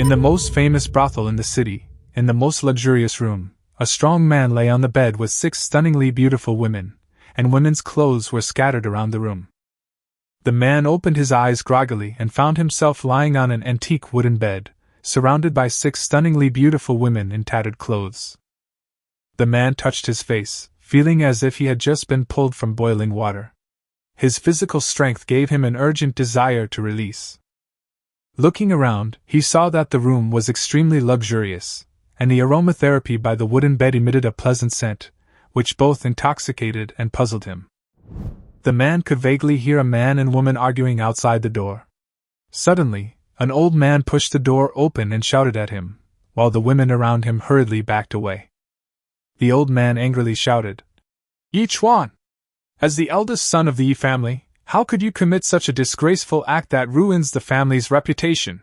In the most famous brothel in the city, in the most luxurious room, a strong man lay on the bed with 6 stunningly beautiful women, and women's clothes were scattered around the room. The man opened his eyes groggily and found himself lying on an antique wooden bed, surrounded by 6 stunningly beautiful women in tattered clothes. The man touched his face, feeling as if he had just been pulled from boiling water. His physical strength gave him an urgent desire to release. Looking around, he saw that the room was extremely luxurious, and the aromatherapy by the wooden bed emitted a pleasant scent, which both intoxicated and puzzled him. The man could vaguely hear a man and woman arguing outside the door. Suddenly, an old man pushed the door open and shouted at him, while the women around him hurriedly backed away. The old man angrily shouted, "Yi Chuan! As the eldest son of the Yi family, how could you commit such a disgraceful act that ruins the family's reputation?"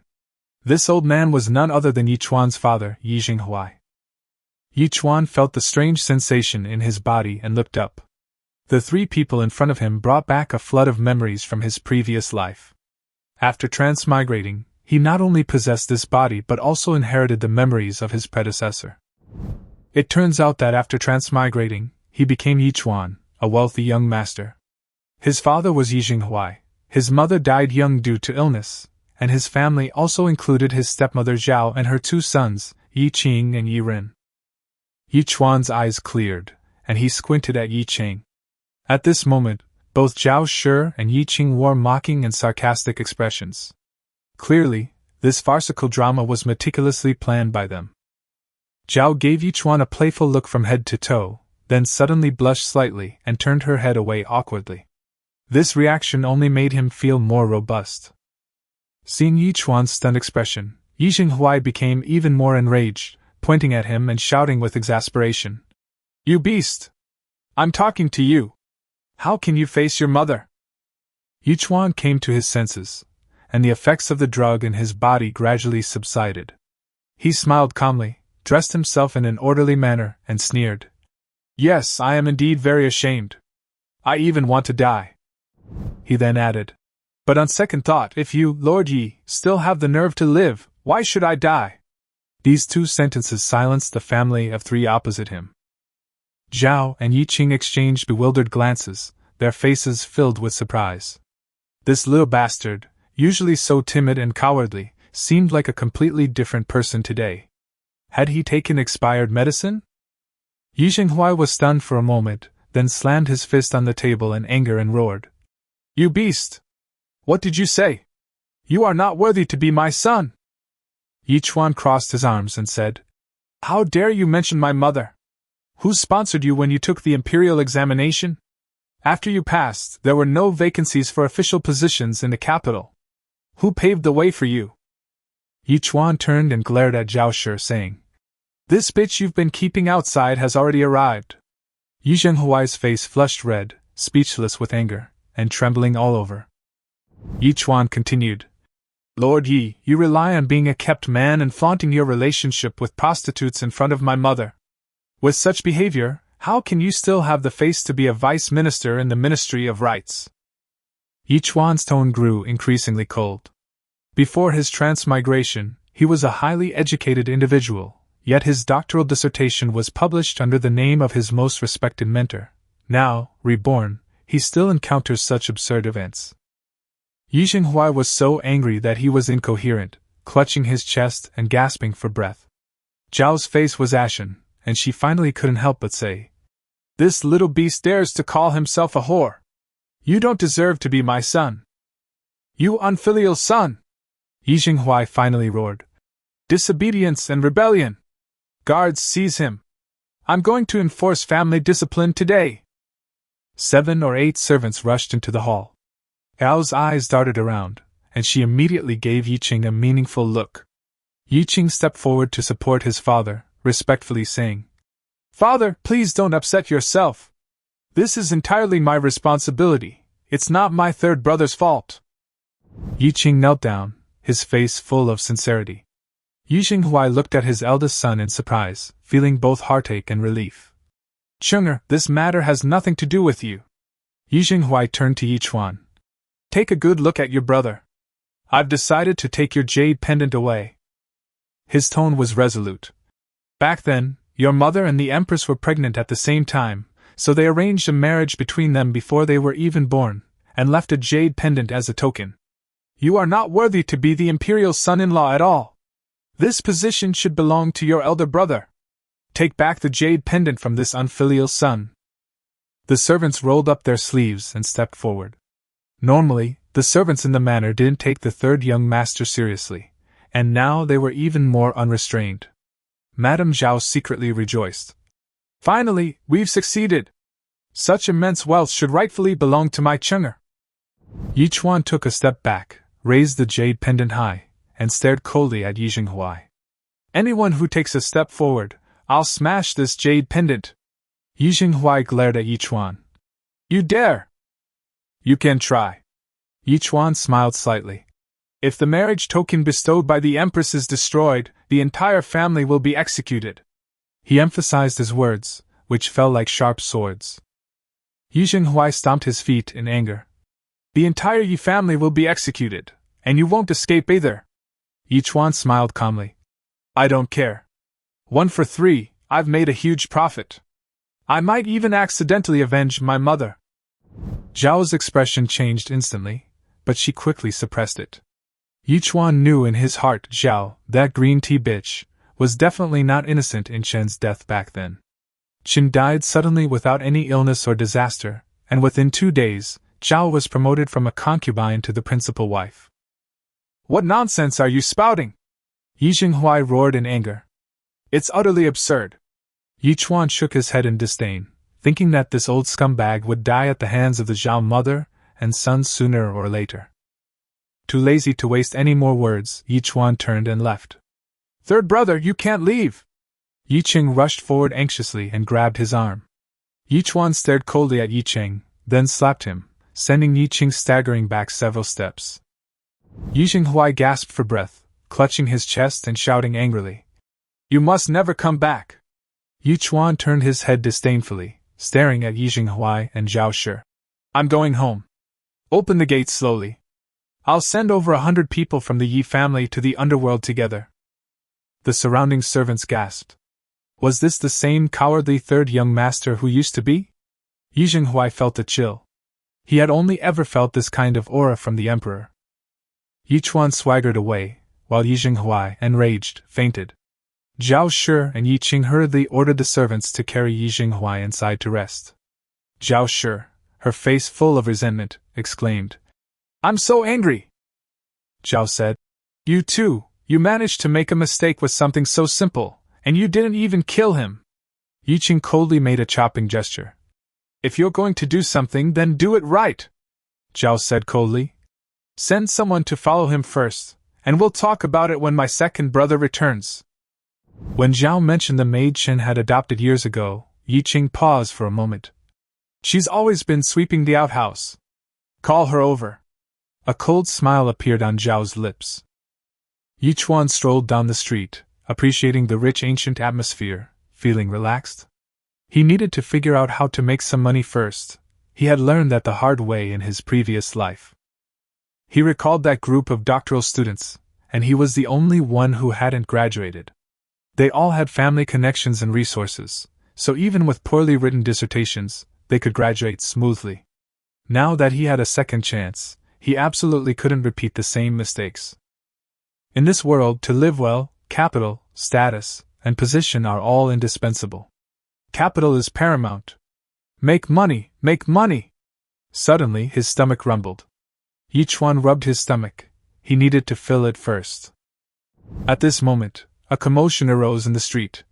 This old man was none other than Yi Chuan's father, Yi Jinghuai. Yi Chuan felt the strange sensation in his body and looked up. The 3 people in front of him brought back a flood of memories from his previous life. After transmigrating, he not only possessed this body but also inherited the memories of his predecessor. It turns out that after transmigrating, he became Yi Chuan, a wealthy young master. His father was Yi Jinghuai, his mother died young due to illness, and his family also included his stepmother Zhao and her 2 sons, Yi Qing and Yi Ren. Yi Chuan's eyes cleared, and he squinted at Yi Qing. At this moment, both Zhao Shi and Yi Qing wore mocking and sarcastic expressions. Clearly, this farcical drama was meticulously planned by them. Zhao gave Yi Chuan a playful look from head to toe, then suddenly blushed slightly and turned her head away awkwardly. This reaction only made him feel more robust. Seeing Yi Chuan's stunned expression, Yi Jinghuai became even more enraged, pointing at him and shouting with exasperation, "You beast! I'm talking to you! How can you face your mother?" Yi Chuan came to his senses, and the effects of the drug in his body gradually subsided. He smiled calmly, dressed himself in an orderly manner, and sneered, "Yes, I am indeed very ashamed. I even want to die." He then added, "But on second thought, if you, Lord Yi, still have the nerve to live, why should I die?" These 2 sentences silenced the family of 3 opposite him. Zhao and Yi Qing exchanged bewildered glances, their faces filled with surprise. This little bastard, usually so timid and cowardly, seemed like a completely different person today. Had he taken expired medicine? Yi Jinghuai was stunned for a moment, then slammed his fist on the table in anger and roared, "You beast! What did you say? You are not worthy to be my son!" Yi Chuan crossed his arms and said, "How dare you mention my mother? Who sponsored you when you took the imperial examination? After you passed, there were no vacancies for official positions in the capital. Who paved the way for you?" Yi Chuan turned and glared at Zhao Shi, saying, "This bitch you've been keeping outside has already arrived." Yi Jinghuai's face flushed red, speechless with anger, and trembling all over. Yi Chuan continued, "Lord Yi, you rely on being a kept man and flaunting your relationship with prostitutes in front of my mother. With such behavior, how can you still have the face to be a vice minister in the Ministry of Rights?" Yi Chuan's tone grew increasingly cold. Before his transmigration, he was a highly educated individual, yet his doctoral dissertation was published under the name of his most respected mentor. Now, reborn, he still encounters such absurd events. Yi Jinghuai was so angry that he was incoherent, clutching his chest and gasping for breath. Zhao's face was ashen, and she finally couldn't help but say, "This little beast dares to call himself a whore. You don't deserve to be my son. You unfilial son!" Yi Jinghuai finally roared, "Disobedience and rebellion! Guards, seize him! I'm going to enforce family discipline today!" 7 or 8 servants rushed into the hall. Yao's eyes darted around, and she immediately gave Yi Qing a meaningful look. Yi Qing stepped forward to support his father, respectfully saying, "Father, please don't upset yourself. This is entirely my responsibility. It's not my 3rd brother's fault." Yi Qing knelt down, his face full of sincerity. Yi Jinghuai looked at his eldest son in surprise, feeling both heartache and relief. "Chung'er, this matter has nothing to do with you." Yi Jinghuai turned to Yi Chuan. "Take a good look at your brother. I've decided to take your jade pendant away. His tone was resolute. Back then, your mother and the Empress were pregnant at the same time, so they arranged a marriage between them before they were even born, and left a jade pendant as a token. You are not worthy to be the imperial son-in-law at all. This position should belong to your elder brother. Take back the jade pendant from this unfilial son. The servants rolled up their sleeves and stepped forward. Normally, the servants in the manor didn't take the third young master seriously, and now they were even more unrestrained. Madame Zhao secretly rejoiced. Finally, we've succeeded! Such immense wealth should rightfully belong to my Cheng'er. Yichuan took a step back, raised the jade pendant high, and stared coldly at Yi Jinghuai. Anyone who takes a step forward, I'll smash this jade pendant. Yi Jinghuai glared at Yichuan. You dare! You can try. Yichuan smiled slightly. If the marriage token bestowed by the Empress is destroyed, the entire family will be executed. He emphasized his words, which fell like sharp swords. Yi Jinghuai stomped his feet in anger. The entire Yi family will be executed, and you won't escape either. Yichuan smiled calmly. I don't care. 1 for 3, I've made a huge profit. I might even accidentally avenge my mother. Zhao's expression changed instantly, but she quickly suppressed it. Yichuan knew in his heart Zhao, that green tea bitch, was definitely not innocent in Chen's death back then. Chen died suddenly without any illness or disaster, and within 2 days, Zhao was promoted from a concubine to the principal wife. What nonsense are you spouting? Yi Jinghuai roared in anger. It's utterly absurd. Yichuan shook his head in disdain, thinking that this old scumbag would die at the hands of the Zhao mother and son sooner or later. Too lazy to waste any more words, Yichuan turned and left. Third brother, you can't leave! Yicheng rushed forward anxiously and grabbed his arm. Yichuan stared coldly at Yicheng, then slapped him, sending Yicheng staggering back several steps. Yi Jinghuai gasped for breath, clutching his chest and shouting angrily. You must never come back! Yichuan turned his head disdainfully, staring at Yi Jinghuai and Zhao Shi. I'm going home. Open the gates slowly. I'll send over 100 people from the Yi family to the underworld together. The surrounding servants gasped. Was this the same cowardly third young master who used to be? Yi Jinghuai felt a chill. He had only ever felt this kind of aura from the emperor. Yichuan swaggered away, while Yi Jinghuai, enraged, fainted. Zhao Shi and Yicheng hurriedly ordered the servants to carry Yi Jinghuai inside to rest. Zhao Shi, her face full of resentment, exclaimed, I'm so angry! Zhao said, You too, you managed to make a mistake with something so simple, and you didn't even kill him. Yicheng coldly made a chopping gesture. If you're going to do something, then do it right, Zhao said coldly. Send someone to follow him first, and we'll talk about it when my second brother returns. When Zhao mentioned the maid Chen had adopted years ago, Yicheng paused for a moment. She's always been sweeping the outhouse. Call her over. A cold smile appeared on Zhao's lips. Yichuan strolled down the street, appreciating the rich ancient atmosphere, feeling relaxed. He needed to figure out how to make some money first. He had learned that the hard way in his previous life. He recalled that group of doctoral students, and he was the only one who hadn't graduated. They all had family connections and resources, so even with poorly written dissertations, they could graduate smoothly. Now that he had a second chance, he absolutely couldn't repeat the same mistakes. In this world, to live well, capital, status, and position are all indispensable. Capital is paramount. Make money, make money! Suddenly his stomach rumbled. Yichuan rubbed his stomach. He needed to fill it first. At this moment, a commotion arose in the street.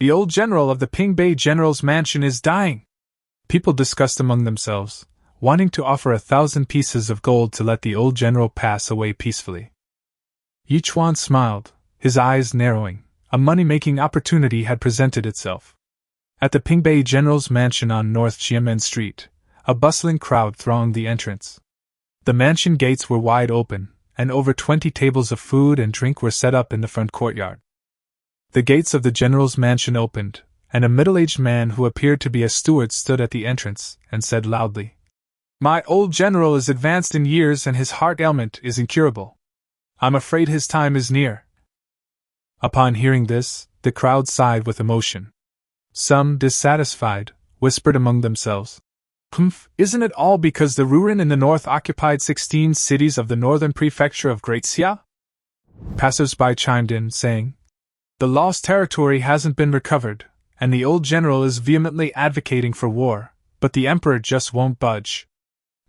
The old general of the Pingbei General's mansion is dying! People discussed among themselves, wanting to offer 1,000 pieces of gold to let the old general pass away peacefully. Yichuan smiled, his eyes narrowing. A money-making opportunity had presented itself. At the Pingbei General's mansion on North Xiamen Street, a bustling crowd thronged the entrance. The mansion gates were wide open, and over 20 tables of food and drink were set up in the front courtyard. The gates of the general's mansion opened, and a middle-aged man who appeared to be a steward stood at the entrance and said loudly, My old general is advanced in years and his heart ailment is incurable. I'm afraid his time is near. Upon hearing this, the crowd sighed with emotion. Some, dissatisfied, whispered among themselves, isn't it all because the Rurin in the north occupied 16 cities of the northern prefecture of Great Xia? Passers-by chimed in, saying, the lost territory hasn't been recovered, and the old general is vehemently advocating for war, but the emperor just won't budge.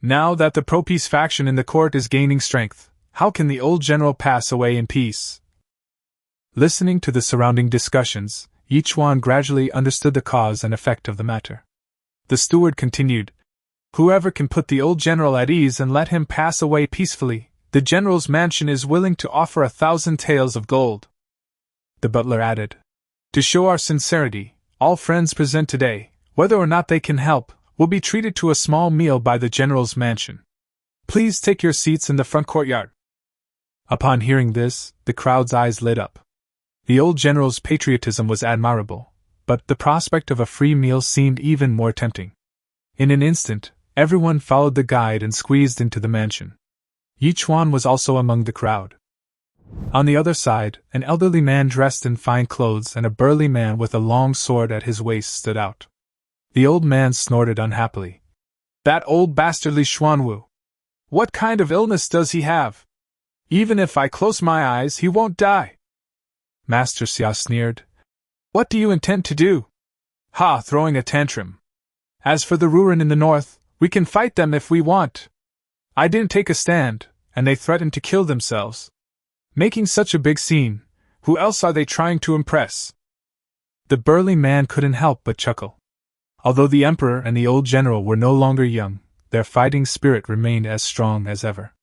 Now that the pro-peace faction in the court is gaining strength, how can the old general pass away in peace? Listening to the surrounding discussions, Yichuan gradually understood the cause and effect of the matter. The steward continued, whoever can put the old general at ease and let him pass away peacefully, the general's mansion is willing to offer 1,000 taels of gold. The butler added, to show our sincerity, all friends present today, whether or not they can help, will be treated to a small meal by the general's mansion. Please take your seats in the front courtyard. Upon hearing this, the crowd's eyes lit up. The old general's patriotism was admirable, but the prospect of a free meal seemed even more tempting. In an instant, everyone followed the guide and squeezed into the mansion. Yichuan was also among the crowd. On the other side, an elderly man dressed in fine clothes and a burly man with a long sword at his waist stood out. The old man snorted unhappily. That old bastard Li Xuanwu! What kind of illness does he have? Even if I close my eyes, he won't die. Master Xia sneered. What do you intend to do? Ha, throwing a tantrum. As for the Rurin in the north, we can fight them if we want. I didn't take a stand, and they threatened to kill themselves. Making such a big scene, who else are they trying to impress? The burly man couldn't help but chuckle. Although the emperor and the old general were no longer young, their fighting spirit remained as strong as ever.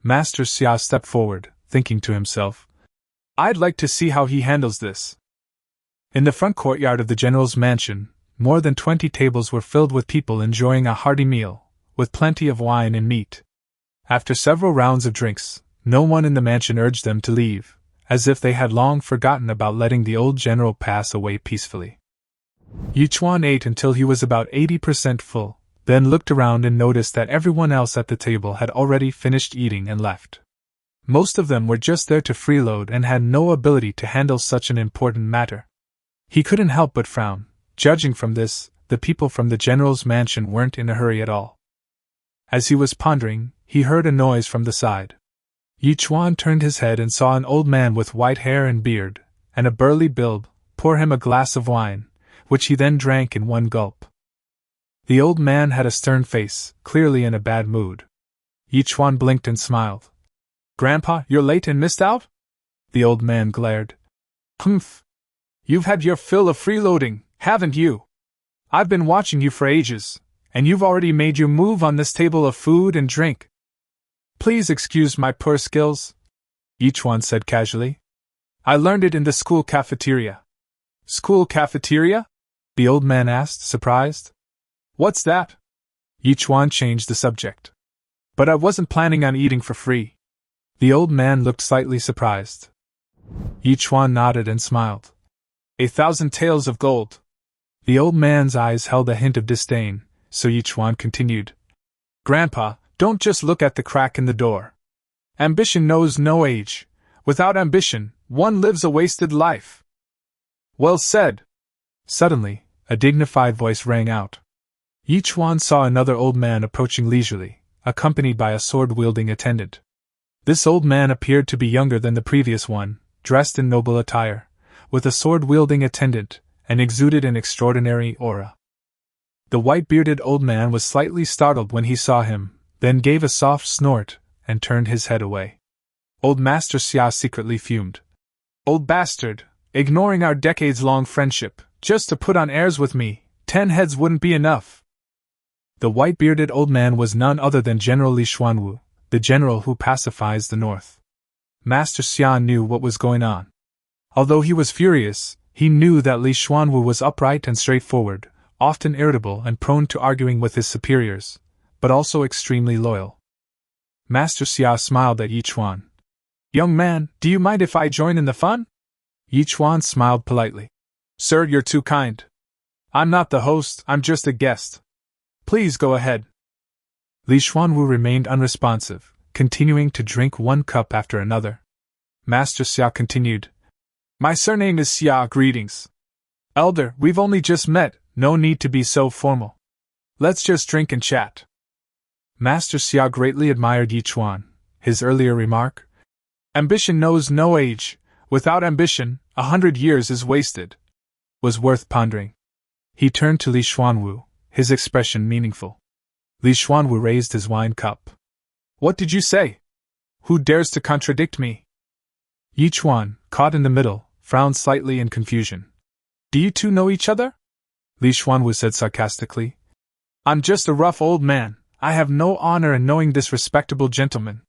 Master Xia stepped forward, thinking to himself, I'd like to see how he handles this. In the front courtyard of the general's mansion, more than 20 tables were filled with people enjoying a hearty meal, with plenty of wine and meat. After several rounds of drinks, no one in the mansion urged them to leave, as if they had long forgotten about letting the old general pass away peacefully. Yichuan ate until he was about 80% full, then looked around and noticed that everyone else at the table had already finished eating and left. Most of them were just there to freeload and had no ability to handle such an important matter. He couldn't help but frown. Judging from this, the people from the general's mansion weren't in a hurry at all. As he was pondering, he heard a noise from the side. Yichuan turned his head and saw an old man with white hair and beard, and a burly build, pour him a glass of wine, which he then drank in one gulp. The old man had a stern face, clearly in a bad mood. Yichuan blinked and smiled. Grandpa, you're late and missed out? The old man glared. Humph! You've had your fill of freeloading, haven't you? I've been watching you for ages, and you've already made your move on this table of food and drink. Please excuse my poor skills, Yichuan said casually. I learned it in the school cafeteria. School cafeteria? The old man asked, surprised. What's that? Yichuan changed the subject. But I wasn't planning on eating for free. The old man looked slightly surprised. Yichuan nodded and smiled. 1,000 taels of gold. The old man's eyes held a hint of disdain, so Yichuan continued. Grandpa, don't just look at the crack in the door. Ambition knows no age. Without ambition, one lives a wasted life. Well said. Suddenly, a dignified voice rang out. Yichuan saw another old man approaching leisurely, accompanied by a sword-wielding attendant. This old man appeared to be younger than the previous one, dressed in noble attire, with a sword-wielding attendant, and exuded an extraordinary aura. The white-bearded old man was slightly startled when he saw him, then gave a soft snort, and turned his head away. Old Master Xia secretly fumed. Old bastard, ignoring our decades-long friendship, just to put on airs with me, 10 heads wouldn't be enough. The white-bearded old man was none other than General Li Xuanwu, the general who pacifies the north. Master Xia knew what was going on. Although he was furious, he knew that Li Xuanwu was upright and straightforward, often irritable and prone to arguing with his superiors, but also extremely loyal. Master Xia smiled at Yichuan. Young man, do you mind if I join in the fun? Yichuan smiled politely. Sir, you're too kind. I'm not the host, I'm just a guest. Please go ahead. Li Xuanwu remained unresponsive, continuing to drink one cup after another. Master Xia continued. My surname is Xia, greetings. Elder, we've only just met, no need to be so formal. Let's just drink and chat. Master Xia greatly admired Yi Chuan. His earlier remark, ambition knows no age, without ambition, 100 years is wasted, was worth pondering. He turned to Li Xuanwu, his expression meaningful. Li Xuanwu raised his wine cup. What did you say? Who dares to contradict me? Yi Chuan, caught in the middle, frowned slightly in confusion. Do you two know each other? Li Xuanwu said sarcastically. I'm just a rough old man. I have no honor in knowing this respectable gentleman.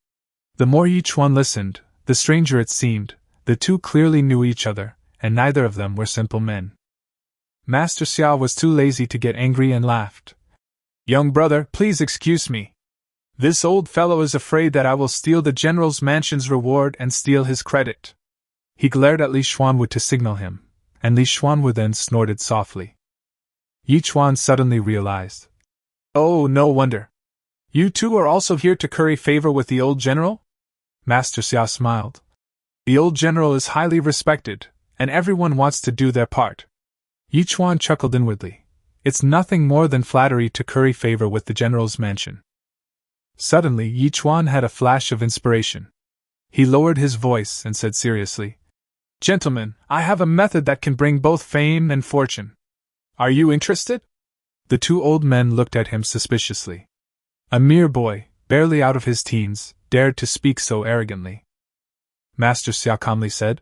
The more Yi Chuan listened, the stranger it seemed. The two clearly knew each other, and neither of them were simple men. Master Xia was too lazy to get angry and laughed. Young brother, please excuse me. This old fellow is afraid that I will steal the general's mansion's reward and steal his credit. He glared at Li Xuanwu to signal him, and Li Xuanwu then snorted softly. Yi Chuan suddenly realized. Oh, no wonder. You two are also here to curry favor with the old general? Master Xia smiled. The old general is highly respected, and everyone wants to do their part. Yi Chuan chuckled inwardly. It's nothing more than flattery to curry favor with the general's mansion. Suddenly, Yi Chuan had a flash of inspiration. He lowered his voice and said seriously, Gentlemen, I have a method that can bring both fame and fortune. Are you interested? The two old men looked at him suspiciously. A mere boy, barely out of his teens, dared to speak so arrogantly. Master Xia calmly said,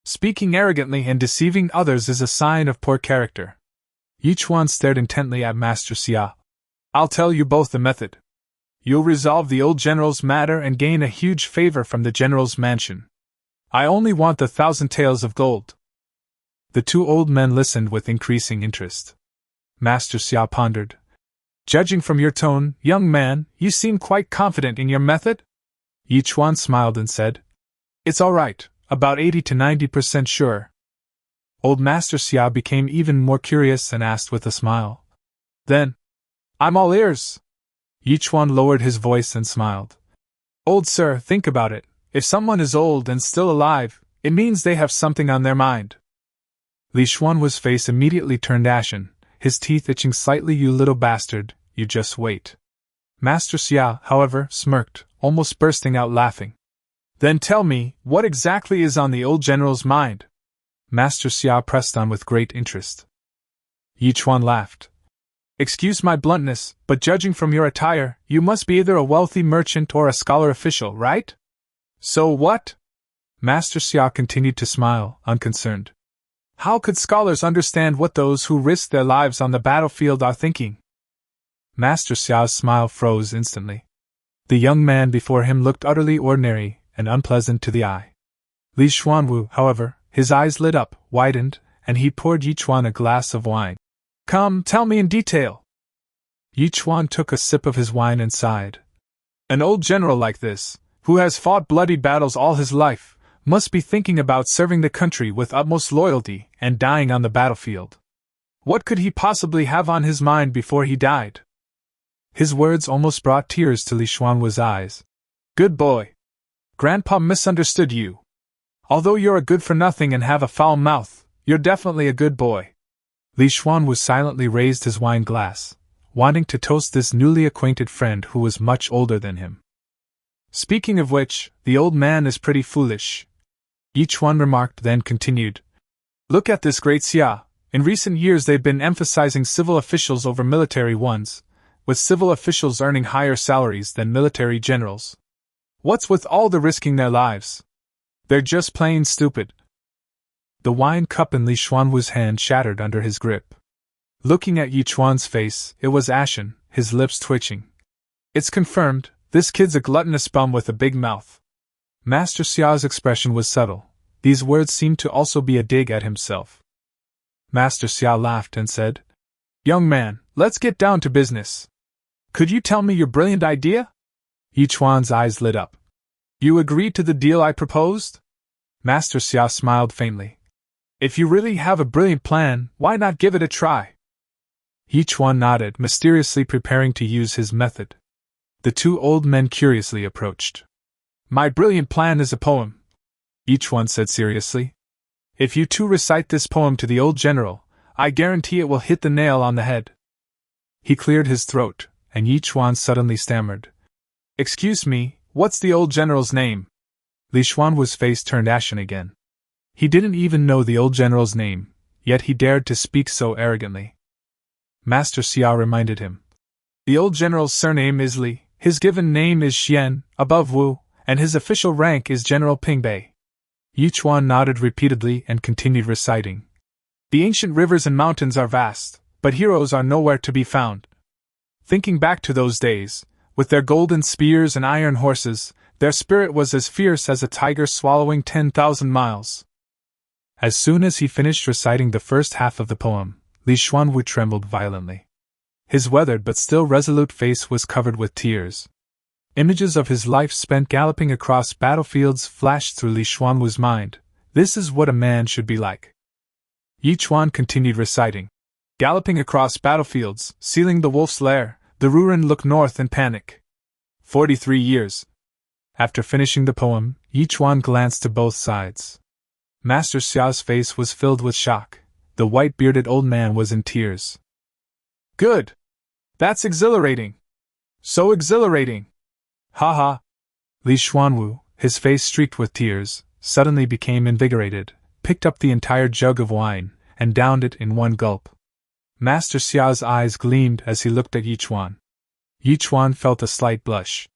Speaking arrogantly and deceiving others is a sign of poor character. Yi Chuan stared intently at Master Xia. I'll tell you both the method. You'll resolve the old general's matter and gain a huge favor from the general's mansion. I only want the 1,000 taels of gold. The two old men listened with increasing interest. Master Xia pondered. Judging from your tone, young man, you seem quite confident in your method? Yi Chuan smiled and said, It's all right, about 80 to 90% sure. Old Master Xia became even more curious and asked with a smile. Then, I'm all ears. Yi Chuan lowered his voice and smiled. Old sir, think about it. If someone is old and still alive, it means they have something on their mind. Li Xuanwu's face immediately turned ashen, his teeth itching slightly. You little bastard, you just wait. Master Xia, however, smirked, almost bursting out laughing. Then tell me, what exactly is on the old general's mind? Master Xia pressed on with great interest. Yi Chuan laughed. Excuse my bluntness, but judging from your attire, you must be either a wealthy merchant or a scholar official, right? So what? Master Xia continued to smile, unconcerned. How could scholars understand what those who risk their lives on the battlefield are thinking? Master Xiao's smile froze instantly. The young man before him looked utterly ordinary and unpleasant to the eye. Li Xuanwu, however, his eyes lit up, widened, and he poured Yi Chuan a glass of wine. Come, tell me in detail. Yi Chuan took a sip of his wine and sighed. An old general like this, who has fought bloody battles all his life, must be thinking about serving the country with utmost loyalty and dying on the battlefield. What could he possibly have on his mind before he died? His words almost brought tears to Li Xuanwu's eyes. Good boy. Grandpa misunderstood you. Although you're a good-for-nothing and have a foul mouth, you're definitely a good boy. Li Xuanwu silently raised his wine glass, wanting to toast this newly acquainted friend who was much older than him. Speaking of which, the old man is pretty foolish. Yi Chuan remarked, then continued. Look at this great Xia. In recent years they've been emphasizing civil officials over military ones, with civil officials earning higher salaries than military generals. What's with all the risking their lives? They're just plain stupid. The wine cup in Li Xuanwu's hand shattered under his grip. Looking at Yi Chuan's face, it was ashen, his lips twitching. It's confirmed, this kid's a gluttonous bum with a big mouth. Master Xiao's expression was subtle. These words seemed to also be a dig at himself. Master Xia laughed and said, Young man, let's get down to business. Could you tell me your brilliant idea? Yi Chuan's eyes lit up. You agree to the deal I proposed? Master Xia smiled faintly. If you really have a brilliant plan, why not give it a try? Yi Chuan nodded, mysteriously preparing to use his method. The two old men curiously approached. My brilliant plan is a poem, Yi Chuan said seriously. If you two recite this poem to the old general, I guarantee it will hit the nail on the head. He cleared his throat, and Yi Chuan suddenly stammered. Excuse me, what's the old general's name? Li Xuanwu's face turned ashen again. He didn't even know the old general's name, yet he dared to speak so arrogantly. Master Xia reminded him. The old general's surname is Li, his given name is Xian, above Wu, and his official rank is General Pingbei. Yi Chuan nodded repeatedly and continued reciting. The ancient rivers and mountains are vast, but heroes are nowhere to be found. Thinking back to those days, with their golden spears and iron horses, their spirit was as fierce as a tiger swallowing 10,000 miles. As soon as he finished reciting the first half of the poem, Li Xuanwu trembled violently. His weathered but still resolute face was covered with tears. Images of his life spent galloping across battlefields flashed through Li Xuanwu's mind. This is what a man should be like. Yi Chuan continued reciting. Galloping across battlefields, sealing the wolf's lair, the Ruren looked north in panic. 43 years. After finishing the poem, Yi Chuan glanced to both sides. Master Xia's face was filled with shock. The white-bearded old man was in tears. Good! That's exhilarating! So exhilarating! Ha ha! Li Xuanwu, his face streaked with tears, suddenly became invigorated, picked up the entire jug of wine, and downed it in one gulp. Master Xia's eyes gleamed as he looked at Yi Chuan. Yi Chuan felt a slight blush.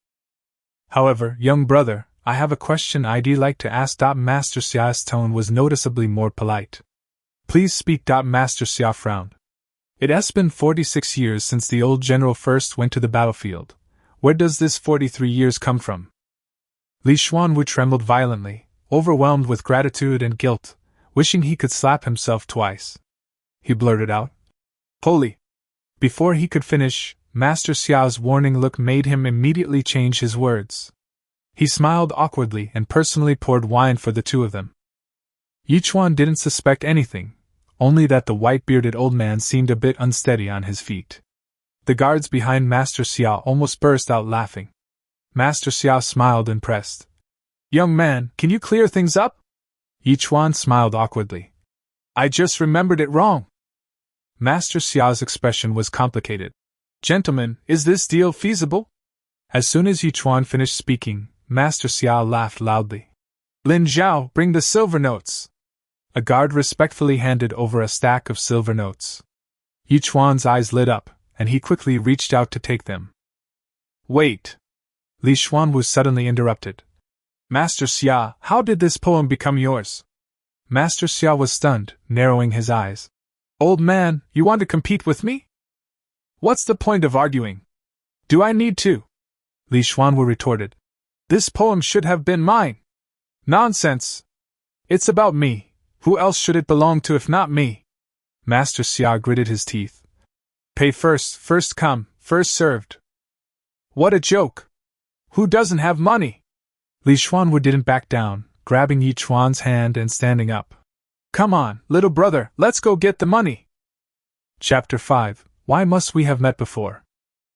However, young brother, I have a question I'd like to ask. Master Xia's tone was noticeably more polite. Please speak. Master Xia frowned. It has been 46 years since the old general first went to the battlefield. Where does this 43 years come from? Li Xuanwu trembled violently, overwhelmed with gratitude and guilt, wishing he could slap himself twice. He blurted out, Holy! Before he could finish, Master Xiao's warning look made him immediately change his words. He smiled awkwardly and personally poured wine for the two of them. Yi Chuan didn't suspect anything, only that the white-bearded old man seemed a bit unsteady on his feet. The guards behind Master Xia almost burst out laughing. Master Xia smiled impressed. Young man, can you clear things up? Yi Chuan smiled awkwardly. I just remembered it wrong. Master Xia's expression was complicated. Gentlemen, is this deal feasible? As soon as Yi Chuan finished speaking, Master Xia laughed loudly. Lin Zhao, bring the silver notes. A guard respectfully handed over a stack of silver notes. Yi Chuan's eyes lit up, and he quickly reached out to take them. Wait! Li Xuanwu suddenly interrupted. Master Xia, how did this poem become yours? Master Xia was stunned, narrowing his eyes. Old man, you want to compete with me? What's the point of arguing? Do I need to? Li Xuanwu retorted. This poem should have been mine. Nonsense! It's about me. Who else should it belong to if not me? Master Xia gritted his teeth. Pay first, first come, first served. What a joke! Who doesn't have money? Li Xuanwu didn't back down, grabbing Yi Chuan's hand and standing up. Come on, little brother, let's go get the money. Chapter 5. Why must we have met before?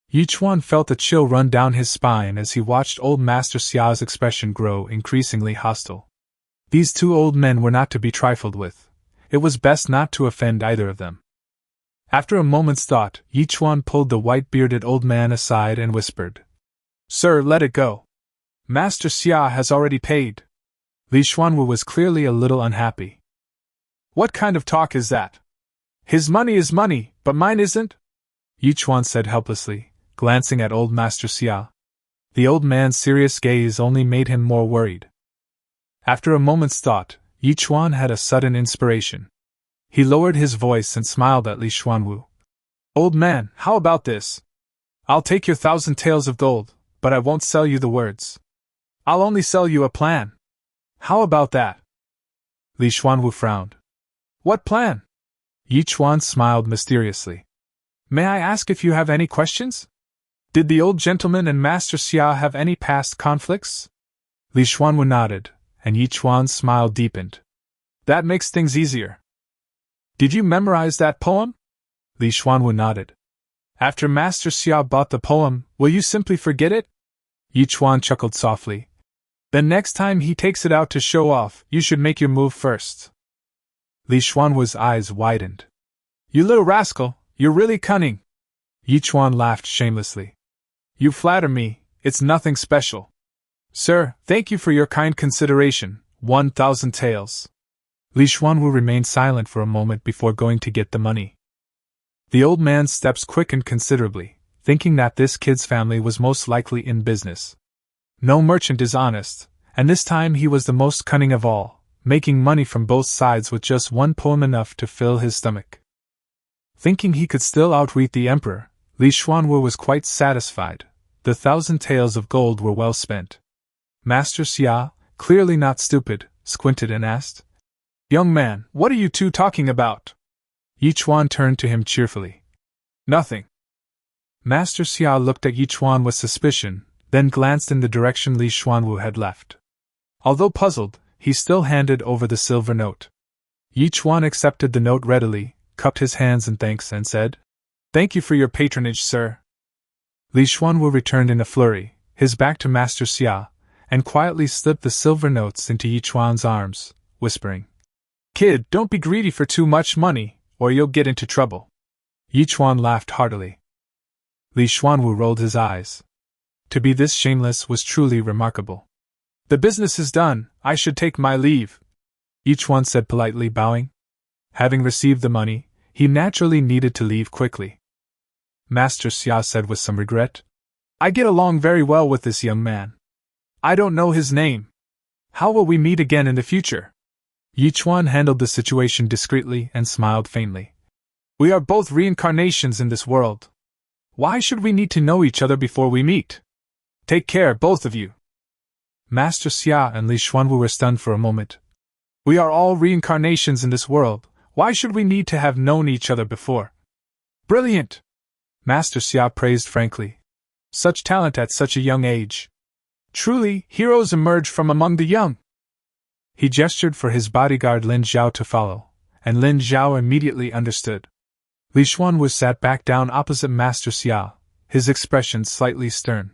Yi Chuan felt a chill run down his spine as he watched old Master Xia's expression grow increasingly hostile. These two old men were not to be trifled with. It was best not to offend either of them. After a moment's thought, Yi Chuan pulled the white-bearded old man aside and whispered, Sir, let it go. Master Xia has already paid. Li Xuanwu was clearly a little unhappy. What kind of talk is that? His money is money, but mine isn't? Yi Chuan said helplessly, glancing at old Master Xia. The old man's serious gaze only made him more worried. After a moment's thought, Yi Chuan had a sudden inspiration. He lowered his voice and smiled at Li Xuanwu. Old man, how about this? I'll take your 1,000 taels of gold, but I won't sell you the words. I'll only sell you a plan. How about that? Li Xuanwu frowned. What plan? Yi Chuan smiled mysteriously. May I ask if you have any questions? Did the old gentleman and Master Xia have any past conflicts? Li Xuanwu nodded, and Yi Chuan's smile deepened. That makes things easier. Did you memorize that poem? Li Xuanwu nodded. After Master Xia bought the poem, will you simply forget it? Yi Chuan chuckled softly. Then next time he takes it out to show off, you should make your move first. Li Xuanwu's eyes widened. You little rascal, you're really cunning. Yi Chuan laughed shamelessly. You flatter me, it's nothing special. Sir, thank you for your kind consideration, 1,000 taels. Li Xuanwu remained silent for a moment before going to get the money. The old man's steps quickened considerably, thinking that this kid's family was most likely in business. No merchant is honest, and this time he was the most cunning of all, making money from both sides with just one poem enough to fill his stomach. Thinking he could still outwit the emperor, Li Xuanwu was quite satisfied. The 1,000 taels of gold were well spent. Master Xia, clearly not stupid, squinted and asked, Young man, what are you two talking about? Yi Chuan turned to him cheerfully. Nothing. Master Xia looked at Yi Chuan with suspicion, then glanced in the direction Li Xuanwu had left. Although puzzled, he still handed over the silver note. Yi Chuan accepted the note readily, cupped his hands in thanks and said, Thank you for your patronage, sir. Li Xuanwu returned in a flurry, his back to Master Xia, and quietly slipped the silver notes into Yi Chuan's arms, whispering, Kid, don't be greedy for too much money, or you'll get into trouble. Yi Chuan laughed heartily. Li Xuanwu rolled his eyes. To be this shameless was truly remarkable. The business is done, I should take my leave, Yi Chuan said politely, bowing. Having received the money, he naturally needed to leave quickly. Master Xia said with some regret, I get along very well with this young man. I don't know his name. How will we meet again in the future? Yi Chuan handled the situation discreetly and smiled faintly. We are both reincarnations in this world. Why should we need to know each other before we meet? Take care, both of you. Master Xia and Li Xuanwu were stunned for a moment. We are all reincarnations in this world. Why should we need to have known each other before? Brilliant! Master Xia praised frankly. Such talent at such a young age. Truly, heroes emerge from among the young. He gestured for his bodyguard Lin Zhao to follow, and Lin Zhao immediately understood. Li Xuanwu sat back down opposite Master Xia, his expression slightly stern.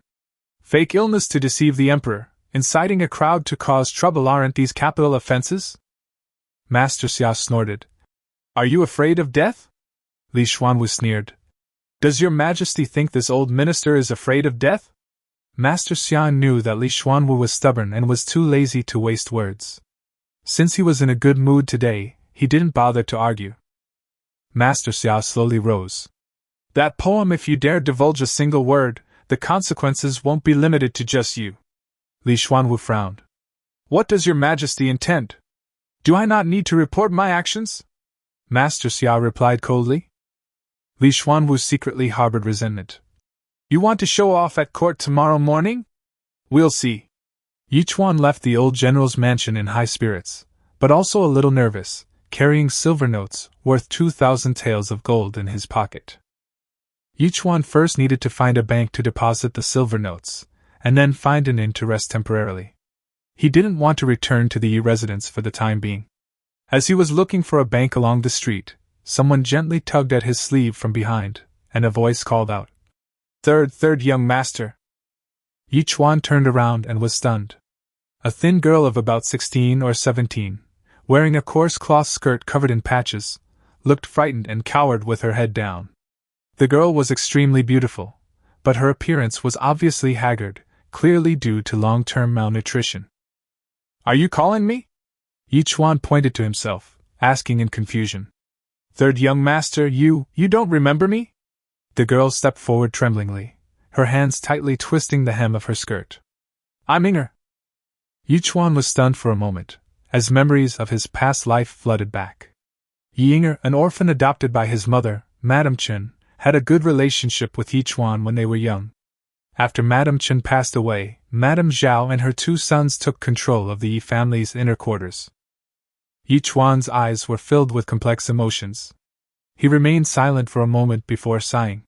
Fake illness to deceive the emperor, inciting a crowd to cause trouble, aren't these capital offenses? Master Xia snorted. Are you afraid of death? Li Xuanwu sneered. Does your majesty think this old minister is afraid of death? Master Xia knew that Li Xuanwu was stubborn and was too lazy to waste words. Since he was in a good mood today, he didn't bother to argue. Master Xia slowly rose. That poem, if you dare divulge a single word, the consequences won't be limited to just you. Li Xuanwu frowned. What does your majesty intend? Do I not need to report my actions? Master Xia replied coldly. Li Xuanwu secretly harbored resentment. You want to show off at court tomorrow morning? We'll see. Yi Chuan left the old general's mansion in high spirits, but also a little nervous, carrying silver notes worth 2,000 taels of gold in his pocket. Yi Chuan first needed to find a bank to deposit the silver notes, and then find an inn to rest temporarily. He didn't want to return to the Yi residence for the time being. As he was looking for a bank along the street, someone gently tugged at his sleeve from behind, and a voice called out, Third young master. Yi Chuan turned around and was stunned. A thin girl of about 16 or 17, wearing a coarse cloth skirt covered in patches, looked frightened and cowered with her head down. The girl was extremely beautiful, but her appearance was obviously haggard, clearly due to long-term malnutrition. Are you calling me? Yi Chuan pointed to himself, asking in confusion. Third young master, you don't remember me? The girl stepped forward tremblingly, her hands tightly twisting the hem of her skirt. I'm Inger. Yi Chuan was stunned for a moment, as memories of his past life flooded back. Yi Inger, an orphan adopted by his mother, Madame Chen, had a good relationship with Yi Chuan when they were young. After Madame Chen passed away, Madame Zhao and her two sons took control of the Yi family's inner quarters. Yi Chuan's eyes were filled with complex emotions. He remained silent for a moment before sighing.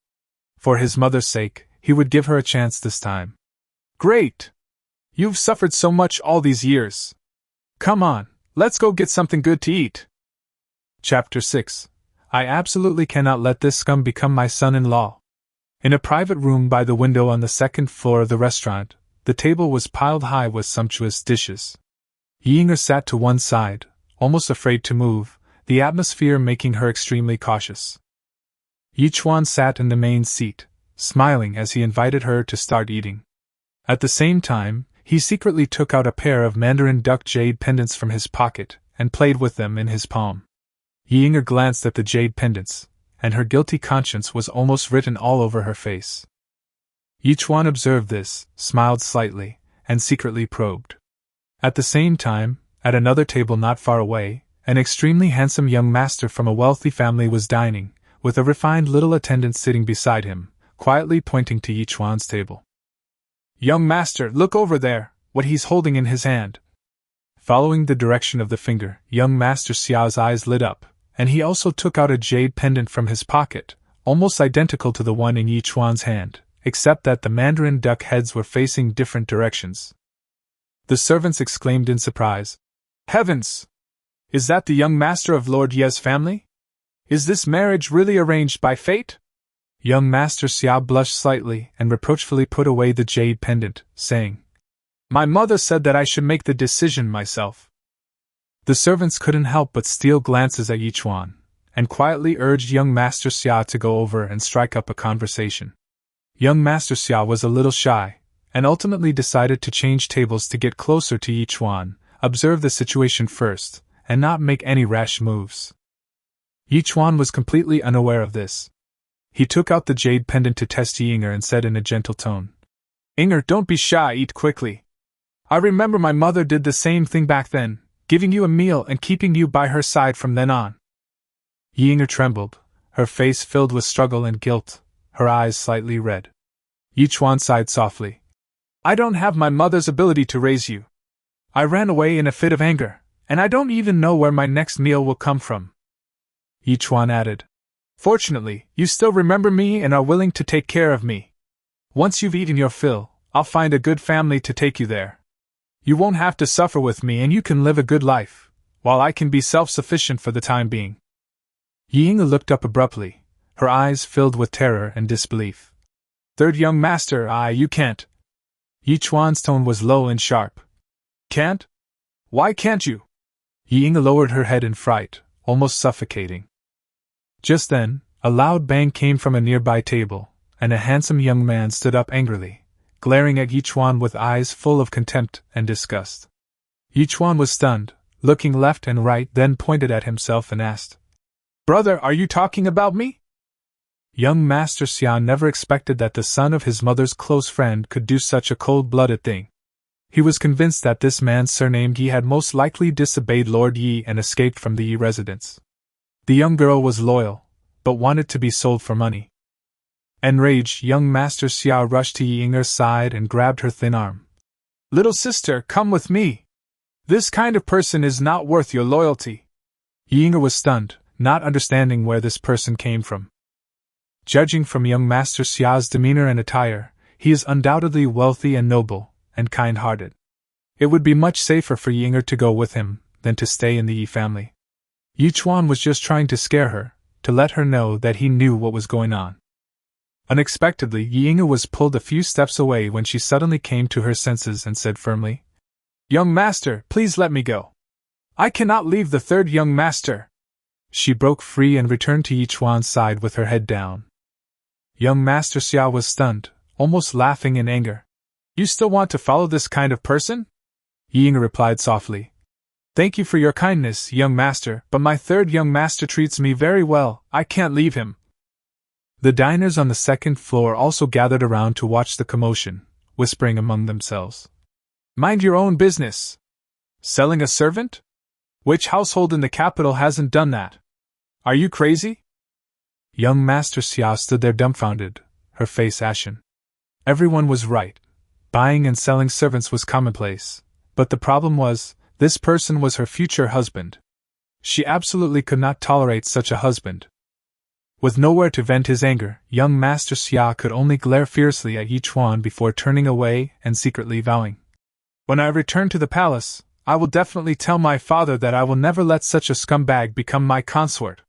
For his mother's sake, he would give her a chance this time. Great! You've suffered so much all these years. Come on, let's go get something good to eat. Chapter 6. I absolutely cannot let this scum become my son-in-law. In a private room by the window on the second floor of the restaurant, the table was piled high with sumptuous dishes. Yi Inger sat to one side, almost afraid to move, the atmosphere making her extremely cautious. Yichuan sat in the main seat, smiling as he invited her to start eating. At the same time, he secretly took out a pair of Mandarin duck jade pendants from his pocket and played with them in his palm. Yinger glanced at the jade pendants, and her guilty conscience was almost written all over her face. Yichuan observed this, smiled slightly, and secretly probed. At the same time, at another table not far away, an extremely handsome young master from a wealthy family was dining, with a refined little attendant sitting beside him, quietly pointing to Yichuan's table. "Young master, look over there, what he's holding in his hand." Following the direction of the finger, young Master Xiao's eyes lit up, and he also took out a jade pendant from his pocket, almost identical to the one in Yichuan's hand, except that the Mandarin duck heads were facing different directions. The servants exclaimed in surprise, "Heavens! Is that the young master of Lord Ye's family? Is this marriage really arranged by fate?" Young Master Xiao blushed slightly and reproachfully put away the jade pendant, saying, "My mother said that I should make the decision myself." The servants couldn't help but steal glances at Yichuan, and quietly urged young Master Xia to go over and strike up a conversation. Young Master Xia was a little shy, and ultimately decided to change tables to get closer to Yichuan, observe the situation first, and not make any rash moves. Yichuan was completely unaware of this. He took out the jade pendant to test Yinger and said in a gentle tone, "Yinger, don't be shy, eat quickly. I remember my mother did the same thing back then, giving you a meal and keeping you by her side from then on." Yinger trembled, her face filled with struggle and guilt, her eyes slightly red. Yichuan sighed softly. "I don't have my mother's ability to raise you. I ran away in a fit of anger, and I don't even know where my next meal will come from." Yichuan added, "Fortunately, you still remember me and are willing to take care of me. Once you've eaten your fill, I'll find a good family to take you there. You won't have to suffer with me and you can live a good life, while I can be self-sufficient for the time being." Ying looked up abruptly, her eyes filled with terror and disbelief. "Third young master, you can't." Yichuan's tone was low and sharp. "Can't? Why can't you?" Ying lowered her head in fright, almost suffocating. Just then, a loud bang came from a nearby table, and a handsome young man stood up angrily, glaring at Yichuan with eyes full of contempt and disgust. Yichuan was stunned, looking left and right, then pointed at himself and asked, "Brother, are you talking about me?" Young Master Xian never expected that the son of his mother's close friend could do such a cold-blooded thing. He was convinced that this man surnamed Yi had most likely disobeyed Lord Yi and escaped from the Yi residence. The young girl was loyal, but wanted to be sold for money. Enraged, young Master Xiao rushed to Yinger's side and grabbed her thin arm. "Little sister, come with me. This kind of person is not worth your loyalty." Yinger was stunned, not understanding where this person came from. Judging from young Master Xiao's demeanor and attire, he is undoubtedly wealthy and noble, and kind-hearted. It would be much safer for Yinger to go with him than to stay in the Yi family. Yichuan was just trying to scare her, to let her know that he knew what was going on. Unexpectedly, Yinger was pulled a few steps away when she suddenly came to her senses and said firmly, "Young master, please let me go. I cannot leave the third young master." She broke free and returned to Yichuan's side with her head down. Young Master Xiao was stunned, almost laughing in anger. "You still want to follow this kind of person?" Yinger replied softly. "Thank you for your kindness, young master, but my third young master treats me very well, I can't leave him." The diners on the second floor also gathered around to watch the commotion, whispering among themselves. "Mind your own business. Selling a servant? Which household in the capital hasn't done that? Are you crazy?" Young Master Xiao stood there dumbfounded, her face ashen. Everyone was right. Buying and selling servants was commonplace, but the problem was, this person was her future husband. She absolutely could not tolerate such a husband. With nowhere to vent his anger, young Master Xia could only glare fiercely at Yichuan before turning away and secretly vowing, "When I return to the palace, I will definitely tell my father that I will never let such a scumbag become my consort."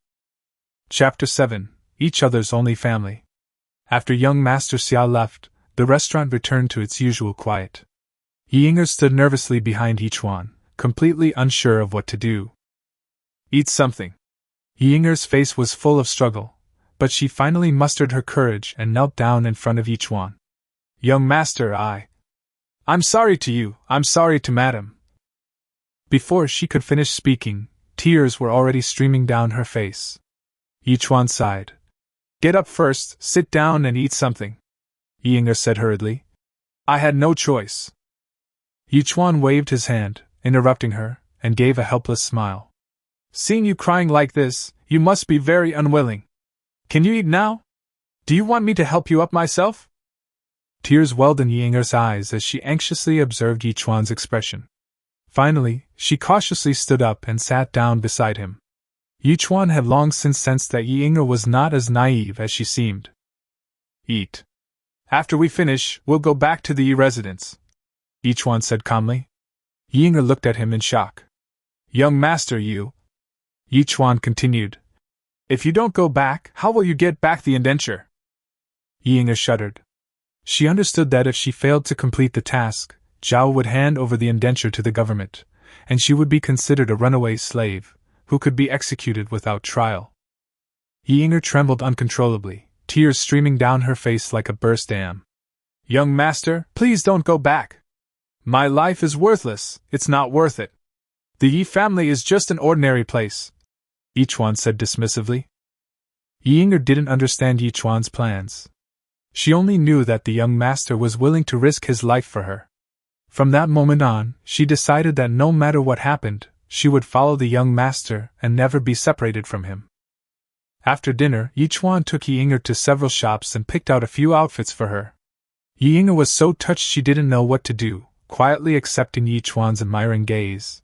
Chapter 7: Each Other's Only Family. After young Master Xia left, the restaurant returned to its usual quiet. Yinger stood nervously behind Yichuan, completely unsure of what to do. "Eat something," Yi Yinger's face was full of struggle, but she finally mustered her courage and knelt down in front of Yichuan. Young master, I'm sorry to you, I'm sorry to madam. Before she could finish speaking, tears were already streaming down her face. Yichuan sighed. Get up first, sit down and eat something, Yi Yinger said hurriedly. I had no choice. Yichuan waved his hand, interrupting her, and gave a helpless smile. Seeing you crying like this, you must be very unwilling. Can you eat now? Do you want me to help you up myself? Tears welled in Yi Yinger's eyes as she anxiously observed Yichuan's expression. Finally, she cautiously stood up and sat down beside him. Yichuan had long since sensed that Yi Yinger was not as naive as she seemed. Eat. After we finish, we'll go back to the Yi residence, Yichuan said calmly. Yi Yinger looked at him in shock. Young master, Yichuan continued. If you don't go back, how will you get back the indenture? Yi Yinger shuddered. She understood that if she failed to complete the task, Zhao would hand over the indenture to the government, and she would be considered a runaway slave, who could be executed without trial. Yi Yinger trembled uncontrollably, tears streaming down her face like a burst dam. Young master, please don't go back. My life is worthless, it's not worth it. The Yi family is just an ordinary place, Yichuan said dismissively. Yi Yinger didn't understand Yichuan's plans. She only knew that the young master was willing to risk his life for her. From that moment on, she decided that no matter what happened, she would follow the young master and never be separated from him. After dinner, Yichuan took Yi Yinger to several shops and picked out a few outfits for her. Yi Yinger was so touched she didn't know what to do, quietly accepting Yichuan's admiring gaze.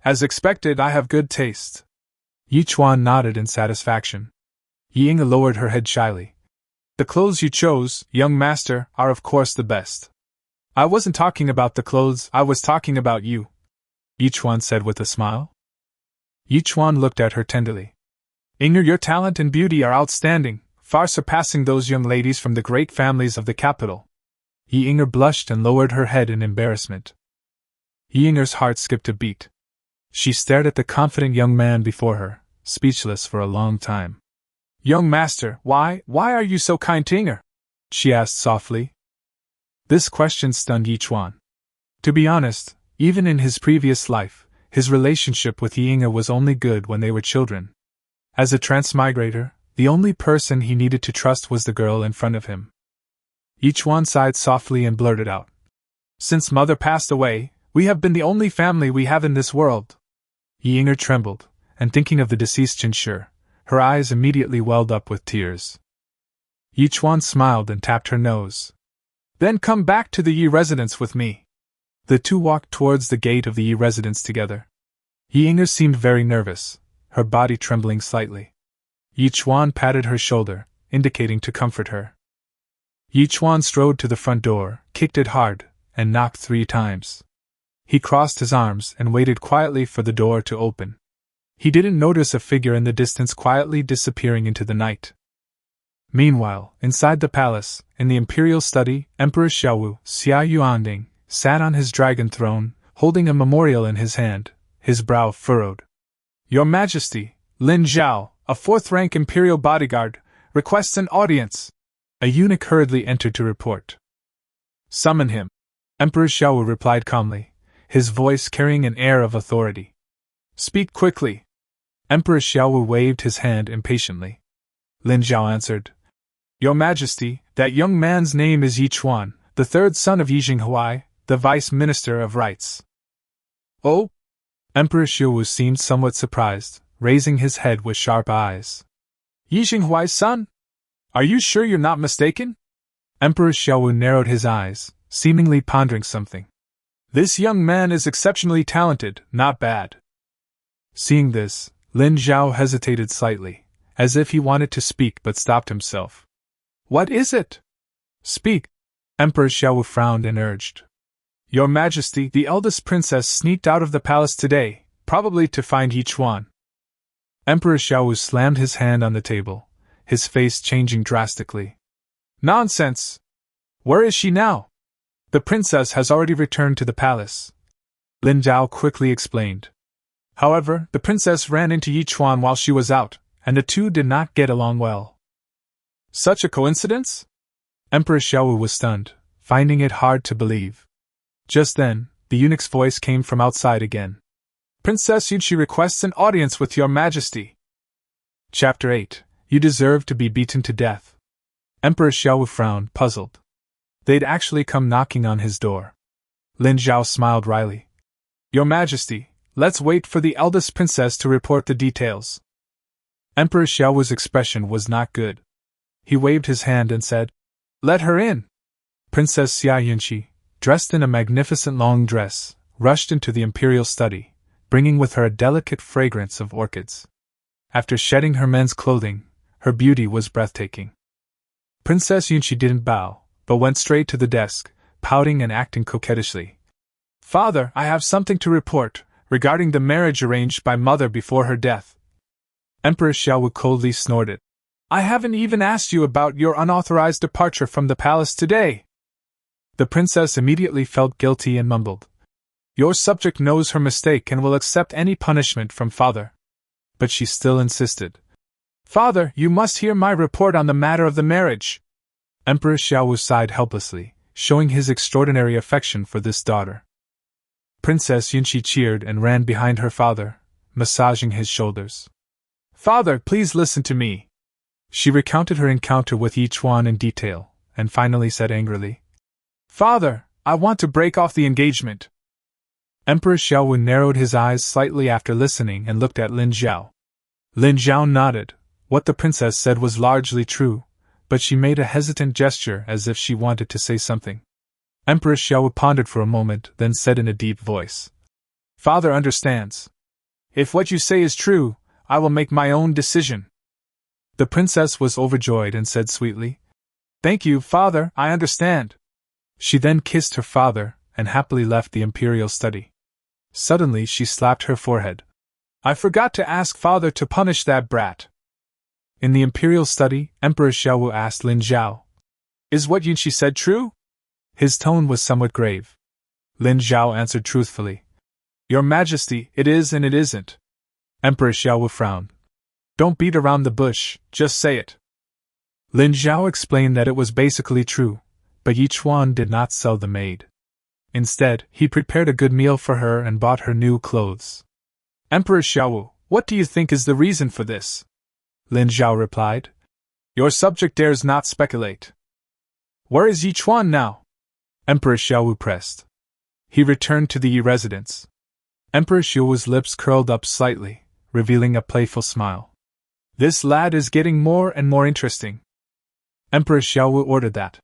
As expected, I have good taste. Yichuan nodded in satisfaction. Yi Yinger lowered her head shyly. The clothes you chose, young master, are of course the best. I wasn't talking about the clothes, I was talking about you, Yichuan said with a smile. Yichuan looked at her tenderly. Yinger, your talent and beauty are outstanding, far surpassing those young ladies from the great families of the capital. Yi Yinger blushed and lowered her head in embarrassment. Yi Yinger's heart skipped a beat. She stared at the confident young man before her, speechless for a long time. Young master, why are you so kind to Yinger? She asked softly. This question stunned Yichuan. To be honest, even in his previous life, his relationship with Yi Yinger was only good when they were children. As a transmigrator, the only person he needed to trust was the girl in front of him. Yichuan sighed softly and blurted out. Since mother passed away, we have been the only family we have in this world. Yi Yinger trembled, and thinking of the deceased Jinshi, her eyes immediately welled up with tears. Yichuan smiled and tapped her nose. Then come back to the Yi residence with me. The two walked towards the gate of the Yi residence together. Yi Yinger seemed very nervous, her body trembling slightly. Yichuan patted her shoulder, indicating to comfort her. Yichuan strode to the front door, kicked it hard, and knocked 3 times. He crossed his arms and waited quietly for the door to open. He didn't notice a figure in the distance quietly disappearing into the night. Meanwhile, inside the palace, in the imperial study, Emperor Xiaowu, Xia Yuanding, sat on his dragon throne, holding a memorial in his hand, his brow furrowed. Your Majesty, Lin Zhao, a 4th-rank imperial bodyguard, requests an audience. A eunuch hurriedly entered to report. Summon him. Emperor Xiaowu replied calmly, his voice carrying an air of authority. Speak quickly. Emperor Xiaowu waved his hand impatiently. Lin Zhao answered. Your Majesty, that young man's name is Yichuan, the 3rd son of Yi Jinghuai, the Vice Minister of Rights. Oh? Emperor Xiaowu seemed somewhat surprised, raising his head with sharp eyes. Yi Jinghuai's son? Are you sure you're not mistaken? Emperor Xiaowu narrowed his eyes, seemingly pondering something. This young man is exceptionally talented, not bad. Seeing this, Lin Zhao hesitated slightly, as if he wanted to speak but stopped himself. What is it? Speak. Emperor Xiaowu frowned and urged. Your Majesty, the eldest princess sneaked out of the palace today, probably to find Yichuan. Emperor Xiaowu slammed his hand on the table, his face changing drastically. Nonsense! Where is she now? The princess has already returned to the palace. Lin Zhao quickly explained. However, the princess ran into Yi Chuan while she was out, and the two did not get along well. Such a coincidence? Empress Xiaowu was stunned, finding it hard to believe. Just then, the eunuch's voice came from outside again. Princess Yunxi requests an audience with your majesty. Chapter 8. You deserve to be beaten to death. Empress Xiaowu frowned, puzzled. They'd actually come knocking on his door. Lin Zhao smiled wryly. Your majesty, let's wait for the eldest princess to report the details. Emperor Xiaowu's expression was not good. He waved his hand and said, Let her in. Princess Xia Yunxi, dressed in a magnificent long dress, rushed into the imperial study, bringing with her a delicate fragrance of orchids. After shedding her men's clothing, her beauty was breathtaking. Princess Yunxi didn't bow, but went straight to the desk, pouting and acting coquettishly. Father, I have something to report, regarding the marriage arranged by Mother before her death. Empress Xiaowu coldly snorted. I haven't even asked you about your unauthorized departure from the palace today. The princess immediately felt guilty and mumbled. Your subject knows her mistake and will accept any punishment from Father. But she still insisted. Father, you must hear my report on the matter of the marriage. Emperor Xiaowu sighed helplessly, showing his extraordinary affection for this daughter. Princess Yunxi cheered and ran behind her father, massaging his shoulders. Father, please listen to me. She recounted her encounter with Yi Chuan in detail, and finally said angrily, Father, I want to break off the engagement. Emperor Xiaowu narrowed his eyes slightly after listening and looked at Lin Zhao. Lin Zhao nodded. What the princess said was largely true, but she made a hesitant gesture as if she wanted to say something. Empress Xiaowu pondered for a moment, then said in a deep voice, Father understands. If what you say is true, I will make my own decision. The princess was overjoyed and said sweetly, Thank you, Father, I understand. She then kissed her father and happily left the imperial study. Suddenly she slapped her forehead. I forgot to ask Father to punish that brat. In the imperial study, Emperor Xiaowu asked Lin Zhao, Is what Yunxi said true? His tone was somewhat grave. Lin Zhao answered truthfully, Your Majesty, it is and it isn't. Emperor Xiaowu frowned. Don't beat around the bush, just say it. Lin Zhao explained that it was basically true, but Yi Chuan did not sell the maid. Instead, he prepared a good meal for her and bought her new clothes. Emperor Xiaowu, what do you think is the reason for this? Lin Zhao replied. Your subject dares not speculate. Where is Yi Chuan now? Emperor Xiaowu pressed. He returned to the Yi residence. Emperor Xiaowu's lips curled up slightly, revealing a playful smile. This lad is getting more and more interesting. Emperor Xiaowu ordered that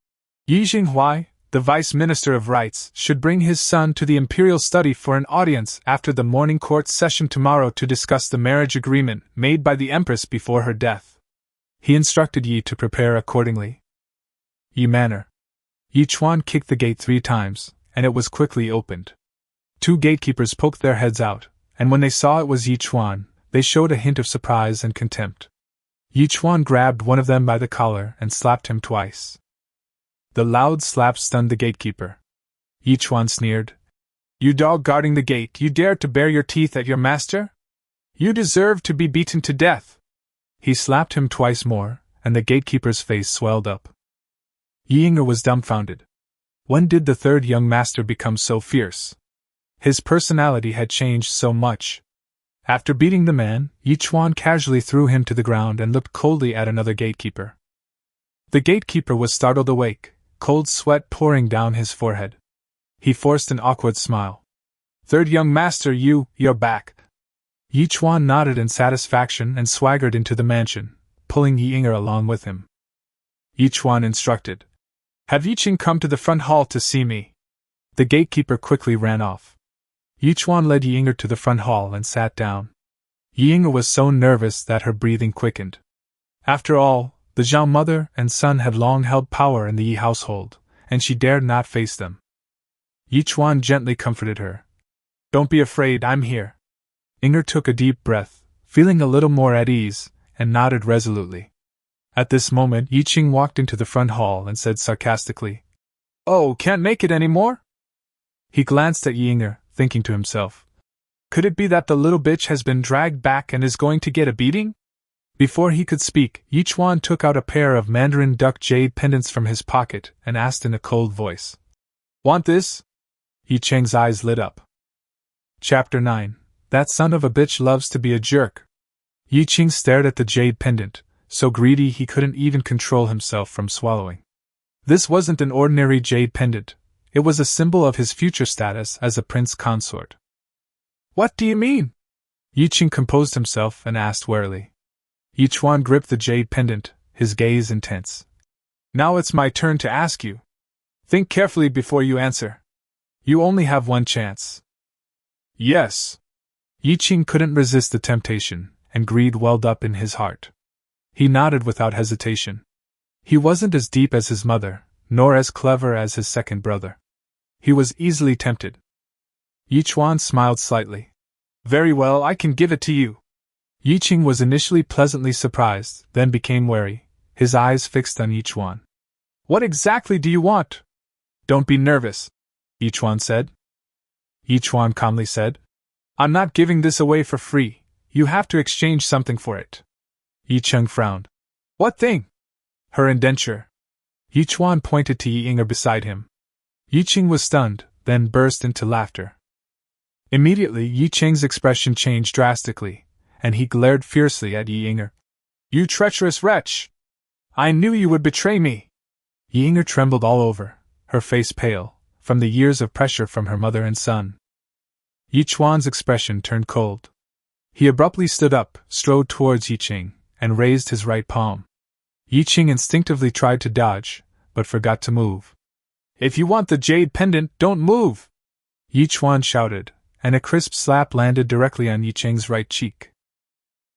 Yi Jinghuai, the Vice Minister of Rites, should bring his son to the imperial study for an audience after the morning court session tomorrow to discuss the marriage agreement made by the Empress before her death. He instructed Yi to prepare accordingly. Yi Manor. Yi Chuan kicked the gate 3 times, and it was quickly opened. 2 gatekeepers poked their heads out, and when they saw it was Yi Chuan, they showed a hint of surprise and contempt. Yi Chuan grabbed one of them by the collar and slapped him twice. The loud slap stunned the gatekeeper. Yi Chuan sneered. You dog guarding the gate, you dare to bare your teeth at your master? You deserve to be beaten to death. He slapped him twice more, and the gatekeeper's face swelled up. Yi Ying'er was dumbfounded. When did the 3rd young master become so fierce? His personality had changed so much. After beating the man, Yi Chuan casually threw him to the ground and looked coldly at another gatekeeper. The gatekeeper was startled awake, cold sweat pouring down his forehead. He forced an awkward smile. 3rd young master, you're back. Yi Chuan nodded in satisfaction and swaggered into the mansion, pulling Yi Ying'er along with him. Yi Chuan instructed. Have Yi Qing come to the front hall to see me. The gatekeeper quickly ran off. Yi Chuan led Yi Ying'er to the front hall and sat down. Yi Ying'er was so nervous that her breathing quickened. After all, the Zhao mother and son had long held power in the Yi household, and she dared not face them. Yi Chuan gently comforted her. Don't be afraid, I'm here. Ying'er took a deep breath, feeling a little more at ease, and nodded resolutely. At this moment Yi Qing walked into the front hall and said sarcastically, Oh, can't make it any more? He glanced at Yi Ying'er, thinking to himself, Could it be that the little bitch has been dragged back and is going to get a beating? Before he could speak, Yi Chuan took out a pair of mandarin duck jade pendants from his pocket and asked in a cold voice. Want this? Yi Cheng's eyes lit up. Chapter 9. That son of a bitch loves to be a jerk. Yi Cheng stared at the jade pendant, so greedy he couldn't even control himself from swallowing. This wasn't an ordinary jade pendant, it was a symbol of his future status as a prince consort. What do you mean? Yi Cheng composed himself and asked warily. Yi Chuan gripped the jade pendant, his gaze intense. Now it's my turn to ask you. Think carefully before you answer. You only have one chance. Yes. Yi Cheng couldn't resist the temptation, and greed welled up in his heart. He nodded without hesitation. He wasn't as deep as his mother, nor as clever as his second brother. He was easily tempted. Yi Chuan smiled slightly. Very well, I can give it to you. Yi Cheng was initially pleasantly surprised, then became wary, his eyes fixed on Yi Chuan. What exactly do you want? Don't be nervous, Yi Chuan said. Yi Chuan calmly said. I'm not giving this away for free, you have to exchange something for it. Yi Cheng frowned. What thing? Her indenture. Yi Chuan pointed to Yi Inger beside him. Yi Cheng was stunned, then burst into laughter. Immediately Yi Cheng's expression changed drastically, and he glared fiercely at Yi Inger. You treacherous wretch! I knew you would betray me! Yi Inger trembled all over, her face pale, from the years of pressure from her mother and son. Yi Chuan's expression turned cold. He abruptly stood up, strode towards Yi Cheng, and raised his right palm. Yi Cheng instinctively tried to dodge, but forgot to move. If you want the jade pendant, don't move! Yi Chuan shouted, and a crisp slap landed directly on Yi Cheng's right cheek.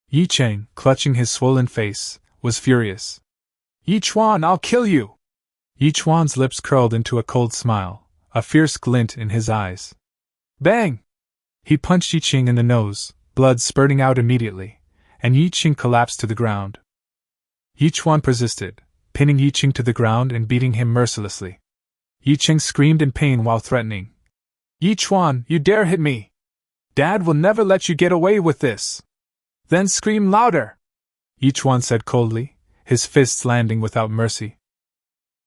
Yi Cheng, clutching his swollen face, was furious. Yi Chuan, I'll kill you! Yi Chuan's lips curled into a cold smile, a fierce glint in his eyes. Bang! He punched Yi Cheng in the nose, blood spurting out immediately, and Yi Cheng collapsed to the ground. Yi Chuan persisted, pinning Yi Cheng to the ground and beating him mercilessly. Yi Cheng screamed in pain while threatening. Yi Chuan, you dare hit me! Dad will never let you get away with this! Then scream louder! Yi Chuan said coldly, his fists landing without mercy.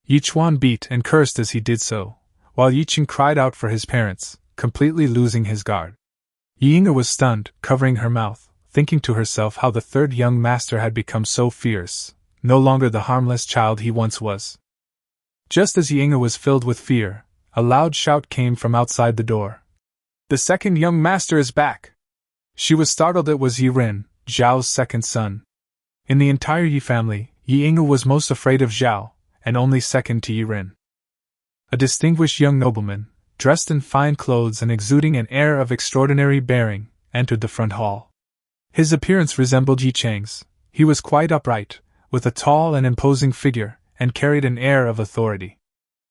Yi Chuan beat and cursed as he did so, while Yi Cheng cried out for his parents, completely losing his guard. Yi Inger was stunned, covering her mouth, thinking to herself how the third young master had become so fierce, no longer the harmless child he once was. Just as Yi Inger was filled with fear, a loud shout came from outside the door. The second young master is back! She was startled. It was Yi Ren, Zhao's second son. In the entire Yi family, Yi Inger was most afraid of Zhao, and only second to Yi Ren. A distinguished young nobleman, dressed in fine clothes and exuding an air of extraordinary bearing, entered the front hall. His appearance resembled Yi Cheng's. He was quite upright, with a tall and imposing figure, and carried an air of authority.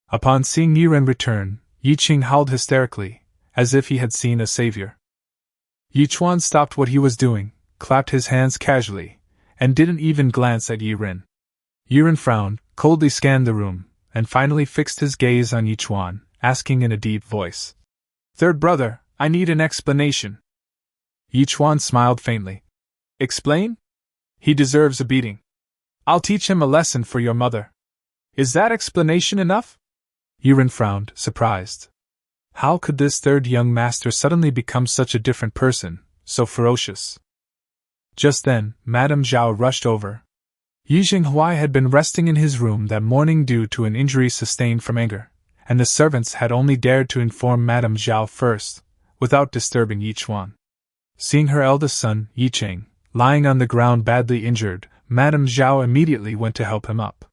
Upon seeing Yi Ren return, Yi Cheng howled hysterically, as if he had seen a savior. Yi Chuan stopped what he was doing, clapped his hands casually, and didn't even glance at Yi Ren. Yi Ren frowned, coldly scanned the room, and finally fixed his gaze on Yi Chuan, asking in a deep voice. Third brother, I need an explanation. Yi Chuan smiled faintly. Explain? He deserves a beating. I'll teach him a lesson for your mother. Is that explanation enough? Yi Ren frowned, surprised. How could this third young master suddenly become such a different person, so ferocious? Just then, Madame Zhao rushed over. Yi Jinghui had been resting in his room that morning due to an injury sustained from anger, and the servants had only dared to inform Madame Zhao first, without disturbing Yi Chuan. Seeing her eldest son, Yi Cheng, lying on the ground badly injured, Madame Zhao immediately went to help him up.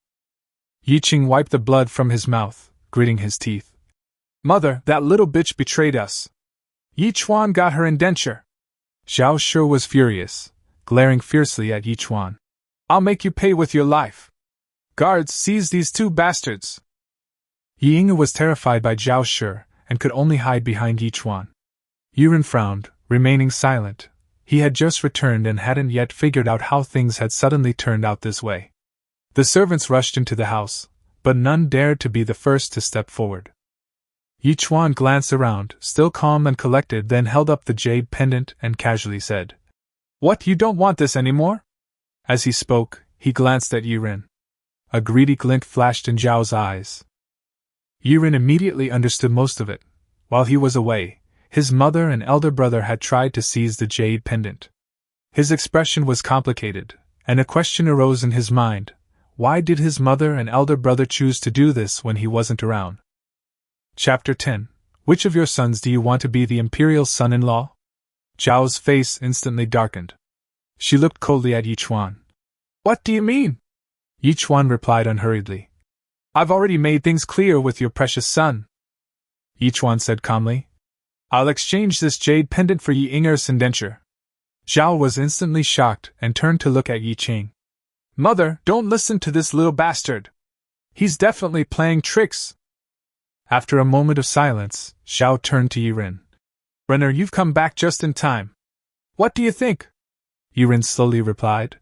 Yi Cheng wiped the blood from his mouth, gritting his teeth. Mother, that little bitch betrayed us. Yi Chuan got her indenture. Zhao Shi was furious, glaring fiercely at Yi Chuan. I'll make you pay with your life. Guards, seize these two bastards. Yi Inger was terrified by Zhao Shi, and could only hide behind Yi Chuan. Yi Ren frowned, remaining silent. He had just returned and hadn't yet figured out how things had suddenly turned out this way. The servants rushed into the house, but none dared to be the first to step forward. Yi Chuan glanced around, still calm and collected, then held up the jade pendant and casually said, "What, you don't want this anymore?" As he spoke, he glanced at Yiren. A greedy glint flashed in Zhao's eyes. Yiren immediately understood most of it. While he was away, his mother and elder brother had tried to seize the jade pendant. His expression was complicated, and a question arose in his mind: why did his mother and elder brother choose to do this when he wasn't around? Chapter 10. Which of your sons do you want to be the imperial son-in-law? Zhao's face instantly darkened. She looked coldly at Yi Chuan. What do you mean? Yi Chuan replied unhurriedly. I've already made things clear with your precious son. Yi Chuan said calmly. I'll exchange this jade pendant for Yi Yinger's indenture. Zhao was instantly shocked and turned to look at Yi Qing. Mother, don't listen to this little bastard. He's definitely playing tricks. After a moment of silence, Zhao turned to Yiren. Renner, you've come back just in time. What do you think? Yiren slowly replied.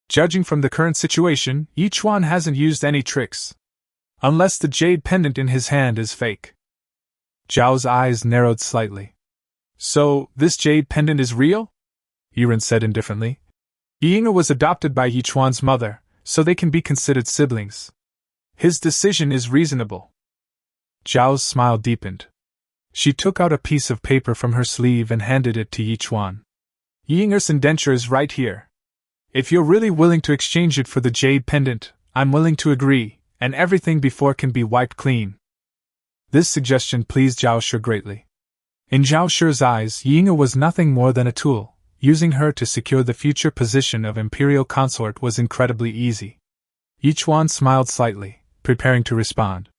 Judging from the current situation, Yi Chuan hasn't used any tricks. Unless the jade pendant in his hand is fake. Zhao's eyes narrowed slightly. So, this jade pendant is real? Yiren said indifferently. Yi Yinger was adopted by Yi Chuan's mother, so they can be considered siblings. His decision is reasonable. Zhao's smile deepened. She took out a piece of paper from her sleeve and handed it to Yi Chuan. Yi Yinger's indenture is right here. If you're really willing to exchange it for the jade pendant, I'm willing to agree, and everything before can be wiped clean. This suggestion pleased Zhao Shi greatly. In Zhao Shi's eyes, Yi Yinger was nothing more than a tool. Using her to secure the future position of imperial consort was incredibly easy. Yi Chuan smiled slightly, preparing to respond.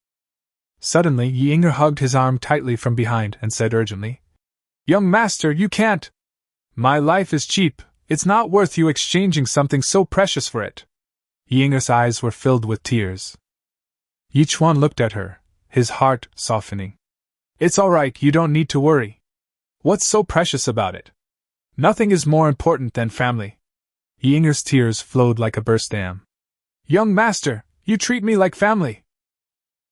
Suddenly, Yi Yinger hugged his arm tightly from behind and said urgently, Young master, you can't! My life is cheap, it's not worth you exchanging something so precious for it. Yi Yinger's eyes were filled with tears. Yi Chuan looked at her, his heart softening. It's all right, you don't need to worry. What's so precious about it? Nothing is more important than family. Yi Yinger's tears flowed like a burst dam. Young master, you treat me like family.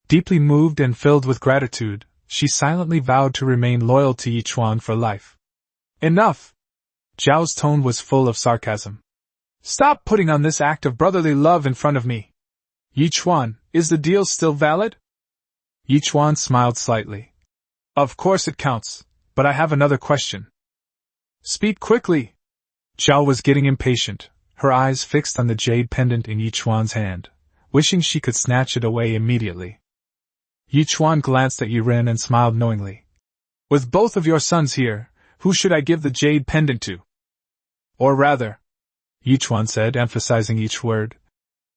Deeply moved and filled with gratitude, she silently vowed to remain loyal to Yi Chuan for life. Enough! Zhao's tone was full of sarcasm. Stop putting on this act of brotherly love in front of me. Yi Chuan, is the deal still valid? Yi Chuan smiled slightly. Of course it counts, but I have another question. Speak quickly. Zhao was getting impatient, her eyes fixed on the jade pendant in Yi Chuan's hand, wishing she could snatch it away immediately. Yi Chuan glanced at Yiren and smiled knowingly. With both of your sons here, who should I give the jade pendant to? Or rather, Yi Chuan said, emphasizing each word,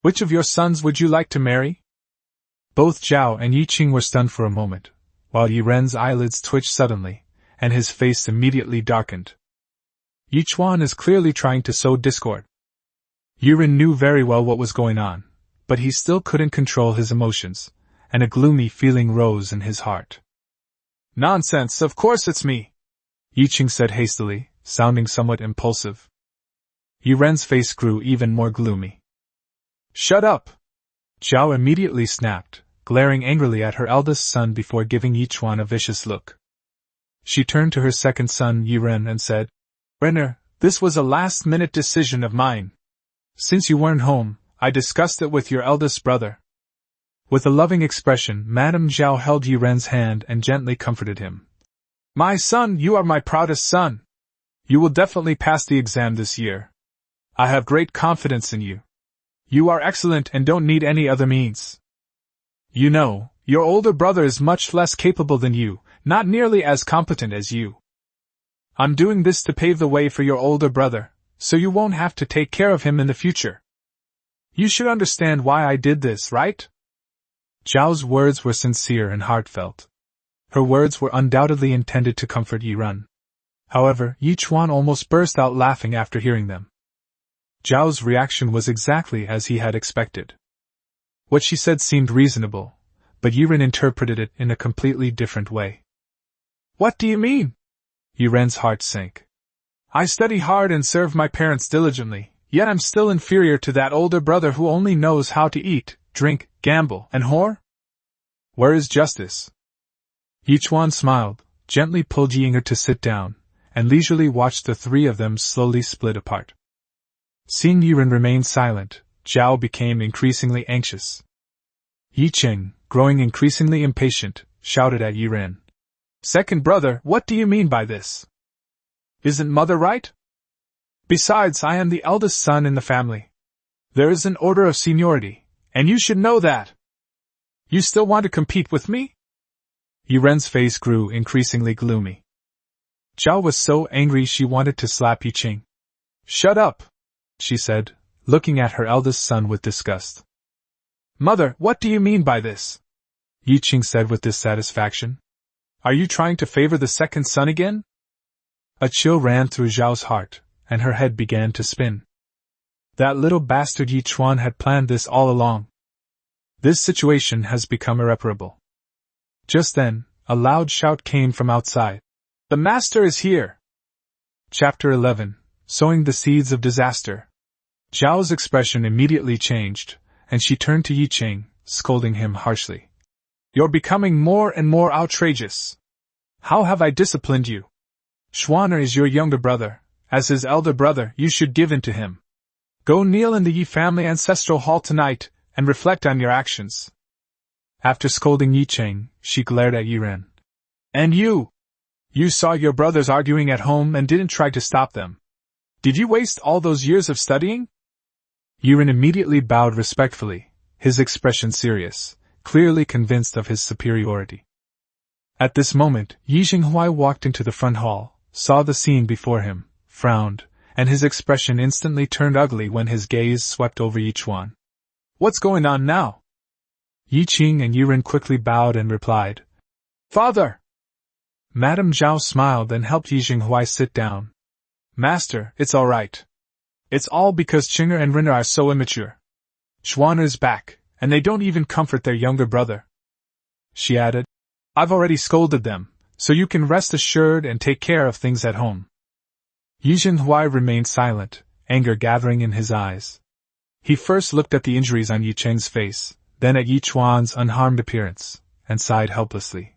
which of your sons would you like to marry? Both Zhao and Yi Qing were stunned for a moment, while Yiren's eyelids twitched suddenly, and his face immediately darkened. Yi Chuan is clearly trying to sow discord. Yiren knew very well what was going on, but he still couldn't control his emotions, and a gloomy feeling rose in his heart. Nonsense, of course it's me, Yi Qing said hastily, sounding somewhat impulsive. Yiren's face grew even more gloomy. Shut up! Zhao immediately snapped, glaring angrily at her eldest son before giving Yi Chuan a vicious look. She turned to her second son Yiren and said, Renner, this was a last-minute decision of mine. Since you weren't home, I discussed it with your eldest brother. With a loving expression, Madame Zhao held Yiren's hand and gently comforted him. My son, you are my proudest son. You will definitely pass the exam this year. I have great confidence in you. You are excellent and don't need any other means. You know, your older brother is much less capable than you, not nearly as competent as you. I'm doing this to pave the way for your older brother, so you won't have to take care of him in the future. You should understand why I did this, right? Zhao's words were sincere and heartfelt. Her words were undoubtedly intended to comfort Yiren. However, Yi Chuan almost burst out laughing after hearing them. Zhao's reaction was exactly as he had expected. What she said seemed reasonable, but Yiren interpreted it in a completely different way. What do you mean? Yiren's heart sank. I study hard and serve my parents diligently, yet I'm still inferior to that older brother who only knows how to eat, drink, gamble, and whore? Where is justice? Yi Chuan smiled, gently pulled Yi Yinger to sit down, and leisurely watched the three of them slowly split apart. Seeing Yiren remain silent, Zhao became increasingly anxious. Yi Qing, growing increasingly impatient, shouted at Yiren. "Second brother, what do you mean by this? Isn't mother right? Besides, I am the eldest son in the family. There is an order of seniority, and you should know that. You still want to compete with me?" Yiren's face grew increasingly gloomy. Zhao was so angry she wanted to slap Yi Qing. "Shut up," she said, looking at her eldest son with disgust. "Mother, what do you mean by this?" Yi Qing said with dissatisfaction. "Are you trying to favor the second son again?" A chill ran through Zhao's heart, and her head began to spin. That little bastard Yi Chuan had planned this all along. This situation has become irreparable. Just then, a loud shout came from outside. "The master is here!" Chapter 11. Sowing the Seeds of Disaster. Zhao's expression immediately changed, and she turned to Yi Qing, scolding him harshly. "You're becoming more and more outrageous. How have I disciplined you? Schwanner is your younger brother. As his elder brother, you should give in to him. Go kneel in the Yi family ancestral hall tonight, and reflect on your actions." After scolding Yi Qing, she glared at Yiren. "And you? You saw your brothers arguing at home and didn't try to stop them. Did you waste all those years of studying?" Yiren immediately bowed respectfully, his expression serious, clearly convinced of his superiority. At this moment, Yi Jinghuai walked into the front hall, saw the scene before him, frowned, and his expression instantly turned ugly when his gaze swept over Yi Chuan. "What's going on now?" Yi Qing and Yiren quickly bowed and replied, "Father!" Madame Zhao smiled and helped Yi Jinghuai sit down. "Master, it's all right. It's all because Qinger and Rinner are so immature. Schwanner is back, and they don't even comfort their younger brother." She added, "I've already scolded them, so you can rest assured and take care of things at home." Yi Jinghuai remained silent, anger gathering in his eyes. He first looked at the injuries on Yi Cheng's face, then at Yi Chuan's unharmed appearance, and sighed helplessly.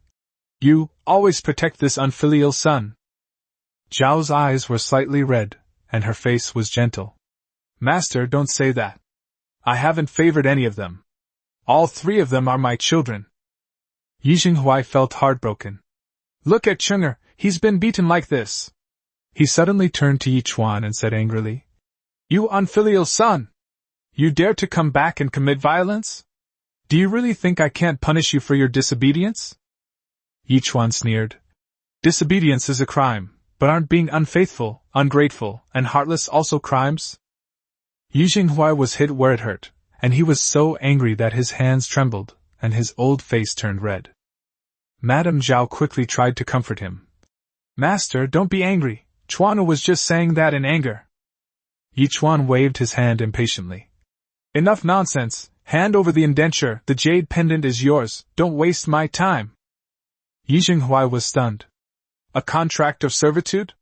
"You always protect this unfilial son." Zhao's eyes were slightly red, and her face was gentle. "Master, don't say that. I haven't favored any of them. All three of them are my children." Yi Jinghuai felt heartbroken. "Look at Qinger, he's been beaten like this." He suddenly turned to Yi Chuan and said angrily, "You unfilial son! You dare to come back and commit violence? Do you really think I can't punish you for your disobedience?" Yi Chuan sneered. "Disobedience is a crime, but aren't being unfaithful, ungrateful, and heartless also crimes?" Yi Jinghuai was hit where it hurt, and he was so angry that his hands trembled, and his old face turned red. Madame Zhao quickly tried to comfort him. "Master, don't be angry. Chuan was just saying that in anger." Yi Chuan waved his hand impatiently. "Enough nonsense. Hand over the indenture, the jade pendant is yours, don't waste my time." Yi Jinghuai was stunned. "A contract of servitude?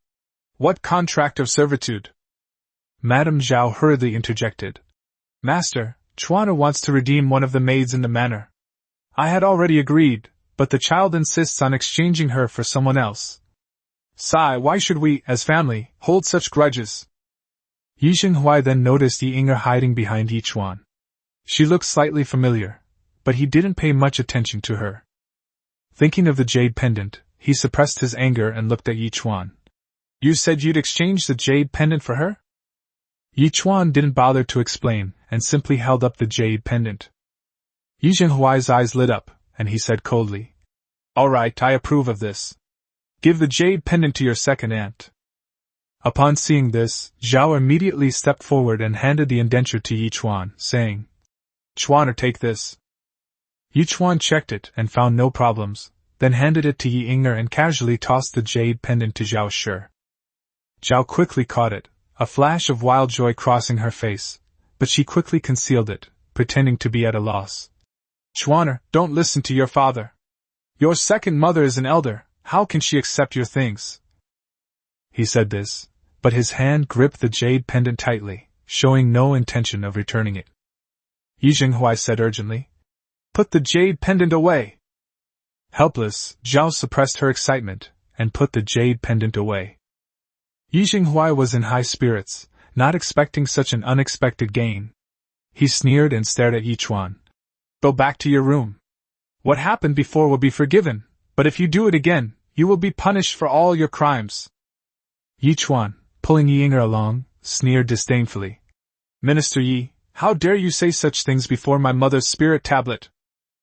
What contract of servitude?" Madame Zhao hurriedly interjected. "Master, Chuan wants to redeem one of the maids in the manor. I had already agreed, but the child insists on exchanging her for someone else. Sai, why should we, as family, hold such grudges?" Yi Jinghuai then noticed Yi Yinger hiding behind Yi Chuan. She looked slightly familiar, but he didn't pay much attention to her. Thinking of the jade pendant, he suppressed his anger and looked at Yi Chuan. "You said you'd exchange the jade pendant for her?" Yi Chuan didn't bother to explain, and simply held up the jade pendant. Yi Jinghuai's eyes lit up, and he said coldly, "All right, I approve of this. Give the jade pendant to your second aunt." Upon seeing this, Zhao immediately stepped forward and handed the indenture to Yi Chuan, saying, "Chuan, take this." Yi Chuan checked it and found no problems, then handed it to Yi Yinger and casually tossed the jade pendant to Zhao Shi. Zhao quickly caught it, a flash of wild joy crossing her face, but she quickly concealed it, pretending to be at a loss. "Chuan, don't listen to your father. Your second mother is an elder, how can she accept your things?" He said this, but his hand gripped the jade pendant tightly, showing no intention of returning it. Yi Jinghuai said urgently, "Put the jade pendant away." Helpless, Zhao suppressed her excitement and put the jade pendant away. Yi Xinghuai was in high spirits, not expecting such an unexpected gain. He sneered and stared at Yichuan. Go back to your room. What happened before will be forgiven, but if you do it again, you will be punished for all your crimes. Yichuan, pulling Yi Ying'er along, sneered disdainfully. Minister Yi, how dare you say such things before my mother's spirit tablet?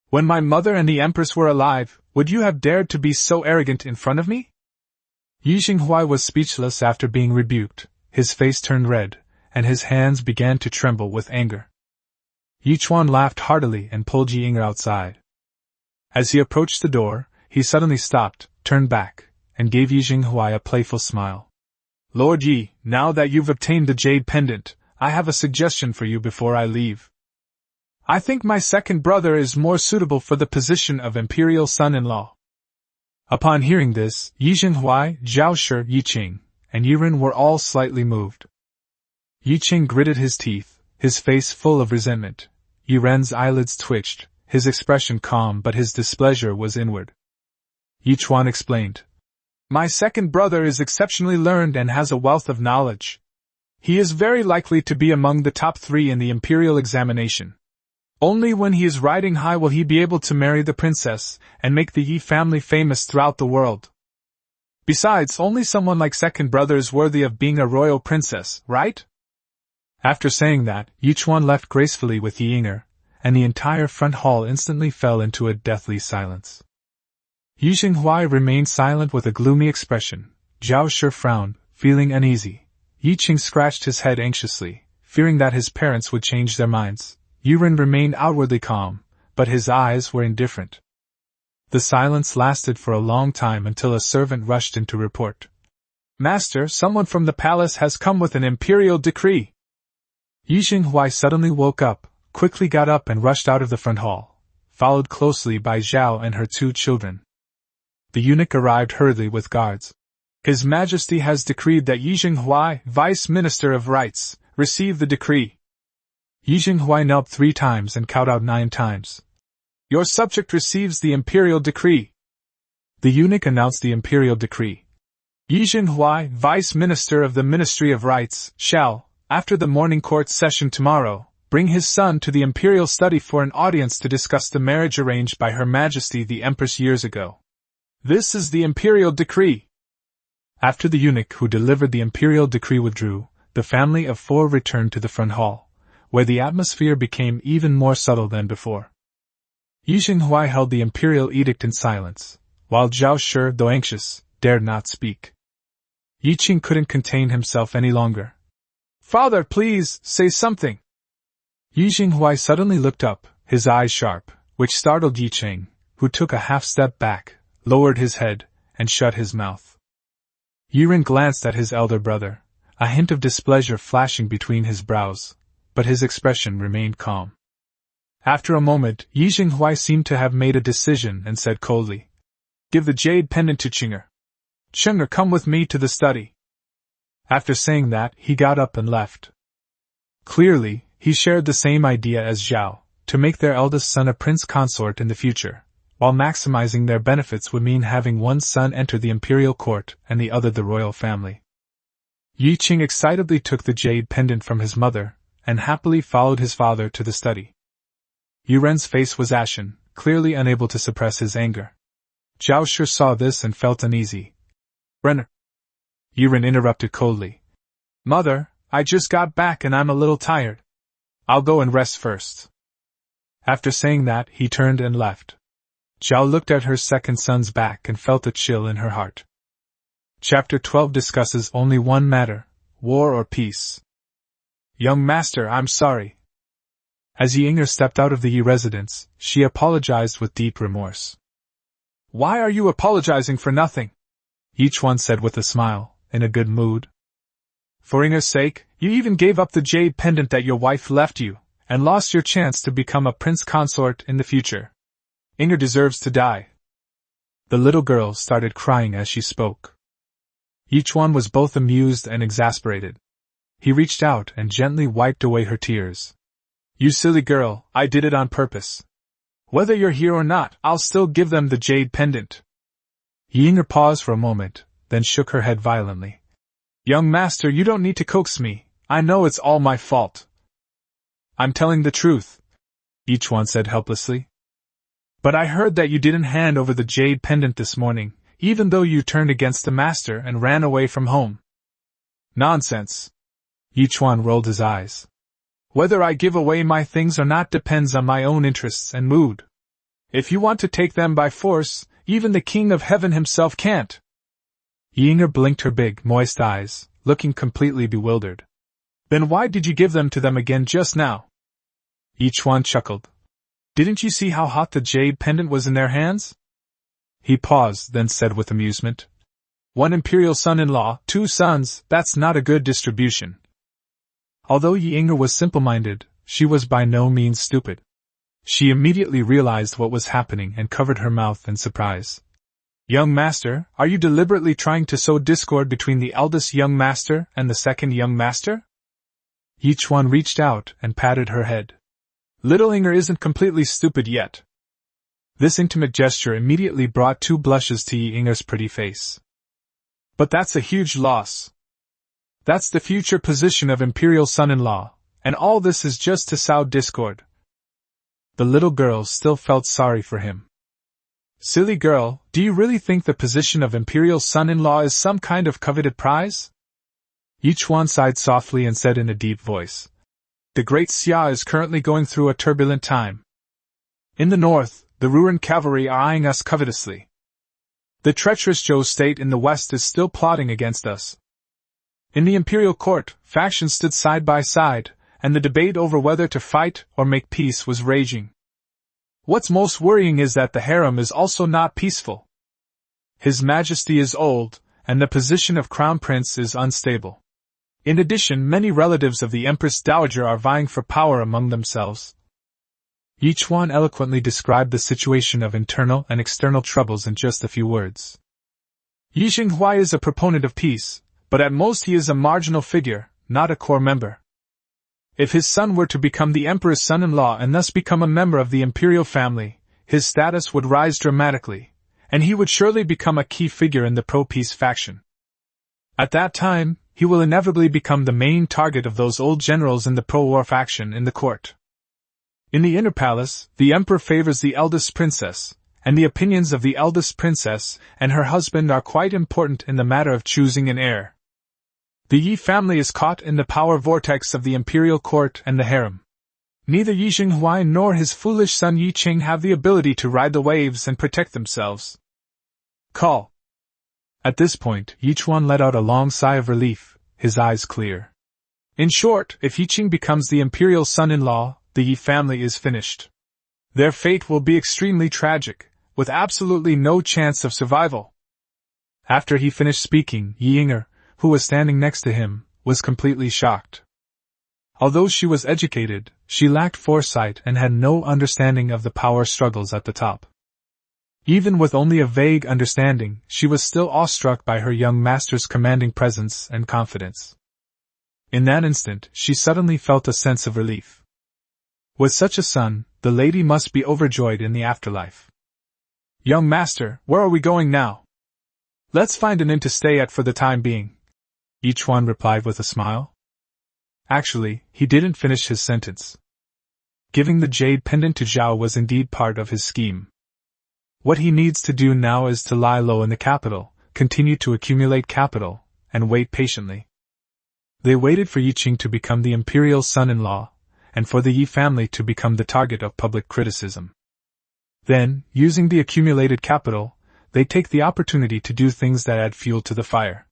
When my mother and the Empress were alive, would you have dared to be so arrogant in front of me? Yi Xinghuai was speechless after being rebuked, his face turned red, and his hands began to tremble with anger. Yichuan laughed heartily and pulled Yi Ying'er outside. As he approached the door, he suddenly stopped, turned back, and gave Yi Xinghuai a playful smile. Lord Yi, now that you've obtained the jade pendant, I have a suggestion for you before I leave. I think my second brother is more suitable for the position of imperial son-in-law. Upon hearing this, Yi Xinghuai, Zhao Shi, Yi Qing, and Yi Ren were all slightly moved. Yi Qing gritted his teeth, his face full of resentment. Yi Ren's eyelids twitched, his expression calm but his displeasure was inward. Yichuan explained. My second brother is exceptionally learned and has a wealth of knowledge. He is very likely to be among the top 3 in the imperial examination. Only when he is riding high will he be able to marry the princess and make the Yi family famous throughout the world. Besides, only someone like second brother is worthy of being a royal princess, right? After saying that, Yichuan left gracefully with Yi Ying'er, and the entire front hall instantly fell into a deathly silence. Yi Xinghuai remained silent with a gloomy expression. Zhao Shi frowned, feeling uneasy. Yi Qing scratched his head anxiously, fearing that his parents would change their minds. Yi Ren remained outwardly calm, but his eyes were indifferent. The silence lasted for a long time until a servant rushed in to report. Master, someone from the palace has come with an imperial decree. Yi Xinghuai suddenly woke up, quickly got up and rushed out of the front hall, followed closely by Zhao and her 2 children. The eunuch arrived hurriedly with guards. His Majesty has decreed that Yi Xinghuai, Vice Minister of Rights, receive the decree. Yi Xinghuai knelt 3 times and cowed out 9 times. Your subject receives the imperial decree. The eunuch announced the imperial decree. Yi Xinghuai, Vice Minister of the Ministry of Rights, shall, after the morning court session tomorrow, bring his son to the imperial study for an audience to discuss the marriage arranged by Her Majesty the Empress years ago. This is the imperial decree. After the eunuch who delivered the imperial decree withdrew, the family of 4 returned to the front hall, where the atmosphere became even more subtle than before. Yi Xinghuai held the imperial edict in silence, while Zhao Shi, though anxious, dared not speak. Yi Qing couldn't contain himself any longer. Father, please, say something. Yi Xinghuai suddenly looked up, his eyes sharp, which startled Yi Qing, who took a half-step back, lowered his head, and shut his mouth. Yi Ren glanced at his elder brother, a hint of displeasure flashing between his brows, but his expression remained calm. After a moment, Yi Xinghuai seemed to have made a decision and said coldly, Give the jade pendant to Qing'er. Qing'er, come with me to the study. After saying that, he got up and left. Clearly, he shared the same idea as Zhao, to make their eldest son a prince consort in the future, while maximizing their benefits would mean having one son enter the imperial court and the other the royal family. Yi Qing excitedly took the jade pendant from his mother, and happily followed his father to the study. Yi Ren's face was ashen, clearly unable to suppress his anger. Zhao Shi saw this and felt uneasy. Renner. Yi Ren interrupted coldly. Mother, I just got back and I'm a little tired. I'll go and rest first. After saying that, he turned and left. Zhao looked at her second son's back and felt a chill in her heart. Chapter 12 discusses only one matter, war or peace. Young master, I'm sorry. As Yi Ying'er stepped out of the Yi residence, she apologized with deep remorse. Why are you apologizing for nothing? Yichuan said with a smile, in a good mood. For Ying'er's sake, you even gave up the jade pendant that your wife left you, and lost your chance to become a prince consort in the future. Ying'er deserves to die. The little girl started crying as she spoke. Yichuan was both amused and exasperated. He reached out and gently wiped away her tears. You silly girl, I did it on purpose. Whether you're here or not, I'll still give them the jade pendant. Yinger paused for a moment, then shook her head violently. Young master, you don't need to coax me. I know it's all my fault. I'm telling the truth, Yichuan said helplessly. But I heard that you didn't hand over the jade pendant this morning, even though you turned against the master and ran away from home. Nonsense. Yichuan rolled his eyes. Whether I give away my things or not depends on my own interests and mood. If you want to take them by force, even the King of Heaven himself can't. Yinger blinked her big, moist eyes, looking completely bewildered. Then why did you give them to them again just now? Yichuan chuckled. Didn't you see how hot the jade pendant was in their hands? He paused, then said with amusement. One imperial son-in-law, 2 sons, that's not a good distribution. Although Yinger was simple-minded, she was by no means stupid. She immediately realized what was happening and covered her mouth in surprise. Young master, are you deliberately trying to sow discord between the eldest young master and the second young master? Yichuan reached out and patted her head. Little Inger isn't completely stupid yet. This intimate gesture immediately brought 2 blushes to Yinger's pretty face. But that's a huge loss. That's the future position of imperial son-in-law, and all this is just to sow discord. The little girl still felt sorry for him. Silly girl, do you really think the position of imperial son-in-law is some kind of coveted prize? Yichuan sighed softly and said in a deep voice. The great Xia is currently going through a turbulent time. In the north, the Ruran cavalry are eyeing us covetously. The treacherous Zhou state in the west is still plotting against us. In the imperial court, factions stood side by side, and the debate over whether to fight or make peace was raging. What's most worrying is that the harem is also not peaceful. His Majesty is old, and the position of Crown Prince is unstable. In addition, many relatives of the Empress Dowager are vying for power among themselves. Yichuan eloquently described the situation of internal and external troubles in just a few words. Yi Xinghuai is a proponent of peace, but at most he is a marginal figure, not a core member. If his son were to become the emperor's son-in-law and thus become a member of the imperial family, his status would rise dramatically, and he would surely become a key figure in the pro-peace faction. At that time, he will inevitably become the main target of those old generals in the pro-war faction in the court. In the inner palace, the emperor favors the eldest princess, and the opinions of the eldest princess and her husband are quite important in the matter of choosing an heir. The Yi family is caught in the power vortex of the imperial court and the harem. Neither Yi Xinghuai nor his foolish son Yi Qing have the ability to ride the waves and protect themselves. Call. At this point, Yichuan let out a long sigh of relief, his eyes clear. In short, if Yi Qing becomes the imperial son-in-law, the Yi family is finished. Their fate will be extremely tragic, with absolutely no chance of survival. After he finished speaking, Yinger, who was standing next to him, was completely shocked. Although she was educated, she lacked foresight and had no understanding of the power struggles at the top. Even with only a vague understanding, she was still awestruck by her young master's commanding presence and confidence. In that instant, she suddenly felt a sense of relief. With such a son, the lady must be overjoyed in the afterlife. Young master, where are we going now? Let's find an inn to stay at for the time being, Yichuan replied with a smile. Actually, he didn't finish his sentence. Giving the jade pendant to Zhao was indeed part of his scheme. What he needs to do now is to lie low in the capital, continue to accumulate capital, and wait patiently. They waited for Yi Qing to become the imperial son-in-law, and for the Yi family to become the target of public criticism. Then, using the accumulated capital, they take the opportunity to do things that add fuel to the fire.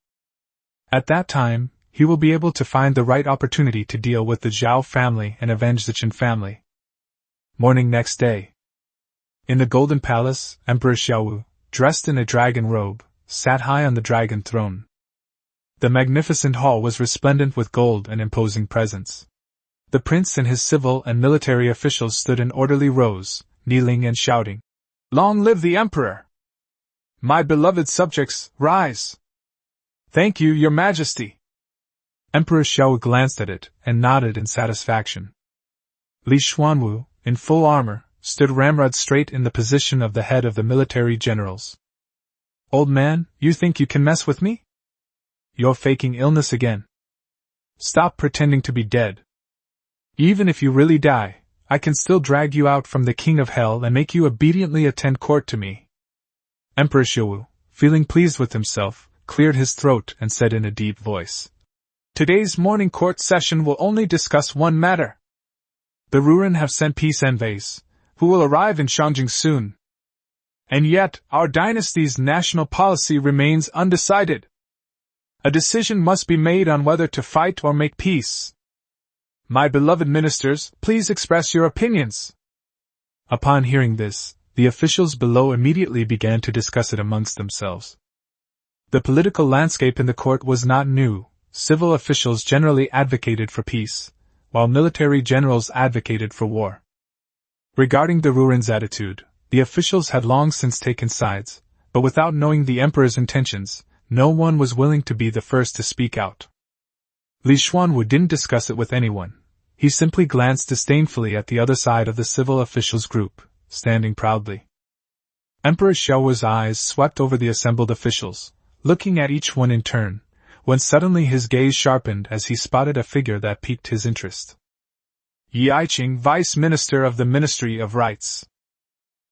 At that time, he will be able to find the right opportunity to deal with the Zhao family and avenge the Qin family. Morning next day. In the Golden Palace, Emperor Xiaowu, dressed in a dragon robe, sat high on the dragon throne. The magnificent hall was resplendent with gold and imposing presents. The prince and his civil and military officials stood in orderly rows, kneeling and shouting, "Long live the Emperor! My beloved subjects, rise! Thank you, Your Majesty!" Emperor Xiaowu glanced at it and nodded in satisfaction. Li Xuanwu, in full armor, stood ramrod straight in the position of the head of the military generals. "Old man, you think you can mess with me? You're faking illness again. Stop pretending to be dead. Even if you really die, I can still drag you out from the king of hell and make you obediently attend court to me." Emperor Xiaowu, feeling pleased with himself, cleared his throat and said in a deep voice, "Today's morning court session will only discuss one matter. The Ruren have sent peace envoys, who will arrive in Shangjing soon. And yet, our dynasty's national policy remains undecided. A decision must be made on whether to fight or make peace. My beloved ministers, please express your opinions." Upon hearing this, the officials below immediately began to discuss it amongst themselves. The political landscape in the court was not new. Civil officials generally advocated for peace, while military generals advocated for war. Regarding the Ruren's attitude, the officials had long since taken sides, but without knowing the emperor's intentions, no one was willing to be the first to speak out. Li Xuanwu didn't discuss it with anyone. He simply glanced disdainfully at the other side of the civil officials group, standing proudly. Emperor Xiaowu's eyes swept over the assembled officials, looking at each one in turn, when suddenly his gaze sharpened as he spotted a figure that piqued his interest. Yi Aiqing, Vice Minister of the Ministry of Rights.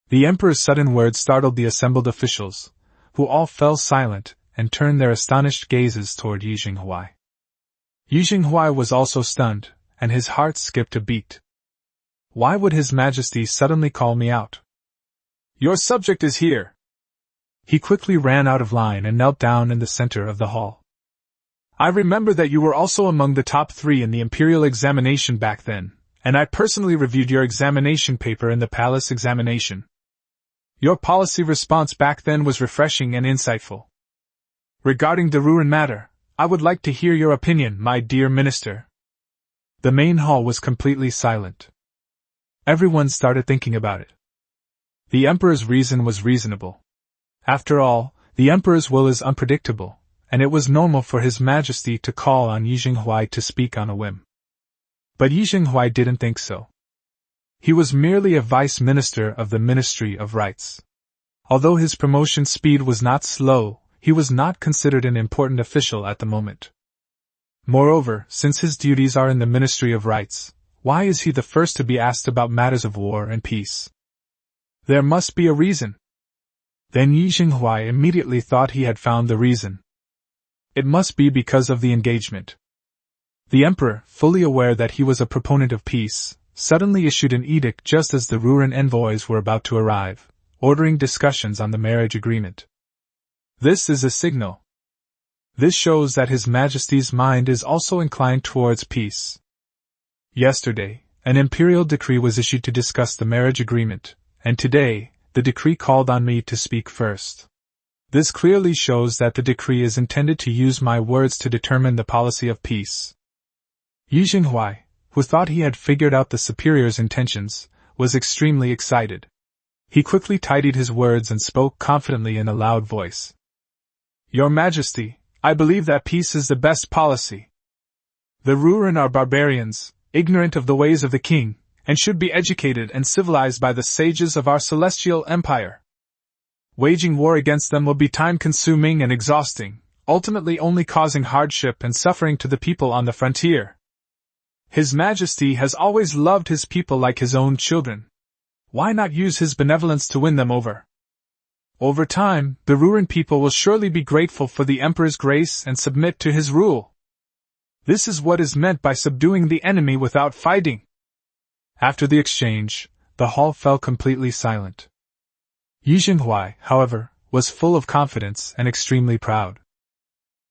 The emperor's sudden words startled the assembled officials, who all fell silent and turned their astonished gazes toward Yi Jinghuai. Yi Jinghuai was also stunned, and his heart skipped a beat. Why would His Majesty suddenly call me out? "Your subject is here." He quickly ran out of line and knelt down in the center of the hall. "I remember that you were also among the top 3 in the imperial examination back then, and I personally reviewed your examination paper in the palace examination. Your policy response back then was refreshing and insightful. Regarding the Ruren matter, I would like to hear your opinion, my dear minister." The main hall was completely silent. Everyone started thinking about it. The emperor's reason was reasonable. After all, the emperor's will is unpredictable, and it was normal for His Majesty to call on Yi Jinghuai to speak on a whim. But Yi Jinghuai didn't think so. He was merely a vice minister of the Ministry of Rights. Although his promotion speed was not slow, he was not considered an important official at the moment. Moreover, since his duties are in the Ministry of Rights, why is he the first to be asked about matters of war and peace? There must be a reason. Then Yi Jinghuai immediately thought he had found the reason. It must be because of the engagement. The emperor, fully aware that he was a proponent of peace, suddenly issued an edict just as the Ruren envoys were about to arrive, ordering discussions on the marriage agreement. This is a signal. This shows that His Majesty's mind is also inclined towards peace. Yesterday, an imperial decree was issued to discuss the marriage agreement, and today, the decree called on me to speak first. This clearly shows that the decree is intended to use my words to determine the policy of peace. Yi Jinghuai, who thought he had figured out the superior's intentions, was extremely excited. He quickly tidied his words and spoke confidently in a loud voice. "Your Majesty, I believe that peace is the best policy. The Ruren are barbarians, ignorant of the ways of the king, and should be educated and civilized by the sages of our celestial empire. Waging war against them will be time-consuming and exhausting, ultimately only causing hardship and suffering to the people on the frontier. His Majesty has always loved his people like his own children. Why not use his benevolence to win them over? Over time, the Ruren people will surely be grateful for the emperor's grace and submit to his rule. This is what is meant by subduing the enemy without fighting." After the exchange, the hall fell completely silent. Yi Jinghuai, however, was full of confidence and extremely proud.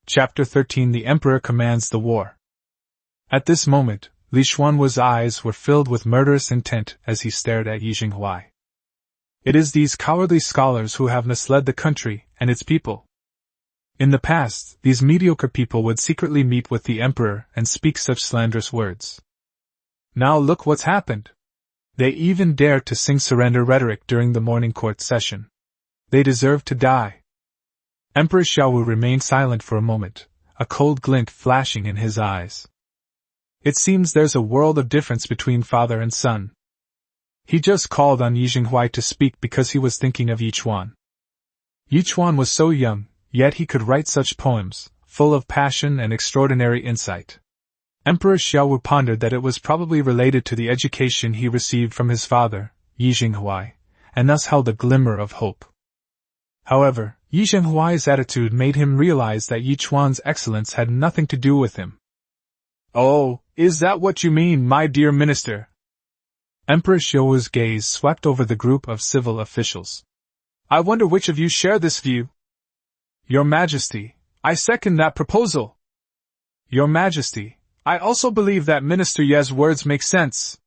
Chapter 13: The Emperor Commands the War. At this moment, Li Xuanwu's eyes were filled with murderous intent as he stared at Yi Jinghuai. It is these cowardly scholars who have misled the country and its people. In the past, these mediocre people would secretly meet with the emperor and speak such slanderous words. Now look what's happened. They even dare to sing surrender rhetoric during the morning court session. They deserve to die. Emperor Xiaowu remained silent for a moment, a cold glint flashing in his eyes. It seems there's a world of difference between father and son. He just called on Yi Jinghuai to speak because he was thinking of Yi Chuan. Yi Chuan was so young, yet he could write such poems, full of passion and extraordinary insight. Emperor Xiaowu pondered that it was probably related to the education he received from his father, Yi Jinghuai, and thus held a glimmer of hope. However, Yi Jinghuai's attitude made him realize that Yi Chuan's excellence had nothing to do with him. "Oh, is that what you mean, my dear minister?" Emperor Xiaowu's gaze swept over the group of civil officials. "I wonder which of you share this view?" "Your Majesty, I second that proposal." "Your Majesty, I also believe that Minister Ye's words make sense."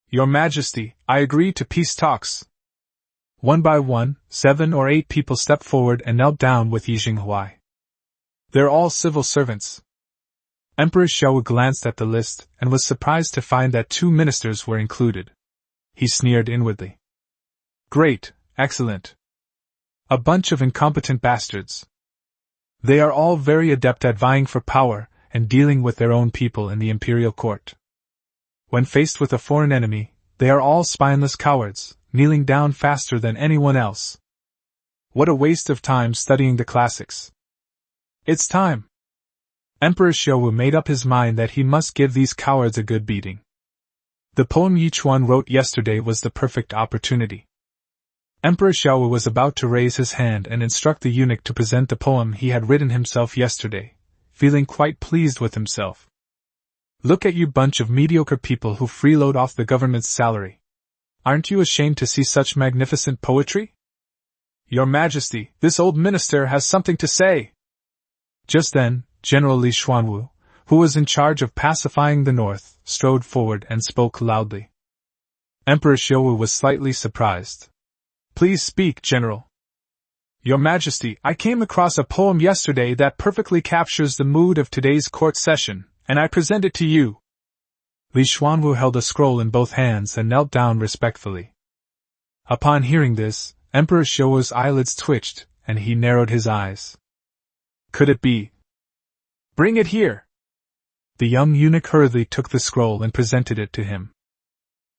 "Your Majesty, I agree to peace talks." One by one, 7 or 8 people stepped forward and knelt down with Yi Jinghuai. "They're all civil servants." Emperor Xiaowu glanced at the list and was surprised to find that 2 ministers were included. He sneered inwardly. "Great, excellent. A bunch of incompetent bastards. They are all very adept at vying for power and dealing with their own people in the imperial court. When faced with a foreign enemy, they are all spineless cowards, kneeling down faster than anyone else. What a waste of time studying the classics. It's time." Emperor Xiaowu made up his mind that he must give these cowards a good beating. The poem Yi Chuan wrote yesterday was the perfect opportunity. Emperor Xiaowu was about to raise his hand and instruct the eunuch to present the poem he had written himself yesterday, feeling quite pleased with himself. "Look at you bunch of mediocre people who freeload off the government's salary. Aren't you ashamed to see such magnificent poetry?" "Your Majesty, this old minister has something to say." Just then, General Li Xuanwu, who was in charge of pacifying the north, strode forward and spoke loudly. Emperor Xiaowu was slightly surprised. "Please speak, General." "Your Majesty, I came across a poem yesterday that perfectly captures the mood of today's court session, and I present it to you." Li Xuanwu held a scroll in both hands and knelt down respectfully. Upon hearing this, Emperor Xiaowu's eyelids twitched, and he narrowed his eyes. Could it be? "Bring it here." The young eunuch hurriedly took the scroll and presented it to him.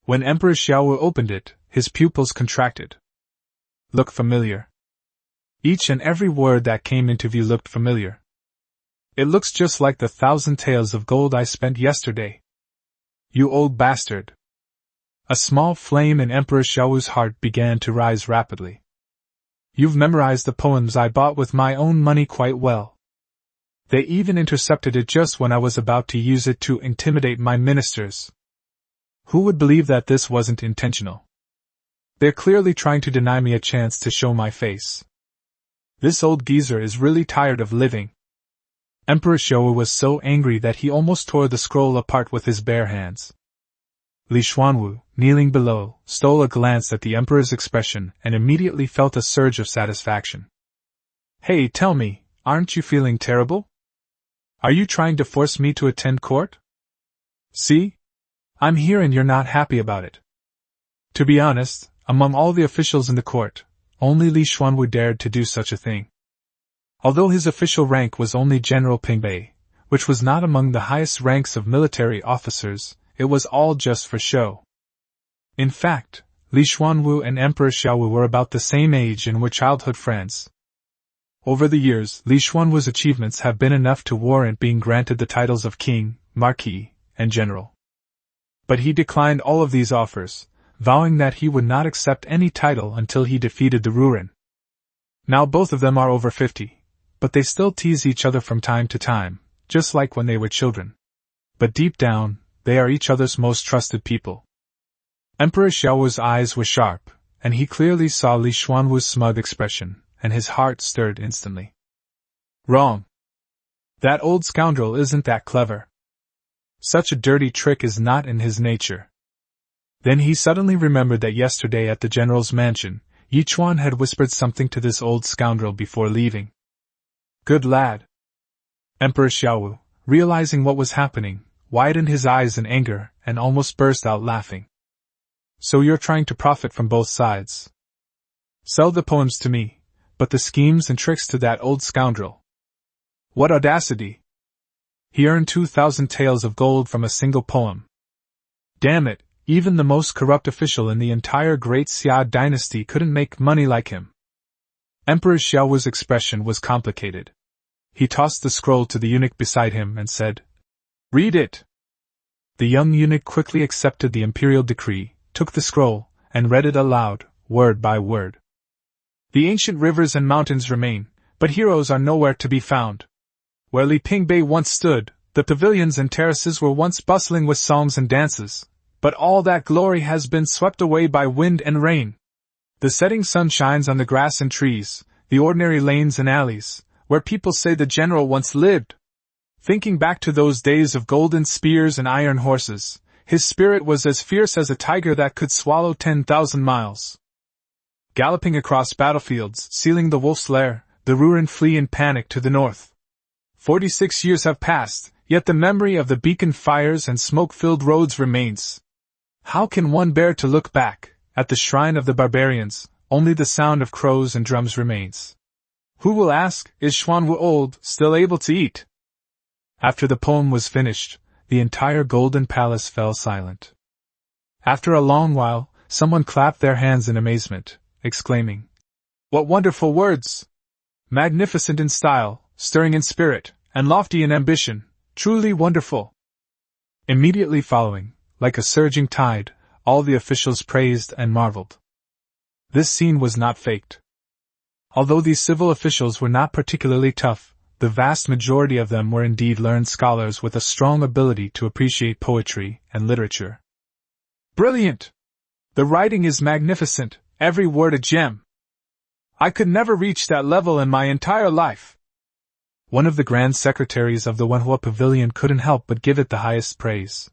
When Emperor Xiaowu opened it, his pupils contracted. "Look familiar." Each and every word that came into view looked familiar. "It looks just like the 1,000 taels of gold I spent yesterday." "You old bastard." A small flame in Emperor Xiaowu's heart began to rise rapidly. "You've memorized the poems I bought with my own money quite well. They even intercepted it just when I was about to use it to intimidate my ministers. Who would believe that this wasn't intentional? They're clearly trying to deny me a chance to show my face. This old geezer is really tired of living." Emperor Xiaowu was so angry that he almost tore the scroll apart with his bare hands. Li Xuanwu, kneeling below, stole a glance at the emperor's expression and immediately felt a surge of satisfaction. "Hey, tell me, aren't you feeling terrible? Are you trying to force me to attend court? See? I'm here and you're not happy about it." To be honest, among all the officials in the court, only Li Xuanwu dared to do such a thing. Although his official rank was only General Pingbei, which was not among the highest ranks of military officers, it was all just for show. In fact, Li Xuanwu and Emperor Xiaowu were about the same age and were childhood friends. Over the years, Li Xuanwu's achievements have been enough to warrant being granted the titles of King, Marquis, and General. But he declined all of these offers, vowing that he would not accept any title until he defeated the Ruren. Now both of them are over 50, but they still tease each other from time to time, just like when they were children. But deep down, they are each other's most trusted people. Emperor Xiaowu's eyes were sharp, and he clearly saw Li Xuanwu's smug expression, and his heart stirred instantly. Wrong. That old scoundrel isn't that clever. Such a dirty trick is not in his nature. Then he suddenly remembered that yesterday at the general's mansion, Yi Chuan had whispered something to this old scoundrel before leaving. Good lad. Emperor Xiaowu, realizing what was happening, widened his eyes in anger and almost burst out laughing. So you're trying to profit from both sides. Sell the poems to me, but the schemes and tricks to that old scoundrel. What audacity! He earned 2,000 taels of gold from a single poem. Damn it, Even the most corrupt official in the entire Great Xia dynasty couldn't make money like him. Emperor Xiaowu's expression was complicated. He tossed the scroll to the eunuch beside him and said, "Read it." The young eunuch quickly accepted the imperial decree, took the scroll, and read it aloud, word by word. "The ancient rivers and mountains remain, but heroes are nowhere to be found. Where Li Ping Bei once stood, the pavilions and terraces were once bustling with songs and dances, but all that glory has been swept away by wind and rain. The setting sun shines on the grass and trees, the ordinary lanes and alleys, where people say the general once lived. Thinking back to those days of golden spears and iron horses, his spirit was as fierce as a tiger that could swallow 10,000 miles. Galloping across battlefields, sealing the wolf's lair, the Ruren flee in panic to the north. 46 years have passed, yet the memory of the beacon fires and smoke-filled roads remains. How can one bear to look back? At the shrine of the barbarians, only the sound of crows and drums remains. Who will ask, is Xuanwu old, still able to eat?" After the poem was finished, the entire golden palace fell silent. After a long while, someone clapped their hands in amazement, exclaiming, "What wonderful words! Magnificent in style, stirring in spirit, and lofty in ambition, truly wonderful!" Immediately following, like a surging tide, all the officials praised and marveled. This scene was not faked. Although these civil officials were not particularly tough, the vast majority of them were indeed learned scholars with a strong ability to appreciate poetry and literature. "Brilliant! The writing is magnificent, every word a gem. I could never reach that level in my entire life." One of the grand secretaries of the Wenhua Pavilion couldn't help but give it the highest praise.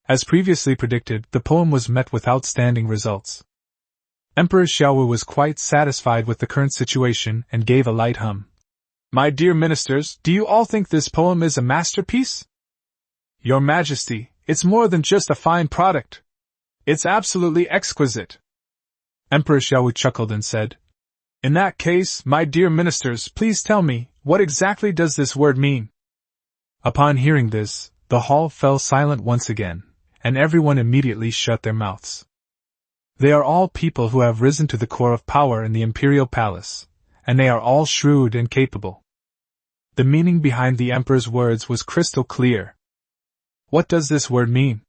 As previously predicted, the poem was met with outstanding results. Emperor Xiaowu was quite satisfied with the current situation and gave a light hum. "My dear ministers, do you all think this poem is a masterpiece? Your Majesty, it's more than just a fine product. It's absolutely exquisite." Emperor Xiaowu chuckled and said, "In that case, my dear ministers, please tell me, what exactly does this word mean?" Upon hearing this, the hall fell silent once again, and everyone immediately shut their mouths. They are all people who have risen to the core of power in the imperial palace, and they are all shrewd and capable. The meaning behind the emperor's words was crystal clear. What does this word mean?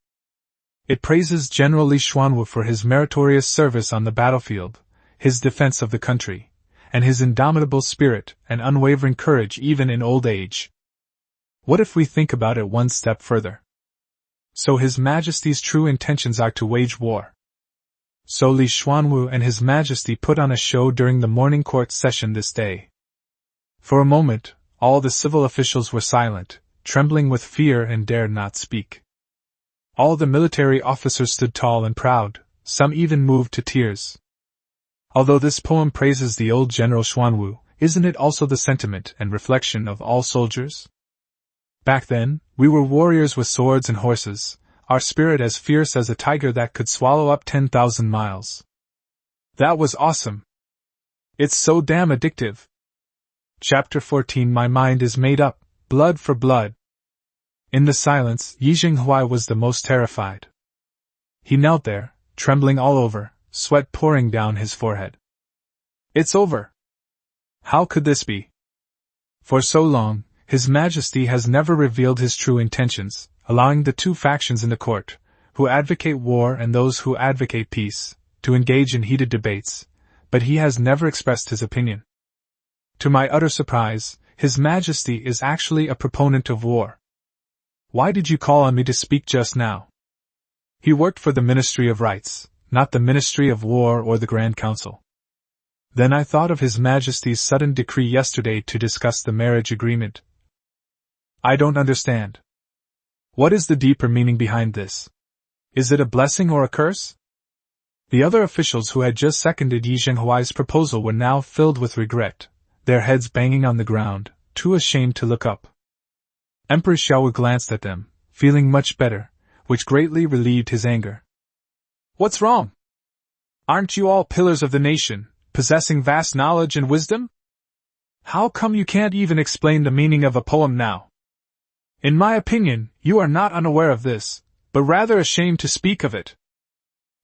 It praises General Li Xuanwu for his meritorious service on the battlefield, his defense of the country, and his indomitable spirit and unwavering courage even in old age. What if we think about it one step further? So His Majesty's true intentions are to wage war. So Li Xuanwu and His Majesty put on a show during the morning court session this day. For a moment, all the civil officials were silent, trembling with fear and dared not speak. All the military officers stood tall and proud, some even moved to tears. Although this poem praises the old General Xuanwu, isn't it also the sentiment and reflection of all soldiers? Back then, we were warriors with swords and horses, our spirit as fierce as a tiger that could swallow up 10,000 miles. That was awesome. It's so damn addictive. Chapter 14. My mind is made up, blood for blood. In the silence, Yi Jinghuai was the most terrified. He knelt there, trembling all over, sweat pouring down his forehead. It's over. How could this be? For so long, His Majesty has never revealed his true intentions, allowing the two factions in the court, who advocate war and those who advocate peace, to engage in heated debates, but he has never expressed his opinion. To my utter surprise, His Majesty is actually a proponent of war. Why did you call on me to speak just now? He worked for the Ministry of Rights, not the Ministry of War or the Grand Council. Then I thought of His Majesty's sudden decree yesterday to discuss the marriage agreement. I don't understand. What is the deeper meaning behind this? Is it a blessing or a curse? The other officials who had just seconded Yi Zhenghuai's proposal were now filled with regret, their heads banging on the ground, too ashamed to look up. Emperor Xiaowu glanced at them, feeling much better, which greatly relieved his anger. What's wrong? Aren't you all pillars of the nation, possessing vast knowledge and wisdom? How come you can't even explain the meaning of a poem now? In my opinion, you are not unaware of this, but rather ashamed to speak of it.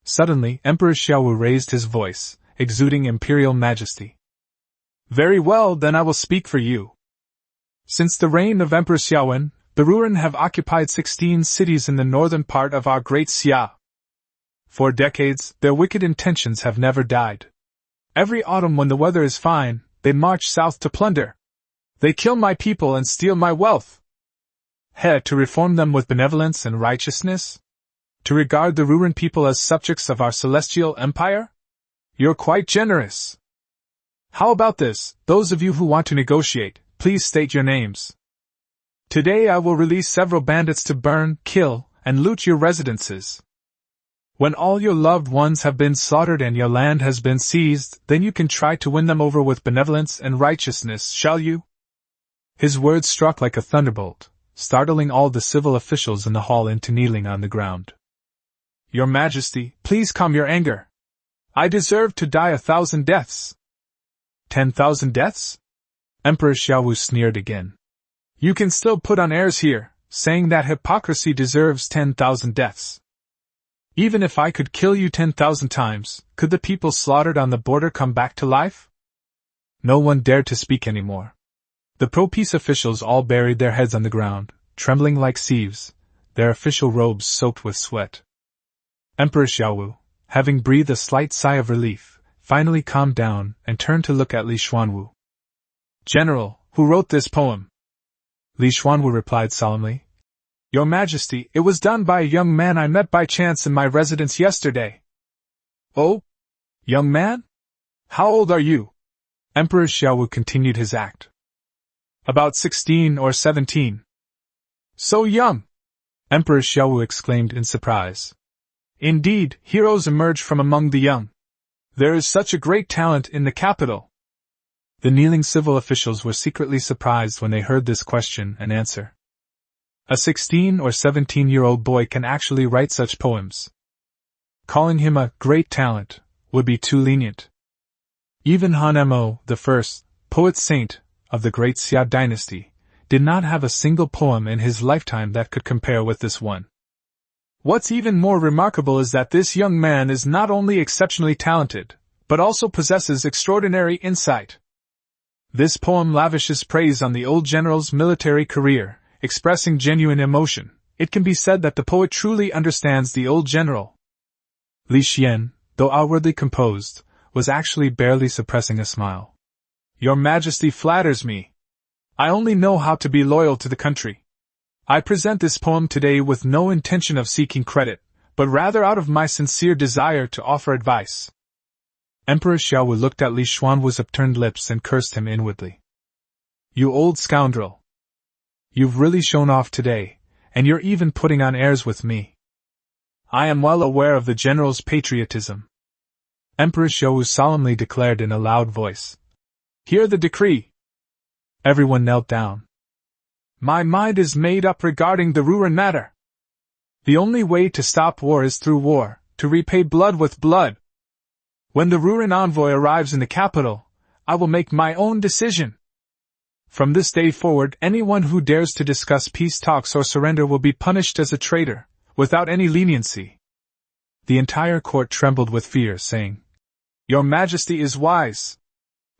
Suddenly, Emperor Xiaowu raised his voice, exuding imperial majesty. Very well, then I will speak for you. Since the reign of Emperor Xiaowen, the Ruren have occupied 16 cities in the northern part of our great Xia. For decades, their wicked intentions have never died. Every autumn when the weather is fine, they march south to plunder. They kill my people and steal my wealth. To reform them with benevolence and righteousness? To regard the Ruren people as subjects of our celestial empire? You're quite generous. How about this, those of you who want to negotiate, please state your names. Today I will release several bandits to burn, kill, and loot your residences. When all your loved ones have been slaughtered and your land has been seized, then you can try to win them over with benevolence and righteousness, shall you? His words struck like a thunderbolt, startling all the civil officials in the hall into kneeling on the ground. Your Majesty, please calm your anger. I deserve to die 1,000 deaths. 10,000 deaths? Emperor Xiaowu sneered again. You can still put on airs here, saying that hypocrisy deserves 10,000 deaths. Even if I could kill you 10,000 times, could the people slaughtered on the border come back to life? No one dared to speak anymore. The pro-peace officials all buried their heads on the ground, trembling like sieves, their official robes soaked with sweat. Emperor Xiaowu, having breathed a slight sigh of relief, finally calmed down and turned to look at Li Xuanwu. General, who wrote this poem? Li Xuanwu replied solemnly. Your Majesty, it was done by a young man I met by chance in my residence yesterday. Oh? Young man? How old are you? Emperor Xiaowu continued his act. About 16 or 17. So young! Emperor Xiaowu exclaimed in surprise. Indeed, heroes emerge from among the young. There is such a great talent in the capital. The kneeling civil officials were secretly surprised when they heard this question and answer. A 16 or 17-year-old boy can actually write such poems. Calling him a great talent would be too lenient. Even Han Mo, the first poet saint of the great Xia dynasty, did not have a single poem in his lifetime that could compare with this one. What's even more remarkable is that this young man is not only exceptionally talented, but also possesses extraordinary insight. This poem lavishes praise on the old general's military career, expressing genuine emotion. It can be said that the poet truly understands the old general. Li Xian, though outwardly composed, was actually barely suppressing a smile. Your Majesty flatters me. I only know how to be loyal to the country. I present this poem today with no intention of seeking credit, but rather out of my sincere desire to offer advice. Emperor Xiaowu looked at Li Xuanwu's upturned lips and cursed him inwardly. You old scoundrel! You've really shown off today, and you're even putting on airs with me. I am well aware of the general's patriotism. Emperor Xiaowu solemnly declared in a loud voice. Hear the decree! Everyone knelt down. My mind is made up regarding the Ruren matter. The only way to stop war is through war, to repay blood with blood. When the Ruren envoy arrives in the capital, I will make my own decision. From this day forward, anyone who dares to discuss peace talks or surrender will be punished as a traitor, without any leniency. The entire court trembled with fear, saying, Your Majesty is wise.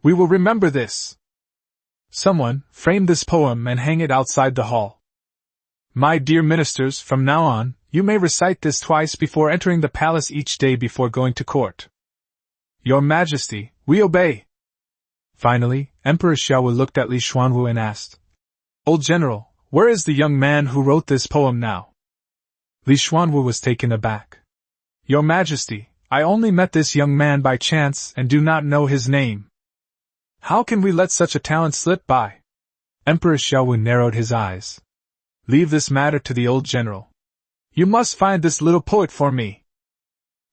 We will remember this. Someone, frame this poem and hang it outside the hall. My dear ministers, from now on, you may recite this twice before entering the palace each day before going to court. Your Majesty, we obey. Finally, Emperor Xiaowu looked at Li Xuanwu and asked, Old General, where is the young man who wrote this poem now? Li Xuanwu was taken aback. Your Majesty, I only met this young man by chance and do not know his name. How can we let such a talent slip by? Emperor Xiaowu narrowed his eyes. Leave this matter to the old general. You must find this little poet for me.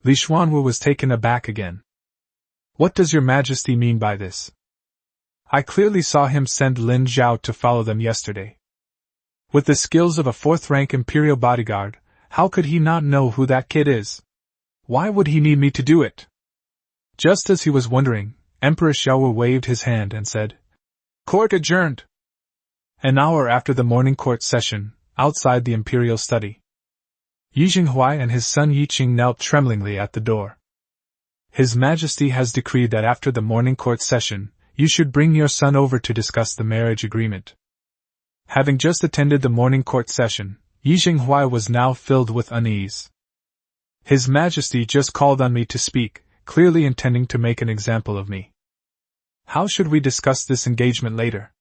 Li Xuanwu was taken aback again. What does your Majesty mean by this? I clearly saw him send Lin Zhao to follow them yesterday. With the skills of a fourth-rank imperial bodyguard, how could he not know who that kid is? Why would he need me to do it? Just as he was wondering, Emperor Xiaowu waved his hand and said, Court adjourned. An hour after the morning court session, outside the imperial study. Yi Jinghuai and his son Yi Qing knelt tremblingly at the door. His Majesty has decreed that after the morning court session, you should bring your son over to discuss the marriage agreement. Having just attended the morning court session, Yi Jinghuai was now filled with unease. His Majesty just called on me to speak, clearly intending to make an example of me. How should we discuss this engagement later?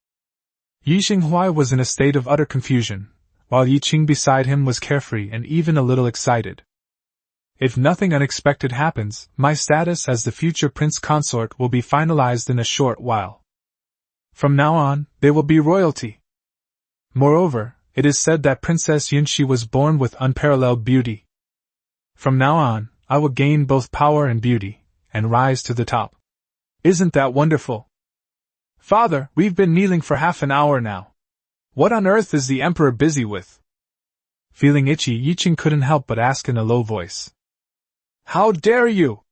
Yi Jinghuai was in a state of utter confusion, while Yi Qing beside him was carefree and even a little excited. If nothing unexpected happens, my status as the future prince consort will be finalized in a short while. From now on, they will be royalty. Moreover, it is said that Princess Yunxi was born with unparalleled beauty. From now on, I will gain both power and beauty, and rise to the top. Isn't that wonderful? Father, we've been kneeling for half an hour now. What on earth is the Emperor busy with? Feeling itchy, Yi Qing couldn't help but ask in a low voice. How dare you?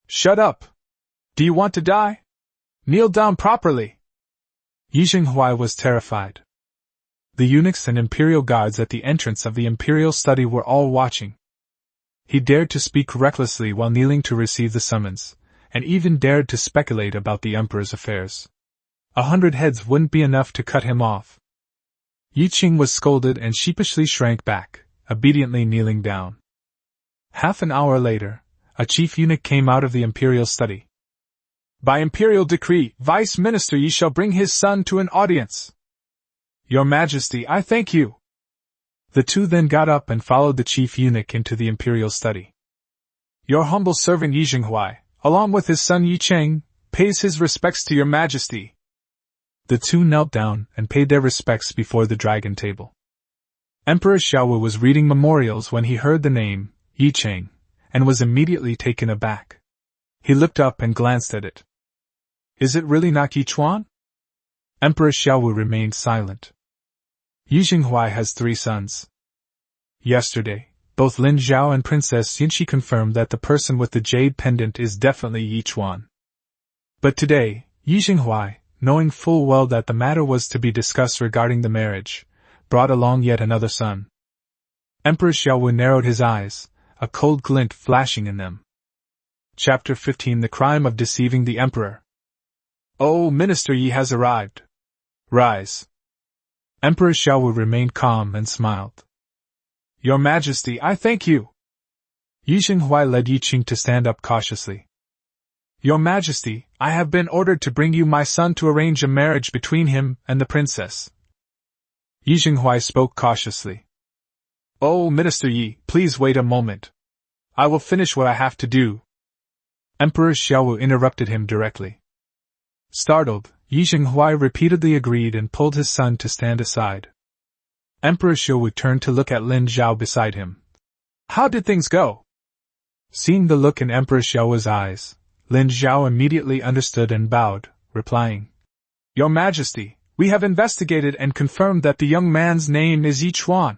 Shut up! Do you want to die? Kneel down properly! Yi Jinghuai was terrified. The eunuchs and imperial guards at the entrance of the imperial study were all watching. He dared to speak recklessly while kneeling to receive the summons, and even dared to speculate about the emperor's affairs. 100 heads wouldn't be enough to cut him off. Yi Qing was scolded and sheepishly shrank back, obediently kneeling down. Half an hour later, a chief eunuch came out of the imperial study. By imperial decree, Vice Minister Yi shall bring his son to an audience. Your Majesty, I thank you. The two then got up and followed the chief eunuch into the imperial study. Your humble servant Yi Jinghuai, along with his son Yi Cheng, pays his respects to your Majesty. The two knelt down and paid their respects before the dragon table. Emperor Xiaowu was reading memorials when he heard the name, Yi Cheng, and was immediately taken aback. He looked up and glanced at it. Is it really not Yi Chuan? Emperor Xiaowu remained silent. Yi Jinghuai has 3 sons. Yesterday, both Lin Zhao and Princess Yunxi confirmed that the person with the jade pendant is definitely Yi Chuan. But today, Yi Jinghuai, knowing full well that the matter was to be discussed regarding the marriage, brought along yet another son. Emperor Xiaowu narrowed his eyes, a cold glint flashing in them. Chapter 15: The Crime of Deceiving the Emperor. Oh, Minister Yi has arrived. Rise. Emperor Xiaowu remained calm and smiled. Your Majesty, I thank you. Yi Jinghuai led Yi Qing to stand up cautiously. Your Majesty, I have been ordered to bring you my son to arrange a marriage between him and the princess. Yi Jinghuai spoke cautiously. Oh, Minister Yi, please wait a moment. I will finish what I have to do. Emperor Xiaowu interrupted him directly. Startled, Yi Jinghuai repeatedly agreed and pulled his son to stand aside. Emperor Xiaowu turned to look at Lin Zhao beside him. How did things go? Seeing the look in Emperor Xiaowu's eyes, Lin Zhao immediately understood and bowed, replying, Your Majesty, we have investigated and confirmed that the young man's name is Yi Chuan.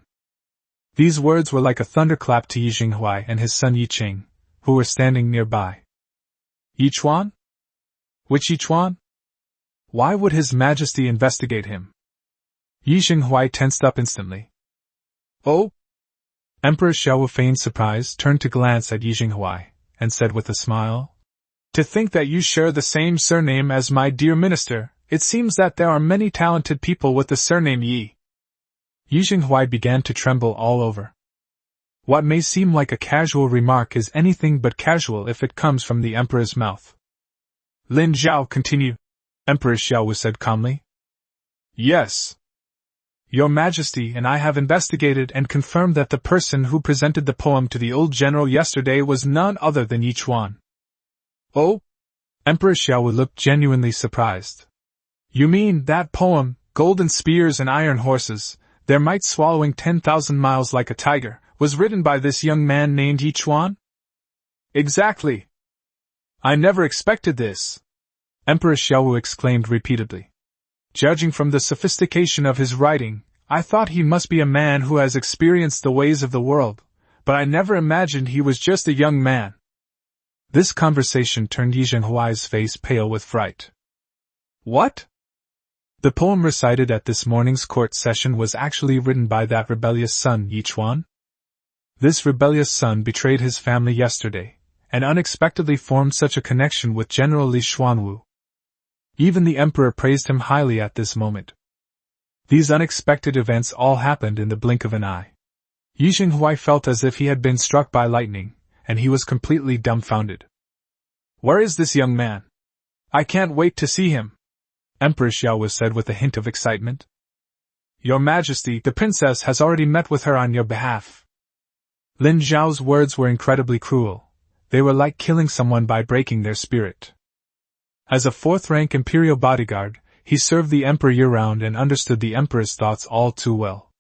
These words were like a thunderclap to Yi Jinghuai and his son Yi Qing, who were standing nearby. Yi Chuan? Which Yi Chuan? Why would His Majesty investigate him? Yi Jinghuai tensed up instantly. Oh? Emperor Xiaowu feigned surprise, turned to glance at Yi Jinghuai, and said with a smile, To think that you share the same surname as my dear minister, it seems that there are many talented people with the surname Yi. Yi Jinghuai began to tremble all over. What may seem like a casual remark is anything but casual if it comes from the emperor's mouth. Lin Zhao continued. Emperor Xiaowu said calmly. Yes. Your Majesty and I have investigated and confirmed that the person who presented the poem to the old general yesterday was none other than Yi Chuan. Oh? Emperor Xiaowu looked genuinely surprised. You mean that poem, Golden Spears and Iron Horses, their might swallowing 10,000 miles like a tiger, was written by this young man named Yi Chuan? Exactly. I never expected this. Emperor Xiaowu exclaimed repeatedly. Judging from the sophistication of his writing, I thought he must be a man who has experienced the ways of the world, but I never imagined he was just a young man. This conversation turned Yi Jinghuai's face pale with fright. What? The poem recited at this morning's court session was actually written by that rebellious son, Yi Chuan? This rebellious son betrayed his family yesterday, and unexpectedly formed such a connection with General Li Xuanwu. Even the emperor praised him highly at this moment. These unexpected events all happened in the blink of an eye. Yi Xinghuai felt as if he had been struck by lightning, and he was completely dumbfounded. "Where is this young man? I can't wait to see him," Emperor Xiao said with a hint of excitement. "Your Majesty, the princess has already met with her on your behalf." Lin Zhao's words were incredibly cruel. They were like killing someone by breaking their spirit. As a fourth-rank imperial bodyguard, he served the emperor year-round and understood the emperor's thoughts all too well.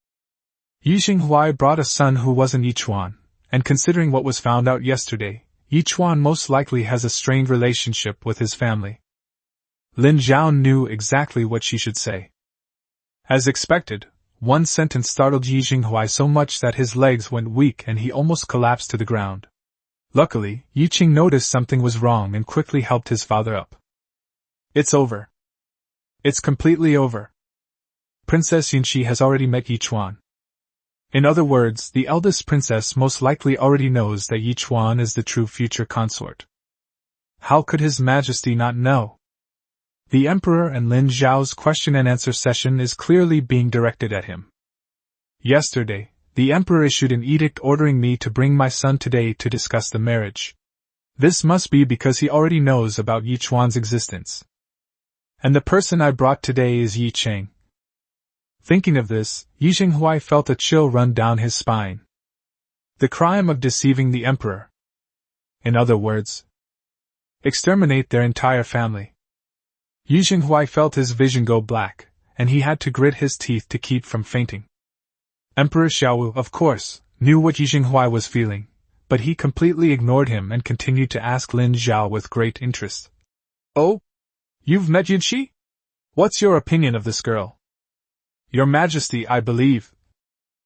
Yi Xinghuai brought a son who wasn't Yichuan, and considering what was found out yesterday, Yichuan most likely has a strained relationship with his family. Lin Zhao knew exactly what she should say. As expected, one sentence startled Yi Xinghuai so much that his legs went weak and he almost collapsed to the ground. Luckily, Yi Qing noticed something was wrong and quickly helped his father up. "It's over. It's completely over. Princess Yinxi has already met Yichuan." In other words, the eldest princess most likely already knows that Yichuan is the true future consort. How could His Majesty not know? The Emperor and Lin Zhao's question-and-answer session is clearly being directed at him. Yesterday, the Emperor issued an edict ordering me to bring my son today to discuss the marriage. This must be because he already knows about Yichuan's existence. And the person I brought today is Yi Cheng. Thinking of this, Yi Xinghuai felt a chill run down his spine. The crime of deceiving the emperor. In other words, exterminate their entire family. Yi Xinghuai felt his vision go black, and he had to grit his teeth to keep from fainting. Emperor Xiaowu, of course, knew what Yi Xinghuai was feeling, but he completely ignored him and continued to ask Lin Zhao with great interest. "Oh? You've met Yinxi? What's your opinion of this girl?" "Your Majesty, I believe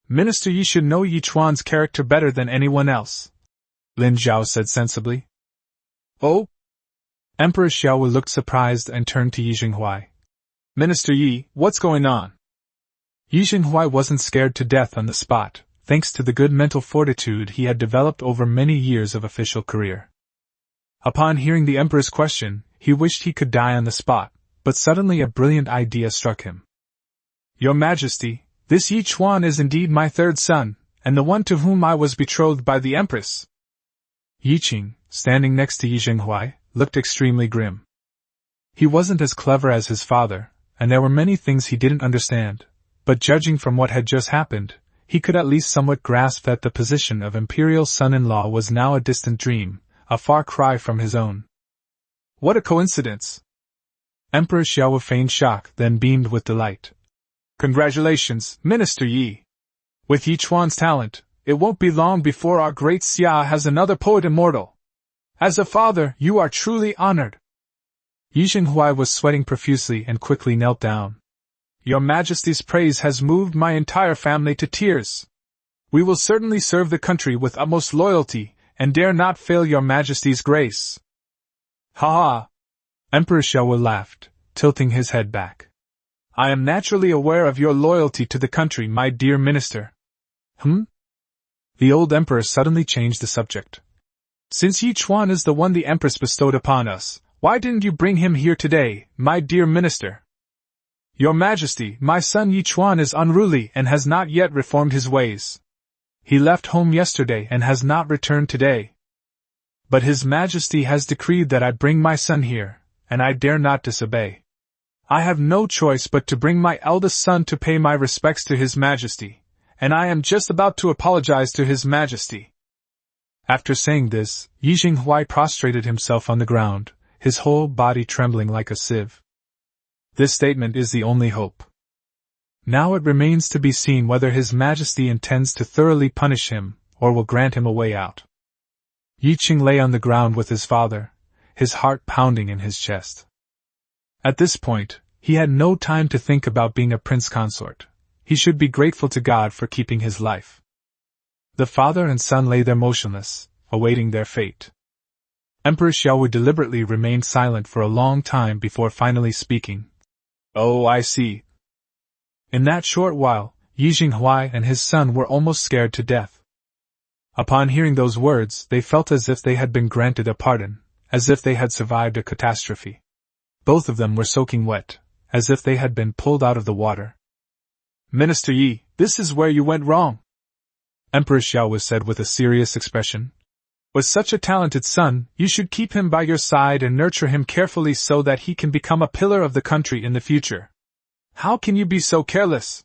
Minister Yi should know Yichuan's character better than anyone else," Lin Zhao said sensibly. "Oh?" Emperor Xiaowu looked surprised and turned to Yi Xinghuai. "Minister Yi, what's going on?" Yi Xinghuai wasn't scared to death on the spot, thanks to the good mental fortitude he had developed over many years of official career. Upon hearing the emperor's question, he wished he could die on the spot, but suddenly a brilliant idea struck him. "Your Majesty, this Yichuan is indeed my third son, and the one to whom I was betrothed by the Empress." Yi Qing, standing next to Yi Xinghuai, looked extremely grim. He wasn't as clever as his father, and there were many things he didn't understand, but judging from what had just happened, he could at least somewhat grasp that the position of imperial son-in-law was now a distant dream, a far cry from his own. "What a coincidence!" Emperor Xiao feigned shock, then beamed with delight. "Congratulations, Minister Yi! With Yichuan's talent, it won't be long before our great Xia has another poet immortal. As a father, you are truly honored." Yi Xinghuai was sweating profusely and quickly knelt down. "Your Majesty's praise has moved my entire family to tears. We will certainly serve the country with utmost loyalty, and dare not fail your Majesty's grace." "Ha ha!" Emperor Xiao laughed, tilting his head back. "I am naturally aware of your loyalty to the country, my dear minister." The old emperor suddenly changed the subject. "Since Yichuan is the one the Empress bestowed upon us, why didn't you bring him here today, my dear minister?" "Your Majesty, my son Yichuan is unruly and has not yet reformed his ways. He left home yesterday and has not returned today. But His Majesty has decreed that I bring my son here, and I dare not disobey. I have no choice but to bring my eldest son to pay my respects to His Majesty, and I am just about to apologize to His Majesty." After saying this, Yi Xinghuai prostrated himself on the ground, his whole body trembling like a sieve. This statement is the only hope. Now it remains to be seen whether His Majesty intends to thoroughly punish him, or will grant him a way out. Yi Qing lay on the ground with his father, his heart pounding in his chest. At this point, he had no time to think about being a prince consort. He should be grateful to God for keeping his life. The father and son lay there motionless, awaiting their fate. Emperor Xiaowu deliberately remained silent for a long time before finally speaking. "Oh, I see." In that short while, Yi Xinghuai and his son were almost scared to death. Upon hearing those words, they felt as if they had been granted a pardon, as if they had survived a catastrophe. Both of them were soaking wet, as if they had been pulled out of the water. Minister Yi, this is where you went wrong, Emperor Xiao was said with a serious expression. With such a talented son, you should keep him by your side and nurture him carefully so that he can become a pillar of the country in the future. How can you be so careless?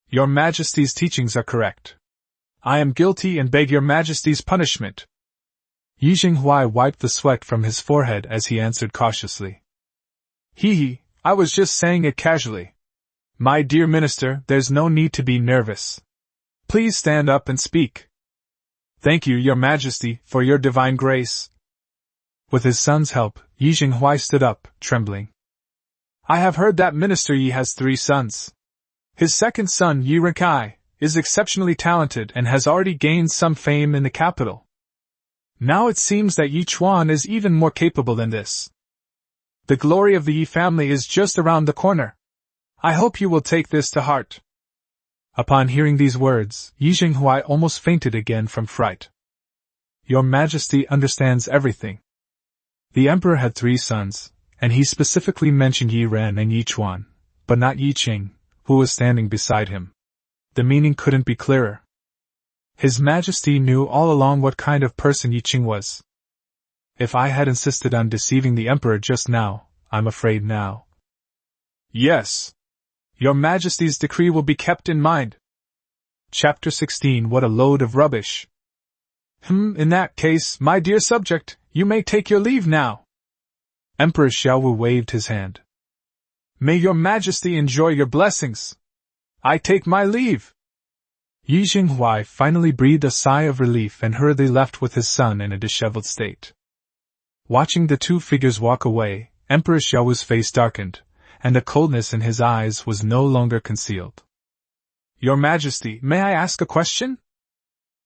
Your Majesty's teachings are correct. I am guilty and beg your Majesty's punishment. Yi Jinghuai wiped the sweat from his forehead as he answered cautiously. Hee, I was just saying it casually. My dear minister, there's no need to be nervous. Please stand up and speak. Thank you, your Majesty, for your divine grace. With his son's help, Yi Jinghuai stood up, trembling. I have heard that Minister Yi has 3 sons. His second son, Yi Renkai, is exceptionally talented and has already gained some fame in the capital. Now it seems that Yi Chuan is even more capable than this. The glory of the Yi family is just around the corner. I hope you will take this to heart. Upon hearing these words, Yi Jinghuai almost fainted again from fright. Your Majesty understands everything. The emperor had 3 sons, and he specifically mentioned Yi Ren and Yi Chuan, but not Yi Qing, who was standing beside him. The meaning couldn't be clearer. His Majesty knew all along what kind of person Yi Qing was. If I had insisted on deceiving the emperor just now, I'm afraid now. Yes. Your Majesty's decree will be kept in mind. Chapter 16. What a load of rubbish. In that case, my dear subject, you may take your leave now. Emperor Xiaowu waved his hand. May your Majesty enjoy your blessings. I take my leave. Yi Jinghuai finally breathed a sigh of relief and hurriedly left with his son in a disheveled state. Watching the 2 figures walk away, Emperor Xiaowu's face darkened, and the coldness in his eyes was no longer concealed. Your Majesty, may I ask a question?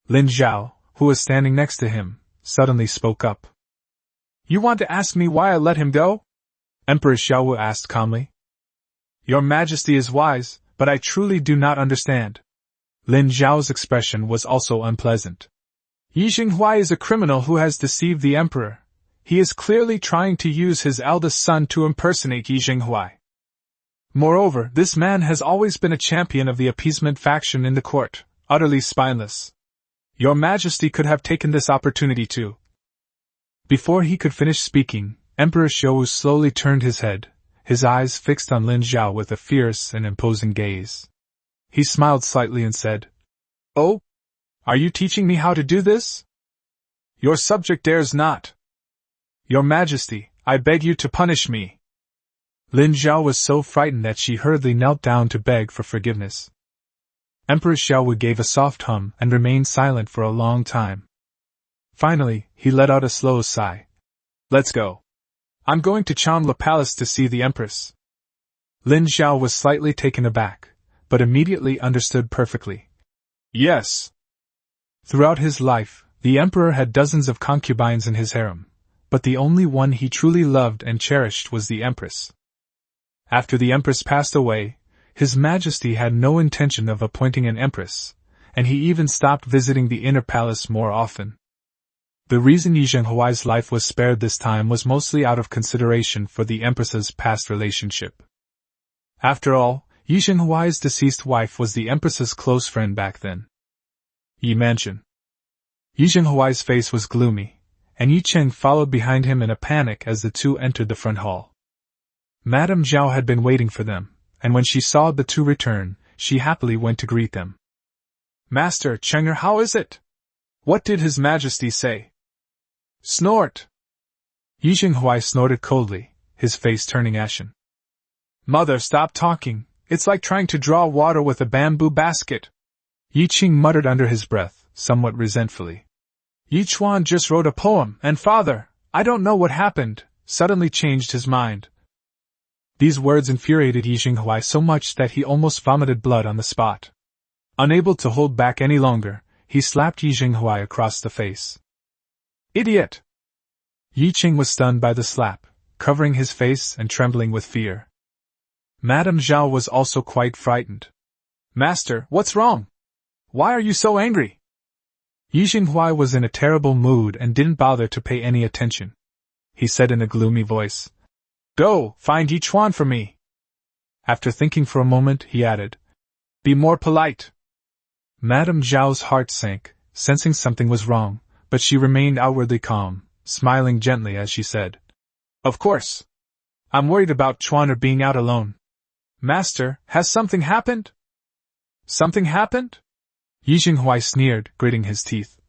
Lin Zhao, who was standing next to him, suddenly spoke up. You want to ask me why I let him go? Emperor Xiaowu asked calmly. Your Majesty is wise, but I truly do not understand. Lin Zhao's expression was also unpleasant. Yi Jinghuai is a criminal who has deceived the emperor. He is clearly trying to use his eldest son to impersonate Yi Jinghuai. Moreover, this man has always been a champion of the appeasement faction in the court, utterly spineless. Your Majesty could have taken this opportunity to. Before he could finish speaking, Emperor Xiaowu slowly turned his head, his eyes fixed on Lin Zhao with a fierce and imposing gaze. He smiled slightly and said, Oh? Are you teaching me how to do this? Your subject dares not. Your Majesty, I beg you to punish me. Lin Zhao was so frightened that she hurriedly knelt down to beg for forgiveness. Emperor Xiaowu gave a soft hum and remained silent for a long time. Finally, he let out a slow sigh. Let's go. I'm going to Chanla Palace to see the Empress. Lin Zhao was slightly taken aback, but immediately understood perfectly. Yes. Throughout his life, the Emperor had dozens of concubines in his harem, but the only one he truly loved and cherished was the Empress. After the Empress passed away, His Majesty had no intention of appointing an Empress, and he even stopped visiting the inner palace more often. The reason Yi Jinghuai's life was spared this time was mostly out of consideration for the Empress's past relationship. After all, Yi Jinghuai's deceased wife was the Empress's close friend back then. Yi Mansion. Yi Jinghuai's face was gloomy, and Yi Cheng followed behind him in a panic as the 2 entered the front hall. Madame Zhao had been waiting for them, and when she saw the 2 return, she happily went to greet them. Master Chenger, how is it? What did His Majesty say? Snort! Yi Jinghuai snorted coldly, his face turning ashen. Mother, stop talking, it's like trying to draw water with a bamboo basket. Yi Qing muttered under his breath, somewhat resentfully. Yi Chuan just wrote a poem, and father, I don't know what happened, suddenly changed his mind. These words infuriated Yi Jinghuai so much that he almost vomited blood on the spot. Unable to hold back any longer, he slapped Yi Jinghuai across the face. Idiot! Yi Qing was stunned by the slap, covering his face and trembling with fear. Madame Zhao was also quite frightened. Master, what's wrong? Why are you so angry? Yi Jinghuai was in a terrible mood and didn't bother to pay any attention. He said in a gloomy voice, "Go, find Yi Chuan for me." After thinking for a moment, he added, "Be more polite." Madame Zhao's heart sank, sensing something was wrong, but she remained outwardly calm, smiling gently as she said, "Of course. I'm worried about Chuaner being out alone. Master, has something happened?" "Something happened?" Yi Jinghuai sneered, gritting his teeth.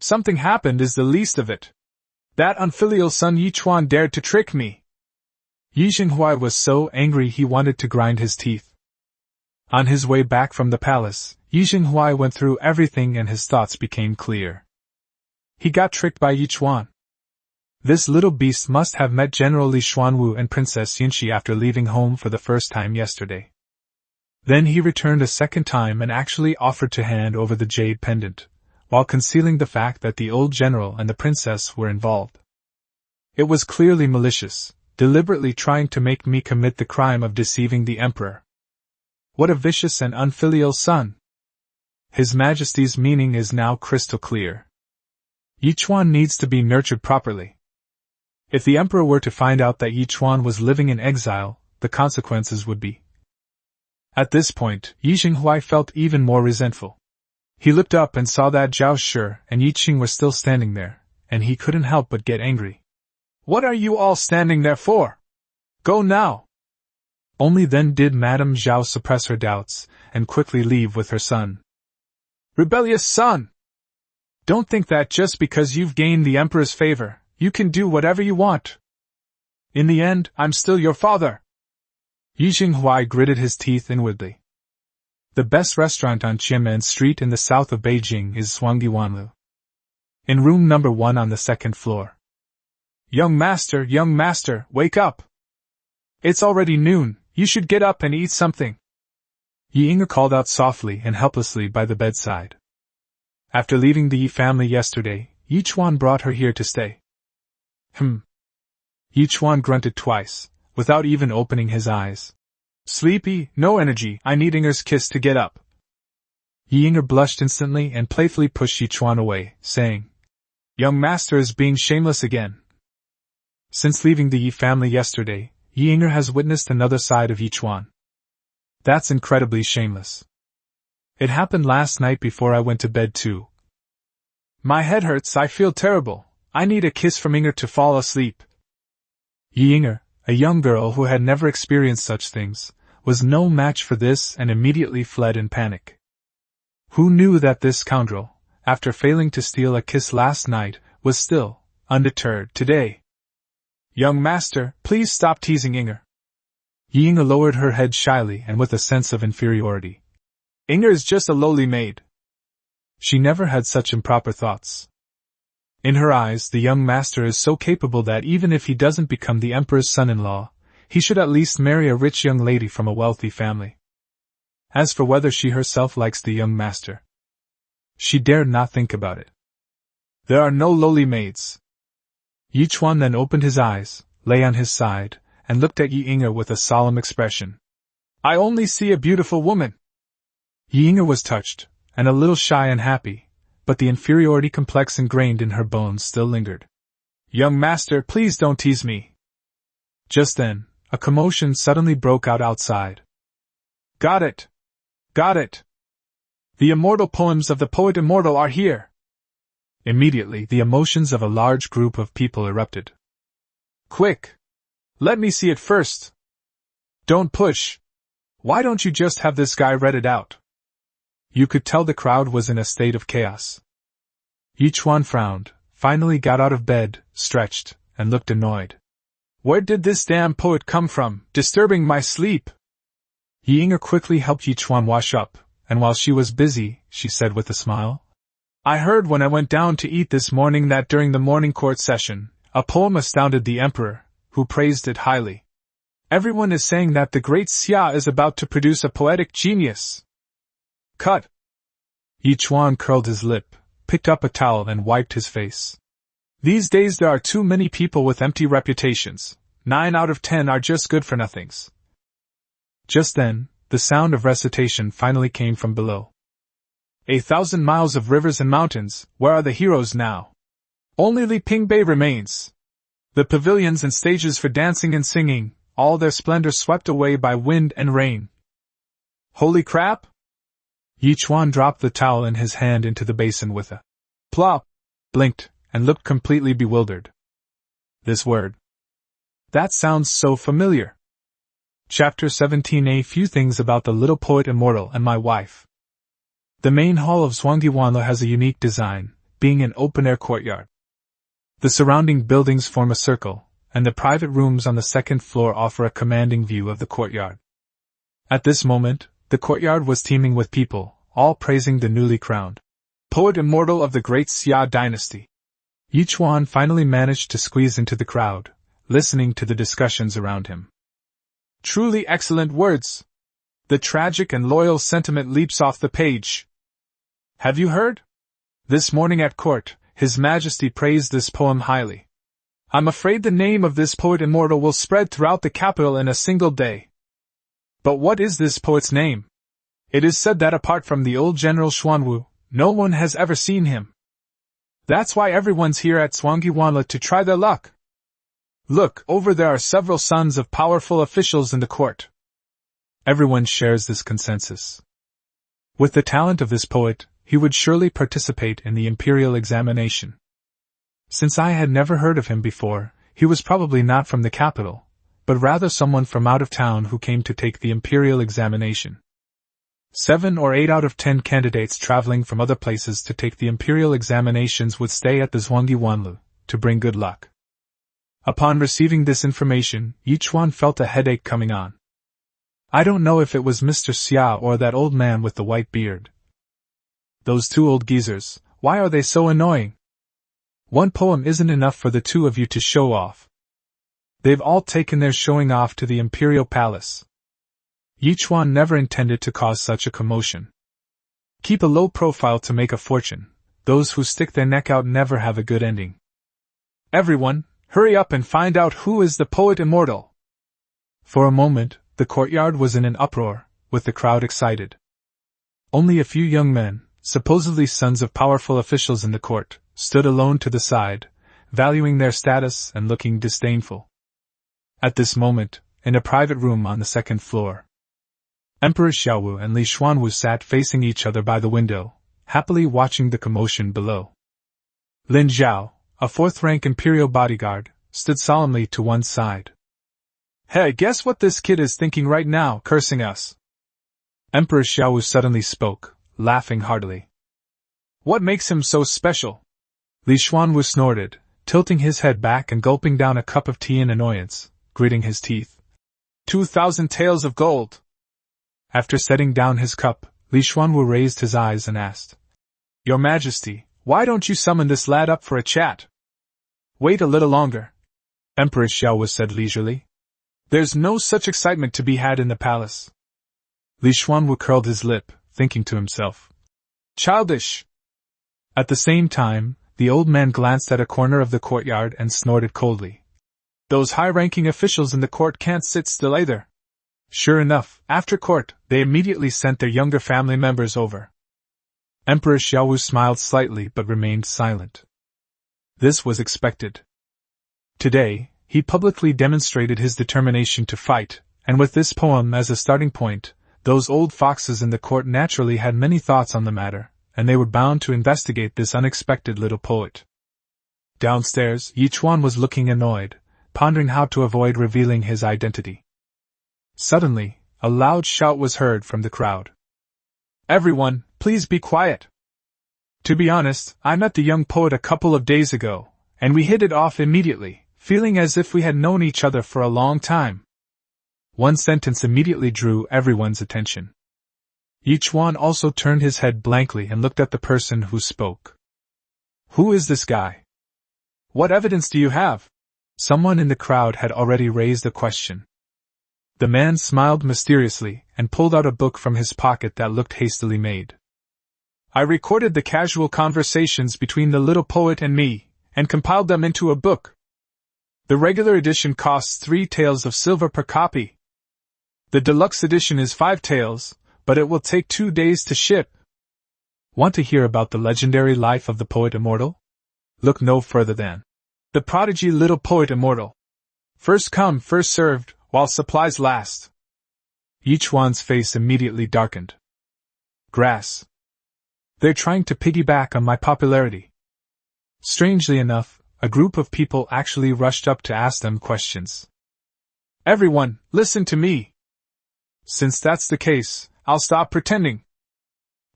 "Something happened is the least of it. That unfilial son Yi Chuan dared to trick me." Yi Jinghuai was so angry he wanted to grind his teeth. On his way back from the palace, Yi Jinghuai went through everything and his thoughts became clear. He got tricked by Yi Chuan. This little beast must have met General Li Xuanwu and Princess Yinxi after leaving home for the first time yesterday. Then he returned a second time and actually offered to hand over the jade pendant, while concealing the fact that the old general and the princess were involved. It was clearly malicious, deliberately trying to make me commit the crime of deceiving the emperor. What a vicious and unfilial son! His Majesty's meaning is now crystal clear. Yi Chuan needs to be nurtured properly. If the emperor were to find out that Yi Chuan was living in exile, the consequences would be. At this point, Yi Jinghuai felt even more resentful. He looked up and saw that Zhao Shi and Yi Qing were still standing there, and he couldn't help but get angry. "What are you all standing there for? Go now!" Only then did Madame Zhao suppress her doubts and quickly leave with her son. "Rebellious son! Don't think that just because you've gained the emperor's favor, you can do whatever you want. In the end, I'm still your father." Yi Jinghuai gritted his teeth inwardly. The best restaurant on Qianmen Street in the south of Beijing is Shuangdi Wanlu. In room number 1 on the second floor. Young master, wake up! It's already noon, you should get up and eat something." Yi Yinge called out softly and helplessly by the bedside. After leaving the Yi family yesterday, Yi Chuan brought her here to stay. Yi Chuan grunted twice, without even opening his eyes. "Sleepy, no energy, I need Yinger's kiss to get up." Yi Yinge blushed instantly and playfully pushed Yi Chuan away, saying, "Young master is being shameless again." Since leaving the Yi family yesterday, Yi Yinge has witnessed another side of Yi Chuan. That's incredibly shameless. It happened last night before I went to bed too. "My head hurts, I feel terrible, I need a kiss from Yinge to fall asleep." Yi Yinge, a young girl who had never experienced such things, was no match for this and immediately fled in panic. Who knew that this scoundrel, after failing to steal a kiss last night, was still, undeterred, today? "Young master, please stop teasing Yinge." Yi Yinge lowered her head shyly and with a sense of inferiority. "Yinge is just a lowly maid." She never had such improper thoughts. In her eyes, the young master is so capable that even if he doesn't become the emperor's son-in-law, he should at least marry a rich young lady from a wealthy family. As for whether she herself likes the young master, she dared not think about it. There are no lowly maids. Yi Chuan then opened his eyes, lay on his side, and looked at Yi Yinge with a solemn expression. "I only see a beautiful woman." Yi Yinge was touched, and a little shy and happy, but the inferiority complex ingrained in her bones still lingered. "Young master, please don't tease me." Just then, a commotion suddenly broke out outside. Got it! Got it! The immortal poems of the poet Immortal are here!" Immediately, the emotions of a large group of people erupted. "Quick! Let me see it first! Don't push! Why don't you just have this guy read it out?" You could tell the crowd was in a state of chaos. Yi Chuan frowned, finally got out of bed, stretched, and looked annoyed. "Where did this damn poet come from, disturbing my sleep?" Yi Yinge quickly helped Yi Chuan wash up, and while she was busy, she said with a smile, "I heard when I went down to eat this morning that during the morning court session, a poem astounded the emperor, who praised it highly. Everyone is saying that the great Xia is about to produce a poetic genius." "Cut!" Yi Chuan curled his lip, picked up a towel and wiped his face. "These days there are too many people with empty reputations. 9 out of 10 are just good-for-nothings." Just then, the sound of recitation finally came from below. 1,000 miles of rivers and mountains, where are the heroes now? Only Li Ping Bei remains. The pavilions and stages for dancing and singing, all their splendor swept away by wind and rain. Holy crap! Yichuan dropped the towel in his hand into the basin with a plop, blinked, and looked completely bewildered. This word. That sounds so familiar. Chapter 17. A few things about the little poet immortal and my wife. The main hall of Zhuangdiwanle has a unique design, being an open-air courtyard. The surrounding buildings form a circle, and the private rooms on the second floor offer a commanding view of the courtyard. At this moment, the courtyard was teeming with people, all praising the newly crowned poet immortal of the great Xia dynasty. Yichuan finally managed to squeeze into the crowd, listening to the discussions around him. Truly excellent words! The tragic and loyal sentiment leaps off the page. Have you heard? This morning at court, His Majesty praised this poem highly. I'm afraid the name of this poet immortal will spread throughout the capital in a single day. But what is this poet's name? It is said that apart from the old General Xuanwu, no one has ever seen him. That's why everyone's here at Zhuangdiwanle to try their luck. Look, over there are several sons of powerful officials in the court. Everyone shares this consensus. With the talent of this poet, he would surely participate in the imperial examination. Since I had never heard of him before, he was probably not from the capital, but rather someone from out of town who came to take the imperial examination. 7 or 8 out of 10 candidates traveling from other places to take the imperial examinations would stay at the Zhuangdiwanle to bring good luck. Upon receiving this information, Yichuan felt a headache coming on. I don't know if it was Mr. Xia or that old man with the white beard. Those two old geezers, why are they so annoying? One poem isn't enough for the two of you to show off. They've all taken their showing off to the imperial palace. Yichuan never intended to cause such a commotion. Keep a low profile to make a fortune. Those who stick their neck out never have a good ending. Everyone, hurry up and find out who is the poet immortal. For a moment, the courtyard was in an uproar, with the crowd excited. Only a few young men, supposedly sons of powerful officials in the court, stood alone to the side, valuing their status and looking disdainful. At this moment, in a private room on the second floor, Emperor Xiaowu and Li Xuanwu sat facing each other by the window, happily watching the commotion below. Lin Zhao, a fourth-rank imperial bodyguard, stood solemnly to one side. Hey, guess what this kid is thinking right now, cursing us? Emperor Xiaowu suddenly spoke, laughing heartily. What makes him so special? Li Xuanwu snorted, tilting his head back and gulping down a cup of tea in annoyance, gritting his teeth. 2,000 taels of gold! After setting down his cup, Li Xuanwu raised his eyes and asked, Your Majesty, why don't you summon this lad up for a chat? Wait a little longer, Emperor Xiaowu said leisurely. There's no such excitement to be had in the palace. Li Xuanwu curled his lip, thinking to himself. Childish! At the same time, the old man glanced at a corner of the courtyard and snorted coldly. Those high-ranking officials in the court can't sit still either. Sure enough, after court, they immediately sent their younger family members over. Emperor Xiaowu smiled slightly but remained silent. This was expected. Today, he publicly demonstrated his determination to fight, and with this poem as a starting point, those old foxes in the court naturally had many thoughts on the matter, and they were bound to investigate this unexpected little poet. Downstairs, Yichuan was looking annoyed, pondering how to avoid revealing his identity. Suddenly, a loud shout was heard from the crowd. Everyone, please be quiet. To be honest, I met the young poet a couple of days ago, and we hit it off immediately, feeling as if we had known each other for a long time. One sentence immediately drew everyone's attention. Yichuan also turned his head blankly and looked at the person who spoke. Who is this guy? What evidence do you have? Someone in the crowd had already raised a question. The man smiled mysteriously and pulled out a book from his pocket that looked hastily made. I recorded the casual conversations between the little poet and me, and compiled them into a book. The regular edition costs 3 taels of silver per copy. The deluxe edition is 5 taels, but it will take 2 days to ship. Want to hear about the legendary life of the poet immortal? Look no further than The Prodigy Little Poet Immortal. First come, first served, while supplies last. Yi Chuan's face immediately darkened. Grass. They're trying to piggyback on my popularity. Strangely enough, a group of people actually rushed up to ask them questions. Everyone, listen to me. Since that's the case, I'll stop pretending.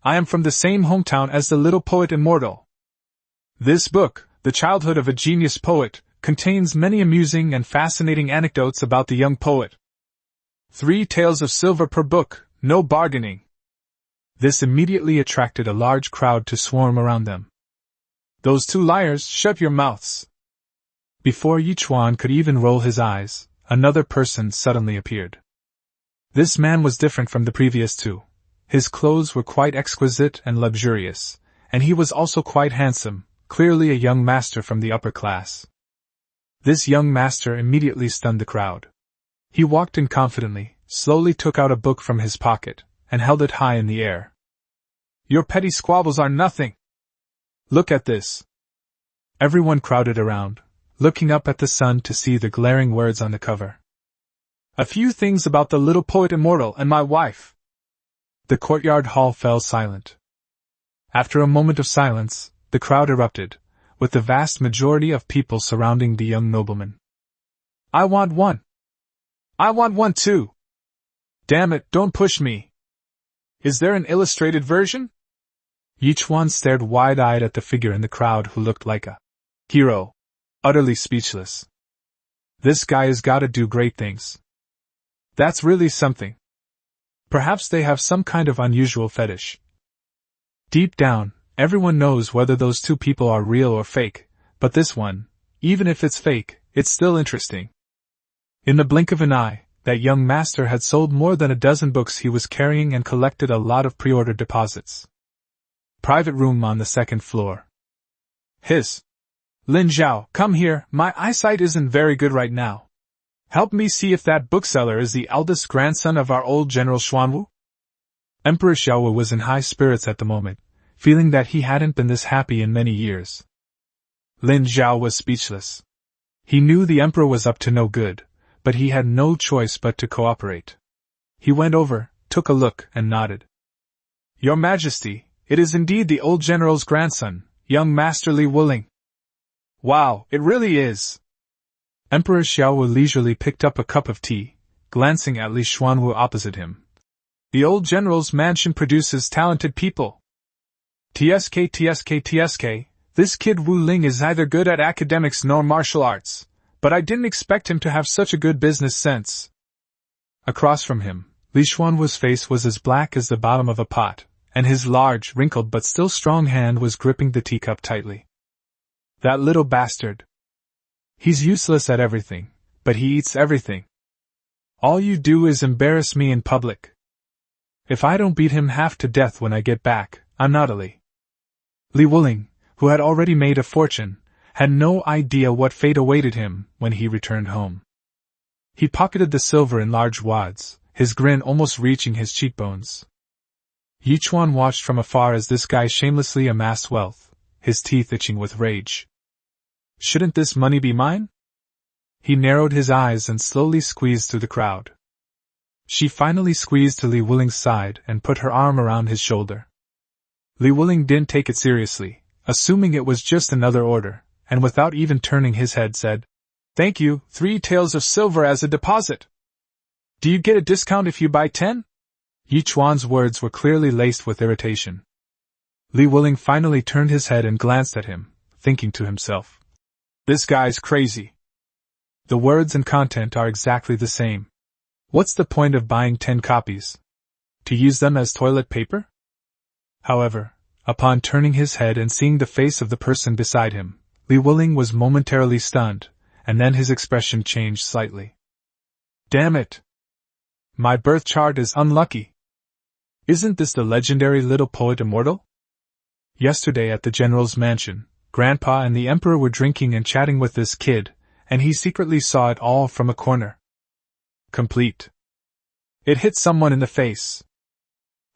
I am from the same hometown as the little poet immortal. This book, The Childhood of a Genius Poet, contains many amusing and fascinating anecdotes about the young poet. 3 taels of silver per book, no bargaining. This immediately attracted a large crowd to swarm around them. Those 2 liars, shut your mouths. Before Yi Chuan could even roll his eyes, another person suddenly appeared. This man was different from the previous 2. His clothes were quite exquisite and luxurious, and he was also quite handsome, clearly a young master from the upper class. This young master immediately stunned the crowd. He walked in confidently, slowly took out a book from his pocket, and held it high in the air. Your petty squabbles are nothing. Look at this. Everyone crowded around, looking up at the sun to see the glaring words on the cover. A few things about the little poet immortal and my wife. The courtyard hall fell silent. After a moment of silence, the crowd erupted, with the vast majority of people surrounding the young nobleman. I want one. I want one too. Damn it, don't push me. Is there an illustrated version? Yi Chuan stared wide-eyed at the figure in the crowd who looked like a hero, utterly speechless. This guy has gotta do great things. That's really something. Perhaps they have some kind of unusual fetish. Deep down, everyone knows whether those 2 people are real or fake, but this one, even if it's fake, it's still interesting. In the blink of an eye, that young master had sold more than a dozen books he was carrying and collected a lot of pre-order deposits. Private room on the 2nd floor. Hiss. Lin Zhao, come here, my eyesight isn't very good right now. Help me see if that bookseller is the eldest grandson of our old General Xuanwu? Emperor Xiaowu was in high spirits at the moment, feeling that he hadn't been this happy in many years. Lin Zhao was speechless. He knew the emperor was up to no good, but he had no choice but to cooperate. He went over, took a look, and nodded. Your Majesty, it is indeed the old general's grandson, young Master Li Wuling. Wow, it really is. Emperor Xiaowu leisurely picked up a cup of tea, glancing at Li Xuanwu opposite him. The old general's mansion produces talented people. TSK, this kid Wu Ling is neither good at academics nor martial arts, but I didn't expect him to have such a good business sense. Across from him, Li Xuanwu's face was as black as the bottom of a pot, and his large, wrinkled but still strong hand was gripping the teacup tightly. That little bastard. He's useless at everything, but he eats everything. All you do is embarrass me in public. If I don't beat him half to death when I get back, I'm not a Li. Li Wuling, who had already made a fortune, had no idea what fate awaited him when he returned home. He pocketed the silver in large wads, his grin almost reaching his cheekbones. Yi Chuan watched from afar as this guy shamelessly amassed wealth, his teeth itching with rage. Shouldn't this money be mine? He narrowed his eyes and slowly squeezed through the crowd. She finally squeezed to Li Wuling's side and put her arm around his shoulder. Li Wuling didn't take it seriously, assuming it was just another order, and without even turning his head said, Thank you, 3 taels of silver as a deposit. Do you get a discount if you buy 10? Yi Chuan's words were clearly laced with irritation. Li Wuling finally turned his head and glanced at him, thinking to himself, This guy's crazy. The words and content are exactly the same. What's the point of buying 10 copies? To use them as toilet paper? However, upon turning his head and seeing the face of the person beside him, Li Wuling was momentarily stunned, and then his expression changed slightly. Damn it! My birth chart is unlucky. Isn't this the legendary little poet immortal? Yesterday at the general's mansion, Grandpa and the Emperor were drinking and chatting with this kid, and he secretly saw it all from a corner. Complete. It hit someone in the face.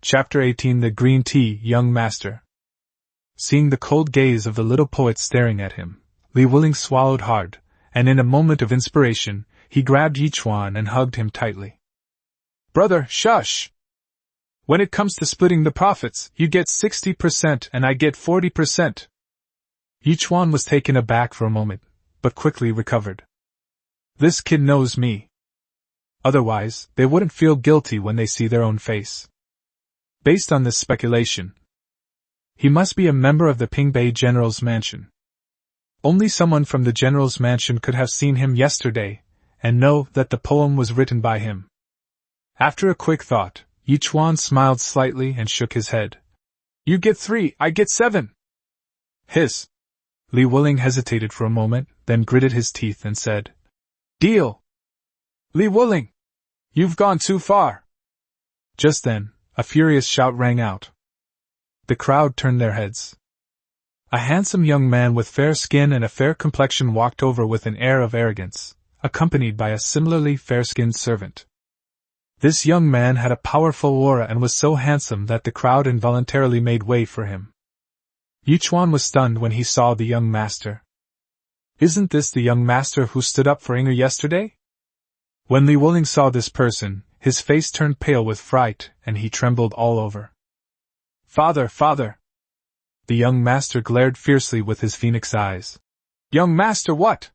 Chapter 18 The Green Tea Young Master. Seeing the cold gaze of the little poet staring at him, Li Wuling swallowed hard, and in a moment of inspiration, he grabbed Yichuan and hugged him tightly. Brother, shush! When it comes to splitting the profits, you get 60% and I get 40%. Yichuan was taken aback for a moment, but quickly recovered. This kid knows me. Otherwise, they wouldn't feel guilty when they see their own face. Based on this speculation, he must be a member of the Pingbei General's mansion. Only someone from the General's mansion could have seen him yesterday, and know that the poem was written by him. After a quick thought, Yichuan smiled slightly and shook his head. You get 3, I get 7. Hiss. Li Wuling hesitated for a moment, then gritted his teeth and said, Deal! Li Wuling! You've gone too far! Just then, a furious shout rang out. The crowd turned their heads. A handsome young man with fair skin and a fair complexion walked over with an air of arrogance, accompanied by a similarly fair-skinned servant. This young man had a powerful aura and was so handsome that the crowd involuntarily made way for him. Yichuan was stunned when he saw the young master. Isn't this the young master who stood up for Inger yesterday? When Li Wuling saw this person, his face turned pale with fright, and he trembled all over. Father, father! The young master glared fiercely with his phoenix eyes. Young master what?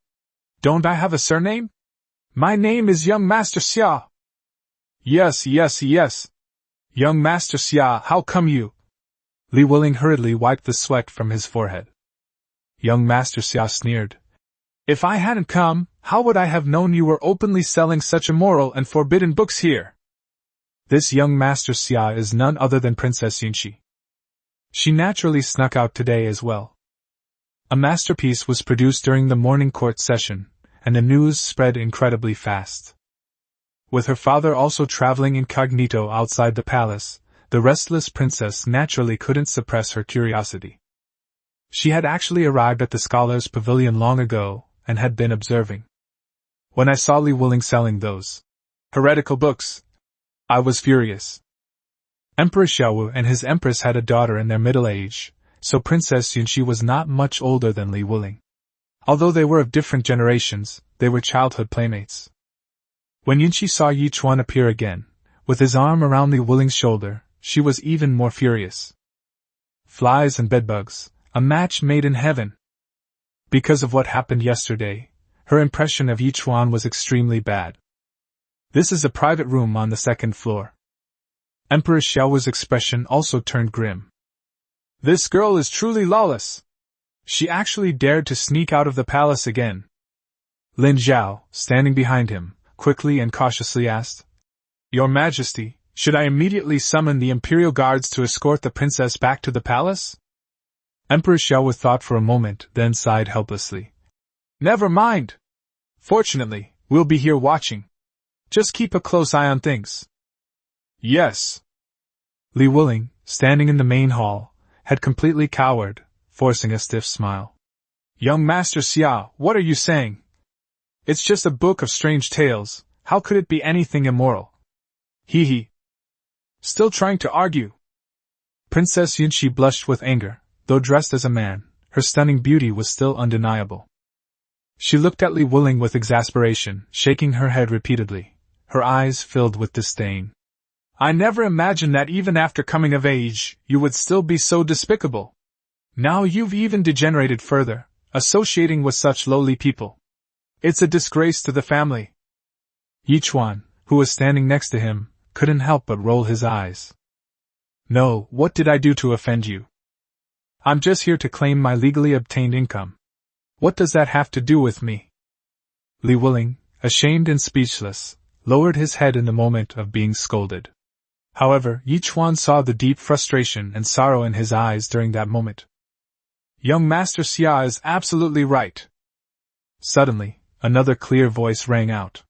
Don't I have a surname? My name is Young Master Xia. Yes, yes, yes. Young Master Xia, how come you? Li Wuling hurriedly wiped the sweat from his forehead. Young Master Xia sneered. If I hadn't come, how would I have known you were openly selling such immoral and forbidden books here? This young Master Xia is none other than Princess Yunxi. She naturally snuck out today as well. A masterpiece was produced during the morning court session, and the news spread incredibly fast. With her father also traveling incognito outside the palace, the restless princess naturally couldn't suppress her curiosity. She had actually arrived at the scholars' pavilion long ago, and had been observing. When I saw Li Wuling selling those heretical books, I was furious. Emperor Xiaowu and his empress had a daughter in their middle age, so Princess Yunxi was not much older than Li Wuling. Although they were of different generations, they were childhood playmates. When Yunxi saw Yichuan appear again, with his arm around Li Wuling's shoulder, she was even more furious. Flies and bedbugs, a match made in heaven. Because of what happened yesterday, her impression of Yichuan was extremely bad. This is a private room on the second floor. Emperor Xiaowu's expression also turned grim. This girl is truly lawless. She actually dared to sneak out of the palace again. Lin Zhao, standing behind him, quickly and cautiously asked, Your Majesty, should I immediately summon the Imperial Guards to escort the princess back to the palace? Emperor Xiaowu thought for a moment, then sighed helplessly. Never mind. Fortunately, we'll be here watching. Just keep a close eye on things. Yes. Li Wuling, standing in the main hall, had completely cowered, forcing a stiff smile. Young Master Xia, what are you saying? It's just a book of strange tales, how could it be anything immoral? Hee hee. Still trying to argue? Princess Yunxi blushed with anger, though dressed as a man, her stunning beauty was still undeniable. She looked at Li Wuling with exasperation, shaking her head repeatedly, her eyes filled with disdain. I never imagined that even after coming of age, you would still be so despicable. Now you've even degenerated further, associating with such lowly people. It's a disgrace to the family. Yichuan, who was standing next to him, couldn't help but roll his eyes. No, what did I do to offend you? I'm just here to claim my legally obtained income. What does that have to do with me? Li Wuling, ashamed and speechless, lowered his head in the moment of being scolded. However, Yichuan saw the deep frustration and sorrow in his eyes during that moment. Young Master Xia is absolutely right. Suddenly, another clear voice rang out.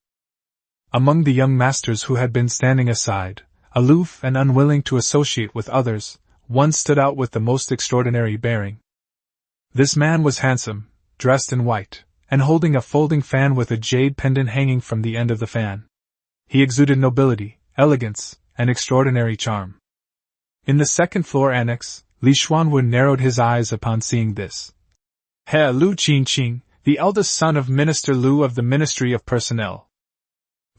Among the young masters who had been standing aside, aloof and unwilling to associate with others, one stood out with the most extraordinary bearing. This man was handsome, dressed in white, and holding a folding fan with a jade pendant hanging from the end of the fan. He exuded nobility, elegance, and extraordinary charm. In the second floor annex, Li Xuanwu narrowed his eyes upon seeing this. He Lu Qingqing, the eldest son of Minister Lu of the Ministry of Personnel.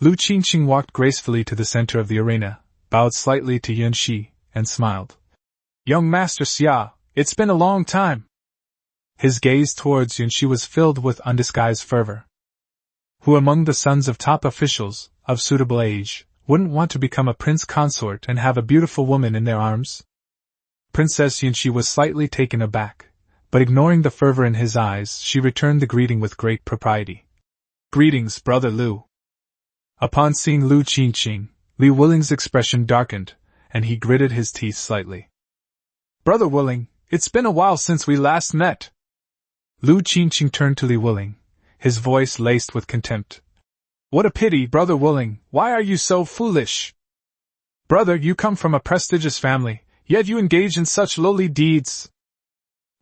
Lu Qingqing walked gracefully to the center of the arena, bowed slightly to Yun Shi, and smiled. Young Master Xia, it's been a long time. His gaze towards Yun Shi was filled with undisguised fervor. Who among the sons of top officials, of suitable age, wouldn't want to become a prince consort and have a beautiful woman in their arms? Princess Yun Shi was slightly taken aback, but ignoring the fervor in his eyes, she returned the greeting with great propriety. Greetings, Brother Lu. Upon seeing Lu Qingqing, Li Wuling's expression darkened, and he gritted his teeth slightly. Brother Wuling, it's been a while since we last met. Lu Qingqing turned to Li Wuling, his voice laced with contempt. What a pity, Brother Wuling, why are you so foolish? Brother, you come from a prestigious family, yet you engage in such lowly deeds.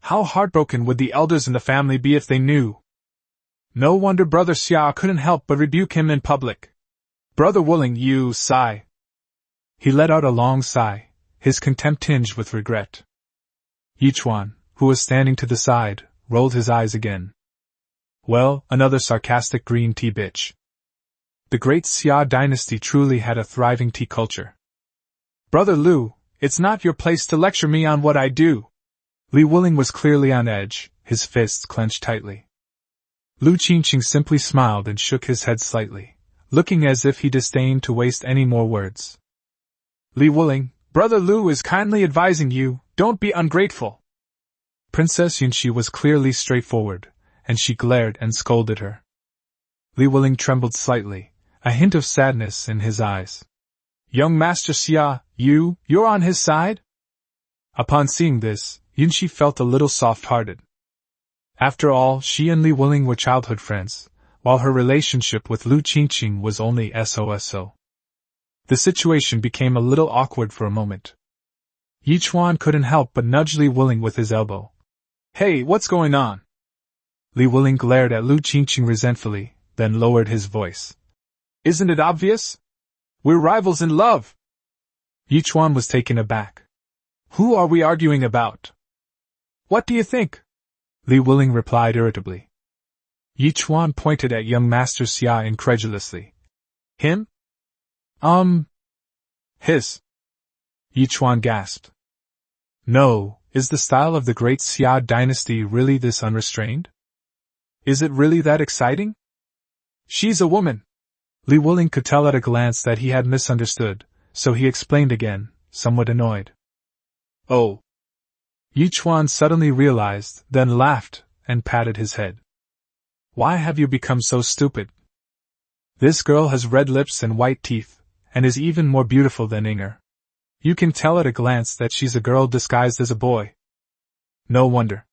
How heartbroken would the elders in the family be if they knew? No wonder Brother Xia couldn't help but rebuke him in public. Brother Wuling, you sigh. He let out a long sigh, his contempt tinged with regret. Yichuan, who was standing to the side, rolled his eyes again. Well, another sarcastic green tea bitch. The great Xia dynasty truly had a thriving tea culture. Brother Lu, it's not your place to lecture me on what I do. Li Wuling was clearly on edge, his fists clenched tightly. Lu Qingqing simply smiled and shook his head slightly, looking as if he disdained to waste any more words. Li Wuling, Brother Lu is kindly advising you, don't be ungrateful. Princess Yun Shi was clearly straightforward, and she glared and scolded her. Li Wuling trembled slightly, a hint of sadness in his eyes. Young Master Xia, you're on his side? Upon seeing this, Yun Shi felt a little soft-hearted. After all, she and Li Wuling were childhood friends, while her relationship with Lu Qingqing was only so. The situation became a little awkward for a moment. Yichuan couldn't help but nudge Li Wuling with his elbow. Hey, what's going on? Li Wuling glared at Lu Qingqing resentfully, then lowered his voice. Isn't it obvious? We're rivals in love. Yichuan was taken aback. Who are we arguing about? What do you think? Li Wuling replied irritably. Yichuan pointed at young Master Xia incredulously. Him? His. Yichuan gasped. No, is the style of the great Xia dynasty really this unrestrained? Is it really that exciting? She's a woman. Li Wuling could tell at a glance that he had misunderstood, so he explained again, somewhat annoyed. Oh. Yichuan suddenly realized, then laughed, and patted his head. Why have you become so stupid? This girl has red lips and white teeth, and is even more beautiful than Inger. You can tell at a glance that she's a girl disguised as a boy. No wonder.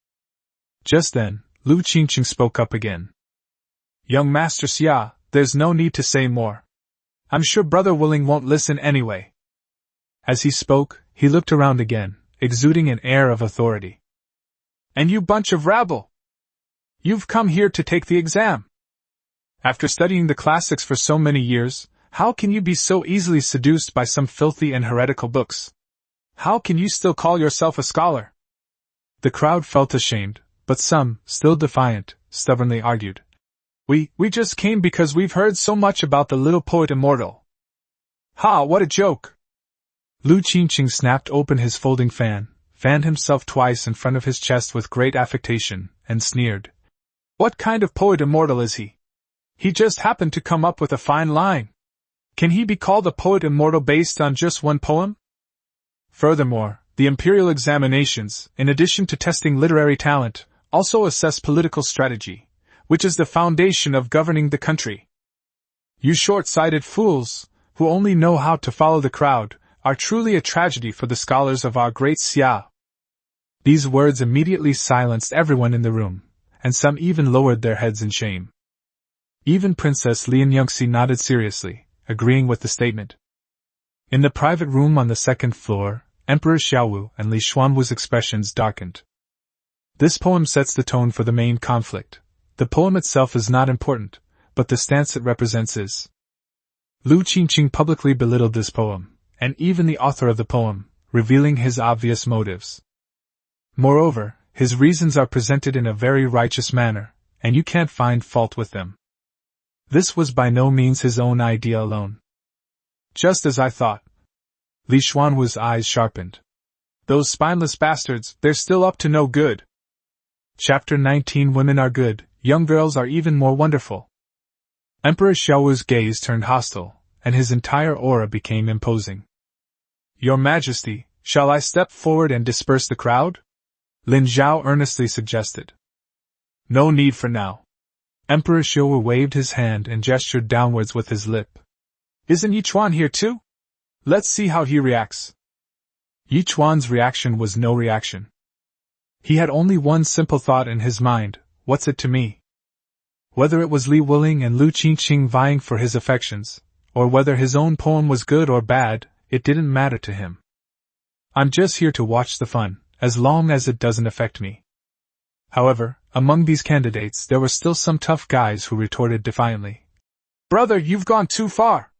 Just then, Lu Qingqing spoke up again. Young Master Xia, there's no need to say more. I'm sure Brother Wuling won't listen anyway. As he spoke, he looked around again, exuding an air of authority. And you bunch of rabble! You've come here to take the exam. After studying the classics for so many years, how can you be so easily seduced by some filthy and heretical books? How can you still call yourself a scholar? The crowd felt ashamed, but some, still defiant, stubbornly argued. We just came because we've heard so much about the little poet immortal. Ha, what a joke! Lu Qingqing snapped open his folding fan, fanned himself twice in front of his chest with great affectation, and sneered. What kind of poet immortal is he? He just happened to come up with a fine line. Can he be called a poet immortal based on just one poem? Furthermore, the imperial examinations, in addition to testing literary talent, also assess political strategy, which is the foundation of governing the country. You short-sighted fools, who only know how to follow the crowd, are truly a tragedy for the scholars of our great Xia. These words immediately silenced everyone in the room, and some even lowered their heads in shame. Even Princess Lian Yongxi nodded seriously, agreeing with the statement. In the private room on the second floor, Emperor Xiaowu and Li Xuanwu's expressions darkened. This poem sets the tone for the main conflict. The poem itself is not important, but the stance it represents is. Lu Qingqing publicly belittled this poem, and even the author of the poem, revealing his obvious motives. Moreover, his reasons are presented in a very righteous manner, and you can't find fault with them. This was by no means his own idea alone. Just as I thought. Li Xuanwu's eyes sharpened. Those spineless bastards, they're still up to no good. Chapter 19. Women are good, young girls are even more wonderful. Emperor Xiaowu's gaze turned hostile, and his entire aura became imposing. Your Majesty, shall I step forward and disperse the crowd? Lin Zhao earnestly suggested. No need for now. Emperor Xiaowu waved his hand and gestured downwards with his lip. Isn't Yichuan here too? Let's see how he reacts. Yichuan's reaction was no reaction. He had only one simple thought in his mind, what's it to me? Whether it was Li Wuling and Lu Qingqing vying for his affections, or whether his own poem was good or bad, it didn't matter to him. I'm just here to watch the fun, as long as it doesn't affect me. However, among these candidates there were still some tough guys who retorted defiantly. Brother, you've gone too far!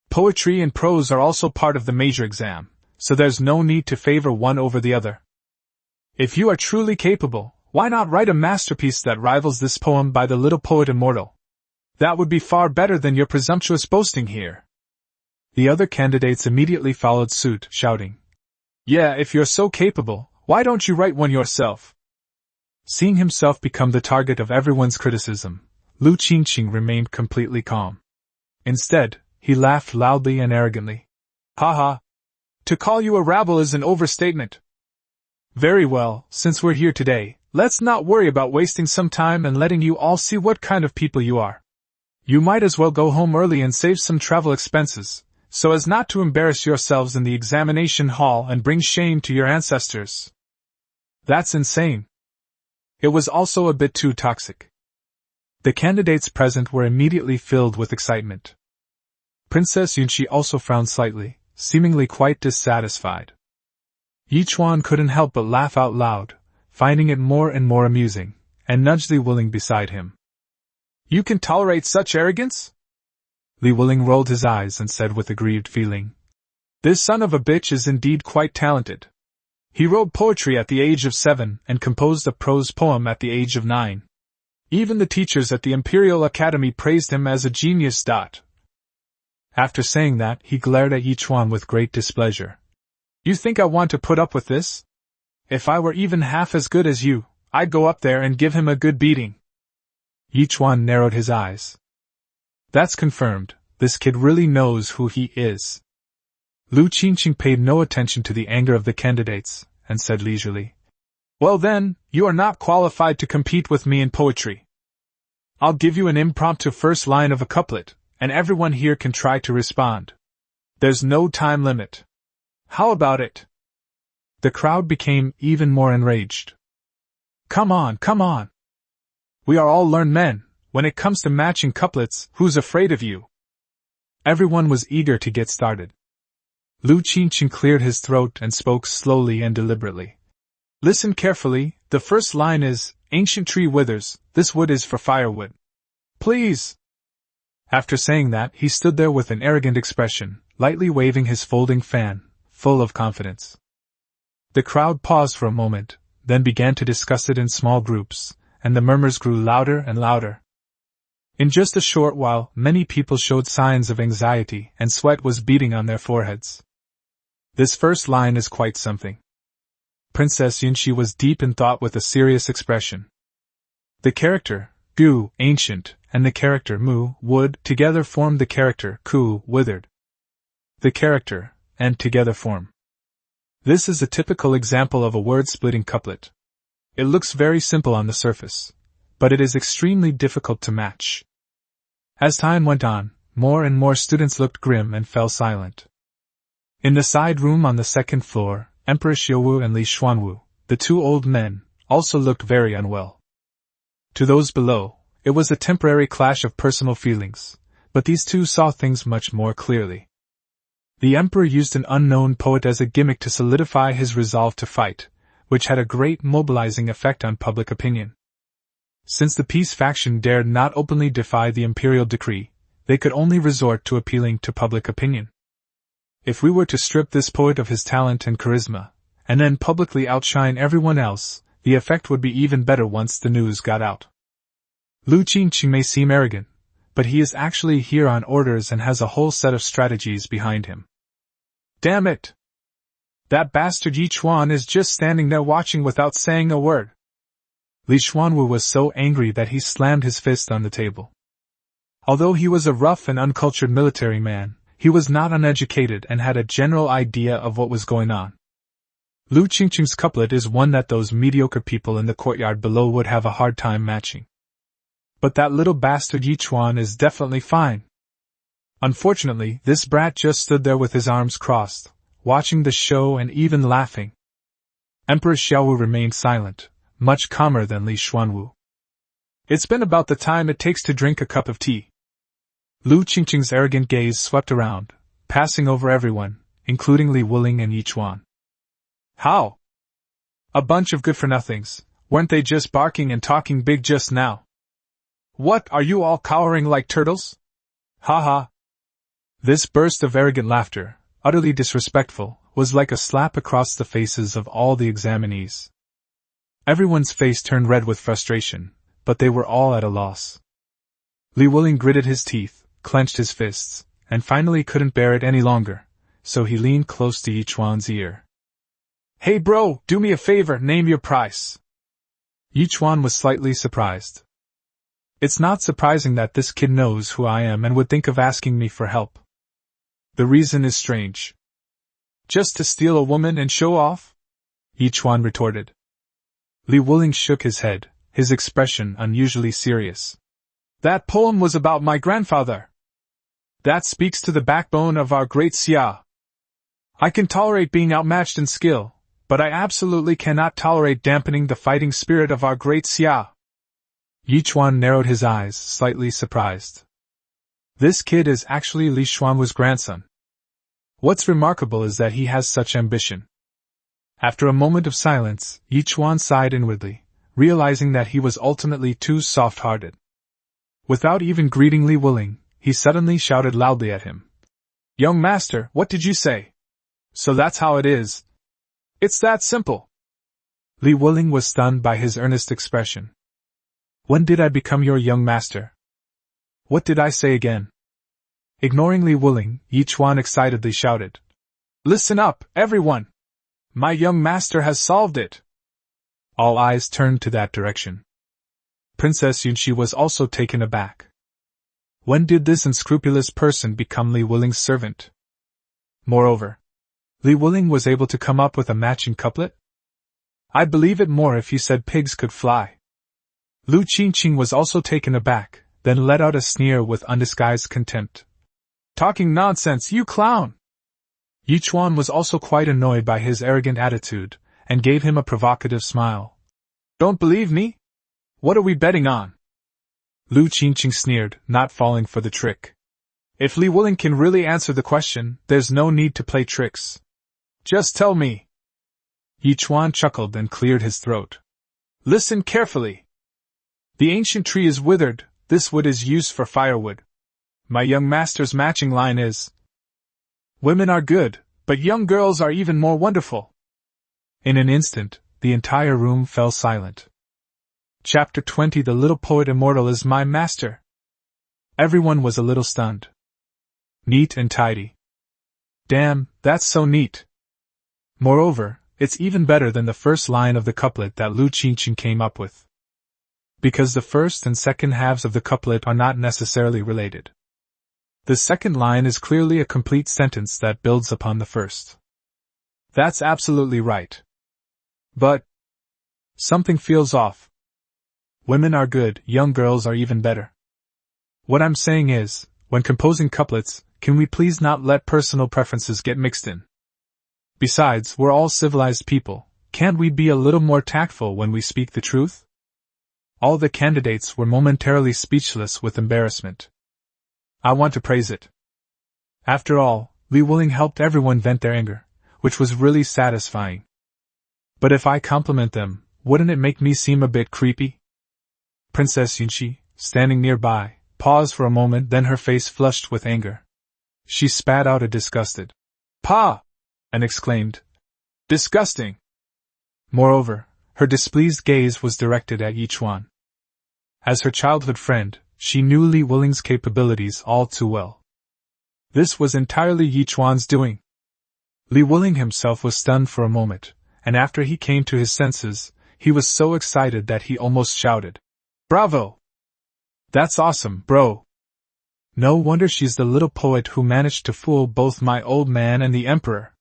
Poetry and prose are also part of the major exam, so there's no need to favor one over the other. If you are truly capable, why not write a masterpiece that rivals this poem by the little poet immortal? That would be far better than your presumptuous boasting here. The other candidates immediately followed suit, shouting, Yeah, if you're so capable, why don't you write one yourself? Seeing himself become the target of everyone's criticism, Lu Qingqing remained completely calm. Instead, he laughed loudly and arrogantly. Ha ha! To call you a rabble is an overstatement. Very well, since we're here today, let's not worry about wasting some time and letting you all see what kind of people you are. You might as well go home early and save some travel expenses, so as not to embarrass yourselves in the examination hall and bring shame to your ancestors. That's insane. It was also a bit too toxic. The candidates present were immediately filled with excitement. Princess Yunqi also frowned slightly, seemingly quite dissatisfied. Yichuan couldn't help but laugh out loud, finding it more and more amusing, and nudged Li Wuling beside him. You can tolerate such arrogance? Li Wuling rolled his eyes and said with aggrieved feeling. This son of a bitch is indeed quite talented. He wrote poetry at the age of 7 and composed a prose poem at the age of 9. Even the teachers at the Imperial Academy praised him as a genius. After saying that, he glared at Yichuan with great displeasure. You think I want to put up with this? If I were even half as good as you, I'd go up there and give him a good beating. Yichuan narrowed his eyes. That's confirmed, this kid really knows who he is. Lu Qingqing paid no attention to the anger of the candidates, and said leisurely, Well then, you are not qualified to compete with me in poetry. I'll give you an impromptu first line of a couplet, and everyone here can try to respond. There's no time limit. How about it? The crowd became even more enraged. Come on, come on. We are all learned men. When it comes to matching couplets, who's afraid of you? Everyone was eager to get started. Lu Qingqing cleared his throat and spoke slowly and deliberately. Listen carefully, the first line is, Ancient tree withers, this wood is for firewood. Please! After saying that, he stood there with an arrogant expression, lightly waving his folding fan, full of confidence. The crowd paused for a moment, then began to discuss it in small groups, and the murmurs grew louder and louder. In just a short while, many people showed signs of anxiety, and sweat was beading on their foreheads. This first line is quite something. Princess Yunqi was deep in thought with a serious expression. The character, Gu, ancient, and the character Mu, wood, together formed the character Ku, withered. The character, and together form. This is a typical example of a word-splitting couplet. It looks very simple on the surface, but it is extremely difficult to match. As time went on, more and more students looked grim and fell silent. In the side room on the second floor, Emperor Xiaowu and Li Xuanwu, the two old men, also looked very unwell. To those below, it was a temporary clash of personal feelings, but these two saw things much more clearly. The emperor used an unknown poet as a gimmick to solidify his resolve to fight, which had a great mobilizing effect on public opinion. Since the peace faction dared not openly defy the imperial decree, they could only resort to appealing to public opinion. If we were to strip this poet of his talent and charisma, and then publicly outshine everyone else, the effect would be even better once the news got out. Lu Qingqing may seem arrogant, but he is actually here on orders and has a whole set of strategies behind him. Damn it! That bastard Yi Chuan is just standing there watching without saying a word. Li Xuanwu was so angry that he slammed his fist on the table. Although he was a rough and uncultured military man, he was not uneducated and had a general idea of what was going on. Lu Qingqing's couplet is one that those mediocre people in the courtyard below would have a hard time matching. But that little bastard Yi Chuan is definitely fine. Unfortunately, this brat just stood there with his arms crossed, watching the show and even laughing. Emperor Xiaowu remained silent, much calmer than Li Xuanwu. It's been about the time it takes to drink a cup of tea. Lu Qingqing's arrogant gaze swept around, passing over everyone, including Li Wuling and Yi Chuan. How? A bunch of good-for-nothings, weren't they just barking and talking big just now? What, are you all cowering like turtles? Ha ha. This burst of arrogant laughter, utterly disrespectful, was like a slap across the faces of all the examinees. Everyone's face turned red with frustration, but they were all at a loss. Li Wuling gritted his teeth, clenched his fists, and finally couldn't bear it any longer, so he leaned close to Yi Chuan's ear. Hey bro, do me a favor, name your price. Yi Chuan was slightly surprised. It's not surprising that this kid knows who I am and would think of asking me for help. The reason is strange. Just to steal a woman and show off? Yi Chuan retorted. Li Wuling shook his head, his expression unusually serious. That poem was about my grandfather. That speaks to the backbone of our great Xia. I can tolerate being outmatched in skill, but I absolutely cannot tolerate dampening the fighting spirit of our great Xia. Yi Chuan narrowed his eyes, slightly surprised. This kid is actually Li Xuanwu's grandson. What's remarkable is that he has such ambition. After a moment of silence, Yi Chuan sighed inwardly, realizing that he was ultimately too soft-hearted. Without even greeting Li Wuling, he suddenly shouted loudly at him. Young master, what did you say? So that's how it is. It's that simple. Li Wuling was stunned by his earnest expression. When did I become your young master? What did I say again? Ignoring Li Wuling, Yi Chuan excitedly shouted. Listen up, everyone! My young master has solved it! All eyes turned to that direction. Princess Yunxi was also taken aback. When did this unscrupulous person become Li Wuling's servant? Moreover, Li Wuling was able to come up with a matching couplet? I'd believe it more if you said pigs could fly. Lu Qingqing was also taken aback, then let out a sneer with undisguised contempt. Talking nonsense, you clown! Yi Chuan was also quite annoyed by his arrogant attitude, and gave him a provocative smile. Don't believe me? What are we betting on? Lu Qingqing sneered, not falling for the trick. If Li Wuling can really answer the question, there's no need to play tricks. Just tell me. Yi Chuan chuckled and cleared his throat. Listen carefully. The ancient tree is withered, this wood is used for firewood. My young master's matching line is, women are good, but young girls are even more wonderful. In an instant, the entire room fell silent. Chapter 20 The Little Poet Immortal is my master. Everyone was a little stunned. Neat and tidy. Damn, that's so neat. Moreover, it's even better than the first line of the couplet that Lu Qingqing came up with. Because the first and second halves of the couplet are not necessarily related. The second line is clearly a complete sentence that builds upon the first. That's absolutely right. But something feels off. Women are good, young girls are even better. What I'm saying is, when composing couplets, can we please not let personal preferences get mixed in? Besides, we're all civilized people, can't we be a little more tactful when we speak the truth? All the candidates were momentarily speechless with embarrassment. I want to praise it. After all, Li Wuling helped everyone vent their anger, which was really satisfying. But if I compliment them, wouldn't it make me seem a bit creepy? Princess Yunxi, standing nearby, paused for a moment, then her face flushed with anger. She spat out a disgusted "Pa!" and exclaimed, Disgusting! Moreover, her displeased gaze was directed at Yi Chuan. As her childhood friend, she knew Li Wuling's capabilities all too well. This was entirely Yi Chuan's doing. Li Wuling himself was stunned for a moment, and after he came to his senses, he was so excited that he almost shouted, "Bravo! That's awesome, bro! No wonder she's the little poet who managed to fool both my old man and the emperor."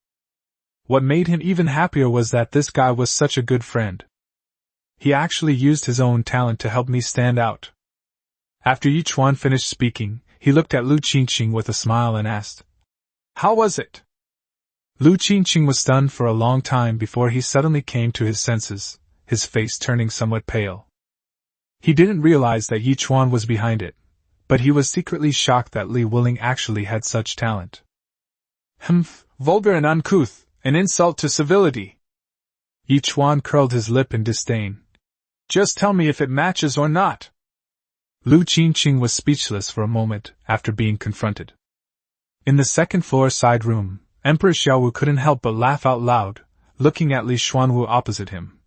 What made him even happier was that this guy was such a good friend. He actually used his own talent to help me stand out. After Yi Chuan finished speaking, he looked at Lu Qingqing with a smile and asked, "How was it?" Lu Qingqing was stunned for a long time before he suddenly came to his senses, his face turning somewhat pale. He didn't realize that Yi Chuan was behind it, but he was secretly shocked that Li Wuling actually had such talent. Vulgar and uncouth, an insult to civility. Yi Chuan curled his lip in disdain. Just tell me if it matches or not. Lu Qingqing was speechless for a moment after being confronted. In the second-floor side room, Emperor Xiaowu couldn't help but laugh out loud, looking at Li Xuanwu opposite him.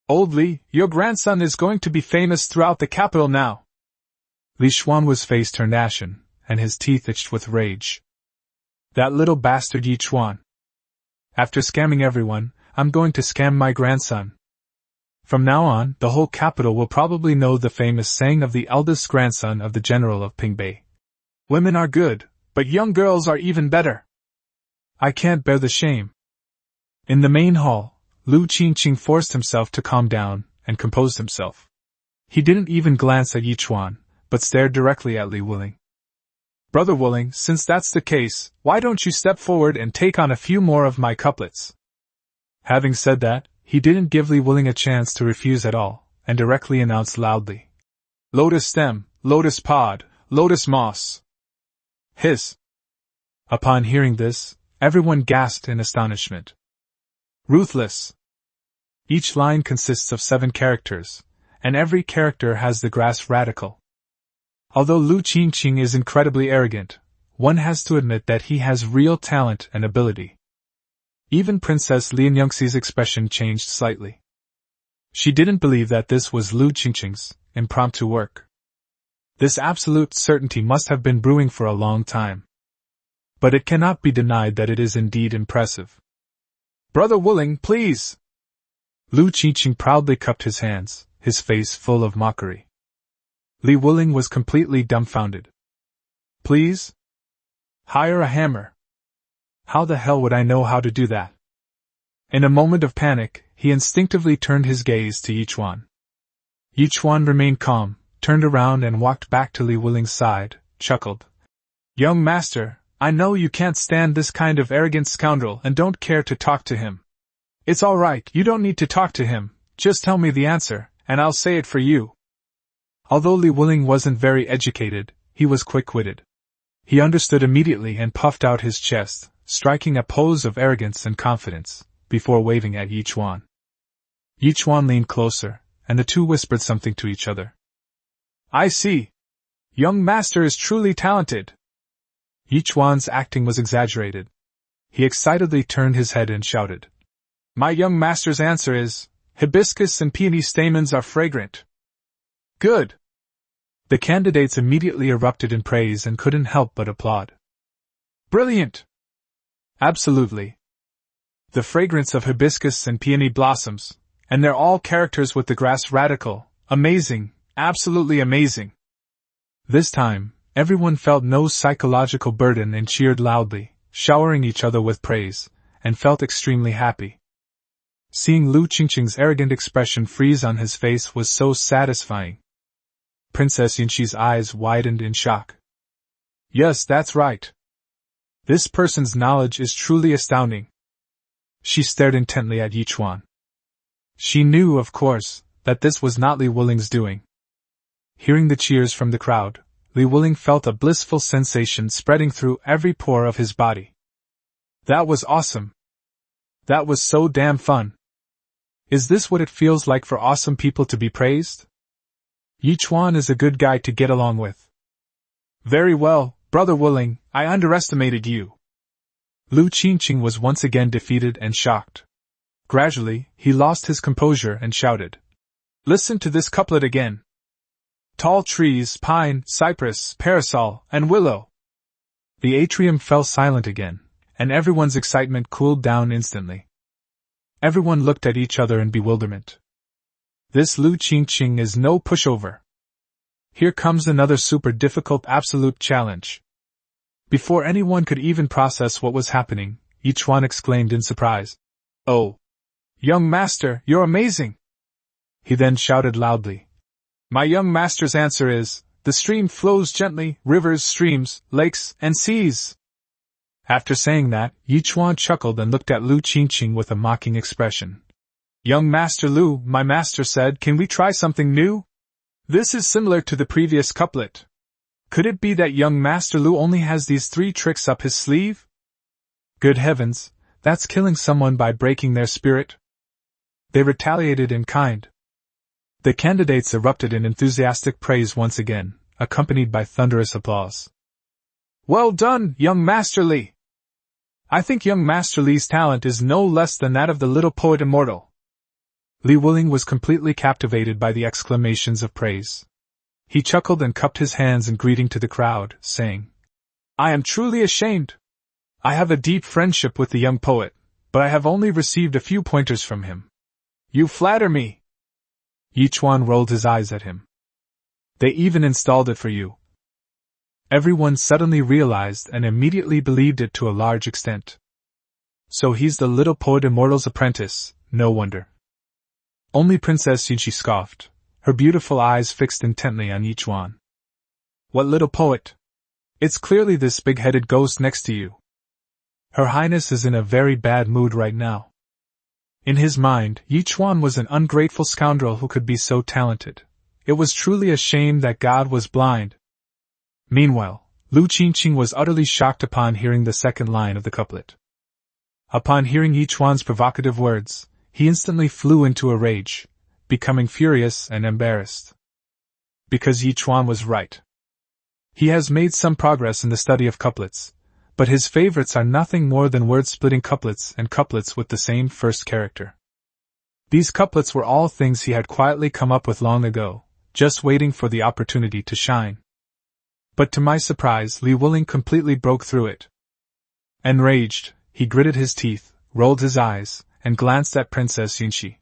"Old Li, your grandson is going to be famous throughout the capital now." Li Xuanwu's face turned ashen, and his teeth itched with rage. "That little bastard Yi Chuan. After scamming everyone, I'm going to scam my grandson. From now on, the whole capital will probably know the famous saying of the eldest grandson of the general of Pingbei. Women are good, but young girls are even better. I can't bear the shame." In the main hall, Lu Qingqing forced himself to calm down and composed himself. He didn't even glance at Yi Chuan, but stared directly at Li Wuling. "Brother Wuling, since that's the case, why don't you step forward and take on a few more of my couplets?" Having said that, he didn't give Li Wuling a chance to refuse at all, and directly announced loudly, "Lotus stem, lotus pod, lotus moss." Hiss! Upon hearing this, everyone gasped in astonishment. Ruthless! Each line consists of 7 characters, and every character has the grass radical. Although Lu Qingqing is incredibly arrogant, one has to admit that he has real talent and ability. Even Princess Lian Yunxi's expression changed slightly. She didn't believe that this was Lu Qingqing's impromptu work. This absolute certainty must have been brewing for a long time. But it cannot be denied that it is indeed impressive. "Brother Wuling, please!" Lu Qingqing proudly cupped his hands, his face full of mockery. Li Wuling was completely dumbfounded. "Please? Hire a hammer. How the hell would I know how to do that?" In a moment of panic, he instinctively turned his gaze to Yi Chuan. Yi Chuan remained calm, turned around and walked back to Li Wuling's side, chuckled. "Young master, I know you can't stand this kind of arrogant scoundrel and don't care to talk to him. It's all right, you don't need to talk to him, just tell me the answer, and I'll say it for you." Although Li Wuling wasn't very educated, he was quick-witted. He understood immediately and puffed out his chest, striking a pose of arrogance and confidence, before waving at Yi Chuan. Yi Chuan leaned closer, and the two whispered something to each other. "I see. Young master is truly talented." Yi Chuan's acting was exaggerated. He excitedly turned his head and shouted, "My young master's answer is, hibiscus and peony stamens are fragrant." "Good!" The candidates immediately erupted in praise and couldn't help but applaud. "Brilliant!" "Absolutely. The fragrance of hibiscus and peony blossoms, and they're all characters with the grass radical. Amazing, absolutely amazing." This time, everyone felt no psychological burden and cheered loudly, showering each other with praise, and felt extremely happy. Seeing Lu Qingqing's arrogant expression freeze on his face was so satisfying. Princess Yunxi's eyes widened in shock. "Yes, that's right. This person's knowledge is truly astounding." She stared intently at Yi Chuan. She knew, of course, that this was not Li Wuling's doing. Hearing the cheers from the crowd, Li Wuling felt a blissful sensation spreading through every pore of his body. That was awesome. That was so damn fun. Is this what it feels like for awesome people to be praised? Yi Chuan is a good guy to get along with. Very well, Brother Wuling, I underestimated you. Lu Qingqing was once again defeated and shocked. Gradually, he lost his composure and shouted, "Listen to this couplet again. Tall trees, pine, cypress, parasol, and willow." The atrium fell silent again, and everyone's excitement cooled down instantly. Everyone looked at each other in bewilderment. This Lu Qingqing is no pushover. Here comes another super difficult absolute challenge. Before anyone could even process what was happening, Yichuan exclaimed in surprise, "Oh! Young master, you're amazing!" He then shouted loudly, "My young master's answer is, the stream flows gently, rivers, streams, lakes, and seas." After saying that, Yichuan chuckled and looked at Lu Qingqing with a mocking expression. "Young Master Lu, my master said, can we try something new? This is similar to the previous couplet. Could it be that young Master Lu only has these 3 tricks up his sleeve? Good heavens, that's killing someone by breaking their spirit." They retaliated in kind. The candidates erupted in enthusiastic praise once again, accompanied by thunderous applause. "Well done, young Master Li! I think young Master Li's talent is no less than that of the little poet immortal." Li Wuling was completely captivated by the exclamations of praise. He chuckled and cupped his hands in greeting to the crowd, saying, "I am truly ashamed. I have a deep friendship with the young poet, but I have only received a few pointers from him. You flatter me." Yichuan rolled his eyes at him. "They even installed it for you." Everyone suddenly realized and immediately believed it to a large extent. So he's the little poet immortal's apprentice, no wonder. Only Princess Yunqi scoffed, her beautiful eyes fixed intently on Yichuan. "What little poet? It's clearly this big-headed ghost next to you. Her Highness is in a very bad mood right now." In his mind, Yichuan was an ungrateful scoundrel who could be so talented. It was truly a shame that God was blind. Meanwhile, Lu Qingqing was utterly shocked upon hearing the second line of the couplet. Upon hearing Yichuan's provocative words, he instantly flew into a rage, becoming furious and embarrassed. Because Yichuan was right. He has made some progress in the study of couplets, but his favorites are nothing more than word-splitting couplets and couplets with the same first character. These couplets were all things he had quietly come up with long ago, just waiting for the opportunity to shine. But to my surprise, Li Wuling completely broke through it. Enraged, he gritted his teeth, rolled his eyes, and glanced at Princess Yunqi.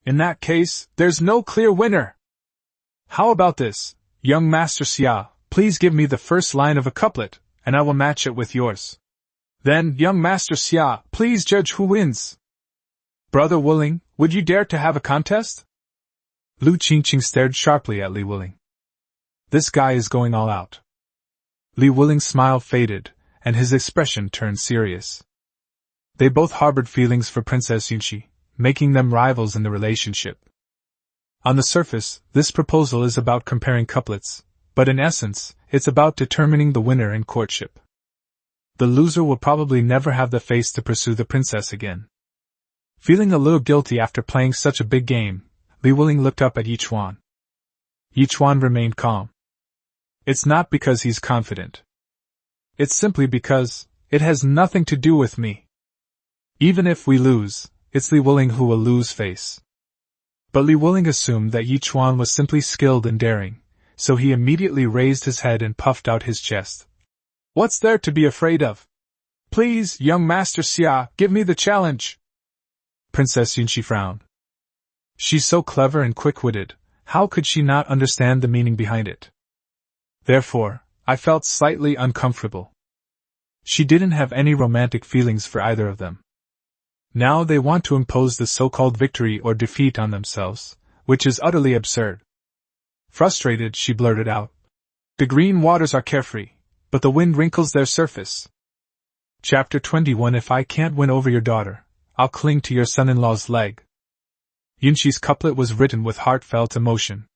"In that case, there's no clear winner. How about this, young Master Xia, please give me the first line of a couplet, and I will match it with yours. Then, young Master Xia, please judge who wins. Brother Wuling, would you dare to have a contest?" Lu Qingqing stared sharply at Li Wuling. This guy is going all out. Li Wuling's smile faded, and his expression turned serious. They both harbored feelings for Princess Yunqi, making them rivals in the relationship. On the surface, this proposal is about comparing couplets, but in essence, it's about determining the winner in courtship. The loser will probably never have the face to pursue the princess again. Feeling a little guilty after playing such a big game, Li Wuling looked up at Yichuan. Yichuan remained calm. It's not because he's confident. It's simply because it has nothing to do with me. Even if we lose, it's Li Wuling who will lose face. But Li Wuling assumed that Yichuan was simply skilled and daring, so he immediately raised his head and puffed out his chest. "What's there to be afraid of? Please, young Master Xia, give me the challenge." Princess Yunqi frowned. She's so clever and quick-witted, how could she not understand the meaning behind it? Therefore, I felt slightly uncomfortable. She didn't have any romantic feelings for either of them. Now they want to impose the so-called victory or defeat on themselves, which is utterly absurd. Frustrated, she blurted out, "The green waters are carefree, but the wind wrinkles their surface." Chapter 21. If I can't win over your daughter, I'll cling to your son-in-law's leg. Yunqi's couplet was written with heartfelt emotion.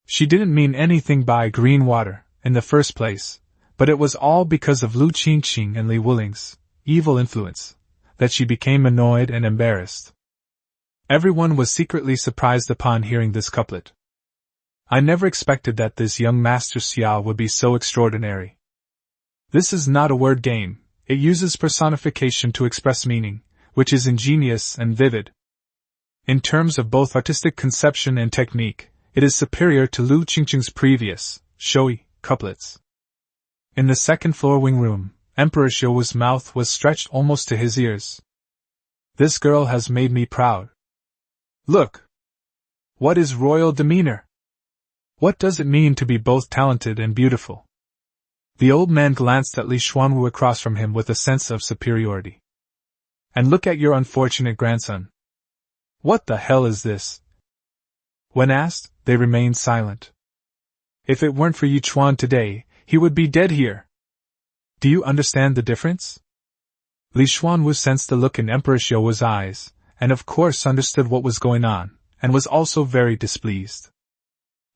She didn't mean anything by green water, in the first place, but it was all because of Lu Qingqing and Li Wuling's evil influence that she became annoyed and embarrassed. Everyone was secretly surprised upon hearing this couplet. I never expected that this young Master Xia would be so extraordinary. This is not a word game, it uses personification to express meaning, which is ingenious and vivid. In terms of both artistic conception and technique, it is superior to Lu Qingqing's previous, showy, couplets. In the second-floor wing room, Emperor Xiaowu's mouth was stretched almost to his ears. This girl has made me proud. Look! What is royal demeanor? What does it mean to be both talented and beautiful? The old man glanced at Li Xuanwu across from him with a sense of superiority. And look at your unfortunate grandson. What the hell is this? When asked, they remained silent. If it weren't for Yichuan today, he would be dead here. Do you understand the difference? Li Xuanwu sensed the look in Emperor Xiaowu's eyes, and of course understood what was going on, and was also very displeased.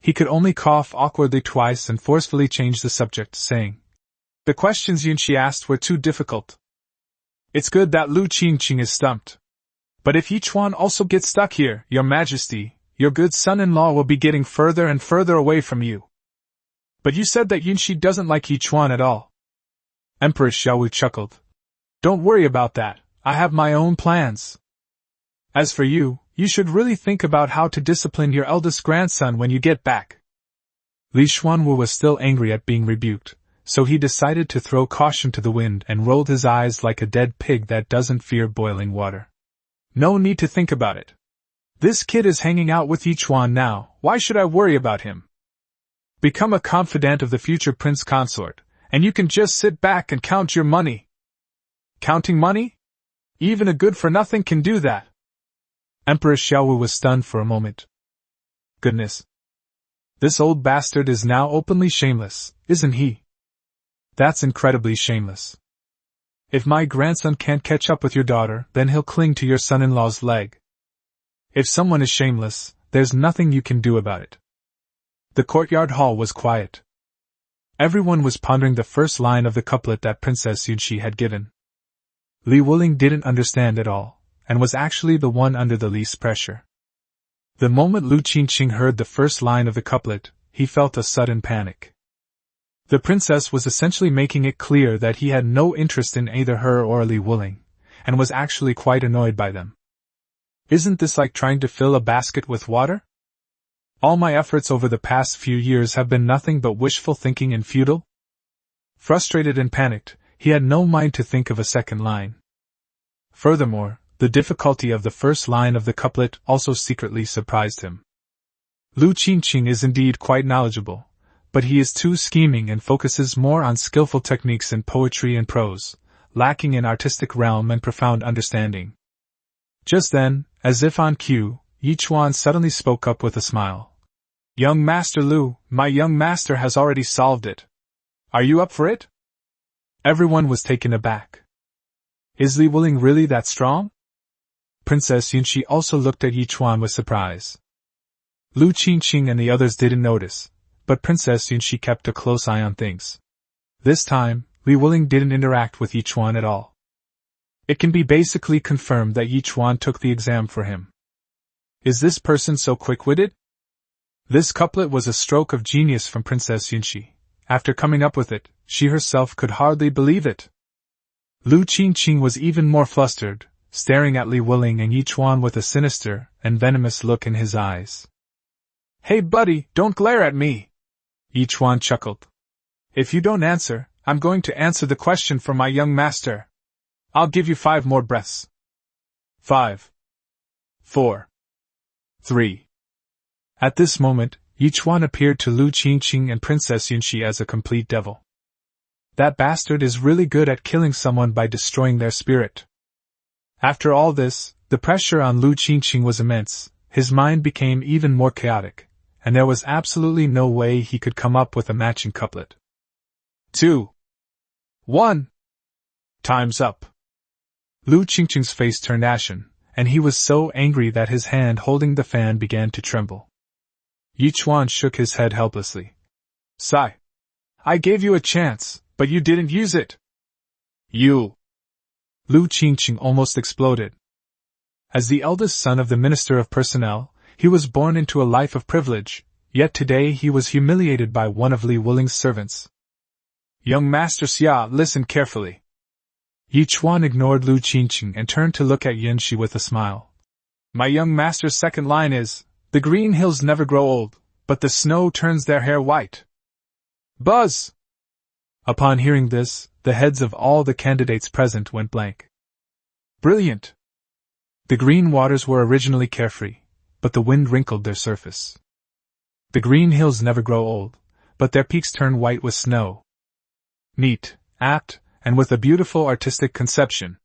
He could only cough awkwardly twice and forcefully change the subject, saying, "The questions Yunqi asked were too difficult. It's good that Lu Qingqing is stumped. But if Yichuan also gets stuck here, Your Majesty, your good son-in-law will be getting further and further away from you." "But you said that Yunqi doesn't like Yichuan at all." Emperor Xiaowu chuckled. "Don't worry about that, I have my own plans. As for you, you should really think about how to discipline your eldest grandson when you get back." Li Xuanwu was still angry at being rebuked, so he decided to throw caution to the wind and rolled his eyes like a dead pig that doesn't fear boiling water. "No need to think about it. This kid is hanging out with Yichuan now, why should I worry about him? Become a confidant of the future prince consort, and you can just sit back and count your money." "Counting money? Even a good-for-nothing can do that." Emperor Xiaowu was stunned for a moment. Goodness. This old bastard is now openly shameless, isn't he? That's incredibly shameless. If my grandson can't catch up with your daughter, then he'll cling to your son-in-law's leg. If someone is shameless, there's nothing you can do about it. The courtyard hall was quiet. Everyone was pondering the first line of the couplet that Princess Yunqi had given. Li Wuling didn't understand at all, and was actually the one under the least pressure. The moment Lu Qingqing heard the first line of the couplet, he felt a sudden panic. The princess was essentially making it clear that he had no interest in either her or Li Wuling, and was actually quite annoyed by them. Isn't this like trying to fill a basket with water? All my efforts over the past few years have been nothing but wishful thinking and futile? Frustrated and panicked, he had no mind to think of a second line. Furthermore, the difficulty of the first line of the couplet also secretly surprised him. Lu Qingqing is indeed quite knowledgeable, but he is too scheming and focuses more on skillful techniques in poetry and prose, lacking in artistic realm and profound understanding. Just then, as if on cue, Yichuan suddenly spoke up with a smile. "Young Master Lu, my young master has already solved it. Are you up for it?" Everyone was taken aback. Is Li Wuling really that strong? Princess Yunqi also looked at Yichuan with surprise. Lu Qingqing and the others didn't notice, but Princess Yunqi kept a close eye on things. This time, Li Wuling didn't interact with Yichuan at all. It can be basically confirmed that Yichuan took the exam for him. Is this person so quick-witted? This couplet was a stroke of genius from Princess Yunqi. After coming up with it, she herself could hardly believe it. Lu Qingqing was even more flustered, staring at Li Wuling and Yichuan with a sinister and venomous look in his eyes. "Hey buddy, don't glare at me!" Yichuan chuckled. "If you don't answer, I'm going to answer the question for my young master. I'll give you 5 more breaths. 5. 4. 3. At this moment, Yichuan appeared to Lu Qingqing and Princess Yunqi as a complete devil. That bastard is really good at killing someone by destroying their spirit. After all this, the pressure on Lu Qingqing was immense, his mind became even more chaotic, and there was absolutely no way he could come up with a matching couplet. 2. 1. Time's up. Lu Qingqing's face turned ashen, and he was so angry that his hand holding the fan began to tremble. Yichuan shook his head helplessly. "Sigh. I gave you a chance, but you didn't use it. You." Lu Qingqing almost exploded. As the eldest son of the Minister of Personnel, he was born into a life of privilege, yet today he was humiliated by one of Li Wuling's servants. "Young Master Xia, listen carefully. Yi Chuan ignored Lu Qingqing and turned to look at Yunxi with a smile. My young master's second line is, the green hills never grow old, but the snow turns their hair white. Buzz! Upon hearing this, the heads of all the candidates present went blank. Brilliant! The green waters were originally carefree, but the wind wrinkled their surface. The green hills never grow old, but their peaks turn white with snow. Neat, apt, and with a beautiful artistic conception.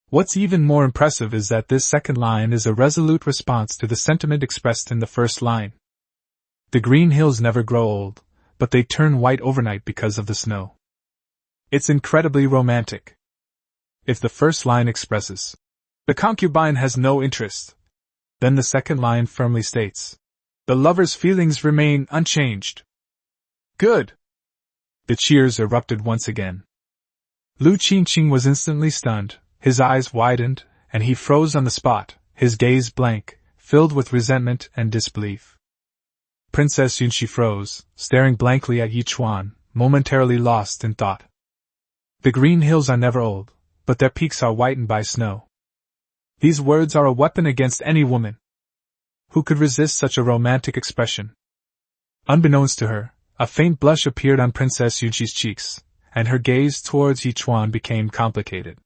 What's even more impressive is that this second line is a resolute response to the sentiment expressed in the first line. The green hills never grow old, but they turn white overnight because of the snow. It's incredibly romantic. If the first line expresses, the concubine has no interest, then the second line firmly states, the lover's feelings remain unchanged. Good! The cheers erupted once again. Lu Qingqing was instantly stunned, his eyes widened, and he froze on the spot, his gaze blank, filled with resentment and disbelief. Princess Yunxi froze, staring blankly at Yi Chuan, momentarily lost in thought. The green hills are never old, but their peaks are whitened by snow. These words are a weapon against any woman. Who could resist such a romantic expression? Unbeknownst to her, a faint blush appeared on Princess Yunxi's cheeks, and her gaze towards Yi Chuan became complicated.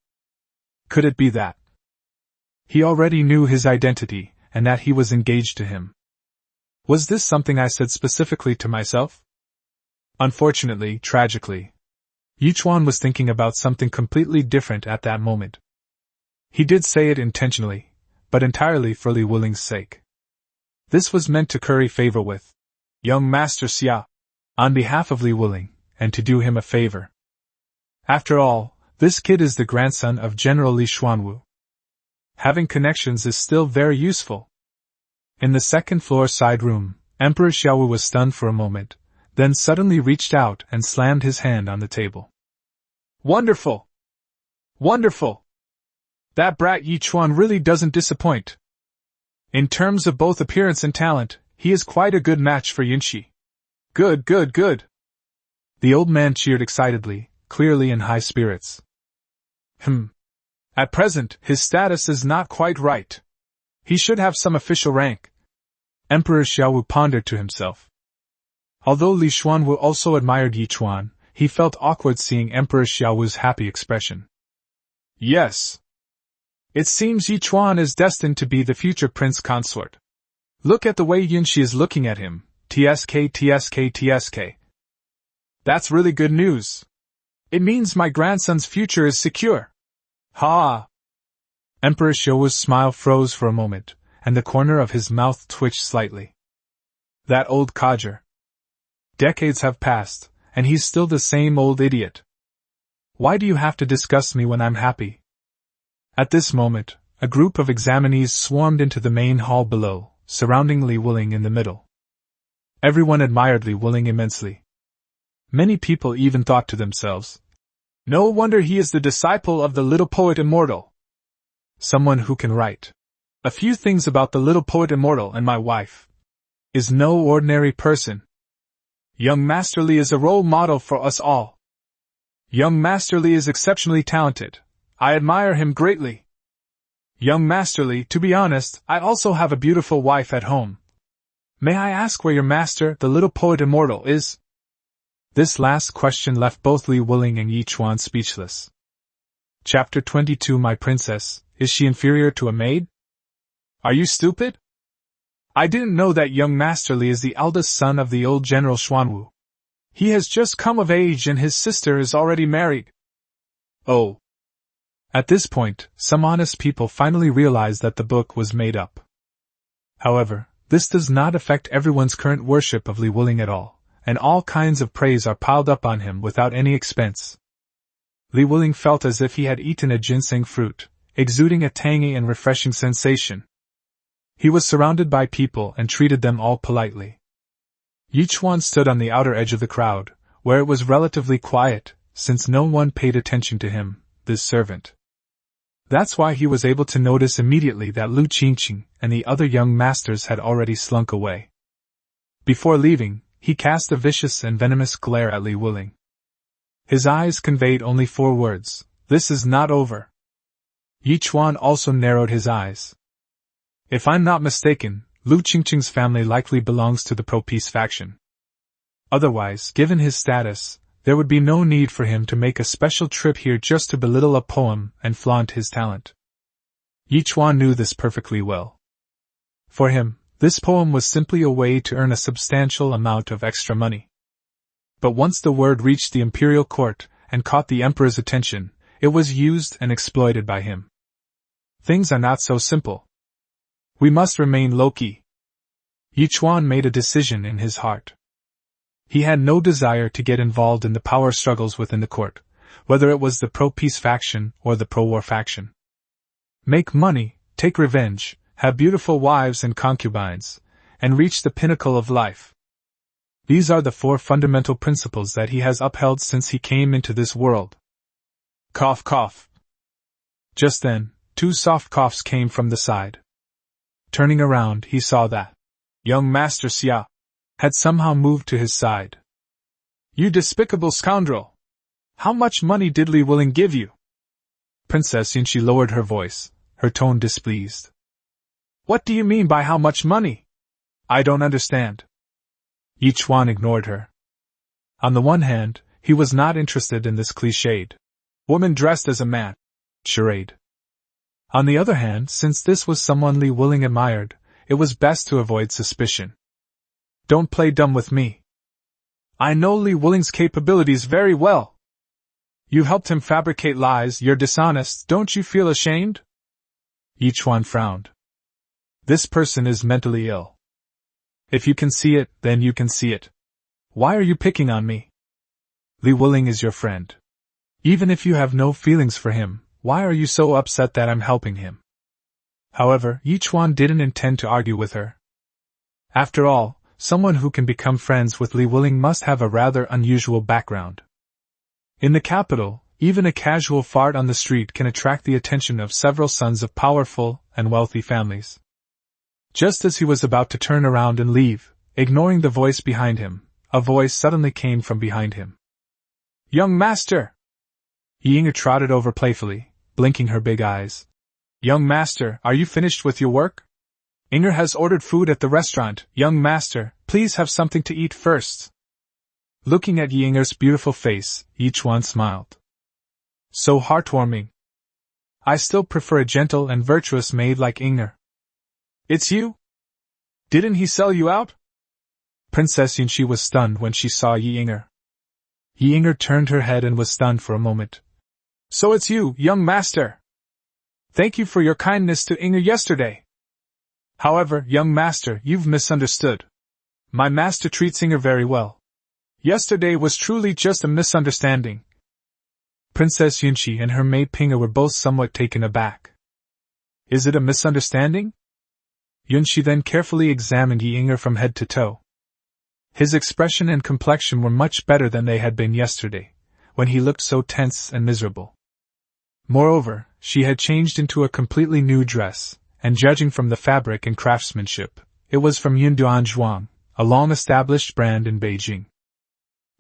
Could it be that he already knew his identity, and that he was engaged to him? Was this something I said specifically to myself? Unfortunately, tragically, Yi Chuan was thinking about something completely different at that moment. He did say it intentionally, but entirely for Li Wuling's sake. This was meant to curry favor with young Master Xia, on behalf of Li Wuling, and to do him a favor. After all, this kid is the grandson of General Li Xuanwu. Having connections is still very useful. In the second-floor side room, Emperor Xiaowu was stunned for a moment, then suddenly reached out and slammed his hand on the table. Wonderful! Wonderful! That brat Yi Chuan really doesn't disappoint. In terms of both appearance and talent, he is quite a good match for Yunxi. Good, good, good! The old man cheered excitedly, clearly in high spirits. At present, his status is not quite right. He should have some official rank. Emperor Xiaowu pondered to himself. Although Li Xuanwu also admired Yi Chuan, he felt awkward seeing Emperor Xiaowu's happy expression. Yes. It seems Yi Chuan is destined to be the future prince consort. Look at the way Yunxi is looking at him. TSK, TSK, TSK. That's really good news. It means my grandson's future is secure. Ha! Emperor Xiaowu's smile froze for a moment, and the corner of his mouth twitched slightly. That old codger. Decades have passed, and he's still the same old idiot. Why do you have to discuss me when I'm happy? At this moment, a group of examinees swarmed into the main hall below, surrounding Li Wuling in the middle. Everyone admired Li Wuling immensely. Many people even thought to themselves, no wonder he is the disciple of the little poet immortal. Someone who can write a few things about the little poet immortal and my wife is no ordinary person. Young Master Li is a role model for us all. Young Master Li is exceptionally talented. I admire him greatly. Young Master Li, to be honest, I also have a beautiful wife at home. May I ask where your master, the little poet immortal, is? This last question left both Li Wuling and Yi Chuan speechless. Chapter 22. My princess, is she inferior to a maid? Are you stupid? I didn't know that young Master Li is the eldest son of the old General Xuanwu. He has just come of age and his sister is already married. Oh. At this point, some honest people finally realized that the book was made up. However, this does not affect everyone's current worship of Li Wuling at all, and all kinds of praise are piled up on him without any expense. Li Wuling felt as if he had eaten a ginseng fruit, exuding a tangy and refreshing sensation. He was surrounded by people and treated them all politely. Yi Chuan stood on the outer edge of the crowd, where it was relatively quiet, since no one paid attention to him, this servant. That's why he was able to notice immediately that Lu Qingqing and the other young masters had already slunk away. Before leaving, he cast a vicious and venomous glare at Li Wuling. His eyes conveyed only 4 words, This is not over. Yi Chuan also narrowed his eyes. If I'm not mistaken, Lu Qingqing's family likely belongs to the pro-peace faction. Otherwise, given his status, there would be no need for him to make a special trip here just to belittle a poem and flaunt his talent. Yi Chuan knew this perfectly well. For him, this poem was simply a way to earn a substantial amount of extra money. But once the word reached the imperial court and caught the emperor's attention, it was used and exploited by him. Things are not so simple. We must remain low-key. Yi Chuan made a decision in his heart. He had no desire to get involved in the power struggles within the court, whether it was the pro-peace faction or the pro-war faction. Make money, take revenge, have beautiful wives and concubines, and reach the pinnacle of life. These are the 4 fundamental principles that he has upheld since he came into this world. Cough, cough. Just then, 2 soft coughs came from the side. Turning around, he saw that young Master Xia had somehow moved to his side. You despicable scoundrel! How much money did Li Wuling give you? Princess Yunxi lowered her voice, her tone displeased. What do you mean by how much money? I don't understand. Yi Chuan ignored her. On the one hand, he was not interested in this cliched woman dressed as a man charade. On the other hand, since this was someone Li Wuling admired, it was best to avoid suspicion. Don't play dumb with me. I know Li Wuling's capabilities very well. You helped him fabricate lies, you're dishonest, don't you feel ashamed? Yi Chuan frowned. This person is mentally ill. If you can see it, then you can see it. Why are you picking on me? Li Wuling is your friend. Even if you have no feelings for him, why are you so upset that I'm helping him? However, Yi Chuan didn't intend to argue with her. After all, someone who can become friends with Li Wuling must have a rather unusual background. In the capital, even a casual fart on the street can attract the attention of several sons of powerful and wealthy families. Just as he was about to turn around and leave, ignoring the voice behind him, a voice suddenly came from behind him. Young master! Yi Yinger trotted over playfully, blinking her big eyes. Young master, are you finished with your work? Inger has ordered food at the restaurant. Young master, please have something to eat first. Looking at Yi Yinger's beautiful face, Yi Chuan smiled. So heartwarming. I still prefer a gentle and virtuous maid like Inger. It's you? Didn't he sell you out? Princess Yunxi was stunned when she saw Yi Yinger. Yi Yinger turned her head and was stunned for a moment. So it's you, young master. Thank you for your kindness to Inger yesterday. However, young master, you've misunderstood. My master treats Inger very well. Yesterday was truly just a misunderstanding. Princess Yunxi and her maid Pinga were both somewhat taken aback. Is it a misunderstanding? Yunxi then carefully examined Yi Yinger from head to toe. His expression and complexion were much better than they had been yesterday, when he looked so tense and miserable. Moreover, she had changed into a completely new dress, and judging from the fabric and craftsmanship, it was from Yunduan Zhuang, a long-established brand in Beijing.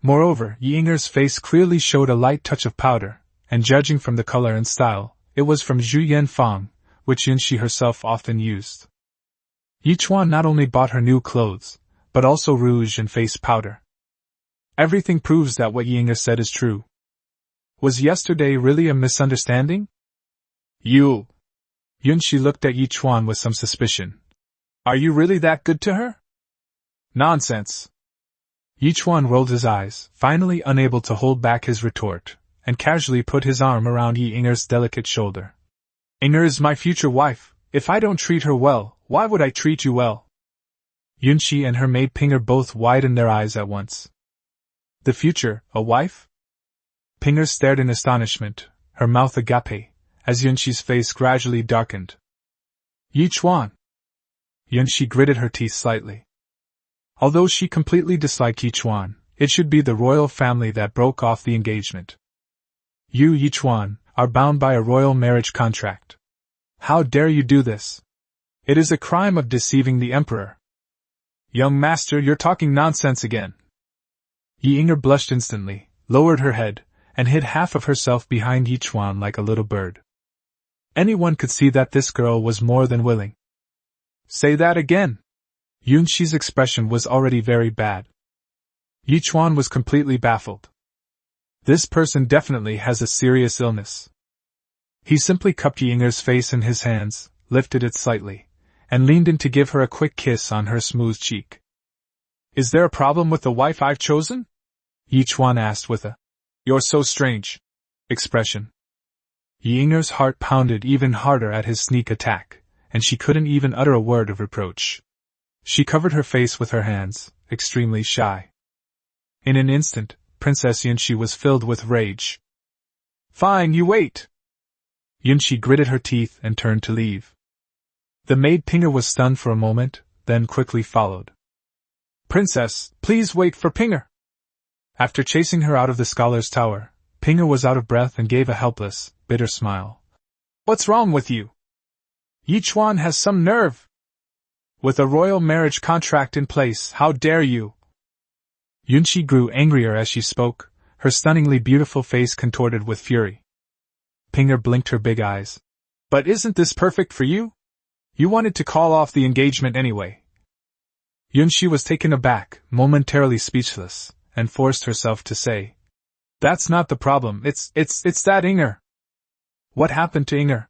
Moreover, Yi Yinger's face clearly showed a light touch of powder, and judging from the color and style, it was from Zhu Yanfang, which Yunxi herself often used. Yi Chuan not only bought her new clothes, but also rouge and face powder. Everything proves that what Yi Yinger said is true. Was yesterday really a misunderstanding? You! Yunxi looked at Yi Chuan with some suspicion. Are you really that good to her? Nonsense! Yi Chuan rolled his eyes, finally unable to hold back his retort, and casually put his arm around Yi Yinger's delicate shoulder. Inger is my future wife. If I don't treat her well, why would I treat you well? Yunxi and her maid Pinger both widened their eyes at once. The future, a wife? Pinger stared in astonishment, her mouth agape, as Yunxi's face gradually darkened. Yi Chuan! Yunxi gritted her teeth slightly. Although she completely disliked Yi Chuan, it should be the royal family that broke off the engagement. You, Yi Chuan, are bound by a royal marriage contract. How dare you do this? It is a crime of deceiving the emperor. Young master, you're talking nonsense again. Yi Yinger blushed instantly, lowered her head, and hid half of herself behind Yichuan like a little bird. Anyone could see that this girl was more than willing. Say that again. Yunxi's expression was already very bad. Yichuan was completely baffled. This person definitely has a serious illness. He simply cupped Yinger's face in his hands, lifted it slightly, and leaned in to give her a quick kiss on her smooth cheek. Is there a problem with the wife I've chosen? Yichuan asked with a "you're so strange" expression. Yinger's heart pounded even harder at his sneak attack, and she couldn't even utter a word of reproach. She covered her face with her hands, extremely shy. In an instant, Princess Yunxi was filled with rage. Fine, you wait! Yunxi gritted her teeth and turned to leave. The maid Pinger was stunned for a moment, then quickly followed. Princess, please wait for Pinger! After chasing her out of the scholar's tower, Pinger was out of breath and gave a helpless, bitter smile. What's wrong with you? Yichuan has some nerve! With a royal marriage contract in place, how dare you? Yunxi grew angrier as she spoke, her stunningly beautiful face contorted with fury. Pinger blinked her big eyes. But isn't this perfect for you? You wanted to call off the engagement anyway. Yunxi was taken aback, momentarily speechless, and forced herself to say, That's not the problem, it's that Inger. What happened to Inger?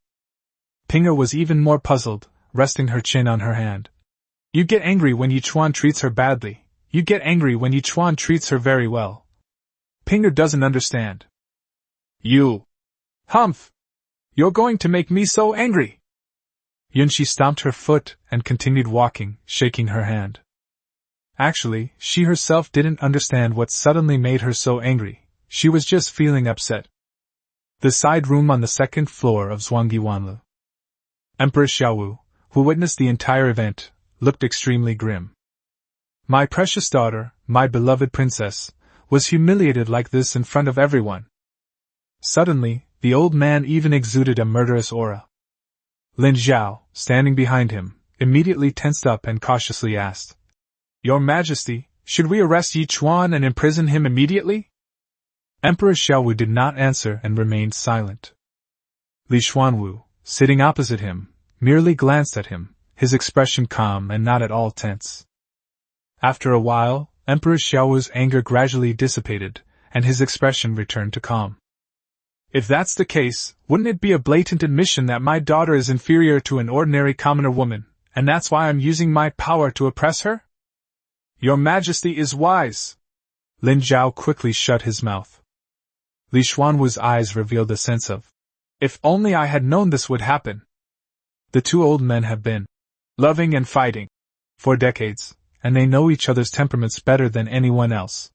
Pinger was even more puzzled, resting her chin on her hand. You get angry when Yichuan treats her badly. You get angry when Yichuan treats her very well. Pinger doesn't understand. You. Humph! You're going to make me so angry! Yunxi stomped her foot and continued walking, shaking her hand. Actually, she herself didn't understand what suddenly made her so angry. She was just feeling upset. The side room on the second floor of Zhuangyi Wanlu. Emperor Xiaowu, who witnessed the entire event, looked extremely grim. My precious daughter, my beloved princess, was humiliated like this in front of everyone. Suddenly, the old man even exuded a murderous aura. Lin Zhao, standing behind him, immediately tensed up and cautiously asked, Your Majesty, should we arrest Yichuan and imprison him immediately? Emperor Xiaowu did not answer and remained silent. Li Xuanwu, sitting opposite him, merely glanced at him, his expression calm and not at all tense. After a while, Emperor Xiaowu's anger gradually dissipated, and his expression returned to calm. If that's the case, wouldn't it be a blatant admission that my daughter is inferior to an ordinary commoner woman, and that's why I'm using my power to oppress her? Your Majesty is wise. Lin Zhao quickly shut his mouth. Li Xuanwu's eyes revealed a sense of, if only I had known this would happen. The two old men have been loving and fighting for decades, and they know each other's temperaments better than anyone else.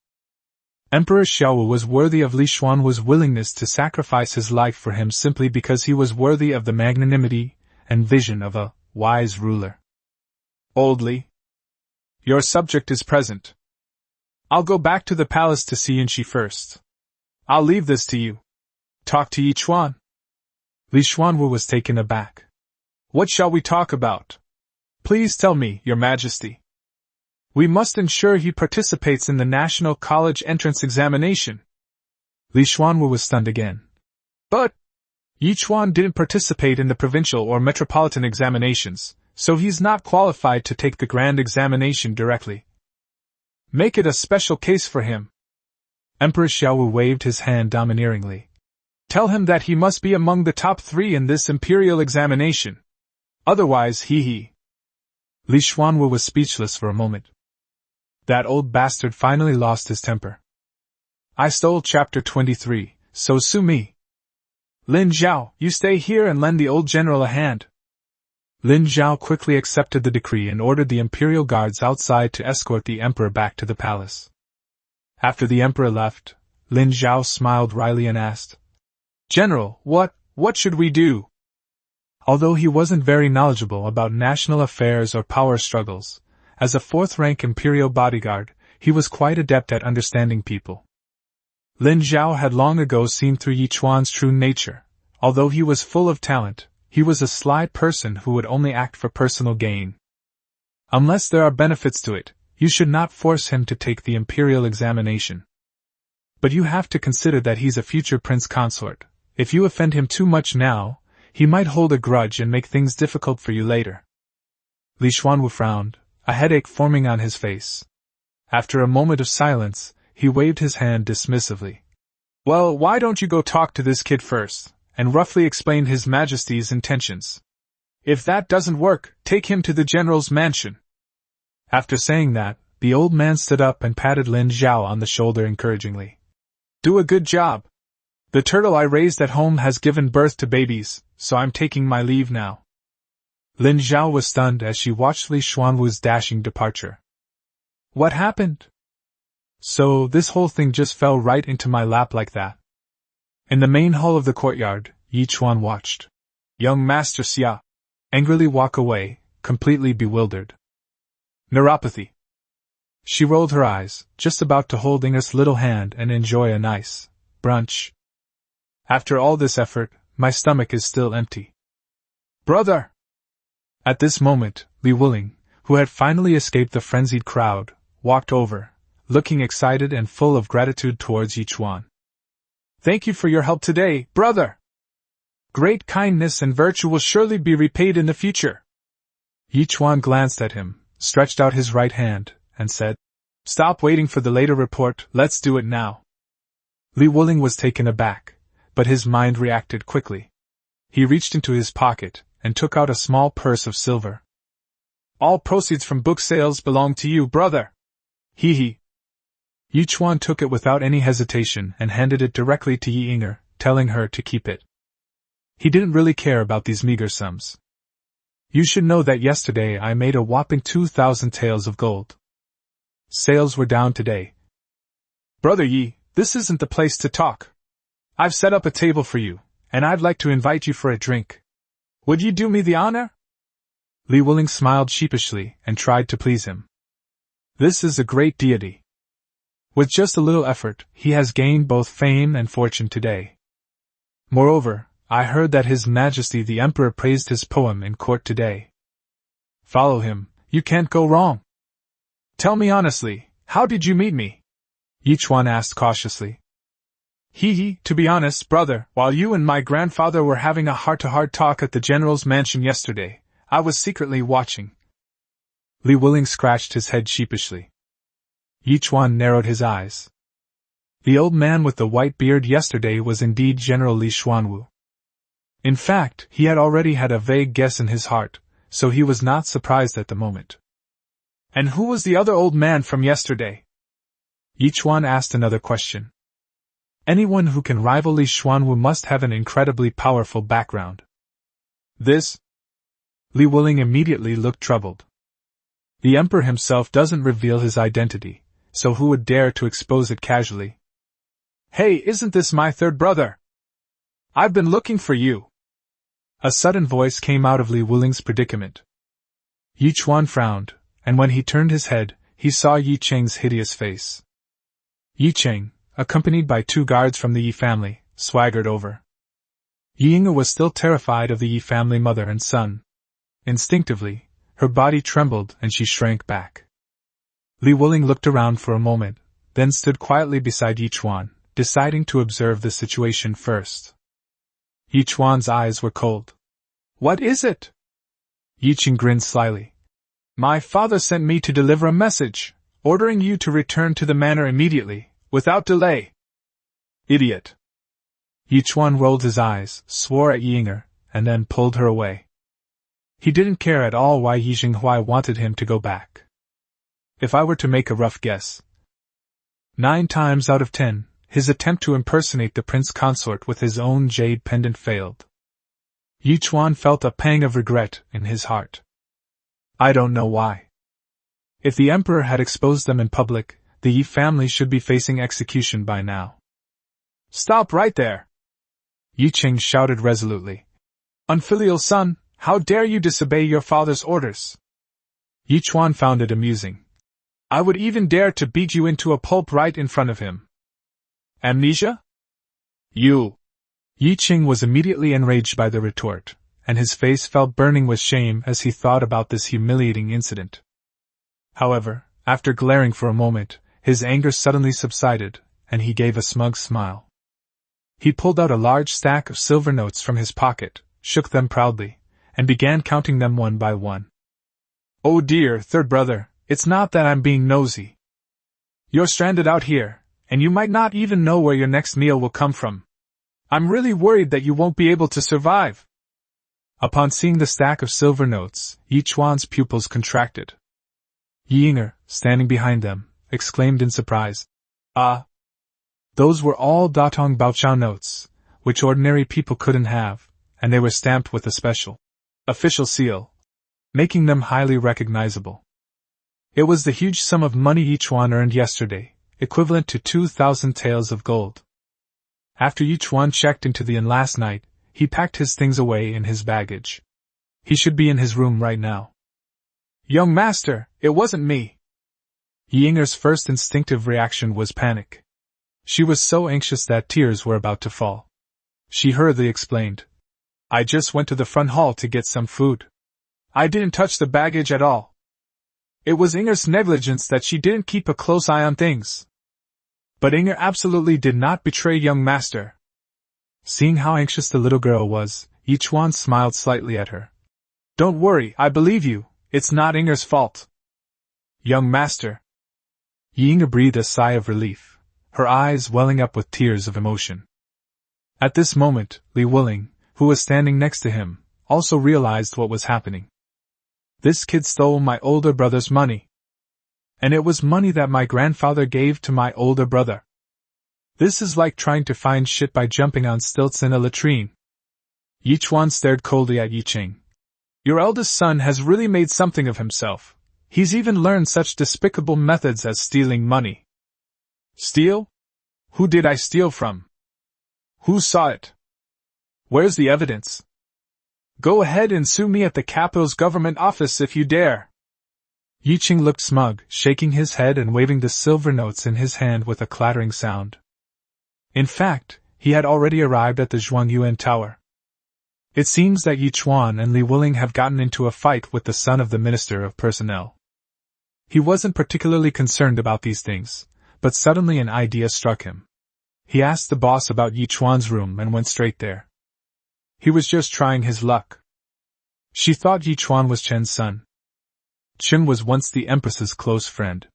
Emperor Xiaowu was worthy of Li Xuanwu's willingness to sacrifice his life for him simply because he was worthy of the magnanimity and vision of a wise ruler. Old Li, your subject is present. I'll go back to the palace to see Yunxi first. I'll leave this to you. Talk to Yichuan. Li Xuanwu was taken aback. What shall we talk about? Please tell me, Your Majesty. We must ensure he participates in the National College entrance examination. Li Xuanwu was stunned again. But Yichuan didn't participate in the provincial or metropolitan examinations, so he's not qualified to take the grand examination directly. Make it a special case for him. Emperor Xiaowu waved his hand domineeringly. Tell him that he must be among the top 3 in this imperial examination. Otherwise, he. Li Xuanwu was speechless for a moment. That old bastard finally lost his temper. I stole chapter 23, so sue me. Lin Zhao, you stay here and lend the old general a hand. Lin Zhao quickly accepted the decree and ordered the imperial guards outside to escort the emperor back to the palace. After the emperor left, Lin Zhao smiled wryly and asked, General, what should we do? Although he wasn't very knowledgeable about national affairs or power struggles, as a 4th-rank imperial bodyguard, he was quite adept at understanding people. Lin Zhao had long ago seen through Yichuan's true nature. Although he was full of talent, he was a sly person who would only act for personal gain. Unless there are benefits to it, you should not force him to take the imperial examination. But you have to consider that he's a future prince consort. If you offend him too much now, he might hold a grudge and make things difficult for you later. Li Xuanwu frowned, a headache forming on his face. After a moment of silence, he waved his hand dismissively. Well, why don't you go talk to this kid first, and roughly explain His Majesty's intentions? If that doesn't work, take him to the general's mansion. After saying that, the old man stood up and patted Lin Zhao on the shoulder encouragingly. Do a good job. The turtle I raised at home has given birth to babies, so I'm taking my leave now. Lin Zhao was stunned as she watched Li Xuanwu's dashing departure. What happened? So, this whole thing just fell right into my lap like that. In the main hall of the courtyard, Yi Chuan watched young Master Xia angrily walk away, completely bewildered. Neuropathy. She rolled her eyes, just about to hold Inga's little hand and enjoy a nice brunch. After all this effort, my stomach is still empty. Brother! At this moment, Li Wuling, who had finally escaped the frenzied crowd, walked over, looking excited and full of gratitude towards Yi Chuan. Thank you for your help today, brother! Great kindness and virtue will surely be repaid in the future. Yi Chuan glanced at him, stretched out his right hand, and said, Stop waiting for the later report, let's do it now. Li Wuling was taken aback, but his mind reacted quickly. He reached into his pocket and took out a small purse of silver. All proceeds from book sales belong to you, brother. Hee hee. Yi Chuan took it without any hesitation and handed it directly to Yi Inger, telling her to keep it. He didn't really care about these meager sums. You should know that yesterday I made a whopping 2,000 taels of gold. Sales were down today. Brother Yi, this isn't the place to talk. I've set up a table for you, and I'd like to invite you for a drink. Would you do me the honor? Li Wuling smiled sheepishly and tried to please him. This is a great deity. With just a little effort, he has gained both fame and fortune today. Moreover, I heard that His Majesty the Emperor praised his poem in court today. Follow him, you can't go wrong. Tell me honestly, how did you meet me? Yi Chuan asked cautiously. To be honest, brother, while you and my grandfather were having a heart-to-heart talk at the general's mansion yesterday, I was secretly watching. Li Wuling scratched his head sheepishly. Yi Chuan narrowed his eyes. The old man with the white beard yesterday was indeed General Li Xuanwu. In fact, he had already had a vague guess in his heart, so he was not surprised at the moment. And who was the other old man from yesterday? Yi Chuan asked another question. Anyone who can rival Li Xuanwu must have an incredibly powerful background. This? Li Wuling immediately looked troubled. The Emperor himself doesn't reveal his identity, so who would dare to expose it casually? Hey, isn't this my third brother? I've been looking for you. A sudden voice came out of Li Wuling's predicament. Yi Chuan frowned, and when he turned his head, he saw Yi Cheng's hideous face. Yi Cheng, accompanied by 2 guards from the Yi family, swaggered over. Yi Inger was still terrified of the Yi family mother and son. Instinctively, her body trembled and she shrank back. Li Wuling looked around for a moment, then stood quietly beside Yi Chuan, deciding to observe the situation first. Yi Chuan's eyes were cold. What is it? Yi Cheng grinned slyly. My father sent me to deliver a message, ordering you to return to the manor immediately, without delay. Idiot. Yi Chuan rolled his eyes, swore at Yi Inger, and then pulled her away. He didn't care at all why Yi Xinghuai wanted him to go back. If I were to make a rough guess, 9 times out of 10, his attempt to impersonate the prince consort with his own jade pendant failed. Yi Chuan felt a pang of regret in his heart. I don't know why. If the emperor had exposed them in public, the Yi family should be facing execution by now. Stop right there! Yi Cheng shouted resolutely. Unfilial son, how dare you disobey your father's orders? Yi Chuan found it amusing. I would even dare to beat you into a pulp right in front of him. Amnesia? You! Yi Cheng was immediately enraged by the retort, and his face felt burning with shame as he thought about this humiliating incident. However, after glaring for a moment, his anger suddenly subsided, and he gave a smug smile. He pulled out a large stack of silver notes from his pocket, shook them proudly, and began counting them one by one. "Oh dear, third brother, it's not that I'm being nosy. You're stranded out here, and you might not even know where your next meal will come from. I'm really worried that you won't be able to survive." Upon seeing the stack of silver notes, Yi Chuan's pupils contracted. Yi Yinger, standing behind them, exclaimed in surprise, "Ah!" Those were all Datong Baochao notes, which ordinary people couldn't have, and they were stamped with a special official seal, making them highly recognizable. It was the huge sum of money Yi Chuan earned yesterday, equivalent to 2,000 taels of gold. After Yi Chuan checked into the inn last night, he packed his things away in his baggage. He should be in his room right now. "Young master, it wasn't me." Yi Yinger's first instinctive reaction was panic. She was so anxious that tears were about to fall. She hurriedly explained, "I just went to the front hall to get some food. I didn't touch the baggage at all. It was Inger's negligence that she didn't keep a close eye on things." But Inger absolutely did not betray young master. Seeing how anxious the little girl was, Yi Chuan smiled slightly at her. "Don't worry, I believe you, it's not Inger's fault." "Young master." Yi Yinger breathed a sigh of relief, her eyes welling up with tears of emotion. At this moment, Li Wuling, who was standing next to him, also realized what was happening. "This kid stole my older brother's money. And it was money that my grandfather gave to my older brother. This is like trying to find shit by jumping on stilts in a latrine." Yi Chuan stared coldly at Yi Ching. "Your eldest son has really made something of himself. He's even learned such despicable methods as stealing money." "Steal? Who did I steal from? Who saw it? Where's the evidence? Go ahead and sue me at the capital's government office if you dare." Yi Ching looked smug, shaking his head and waving the silver notes in his hand with a clattering sound. In fact, he had already arrived at the Zhuangyuan Tower. It seems that Yi Chuan and Li Wuling have gotten into a fight with the son of the Minister of Personnel. He wasn't particularly concerned about these things, but suddenly an idea struck him. He asked the boss about Yi Chuan's room and went straight there. He was just trying his luck. She thought Yi Chuan was Chen's son. Chen was once the Empress's close friend.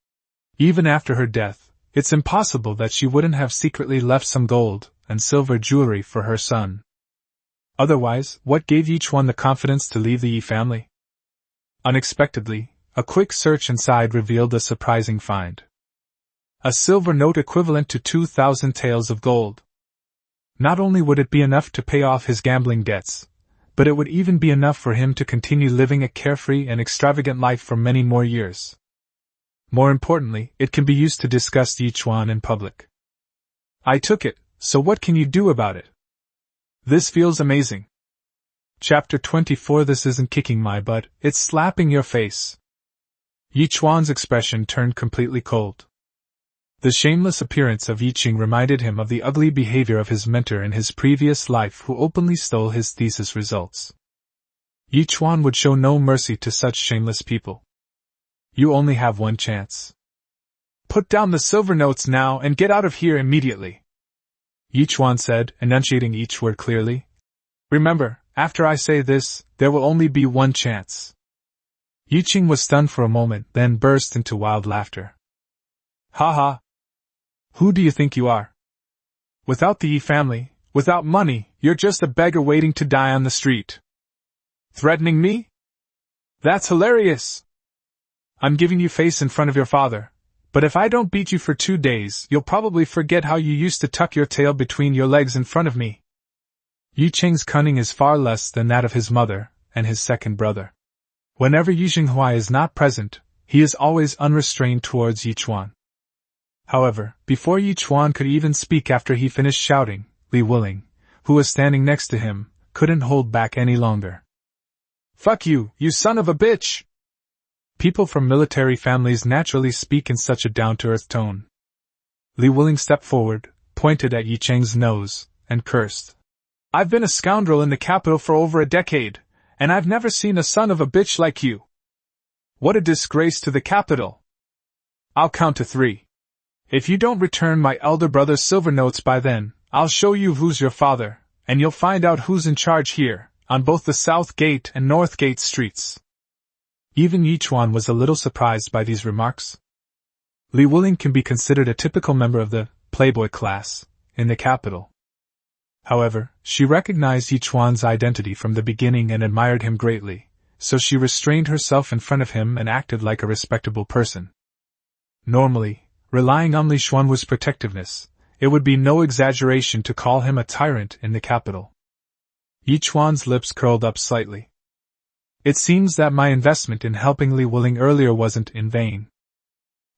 Even after her death, it's impossible that she wouldn't have secretly left some gold and silver jewelry for her son. Otherwise, what gave Yi Chuan the confidence to leave the Yi family? Unexpectedly, a quick search inside revealed a surprising find. A silver note equivalent to 2,000 taels of gold. Not only would it be enough to pay off his gambling debts, but it would even be enough for him to continue living a carefree and extravagant life for many more years. More importantly, it can be used to discuss Yi Chuan in public. "I took it, so what can you do about it? This feels amazing." Chapter 24. This isn't kicking my butt, it's slapping your face. Yi Chuan's expression turned completely cold. The shameless appearance of Yi Ching reminded him of the ugly behavior of his mentor in his previous life, who openly stole his thesis results. Yi Chuan would show no mercy to such shameless people. "You only have one chance. Put down the silver notes now and get out of here immediately," Yi Chuan said, enunciating each word clearly. "Remember, after I say this, there will only be one chance." Yi Ching was stunned for a moment, then burst into wild laughter. "Ha ha! Who do you think you are? Without the Yi family, without money, you're just a beggar waiting to die on the street. Threatening me? That's hilarious! I'm giving you face in front of your father, but if I don't beat you for 2 days, you'll probably forget how you used to tuck your tail between your legs in front of me." Yi Ching's cunning is far less than that of his mother and his second brother. Whenever Yi Xinghua is not present, he is always unrestrained towards Yi Chuan. However, before Yi Chuan could even speak after he finished shouting, Li Wuling, who was standing next to him, couldn't hold back any longer. "Fuck you, you son of a bitch!" People from military families naturally speak in such a down-to-earth tone. Li Wuling stepped forward, pointed at Yi Cheng's nose, and cursed. "I've been a scoundrel in the capital for over a decade, and I've never seen a son of a bitch like you. What a disgrace to the capital! I'll count to 3. If you don't return my elder brother's silver notes by then, I'll show you who's your father, and you'll find out who's in charge here, on both the South Gate and North Gate streets. Even Yichuan was a little surprised by these remarks. Li Wuling can be considered a typical member of the playboy class in the capital. However, she recognized Yichuan's identity from the beginning and admired him greatly, so she restrained herself in front of him and acted like a respectable person. Normally, relying on Li Xuanwu's protectiveness, it would be no exaggeration to call him a tyrant in the capital. Yichuan's lips curled up slightly. It seems that my investment in helping Li Wuling earlier wasn't in vain.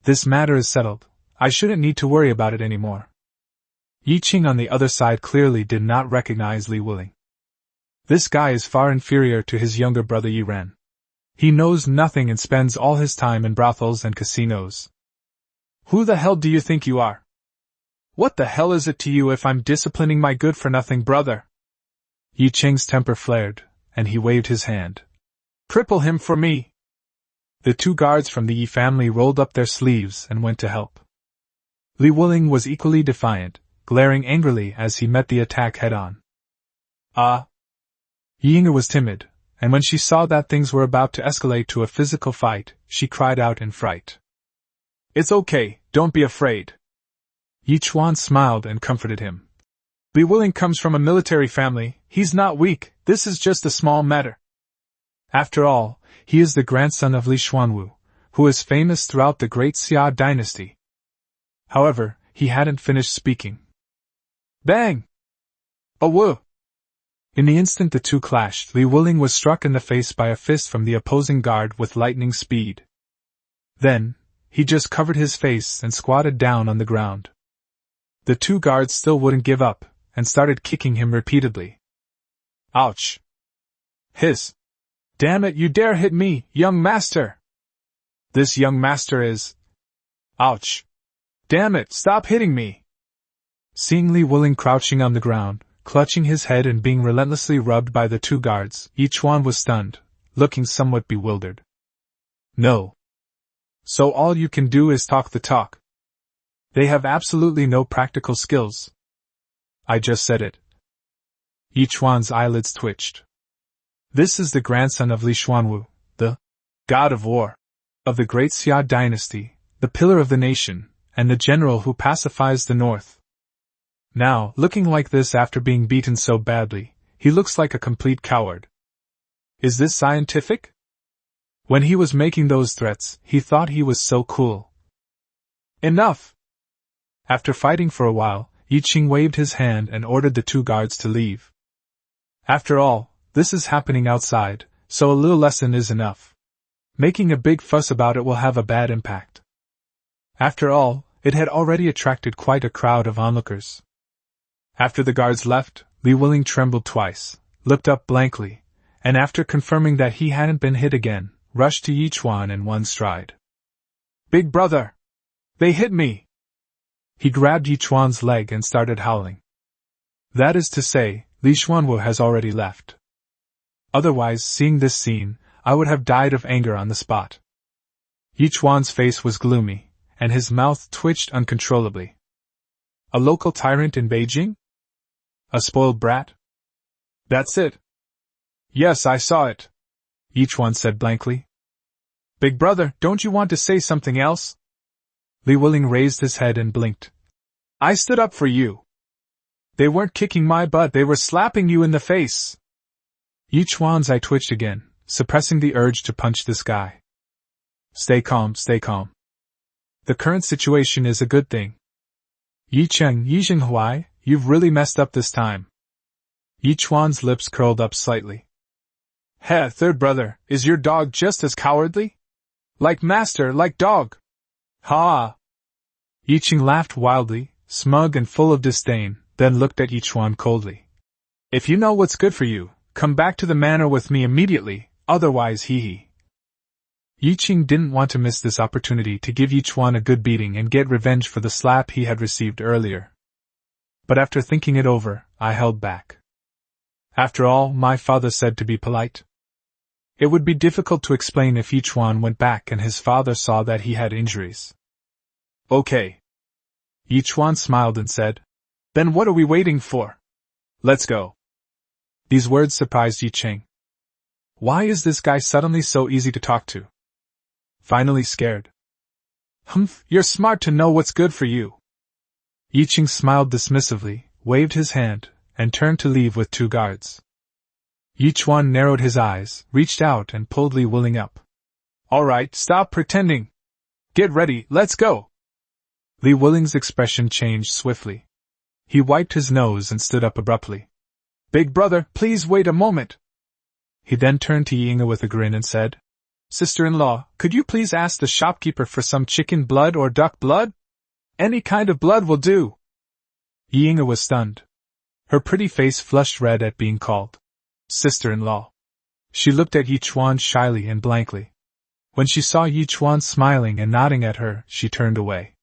This matter is settled. I shouldn't need to worry about it anymore. Yiqing on the other side clearly did not recognize Li Wuling. This guy is far inferior to his younger brother Yi Ren. He knows nothing and spends all his time in brothels and casinos. Who the hell do you think you are? What the hell is it to you if I'm disciplining my good-for-nothing brother? Yiqing's temper flared, and he waved his hand. Cripple him for me! The two guards from the Yi family rolled up their sleeves and went to help. Li Wuling was equally defiant, glaring angrily as he met the attack head-on. Yinga was timid, and when she saw that things were about to escalate to a physical fight, she cried out in fright. It's okay, don't be afraid. Yichuan smiled and comforted him. Li Wuling comes from a military family, he's not weak, this is just a small matter. After all, he is the grandson of Li Xuanwu, who is famous throughout the great Xia dynasty. However, he hadn't finished speaking. Bang! A woo! In the instant the two clashed, Li Wuling was struck in the face by a fist from the opposing guard with lightning speed. Then, he just covered his face and squatted down on the ground. The two guards still wouldn't give up, and started kicking him repeatedly. Ouch! Hiss! Damn it, you dare hit me, young master! This young master is... Ouch! Damn it, stop hitting me! Seeing Li Wuling crouching on the ground, clutching his head and being relentlessly rubbed by the two guards, Yichuan was stunned, looking somewhat bewildered. No. So all you can do is talk the talk. They have absolutely no practical skills. I just said it. Yichuan's eyelids twitched. This is the grandson of Li Xuanwu, the god of war, of the great Xia dynasty, the pillar of the nation, and the general who pacifies the north. Now, looking like this after being beaten so badly, he looks like a complete coward. Is this scientific? When he was making those threats, he thought he was so cool. Enough! After fighting for a while, Yiqing waved his hand and ordered the two guards to leave. After all, this is happening outside, so a little lesson is enough. Making a big fuss about it will have a bad impact. After all, it had already attracted quite a crowd of onlookers. After the guards left, Li Wuling trembled twice, looked up blankly, and after confirming that he hadn't been hit again, rushed to Yichuan in one stride. Big brother! They hit me! He grabbed Yichuan's leg and started howling. That is to say, Li Xuanwu has already left. Otherwise, seeing this scene, I would have died of anger on the spot. Yichuan's face was gloomy, and his mouth twitched uncontrollably. A local tyrant in Beijing? A spoiled brat? That's it. Yes, I saw it, Yichuan said blankly. Big brother, don't you want to say something else? Li Wuling raised his head and blinked. I stood up for you. They weren't kicking my butt, they were slapping you in the face. Yichuan's eye twitched again, suppressing the urge to punch this guy. Stay calm, stay calm. The current situation is a good thing. Yicheng, Yijinghuai, you've really messed up this time. Yichuan's lips curled up slightly. Heh, third brother, is your dog just as cowardly? Like master, like dog. Ha! Yicheng laughed wildly, smug and full of disdain, then looked at Yichuan coldly. If you know what's good for you, come back to the manor with me immediately, otherwise hee. Yicheng didn't want to miss this opportunity to give Yichuan a good beating and get revenge for the slap he had received earlier. But after thinking it over, I held back. After all, my father said to be polite. It would be difficult to explain if Yichuan went back and his father saw that he had injuries. Okay. Yi Chuan smiled and said, "Then what are we waiting for? Let's go." These words surprised Yi Ching. Why is this guy suddenly so easy to talk to? Finally scared. You're smart to know what's good for you. Yi Ching smiled dismissively, waved his hand, and turned to leave with 2 guards. Yi Chuan narrowed his eyes, reached out and pulled Li Wuling up. "All right, stop pretending. Get ready, let's go." Li Wuling's expression changed swiftly. He wiped his nose and stood up abruptly. "Big brother, please wait a moment." He then turned to Yinga with a grin and said, "Sister-in-law, could you please ask the shopkeeper for some chicken blood or duck blood? Any kind of blood will do." Yinga was stunned. Her pretty face flushed red at being called sister-in-law. She looked at Yi Chuan shyly and blankly. When she saw Yi Chuan smiling and nodding at her, she turned away.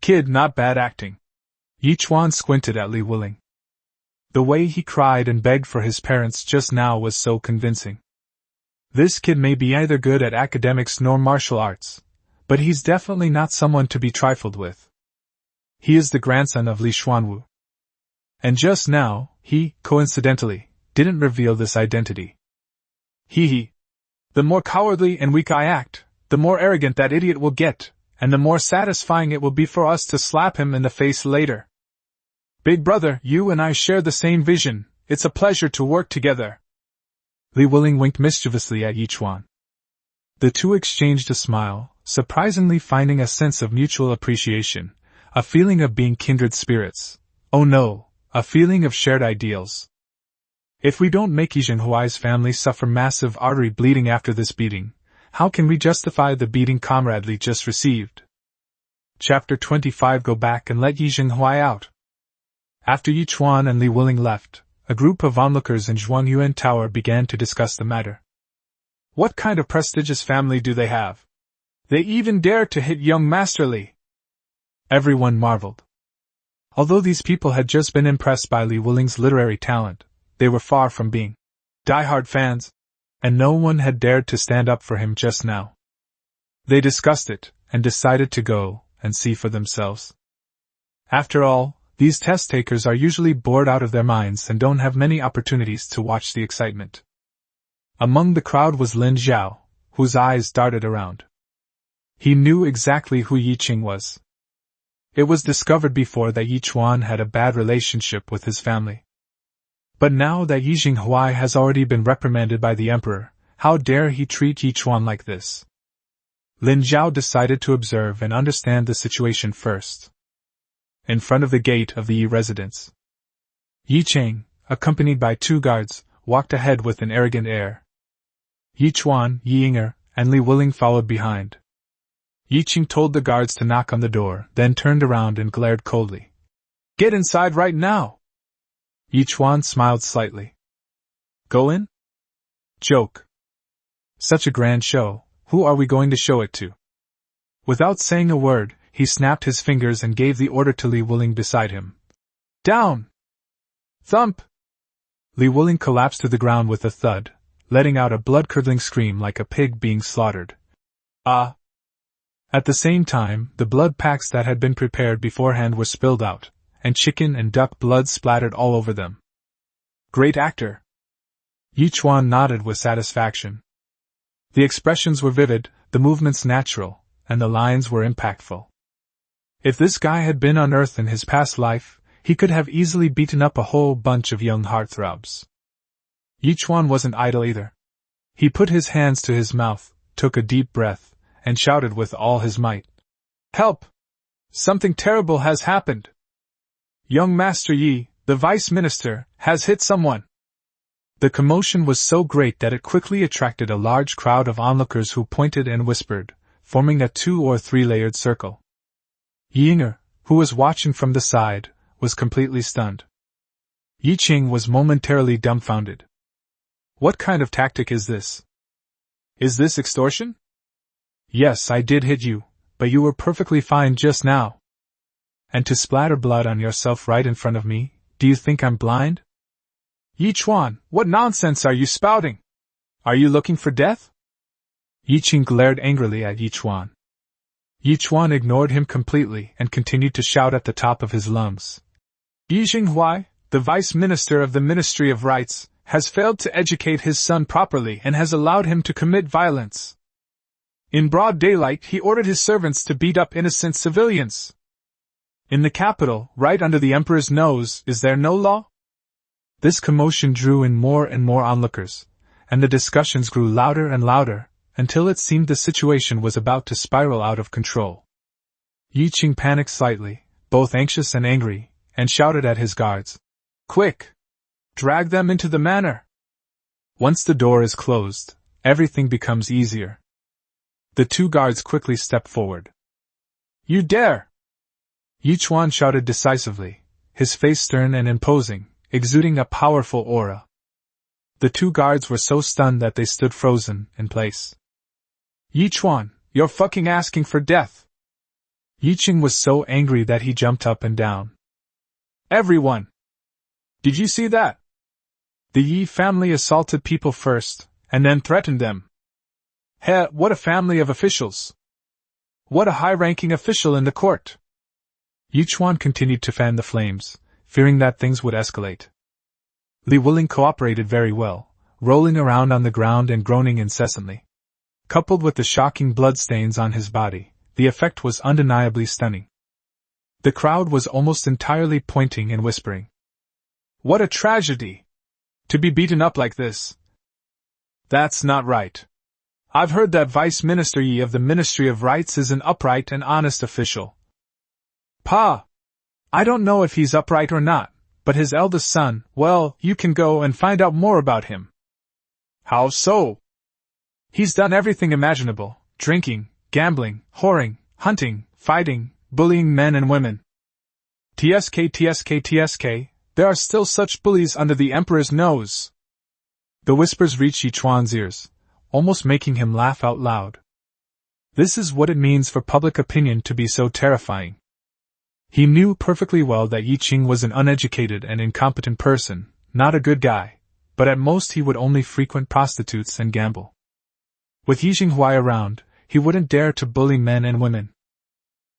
"Kid, not bad acting." Yi Chuan squinted at Li Wuling. The way he cried and begged for his parents just now was so convincing. This kid may be either good at academics nor martial arts, but he's definitely not someone to be trifled with. He is the grandson of Li Xuanwu. And just now, he, coincidentally, didn't reveal this identity. He. The more cowardly and weak I act, the more arrogant that idiot will get, and the more satisfying it will be for us to slap him in the face later. Big brother, you and I share the same vision, it's a pleasure to work together. Li Wuling winked mischievously at Yi Chuan. The two exchanged a smile, surprisingly finding a sense of mutual appreciation, a feeling of being kindred spirits. Oh no, a feeling of shared ideals. If we don't make Yi Zhenghuai's family suffer massive artery bleeding after this beating, how can we justify the beating Comrade Li just received? Chapter 25. Go back and let Yi Zhenghuai out. After Yi Chuan and Li Wuling left, a group of onlookers in Zhuangyuan Tower began to discuss the matter. What kind of prestigious family do they have? They even dare to hit young Master Li. Everyone marveled. Although these people had just been impressed by Li Wuling's literary talent, they were far from being die-hard fans, and no one had dared to stand up for him just now. They discussed it, and decided to go and see for themselves. After all, these test-takers are usually bored out of their minds and don't have many opportunities to watch the excitement. Among the crowd was Lin Zhao, whose eyes darted around. He knew exactly who Yi Ching was. It was discovered before that Yi Chuan had a bad relationship with his family. But now that Yi Zhenghuai has already been reprimanded by the emperor, how dare he treat Yi Chuan like this? Lin Zhao decided to observe and understand the situation first. In front of the gate of the Yi residence, Yi Ching, accompanied by 2 guards, walked ahead with an arrogant air. Yi Chuan, Yi Yinger, and Li Wuling followed behind. Yi Ching told the guards to knock on the door, then turned around and glared coldly. "Get inside right now!" Yi Chuan smiled slightly. "Go in?" "Joke. Such a grand show, who are we going to show it to?" Without saying a word, he snapped his fingers and gave the order to Li Wuling beside him. "Down!" Thump! Li Wuling collapsed to the ground with a thud, letting out a blood-curdling scream like a pig being slaughtered. Ah! At the same time, the blood packs that had been prepared beforehand were spilled out, and chicken and duck blood splattered all over them. Great actor! Yi Chuan nodded with satisfaction. The expressions were vivid, the movements natural, and the lines were impactful. If this guy had been on Earth in his past life, he could have easily beaten up a whole bunch of young heartthrobs. Yi Chuan wasn't idle either. He put his hands to his mouth, took a deep breath, and shouted with all his might. "Help! Something terrible has happened! Young Master Yi, the Vice Minister, has hit someone!" The commotion was so great that it quickly attracted a large crowd of onlookers who pointed and whispered, forming a 2 or 3 layered circle. Yi Yinger, who was watching from the side, was completely stunned. Yi Ching was momentarily dumbfounded. What kind of tactic is this? Is this extortion? Yes, I did hit you, but you were perfectly fine just now. And to splatter blood on yourself right in front of me, do you think I'm blind? Yi Chuan, what nonsense are you spouting? Are you looking for death? Yi Ching glared angrily at Yi Chuan. Yi Chuan ignored him completely and continued to shout at the top of his lungs. Yi Jinghuai, the Vice Minister of the Ministry of Rights, has failed to educate his son properly and has allowed him to commit violence. In broad daylight, he ordered his servants to beat up innocent civilians. In the capital, right under the emperor's nose, is there no law? This commotion drew in more and more onlookers, and the discussions grew louder and louder, until it seemed the situation was about to spiral out of control. Yi Qing panicked slightly, both anxious and angry, and shouted at his guards, "Quick! Drag them into the manor!" Once the door is closed, everything becomes easier. The two guards quickly stepped forward. "You dare!" Yi Chuan shouted decisively, his face stern and imposing, exuding a powerful aura. The two guards were so stunned that they stood frozen in place. "Yi Chuan, you're fucking asking for death!" Yi Qing was so angry that he jumped up and down. "Everyone! Did you see that? The Yi family assaulted people first, and then threatened them. What a family of officials! What a high-ranking official in the court!" Yi Chuan continued to fan the flames, fearing that things would escalate. Li Wuling cooperated very well, rolling around on the ground and groaning incessantly. Coupled with the shocking bloodstains on his body, the effect was undeniably stunning. The crowd was almost entirely pointing and whispering, "What a tragedy! To be beaten up like this! That's not right. I've heard that Vice Minister Yi of the Ministry of Rights is an upright and honest official. Pa! I don't know if he's upright or not, but his eldest son, well, you can go and find out more about him." "How so?" "He's done everything imaginable: drinking, gambling, whoring, hunting, fighting, bullying men and women. TSK, there are still such bullies under the emperor's nose." The whispers reached Yi Chuan's ears, almost making him laugh out loud. This is what it means for public opinion to be so terrifying. He knew perfectly well that Yi Qing was an uneducated and incompetent person, not a good guy, but at most he would only frequent prostitutes and gamble. With Yi Jinghuai around, he wouldn't dare to bully men and women.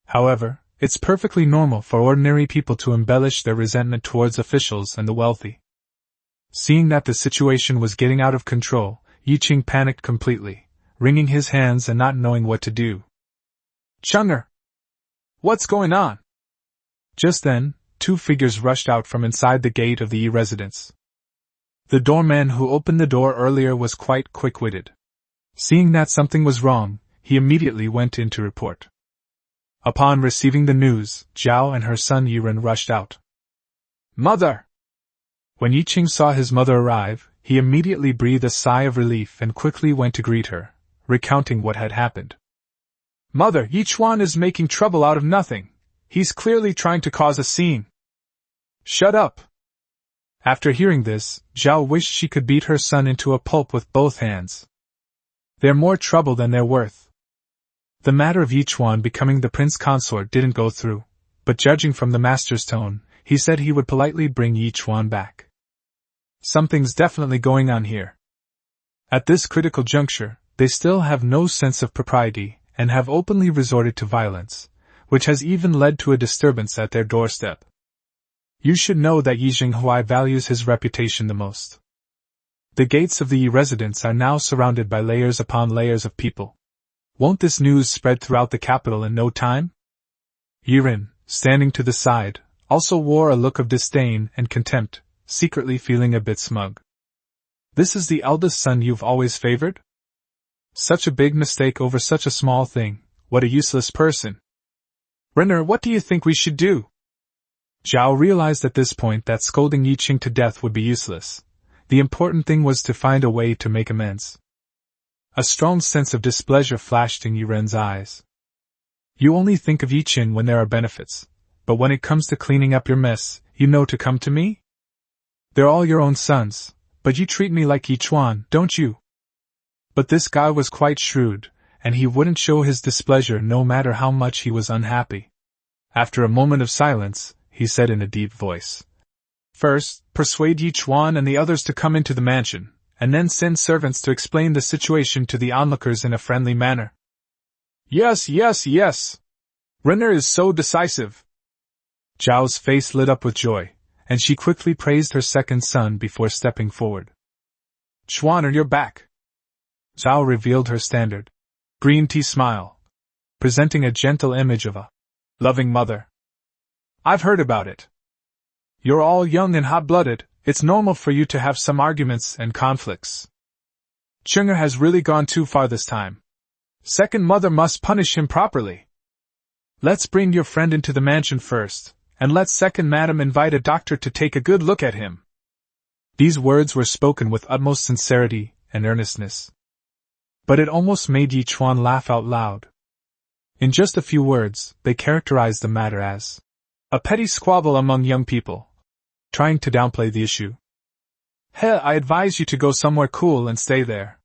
However, it's perfectly normal for ordinary people to embellish their resentment towards officials and the wealthy. Seeing that the situation was getting out of control, Yi Qing panicked completely, wringing his hands and not knowing what to do. "Chung'er! What's going on?" Just then, two figures rushed out from inside the gate of the Yi residence. The doorman who opened the door earlier was quite quick-witted. Seeing that something was wrong, he immediately went in to report. Upon receiving the news, Zhao and her son Yiren rushed out. "Mother!" When Yi Qing saw his mother arrive, he immediately breathed a sigh of relief and quickly went to greet her, recounting what had happened. "Mother, Yi Chuan is making trouble out of nothing. He's clearly trying to cause a scene." "Shut up!" After hearing this, Zhao wished she could beat her son into a pulp with both hands. They're more trouble than they're worth. The matter of Yi Chuan becoming the prince consort didn't go through, but judging from the master's tone, he said he would politely bring Yi Chuan back. Something's definitely going on here. At this critical juncture, they still have no sense of propriety, and have openly resorted to violence, which has even led to a disturbance at their doorstep. You should know that Yi Jinghuai values his reputation the most. The gates of the Yi residence are now surrounded by layers upon layers of people. Won't this news spread throughout the capital in no time? Yiren, standing to the side, also wore a look of disdain and contempt, secretly feeling a bit smug. This is the eldest son you've always favored? Such a big mistake over such a small thing, what a useless person. Renner, what do you think we should do? Zhao realized at this point that scolding Yi Qing to death would be useless. The important thing was to find a way to make amends. A strong sense of displeasure flashed in Yiren's eyes. You only think of Yi Qing when there are benefits, but when it comes to cleaning up your mess, you know to come to me? They're all your own sons, but you treat me like Yi Chuan, don't you? But this guy was quite shrewd, and he wouldn't show his displeasure no matter how much he was unhappy. After a moment of silence, he said in a deep voice. First, persuade Yi Chuan and the others to come into the mansion, and then send servants to explain the situation to the onlookers in a friendly manner. Yes, yes, yes! Renner is so decisive! Zhao's face lit up with joy, and she quickly praised her second son before stepping forward. Chuan, you're back! Zhao revealed her standard green tea smile, presenting a gentle image of a loving mother. I've heard about it. You're all young and hot-blooded, it's normal for you to have some arguments and conflicts. Chunga has really gone too far this time. Second mother must punish him properly. Let's bring your friend into the mansion first, and let second madam invite a doctor to take a good look at him. These words were spoken with utmost sincerity and earnestness. But it almost made Yi Chuan laugh out loud. In just a few words, they characterized the matter as a petty squabble among young people, trying to downplay the issue. I advise you to go somewhere cool and stay there.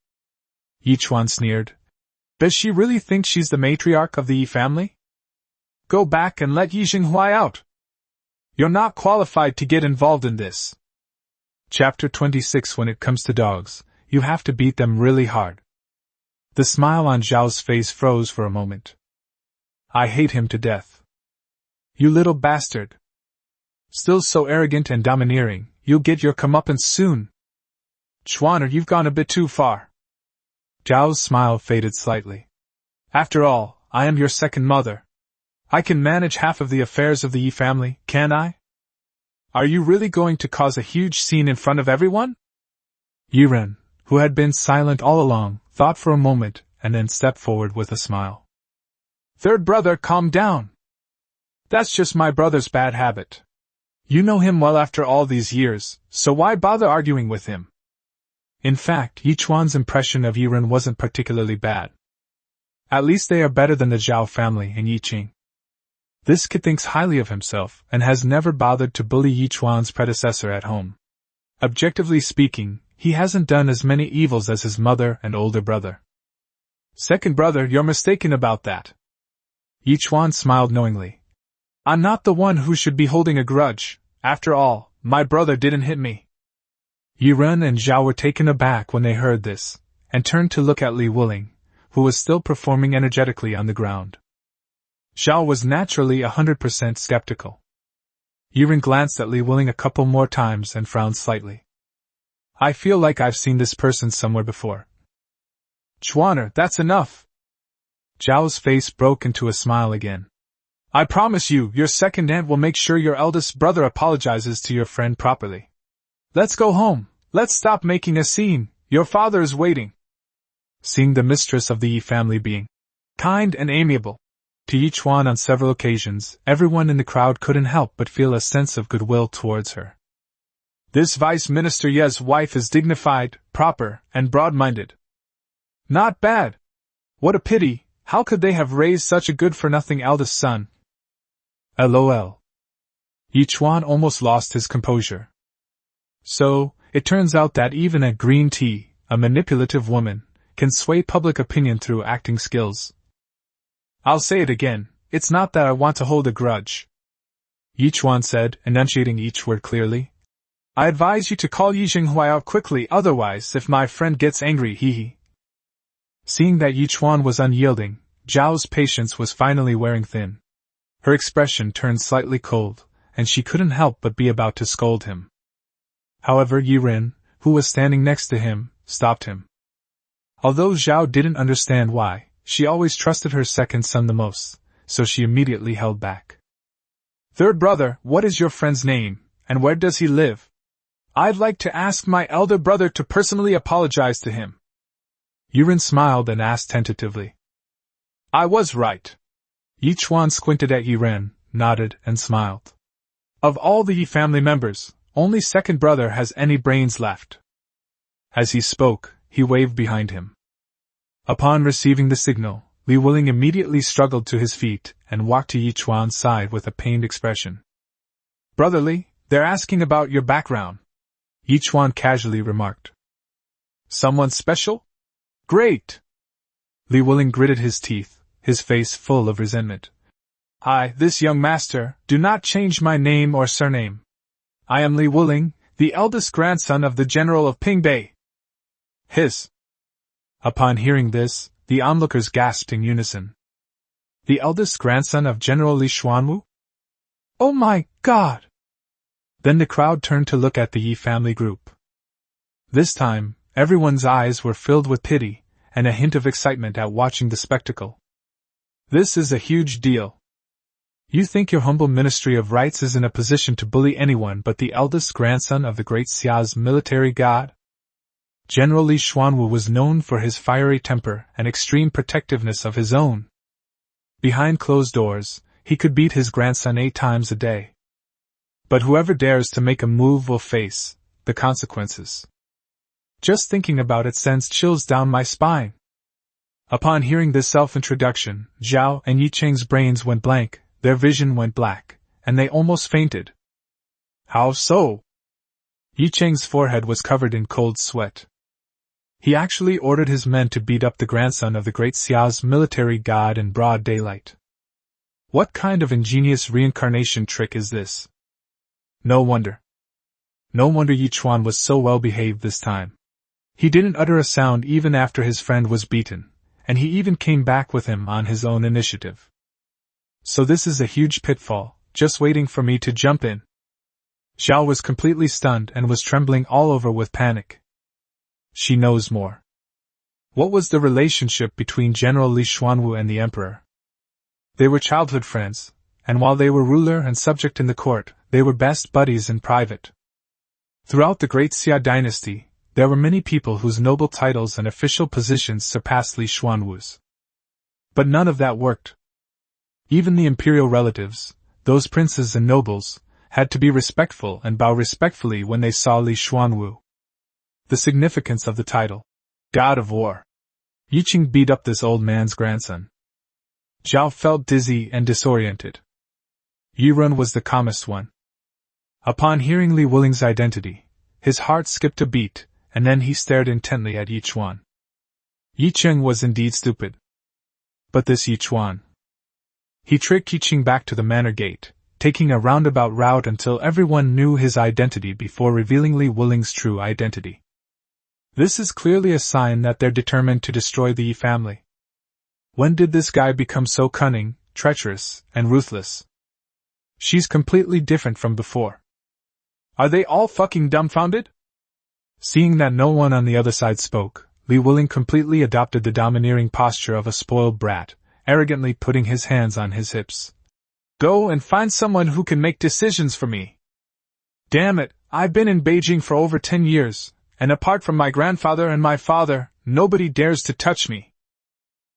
Yi Chuan sneered. Does she really think she's the matriarch of the Yi family? Go back and let Yi Jinghuai out. You're not qualified to get involved in this. Chapter 26. When it comes to dogs, you have to beat them really hard. The smile on Zhao's face froze for a moment. I hate him to death. You little bastard. Still so arrogant and domineering, you'll get your comeuppance soon. Chuan, you've gone a bit too far. Zhao's smile faded slightly. After all, I am your second mother. I can manage half of the affairs of the Yi family, can I? Are you really going to cause a huge scene in front of everyone? Yiren, who had been silent all along, thought for a moment, and then stepped forward with a smile. Third brother, calm down. That's just my brother's bad habit. You know him well after all these years, so why bother arguing with him? In fact, Yi Chuan's impression of Yiren wasn't particularly bad. At least they are better than the Zhao family and Yi Qing. This kid thinks highly of himself and has never bothered to bully Yi Chuan's predecessor at home. Objectively speaking, he hasn't done as many evils as his mother and older brother. Second brother, you're mistaken about that. Yi Chuan smiled knowingly. I'm not the one who should be holding a grudge. After all, my brother didn't hit me. Yiren and Zhao were taken aback when they heard this, and turned to look at Li Wuling, who was still performing energetically on the ground. Zhao was naturally 100% skeptical. Yiren glanced at Li Wuling a couple more times and frowned slightly. I feel like I've seen this person somewhere before. Chuaner, that's enough. Zhao's face broke into a smile again. I promise you, your second aunt will make sure your eldest brother apologizes to your friend properly. Let's go home. Let's stop making a scene. Your father is waiting. Seeing the mistress of the Yi family being kind and amiable to Yi Chuan on several occasions, everyone in the crowd couldn't help but feel a sense of goodwill towards her. This Vice Minister Ye's wife is dignified, proper, and broad-minded. Not bad. What a pity, how could they have raised such a good-for-nothing eldest son? LOL. Yi Chuan almost lost his composure. So, it turns out that even a green tea, a manipulative woman, can sway public opinion through acting skills. I'll say it again, it's not that I want to hold a grudge. Yi Chuan said, enunciating each word clearly. I advise you to call Yi Jinghuai out quickly, otherwise if my friend gets angry, hee. Seeing that Yi Chuan was unyielding, Zhao's patience was finally wearing thin. Her expression turned slightly cold, and she couldn't help but be about to scold him. However, Yiren, who was standing next to him, stopped him. Although Zhao didn't understand why, she always trusted her second son the most, so she immediately held back. Third brother, what is your friend's name, and where does he live? I'd like to ask my elder brother to personally apologize to him. Yiren smiled and asked tentatively. I was right. Yi Chuan squinted at Yiren, nodded, and smiled. Of all the Yi family members, only second brother has any brains left. As he spoke, he waved behind him. Upon receiving the signal, Li Wuling immediately struggled to his feet and walked to Yi Chuan's side with a pained expression. Brother Li, they're asking about your background. Yi Chuan casually remarked. Someone special? Great! Li Wuling gritted his teeth, his face full of resentment. This young master, do not change my name or surname. I am Li Wuling, the eldest grandson of the General of Pingbei. Hiss. Upon hearing this, the onlookers gasped in unison. The eldest grandson of General Li Xuanwu? Oh my God! Then the crowd turned to look at the Yi family group. This time, everyone's eyes were filled with pity, and a hint of excitement at watching the spectacle. This is a huge deal. You think your humble Ministry of Rights is in a position to bully anyone but the eldest grandson of the great Xia's military god? General Li Xuanwu was known for his fiery temper and extreme protectiveness of his own. Behind closed doors, he could beat his grandson 8 times a day. But whoever dares to make a move will face the consequences. Just thinking about it sends chills down my spine. Upon hearing this self-introduction, Zhao and Yi Cheng's brains went blank, their vision went black, and they almost fainted. How so? Yi Cheng's forehead was covered in cold sweat. He actually ordered his men to beat up the grandson of the great Xia's military god in broad daylight. What kind of ingenious reincarnation trick is this? No wonder. No wonder Yi Chuan was so well behaved this time. He didn't utter a sound even after his friend was beaten, and he even came back with him on his own initiative. So this is a huge pitfall, just waiting for me to jump in. Zhao was completely stunned and was trembling all over with panic. She knows more. What was the relationship between General Li Xuanwu and the Emperor? They were childhood friends, and while they were ruler and subject in the court, they were best buddies in private. Throughout the great Xia dynasty, there were many people whose noble titles and official positions surpassed Li Xuanwu's. But none of that worked. Even the imperial relatives, those princes and nobles, had to be respectful and bow respectfully when they saw Li Xuanwu. The significance of the title, God of War. Yi Cheng beat up this old man's grandson. Zhao felt dizzy and disoriented. Yi Run was the calmest one. Upon hearing Li Wuling's identity, his heart skipped a beat, and then he stared intently at Yi Chuan. Yi Cheng was indeed stupid. But this Yi Chuan. He tricked Yi Cheng back to the manor gate, taking a roundabout route until everyone knew his identity before revealing Li Wuling's true identity. This is clearly a sign that they're determined to destroy the Yi family. When did this guy become so cunning, treacherous, and ruthless? She's completely different from before. Are they all fucking dumbfounded? Seeing that no one on the other side spoke, Li Wuling completely adopted the domineering posture of a spoiled brat, arrogantly putting his hands on his hips. Go and find someone who can make decisions for me. Damn it, I've been in Beijing for over 10 years, and apart from my grandfather and my father, nobody dares to touch me.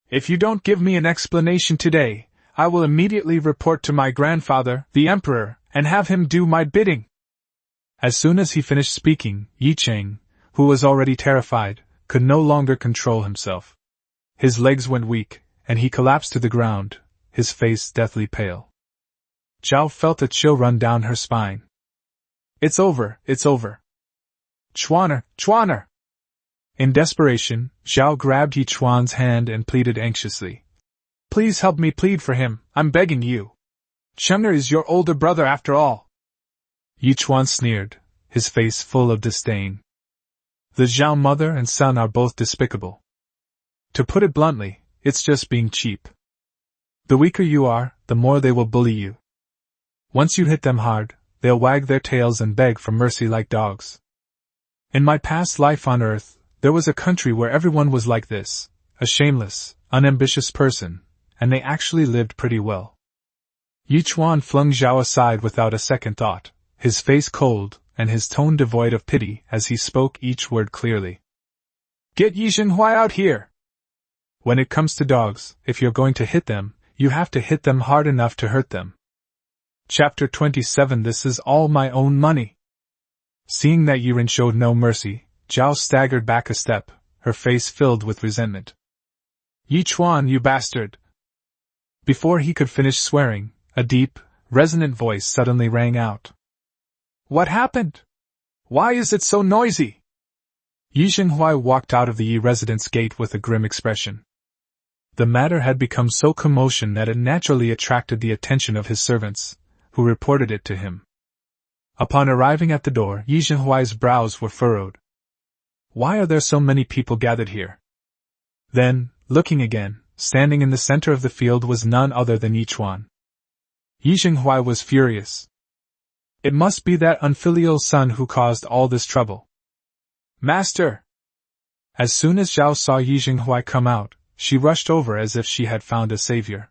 If you don't give me an explanation today, I will immediately report to my grandfather, the Emperor, and have him do my bidding. As soon as he finished speaking, Yi Cheng, who was already terrified, could no longer control himself. His legs went weak, and he collapsed to the ground, his face deathly pale. Zhao felt a chill run down her spine. It's over, it's over. Chuaner, Chuaner! In desperation, Zhao grabbed Yi Chuan's hand and pleaded anxiously. Please help me plead for him, I'm begging you. Chuaner is your older brother after all. Yi Chuan sneered, his face full of disdain. The Zhao mother and son are both despicable. To put it bluntly, it's just being cheap. The weaker you are, the more they will bully you. Once you hit them hard, they'll wag their tails and beg for mercy like dogs. In my past life on Earth, there was a country where everyone was like this, a shameless, unambitious person, and they actually lived pretty well. Yi Chuan flung Zhao aside without a second thought, his face cold, and his tone devoid of pity as he spoke each word clearly. Get Yi Zhenhuai out here! When it comes to dogs, if you're going to hit them, you have to hit them hard enough to hurt them. Chapter 27 This is all my own money. Seeing that Yi Ren showed no mercy, Zhao staggered back a step, her face filled with resentment. Yi Chuan, you bastard! Before he could finish swearing, a deep, resonant voice suddenly rang out. What happened? Why is it so noisy? Yi Zhenhuai walked out of the Yi residence gate with a grim expression. The matter had become so commotion that it naturally attracted the attention of his servants, who reported it to him. Upon arriving at the door, Yi Zhenhuai's brows were furrowed. Why are there so many people gathered here? Then, looking again, standing in the center of the field was none other than Yi Chuan. Yi Jinghuai was furious. It must be that unfilial son who caused all this trouble. Master! As soon as Zhao saw Yi Jinghuai come out, she rushed over as if she had found a savior.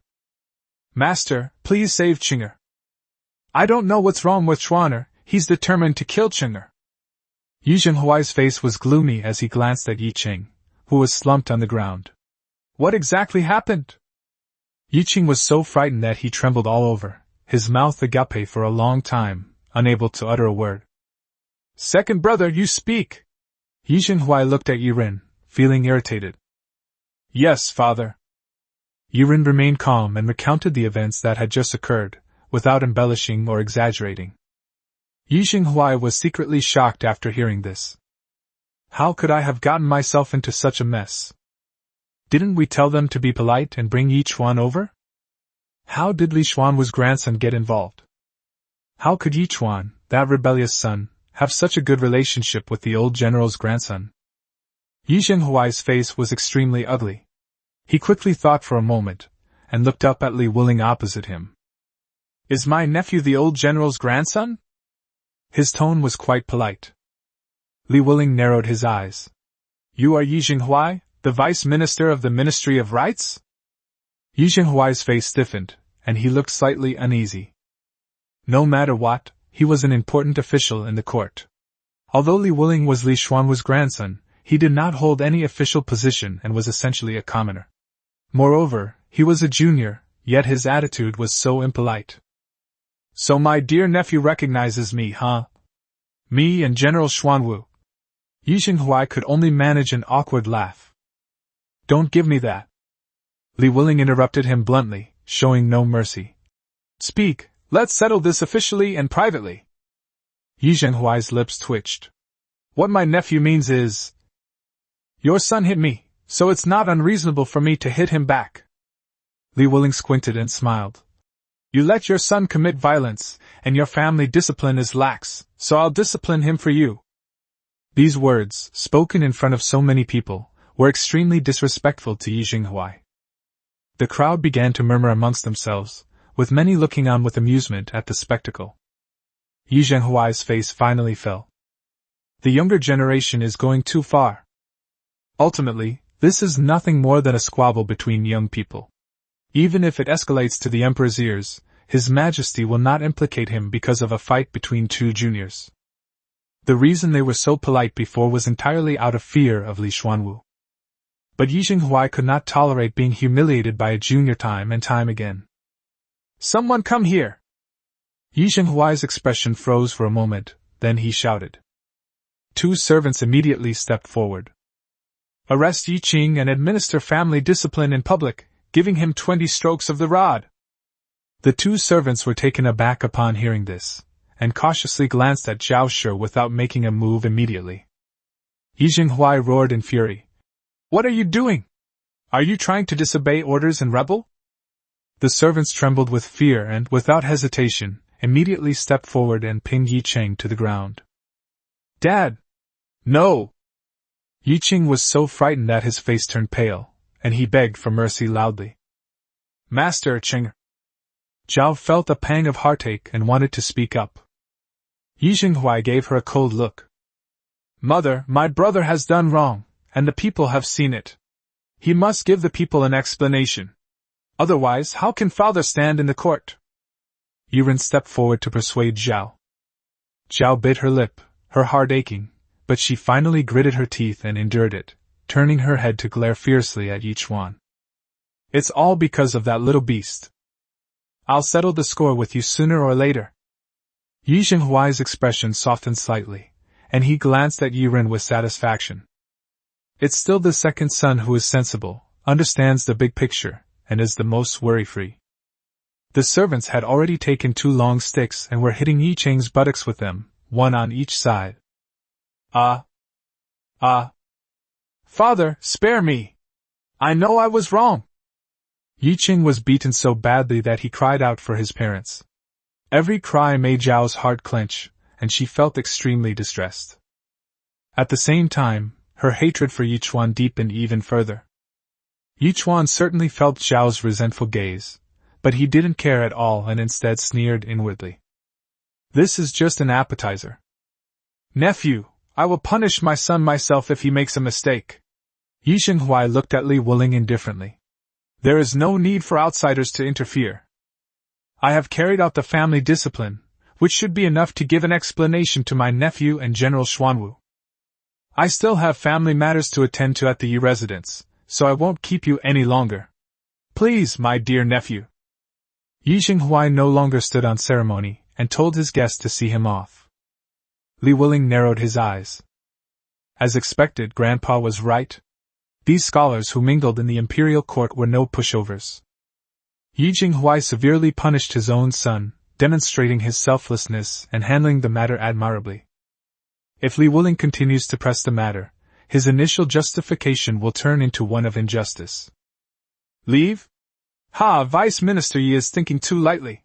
Master, please save Qing'er. I don't know what's wrong with Chuaner, he's determined to kill Qing'er. Yi Jinghuai's face was gloomy as he glanced at Yi Qing, who was slumped on the ground. What exactly happened? Yi Qing was so frightened that he trembled all over, his mouth agape for a long time, unable to utter a word. Second brother, you speak! Yi Jinghuai looked at Yiren, feeling irritated. Yes, father. Yiren remained calm and recounted the events that had just occurred, without embellishing or exaggerating. Yi Jinghuai was secretly shocked after hearing this. How could I have gotten myself into such a mess? Didn't we tell them to be polite and bring Yi Chuan over? How did Li Xuanwu's grandson get involved? How could Yi Chuan, that rebellious son, have such a good relationship with the old general's grandson? Yi Jinghuai's face was extremely ugly. He quickly thought for a moment, and looked up at Li Wuling opposite him. Is my nephew the old general's grandson? His tone was quite polite. Li Wuling narrowed his eyes. You are Yi Jinghuai, the vice minister of the Ministry of Rights? Yi Jinghuai's face stiffened, and he looked slightly uneasy. No matter what, he was an important official in the court. Although Li Wuling was Li Xuanwu's grandson, he did not hold any official position and was essentially a commoner. Moreover, he was a junior, yet his attitude was so impolite. So my dear nephew recognizes me, huh? Me and General Xuanwu. Yi Jinghuai could only manage an awkward laugh. Don't give me that. Li Wuling interrupted him bluntly, showing no mercy. Speak, let's settle this officially and privately. Yi Jinghuai's lips twitched. What my nephew means is, your son hit me, so it's not unreasonable for me to hit him back. Li Wuling squinted and smiled. You let your son commit violence, and your family discipline is lax, so I'll discipline him for you. These words, spoken in front of so many people, were extremely disrespectful to Yi Jinghuai. The crowd began to murmur amongst themselves, with many looking on with amusement at the spectacle. Yi Jinghuai's face finally fell. The younger generation is going too far. Ultimately, this is nothing more than a squabble between young people. Even if it escalates to the emperor's ears, His Majesty will not implicate him because of a fight between two juniors. The reason they were so polite before was entirely out of fear of Li Xuanwu. But Yi Jinghuai could not tolerate being humiliated by a junior time and time again. Someone come here! Yi Jinghuai's expression froze for a moment, then he shouted. Two servants immediately stepped forward. Arrest Yi Qing and administer family discipline in public, giving him 20 strokes of the rod. The two servants were taken aback upon hearing this, and cautiously glanced at Zhao Shi without making a move immediately. Yi Jinghuai roared in fury. What are you doing? Are you trying to disobey orders and rebel? The servants trembled with fear and, without hesitation, immediately stepped forward and pinned Yi Qing to the ground. Dad! No! Yi Qing was so frightened that his face turned pale, and he begged for mercy loudly. Master Qing! Zhao felt a pang of heartache and wanted to speak up. Yi Jinghuai gave her a cold look. Mother, my brother has done wrong, and the people have seen it. He must give the people an explanation. Otherwise, how can father stand in the court? Yiren stepped forward to persuade Zhao. Zhao bit her lip, her heart aching, but she finally gritted her teeth and endured it, turning her head to glare fiercely at Yi Chuan. It's all because of that little beast. I'll settle the score with you sooner or later. Yi Jinghuai's expression softened slightly, and he glanced at Yiren with satisfaction. It's still the second son who is sensible, understands the big picture, and is the most worry-free. The servants had already taken 2 long sticks and were hitting Yi Qing's buttocks with them, one on each side. Father, spare me! I know I was wrong! Yi Qing was beaten so badly that he cried out for his parents. Every cry made Zhao's heart clench, and she felt extremely distressed. At the same time, her hatred for Yi Chuan deepened even further. Yi Chuan certainly felt Zhao's resentful gaze, but he didn't care at all and instead sneered inwardly. This is just an appetizer. Nephew, I will punish my son myself if he makes a mistake. Yi Xinghuai looked at Li Wuling indifferently. There is no need for outsiders to interfere. I have carried out the family discipline, which should be enough to give an explanation to my nephew and General Xuanwu. I still have family matters to attend to at the Yi residence, so I won't keep you any longer. Please, my dear nephew. Yi Xinghuai no longer stood on ceremony, and told his guest to see him off. Li Wuling narrowed his eyes. As expected, Grandpa was right. These scholars who mingled in the imperial court were no pushovers. Yi Xinghuai severely punished his own son, demonstrating his selflessness and handling the matter admirably. If Li Wuling continues to press the matter, his initial justification will turn into one of injustice. Leave? Ha, Vice Minister Yi is thinking too lightly.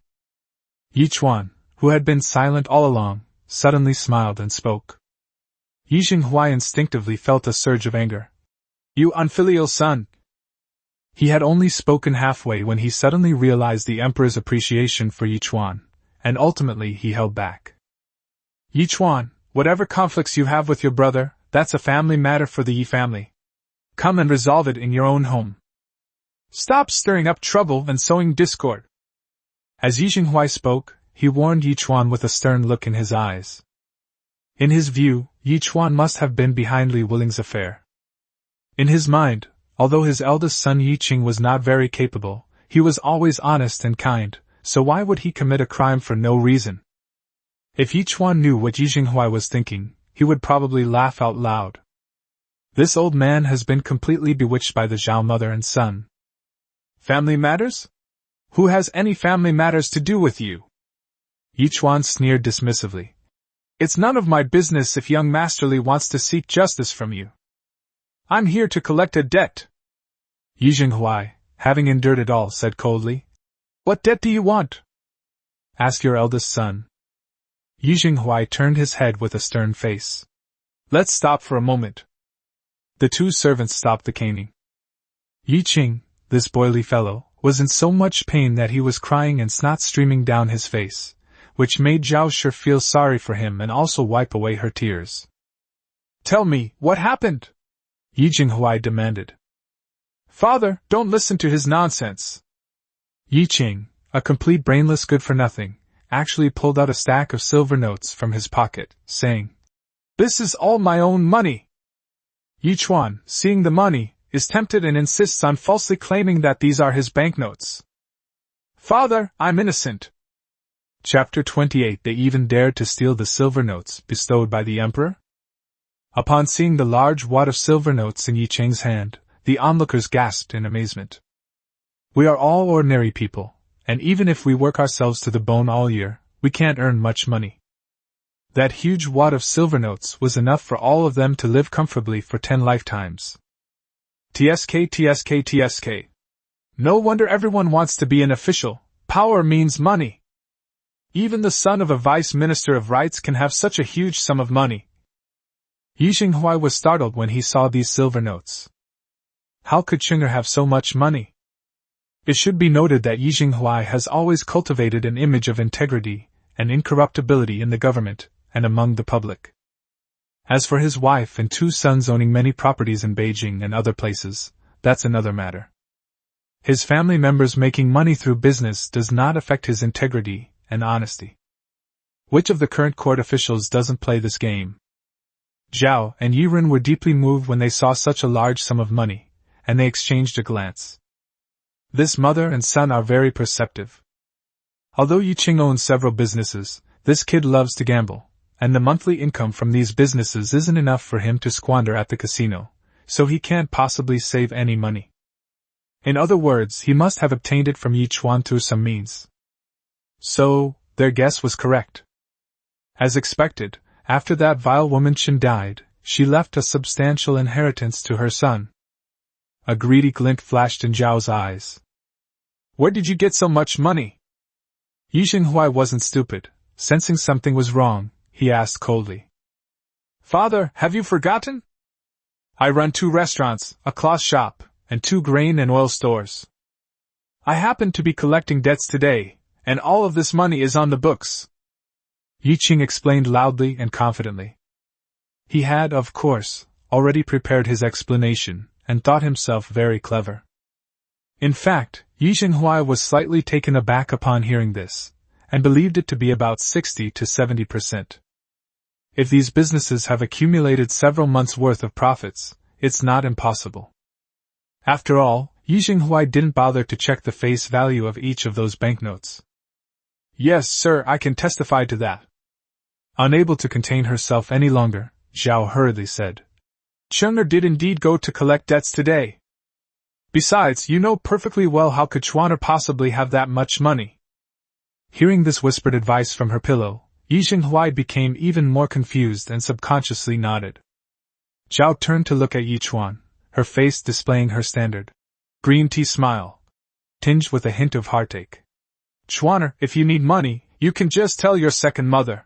Yi Chuan, who had been silent all along, suddenly smiled and spoke. Yi Xinghuai instinctively felt a surge of anger. You unfilial son! He had only spoken halfway when he suddenly realized the Emperor's appreciation for Yi Chuan, and ultimately he held back. Yi Chuan, whatever conflicts you have with your brother, that's a family matter for the Yi family. Come and resolve it in your own home. Stop stirring up trouble and sowing discord. As Yi Xinghuai spoke, he warned Yi Chuan with a stern look in his eyes. In his view, Yi Chuan must have been behind Li Wuling's affair. In his mind, although his eldest son Yi Qing was not very capable, he was always honest and kind, so why would he commit a crime for no reason? If Yi Chuan knew what Yi Xinghuai was thinking, he would probably laugh out loud. This old man has been completely bewitched by the Zhao mother and son. Family matters? Who has any family matters to do with you? Yi Chuan sneered dismissively. It's none of my business if young Master Li wants to seek justice from you. I'm here to collect a debt. Yi Xinghuai, having endured it all, said coldly. What debt do you want? Ask your eldest son. Yi Xinghuai turned his head with a stern face. Let's stop for a moment. The two servants stopped the caning. Yi Qing, this boily fellow, was in so much pain that he was crying and snot streaming down his face, which made Zhao Shi feel sorry for him and also wipe away her tears. Tell me, what happened? Yi Xinghuai demanded. Father, don't listen to his nonsense. Yi Qing, a complete brainless good-for-nothing, actually pulled out a stack of silver notes from his pocket, saying, This is all my own money. Yi Chuan, seeing the money, is tempted and insists on falsely claiming that these are his banknotes. Father, I'm innocent. Chapter 28. They even dared to steal the silver notes bestowed by the Emperor? Upon seeing the large wad of silver notes in Yi Qing's hand, the onlookers gasped in amazement. We are all ordinary people, and even if we work ourselves to the bone all year, we can't earn much money. That huge wad of silver notes was enough for all of them to live comfortably for 10 lifetimes. TSK. No wonder everyone wants to be an official. Power means money. Even the son of a vice minister of rights can have such a huge sum of money. Yi Xinghuai was startled when he saw these silver notes. How could Qinger have so much money? It should be noted that Yi Xinghuai has always cultivated an image of integrity and incorruptibility in the government and among the public. As for his wife and 2 sons owning many properties in Beijing and other places, that's another matter. His family members making money through business does not affect his integrity and honesty. Which of the current court officials doesn't play this game? Zhao and Yiren were deeply moved when they saw such a large sum of money, and they exchanged a glance. This mother and son are very perceptive. Although Yi Qing owns several businesses, this kid loves to gamble, and the monthly income from these businesses isn't enough for him to squander at the casino, so he can't possibly save any money. In other words, he must have obtained it from Yi Chuan through some means. So, their guess was correct. As expected, after that vile woman Qin died, she left a substantial inheritance to her son. A greedy glint flashed in Zhao's eyes. Where did you get so much money? Yi Xinghuai wasn't stupid. Sensing something was wrong, he asked coldly. Father, have you forgotten? I run 2 restaurants, a cloth shop, and 2 grain and oil stores. I happen to be collecting debts today, and all of this money is on the books," Yi Qing explained loudly and confidently. He had, of course, already prepared his explanation, and thought himself very clever. In fact, Yi Xinghuai was slightly taken aback upon hearing this, and believed it to be about 60 to 70%. If these businesses have accumulated several months' worth of profits, it's not impossible. After all, Yi Xinghuai didn't bother to check the face value of each of those banknotes. "Yes, sir, I can testify to that." Unable to contain herself any longer, Zhao hurriedly said, "Cheng'er did indeed go to collect debts today. Besides, you know perfectly well how could Chuaner possibly have that much money." Hearing this whispered advice from her pillow, Yi Xinghuai became even more confused and subconsciously nodded. Zhao turned to look at Yi Chuan, her face displaying her standard green tea smile, tinged with a hint of heartache. "Chuaner, if you need money, you can just tell your second mother.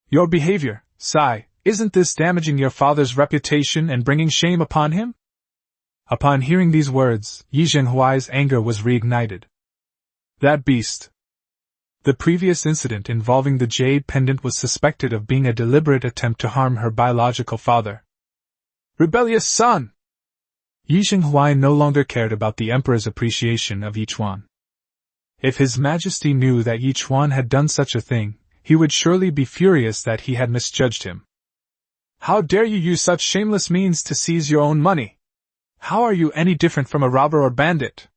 Your behavior, Sai, isn't this damaging your father's reputation and bringing shame upon him?" Upon hearing these words, Yi Xinghuai's anger was reignited. That beast! The previous incident involving the jade pendant was suspected of being a deliberate attempt to harm her biological father. Rebellious son! Yi Xinghuai no longer cared about the emperor's appreciation of Yi Chuan. If His Majesty knew that Yi Chuan had done such a thing, he would surely be furious that he had misjudged him. "How dare you use such shameless means to seize your own money? How are you any different from a robber or bandit?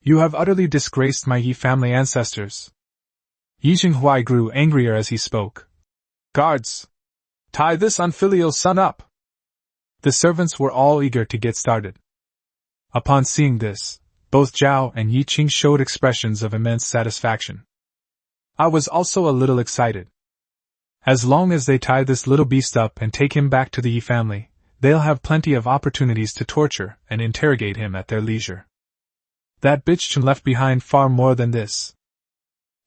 You have utterly disgraced my Yi family ancestors." Yi Xinghuai grew angrier as he spoke. "Guards! Tie this unfilial son up!" The servants were all eager to get started. Upon seeing this, both Zhao and Yi Qing showed expressions of immense satisfaction. I was also a little excited. As long as they tie this little beast up and take him back to the Yi family, they'll have plenty of opportunities to torture and interrogate him at their leisure. That bitch Chen left behind far more than this.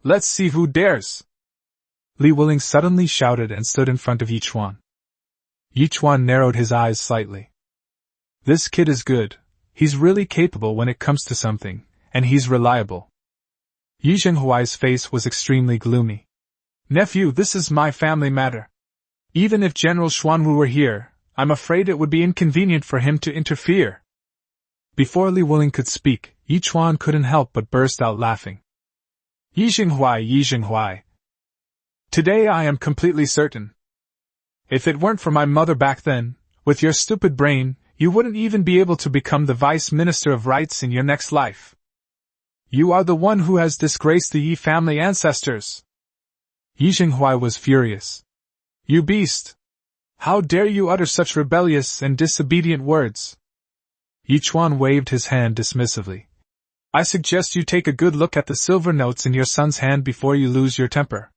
"Let's see who dares!" Li Wuling suddenly shouted and stood in front of Yi Chuan. Yi Chuan narrowed his eyes slightly. "This kid is good, he's really capable when it comes to something, and he's reliable." Yi Xinghuai's face was extremely gloomy. "Nephew, this is my family matter. Even if General Xuanwu were here, I'm afraid it would be inconvenient for him to interfere." Before Li Wuling could speak, Yi Chuan couldn't help but burst out laughing. Yi Xinghuai. Today I am completely certain. If it weren't for my mother back then, with your stupid brain, you wouldn't even be able to become the Vice Minister of Rights in your next life. You are the one who has disgraced the Yi family ancestors." Yi Xinghuai was furious. "You beast! How dare you utter such rebellious and disobedient words?" Yi Chuan waved his hand dismissively. "I suggest you take a good look at the silver notes in your son's hand before you lose your temper.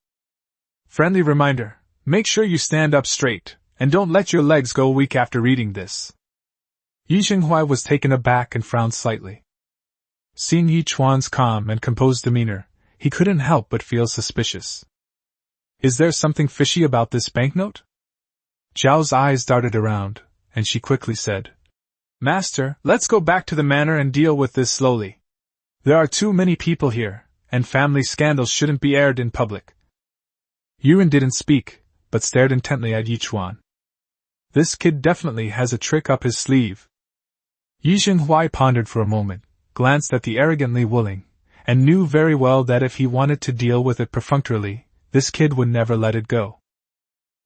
Friendly reminder, make sure you stand up straight, and don't let your legs go weak after reading this." Yi Xinghuai was taken aback and frowned slightly. Seeing Yi Chuan's calm and composed demeanor, he couldn't help but feel suspicious. Is there something fishy about this banknote? Zhao's eyes darted around, and she quickly said, "Master, let's go back to the manor and deal with this slowly. There are too many people here, and family scandals shouldn't be aired in public." Yuan didn't speak, but stared intently at Yi Chuan. This kid definitely has a trick up his sleeve. Yi Xinghuai pondered for a moment, glanced at the arrogant Li Wuling, and knew very well that if he wanted to deal with it perfunctorily, this kid would never let it go.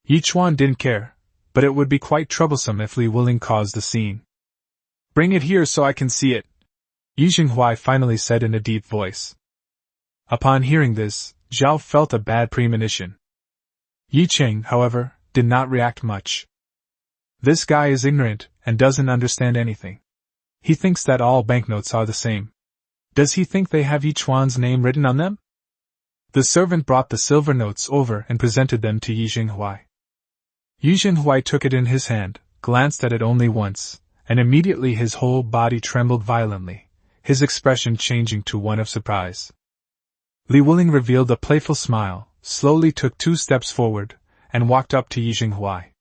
Yi Chuan didn't care, but it would be quite troublesome if Li Wuling caused a scene. "Bring it here so I can see it," Yi Xinghuai finally said in a deep voice. Upon hearing this, Zhao felt a bad premonition. Yi Qing, however, did not react much. This guy is ignorant and doesn't understand anything. He thinks that all banknotes are the same. Does he think they have Yi Chuan's name written on them? The servant brought the silver notes over and presented them to Yi Xinghuai. Yi Xinghuai took it in his hand, glanced at it only once, and immediately his whole body trembled violently, his expression changing to one of surprise. Li Wuling revealed a playful smile, slowly took 2 steps forward, and walked up to Yi Xinghuai.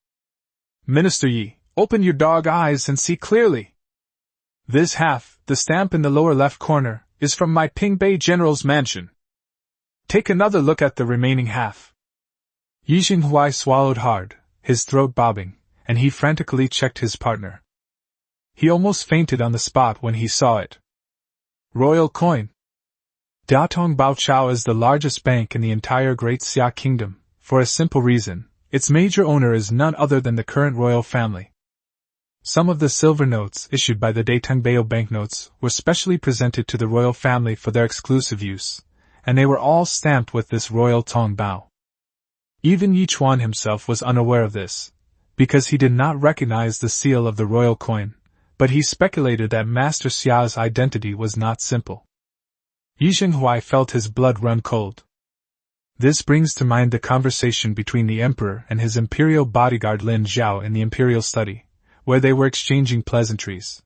"Minister Yi, open your dog eyes and see clearly." This half, the stamp in the lower left corner, is from my Pingbei General's mansion. Take another look at the remaining half. Yi Jinghuai swallowed hard, his throat bobbing, and he frantically checked his partner. He almost fainted on the spot when he saw it. Royal coin. Datong Baochao is the largest bank in the entire Great Xia Kingdom, for a simple reason: its major owner is none other than the current royal family. Some of the silver notes issued by the Datongbao banknotes were specially presented to the royal family for their exclusive use, and they were all stamped with this royal Tong Bao. Even Yi Chuan himself was unaware of this, because he did not recognize the seal of the royal coin, but he speculated that Master Xia's identity was not simple. Yi Jinghuai felt his blood run cold. This brings to mind the conversation between the emperor and his imperial bodyguard Lin Zhao in the imperial study, where they were exchanging pleasantries.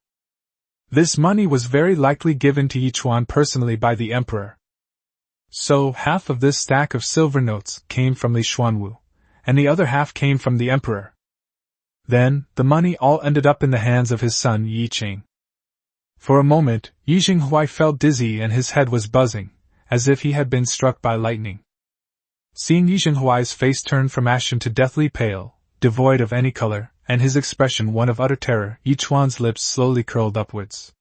This money was very likely given to Yi Chuan personally by the emperor. So, half of this stack of silver notes came from Li Xuanwu, and the other half came from the emperor. Then, the money all ended up in the hands of his son Yi Ching. For a moment, Yi Jinghuai felt dizzy and his head was buzzing, as if he had been struck by lightning. Seeing Yi Jinghuai's face turn from ashen to deathly pale, devoid of any color, and his expression one of utter terror, Yi Chuan's lips slowly curled upwards.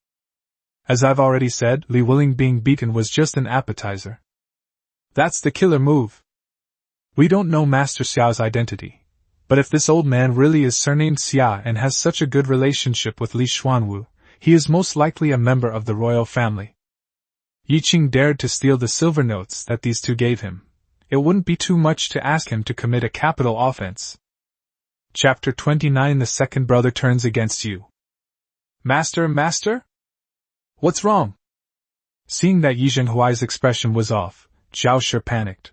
As I've already said, Li Willing being beaten was just an appetizer. That's the killer move. We don't know Master Xiao's identity, but if this old man really is surnamed Xia and has such a good relationship with Li Xuanwu, he is most likely a member of the royal family. Yi Qing dared to steal the silver notes that these two gave him. It wouldn't be too much to ask him to commit a capital offense. Chapter 29: The second brother turns against you. Master? What's wrong? Seeing that Yi Jinghuai's expression was off, Zhao Shi panicked.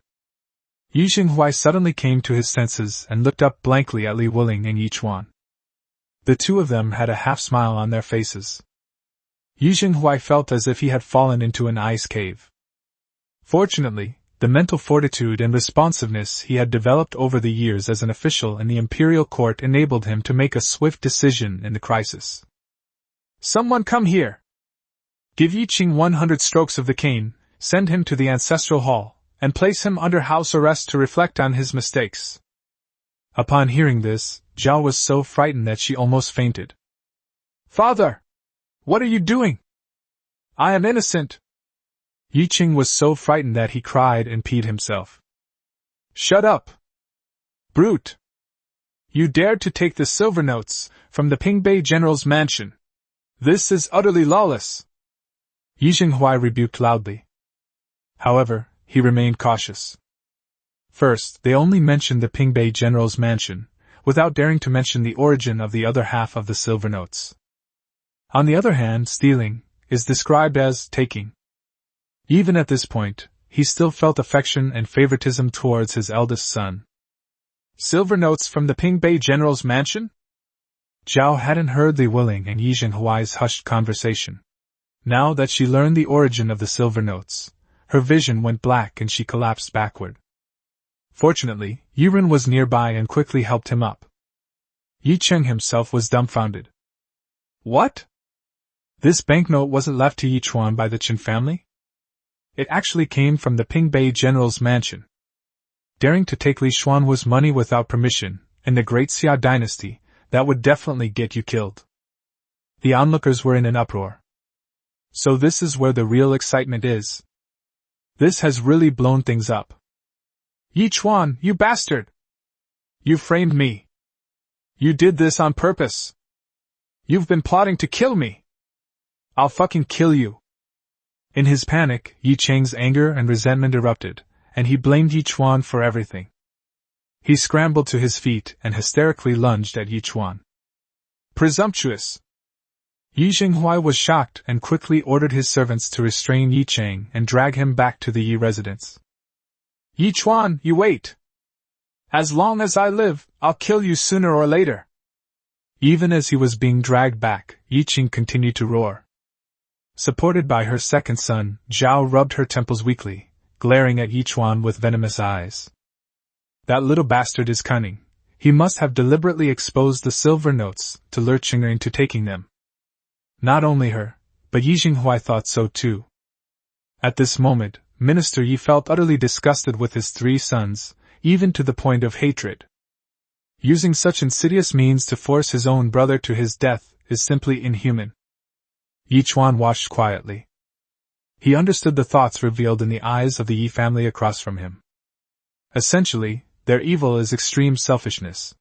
Yi Jinghuai suddenly came to his senses and looked up blankly at Li Willing and Yi Chuan. The two of them had a half-smile on their faces. Yi Jinghuai felt as if he had fallen into an ice cave. Fortunately, the mental fortitude and responsiveness he had developed over the years as an official in the imperial court enabled him to make a swift decision in the crisis. Someone come here! Give Yi Qing 100 strokes of the cane, send him to the ancestral hall, and place him under house arrest to reflect on his mistakes. Upon hearing this, Zhao was so frightened that she almost fainted. Father! What are you doing? I am innocent! Yi Qing was so frightened that he cried and peed himself. Shut up! Brute! You dared to take the silver notes from the Pingbei General's mansion. This is utterly lawless! Yi Jinghuai rebuked loudly. However, he remained cautious. First, they only mentioned the Pingbei General's mansion, without daring to mention the origin of the other half of the silver notes. On the other hand, stealing is described as taking. Even at this point, he still felt affection and favoritism towards his eldest son. Silver notes from the Pingbei General's mansion? Zhao hadn't heard Li Willing and Yi Jinghuai's hushed conversation. Now that she learned the origin of the silver notes, her vision went black and she collapsed backward. Fortunately, Yiren was nearby and quickly helped him up. Yi Cheng himself was dumbfounded. What? This banknote wasn't left to Yi Chuan by the Qin family? It actually came from the Pingbei General's mansion. Daring to take Li Xuanwu's money without permission, in the Great Xia dynasty, that would definitely get you killed. The onlookers were in an uproar. So this is where the real excitement is. This has really blown things up. Yi Chuan, you bastard! You framed me. You did this on purpose. You've been plotting to kill me. I'll fucking kill you. In his panic, Yi Cheng's anger and resentment erupted, and he blamed Yi Chuan for everything. He scrambled to his feet and hysterically lunged at Yi Chuan. Presumptuous! Yi Jinghuai was shocked and quickly ordered his servants to restrain Yi Cheng and drag him back to the Yi residence. Yi Chuan, you wait! As long as I live, I'll kill you sooner or later! Even as he was being dragged back, Yi Cheng continued to roar. Supported by her second son, Zhao rubbed her temples weakly, glaring at Yi Chuan with venomous eyes. That little bastard is cunning. He must have deliberately exposed the silver notes to lure Qing'er into taking them. Not only her, but Yi Jinghuai thought so too. At this moment, Minister Yi felt utterly disgusted with his 3 sons, even to the point of hatred. Using such insidious means to force his own brother to his death is simply inhuman. Yi Chuan watched quietly. He understood the thoughts revealed in the eyes of the Yi family across from him. Essentially, their evil is extreme selfishness.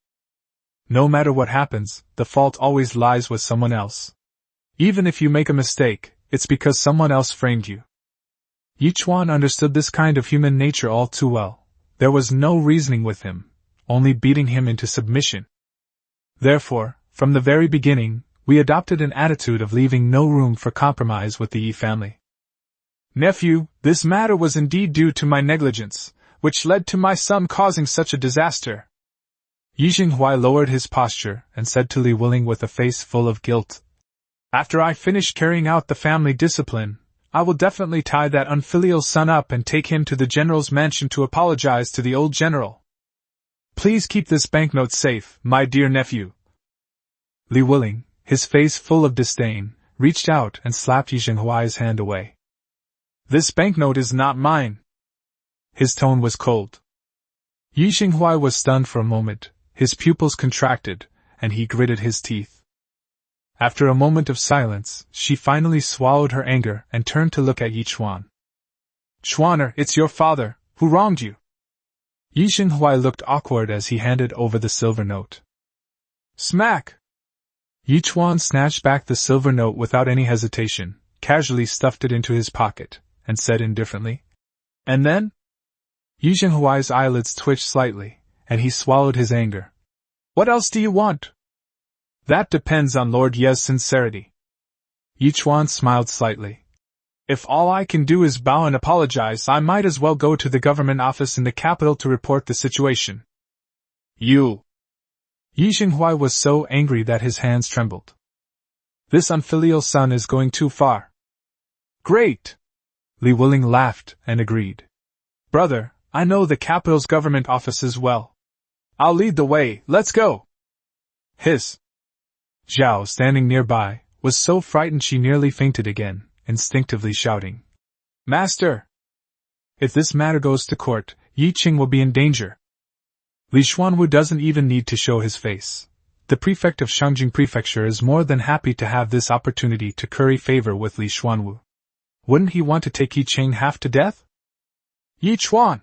No matter what happens, the fault always lies with someone else. Even if you make a mistake, it's because someone else framed you. Yi Chuan understood this kind of human nature all too well. There was no reasoning with him, only beating him into submission. Therefore, from the very beginning, we adopted an attitude of leaving no room for compromise with the Yi family. Nephew, this matter was indeed due to my negligence, which led to my son causing such a disaster. Yi Jinghuai lowered his posture and said to Li Wuling with a face full of guilt, After I finish carrying out the family discipline, I will definitely tie that unfilial son up and take him to the general's mansion to apologize to the old general. Please keep this banknote safe, my dear nephew. Li Wuling, his face full of disdain, reached out and slapped Yi Jinghuai's hand away. This banknote is not mine. His tone was cold. Yi Jinghuai was stunned for a moment, his pupils contracted, and he gritted his teeth. After a moment of silence, she finally swallowed her anger and turned to look at Yi Chuan. Chuaner, it's your father, who wronged you. Yi Jinghuai looked awkward as he handed over the silver note. Smack! Yi Chuan snatched back the silver note without any hesitation, casually stuffed it into his pocket, and said indifferently, And then? Yi Jinghuai's eyelids twitched slightly, and he swallowed his anger. What else do you want? That depends on Lord Ye's sincerity. Yi Chuan smiled slightly. If all I can do is bow and apologize, I might as well go to the government office in the capital to report the situation. You! Yi Jinghuai was so angry that his hands trembled. This unfilial son is going too far. Great! Li Wuling laughed and agreed. Brother, I know the capital's government offices well. I'll lead the way, let's go! Hiss! Zhao, standing nearby, was so frightened she nearly fainted again, instinctively shouting. Master! If this matter goes to court, Yi Qing will be in danger. Li Xuanwu doesn't even need to show his face. The prefect of Shangjing Prefecture is more than happy to have this opportunity to curry favor with Li Xuanwu. Wouldn't he want to take Yi Qing half to death? Yi Chuan!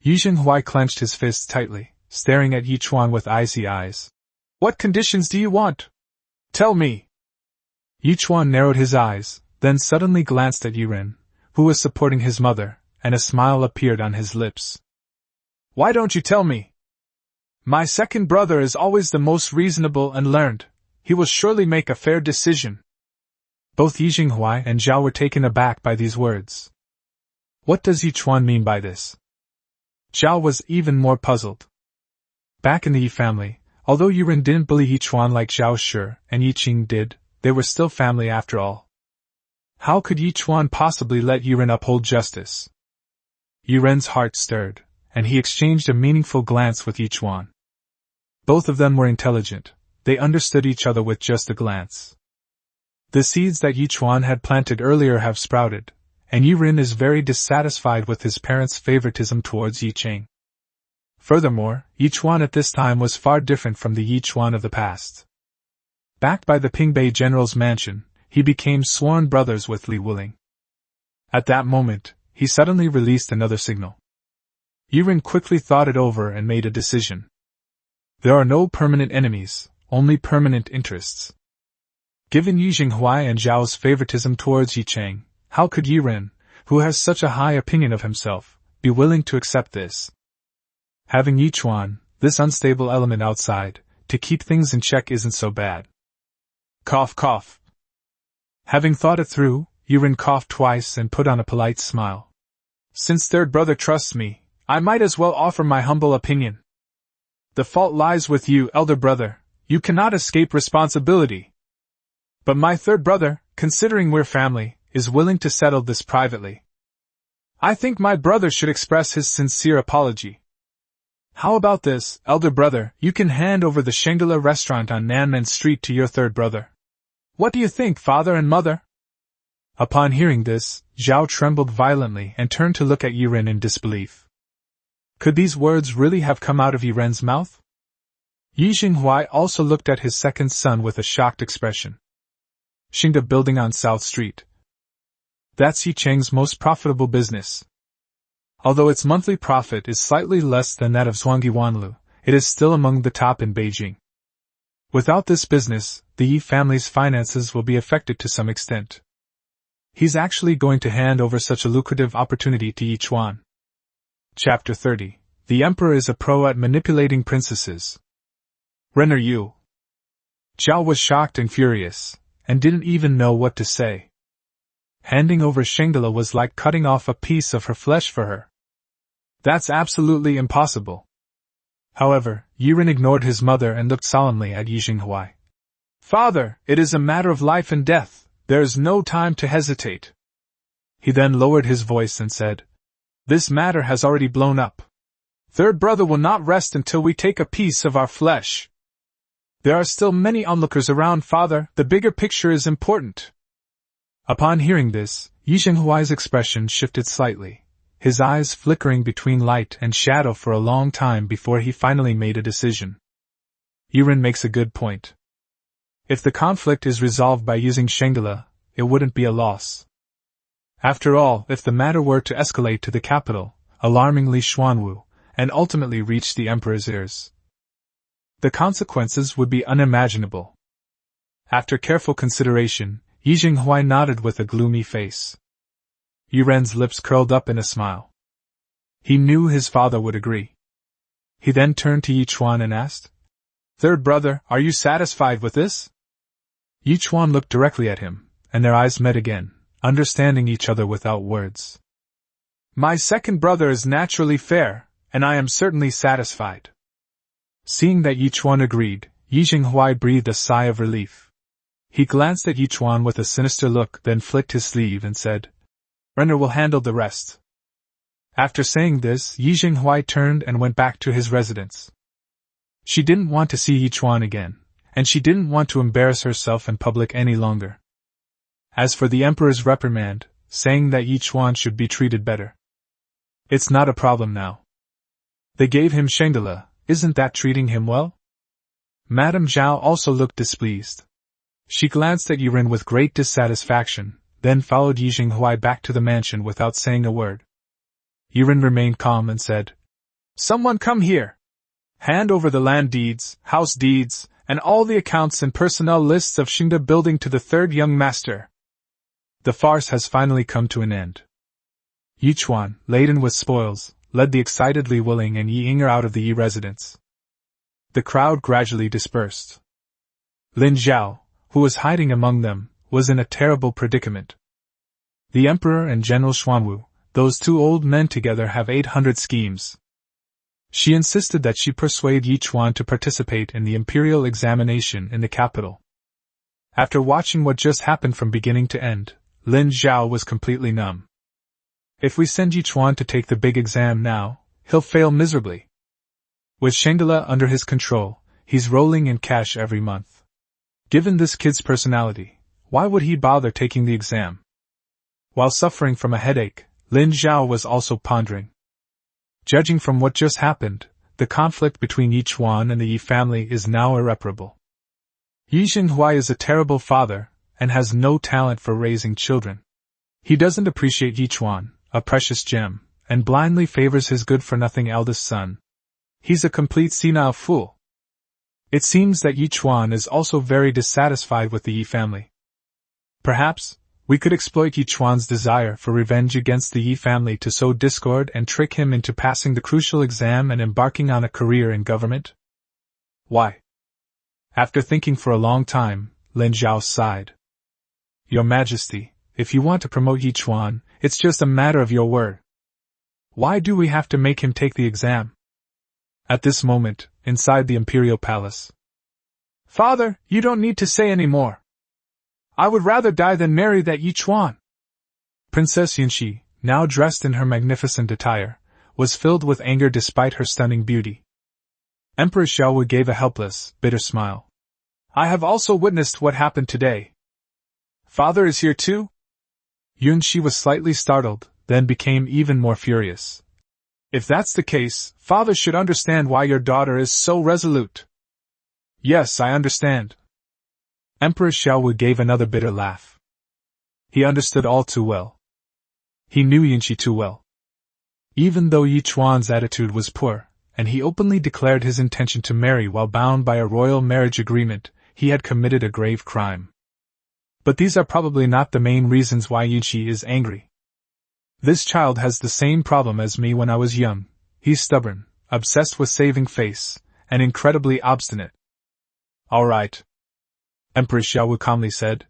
Yi Jinghuai clenched his fists tightly, staring at Yi Chuan with icy eyes. What conditions do you want? Tell me! Yi Chuan narrowed his eyes, then suddenly glanced at Yi Ren, who was supporting his mother, and a smile appeared on his lips. Why don't you tell me? My second brother is always the most reasonable and learned. He will surely make a fair decision. Both Yi Jinghuai and Zhao were taken aback by these words. What does Yi Chuan mean by this? Zhao was even more puzzled. Back in the Yi family, although Yi Ren didn't believe Yi Chuan like Zhao Shi and Yi Qing did, they were still family after all. How could Yi Chuan possibly let Yi Ren uphold justice? Yi Ren's heart stirred, and he exchanged a meaningful glance with Yi Chuan. Both of them were intelligent, they understood each other with just a glance. The seeds that Yi Chuan had planted earlier have sprouted, and Yi Ren is very dissatisfied with his parents' favoritism towards Yi Qing. Furthermore, Yi Chuan at this time was far different from the Yi Chuan of the past. Backed by the Pingbei general's mansion, he became sworn brothers with Li Wuling. At that moment, he suddenly released another signal. Yi Ren quickly thought it over and made a decision. There are no permanent enemies, only permanent interests. Given Yi Jinghuai and Zhao's favoritism towards Yi Qing, how could Yi Ren, who has such a high opinion of himself, be willing to accept this? Having Yi Chuan, this unstable element outside, to keep things in check isn't so bad. Cough cough. Having thought it through, Yi Ren coughed twice and put on a polite smile. Since third brother trusts me, I might as well offer my humble opinion. The fault lies with you, elder brother, you cannot escape responsibility. But my third brother, considering we're family, is willing to settle this privately. I think my brother should express his sincere apology. How about this, elder brother, you can hand over the Shangri-La restaurant on Nanmen Street to your third brother. What do you think, father and mother? Upon hearing this, Zhao trembled violently and turned to look at Yiren in disbelief. Could these words really have come out of Yiren's mouth? Yi Xinghuai also looked at his second son with a shocked expression. Xingde Building on South Street. That's Yi Cheng's most profitable business. Although its monthly profit is slightly less than that of Zhuangyi Wanlu, it is still among the top in Beijing. Without this business, the Yi family's finances will be affected to some extent. He's actually going to hand over such a lucrative opportunity to Yi Chuan. Chapter 30. The Emperor is a pro at manipulating princesses. Ren, are you? Zhao was shocked and furious, and didn't even know what to say. Handing over Shangela was like cutting off a piece of her flesh for her. That's absolutely impossible. However, Yiren ignored his mother and looked solemnly at Yi Xinghuai. Father, it is a matter of life and death. There is no time to hesitate. He then lowered his voice and said, This matter has already blown up. Third brother will not rest until we take a piece of our flesh. There are still many onlookers around, father. The bigger picture is important. Upon hearing this, Yi Xinghuai's expression shifted slightly, his eyes flickering between light and shadow for a long time before he finally made a decision. Yiren makes a good point. If the conflict is resolved by using Shangela, it wouldn't be a loss. After all, if the matter were to escalate to the capital, alarming Li Xuanwu, and ultimately reach the emperor's ears, the consequences would be unimaginable. After careful consideration, Yi Xinghuai nodded with a gloomy face. Yiren's lips curled up in a smile. He knew his father would agree. He then turned to Yi Chuan and asked, Third brother, are you satisfied with this? Yi Chuan looked directly at him, and their eyes met again, understanding each other without words. My second brother is naturally fair, and I am certainly satisfied. Seeing that Yi Chuan agreed, Yi Xinghuai breathed a sigh of relief. He glanced at Yi Chuan with a sinister look, then flicked his sleeve and said, Renner will handle the rest. After saying this, Yi Xinghuai turned and went back to his residence. She didn't want to see Yi Chuan again, and she didn't want to embarrass herself in public any longer. As for the emperor's reprimand, saying that Yi Chuan should be treated better, it's not a problem now. They gave him Shangela, isn't that treating him well? Madame Zhao also looked displeased. She glanced at Yiren with great dissatisfaction, then followed Yi Xinghuai back to the mansion without saying a word. Yiren remained calm and said, Someone come here. Hand over the land deeds, house deeds, and all the accounts and personnel lists of Xingde Building to the third young master. The farce has finally come to an end. Yi Chuan, laden with spoils, led the excitedly Li Wuling and Yi Yinger out of the Yi residence. The crowd gradually dispersed. Lin Zhao, who was hiding among them, was in a terrible predicament. The Emperor and General Xuanwu, those two old men together have 800 schemes. She insisted that she persuade Yi Chuan to participate in the imperial examination in the capital. After watching what just happened from beginning to end, Lin Zhao was completely numb. If we send Yi Chuan to take the big exam now, he'll fail miserably. With Shangela under his control, he's rolling in cash every month. Given this kid's personality, why would he bother taking the exam? While suffering from a headache, Lin Zhao was also pondering. Judging from what just happened, the conflict between Yi Chuan and the Yi family is now irreparable. Yi Xinghuai is a terrible father, and has no talent for raising children. He doesn't appreciate Yi Chuan, a precious gem, and blindly favors his good-for-nothing eldest son. He's a complete senile fool. It seems that Yi Chuan is also very dissatisfied with the Yi family. Perhaps, we could exploit Yi Chuan's desire for revenge against the Yi family to sow discord and trick him into passing the crucial exam and embarking on a career in government? Why? After thinking for a long time, Lin Zhao sighed. Your Majesty, if you want to promote Yi Chuan, it's just a matter of your word. Why do we have to make him take the exam? At this moment, inside the imperial palace. Father, you don't need to say any more. I would rather die than marry that Yi Chuan. Princess Yinxi, now dressed in her magnificent attire, was filled with anger despite her stunning beauty. Emperor Xiaowu gave a helpless, bitter smile. I have also witnessed what happened today. Father is here too? Yunshi was slightly startled, then became even more furious. If that's the case, Father should understand why your daughter is so resolute. Yes, I understand. Emperor Xiaowu gave another bitter laugh. He understood all too well. He knew Yunshi too well. Even though Yi Chuan's attitude was poor, and he openly declared his intention to marry while bound by a royal marriage agreement, he had committed a grave crime. But these are probably not the main reasons why Yunshi is angry. This child has the same problem as me when I was young. He's stubborn, obsessed with saving face, and incredibly obstinate. All right, Empress Xiaowu calmly said.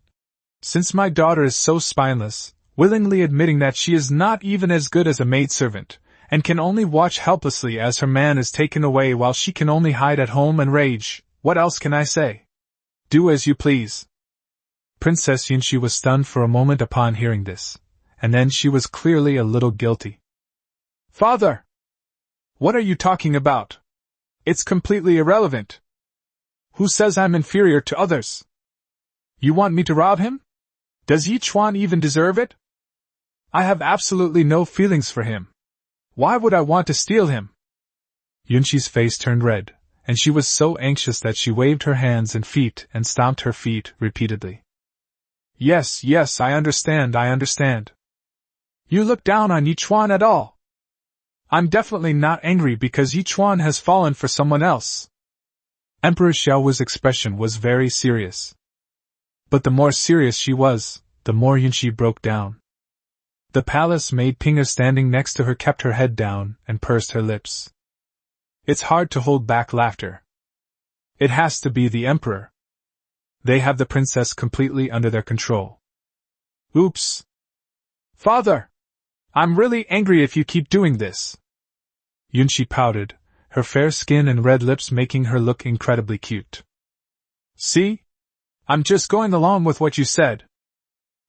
Since my daughter is so spineless, willingly admitting that she is not even as good as a maidservant, and can only watch helplessly as her man is taken away while she can only hide at home and rage, what else can I say? Do as you please. Princess Yunshi was stunned for a moment upon hearing this, and then she was clearly a little guilty. Father! What are you talking about? It's completely irrelevant. Who says I'm inferior to others? You want me to rob him? Does Yi Chuan even deserve it? I have absolutely no feelings for him. Why would I want to steal him? Yunshi's face turned red, and she was so anxious that she waved her hands and feet and stomped her feet repeatedly. Yes, I understand. You look down on Yi Chuan at all. I'm definitely not angry because Yi Chuan has fallen for someone else. Emperor Xiaowu's expression was very serious. But the more serious she was, the more Yunshi broke down. The palace maid Pinger standing next to her kept her head down and pursed her lips. It's hard to hold back laughter. It has to be the emperor. They have the princess completely under their control. Oops. Father! I'm really angry if you keep doing this. Yunshi pouted, her fair skin and red lips making her look incredibly cute. See? I'm just going along with what you said.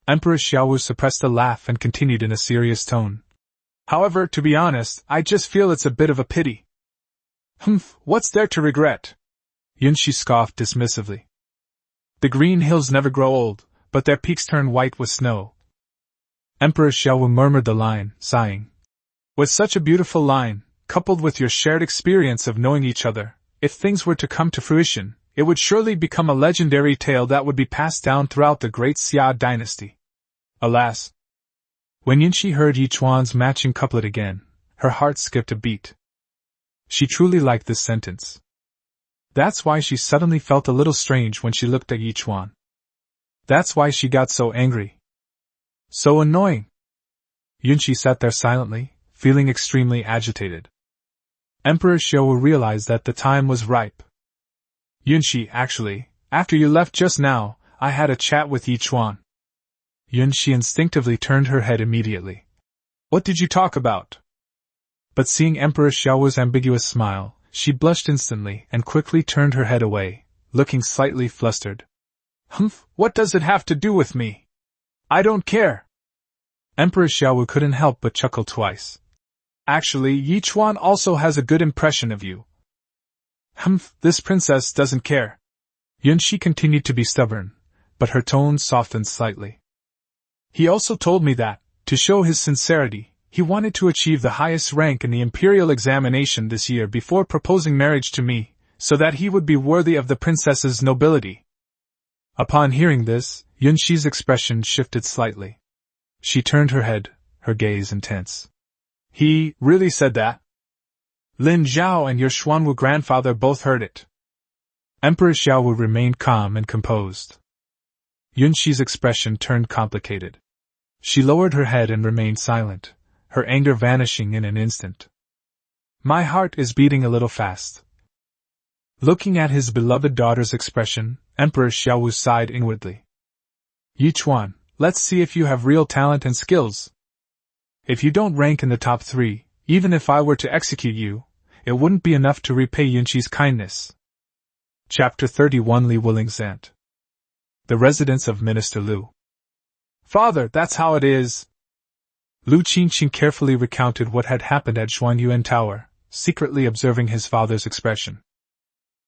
Emperor Xiaowu suppressed a laugh and continued in a serious tone. However, to be honest, I just feel it's a bit of a pity. Humph, what's there to regret? Yunshi scoffed dismissively. The green hills never grow old, but their peaks turn white with snow. Emperor Xiaowu murmured the line, sighing. With such a beautiful line, coupled with your shared experience of knowing each other, if things were to come to fruition, it would surely become a legendary tale that would be passed down throughout the great Xia dynasty. Alas! When Yunshi heard Yi Chuan's matching couplet again, her heart skipped a beat. She truly liked this sentence. That's why she suddenly felt a little strange when she looked at Yi Chuan. That's why she got so angry. So annoying! Yunshi sat there silently, feeling extremely agitated. Emperor Xiaowu realized that the time was ripe. Yunshi, actually, after you left just now, I had a chat with Yi Chuan. Yunshi instinctively turned her head immediately. What did you talk about? But seeing Emperor Xiaowu's ambiguous smile, she blushed instantly and quickly turned her head away, looking slightly flustered. Humph, what does it have to do with me? I don't care. Emperor Xiaowu couldn't help but chuckle twice. Actually, Yi Chuan also has a good impression of you. Humph, this princess doesn't care. Yunshi continued to be stubborn, but her tone softened slightly. He also told me that, to show his sincerity, he wanted to achieve the highest rank in the imperial examination this year before proposing marriage to me, so that he would be worthy of the princess's nobility. Upon hearing this, Yunshi's expression shifted slightly. She turned her head, her gaze intense. He really said that? Lin Zhao and your Xuanwu grandfather both heard it. Emperor Xiaowu remained calm and composed. Yunshi's expression turned complicated. She lowered her head and remained silent, her anger vanishing in an instant. My heart is beating a little fast. Looking at his beloved daughter's expression, Emperor Xiaowu sighed inwardly. Yi Chuan, let's see if you have real talent and skills. If you don't rank in the top 3, even if I were to execute you, it wouldn't be enough to repay Yunshi's kindness. Chapter 31 Li Wuling's Aunt. The residence of Minister Lu. Father, that's how it is. Lu Qingqing carefully recounted what had happened at Zhuangyuan Tower, secretly observing his father's expression.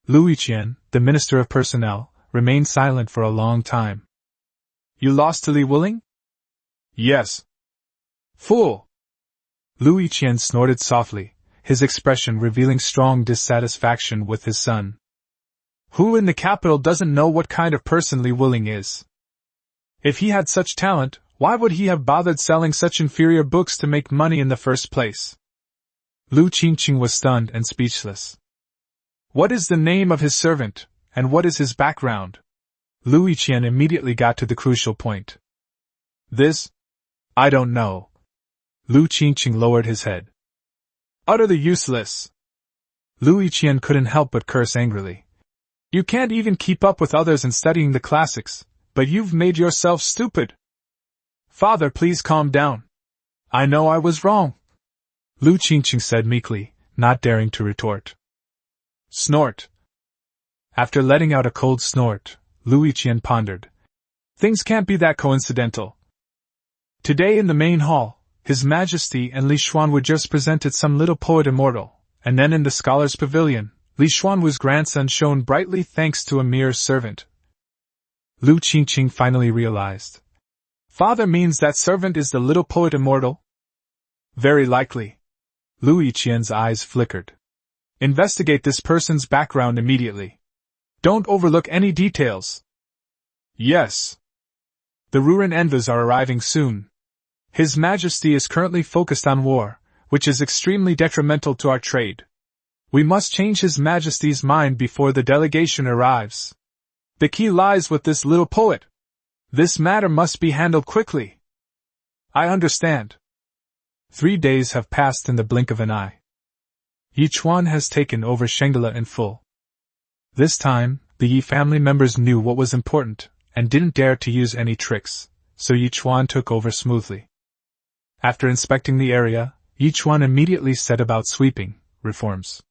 Lu Yiqian, the Minister of Personnel, remained silent for a long time. You lost to Li Wuling? Yes. Fool! Lu Yiqian snorted softly, his expression revealing strong dissatisfaction with his son. Who in the capital doesn't know what kind of person Li Wuling is? If he had such talent, why would he have bothered selling such inferior books to make money in the first place? Lu Qingqing was stunned and speechless. What is the name of his servant, and what is his background? Lu Yiqian immediately got to the crucial point. This? I don't know. Lu Qingqing lowered his head. Utterly useless. Lu Yiqian couldn't help but curse angrily. You can't even keep up with others in studying the classics, but you've made yourself stupid. Father, please calm down. I know I was wrong, Lu Qingqing said meekly, not daring to retort. Snort. After letting out a cold snort, Lu Yiqian pondered. Things can't be that coincidental. Today in the main hall, His Majesty and Li Xuanwu just presented some little poet immortal, and then in the scholars' pavilion, Li Xuanwu's grandson shone brightly thanks to a mere servant. Lu Qingqing finally realized. Father means that servant is the little poet immortal? Very likely. Lu Yiqian's eyes flickered. Investigate this person's background immediately. Don't overlook any details. Yes. The Ruran Envas are arriving soon. His Majesty is currently focused on war, which is extremely detrimental to our trade. We must change His Majesty's mind before the delegation arrives. The key lies with this little poet. This matter must be handled quickly. I understand. 3 days have passed in the blink of an eye. Yichuan has taken over Shangela in full. This time, the Yi family members knew what was important, and didn't dare to use any tricks, so Yichuan took over smoothly. After inspecting the area, Yichuan immediately set about sweeping reforms.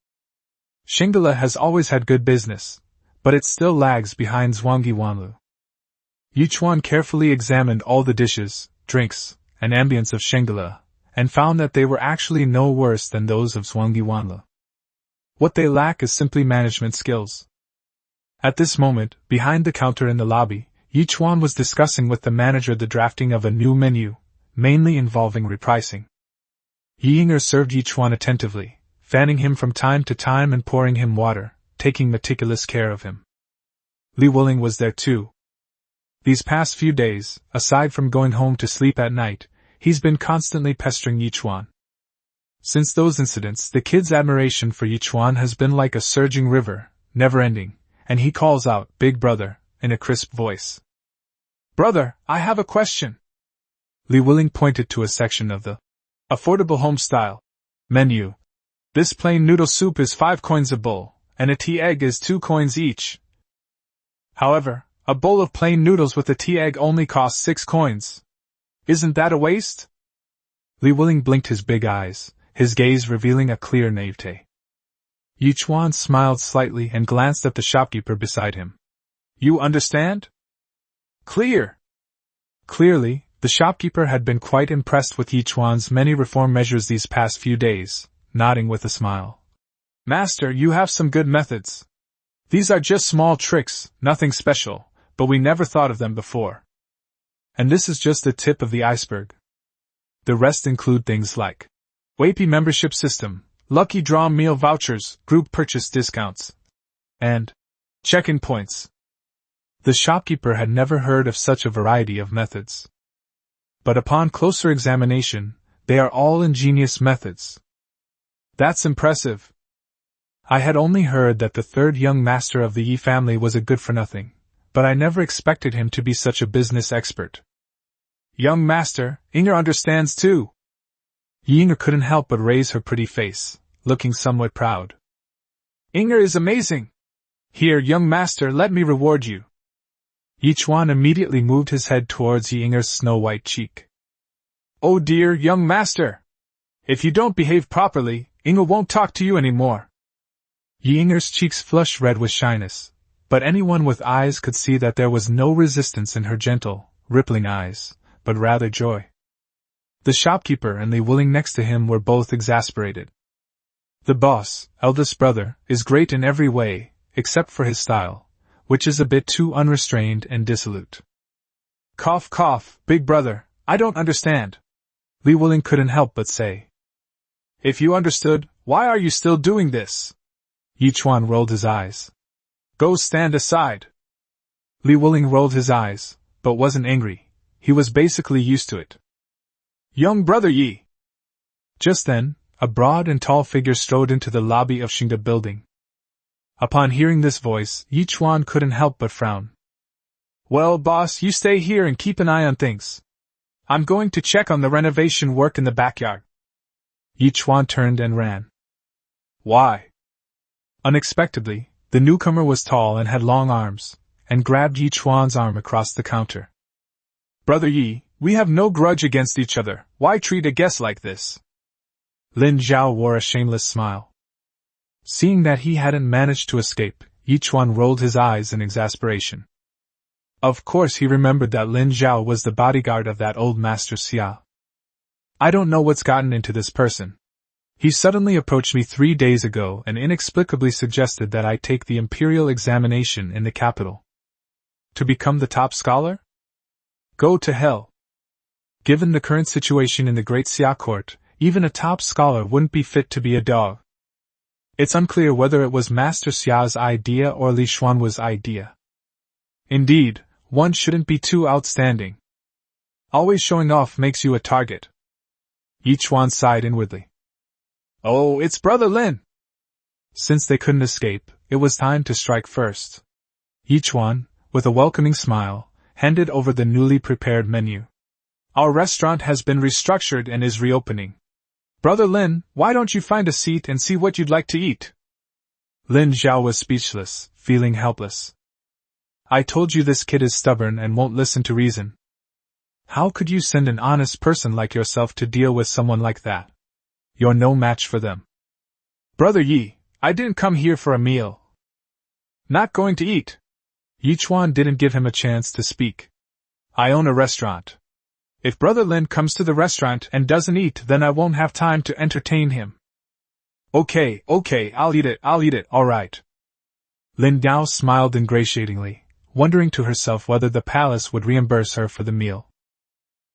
Shangela has always had good business, but it still lags behind Zhuangyi Wanlu. Yichuan carefully examined all the dishes, drinks, and ambience of Shangela, and found that they were actually no worse than those of Zhuangyi Wanlu. What they lack is simply management skills. At this moment, behind the counter in the lobby, Yichuan was discussing with the manager the drafting of a new menu, mainly involving repricing. Yi Yinger served Yichuan attentively, fanning him from time to time and pouring him water, taking meticulous care of him. Li Wuling was there too. These past few days, aside from going home to sleep at night, he's been constantly pestering Yichuan. Since those incidents, the kid's admiration for Yichuan has been like a surging river, never-ending, and he calls out, "Big brother," in a crisp voice. "Brother, I have a question." Li Wuling pointed to a section of the affordable home-style menu. This plain noodle soup is 5 coins a bowl, and a tea egg is 2 coins each. However, a bowl of plain noodles with a tea egg only costs 6 coins. Isn't that a waste? Li Wuling blinked his big eyes, his gaze revealing a clear naivete. Yichuan smiled slightly and glanced at the shopkeeper beside him. You understand? Clear. Clearly, the shopkeeper had been quite impressed with Yichuan's many reform measures these past few days, nodding with a smile. Master, you have some good methods. These are just small tricks, nothing special, but we never thought of them before. And this is just the tip of the iceberg. The rest include things like WAPI membership system, lucky draw meal vouchers, group purchase discounts, and check-in points. The shopkeeper had never heard of such a variety of methods. But upon closer examination, they are all ingenious methods. That's impressive. I had only heard that the third young master of the Yi family was a good-for-nothing, but I never expected him to be such a business expert. Young master, Inger understands too. Yinger couldn't help but raise her pretty face, looking somewhat proud. Inger is amazing. Here, young master, let me reward you. Yichuan immediately moved his head towards Yinger's snow-white cheek. Oh dear, young master! If you don't behave properly, Inger won't talk to you anymore. Yinger's cheeks flushed red with shyness, but anyone with eyes could see that there was no resistance in her gentle, rippling eyes, but rather joy. The shopkeeper and Li Wuling next to him were both exasperated. The boss, eldest brother, is great in every way, except for his style, which is a bit too unrestrained and dissolute. Cough, cough, big brother, I don't understand. Li Wuling couldn't help but say. If you understood, why are you still doing this? Yichuan rolled his eyes. Go stand aside. Li Wuling rolled his eyes, but wasn't angry. He was basically used to it. Young brother Yi! Just then, a broad and tall figure strode into the lobby of Xingde building. Upon hearing this voice, Yichuan couldn't help but frown. Well, boss, you stay here and keep an eye on things. I'm going to check on the renovation work in the backyard. Yichuan turned and ran. Why? Unexpectedly, the newcomer was tall and had long arms, and grabbed Yichuan's arm across the counter. Brother Yi, we have no grudge against each other, why treat a guest like this? Lin Zhao wore a shameless smile. Seeing that he hadn't managed to escape, Yichuan rolled his eyes in exasperation. Of course he remembered that Lin Zhao was the bodyguard of that old Master Xia. I don't know what's gotten into this person. He suddenly approached me 3 days ago and inexplicably suggested that I take the imperial examination in the capital. To become the top scholar? Go to hell. Given the current situation in the Great Xia court, even a top scholar wouldn't be fit to be a dog. It's unclear whether it was Master Xia's idea or Li Xuanhua's idea. Indeed, one shouldn't be too outstanding. Always showing off makes you a target. Yichuan sighed inwardly. Oh, it's Brother Lin! Since they couldn't escape, it was time to strike first. Yichuan, with a welcoming smile, handed over the newly prepared menu. Our restaurant has been restructured and is reopening. Brother Lin, why don't you find a seat and see what you'd like to eat? Lin Zhao was speechless, feeling helpless. I told you this kid is stubborn and won't listen to reason. How could you send an honest person like yourself to deal with someone like that? You're no match for them. Brother Yi, I didn't come here for a meal. Not going to eat. Yichuan didn't give him a chance to speak. I own a restaurant. If Brother Lin comes to the restaurant and doesn't eat, then I won't have time to entertain him. Okay, I'll eat it, alright. Lin Dao smiled ingratiatingly, wondering to herself whether the palace would reimburse her for the meal.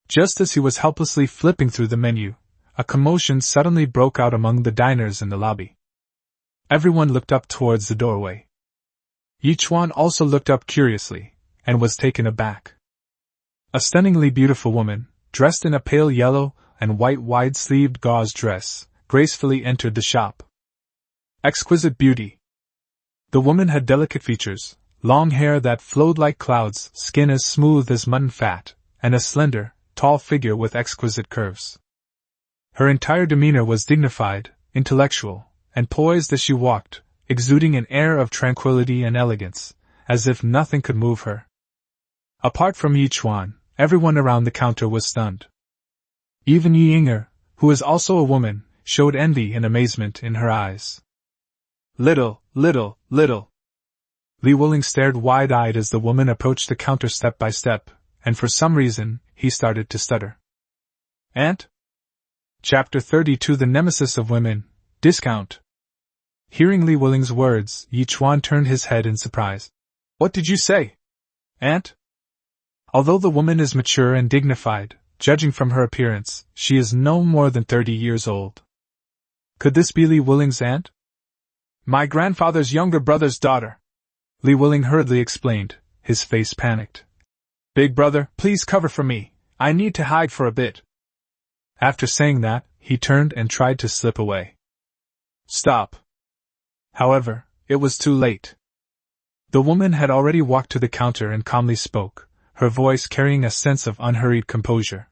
Just as he was helplessly flipping through the menu, a commotion suddenly broke out among the diners in the lobby. Everyone looked up towards the doorway. Yichuan also looked up curiously, and was taken aback. A stunningly beautiful woman, dressed in a pale yellow and white wide-sleeved gauze dress, gracefully entered the shop. Exquisite beauty. The woman had delicate features, long hair that flowed like clouds, skin as smooth as mutton fat, and a slender, tall figure with exquisite curves. Her entire demeanor was dignified, intellectual, and poised as she walked, exuding an air of tranquility and elegance, as if nothing could move her. Apart from Yichuan, everyone around the counter was stunned. Even Yi Yinger, who is also a woman, showed envy and amazement in her eyes. Little. Li Wuling stared wide-eyed as the woman approached the counter step by step, and for some reason, he started to stutter. Aunt? Chapter 32 The Nemesis of Women, Discount. Hearing Li Wuling's words, Yichuan turned his head in surprise. What did you say? Aunt? Although the woman is mature and dignified, judging from her appearance, she is no more than 30 years old. Could this be Li Wuling's aunt? My grandfather's younger brother's daughter. Li Wuling hurriedly explained, his face panicked. Big brother, please cover for me. I need to hide for a bit. After saying that, he turned and tried to slip away. Stop. However, it was too late. The woman had already walked to the counter and calmly spoke, her voice carrying a sense of unhurried composure.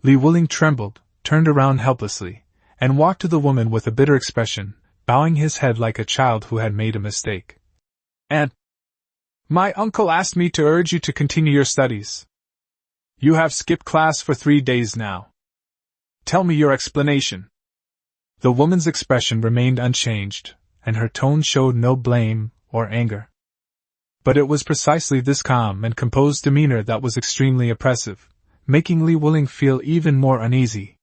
Li Wuling trembled, turned around helplessly, and walked to the woman with a bitter expression, bowing his head like a child who had made a mistake. Aunt, my uncle asked me to urge you to continue your studies. You have skipped class for 3 days now. Tell me your explanation. The woman's expression remained unchanged, and her tone showed no blame or anger. But it was precisely this calm and composed demeanor that was extremely oppressive, making Li Wuling feel even more uneasy.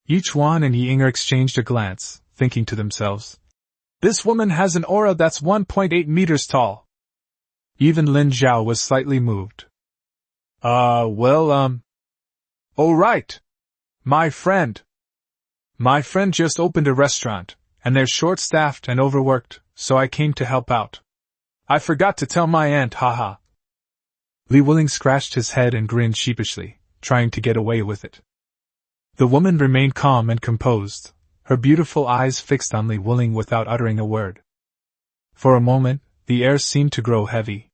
Yichuan and Yi Yinger exchanged a glance, thinking to themselves, this woman has an aura that's 1.8 meters tall. Even Lin Zhao was slightly moved. Oh right. My friend. My friend just opened a restaurant, and they're short-staffed and overworked, so I came to help out. I forgot to tell my aunt, haha. Li Wuling scratched his head and grinned sheepishly, trying to get away with it. The woman remained calm and composed, her beautiful eyes fixed on Li Wuling without uttering a word. For a moment, the air seemed to grow heavy.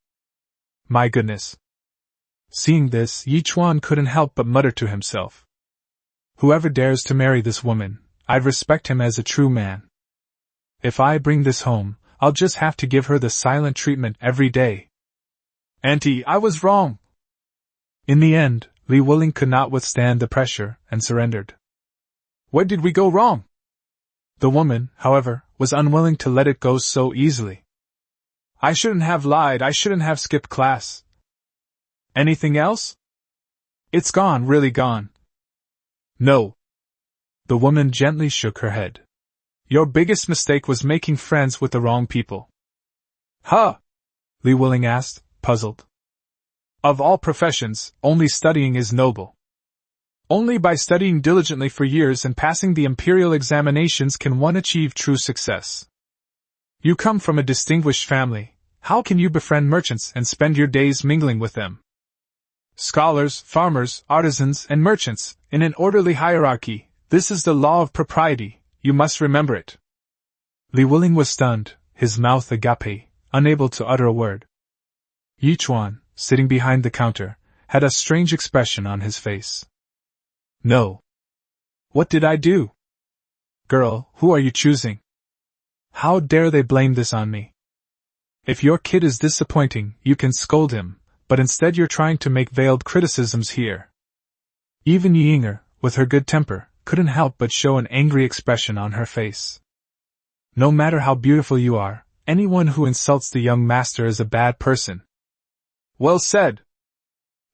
My goodness. Seeing this, Yi Chuan couldn't help but mutter to himself. Whoever dares to marry this woman, I'd respect him as a true man. If I bring this home, I'll just have to give her the silent treatment every day. Auntie, I was wrong. In the end, Li Wuling could not withstand the pressure and surrendered. Where did we go wrong? The woman, however, was unwilling to let it go so easily. I shouldn't have lied, I shouldn't have skipped class. Anything else? It's gone, really gone. No. The woman gently shook her head. Your biggest mistake was making friends with the wrong people. Huh? Li Wuling asked, puzzled. Of all professions, only studying is noble. Only by studying diligently for years and passing the imperial examinations can one achieve true success. You come from a distinguished family, how can you befriend merchants and spend your days mingling with them? Scholars, farmers, artisans, and merchants, in an orderly hierarchy, this is the law of propriety, you must remember it. Li Wuling was stunned, his mouth agape, unable to utter a word. Yi Chuan, sitting behind the counter, had a strange expression on his face. No. What did I do? Girl, who are you choosing? How dare they blame this on me? If your kid is disappointing, you can scold him, but instead you're trying to make veiled criticisms here. Even Yinger, with her good temper, couldn't help but show an angry expression on her face. No matter how beautiful you are, anyone who insults the young master is a bad person. Well said.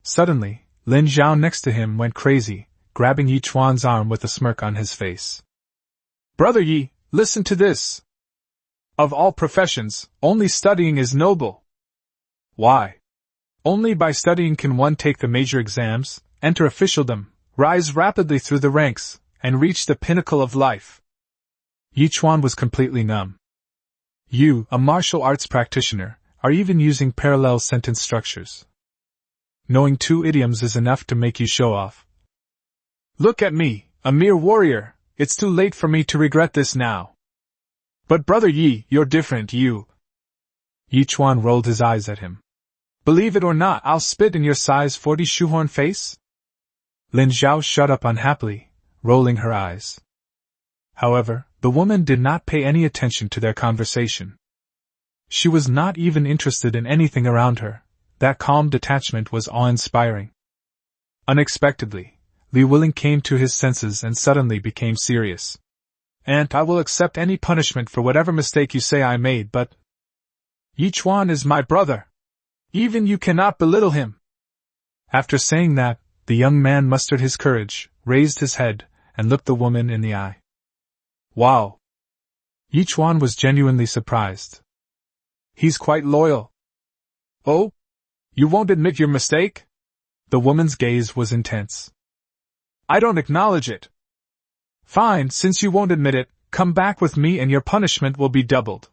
Suddenly, Lin Zhao next to him went crazy, grabbing Yi Chuan's arm with a smirk on his face. Brother Yi, listen to this. Of all professions, only studying is noble. Why? Only by studying can one take the major exams, enter officialdom, rise rapidly through the ranks, and reach the pinnacle of life. Yi Chuan was completely numb. You, a martial arts practitioner, are even using parallel sentence structures. Knowing 2 idioms is enough to make you show off. Look at me, a mere warrior, it's too late for me to regret this now. But brother Yi, you're different, you. Yi Chuan rolled his eyes at him. Believe it or not, I'll spit in your size 40 shoehorn face? Lin Zhao shut up unhappily, rolling her eyes. However, the woman did not pay any attention to their conversation. She was not even interested in anything around her. That calm detachment was awe-inspiring. Unexpectedly, Li Wuling came to his senses and suddenly became serious. Aunt, I will accept any punishment for whatever mistake you say I made, but Yi Chuan is my brother. Even you cannot belittle him. After saying that, the young man mustered his courage, raised his head, and looked the woman in the eye. Wow! Yi Chuan was genuinely surprised. He's quite loyal. Oh? You won't admit your mistake? The woman's gaze was intense. I don't acknowledge it. Fine, since you won't admit it, come back with me and your punishment will be doubled.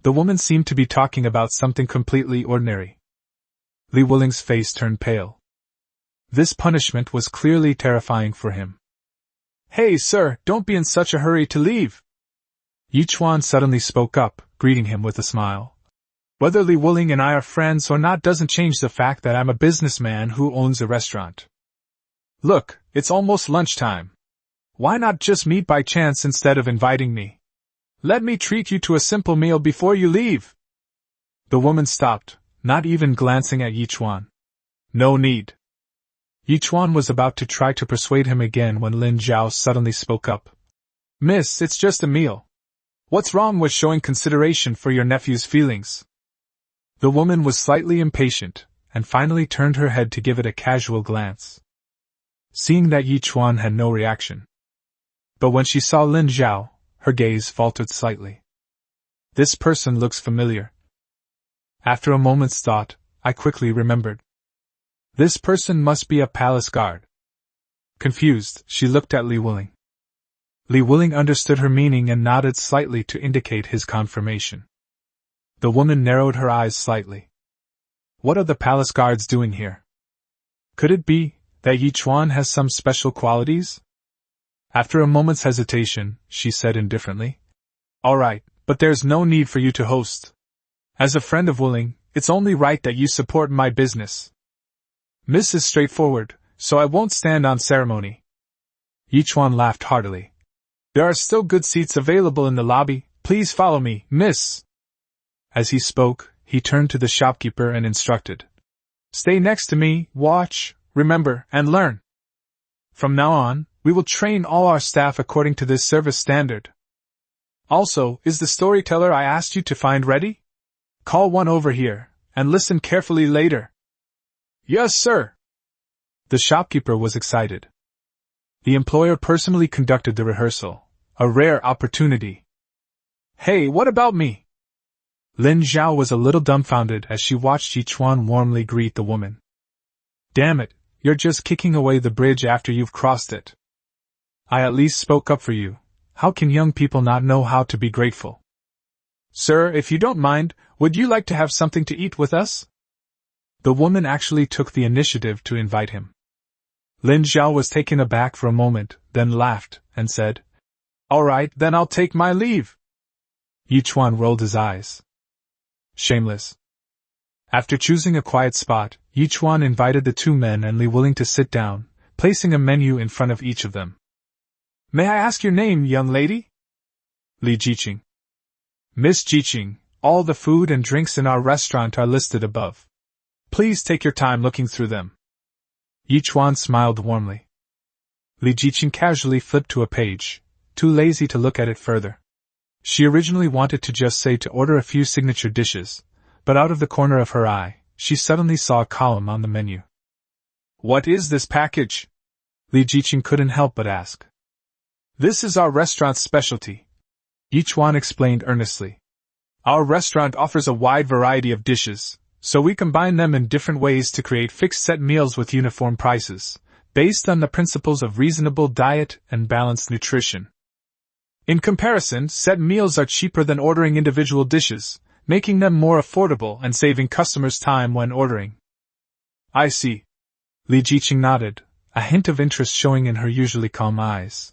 The woman seemed to be talking about something completely ordinary. Li Wuling's face turned pale. This punishment was clearly terrifying for him. Hey sir, don't be in such a hurry to leave. Yi Chuan suddenly spoke up, greeting him with a smile. Whether Li Wuling and I are friends or not doesn't change the fact that I'm a businessman who owns a restaurant. Look, it's almost lunchtime. Why not just meet by chance instead of inviting me? Let me treat you to a simple meal before you leave. The woman stopped, not even glancing at Yi Chuan. No need. Yi Chuan was about to try to persuade him again when Lin Zhao suddenly spoke up. Miss, it's just a meal. What's wrong with showing consideration for your nephew's feelings? The woman was slightly impatient, and finally turned her head to give it a casual glance. Seeing that Yi Chuan had no reaction. But when she saw Lin Zhao, her gaze faltered slightly. This person looks familiar. After a moment's thought, I quickly remembered. This person must be a palace guard. Confused, she looked at Li Wuling. Li Wuling understood her meaning and nodded slightly to indicate his confirmation. The woman narrowed her eyes slightly. What are the palace guards doing here? Could it be that Yi Chuan has some special qualities? After a moment's hesitation, she said indifferently, All right, but there's no need for you to host. As a friend of Wuling, it's only right that you support my business. Miss is straightforward, so I won't stand on ceremony. Yi Chuan laughed heartily. There are still good seats available in the lobby, please follow me, miss. As he spoke, he turned to the shopkeeper and instructed. Stay next to me, watch, remember, and learn. From now on, we will train all our staff according to this service standard. Also, is the storyteller I asked you to find ready? Call one over here, and listen carefully later. Yes, sir. The shopkeeper was excited. The employer personally conducted the rehearsal, a rare opportunity. Hey, what about me? Lin Zhao was a little dumbfounded as she watched Yi Chuan warmly greet the woman. Damn it, you're just kicking away the bridge after you've crossed it. I at least spoke up for you. How can young people not know how to be grateful? Sir, if you don't mind, would you like to have something to eat with us? The woman actually took the initiative to invite him. Lin Zhao was taken aback for a moment, then laughed, and said, All right, then I'll take my leave. Yi Chuan rolled his eyes. Shameless. After choosing a quiet spot, Yi Chuan invited the two men and Li Wuling to sit down, placing a menu in front of each of them. May I ask your name, young lady? Li Jiqing. Miss Jiqing, all the food and drinks in our restaurant are listed above. Please take your time looking through them. Yi Chuan smiled warmly. Li Jiqing casually flipped to a page, too lazy to look at it further. She originally wanted to just say to order a few signature dishes, but out of the corner of her eye, she suddenly saw a column on the menu. What is this package? Li Jiqing couldn't help but ask. This is our restaurant's specialty, Yi Chuan explained earnestly. Our restaurant offers a wide variety of dishes, so we combine them in different ways to create fixed set meals with uniform prices, based on the principles of reasonable diet and balanced nutrition. In comparison, set meals are cheaper than ordering individual dishes, making them more affordable and saving customers time when ordering. I see. Li Jiqing nodded, a hint of interest showing in her usually calm eyes.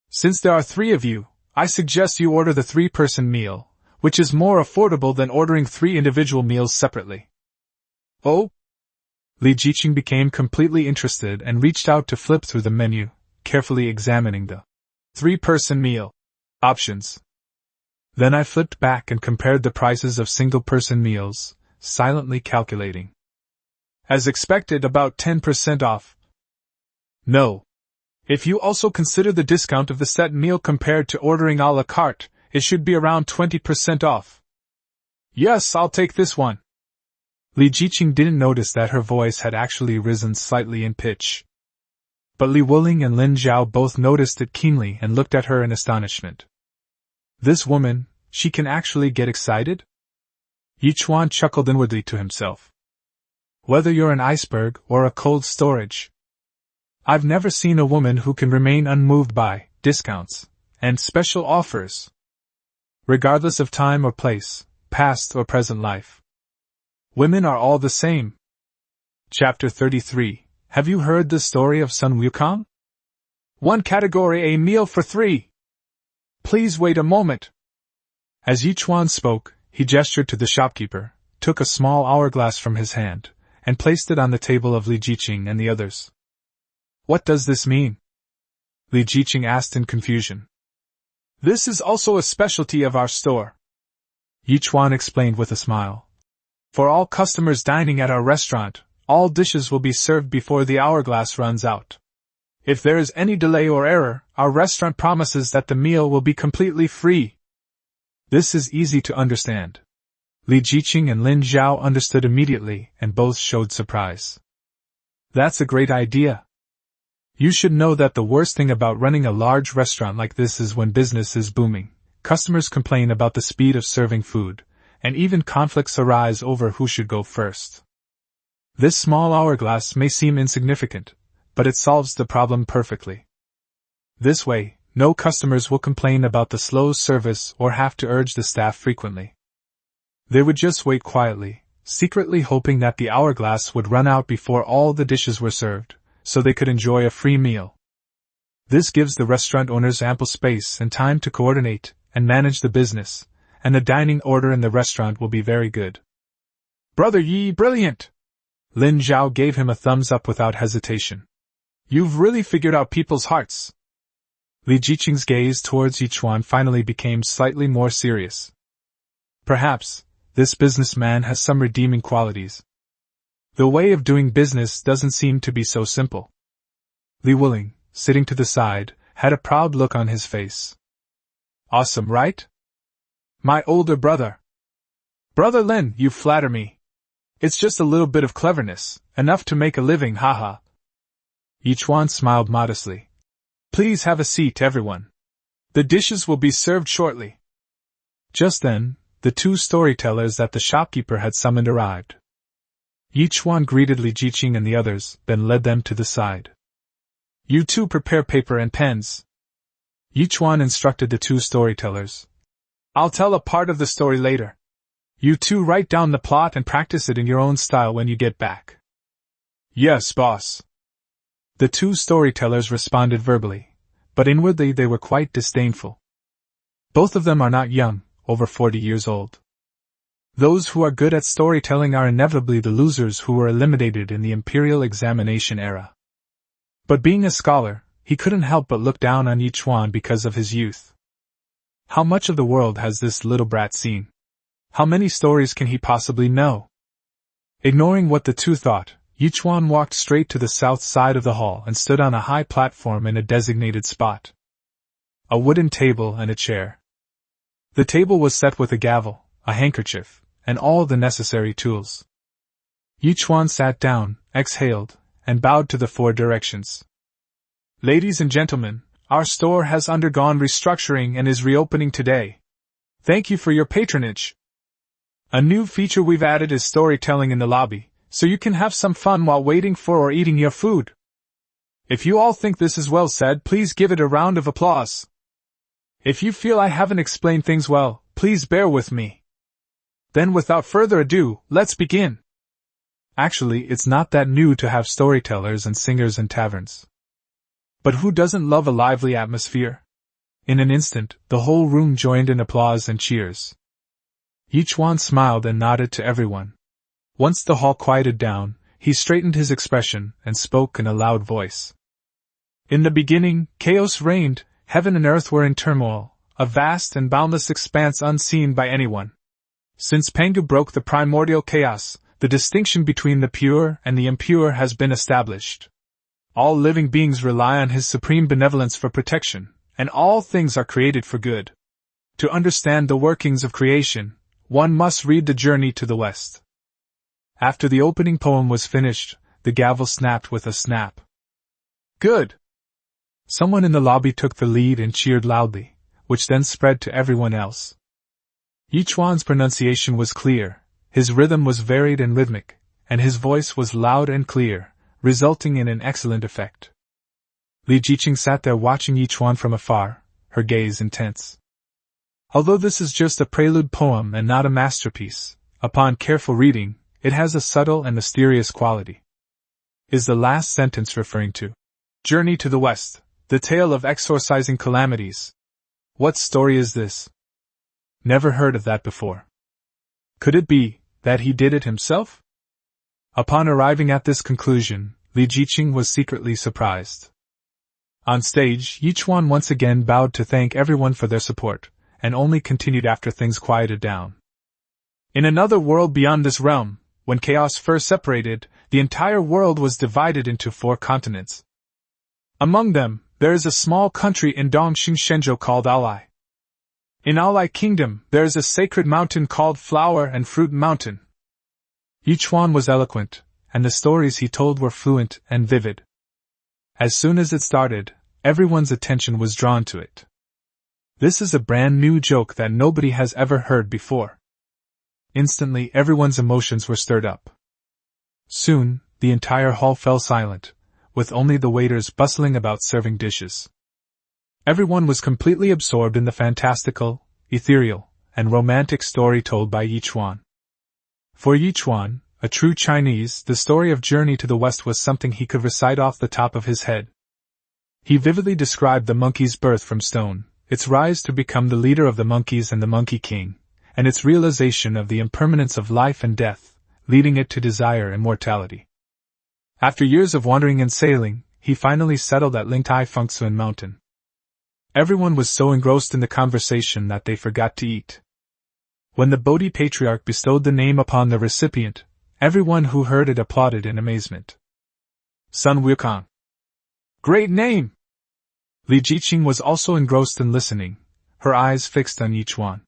Since there are 3 of you, I suggest you order the 3-person meal, which is more affordable than ordering 3 individual meals separately. Oh? Li Jiqing became completely interested and reached out to flip through the menu, carefully examining the 3-person meal options. Then I flipped back and compared the prices of single-person meals, silently calculating. As expected, about 10% off. No. If you also consider the discount of the set meal compared to ordering a la carte, it should be around 20% off. Yes, I'll take this one. Li Jiqing didn't notice that her voice had actually risen slightly in pitch. But Li Wuling and Lin Zhao both noticed it keenly and looked at her in astonishment. This woman, she can actually get excited? Yi Chuan chuckled inwardly to himself. Whether you're an iceberg or a cold storage, I've never seen a woman who can remain unmoved by discounts and special offers, regardless of time or place, past or present life. Women are all the same. Chapter 33. Have you heard the story of Sun Wukong? 1 category A meal for 3. Please wait a moment. As Yi Chuan spoke, he gestured to the shopkeeper, took a small hourglass from his hand, and placed it on the table of Li Jiqing and the others. What does this mean? Li Jiqing asked in confusion. This is also a specialty of our store, Yi Chuan explained with a smile. For all customers dining at our restaurant, all dishes will be served before the hourglass runs out. If there is any delay or error, our restaurant promises that the meal will be completely free. This is easy to understand. Li Jiqing and Lin Zhao understood immediately and both showed surprise. That's a great idea. You should know that the worst thing about running a large restaurant like this is when business is booming, customers complain about the speed of serving food, and even conflicts arise over who should go first. This small hourglass may seem insignificant, but it solves the problem perfectly. This way, no customers will complain about the slow service or have to urge the staff frequently. They would just wait quietly, secretly hoping that the hourglass would run out before all the dishes were served, so they could enjoy a free meal. This gives the restaurant owners ample space and time to coordinate and manage the business, and the dining order in the restaurant will be very good. Brother Yi, brilliant! Lin Zhao gave him a thumbs up without hesitation. You've really figured out people's hearts. Li Jiqing's gaze towards Yichuan finally became slightly more serious. Perhaps, this businessman has some redeeming qualities. The way of doing business doesn't seem to be so simple. Li Wuling, sitting to the side, had a proud look on his face. Awesome, right? My older brother. Brother Lin, you flatter me. It's just a little bit of cleverness, enough to make a living, haha. Yichuan smiled modestly. Please have a seat, everyone. The dishes will be served shortly. Just then, the two storytellers that the shopkeeper had summoned arrived. Yichuan greeted Li Jiqing and the others, then led them to the side. You two prepare paper and pens. Yichuan instructed the two storytellers. I'll tell a part of the story later. You two write down the plot and practice it in your own style when you get back. Yes, boss. The two storytellers responded verbally, but inwardly they were quite disdainful. Both of them are not young, over 40 years old. Those who are good at storytelling are inevitably the losers who were eliminated in the imperial examination era. But being a scholar, he couldn't help but look down on Yichuan because of his youth. How much of the world has this little brat seen? How many stories can he possibly know? Ignoring what the two thought, Yichuan walked straight to the south side of the hall and stood on a high platform in a designated spot. A wooden table and a chair. The table was set with a gavel, a handkerchief, and all the necessary tools. Yichuan sat down, exhaled, and bowed to the four directions. Ladies and gentlemen, our store has undergone restructuring and is reopening today. Thank you for your patronage. A new feature we've added is storytelling in the lobby, so you can have some fun while waiting for or eating your food. If you all think this is well said, please give it a round of applause. If you feel I haven't explained things well, please bear with me. Then without further ado, let's begin. Actually, it's not that new to have storytellers and singers in taverns. But who doesn't love a lively atmosphere? In an instant, the whole room joined in applause and cheers. Yichuan smiled and nodded to everyone. Once the hall quieted down, he straightened his expression and spoke in a loud voice. In the beginning, chaos reigned, heaven and earth were in turmoil, a vast and boundless expanse unseen by anyone. Since Pangu broke the primordial chaos, the distinction between the pure and the impure has been established. All living beings rely on his supreme benevolence for protection, and all things are created for good. To understand the workings of creation, one must read The Journey to the West. After the opening poem was finished, the gavel snapped with a snap. Good! Someone in the lobby took the lead and cheered loudly, which then spread to everyone else. Yichuan's pronunciation was clear, his rhythm was varied and rhythmic, and his voice was loud and clear, resulting in an excellent effect. Li Jiqing sat there watching Yichuan from afar, her gaze intense. Although this is just a prelude poem and not a masterpiece, upon careful reading, it has a subtle and mysterious quality. Is the last sentence referring to Journey to the West, the tale of exorcising calamities? What story is this? Never heard of that before. Could it be that he did it himself? Upon arriving at this conclusion, Li Jiqing was secretly surprised. On stage, Yichuan once again bowed to thank everyone for their support, and only continued after things quieted down. In another world beyond this realm, when chaos first separated, the entire world was divided into 4 continents. Among them, there is a small country in Dongxing Shenzhou called Alai. In Alai Kingdom, there is a sacred mountain called Flower and Fruit Mountain. Yichuan was eloquent, and the stories he told were fluent and vivid. As soon as it started, everyone's attention was drawn to it. This is a brand new joke that nobody has ever heard before. Instantly, everyone's emotions were stirred up. Soon, the entire hall fell silent, with only the waiters bustling about serving dishes. Everyone was completely absorbed in the fantastical, ethereal, and romantic story told by Yi Chuan. For Yi Chuan, a true Chinese, the story of Journey to the West was something he could recite off the top of his head. He vividly described the monkey's birth from stone, its rise to become the leader of the monkeys and the Monkey King, and its realization of the impermanence of life and death, leading it to desire immortality. After years of wandering and sailing, he finally settled at Lingtai Fengsuan Mountain. Everyone was so engrossed in the conversation that they forgot to eat. When the Bodhi Patriarch bestowed the name upon the recipient, everyone who heard it applauded in amazement. Sun Wukong. Great name! Li Jiqing was also engrossed in listening, her eyes fixed on Yi Chuan.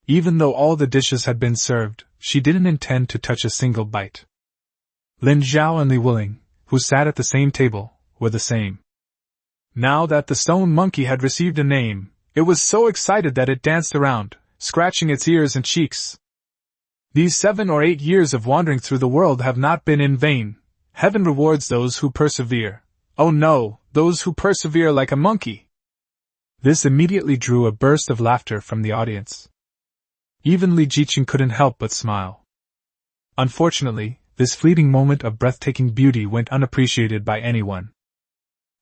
Even though all the dishes had been served, she didn't intend to touch a single bite. Lin Zhao and Li Wuling, who sat at the same table, were the same. Now that the stone monkey had received a name, it was so excited that it danced around, scratching its ears and cheeks. These 7 or 8 years of wandering through the world have not been in vain. Heaven rewards those who persevere. Oh no, those who persevere like a monkey. This immediately drew a burst of laughter from the audience. Even Li Jiqing couldn't help but smile. Unfortunately, this fleeting moment of breathtaking beauty went unappreciated by anyone.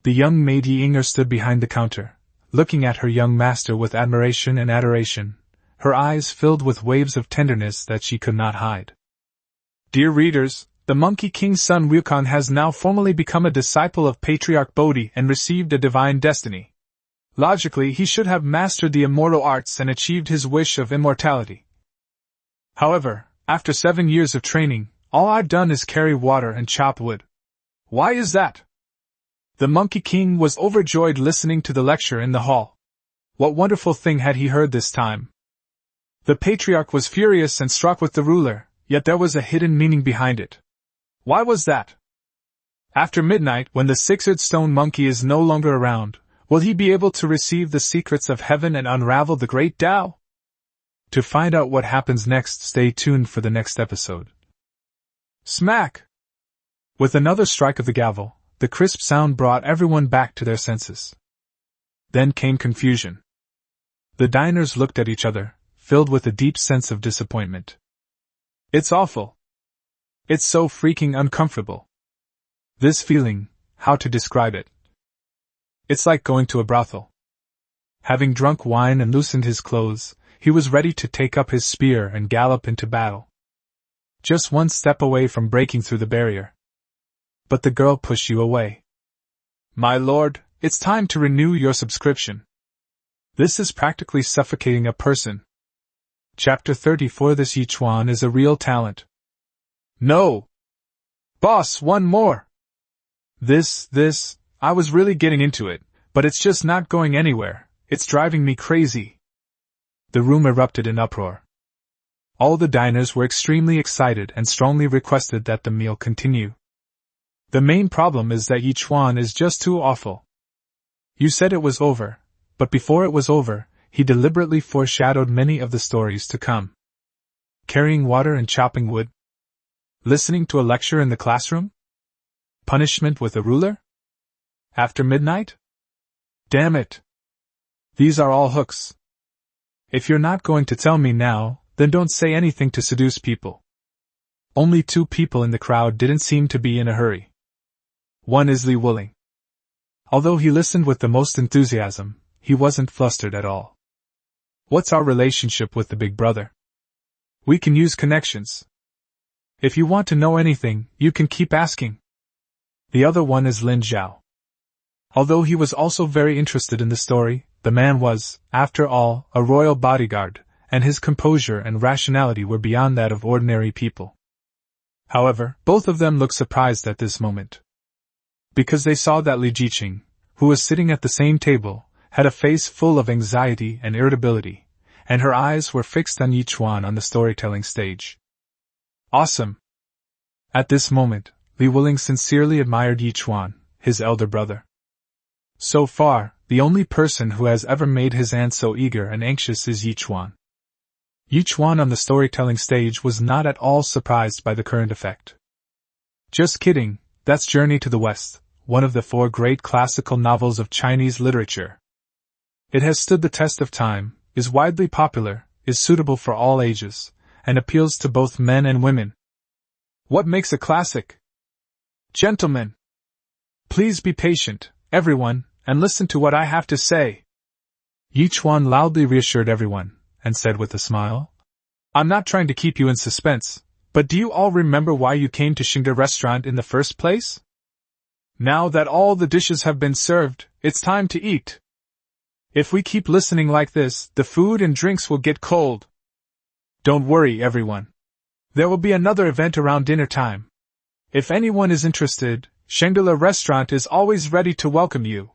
The young maid Yi Inger stood behind the counter, looking at her young master with admiration and adoration, her eyes filled with waves of tenderness that she could not hide. Dear readers, the Monkey King Sun Wukong has now formally become a disciple of Patriarch Bodhi and received a divine destiny. Logically, he should have mastered the immortal arts and achieved his wish of immortality. However, after 7 years of training, all I've done is carry water and chop wood. Why is that? The Monkey King was overjoyed listening to the lecture in the hall. What wonderful thing had he heard this time? The Patriarch was furious and struck with the ruler, yet there was a hidden meaning behind it. Why was that? After midnight, when the six-eared stone monkey is no longer around, will he be able to receive the secrets of heaven and unravel the great Tao? To find out what happens next, stay tuned for the next episode. Smack! With another strike of the gavel, the crisp sound brought everyone back to their senses. Then came confusion. The diners looked at each other, filled with a deep sense of disappointment. It's awful. It's so freaking uncomfortable. This feeling, how to describe it? It's like going to a brothel. Having drunk wine and loosened his clothes, he was ready to take up his spear and gallop into battle. Just one step away from breaking through the barrier. But the girl pushed you away. My lord, it's time to renew your subscription. This is practically suffocating a person. Chapter 34. This Yi Chuan is a real talent. No! Boss, one more! I was really getting into it, but it's just not going anywhere, it's driving me crazy. The room erupted in uproar. All the diners were extremely excited and strongly requested that the meal continue. The main problem is that Yi Chuan is just too awful. You said it was over, but before it was over, he deliberately foreshadowed many of the stories to come. Carrying water and chopping wood? Listening to a lecture in the classroom? Punishment with a ruler? After midnight? Damn it! These are all hooks. If you're not going to tell me now, then don't say anything to seduce people. Only 2 people in the crowd didn't seem to be in a hurry. One is Li Wuling. Although he listened with the most enthusiasm, he wasn't flustered at all. What's our relationship with the big brother? We can use connections. If you want to know anything, you can keep asking. The other one is Lin Zhao. Although he was also very interested in the story, the man was, after all, a royal bodyguard, and his composure and rationality were beyond that of ordinary people. However, both of them looked surprised at this moment. Because they saw that Li Jiqing, who was sitting at the same table, had a face full of anxiety and irritability, and her eyes were fixed on Yi Chuan on the storytelling stage. Awesome! At this moment, Li Wuling sincerely admired Yi Chuan, his elder brother. So far, the only person who has ever made his aunt so eager and anxious is Yi Chuan. Yi Chuan on the storytelling stage was not at all surprised by the current effect. Just kidding, that's Journey to the West, one of the 4 great classical novels of Chinese literature. It has stood the test of time, is widely popular, is suitable for all ages, and appeals to both men and women. What makes a classic? Gentlemen, please be patient, everyone, and listen to what I have to say. Yi Chuan loudly reassured everyone, and said with a smile, I'm not trying to keep you in suspense, but do you all remember why you came to Xingde Restaurant in the first place? Now that all the dishes have been served, it's time to eat. If we keep listening like this, the food and drinks will get cold. Don't worry, everyone. There will be another event around dinner time. If anyone is interested, Xingde Restaurant is always ready to welcome you.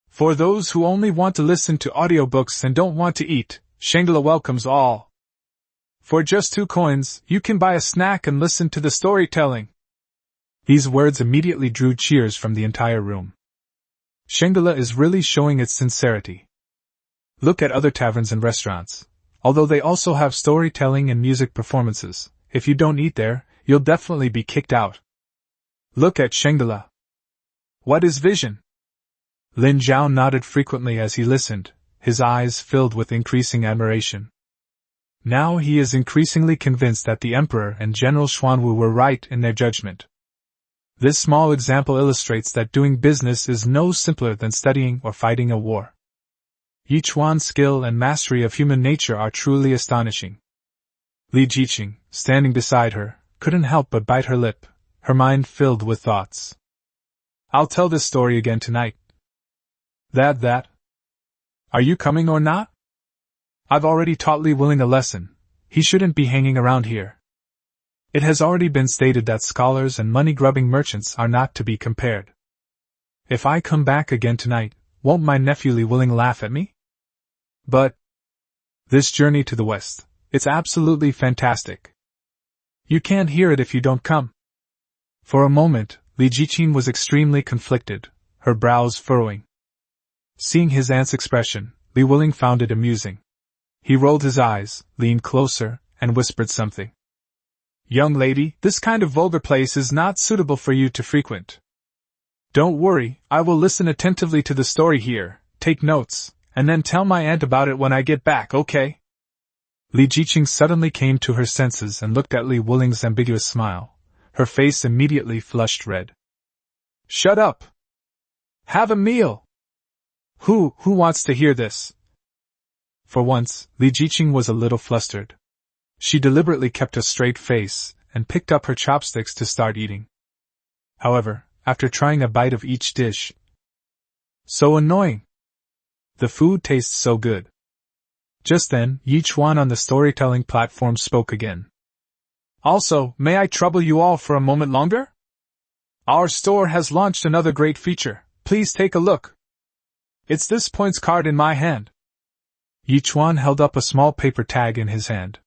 For those who only want to listen to audiobooks and don't want to eat, Xingde welcomes all. For just 2 coins, you can buy a snack and listen to the storytelling. These words immediately drew cheers from the entire room. Xingde is really showing its sincerity. Look at other taverns and restaurants. Although they also have storytelling and music performances, if you don't eat there, you'll definitely be kicked out. Look at Xingde. What is vision? Lin Zhao nodded frequently as he listened, his eyes filled with increasing admiration. Now he is increasingly convinced that the Emperor and General Xuanwu were right in their judgment. This small example illustrates that doing business is no simpler than studying or fighting a war. Yi Chuan's skill and mastery of human nature are truly astonishing. Li Jiqing, standing beside her, couldn't help but bite her lip, her mind filled with thoughts. I'll tell this story again tonight. That? Are you coming or not? I've already taught Li Wuling a lesson. He shouldn't be hanging around here. It has already been stated that scholars and money-grubbing merchants are not to be compared. If I come back again tonight, won't my nephew Li Wuling laugh at me? But this Journey to the West, it's absolutely fantastic. You can't hear it if you don't come. For a moment, Li Jiqing was extremely conflicted, her brows furrowing. Seeing his aunt's expression, Li Wuling found it amusing. He rolled his eyes, leaned closer, and whispered something. Young lady, this kind of vulgar place is not suitable for you to frequent. Don't worry, I will listen attentively to the story here, take notes, and then tell my aunt about it when I get back, okay? Li Jiqing suddenly came to her senses and looked at Li Wuling's ambiguous smile. Her face immediately flushed red. Shut up! Have a meal! Who wants to hear this? For once, Li Jiqing was a little flustered. She deliberately kept a straight face and picked up her chopsticks to start eating. However, after trying a bite of each dish, so annoying! The food tastes so good. Just then, Yi Chuan on the storytelling platform spoke again. Also, may I trouble you all for a moment longer? Our store has launched another great feature. Please take a look. It's this points card in my hand. Yi Chuan held up a small paper tag in his hand.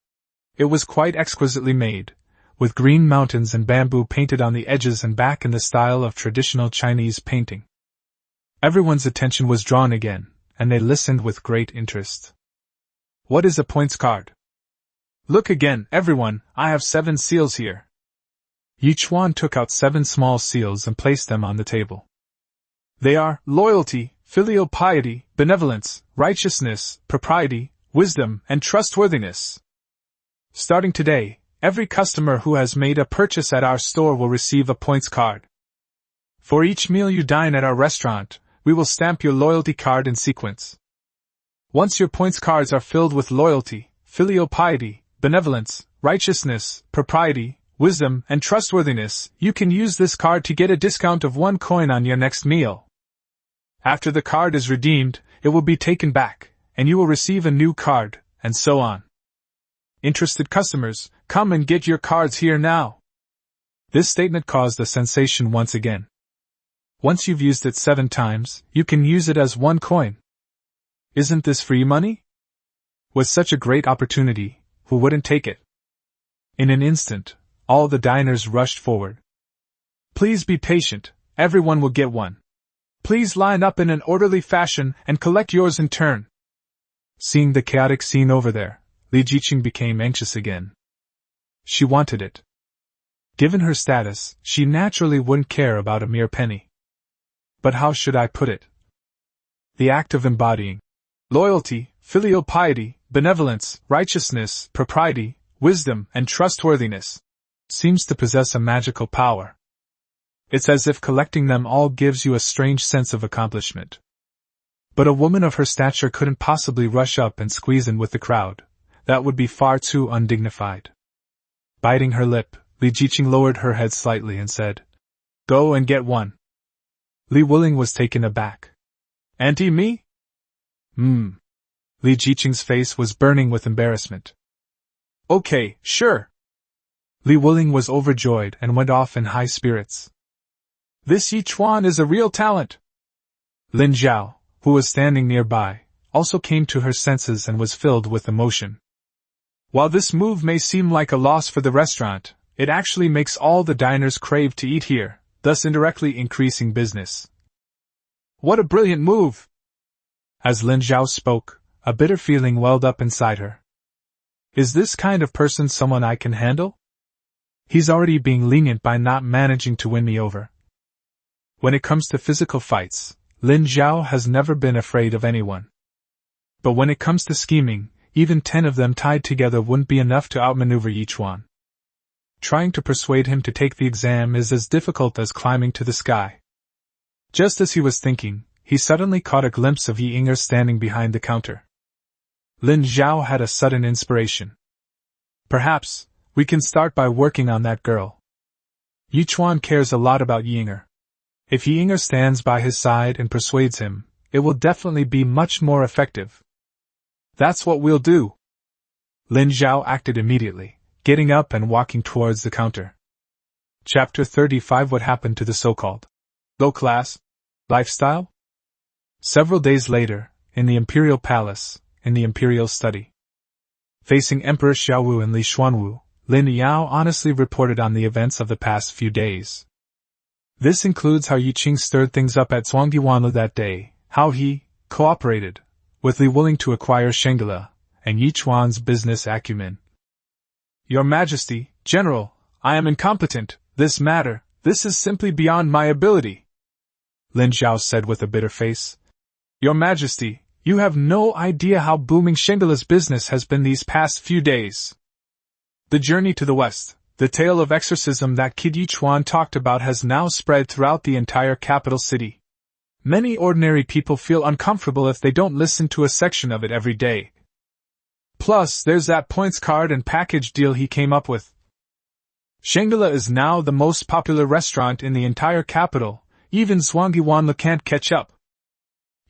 It was quite exquisitely made, with green mountains and bamboo painted on the edges and back in the style of traditional Chinese painting. Everyone's attention was drawn again, and they listened with great interest. What is a points card? Look again, everyone, I have 7 seals here. Yi Chuan took out 7 small seals and placed them on the table. They are loyalty, filial piety, benevolence, righteousness, propriety, wisdom, and trustworthiness. Starting today, every customer who has made a purchase at our store will receive a points card. For each meal you dine at our restaurant, we will stamp your loyalty card in sequence. Once your points cards are filled with loyalty, filial piety, benevolence, righteousness, propriety, wisdom, and trustworthiness, you can use this card to get a discount of 1 coin on your next meal. After the card is redeemed, it will be taken back, and you will receive a new card, and so on. Interested customers, come and get your cards here now. This statement caused a sensation once again. Once you've used it 7 times, you can use it as 1 coin. Isn't this free money? With such a great opportunity, who wouldn't take it? In an instant, all the diners rushed forward. Please be patient, everyone will get one. Please line up in an orderly fashion and collect yours in turn. Seeing the chaotic scene over there, Li Jiqing became anxious again. She wanted it. Given her status, she naturally wouldn't care about a mere penny. But how should I put it? The act of embodying loyalty, filial piety, benevolence, righteousness, propriety, wisdom, and trustworthiness seems to possess a magical power. It's as if collecting them all gives you a strange sense of accomplishment. But a woman of her stature couldn't possibly rush up and squeeze in with the crowd. That would be far too undignified. Biting her lip, Li Jiqing lowered her head slightly and said, "Go and get one." Li Wuling was taken aback. "Auntie me?" Li Jiqing's face was burning with embarrassment. "Okay, sure." Li Wuling was overjoyed and went off in high spirits. "This Yi Chuan is a real talent." Lin Zhao, who was standing nearby, also came to her senses and was filled with emotion. While this move may seem like a loss for the restaurant, it actually makes all the diners crave to eat here, thus indirectly increasing business. What a brilliant move! As Lin Zhao spoke, a bitter feeling welled up inside her. Is this kind of person someone I can handle? He's already being lenient by not managing to win me over. When it comes to physical fights, Lin Zhao has never been afraid of anyone. But when it comes to scheming, even 10 of them tied together wouldn't be enough to outmaneuver Yi Chuan. Trying to persuade him to take the exam is as difficult as climbing to the sky. Just as he was thinking, he suddenly caught a glimpse of Yi Yinger standing behind the counter. Lin Zhao had a sudden inspiration. Perhaps, we can start by working on that girl. Yi Chuan cares a lot about Yi Yinger. If Yi Yinger stands by his side and persuades him, it will definitely be much more effective. That's what we'll do. Lin Zhao acted immediately, getting up and walking towards the counter. Chapter 35 What happened to the so-called low-class lifestyle? Several days later, in the Imperial Palace, in the Imperial Study. Facing Emperor Xiaowu and Li Xuanwu, Lin Yao honestly reported on the events of the past few days. This includes how Yi Qing stirred things up at Zhuangdiwanlu that day, how he cooperated with Li Wuling to acquire Shangela, and Yi Chuan's business acumen. Your Majesty, General, I am incompetent. This is simply beyond my ability. Lin Zhao said with a bitter face. Your Majesty, you have no idea how booming Shangela's business has been these past few days. The journey to the west, the tale of exorcism that Kid Yi Chuan talked about has now spread throughout the entire capital city. Many ordinary people feel uncomfortable if they don't listen to a section of it every day. Plus, there's that points card and package deal he came up with. Shangela is now the most popular restaurant in the entire capital, even Zhuangdiwanlu can't catch up.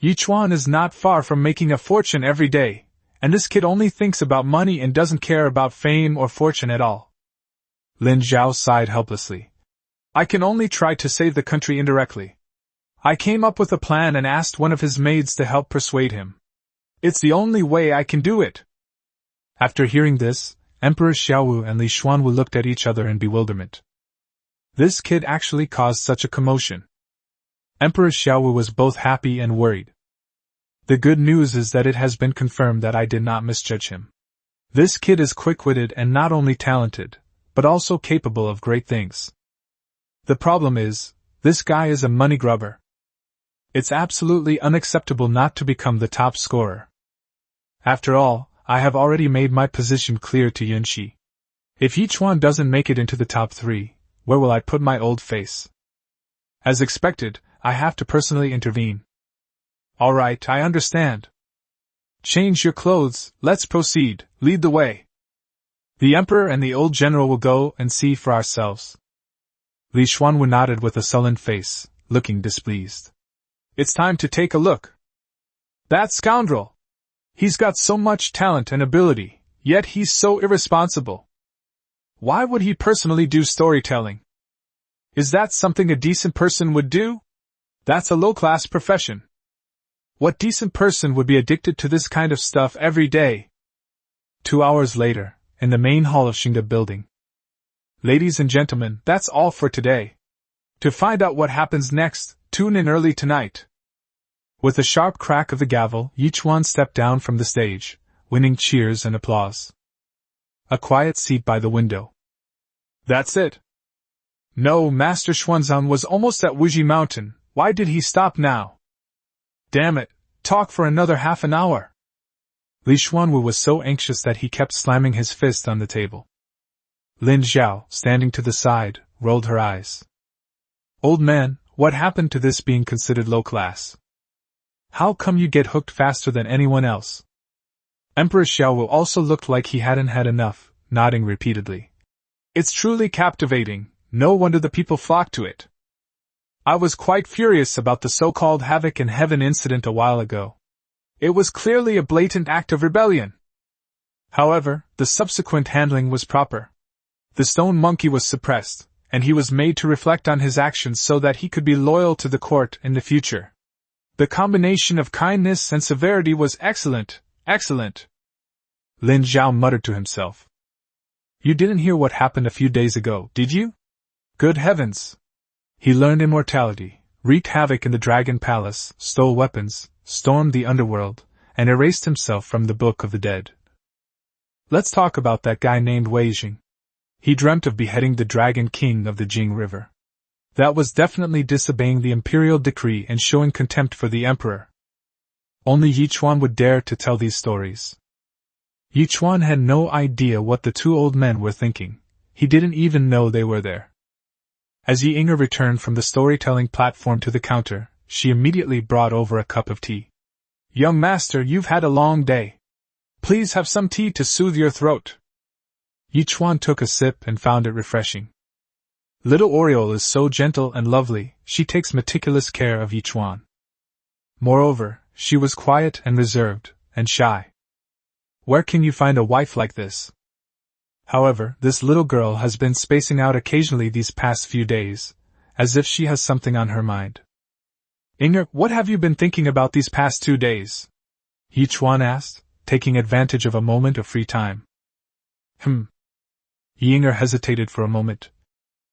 Yi Chuan is not far from making a fortune every day, and this kid only thinks about money and doesn't care about fame or fortune at all. Lin Zhao sighed helplessly. I can only try to save the country indirectly. I came up with a plan and asked one of his maids to help persuade him. It's the only way I can do it. After hearing this, Emperor Xiaowu and Li Xuanwu looked at each other in bewilderment. This kid actually caused such a commotion. Emperor Xiaowu was both happy and worried. The good news is that it has been confirmed that I did not misjudge him. This kid is quick-witted and not only talented, but also capable of great things. The problem is, this guy is a money grubber. It's absolutely unacceptable not to become the top scorer. After all, I have already made my position clear to Yunxi. If Yi Chuan doesn't make it into the top 3, where will I put my old face? As expected, I have to personally intervene. All right, I understand. Change your clothes, let's proceed, lead the way. The Emperor and the old general will go and see for ourselves. Li Xuanwu nodded with a sullen face, looking displeased. It's time to take a look. That scoundrel! He's got so much talent and ability, yet he's so irresponsible. Why would he personally do storytelling? Is that something a decent person would do? That's a low-class profession. What decent person would be addicted to this kind of stuff every day? 2 hours later, in the main hall of Xingde Building. Ladies and gentlemen, that's all for today. To find out what happens next, tune in early tonight. With a sharp crack of the gavel, Yi Chuan stepped down from the stage, winning cheers and applause. A quiet seat by the window. That's it. No, Master Xuanzang was almost at Wuji Mountain. Why did he stop now? Damn it, talk for another half an hour. Li Xuanwu was so anxious that he kept slamming his fist on the table. Lin Zhao, standing to the side, rolled her eyes. Old man, what happened to this being considered low class? How come you get hooked faster than anyone else? Emperor Xiaowu also looked like he hadn't had enough, nodding repeatedly. It's truly captivating, no wonder the people flock to it. I was quite furious about the so-called Havoc in Heaven incident a while ago. It was clearly a blatant act of rebellion. However, the subsequent handling was proper. The stone monkey was suppressed, and he was made to reflect on his actions so that he could be loyal to the court in the future. The combination of kindness and severity was excellent, excellent. Lin Zhao muttered to himself. You didn't hear what happened a few days ago, did you? Good heavens! He learned immortality, wreaked havoc in the Dragon Palace, stole weapons, stormed the underworld, and erased himself from the Book of the Dead. Let's talk about that guy named Wei Jing. He dreamt of beheading the Dragon King of the Jing River. That was definitely disobeying the imperial decree and showing contempt for the emperor. Only Yichuan would dare to tell these stories. Yichuan had no idea what the two old men were thinking. He didn't even know they were there. As Yi Inger returned from the storytelling platform to the counter, she immediately brought over a cup of tea. Young master, you've had a long day. Please have some tea to soothe your throat. Yichuan took a sip and found it refreshing. Little Oriole is so gentle and lovely, she takes meticulous care of Yichuan. Moreover, she was quiet and reserved, and shy. Where can you find a wife like this? However, this little girl has been spacing out occasionally these past few days, as if she has something on her mind. Inger, what have you been thinking about these past 2 days? Yichuan asked, taking advantage of a moment of free time. Yinger hesitated for a moment.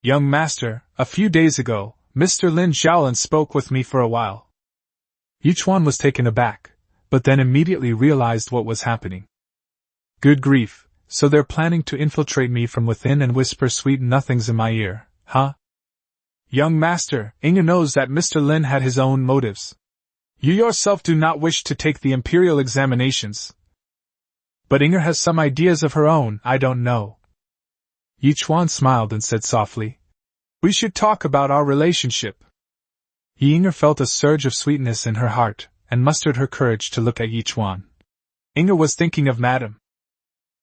Young master, a few days ago, Mr. Lin Xiaolin spoke with me for a while. Yichuan was taken aback, but then immediately realized what was happening. Good grief, so they're planning to infiltrate me from within and whisper sweet nothings in my ear, huh? Young master, Inger knows that Mr. Lin had his own motives. You yourself do not wish to take the imperial examinations. But Inger has some ideas of her own, I don't know. Yichuan smiled and said softly, we should talk about our relationship. Inger felt a surge of sweetness in her heart, and mustered her courage to look at Yichuan. Inger was thinking of Madame.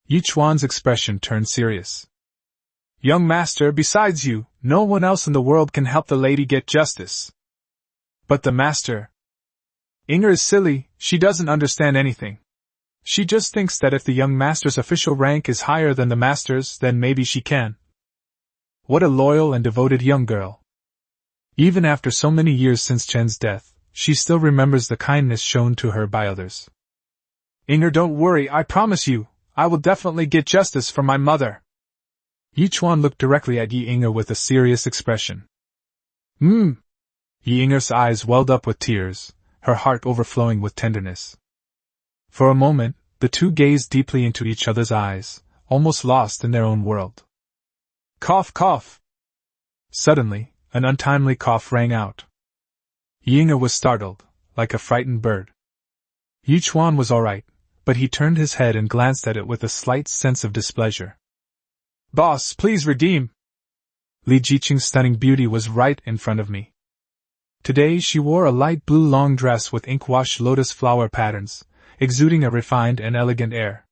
Yichuan's expression turned serious. Young master, besides you, no one else in the world can help the lady get justice. But the master. Inger is silly, she doesn't understand anything. She just thinks that if the young master's official rank is higher than the master's, then maybe she can. What a loyal and devoted young girl. Even after so many years since Chen's death, she still remembers the kindness shown to her by others. Inger, don't worry, I promise you, I will definitely get justice for my mother. Yichuan looked directly at Yi Inger with a serious expression. Yi Inger's eyes welled up with tears, her heart overflowing with tenderness. For a moment, the two gazed deeply into each other's eyes, almost lost in their own world. Cough, cough! Suddenly, an untimely cough rang out. Yi Inger was startled, like a frightened bird. Yichuan was all right, but he turned his head and glanced at it with a slight sense of displeasure. Boss, please redeem! Li Jiqing's stunning beauty was right in front of me. Today she wore a light blue long dress with ink-washed lotus flower patterns, exuding a refined and elegant air.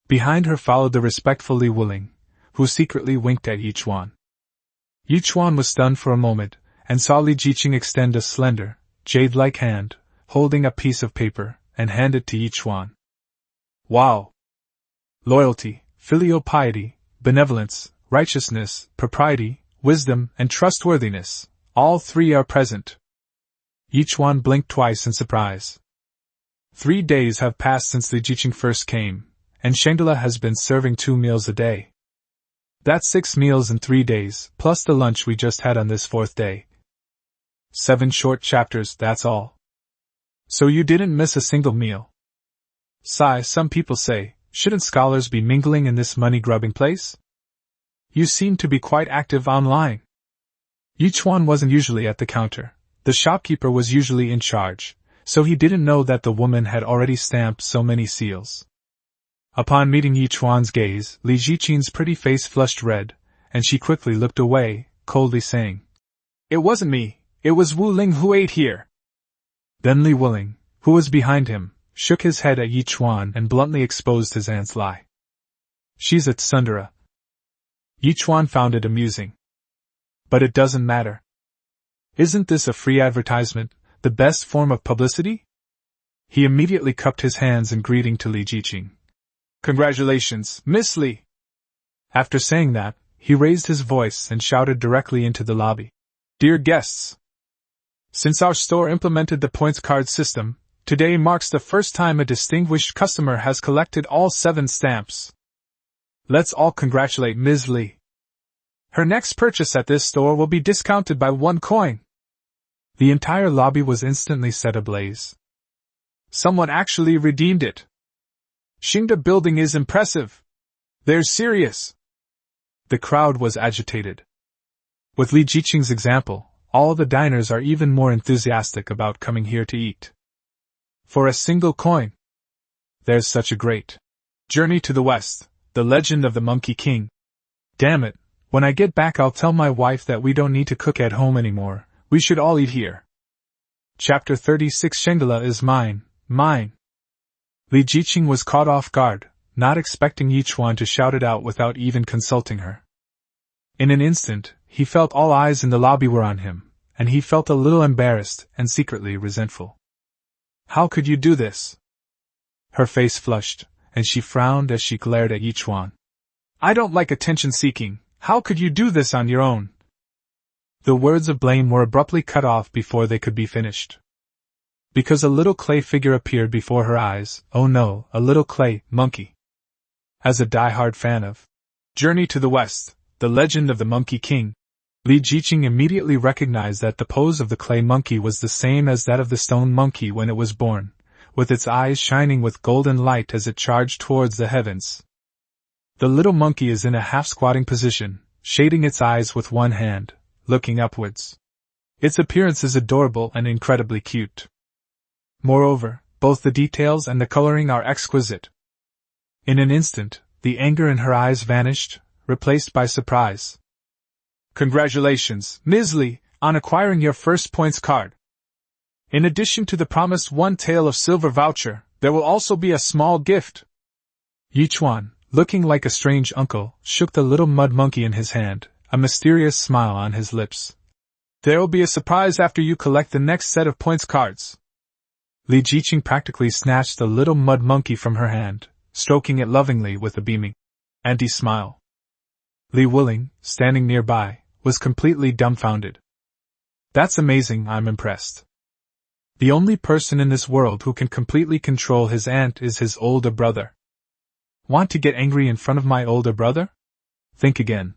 Behind her followed the respectful Li Wuling, who secretly winked at Yichuan. Yichuan was stunned for a moment, and saw Li Jiqing extend a slender, jade-like hand, holding a piece of paper, and hand it to Yichuan. Wow! Loyalty, filial piety, benevolence, righteousness, propriety, wisdom, and trustworthiness, all three are present. Yichuan blinked twice in surprise. 3 days have passed since Li Jiqing first came, and Shangela has been serving 2 meals a day. That's 6 meals in 3 days, plus the lunch we just had on this 4th day. 7 short chapters, that's all. So you didn't miss a single meal. Sigh, some people say, shouldn't scholars be mingling in this money-grubbing place? You seem to be quite active online. Yichuan wasn't usually at the counter. The shopkeeper was usually in charge, so he didn't know that the woman had already stamped so many seals. Upon meeting Yichuan's gaze, Li Jiqing's pretty face flushed red, and she quickly looked away, coldly saying, "It wasn't me, it was Wu Ling who ate here." Then Li Wuling, who was behind him, shook his head at Yichuan and bluntly exposed his aunt's lie. "She's a tsundere." Yichuan found it amusing. "But it doesn't matter. Isn't this a free advertisement, the best form of publicity?" He immediately cupped his hands in greeting to Li Jiqing. "Congratulations, Miss Li!" After saying that, he raised his voice and shouted directly into the lobby. "Dear guests! Since our store implemented the points card system, today marks the first time a distinguished customer has collected all 7 stamps. Let's all congratulate Ms. Li. Her next purchase at this store will be discounted by 1 coin. The entire lobby was instantly set ablaze. Someone actually redeemed it. Xingda Building is impressive. They're serious. The crowd was agitated. With Li Jiqing's example, all the diners are even more enthusiastic about coming here to eat. For a single coin. There's such a great Journey to the West, The Legend of the Monkey King. Damn it, when I get back I'll tell my wife that we don't need to cook at home anymore, we should all eat here. Chapter 36 Shangela is mine, mine. Li Jiqing was caught off guard, not expecting Yichuan to shout it out without even consulting her. In an instant, he felt all eyes in the lobby were on him, and he felt a little embarrassed and secretly resentful. How could you do this? Her face flushed, and she frowned as she glared at Yichuan. I don't like attention-seeking. How could you do this on your own? The words of blame were abruptly cut off before they could be finished. Because a little clay figure appeared before her eyes. Oh no, a little clay monkey. As a die-hard fan of Journey to the West, The Legend of the Monkey King, Li Jiqing immediately recognized that the pose of the clay monkey was the same as that of the stone monkey when it was born, with its eyes shining with golden light as it charged towards the heavens. The little monkey is in a half-squatting position, shading its eyes with one hand, looking upwards. Its appearance is adorable and incredibly cute. Moreover, both the details and the coloring are exquisite. In an instant, the anger in her eyes vanished, replaced by surprise. Congratulations, Ms. Li, on acquiring your first points card. In addition to the promised 1 tael of silver voucher, there will also be a small gift. Yichuan, looking like a strange uncle, shook the little mud monkey in his hand, a mysterious smile on his lips. There will be a surprise after you collect the next set of points cards. Li Jiqing practically snatched the little mud monkey from her hand, stroking it lovingly with a beaming anti-smile. Li Wuling, standing nearby, was completely dumbfounded. That's amazing, I'm impressed. The only person in this world who can completely control his aunt is his older brother. Want to get angry in front of my older brother? Think again.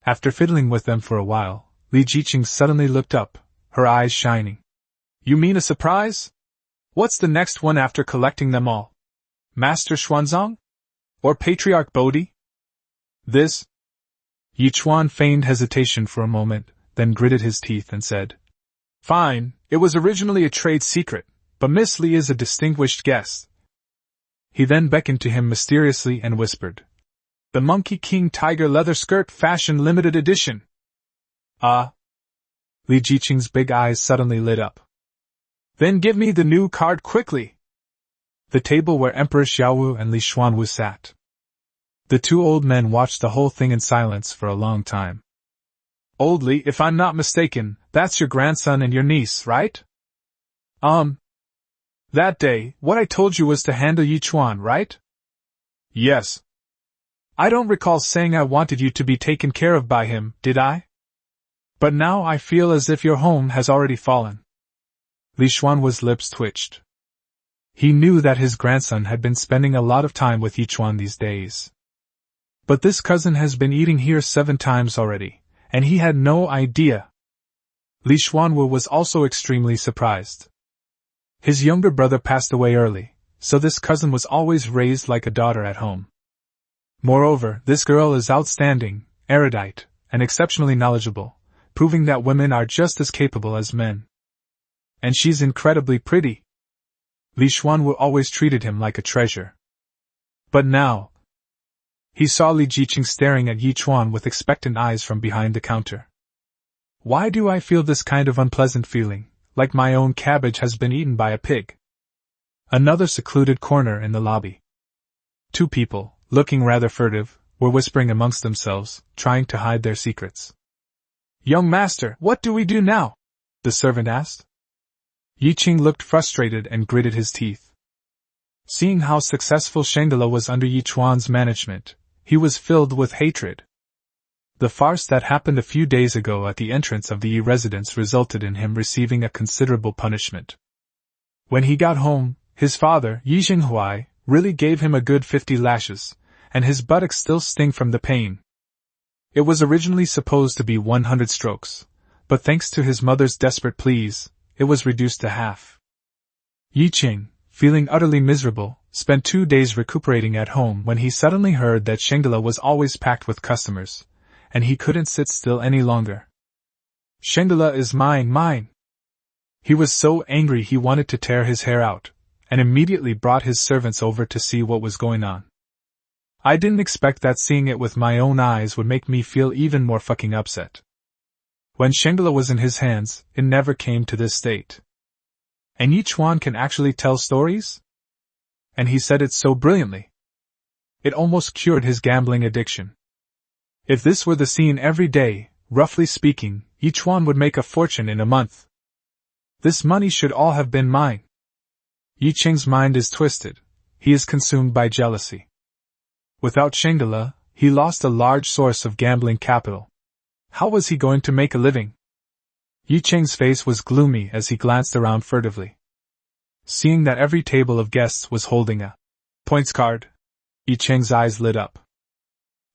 After fiddling with them for a while, Li Jiqing suddenly looked up, her eyes shining. You mean a surprise? What's the next one after collecting them all? Master Xuanzang? Or Patriarch Bodhi? This? Yichuan feigned hesitation for a moment, then gritted his teeth and said, Fine, it was originally a trade secret, but Miss Li is a distinguished guest. He then beckoned to him mysteriously and whispered, The Monkey King Tiger Leather Skirt Fashion Limited Edition. Ah! Li Jiqing's big eyes suddenly lit up. Then give me the new card quickly. The table where Emperor Xiaowu and Li Xuanwu sat. The 2 old men watched the whole thing in silence for a long time. Old Li, if I'm not mistaken, that's your grandson and your niece, right? That day, what I told you was to handle Yichuan, right? Yes. I don't recall saying I wanted you to be taken care of by him, did I? But now I feel as if your home has already fallen. Li Xuanwu's lips twitched. He knew that his grandson had been spending a lot of time with Yichuan these days. But this cousin has been eating here 7 times already, and he had no idea. Li Xuanwu was also extremely surprised. His younger brother passed away early, so this cousin was always raised like a daughter at home. Moreover, this girl is outstanding, erudite, and exceptionally knowledgeable, proving that women are just as capable as men. And she's incredibly pretty. Li Xuanwu always treated him like a treasure. But now, he saw Li Jiqing staring at Yi Chuan with expectant eyes from behind the counter. Why do I feel this kind of unpleasant feeling, like my own cabbage has been eaten by a pig? Another secluded corner in the lobby. Two people, looking rather furtive, were whispering amongst themselves, trying to hide their secrets. Young master, what do we do now? The servant asked. Yi Qing looked frustrated and gritted his teeth. Seeing how successful Shangela was under Yi Chuan's management, he was filled with hatred. The farce that happened a few days ago at the entrance of the Yi residence resulted in him receiving a considerable punishment. When he got home, his father, Yi Xinghuai, really gave him a good 50 lashes, and his buttocks still sting from the pain. It was originally supposed to be 100 strokes, but thanks to his mother's desperate pleas, it was reduced to half. Yi Qing, feeling utterly miserable, spent 2 days recuperating at home when he suddenly heard that Shangela was always packed with customers, and he couldn't sit still any longer. Shangela is mine! He was so angry he wanted to tear his hair out, and immediately brought his servants over to see what was going on. I didn't expect that seeing it with my own eyes would make me feel even more fucking upset. When Shangela was in his hands, it never came to this state. And Yi Chuan can actually tell stories? And he said it so brilliantly. It almost cured his gambling addiction. If this were the scene every day, roughly speaking, Yi Chuan would make a fortune in a month. This money should all have been mine. Yi Qing's mind is twisted. He is consumed by jealousy. Without Shangela, he lost a large source of gambling capital. How was he going to make a living? Yi Qing's face was gloomy as he glanced around furtively. Seeing that every table of guests was holding a points card, Yi Qing's eyes lit up.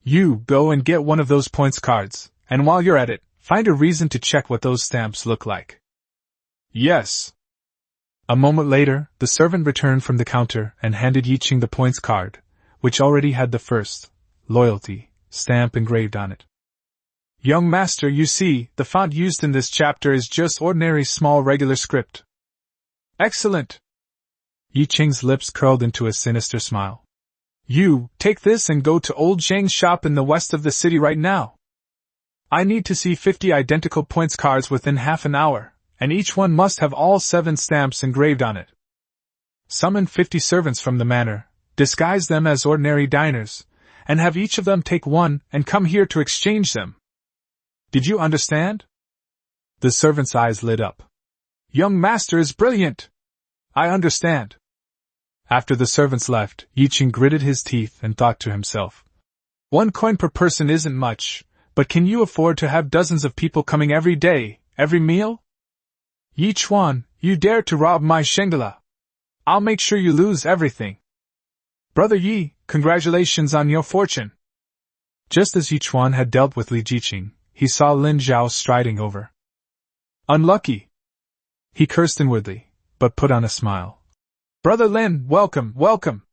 You go and get one of those points cards, and while you're at it, find a reason to check what those stamps look like. Yes. A moment later, the servant returned from the counter and handed Yi Qing the points card, which already had the first, loyalty, stamp engraved on it. Young master, you see, the font used in this chapter is just ordinary small regular script. Excellent! Yi Qing's lips curled into a sinister smile. You, take this and go to old Zhang's shop in the west of the city right now. I need to see 50 identical points cards within half an hour, and each one must have all 7 stamps engraved on it. Summon 50 servants from the manor, disguise them as ordinary diners, and have each of them take one and come here to exchange them. Did you understand? The servant's eyes lit up. Young master is brilliant! I understand. After the servants left, Yi Qing gritted his teeth and thought to himself. 1 coin per person isn't much, but can you afford to have dozens of people coming every day, every meal? Yi Chuan, you dare to rob my Shangela! I'll make sure you lose everything. Brother Yi, congratulations on your fortune. Just as Yi Chuan had dealt with Li Jiqing, he saw Lin Zhao striding over. Unlucky! He cursed inwardly, but put on a smile. Brother Lin, welcome, welcome!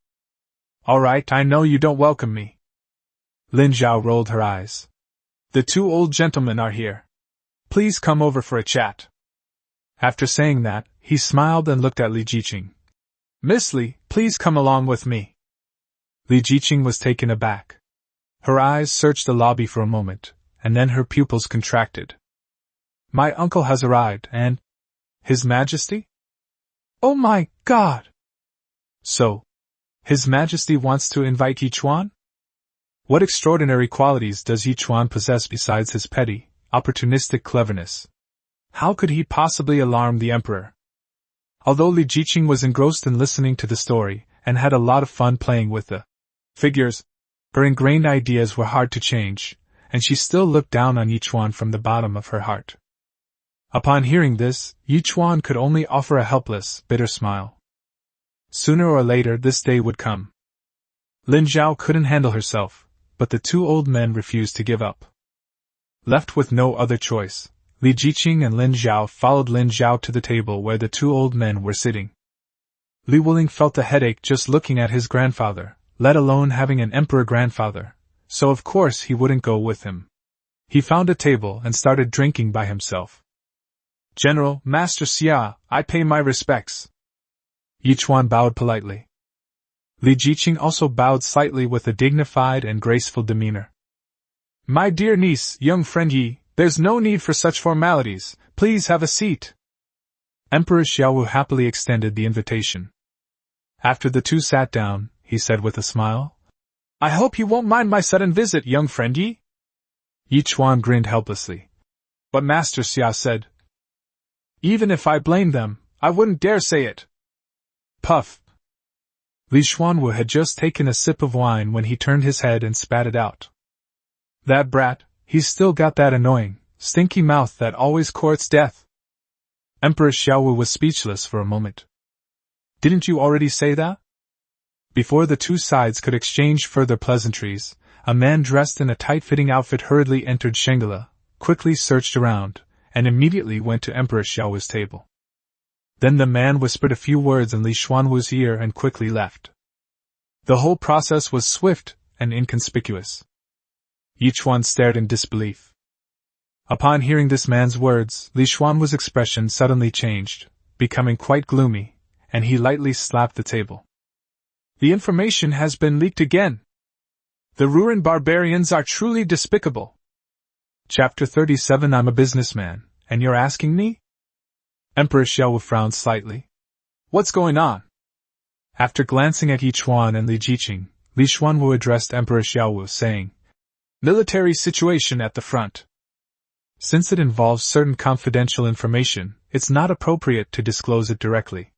All right, I know you don't welcome me. Lin Zhao rolled her eyes. The 2 old gentlemen are here. Please come over for a chat. After saying that, he smiled and looked at Li Jiqing. Miss Li, please come along with me. Li Jiqing was taken aback. Her eyes searched the lobby for a moment, and then her pupils contracted. My uncle has arrived, and... His Majesty? Oh my God! So, His Majesty wants to invite Yi Chuan? What extraordinary qualities does Yi Chuan possess besides his petty, opportunistic cleverness? How could he possibly alarm the Emperor? Although Li Jiqing was engrossed in listening to the story, and had a lot of fun playing with the figures, her ingrained ideas were hard to change, and she still looked down on Yi Chuan from the bottom of her heart. Upon hearing this, Yi Chuan could only offer a helpless, bitter smile. Sooner or later this day would come. Lin Zhao couldn't handle herself, but the 2 old men refused to give up. Left with no other choice, Li Jiqing and Lin Zhao followed Lin Zhao to the table where the 2 old men were sitting. Li Wuling felt a headache just looking at his grandfather, let alone having an emperor grandfather, so of course he wouldn't go with him. He found a table and started drinking by himself. "General, Master Xia, I pay my respects." Yichuan bowed politely. Li Jiqing also bowed slightly with a dignified and graceful demeanor. "My dear niece, young friend Yi, there's no need for such formalities. Please have a seat." Emperor Xiaowu happily extended the invitation. After the two sat down, he said with a smile, "I hope you won't mind my sudden visit, young friend Yi." Yichuan grinned helplessly. But Master Xia said, "Even if I blamed them, I wouldn't dare say it." Puff. Li Xuanwu had just taken a sip of wine when he turned his head and spat it out. "That brat, he's still got that annoying, stinky mouth that always courts death." Emperor Xiaowu was speechless for a moment. "Didn't you already say that?" Before the two sides could exchange further pleasantries, a man dressed in a tight-fitting outfit hurriedly entered Shangela, quickly searched around, and immediately went to Emperor Xiaowu's table. Then the man whispered a few words in Li Xuanwu's ear and quickly left. The whole process was swift and inconspicuous. Yichuan stared in disbelief. Upon hearing this man's words, Li Xuanwu's expression suddenly changed, becoming quite gloomy, and he lightly slapped the table. "The information has been leaked again. The Ruran barbarians are truly despicable." Chapter 37. I'm a businessman, and you're asking me? Emperor Xiaowu frowned slightly. "What's going on?" After glancing at Yichuan and Li Jiqing, Li Xuanwu addressed Emperor Xiaowu, saying, "Military situation at the front. Since it involves certain confidential information, it's not appropriate to disclose it directly."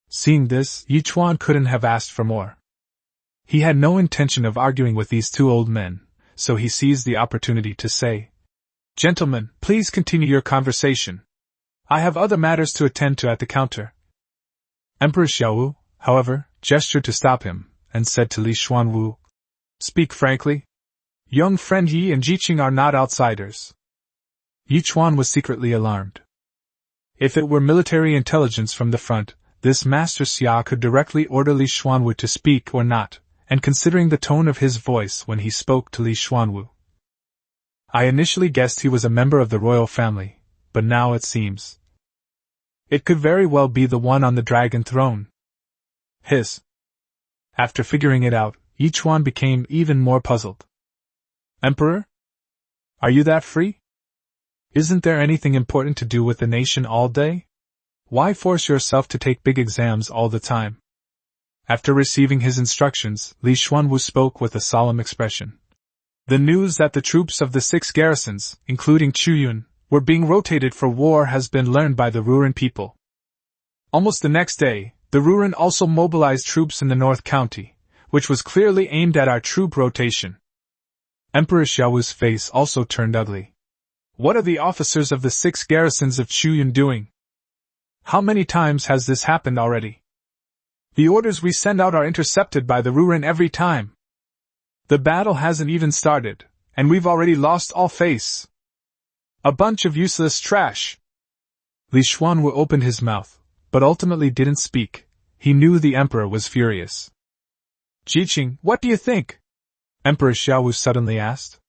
Seeing this, Yichuan couldn't have asked for more. He had no intention of arguing with these two old men, so he seized the opportunity to say, "Gentlemen, please continue your conversation. I have other matters to attend to at the counter." Emperor Xiaowu, however, gestured to stop him, and said to Li Xuanwu, "Speak frankly. Young friend Yi and Jiqing are not outsiders." Yichuan was secretly alarmed. If it were military intelligence from the front, this Master Xia could directly order Li Xuanwu to speak or not, and considering the tone of his voice when he spoke to Li Xuanwu, I initially guessed he was a member of the royal family, but now it seems it could very well be the one on the dragon throne. His. After figuring it out, Yichuan became even more puzzled. "Emperor? Are you that free? Isn't there anything important to do with the nation all day? Why force yourself to take big exams all the time?" After receiving his instructions, Li Xuanwu spoke with a solemn expression. "The news that the troops of the 6 garrisons, including Chuyun, were being rotated for war has been learned by the Ruran people. Almost the next day, the Ruran also mobilized troops in the North County, which was clearly aimed at our troop rotation." Emperor Xiaowu's face also turned ugly. "What are the officers of the 6 garrisons of Chuyun doing? How many times has this happened already? The orders we send out are intercepted by the Ruran every time. The battle hasn't even started, and we've already lost all face. A bunch of useless trash." Li Xuanwu opened his mouth, but ultimately didn't speak. He knew the emperor was furious. "Jiqing, what do you think?" Emperor Xiaowu suddenly asked.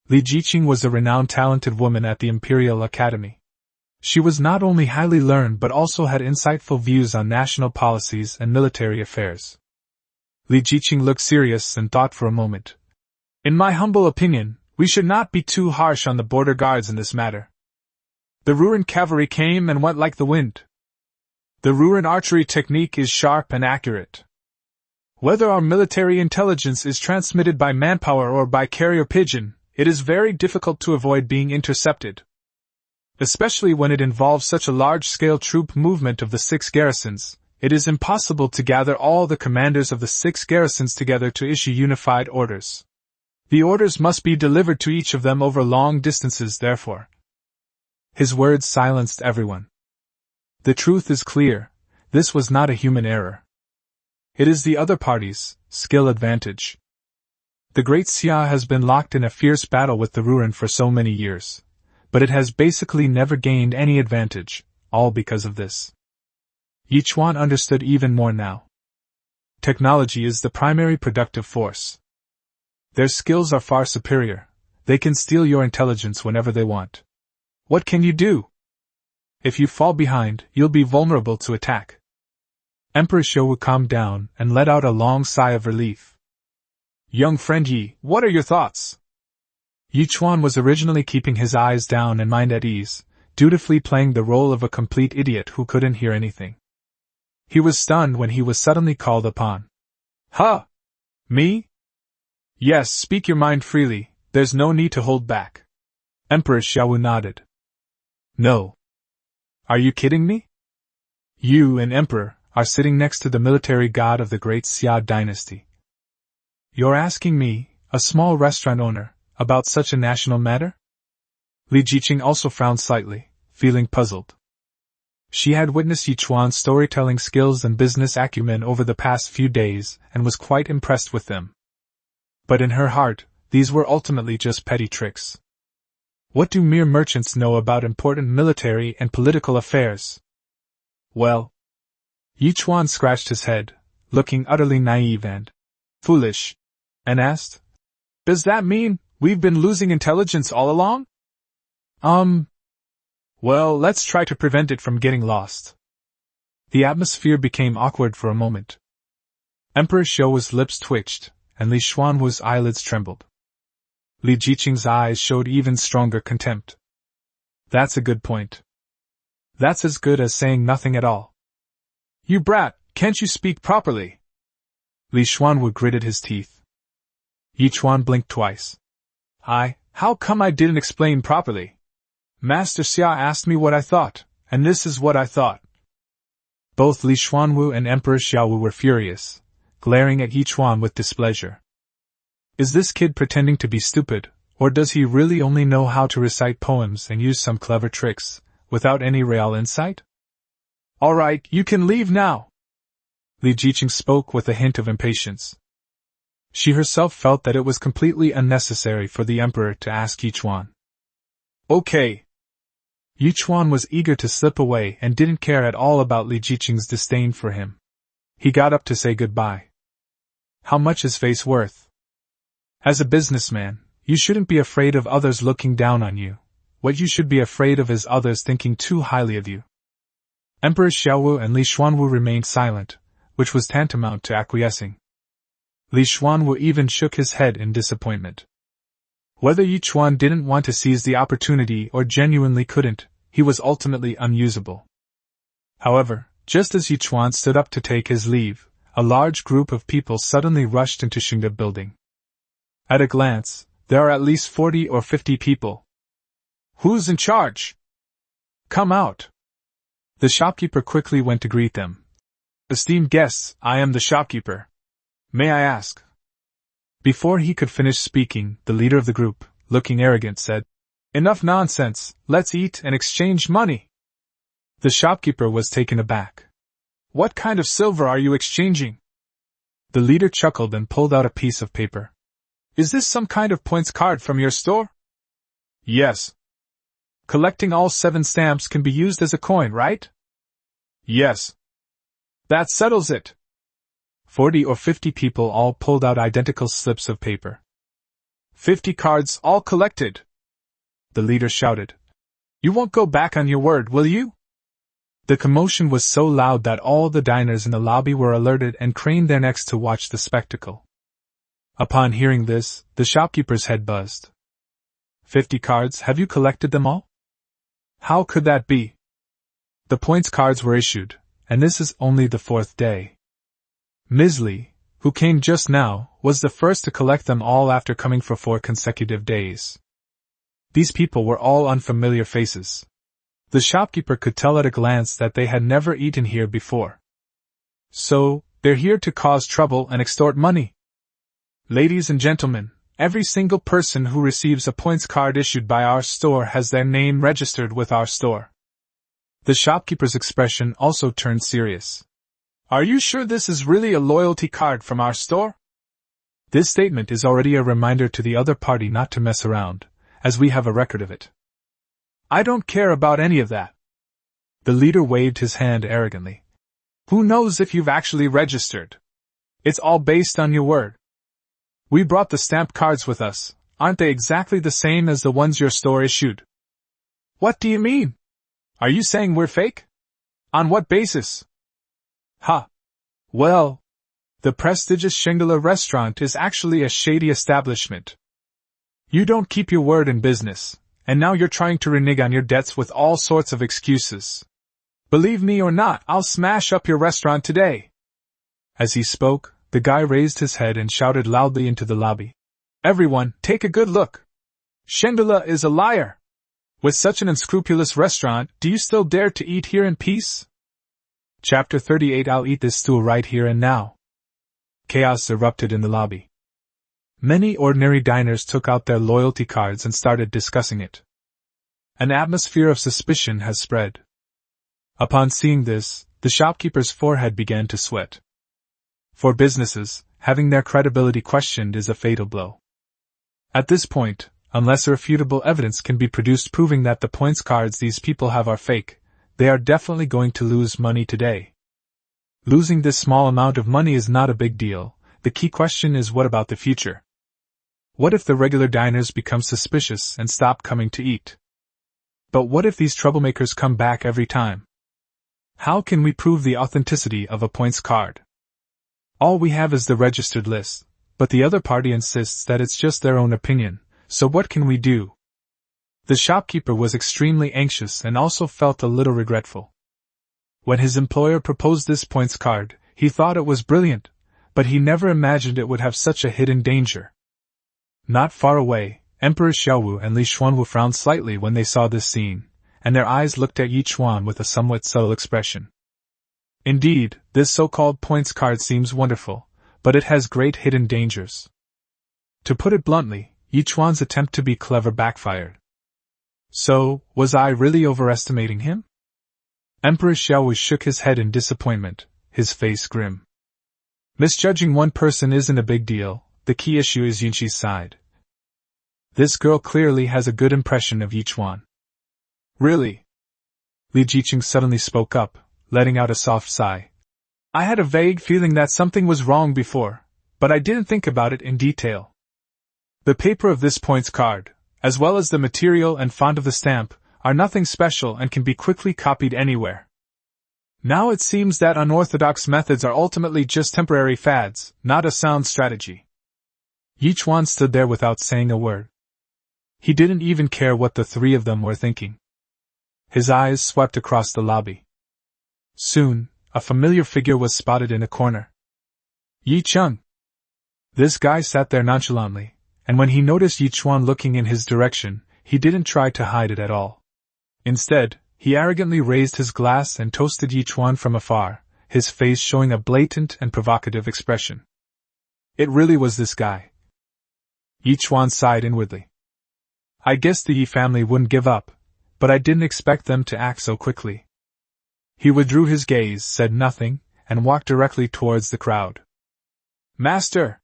Li Jiqing was a renowned talented woman at the Imperial Academy. She was not only highly learned but also had insightful views on national policies and military affairs. Li Jiqing looked serious and thought for a moment. "In my humble opinion, we should not be too harsh on the border guards in this matter. The Ruran cavalry came and went like the wind. The Ruran archery technique is sharp and accurate. Whether our military intelligence is transmitted by manpower or by carrier pigeon, it is very difficult to avoid being intercepted. Especially when it involves such a large-scale troop movement of the 6 garrisons, it is impossible to gather all the commanders of the 6 garrisons together to issue unified orders. The orders must be delivered to each of them over long distances, therefore." His words silenced everyone. The truth is clear, this was not a human error. It is the other party's skill advantage. The Great Xia has been locked in a fierce battle with the Ruran for so many years, but it has basically never gained any advantage, all because of this. Yichuan understood even more now. Technology is the primary productive force. Their skills are far superior, They can steal your intelligence whenever they want. What can you do? If you fall behind, you'll be vulnerable to attack. Emperor Xiaowu calmed down and let out a long sigh of relief. Young friend Yi, what are your thoughts? Yi Chuan was originally keeping his eyes down and mind at ease, dutifully playing the role of a complete idiot who couldn't hear anything. He was stunned when he was suddenly called upon. Huh? Me? Yes, speak your mind freely, there's no need to hold back. Emperor Xiaowu nodded. No. Are you kidding me? You and Emperor are sitting next to the military god of the great Xia dynasty. You're asking me, a small restaurant owner, about such a national matter? Li Jiqing also frowned slightly, feeling puzzled. She had witnessed Yi Chuan's storytelling skills and business acumen over the past few days and was quite impressed with them. But in her heart, these were ultimately just petty tricks. What do mere merchants know about important military and political affairs? Well, Yi Chuan scratched his head, looking utterly naive and foolish, and asked, Does that mean we've been losing intelligence all along? Well, let's try to prevent it from getting lost. The atmosphere became awkward for a moment. Emperor Xiaowu's lips twitched, and Li Xuanwu's eyelids trembled. Li Jiqing's eyes showed even stronger contempt. That's a good point. That's as good as saying nothing at all. You brat, can't you speak properly? Li Xuanwu gritted his teeth. Yi Chuan blinked twice. How come I didn't explain properly? Master Xia asked me what I thought, and this is what I thought. Both Li Xuanwu and Emperor Xiaowu were furious, glaring at Yi Chuan with displeasure. Is this kid pretending to be stupid, or does he really only know how to recite poems and use some clever tricks, without any real insight? All right, you can leave now. Li Jiqing spoke with a hint of impatience. She herself felt that it was completely unnecessary for the emperor to ask Yi Chuan. Okay. Yi Chuan was eager to slip away and didn't care at all about Li Jiqing's disdain for him. He got up to say goodbye. How much is face worth? As a businessman, you shouldn't be afraid of others looking down on you. What you should be afraid of is others thinking too highly of you. Emperor Xiaowu and Li Xuanwu remained silent, which was tantamount to acquiescing. Li Xuanwu even shook his head in disappointment. Whether Yi Chuan didn't want to seize the opportunity or genuinely couldn't, he was ultimately unusable. However, just as Yi Chuan stood up to take his leave, a large group of people suddenly rushed into Xingde building. At a glance, there are at least 40 or 50 people. Who's in charge? Come out. The shopkeeper quickly went to greet them. Esteemed guests, I am the shopkeeper. May I ask? Before he could finish speaking, the leader of the group, looking arrogant, said, Enough nonsense, let's eat and exchange money. The shopkeeper was taken aback. What kind of silver are you exchanging? The leader chuckled and pulled out a piece of paper. Is this some kind of points card from your store? Yes. Collecting all 7 stamps can be used as a coin, right? Yes. That settles it. 40 or 50 people all pulled out identical slips of paper. 50 cards all collected. The leader shouted. You won't go back on your word, will you? The commotion was so loud that all the diners in the lobby were alerted and craned their necks to watch the spectacle. Upon hearing this, the shopkeeper's head buzzed. 50 cards, have you collected them all? How could that be? The points cards were issued, and this is only the 4th day. Ms. Li, who came just now, was the first to collect them all after coming for 4 consecutive days. These people were all unfamiliar faces. The shopkeeper could tell at a glance that they had never eaten here before. So, they're here to cause trouble and extort money. Ladies and gentlemen, every single person who receives a points card issued by our store has their name registered with our store. The shopkeeper's expression also turned serious. Are you sure this is really a loyalty card from our store? This statement is already a reminder to the other party not to mess around, as we have a record of it. I don't care about any of that. The leader waved his hand arrogantly. Who knows if you've actually registered? It's all based on your word. We brought the stamp cards with us, aren't they exactly the same as the ones your store issued? What do you mean? Are you saying we're fake? On what basis? Ha! Well, the prestigious Shangri-La restaurant is actually a shady establishment. You don't keep your word in business, and now you're trying to renege on your debts with all sorts of excuses. Believe me or not, I'll smash up your restaurant today. As he spoke, the guy raised his head and shouted loudly into the lobby. Everyone, take a good look. Shangri-La is a liar. With such an unscrupulous restaurant, do you still dare to eat here in peace? Chapter 38. I'll eat this stool right here and now. Chaos erupted in the lobby. Many ordinary diners took out their loyalty cards and started discussing it. An atmosphere of suspicion has spread. Upon seeing this, the shopkeeper's forehead began to sweat. For businesses, having their credibility questioned is a fatal blow. At this point, unless irrefutable evidence can be produced proving that the points cards these people have are fake, they are definitely going to lose money today. Losing this small amount of money is not a big deal. The key question is, what about the future? What if the regular diners become suspicious and stop coming to eat? But what if these troublemakers come back every time? How can we prove the authenticity of a points card? All we have is the registered list, but the other party insists that it's just their own opinion, so what can we do? The shopkeeper was extremely anxious and also felt a little regretful. When his employer proposed this points card, he thought it was brilliant, but he never imagined it would have such a hidden danger. Not far away, Emperor Xiaowu and Li Xuanwu frowned slightly when they saw this scene, and their eyes looked at Yi Chuan with a somewhat subtle expression. Indeed, this so-called points card seems wonderful, but it has great hidden dangers. To put it bluntly, Yi Chuan's attempt to be clever backfired. So, was I really overestimating him? Emperor Xiaowu shook his head in disappointment, his face grim. Misjudging one person isn't a big deal, the key issue is Yunqi's side. This girl clearly has a good impression of Yi Chuan. Really? Li Jiqing suddenly spoke up, letting out a soft sigh. I had a vague feeling that something was wrong before, but I didn't think about it in detail. The paper of this points card, as well as the material and font of the stamp, are nothing special and can be quickly copied anywhere. Now it seems that unorthodox methods are ultimately just temporary fads, not a sound strategy. Yi Chuan stood there without saying a word. He didn't even care what the three of them were thinking. His eyes swept across the lobby. Soon, a familiar figure was spotted in a corner. Yi Cheng. This guy sat there nonchalantly, and when he noticed Yi Chuan looking in his direction, he didn't try to hide it at all. Instead, he arrogantly raised his glass and toasted Yi Chuan from afar, his face showing a blatant and provocative expression. It really was this guy. Yi Chuan sighed inwardly. I guess the Yi family wouldn't give up, but I didn't expect them to act so quickly. He withdrew his gaze, said nothing, and walked directly towards the crowd. Master!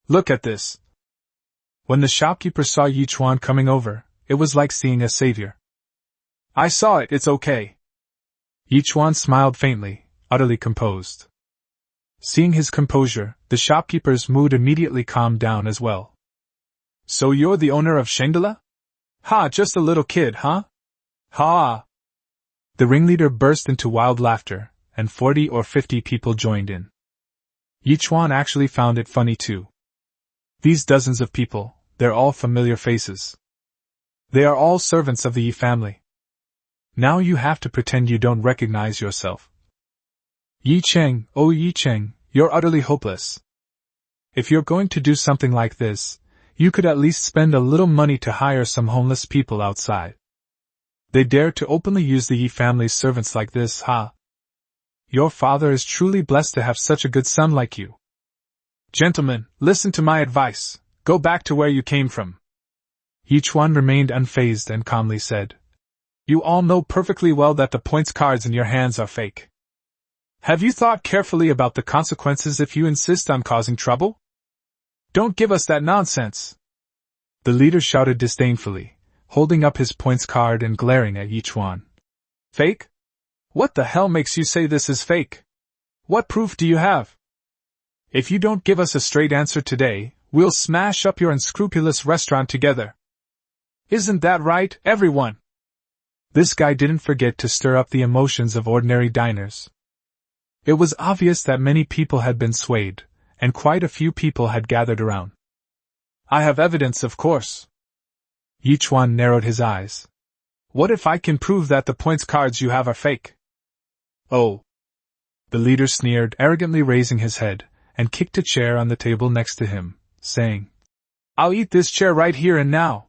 Look at this! When the shopkeeper saw Yi Chuan coming over, it was like seeing a savior. I saw it, it's okay. Yi Chuan smiled faintly, utterly composed. Seeing his composure, the shopkeeper's mood immediately calmed down as well. So you're the owner of Shangri-La? Ha, just a little kid, huh? Ha! The ringleader burst into wild laughter, and 40 or 50 people joined in. Yi Chuan actually found it funny too. These dozens of people, they're all familiar faces. They are all servants of the Yi family. Now you have to pretend you don't recognize yourself. Yi Cheng, oh Yi Cheng, you're utterly hopeless. If you're going to do something like this, you could at least spend a little money to hire some homeless people outside. They dare to openly use the Yi family's servants like this, huh? Your father is truly blessed to have such a good son like you. Gentlemen, listen to my advice. Go back to where you came from. Yi Chuan remained unfazed and calmly said, You all know perfectly well that the points cards in your hands are fake. Have you thought carefully about the consequences if you insist on causing trouble? Don't give us that nonsense. The leader shouted disdainfully, holding up his points card and glaring at Yi Chuan. Fake? What the hell makes you say this is fake? What proof do you have? If you don't give us a straight answer today, we'll smash up your unscrupulous restaurant together. Isn't that right, everyone? This guy didn't forget to stir up the emotions of ordinary diners. It was obvious that many people had been swayed, and quite a few people had gathered around. I have evidence, of course. Yichuan narrowed his eyes. What if I can prove that the points cards you have are fake? Oh. The leader sneered, arrogantly raising his head, and kicked a chair on the table next to him, saying, I'll eat this chair right here and now.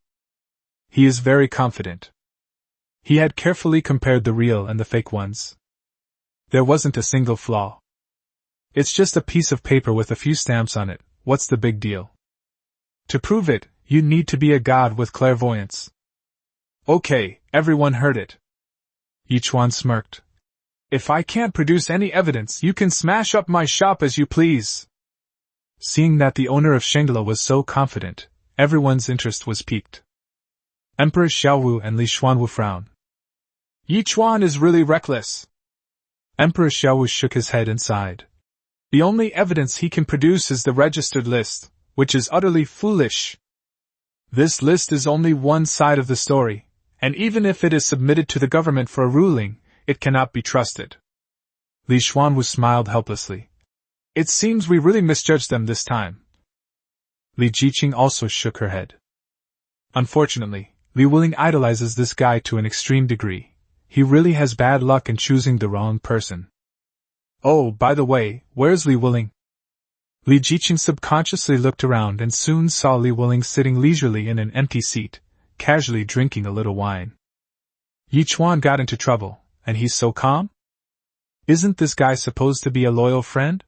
He is very confident. He had carefully compared the real and the fake ones. There wasn't a single flaw. It's just a piece of paper with a few stamps on it, what's the big deal? To prove it, you need to be a god with clairvoyance. Okay, everyone heard it. Yichuan smirked. If I can't produce any evidence, you can smash up my shop as you please. Seeing that the owner of Shangela was so confident, everyone's interest was piqued. Emperor Xiaowu and Li Xuanwu frowned. Yichuan is really reckless. Emperor Xiaowu shook his head and sighed. The only evidence he can produce is the registered list, which is utterly foolish. This list is only one side of the story, and even if it is submitted to the government for a ruling, it cannot be trusted. Li Xuanwu smiled helplessly. It seems we really misjudged them this time. Li Jiqing also shook her head. Unfortunately, Li Wuling idolizes this guy to an extreme degree. He really has bad luck in choosing the wrong person. Oh, by the way, where's Li Wuling? Li Jiqing subconsciously looked around and soon saw Li Wuling sitting leisurely in an empty seat, casually drinking a little wine. Yichuan got into trouble, and he's so calm? Isn't this guy supposed to be a loyal friend?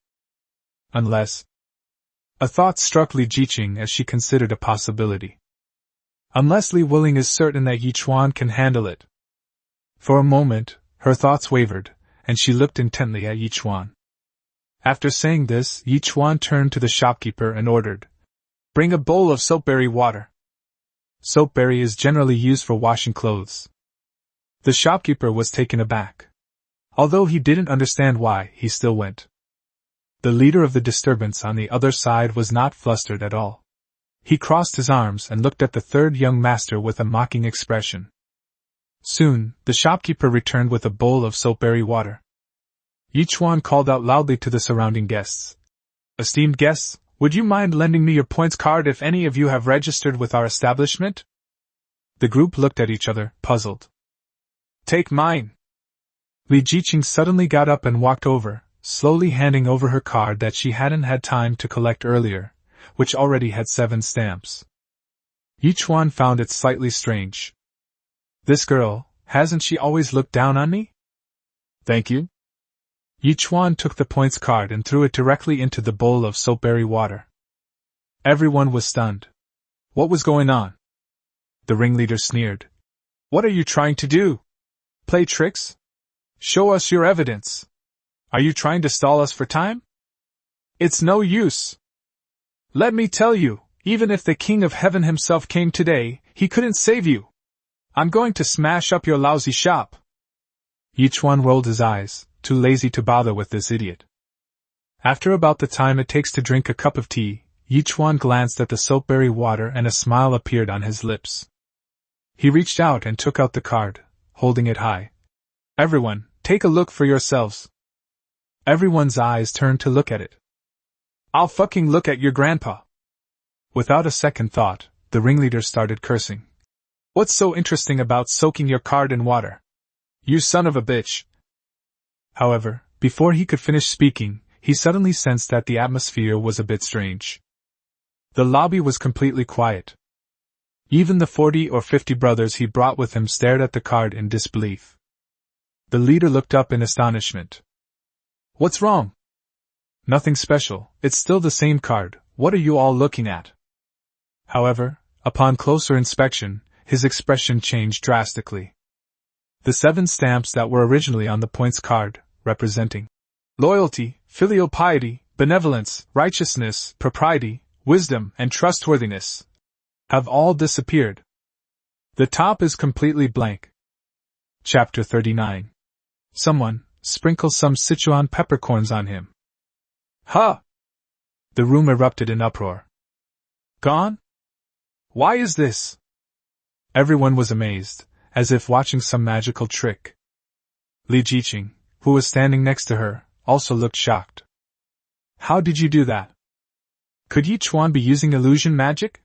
Unless... A thought struck Li Jiqing as she considered a possibility. Unless Li Wuling is certain that Yichuan can handle it. For a moment, her thoughts wavered, and she looked intently at Yichuan. After saying this, Yichuan turned to the shopkeeper and ordered, Bring a bowl of soapberry water. Soapberry is generally used for washing clothes. The shopkeeper was taken aback. Although he didn't understand why, he still went. The leader of the disturbance on the other side was not flustered at all. He crossed his arms and looked at the third young master with a mocking expression. Soon, the shopkeeper returned with a bowl of soapberry water. Yichuan called out loudly to the surrounding guests. Esteemed guests, would you mind lending me your points card if any of you have registered with our establishment? The group looked at each other, puzzled. Take mine. Li Jiqing suddenly got up and walked over, slowly handing over her card that she hadn't had time to collect earlier, which already had 7 stamps. Yichuan found it slightly strange. This girl, hasn't she always looked down on me? Thank you. Yichuan took the points card and threw it directly into the bowl of soapberry water. Everyone was stunned. What was going on? The ringleader sneered. What are you trying to do? Play tricks? Show us your evidence. Are you trying to stall us for time? It's no use. Let me tell you, even if the King of Heaven himself came today, he couldn't save you. I'm going to smash up your lousy shop. Yichuan rolled his eyes, too lazy to bother with this idiot. After about the time it takes to drink a cup of tea, Yichuan glanced at the soapberry water and a smile appeared on his lips. He reached out and took out the card, holding it high. Everyone, take a look for yourselves. Everyone's eyes turned to look at it. I'll fucking look at your grandpa. Without a second thought, the ringleader started cursing. What's so interesting about soaking your card in water? You son of a bitch. However, before he could finish speaking, he suddenly sensed that the atmosphere was a bit strange. The lobby was completely quiet. Even the 40 or 50 brothers he brought with him stared at the card in disbelief. The leader looked up in astonishment. What's wrong? Nothing special, it's still the same card, what are you all looking at? However, upon closer inspection, his expression changed drastically. The 7 stamps that were originally on the points card, representing loyalty, filial piety, benevolence, righteousness, propriety, wisdom, and trustworthiness, have all disappeared. The top is completely blank. Chapter 39. Someone, sprinkle some Sichuan peppercorns on him. Ha! The room erupted in uproar. Gone? Why is this? Everyone was amazed, as if watching some magical trick. Li Jiqing, who was standing next to her, also looked shocked. How did you do that? Could Yi Chuan be using illusion magic?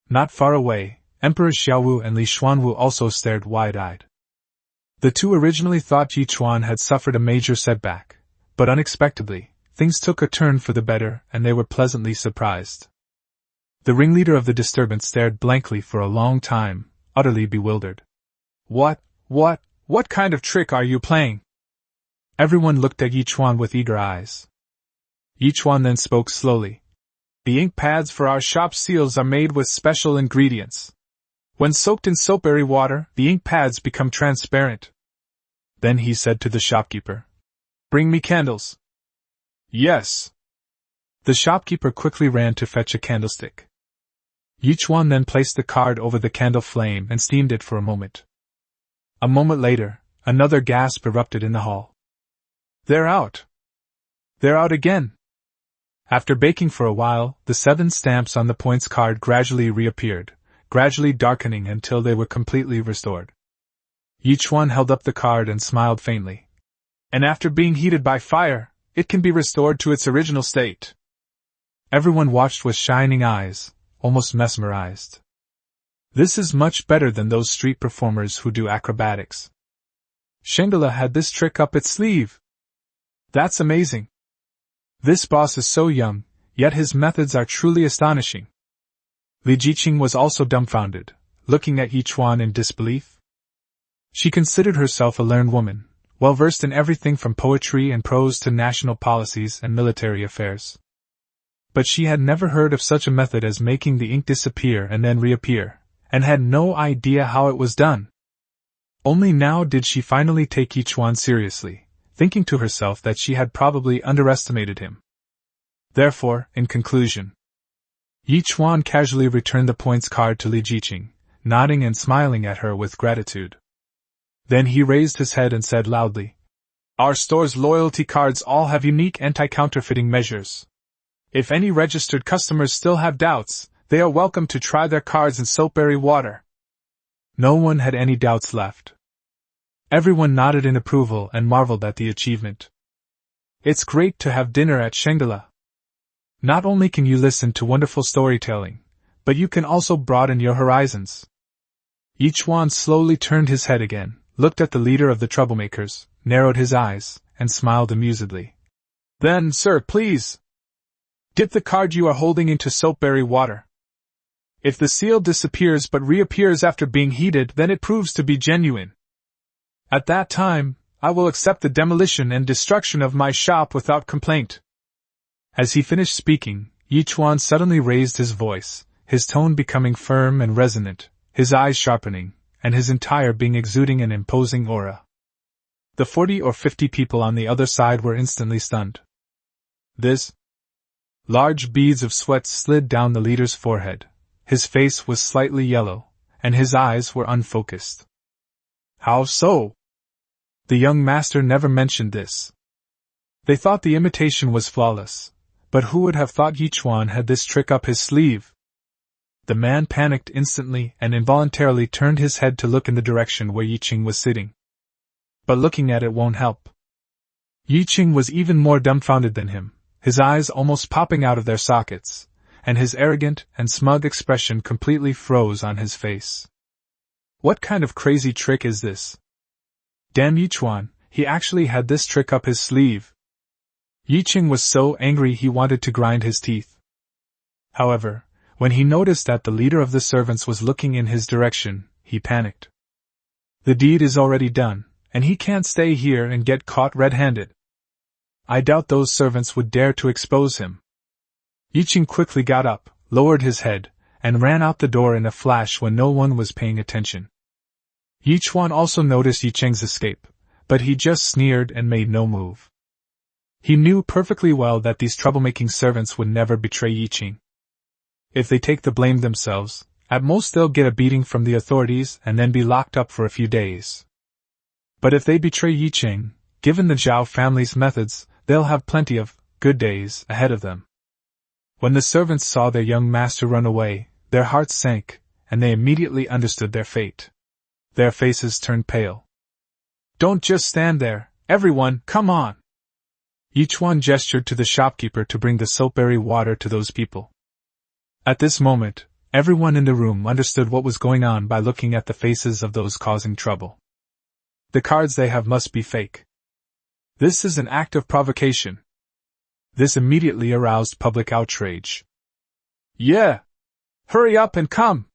Not far away, Emperor Xiaowu and Li Xuanwu also stared wide-eyed. The two originally thought Yi Chuan had suffered a major setback, but unexpectedly, things took a turn for the better and they were pleasantly surprised. The ringleader of the disturbance stared blankly for a long time, utterly bewildered. What kind of trick are you playing? Everyone looked at Yi Chuan with eager eyes. Yi Chuan then spoke slowly. The ink pads for our shop seals are made with special ingredients. When soaked in soapberry water, the ink pads become transparent. Then he said to the shopkeeper, Bring me candles. Yes. The shopkeeper quickly ran to fetch a candlestick. Yi Chuan then placed the card over the candle flame and steamed it for a moment. A moment later, another gasp erupted in the hall. They're out! They're out again! After baking for a while, the 7 stamps on the points card gradually reappeared, gradually darkening until they were completely restored. Yi Chuan held up the card and smiled faintly. And after being heated by fire, it can be restored to its original state. Everyone watched with shining eyes, almost mesmerized. This is much better than those street performers who do acrobatics. Shangela had this trick up its sleeve. That's amazing. This boss is so young, yet his methods are truly astonishing. Li Jiqing was also dumbfounded, looking at Yi Chuan in disbelief. She considered herself a learned woman, well versed in everything from poetry and prose to national policies and military affairs. But she had never heard of such a method as making the ink disappear and then reappear, and had no idea how it was done. Only now did she finally take Yi Chuan seriously, thinking to herself that she had probably underestimated him. Therefore, in conclusion, Yi Chuan casually returned the points card to Li Jiqing, nodding and smiling at her with gratitude. Then he raised his head and said loudly, Our store's loyalty cards all have unique anti-counterfeiting measures. If any registered customers still have doubts, they are welcome to try their cards in soapberry water. No one had any doubts left. Everyone nodded in approval and marveled at the achievement. It's great to have dinner at Shangela. Not only can you listen to wonderful storytelling, but you can also broaden your horizons. Yi Chuan slowly turned his head again, looked at the leader of the troublemakers, narrowed his eyes, and smiled amusedly. Then, sir, please dip the card you are holding into soapberry water. If the seal disappears but reappears after being heated, then it proves to be genuine. At that time, I will accept the demolition and destruction of my shop without complaint. As he finished speaking, Yi Chuan suddenly raised his voice, his tone becoming firm and resonant, his eyes sharpening, and his entire being exuding an imposing aura. The 40 or 50 people on the other side were instantly stunned. Large beads of sweat slid down the leader's forehead, his face was slightly yellow, and his eyes were unfocused. How so? The young master never mentioned this. They thought the imitation was flawless, but who would have thought Yi Chuan had this trick up his sleeve? The man panicked instantly and involuntarily turned his head to look in the direction where Yi Qing was sitting. But looking at it won't help. Yi Qing was even more dumbfounded than him, his eyes almost popping out of their sockets, and his arrogant and smug expression completely froze on his face. What kind of crazy trick is this? Damn Yi Chuan, he actually had this trick up his sleeve. Yi Qing was so angry he wanted to grind his teeth. However, when he noticed that the leader of the servants was looking in his direction, he panicked. The deed is already done, and he can't stay here and get caught red-handed. I doubt those servants would dare to expose him. Yi Qing quickly got up, lowered his head, and ran out the door in a flash when no one was paying attention. Yi Chuan also noticed Yi Qing's escape, but he just sneered and made no move. He knew perfectly well that these troublemaking servants would never betray Yi Qing. If they take the blame themselves, at most they'll get a beating from the authorities and then be locked up for a few days. But if they betray Yi Qing, given the Zhao family's methods, they'll have plenty of good days ahead of them. When the servants saw their young master run away, their hearts sank, and they immediately understood their fate. Their faces turned pale. "Don't just stand there, everyone, come on!" Each one gestured to the shopkeeper to bring the soapberry water to those people. At this moment, everyone in the room understood what was going on by looking at the faces of those causing trouble. The cards they have must be fake. This is an act of provocation. This immediately aroused public outrage. "Yeah! Hurry up and come!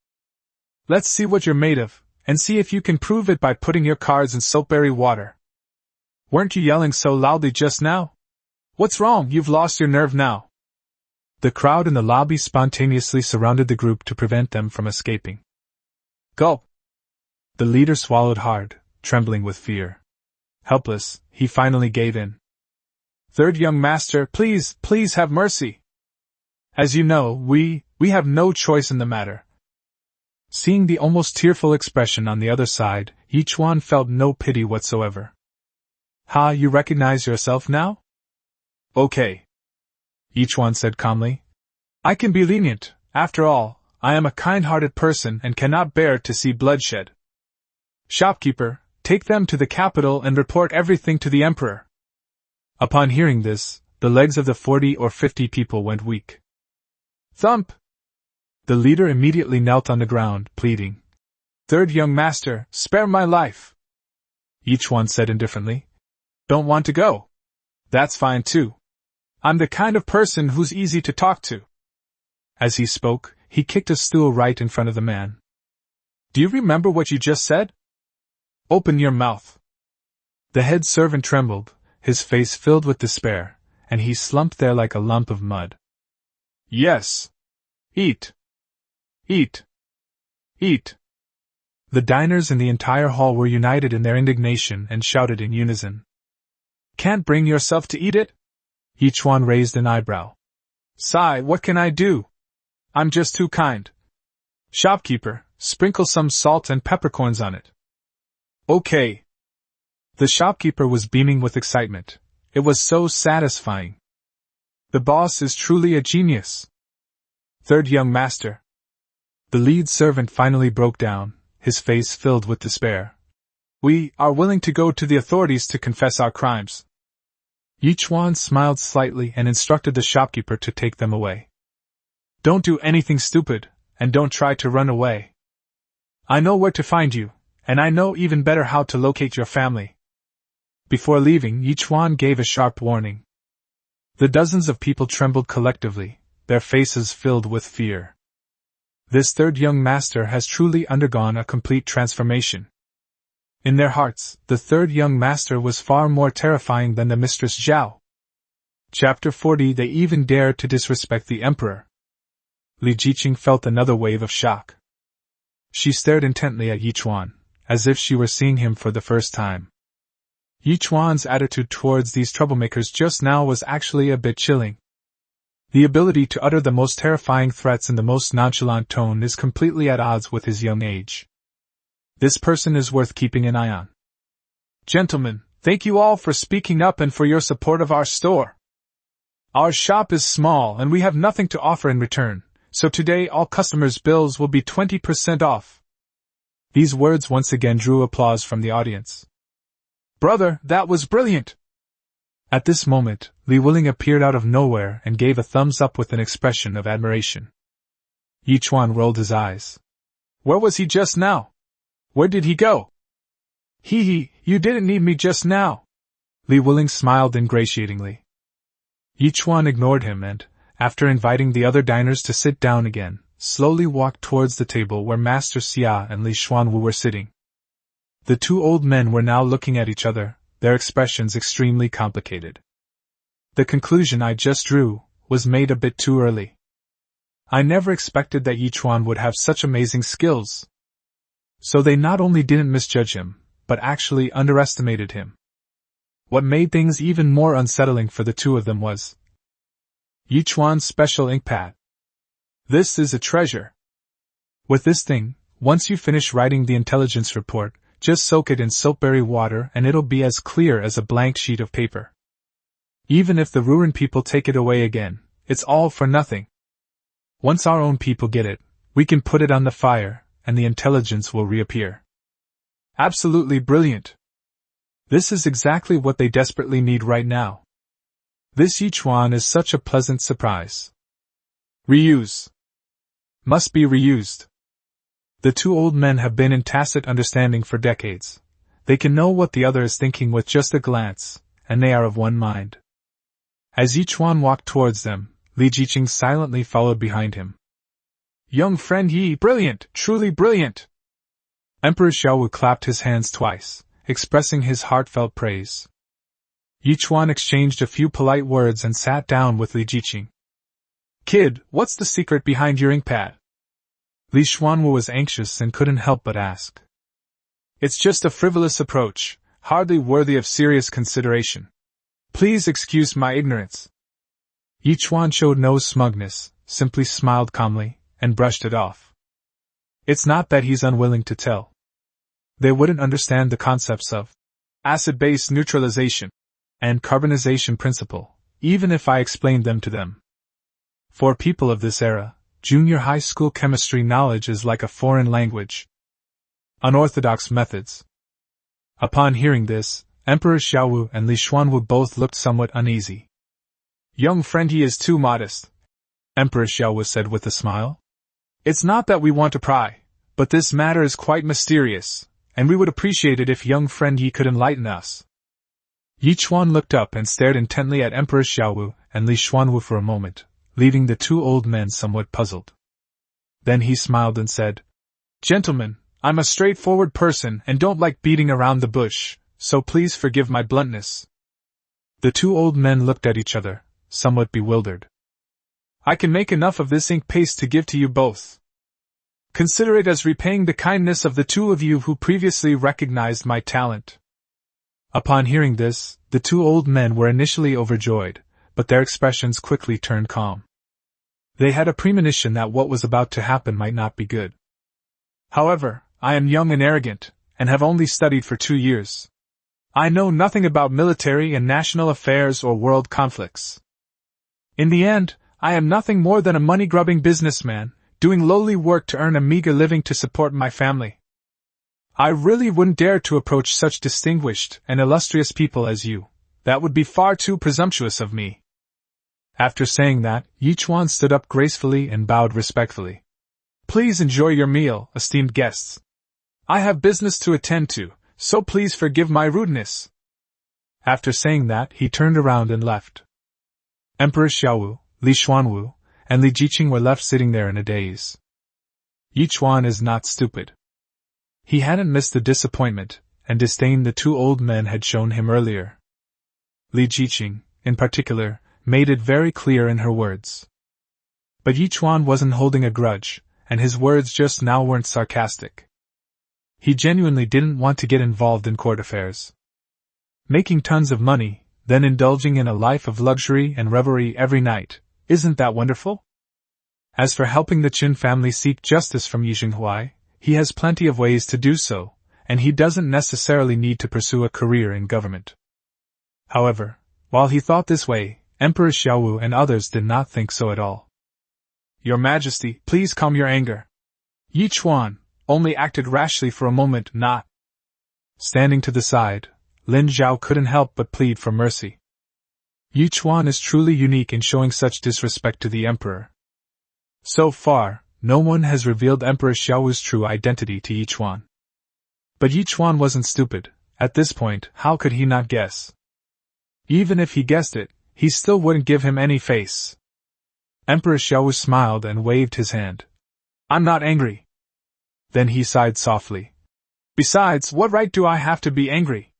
Let's see what you're made of, and see if you can prove it by putting your cards in soapberry water. Weren't you yelling so loudly just now? What's wrong? You've lost your nerve now." The crowd in the lobby spontaneously surrounded the group to prevent them from escaping. "Gulp!" The leader swallowed hard, trembling with fear. Helpless, he finally gave in. "Third young master, please have mercy. As you know, we have no choice in the matter." Seeing the almost tearful expression on the other side, Yichuan felt no pity whatsoever. "Ha, you recognize yourself now? Okay," Yichuan said calmly. "I can be lenient, after all, I am a kind-hearted person and cannot bear to see bloodshed. Shopkeeper, take them to the capital and report everything to the emperor." Upon hearing this, the legs of the 40 or 50 people went weak. "Thump!" The leader immediately knelt on the ground, pleading. "Third young master, spare my life." Yichuan said indifferently. "Don't want to go? That's fine too. I'm the kind of person who's easy to talk to." As he spoke, he kicked a stool right in front of the man. "Do you remember what you just said? Open your mouth." The head servant trembled, his face filled with despair, and he slumped there like a lump of mud. "Yes. Eat. Eat. Eat." The diners in the entire hall were united in their indignation and shouted in unison. "Can't bring yourself to eat it?" Yichuan raised an eyebrow. "Sigh, what can I do? I'm just too kind. Shopkeeper, sprinkle some salt and peppercorns on it." "Okay." The shopkeeper was beaming with excitement. It was so satisfying. "The boss is truly a genius." "Third young master." The lead servant finally broke down, his face filled with despair. "We are willing to go to the authorities to confess our crimes." Yichuan smiled slightly and instructed the shopkeeper to take them away. "Don't do anything stupid, and don't try to run away. I know where to find you, and I know even better how to locate your family." Before leaving, Yichuan gave a sharp warning. The dozens of people trembled collectively, their faces filled with fear. This third young master has truly undergone a complete transformation. In their hearts, the third young master was far more terrifying than the Mistress Zhao. Chapter 40. They even dared to disrespect the emperor. Li Jiqing felt another wave of shock. She stared intently at Yichuan, as if she were seeing him for the first time. Yichuan's attitude towards these troublemakers just now was actually a bit chilling. The ability to utter the most terrifying threats in the most nonchalant tone is completely at odds with his young age. This person is worth keeping an eye on. "Gentlemen, thank you all for speaking up and for your support of our store. Our shop is small and we have nothing to offer in return, so today all customers' bills will be 20% off." These words once again drew applause from the audience. "Brother, that was brilliant!" At this moment, Li Wuling appeared out of nowhere and gave a thumbs up with an expression of admiration. Yichuan rolled his eyes. "Where was he just now? Where did he go?" "Hee, you didn't need me just now." Li Wuling smiled ingratiatingly. Yichuan ignored him and, after inviting the other diners to sit down again, slowly walked towards the table where Master Xia and Li Xuanwu were sitting. The two old men were now looking at each other, their expressions extremely complicated. The conclusion I just drew was made a bit too early. I never expected that Yichuan would have such amazing skills. So they not only didn't misjudge him, but actually underestimated him. What made things even more unsettling for the two of them was Yichuan's special ink pad. This is a treasure. With this thing, once you finish writing the intelligence report, just soak it in soapberry water and it'll be as clear as a blank sheet of paper. Even if the Ruran people take it away again, it's all for nothing. Once our own people get it, we can put it on the fire, and the intelligence will reappear. Absolutely brilliant. This is exactly what they desperately need right now. This Yichuan is such a pleasant surprise. Reuse. Must be reused. The two old men have been in tacit understanding for decades. They can know what the other is thinking with just a glance, and they are of one mind. As Yichuan walked towards them, Li Jiqing silently followed behind him. Young friend Yi, brilliant, truly brilliant! Emperor Xiaowu clapped his hands twice, expressing his heartfelt praise. Yichuan exchanged a few polite words and sat down with Li Jiqing. Kid, what's the secret behind your ink pad? Li Xuanwu was anxious and couldn't help but ask. It's just a frivolous approach, hardly worthy of serious consideration. Please excuse my ignorance. Yichuan showed no smugness, simply smiled calmly, and brushed it off. It's not that he's unwilling to tell. They wouldn't understand the concepts of acid-base neutralization and carbonization principle, even if I explained them to them. For people of this era, junior high school chemistry knowledge is like a foreign language. Unorthodox methods. Upon hearing this, Emperor Xiaowu and Li Xuanwu both looked somewhat uneasy. Young friend, he is too modest, Emperor Xiaowu said with a smile. It's not that we want to pry, but this matter is quite mysterious, and we would appreciate it if young friend Yi could enlighten us. Yichuan looked up and stared intently at Emperor Xiaowu and Li Xuanwu for a moment, leaving the two old men somewhat puzzled. Then he smiled and said, Gentlemen, I'm a straightforward person and don't like beating around the bush, so please forgive my bluntness. The two old men looked at each other, somewhat bewildered. I can make enough of this ink paste to give to you both. Consider it as repaying the kindness of the two of you who previously recognized my talent. Upon hearing this, the two old men were initially overjoyed, but their expressions quickly turned calm. They had a premonition that what was about to happen might not be good. However, I am young and arrogant, and have only studied for 2 years. I know nothing about military and national affairs or world conflicts. In the end, I am nothing more than a money-grubbing businessman, doing lowly work to earn a meager living to support my family. I really wouldn't dare to approach such distinguished and illustrious people as you. That would be far too presumptuous of me. After saying that, Yichuan stood up gracefully and bowed respectfully. Please enjoy your meal, esteemed guests. I have business to attend to, so please forgive my rudeness. After saying that, he turned around and left. Emperor Xiaowu, Li Xuanwu, and Li Jiqing were left sitting there in a daze. Yichuan is not stupid. He hadn't missed the disappointment and disdain the two old men had shown him earlier. Li Jiqing, in particular, made it very clear in her words. But Yichuan wasn't holding a grudge, and his words just now weren't sarcastic. He genuinely didn't want to get involved in court affairs. Making tons of money, then indulging in a life of luxury and revelry every night, isn't that wonderful? As for helping the Qin family seek justice from Yi Xinghuai, he has plenty of ways to do so, and he doesn't necessarily need to pursue a career in government. However, while he thought this way, Emperor Xiaowu and others did not think so at all. Your Majesty, please calm your anger. Yichuan only acted rashly for a moment, not. Standing to the side, Lin Zhao couldn't help but plead for mercy. Yichuan is truly unique in showing such disrespect to the emperor. So far, no one has revealed Emperor Xiaowu's true identity to Yichuan. But Yichuan wasn't stupid. At this point, how could he not guess? Even if he guessed it, he still wouldn't give him any face. Emperor Xiaowu smiled and waved his hand. I'm not angry. Then he sighed softly. Besides, what right do I have to be angry?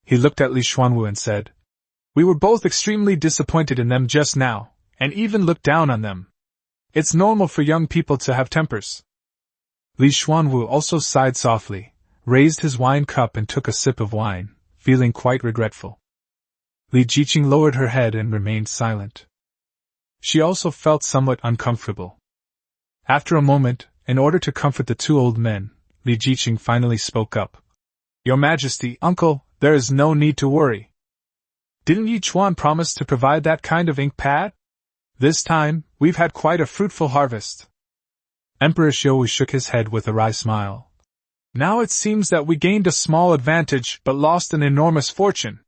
He looked at Li Xuanwu and said, We were both extremely disappointed in them just now, and even looked down on them. It's normal for young people to have tempers. Li Xuanwu also sighed softly, raised his wine cup and took a sip of wine, feeling quite regretful. Li Jiqing lowered her head and remained silent. She also felt somewhat uncomfortable. After a moment, in order to comfort the two old men, Li Jiqing finally spoke up. Your Majesty, Uncle, there is no need to worry. Didn't Yichuan promise to provide that kind of ink pad? This time, we've had quite a fruitful harvest. Emperor Xiaowu shook his head with a wry smile. Now it seems that we gained a small advantage but lost an enormous fortune.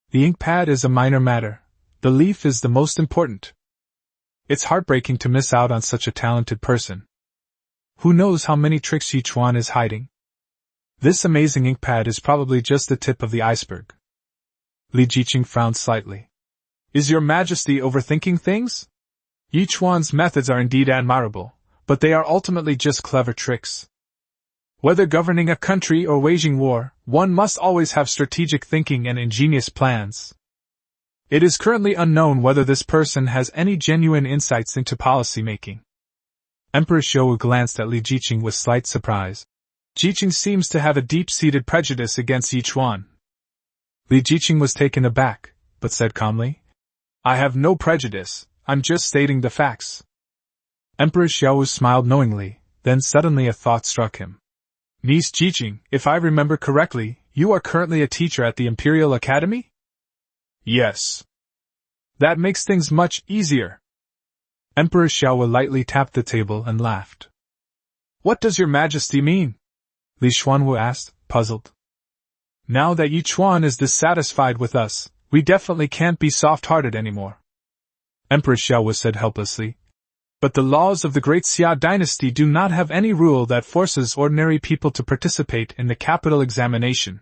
The ink pad is a minor matter. The leaf is the most important. It's heartbreaking to miss out on such a talented person. Who knows how many tricks Yichuan is hiding? This amazing ink pad is probably just the tip of the iceberg. Li Jiqing frowned slightly. Is your Majesty overthinking things? Yichuan's methods are indeed admirable, but they are ultimately just clever tricks. Whether governing a country or waging war, one must always have strategic thinking and ingenious plans. It is currently unknown whether this person has any genuine insights into policy-making. Emperor Xiaowu glanced at Li Jiqing with slight surprise. Jiqing seems to have a deep-seated prejudice against Yichuan. Li Jiqing was taken aback, but said calmly, I have no prejudice, I'm just stating the facts. Emperor Xiaowu smiled knowingly, then suddenly a thought struck him. Niece Jiqing, if I remember correctly, you are currently a teacher at the Imperial Academy? Yes. That makes things much easier. Emperor Xiaowu lightly tapped the table and laughed. What does your Majesty mean? Li Xuanwu asked, puzzled. Now that Yichuan is dissatisfied with us, we definitely can't be soft-hearted anymore. Emperor Xiaowu said helplessly. But the laws of the Great Xia dynasty do not have any rule that forces ordinary people to participate in the capital examination.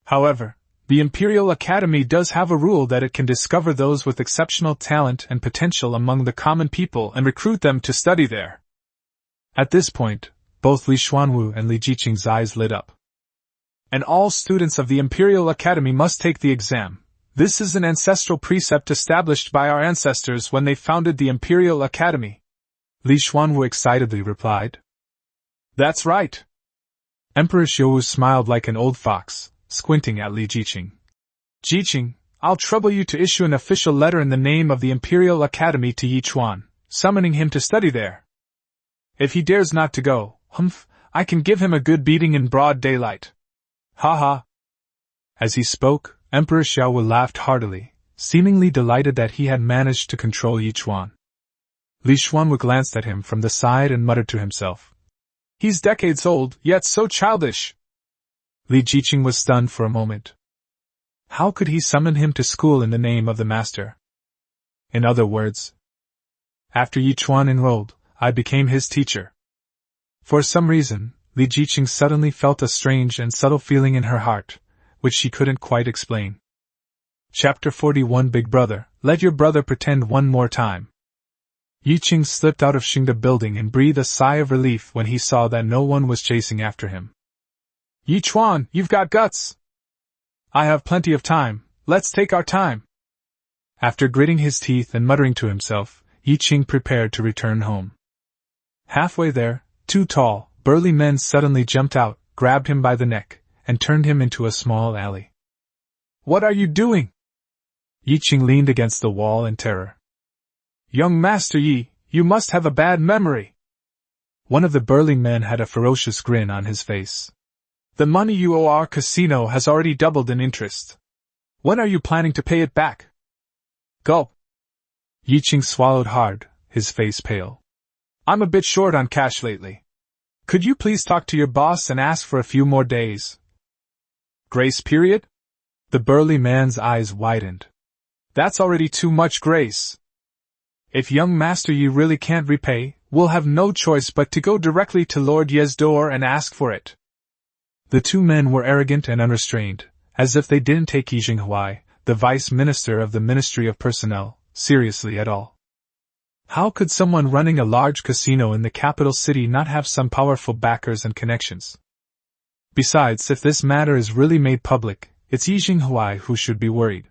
However, the Imperial Academy does have a rule that it can discover those with exceptional talent and potential among the common people and recruit them to study there. At this point, both Li Xuanwu and Li Jiqing's eyes lit up. And all students of the Imperial Academy must take the exam. This is an ancestral precept established by our ancestors when they founded the Imperial Academy. Li Xuanwu excitedly replied. That's right. Emperor Xiaowu smiled like an old fox, squinting at Li Jiqing. Jiqing, I'll trouble you to issue an official letter in the name of the Imperial Academy to Yichuan, summoning him to study there. If he dares not to go, I can give him a good beating in broad daylight. Ha ha. As he spoke, Emperor Xiaowu laughed heartily, seemingly delighted that he had managed to control Yichuan. Li Xuanwu glanced at him from the side and muttered to himself. He's decades old, yet so childish. Li Jiqing was stunned for a moment. How could he summon him to school in the name of the master? In other words, after Yichuan enrolled, I became his teacher. For some reason, Li Jiqing suddenly felt a strange and subtle feeling in her heart, which she couldn't quite explain. Chapter 41 Big Brother, let your brother pretend one more time. Yiqing slipped out of Xingde building and breathed a sigh of relief when he saw that no one was chasing after him. Yichuan, you've got guts! I have plenty of time, let's take our time. After gritting his teeth and muttering to himself, Yiqing prepared to return home. Halfway there, two tall, burly men suddenly jumped out, grabbed him by the neck, and turned him into a small alley. What are you doing? Yiqing leaned against the wall in terror. Young Master Yi, you must have a bad memory. One of the burly men had a ferocious grin on his face. The money you owe our casino has already doubled in interest. When are you planning to pay it back? Gulp. Yiqing swallowed hard, his face pale. I'm a bit short on cash lately. Could you please talk to your boss and ask for a few more days? Grace period? The burly man's eyes widened. That's already too much grace. If young Master Yi really can't repay, we'll have no choice but to go directly to Lord Ye's door and ask for it. The two men were arrogant and unrestrained, as if they didn't take Yi Jinghuai, the vice minister of the Ministry of Personnel, seriously at all. How could someone running a large casino in the capital city not have some powerful backers and connections? Besides, if this matter is really made public, it's Yi Jinghuai who should be worried.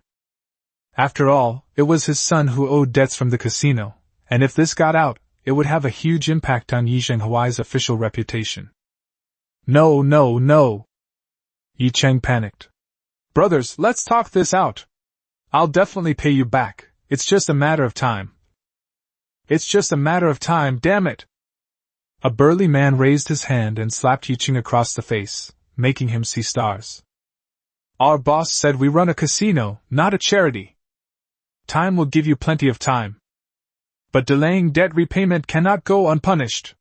After all, it was his son who owed debts from the casino, and if this got out, it would have a huge impact on Yi Jinghuai's official reputation. No, no, no! Yi Cheng panicked. Brothers, let's talk this out. I'll definitely pay you back, it's just a matter of time. It's just a matter of time, damn it! A burly man raised his hand and slapped Yiqing across the face, making him see stars. Our boss said we run a casino, not a charity. Time will give you plenty of time. But delaying debt repayment cannot go unpunished.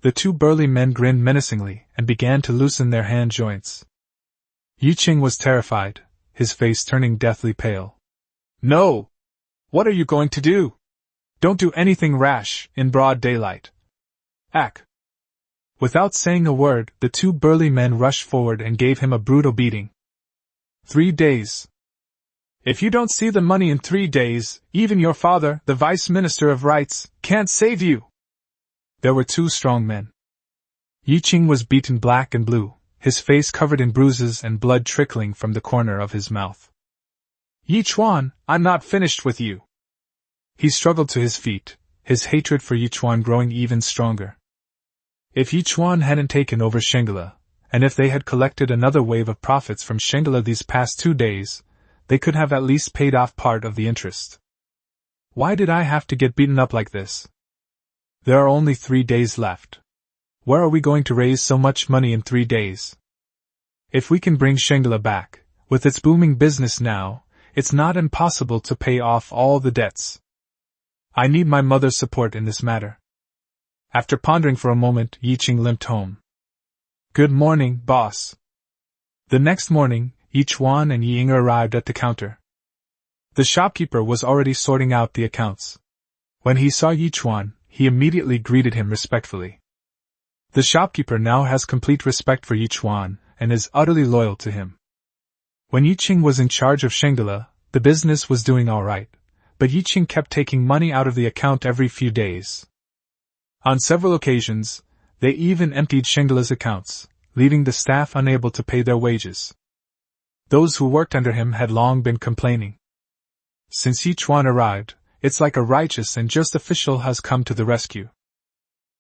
The two burly men grinned menacingly and began to loosen their hand joints. Yi Qing was terrified, his face turning deathly pale. No! What are you going to do? Don't do anything rash, in broad daylight. Ack! Without saying a word, the two burly men rushed forward and gave him a brutal beating. 3 days. If you don't see the money in 3 days, even your father, the Vice Minister of Rights, can't save you. There were two strong men. Yi Qing was beaten black and blue, his face covered in bruises and blood trickling from the corner of his mouth. Yi Chuan, I'm not finished with you. He struggled to his feet, his hatred for Yi Chuan growing even stronger. If Yi Chuan hadn't taken over Shangela, and if they had collected another wave of profits from Shangela these past 2 days, they could have at least paid off part of the interest. Why did I have to get beaten up like this? There are only 3 days left. Where are we going to raise so much money in 3 days? If we can bring Shangela back, with its booming business now, it's not impossible to pay off all the debts. I need my mother's support in this matter. After pondering for a moment, Yi Qing limped home. Good morning, boss. The next morning, Yi Chuan and Yi Ying arrived at the counter. The shopkeeper was already sorting out the accounts. When he saw Yi Chuan, he immediately greeted him respectfully. The shopkeeper now has complete respect for Yi Chuan and is utterly loyal to him. When Yi Qing was in charge of Shangela, the business was doing all right, but Yi Qing kept taking money out of the account every few days. On several occasions, they even emptied Shangela's accounts, leaving the staff unable to pay their wages. Those who worked under him had long been complaining. Since Yi Chuan arrived, it's like a righteous and just official has come to the rescue.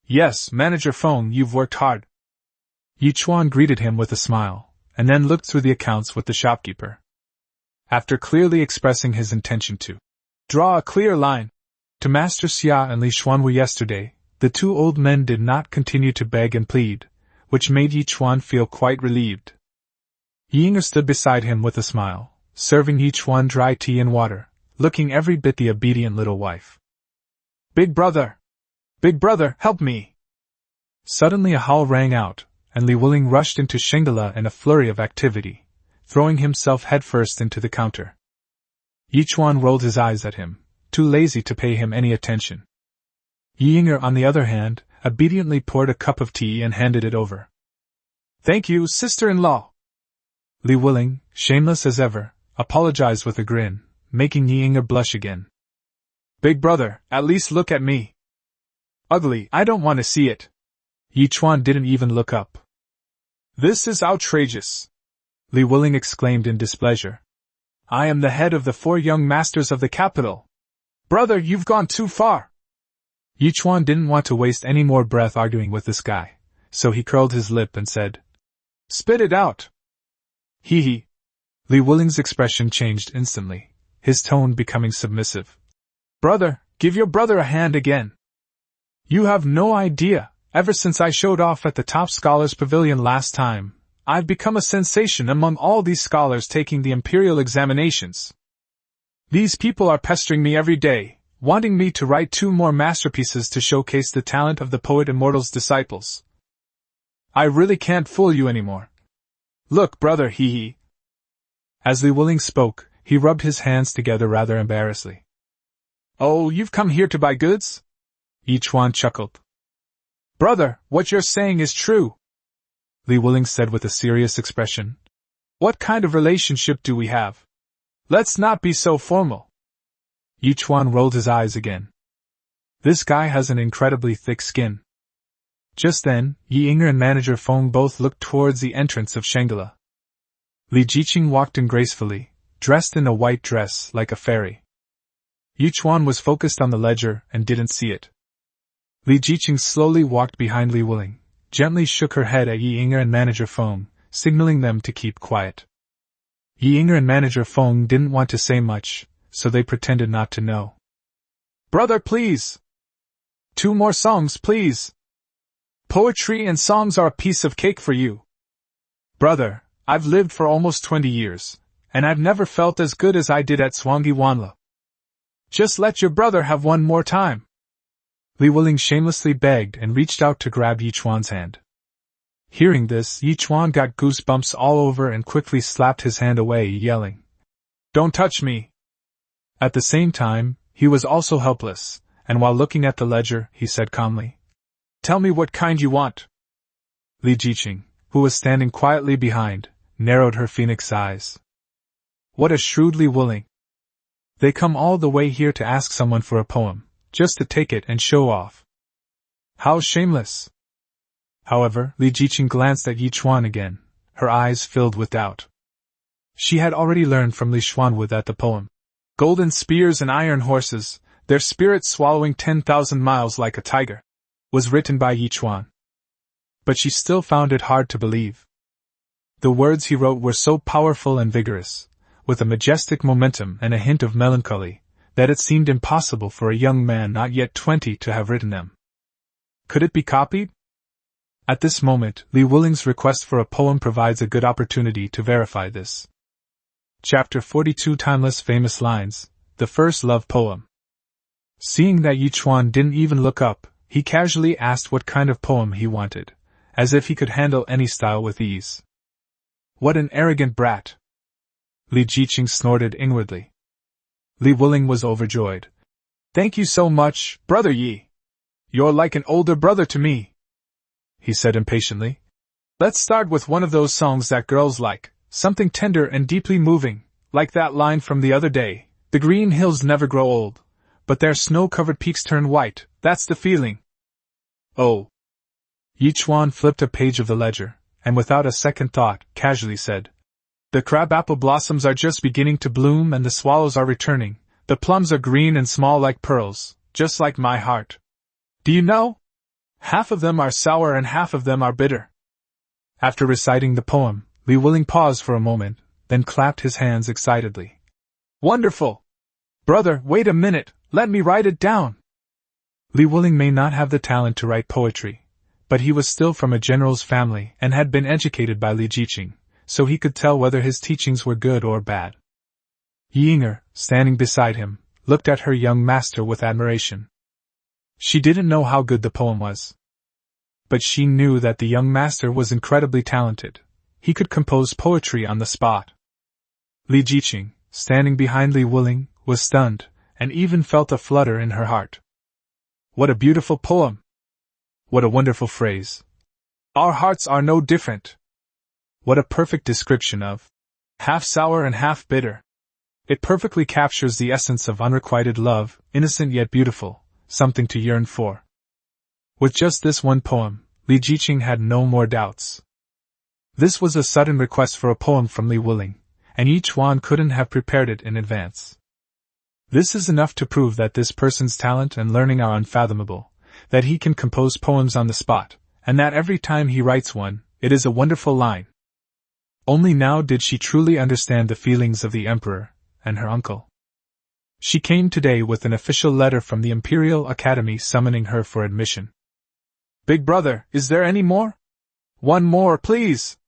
Yes, Manager Feng, you've worked hard. Yi Chuan greeted him with a smile, and then looked through the accounts with the shopkeeper. After clearly expressing his intention to draw a clear line to Master Xia and Li Xuanwu yesterday, the two old men did not continue to beg and plead, which made Yi Chuan feel quite relieved. Yi Ying stood beside him with a smile, serving Yi Chuan dry tea and water, looking every bit the obedient little wife. Big brother! Big brother, help me! Suddenly a howl rang out, and Li Wuling rushed into Shangela in a flurry of activity, throwing himself headfirst into the counter. Yi Chuan rolled his eyes at him, too lazy to pay him any attention. Yi Ying, on the other hand, obediently poured a cup of tea and handed it over. Thank you, sister-in-law. Li Wuling, shameless as ever, apologized with a grin, making Yi Ying blush again. Big brother, at least look at me. Ugly, I don't want to see it. Yi Chuan didn't even look up. This is outrageous, Li Wuling exclaimed in displeasure. I am the head of the 4 young masters of the capital. Brother, you've gone too far. Yi Chuan didn't want to waste any more breath arguing with this guy, so he curled his lip and said, Spit it out. Hee hee. Li Wuling's expression changed instantly, his tone becoming submissive. Brother, give your brother a hand again. You have no idea, ever since I showed off at the top scholars pavilion last time, I've become a sensation among all these scholars taking the imperial examinations. These people are pestering me every day, wanting me to write 2 more masterpieces to showcase the talent of the poet Immortal's disciples. I really can't fool you anymore. Look, brother, hee hee. As Li Wuling spoke, he rubbed his hands together rather embarrassedly. Oh, you've come here to buy goods? Yi Chuan chuckled. Brother, what you're saying is true, Li Wuling said with a serious expression. What kind of relationship do we have? Let's not be so formal. Yi Chuan rolled his eyes again. This guy has an incredibly thick skin. Just then, Yi Ying and Manager Feng both looked towards the entrance of Shangela. Li Jiqing walked in gracefully, dressed in a white dress like a fairy. Yi Chuan was focused on the ledger and didn't see it. Li Jiqing slowly walked behind Li Wuling, gently shook her head at Yi Ying and Manager Feng, signaling them to keep quiet. Yi Ying and Manager Feng didn't want to say much, so they pretended not to know. Brother, please! 2 more songs, please! Poetry and songs are a piece of cake for you. Brother, I've lived for almost 20 years, and I've never felt as good as I did at Swangi Wanla. Just let your brother have one more time. Li Wuling shamelessly begged and reached out to grab Yichuan's hand. Hearing this, Yichuan got goosebumps all over and quickly slapped his hand away, yelling, "Don't touch me!" At the same time, he was also helpless, and while looking at the ledger, he said calmly, "Tell me what kind you want." Li Jiqing, who was standing quietly behind, narrowed her phoenix eyes. What a shrewd Li Wuling! They come all the way here to ask someone for a poem, just to take it and show off. How shameless! However, Li Jiqing glanced at Yichuan again, her eyes filled with doubt. She had already learned from Li Xuanwu that the poem, "Golden Spears and Iron Horses, their spirits swallowing 10,000 miles like a tiger," was written by Yichuan. But she still found it hard to believe. The words he wrote were so powerful and vigorous, with a majestic momentum and a hint of melancholy, that it seemed impossible for a young man not yet 20 to have written them. Could it be copied? At this moment, Li Wuling's request for a poem provides a good opportunity to verify this. Chapter 42 Timeless Famous Lines, the First Love Poem. Seeing that Yichuan didn't even look up, he casually asked what kind of poem he wanted, as if he could handle any style with ease. What an arrogant brat! Li Jiqing snorted inwardly. Li Wuling was overjoyed. "Thank you so much, Brother Yi. You're like an older brother to me," he said impatiently. "Let's start with one of those songs that girls like, something tender and deeply moving, like that line from the other day, 'The green hills never grow old, but their snow-covered peaks turn white,' that's the feeling." "Oh." Yichuan flipped a page of the ledger, and without a second thought, casually said, "The crabapple blossoms are just beginning to bloom and the swallows are returning, the plums are green and small like pearls, just like my heart. Do you know? Half of them are sour and half of them are bitter." After reciting the poem, Li Wuling paused for a moment, then clapped his hands excitedly. "Wonderful! Brother, wait a minute, let me write it down." Li Wuling may not have the talent to write poetry, but he was still from a general's family and had been educated by Li Jiqing, so he could tell whether his teachings were good or bad. Yinger, standing beside him, looked at her young master with admiration. She didn't know how good the poem was, but she knew that the young master was incredibly talented. He could compose poetry on the spot. Li Jiqing, standing behind Li Wuling, was stunned, and even felt a flutter in her heart. What a beautiful poem! What a wonderful phrase! Our hearts are no different! What a perfect description of half sour and half bitter! It perfectly captures the essence of unrequited love, innocent yet beautiful, something to yearn for. With just this one poem, Li Jiqing had no more doubts. This was a sudden request for a poem from Li Wuling, and Yichuan couldn't have prepared it in advance. This is enough to prove that this person's talent and learning are unfathomable, that he can compose poems on the spot, and that every time he writes one, it is a wonderful line. Only now did she truly understand the feelings of the emperor and her uncle. She came today with an official letter from the Imperial Academy summoning her for admission. "Big brother, is there any more?" "One more, please."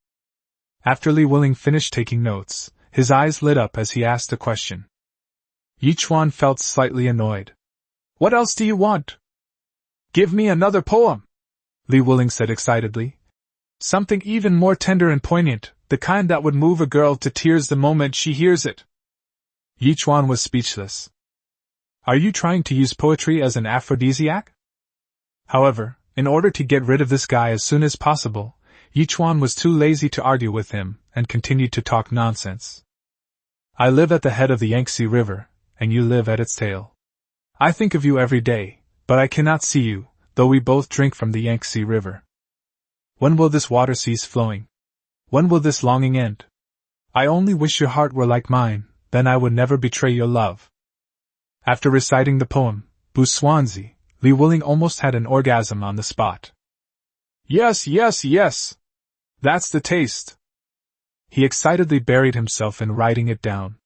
After Li Wuling finished taking notes, his eyes lit up as he asked a question. Yichuan felt slightly annoyed. "What else do you want?" "Give me another poem," Li Wuling said excitedly. "Something even more tender and poignant, the kind that would move a girl to tears the moment she hears it." Yichuan was speechless. Are you trying to use poetry as an aphrodisiac? However, in order to get rid of this guy as soon as possible, Yichuan was too lazy to argue with him and continued to talk nonsense. "I live at the head of the Yangtze River, and you live at its tail. I think of you every day, but I cannot see you, though we both drink from the Yangtze River. When will this water cease flowing? When will this longing end? I only wish your heart were like mine, then I would never betray your love." After reciting the poem, Bu Swanzi, Li Wuling almost had an orgasm on the spot. "Yes, yes, yes! That's the taste!" He excitedly buried himself in writing it down.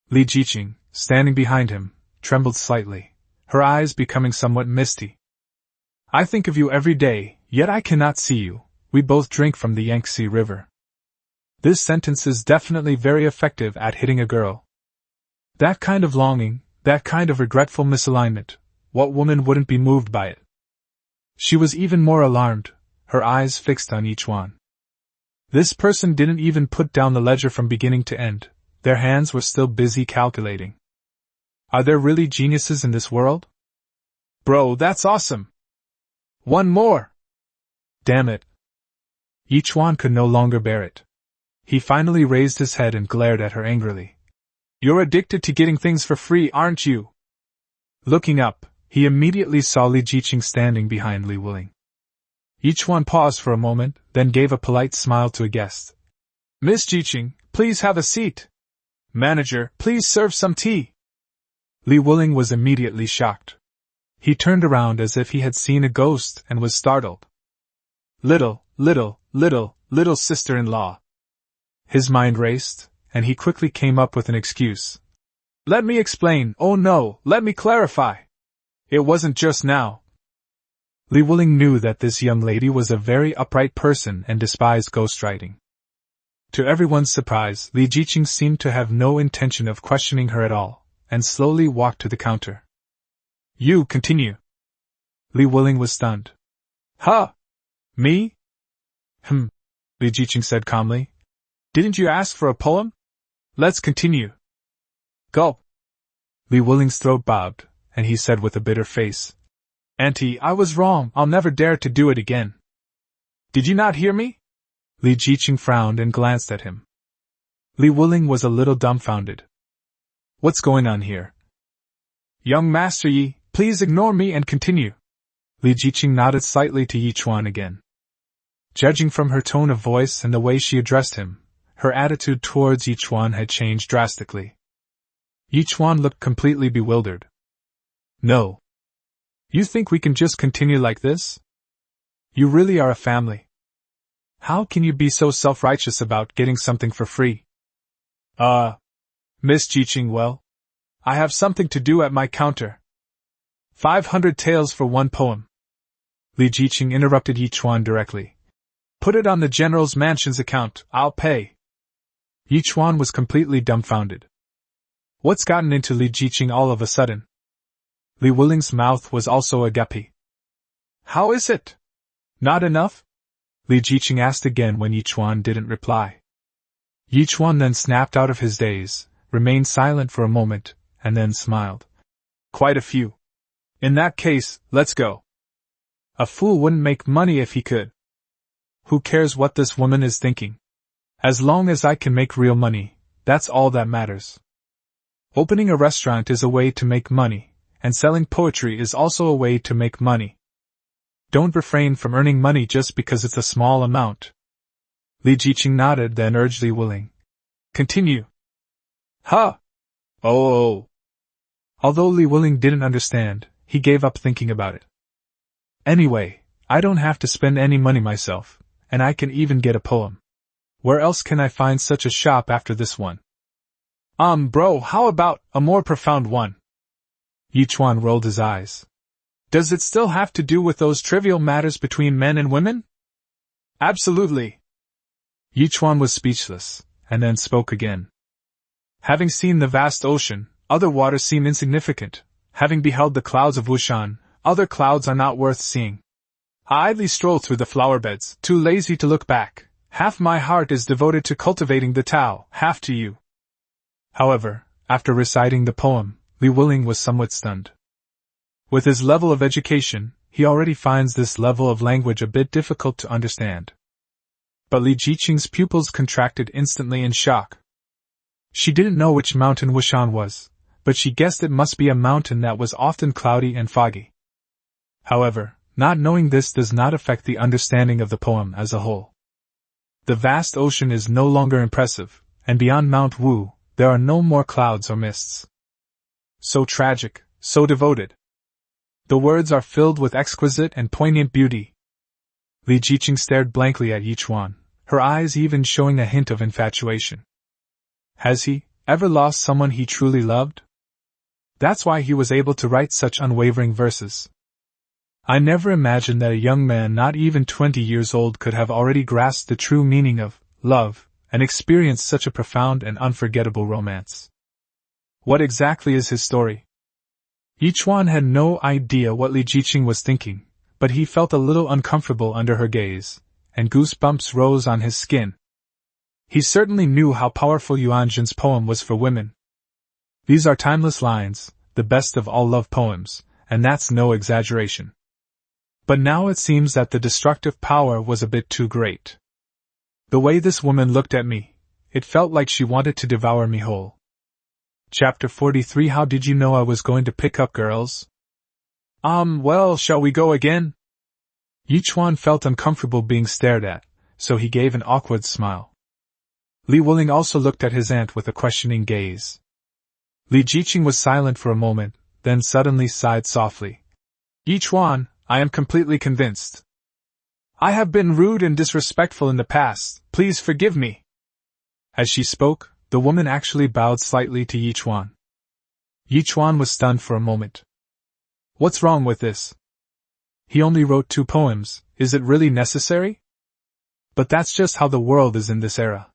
Li Jiqing, standing behind him, trembled slightly, her eyes becoming somewhat misty. "I think of you every day, yet I cannot see you, we both drink from the Yangtze River." This sentence is definitely very effective at hitting a girl. That kind of longing, That kind of regretful misalignment, what woman wouldn't be moved by it? She was even more alarmed, her eyes fixed on Yichuan. This person didn't even put down the ledger from beginning to end, their hands were still busy calculating. Are there really geniuses in this world? Bro, that's awesome! One more! Damn it! Yichuan could no longer bear it. He finally raised his head and glared at her angrily. You're addicted to getting things for free, aren't you? Looking up, he immediately saw Li Jiqing standing behind Li Wuling. Yichuan paused for a moment, then gave a polite smile to a guest. Miss Jiqing, please have a seat. Manager, please serve some tea. Li Wuling was immediately shocked. He turned around as if he had seen a ghost and was startled. Little sister-in-law. His mind raced, and he quickly came up with an excuse. Let me explain, oh no, let me clarify. It wasn't just now. Li Wuling knew that this young lady was a very upright person and despised ghostwriting. To everyone's surprise, Li Jiqing seemed to have no intention of questioning her at all, and slowly walked to the counter. You continue. Li Wuling was stunned. Huh? Me? Li Jiqing said calmly. Didn't you ask for a poem? Let's continue. Go. Li Wuling's throat bobbed, and he said with a bitter face. Auntie, I was wrong, I'll never dare to do it again. Did you not hear me? Li Jiqing frowned and glanced at him. Li Wuling was a little dumbfounded. What's going on here? Young Master Yi, please ignore me and continue. Li Jiqing nodded slightly to Yichuan again. Judging from her tone of voice and the way she addressed him, her attitude towards Yichuan had changed drastically. Yichuan looked completely bewildered. No. You think we can just continue like this? You really are a family. How can you be so self-righteous about getting something for free? Miss Jiqing, well, I have something to do at my counter. 500 taels for one poem. Li Jiqing interrupted Yichuan directly. Put it on the general's mansion's account, I'll pay. Yichuan was completely dumbfounded. What's gotten into Li Jiqing all of a sudden? Li Wuling's mouth was also agape. How is it? Not enough? Li Jiqing asked again when Yichuan didn't reply. Yichuan then snapped out of his daze, remained silent for a moment, and then smiled. Quite a few. In that case, let's go. A fool wouldn't make money if he could. Who cares what this woman is thinking? As long as I can make real money, that's all that matters. Opening a restaurant is a way to make money, and selling poetry is also a way to make money. Don't refrain from earning money just because it's a small amount. Li Jiqing nodded, then urged Li Wuling. Continue. Huh? Oh. Although Li Wuling didn't understand, he gave up thinking about it. Anyway, I don't have to spend any money myself, and I can even get a poem. Where else can I find such a shop after this one? Bro, how about a more profound one? Yichuan rolled his eyes. Does it still have to do with those trivial matters between men and women? Absolutely. Yichuan was speechless, and then spoke again. Having seen the vast ocean, other waters seem insignificant. Having beheld the clouds of Wushan, other clouds are not worth seeing. I idly stroll through the flower beds, too lazy to look back. Half my heart is devoted to cultivating the Tao, half to you. However, after reciting the poem, Li Wuling was somewhat stunned. With his level of education, he already finds this level of language a bit difficult to understand. But Li Jiqing's pupils contracted instantly in shock. She didn't know which mountain Wushan was, but she guessed it must be a mountain that was often cloudy and foggy. However, not knowing this does not affect the understanding of the poem as a whole. The vast ocean is no longer impressive, and beyond Mount Wu, there are no more clouds or mists. So tragic, so devoted. The words are filled with exquisite and poignant beauty. Li Jiqing stared blankly at Yichuan, her eyes even showing a hint of infatuation. Has he ever lost someone he truly loved? That's why he was able to write such unwavering verses. I never imagined that a young man not even 20 years old could have already grasped the true meaning of love and experienced such a profound and unforgettable romance. What exactly is his story? Yichuan had no idea what Li Jiqing was thinking, but he felt a little uncomfortable under her gaze, and goosebumps rose on his skin. He certainly knew how powerful Yuan Jin's poem was for women. These are timeless lines, the best of all love poems, and that's no exaggeration. But now it seems that the destructive power was a bit too great. The way this woman looked at me, it felt like she wanted to devour me whole. Chapter 43. How did you know I was going to pick up girls? Well, shall we go again? Yichuan felt uncomfortable being stared at, so he gave an awkward smile. Li Wuling also looked at his aunt with a questioning gaze. Li Jiqing was silent for a moment, then suddenly sighed softly. Yichuan, I am completely convinced. I have been rude and disrespectful in the past, please forgive me. As she spoke, the woman actually bowed slightly to Yichuan. Yichuan was stunned for a moment. What's wrong with this? He only wrote 2 poems, is it really necessary? But that's just how the world is in this era.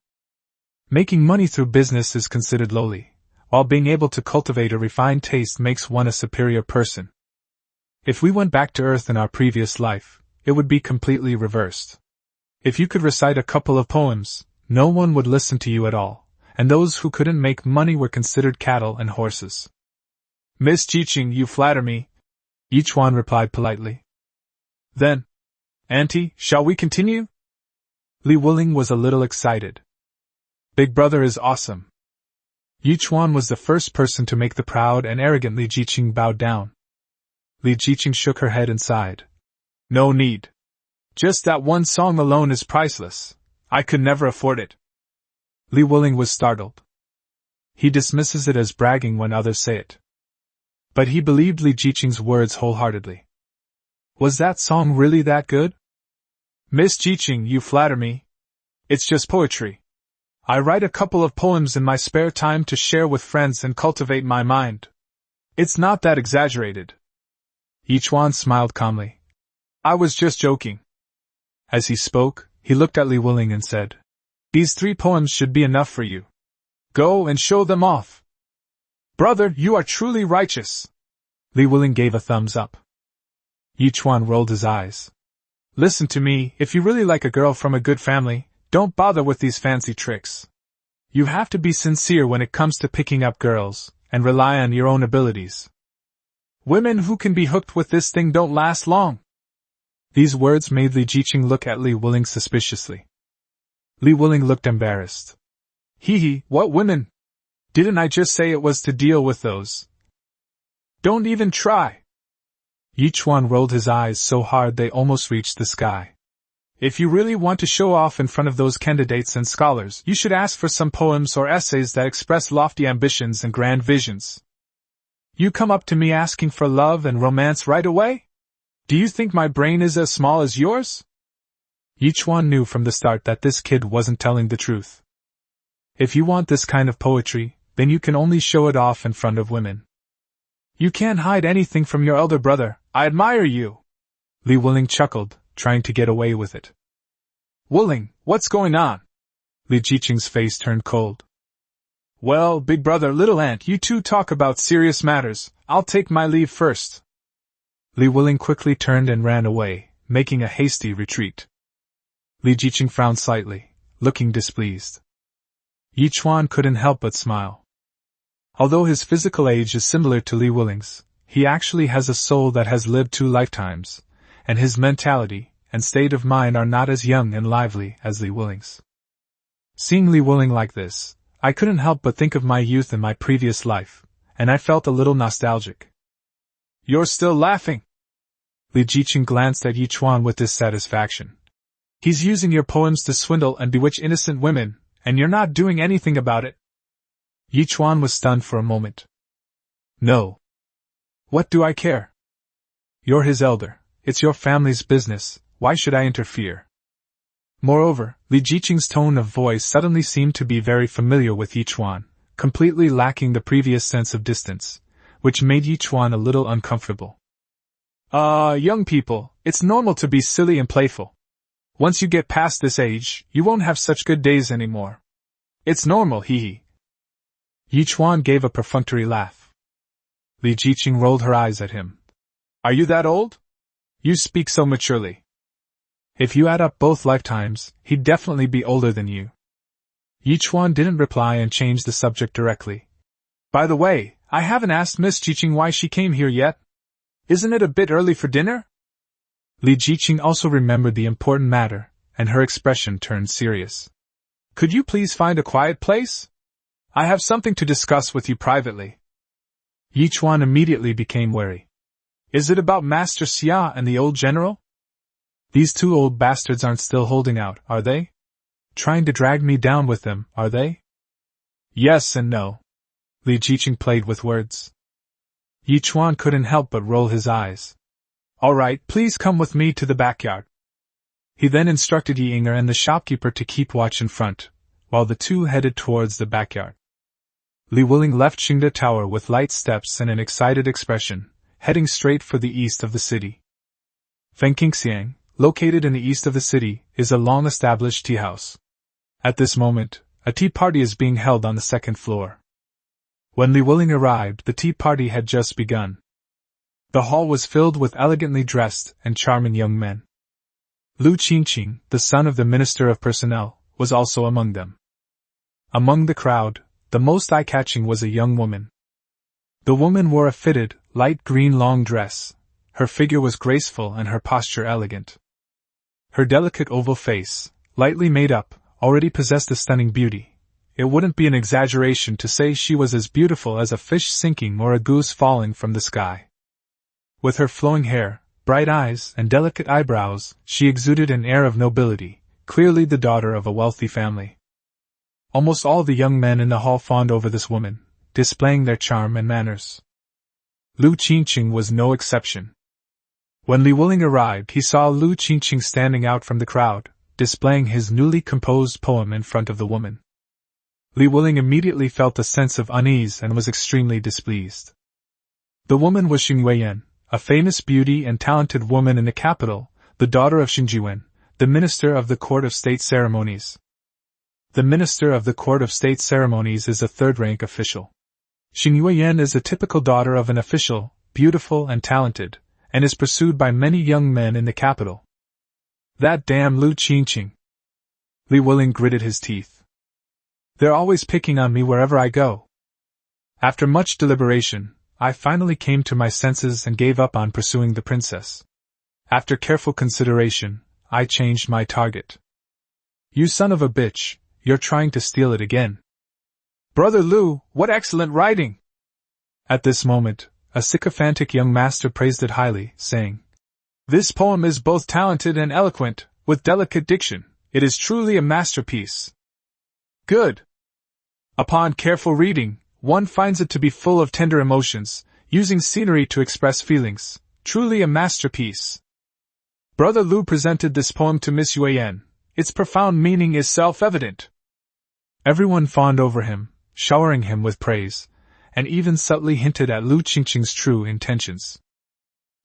Making money through business is considered lowly, while being able to cultivate a refined taste makes one a superior person. If we went back to Earth in our previous life, it would be completely reversed. If you could recite a couple of poems, no one would listen to you at all, and those who couldn't make money were considered cattle and horses. Miss Jiqing, you flatter me, Yichuan replied politely. Then, Auntie, shall we continue? Li Wuling was a little excited. Big Brother is awesome. Yichuan was the first person to make the proud and arrogant Li Jiqing bow down. Li Jiqing shook her head and sighed. No need. Just that one song alone is priceless. I could never afford it. Li Wuling was startled. He dismisses it as bragging when others say it. But he believed Li Jiqing's words wholeheartedly. Was that song really that good? Miss Jiqing, you flatter me. It's just poetry. I write a couple of poems in my spare time to share with friends and cultivate my mind. It's not that exaggerated. Yichuan smiled calmly. I was just joking. As he spoke, he looked at Li Wuling and said, These 3 poems should be enough for you. Go and show them off. Brother, you are truly righteous. Li Wuling gave a thumbs up. Yichuan rolled his eyes. Listen to me, if you really like a girl from a good family, don't bother with these fancy tricks. You have to be sincere when it comes to picking up girls, and rely on your own abilities. Women who can be hooked with this thing don't last long. These words made Li Jiqing look at Li Wuling suspiciously. Li Wuling looked embarrassed. Hee, what women? Didn't I just say it was to deal with those? Don't even try. Yichuan rolled his eyes so hard they almost reached the sky. If you really want to show off in front of those candidates and scholars, you should ask for some poems or essays that express lofty ambitions and grand visions. You come up to me asking for love and romance right away? Do you think my brain is as small as yours? Yichuan knew from the start that this kid wasn't telling the truth. If you want this kind of poetry, then you can only show it off in front of women. You can't hide anything from your elder brother, I admire you. Li Wuling chuckled, trying to get away with it. Wuling, what's going on? Li Jiqing's face turned cold. Well, big brother, little aunt, you two talk about serious matters, I'll take my leave first. Li Wuling quickly turned and ran away, making a hasty retreat. Li Jiqing frowned slightly, looking displeased. Yichuan couldn't help but smile. Although his physical age is similar to Li Wuling's, he actually has a soul that has lived 2 lifetimes, and his mentality and state of mind are not as young and lively as Li Wuling's. Seeing Li Wuling like this, I couldn't help but think of my youth in my previous life, and I felt a little nostalgic. You're still laughing? Li Jiqing glanced at Yichuan with dissatisfaction. He's using your poems to swindle and bewitch innocent women, and you're not doing anything about it. Yichuan was stunned for a moment. No. What do I care? You're his elder. It's your family's business, why should I interfere? Moreover, Li Jiqing's tone of voice suddenly seemed to be very familiar with Yichuan, completely lacking the previous sense of distance, which made Yichuan a little uncomfortable. Young people, it's normal to be silly and playful. Once you get past this age, you won't have such good days anymore. It's normal, hee. Yichuan gave a perfunctory laugh. Li Jiqing rolled her eyes at him. Are you that old? You speak so maturely. If you add up both lifetimes, he'd definitely be older than you. Yichuan didn't reply and changed the subject directly. By the way, I haven't asked Miss Jiqing why she came here yet. Isn't it a bit early for dinner? Li Jiqing also remembered the important matter, and her expression turned serious. Could you please find a quiet place? I have something to discuss with you privately. Yichuan immediately became wary. Is it about Master Xia and the old general? These two old bastards aren't still holding out, are they? Trying to drag me down with them, are they? Yes and no. Li Jiqing played with words. Yichuan couldn't help but roll his eyes. All right, please come with me to the backyard. He then instructed Yi Yinger and the shopkeeper to keep watch in front, while the two headed towards the backyard. Li Wuling left Qingde Tower with light steps and an excited expression, heading straight for the east of the city. Fengqingxiang, located in the east of the city, is a long-established tea house. At this moment, a tea party is being held on the second floor. When Li Wuling arrived, the tea party had just begun. The hall was filled with elegantly dressed and charming young men. Lu Qingqing, the son of the Minister of Personnel, was also among them. Among the crowd, the most eye-catching was a young woman. The woman wore a fitted, light green long dress. Her figure was graceful and her posture elegant. Her delicate oval face, lightly made up, already possessed a stunning beauty. It wouldn't be an exaggeration to say she was as beautiful as a fish sinking or a goose falling from the sky. With her flowing hair, bright eyes, and delicate eyebrows, she exuded an air of nobility, clearly the daughter of a wealthy family. Almost all the young men in the hall fawned over this woman, displaying their charm and manners. Lu Qingqing was no exception. When Li Wuling arrived, he saw Lu Qingqing standing out from the crowd, displaying his newly composed poem in front of the woman. Li Wuling immediately felt a sense of unease and was extremely displeased. The woman was Xing Yueyan, a famous beauty and talented woman in the capital, the daughter of Xingjiwen, the Minister of the Court of State Ceremonies. The Minister of the Court of State Ceremonies is a third-rank official. Xing Yueyan is a typical daughter of an official, beautiful and talented, and is pursued by many young men in the capital. That damn Lu Qingqing! Li Wuling gritted his teeth. They're always picking on me wherever I go. After much deliberation, I finally came to my senses and gave up on pursuing the princess. After careful consideration, I changed my target. You son of a bitch, you're trying to steal it again. Brother Lu, what excellent writing! At this moment, a sycophantic young master praised it highly, saying, This poem is both talented and eloquent, with delicate diction. It is truly a masterpiece. Good! Upon careful reading, one finds it to be full of tender emotions, using scenery to express feelings. Truly a masterpiece. Brother Lu presented this poem to Miss Yueyan. Its profound meaning is self-evident. Everyone fawned over him, showering him with praise, and even subtly hinted at Lu Qingqing's true intentions.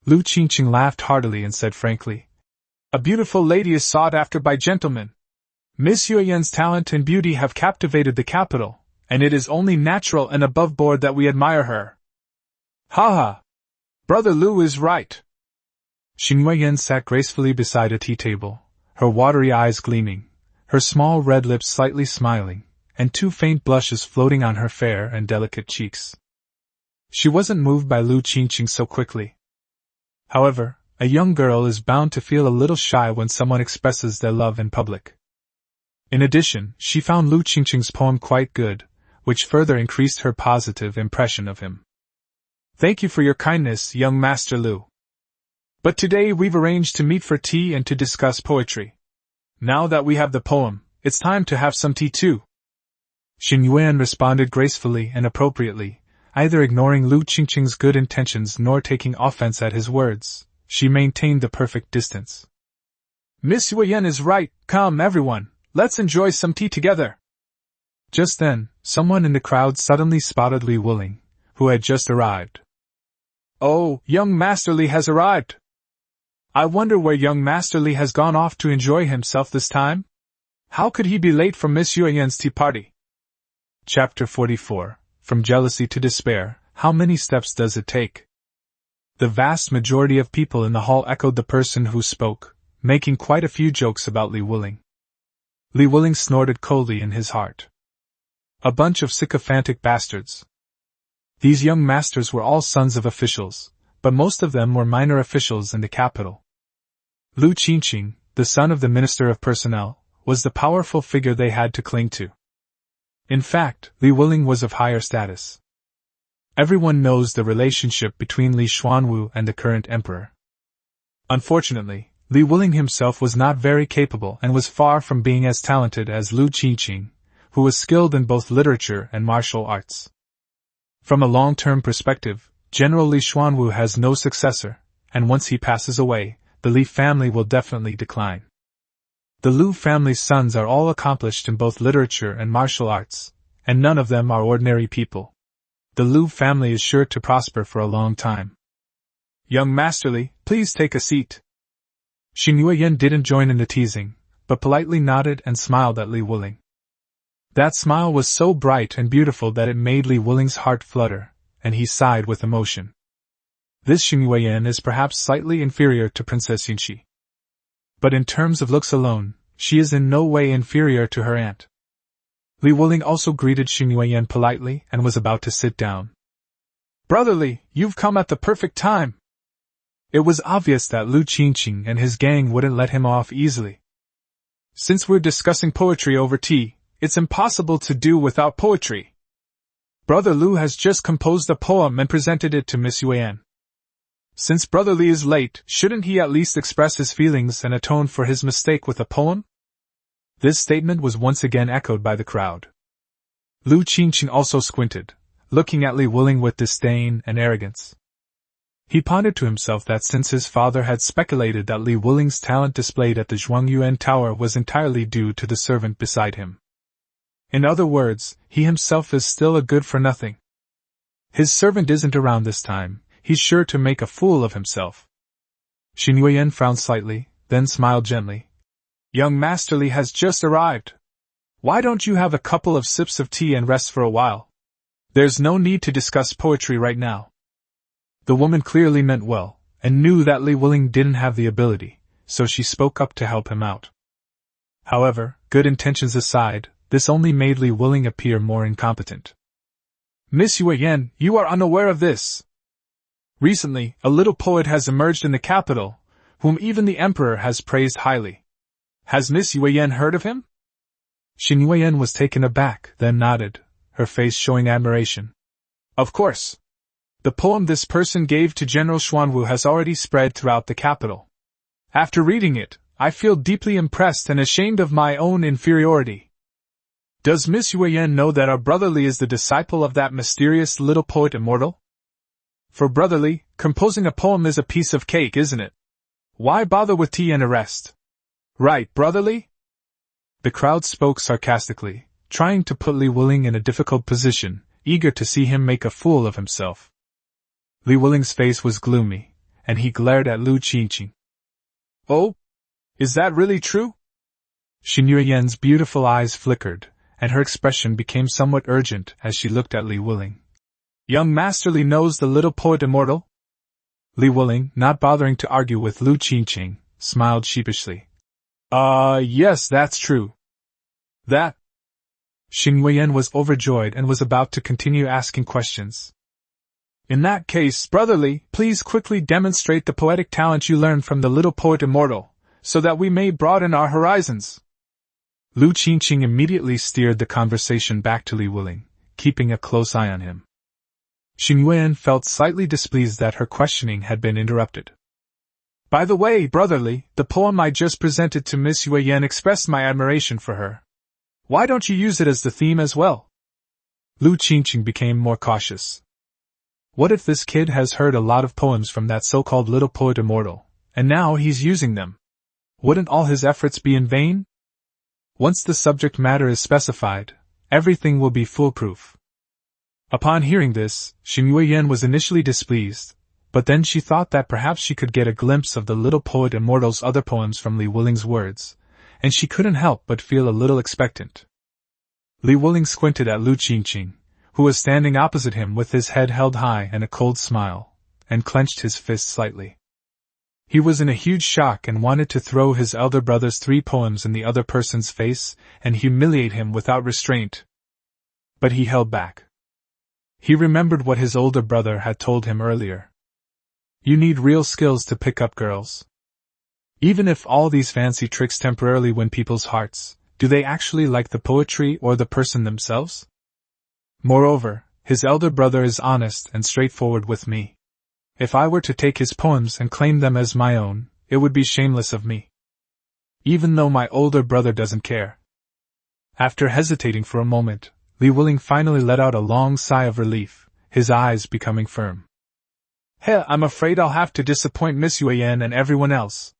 Lu Qingqing laughed heartily and said frankly, A beautiful lady is sought after by gentlemen. Miss Yueyan's talent and beauty have captivated the capital, and it is only natural and above board that we admire her. Ha ha! Brother Lu is right. Xing Yueyan sat gracefully beside a tea table, her watery eyes gleaming, her small red lips slightly smiling, and two faint blushes floating on her fair and delicate cheeks. She wasn't moved by Lu Qingqing so quickly. However, a young girl is bound to feel a little shy when someone expresses their love in public. In addition, she found Lu Qingqing's poem quite good, which further increased her positive impression of him. Thank you for your kindness, young Master Lu. But today we've arranged to meet for tea and to discuss poetry. Now that we have the poem, it's time to have some tea too. Xing Yueyan responded gracefully and appropriately, either ignoring Lu Qingqing's good intentions nor taking offense at his words. She maintained the perfect distance. Miss Yueyan is right. Come everyone, let's enjoy some tea together. Just then, someone in the crowd suddenly spotted Li Wuling, who had just arrived. Oh, young Master Li has arrived! I wonder where young Master Li has gone off to enjoy himself this time? How could he be late for Miss Yueyan's tea party? Chapter 44, From Jealousy to Despair, how many steps does it take? The vast majority of people in the hall echoed the person who spoke, making quite a few jokes about Li Wuling. Li Wuling snorted coldly in his heart. A bunch of sycophantic bastards. These young masters were all sons of officials, but most of them were minor officials in the capital. Lu Qingqing, the son of the Minister of Personnel, was the powerful figure they had to cling to. In fact, Li Wuling was of higher status. Everyone knows the relationship between Li Xuanwu and the current emperor. Unfortunately, Li Wuling himself was not very capable and was far from being as talented as Lu Qingqing, who was skilled in both literature and martial arts. From a long-term perspective, General Li Xuanwu has no successor, and once he passes away, the Li family will definitely decline. The Lu family's sons are all accomplished in both literature and martial arts, and none of them are ordinary people. The Lu family is sure to prosper for a long time. Young Master Li, please take a seat. Xing Yueyan didn't join in the teasing, but politely nodded and smiled at Li Wuling. That smile was so bright and beautiful that it made Li Wuling's heart flutter, and he sighed with emotion. This Xing Yueyan is perhaps slightly inferior to Princess Yinxi. But in terms of looks alone, she is in no way inferior to her aunt. Li Wuling also greeted Xing Yueyan politely and was about to sit down. Brother Li, you've come at the perfect time. It was obvious that Lu Qingqing and his gang wouldn't let him off easily. Since we're discussing poetry over tea, it's impossible to do without poetry. Brother Lu has just composed a poem and presented it to Miss Yuan. Since Brother Li is late, shouldn't he at least express his feelings and atone for his mistake with a poem? This statement was once again echoed by the crowd. Lu Qingqing also squinted, looking at Li Wuling with disdain and arrogance. He pondered to himself that since his father had speculated that Li Wuling's talent displayed at the Zhuangyuan Tower was entirely due to the servant beside him. In other words, he himself is still a good-for-nothing. His servant isn't around this time, he's sure to make a fool of himself. Xing Yueyan frowned slightly, then smiled gently. Young Master Li has just arrived. Why don't you have a couple of sips of tea and rest for a while? There's no need to discuss poetry right now. The woman clearly meant well, and knew that Li Wuling didn't have the ability, so she spoke up to help him out. However, good intentions aside, this only made Li Wuling appear more incompetent. Miss Yueyan, you are unaware of this. Recently, a little poet has emerged in the capital, whom even the emperor has praised highly. Has Miss Yueyan heard of him? Xing Yueyan was taken aback, then nodded, her face showing admiration. Of course. The poem this person gave to General Xuanwu has already spread throughout the capital. After reading it, I feel deeply impressed and ashamed of my own inferiority. Does Miss Yueyan know that our Brother Li is the disciple of that mysterious little poet immortal? For Brother Li, composing a poem is a piece of cake, isn't it? Why bother with tea and a rest? Right, Brother Li? The crowd spoke sarcastically, trying to put Li Wuling in a difficult position, eager to see him make a fool of himself. Li Wuling's face was gloomy, and he glared at Lu Qingqing. Oh? Is that really true? Xing Yueyan's beautiful eyes flickered, and her expression became somewhat urgent as she looked at Li Wuling. Young Master Li knows the little poet immortal? Li Wuling, not bothering to argue with Lu Qingqing, smiled sheepishly. Yes, that's true. That? Xing Yueyan was overjoyed and was about to continue asking questions. In that case, Brother Li, please quickly demonstrate the poetic talent you learned from the little poet immortal, so that we may broaden our horizons. Lu Qingqing immediately steered the conversation back to Li Wuling, keeping a close eye on him. Xing Yueyan felt slightly displeased that her questioning had been interrupted. By the way, Brother Li, the poem I just presented to Miss Yueyan expressed my admiration for her. Why don't you use it as the theme as well? Lu Qingqing became more cautious. What if this kid has heard a lot of poems from that so-called little poet immortal, and now he's using them? Wouldn't all his efforts be in vain? Once the subject matter is specified, everything will be foolproof. Upon hearing this, Xing Yueyan was initially displeased, but then she thought that perhaps she could get a glimpse of the little poet immortal's other poems from Li Wuling's words, and she couldn't help but feel a little expectant. Li Wuling squinted at Lu Qingqing, who was standing opposite him with his head held high and a cold smile, and clenched his fist slightly. He was in a huge shock and wanted to throw his elder brother's 3 poems in the other person's face and humiliate him without restraint. But he held back. He remembered what his older brother had told him earlier. You need real skills to pick up girls. Even if all these fancy tricks temporarily win people's hearts, do they actually like the poetry or the person themselves? Moreover, his elder brother is honest and straightforward with me. If I were to take his poems and claim them as my own, it would be shameless of me. Even though my older brother doesn't care. After hesitating for a moment, Li Wuling finally let out a long sigh of relief, his eyes becoming firm. I'm afraid I'll have to disappoint Miss Yuan and everyone else.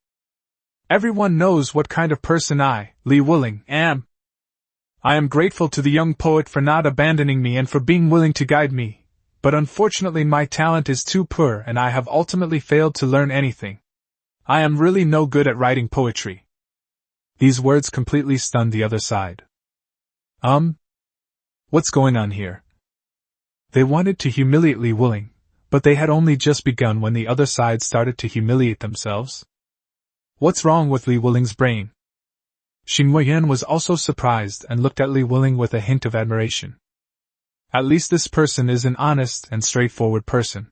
Everyone knows what kind of person I, Li Wuling, am. I am grateful to the young poet for not abandoning me and for being willing to guide me. But unfortunately my talent is too poor and I have ultimately failed to learn anything. I am really no good at writing poetry. These words completely stunned the other side. What's going on here? They wanted to humiliate Li Wuling, but they had only just begun when the other side started to humiliate themselves. What's wrong with Li Wuling's brain? Xing Huiyan was also surprised and looked at Li Wuling with a hint of admiration. At least this person is an honest and straightforward person.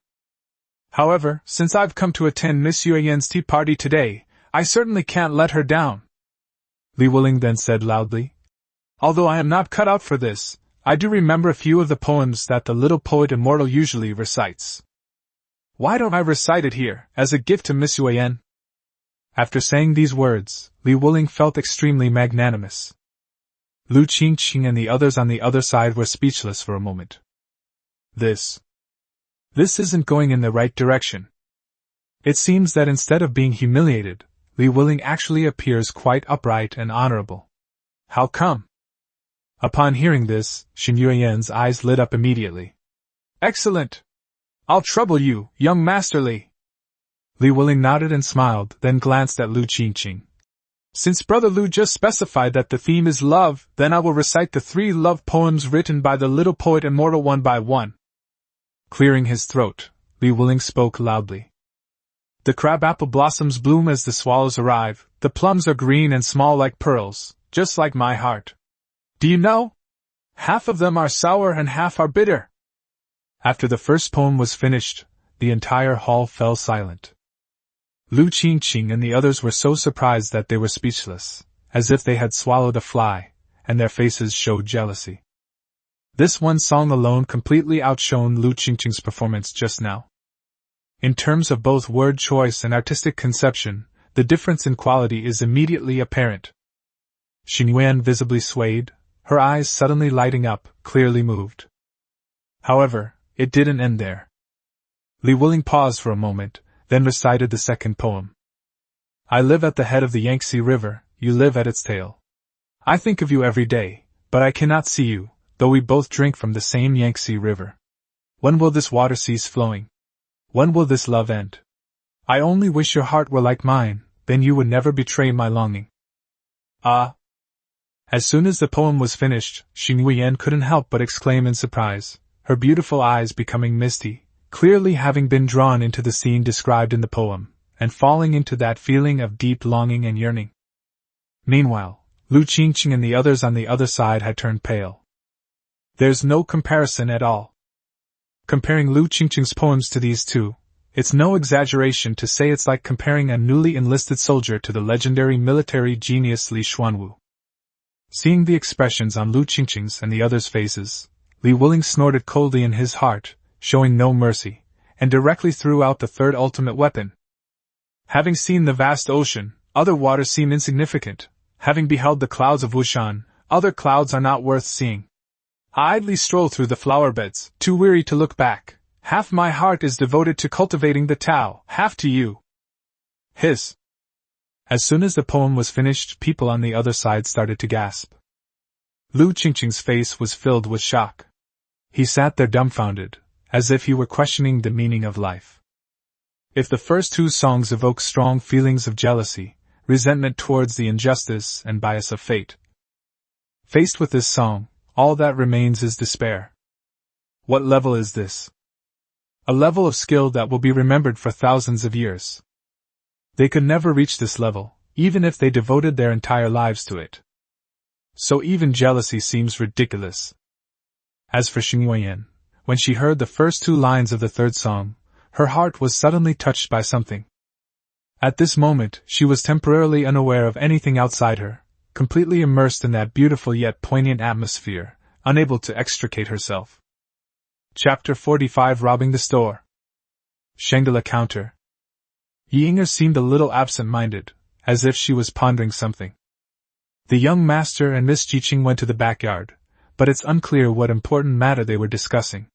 However, since I've come to attend Miss Yuan's tea party today, I certainly can't let her down. Li Wuling then said loudly. Although I am not cut out for this, I do remember a few of the poems that the little poet immortal usually recites. Why don't I recite it here, as a gift to Miss Yuan? After saying these words, Li Wuling felt extremely magnanimous. Lu Qingqing and the others on the other side were speechless for a moment. This isn't going in the right direction. It seems that instead of being humiliated, Li Wuling actually appears quite upright and honorable. How come? Upon hearing this, Xing Yuan's eyes lit up immediately. Excellent! I'll trouble you, young Master Li. Li Wuling nodded and smiled, then glanced at Lu Qingqing. Since Brother Lu just specified that the theme is love, then I will recite the 3 love poems written by the little poet immortal one by one. Clearing his throat, Li Wuling spoke loudly. The crabapple blossoms bloom as the swallows arrive, the plums are green and small like pearls, just like my heart. Do you know? Half of them are sour and half are bitter. After the first poem was finished, the entire hall fell silent. Lu Qingqing and the others were so surprised that they were speechless, as if they had swallowed a fly, and their faces showed jealousy. This one song alone completely outshone Lu Qingqing's performance just now. In terms of both word choice and artistic conception, the difference in quality is immediately apparent. Xing Yuan visibly swayed, her eyes suddenly lighting up, clearly moved. However, it didn't end there. Li Wuling paused for a moment, then recited the second poem. I live at the head of the Yangtze River, you live at its tail. I think of you every day, but I cannot see you, though we both drink from the same Yangtze River. When will this water cease flowing? When will this love end? I only wish your heart were like mine, then you would never betray my longing. Ah! As soon as the poem was finished, Xing Yuan couldn't help but exclaim in surprise, her beautiful eyes becoming misty, clearly having been drawn into the scene described in the poem, and falling into that feeling of deep longing and yearning. Meanwhile, Lu Qingqing and the others on the other side had turned pale. There's no comparison at all. Comparing Lu Qingqing's poems to these two, it's no exaggeration to say it's like comparing a newly enlisted soldier to the legendary military genius Li Xuanwu. Seeing the expressions on Lu Qingqing's and the others' faces, Li Wuling snorted coldly in his heart, showing no mercy, and directly threw out the third ultimate weapon. Having seen the vast ocean, other waters seem insignificant. Having beheld the clouds of Wushan, other clouds are not worth seeing. I idly stroll through the flower beds, too weary to look back. Half my heart is devoted to cultivating the Tao, half to you. Hiss. As soon as the poem was finished, people on the other side started to gasp. Lu Qingqing's face was filled with shock. He sat there dumbfounded, as if he were questioning the meaning of life. If the first 2 songs evoke strong feelings of jealousy, resentment towards the injustice and bias of fate, faced with this song, all that remains is despair. What level is this? A level of skill that will be remembered for thousands of years. They could never reach this level, even if they devoted their entire lives to it. So even jealousy seems ridiculous. As for Xing Yuan, when she heard the first two lines of the third song, her heart was suddenly touched by something. At this moment, she was temporarily unaware of anything outside her, completely immersed in that beautiful yet poignant atmosphere, unable to extricate herself. Chapter 45 Robbing the Store. Shangela counter. Yi Ying'er seemed a little absent-minded, as if she was pondering something. The young master and Miss Jiqing went to the backyard, but it's unclear what important matter they were discussing.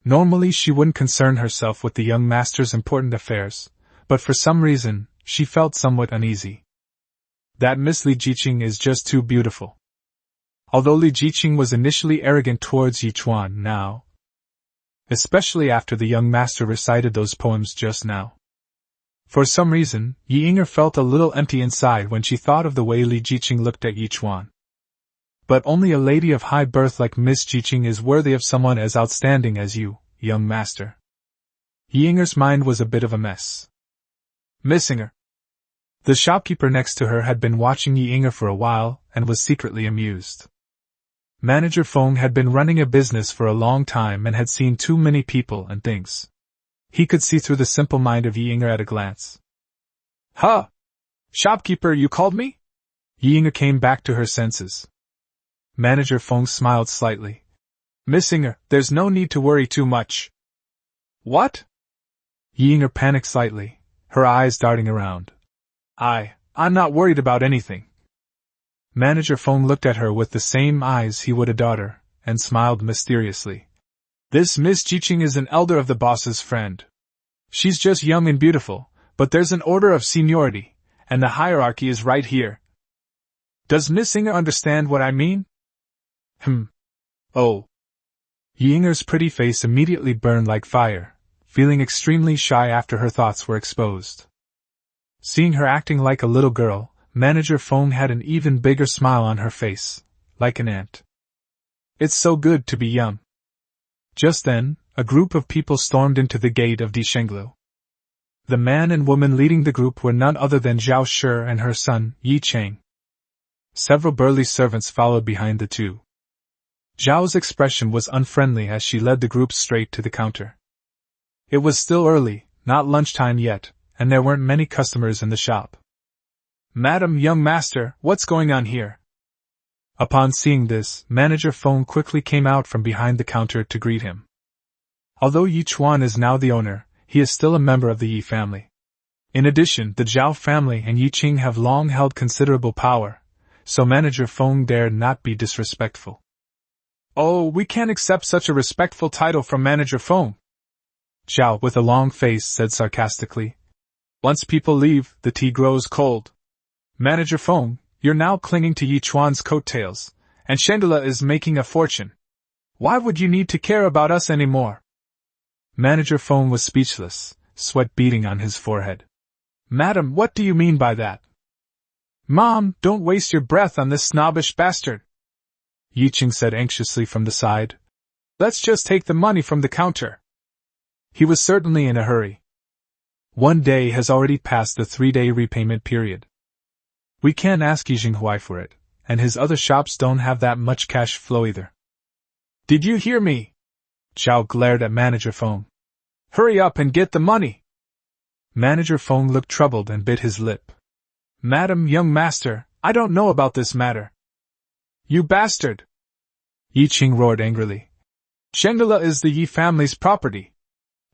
Normally she wouldn't concern herself with the young master's important affairs, but for some reason, she felt somewhat uneasy. That Miss Li Jiqing is just too beautiful. Although Li Jiqing was initially arrogant towards Yi Chuan now, especially after the young master recited those poems just now. For some reason, Yi Ying'er felt a little empty inside when she thought of the way Li Jiqing looked at Yi Chuan. But only a lady of high birth like Miss Jiqing is worthy of someone as outstanding as you, young master. Yi Ying'er's mind was a bit of a mess. Miss Ying'er. The shopkeeper next to her had been watching Yi Ying'er for a while and was secretly amused. Manager Feng had been running a business for a long time and had seen too many people and things. He could see through the simple mind of Yi Ying'er at a glance. Huh! Shopkeeper, you called me? Yi Ying'er came back to her senses. Manager Feng smiled slightly. Miss Ying'er, there's no need to worry too much. What? Yi Ying'er panicked slightly, her eyes darting around. I'm not worried about anything. Manager Feng looked at her with the same eyes he would a daughter, and smiled mysteriously. This Miss Jiqing is an elder of the boss's friend. She's just young and beautiful, but there's an order of seniority, and the hierarchy is right here. Does Miss Ying'er understand what I mean? Oh. Yi Ying'er's pretty face immediately burned like fire, feeling extremely shy after her thoughts were exposed. Seeing her acting like a little girl, Manager Feng had an even bigger smile on her face, like an ant. It's so good to be young. Just then, a group of people stormed into the gate of Dishenglu. The man and woman leading the group were none other than Zhao Shi and her son, Yi Cheng. Several burly servants followed behind the two. Zhao's expression was unfriendly as she led the group straight to the counter. It was still early, not lunchtime yet, and there weren't many customers in the shop. Madam, young master, what's going on here? Upon seeing this, Manager Feng quickly came out from behind the counter to greet him. Although Yi Chuan is now the owner, he is still a member of the Yi family. In addition, the Zhao family and Yi Qing have long held considerable power, so Manager Feng dared not be disrespectful. Oh, we can't accept such a respectful title from Manager Feng. Zhao, with a long face, said sarcastically. Once people leave, the tea grows cold. Manager Feng, you're now clinging to Yi Chuan's coattails, and Shangela is making a fortune. Why would you need to care about us anymore? Manager Feng was speechless, sweat beading on his forehead. Madam, what do you mean by that? Mom, don't waste your breath on this snobbish bastard. Yi Qing said anxiously from the side. Let's just take the money from the counter. He was certainly in a hurry. 1 day has already passed the 3-day repayment period. We can't ask Yi Jinghuai for it, and his other shops don't have that much cash flow either. Did you hear me? Zhao glared at Manager Feng. Hurry up and get the money. Manager Feng looked troubled and bit his lip. Madam, young master, I don't know about this matter. You bastard! Yi Qing roared angrily. Shangela is the Yi family's property.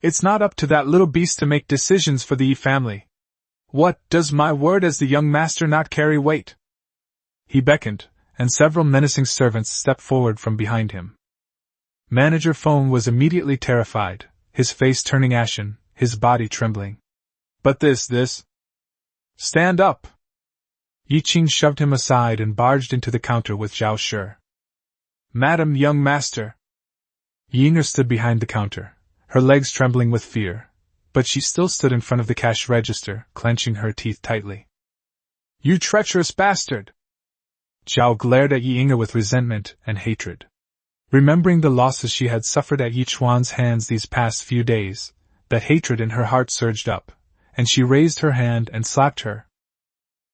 It's not up to that little beast to make decisions for the Yi family. What, does my word as the young master not carry weight? He beckoned, and several menacing servants stepped forward from behind him. Manager Feng was immediately terrified, his face turning ashen, his body trembling. But this. Stand up! Yi Qing shoved him aside and barged into the counter with Zhao Shi. Madam, young master. Yi Ying'er stood behind the counter, her legs trembling with fear, but she still stood in front of the cash register, clenching her teeth tightly. You treacherous bastard! Zhao glared at Yi Ying'er with resentment and hatred. Remembering the losses she had suffered at Yi Chuan's hands these past few days, the hatred in her heart surged up, and she raised her hand and slapped her.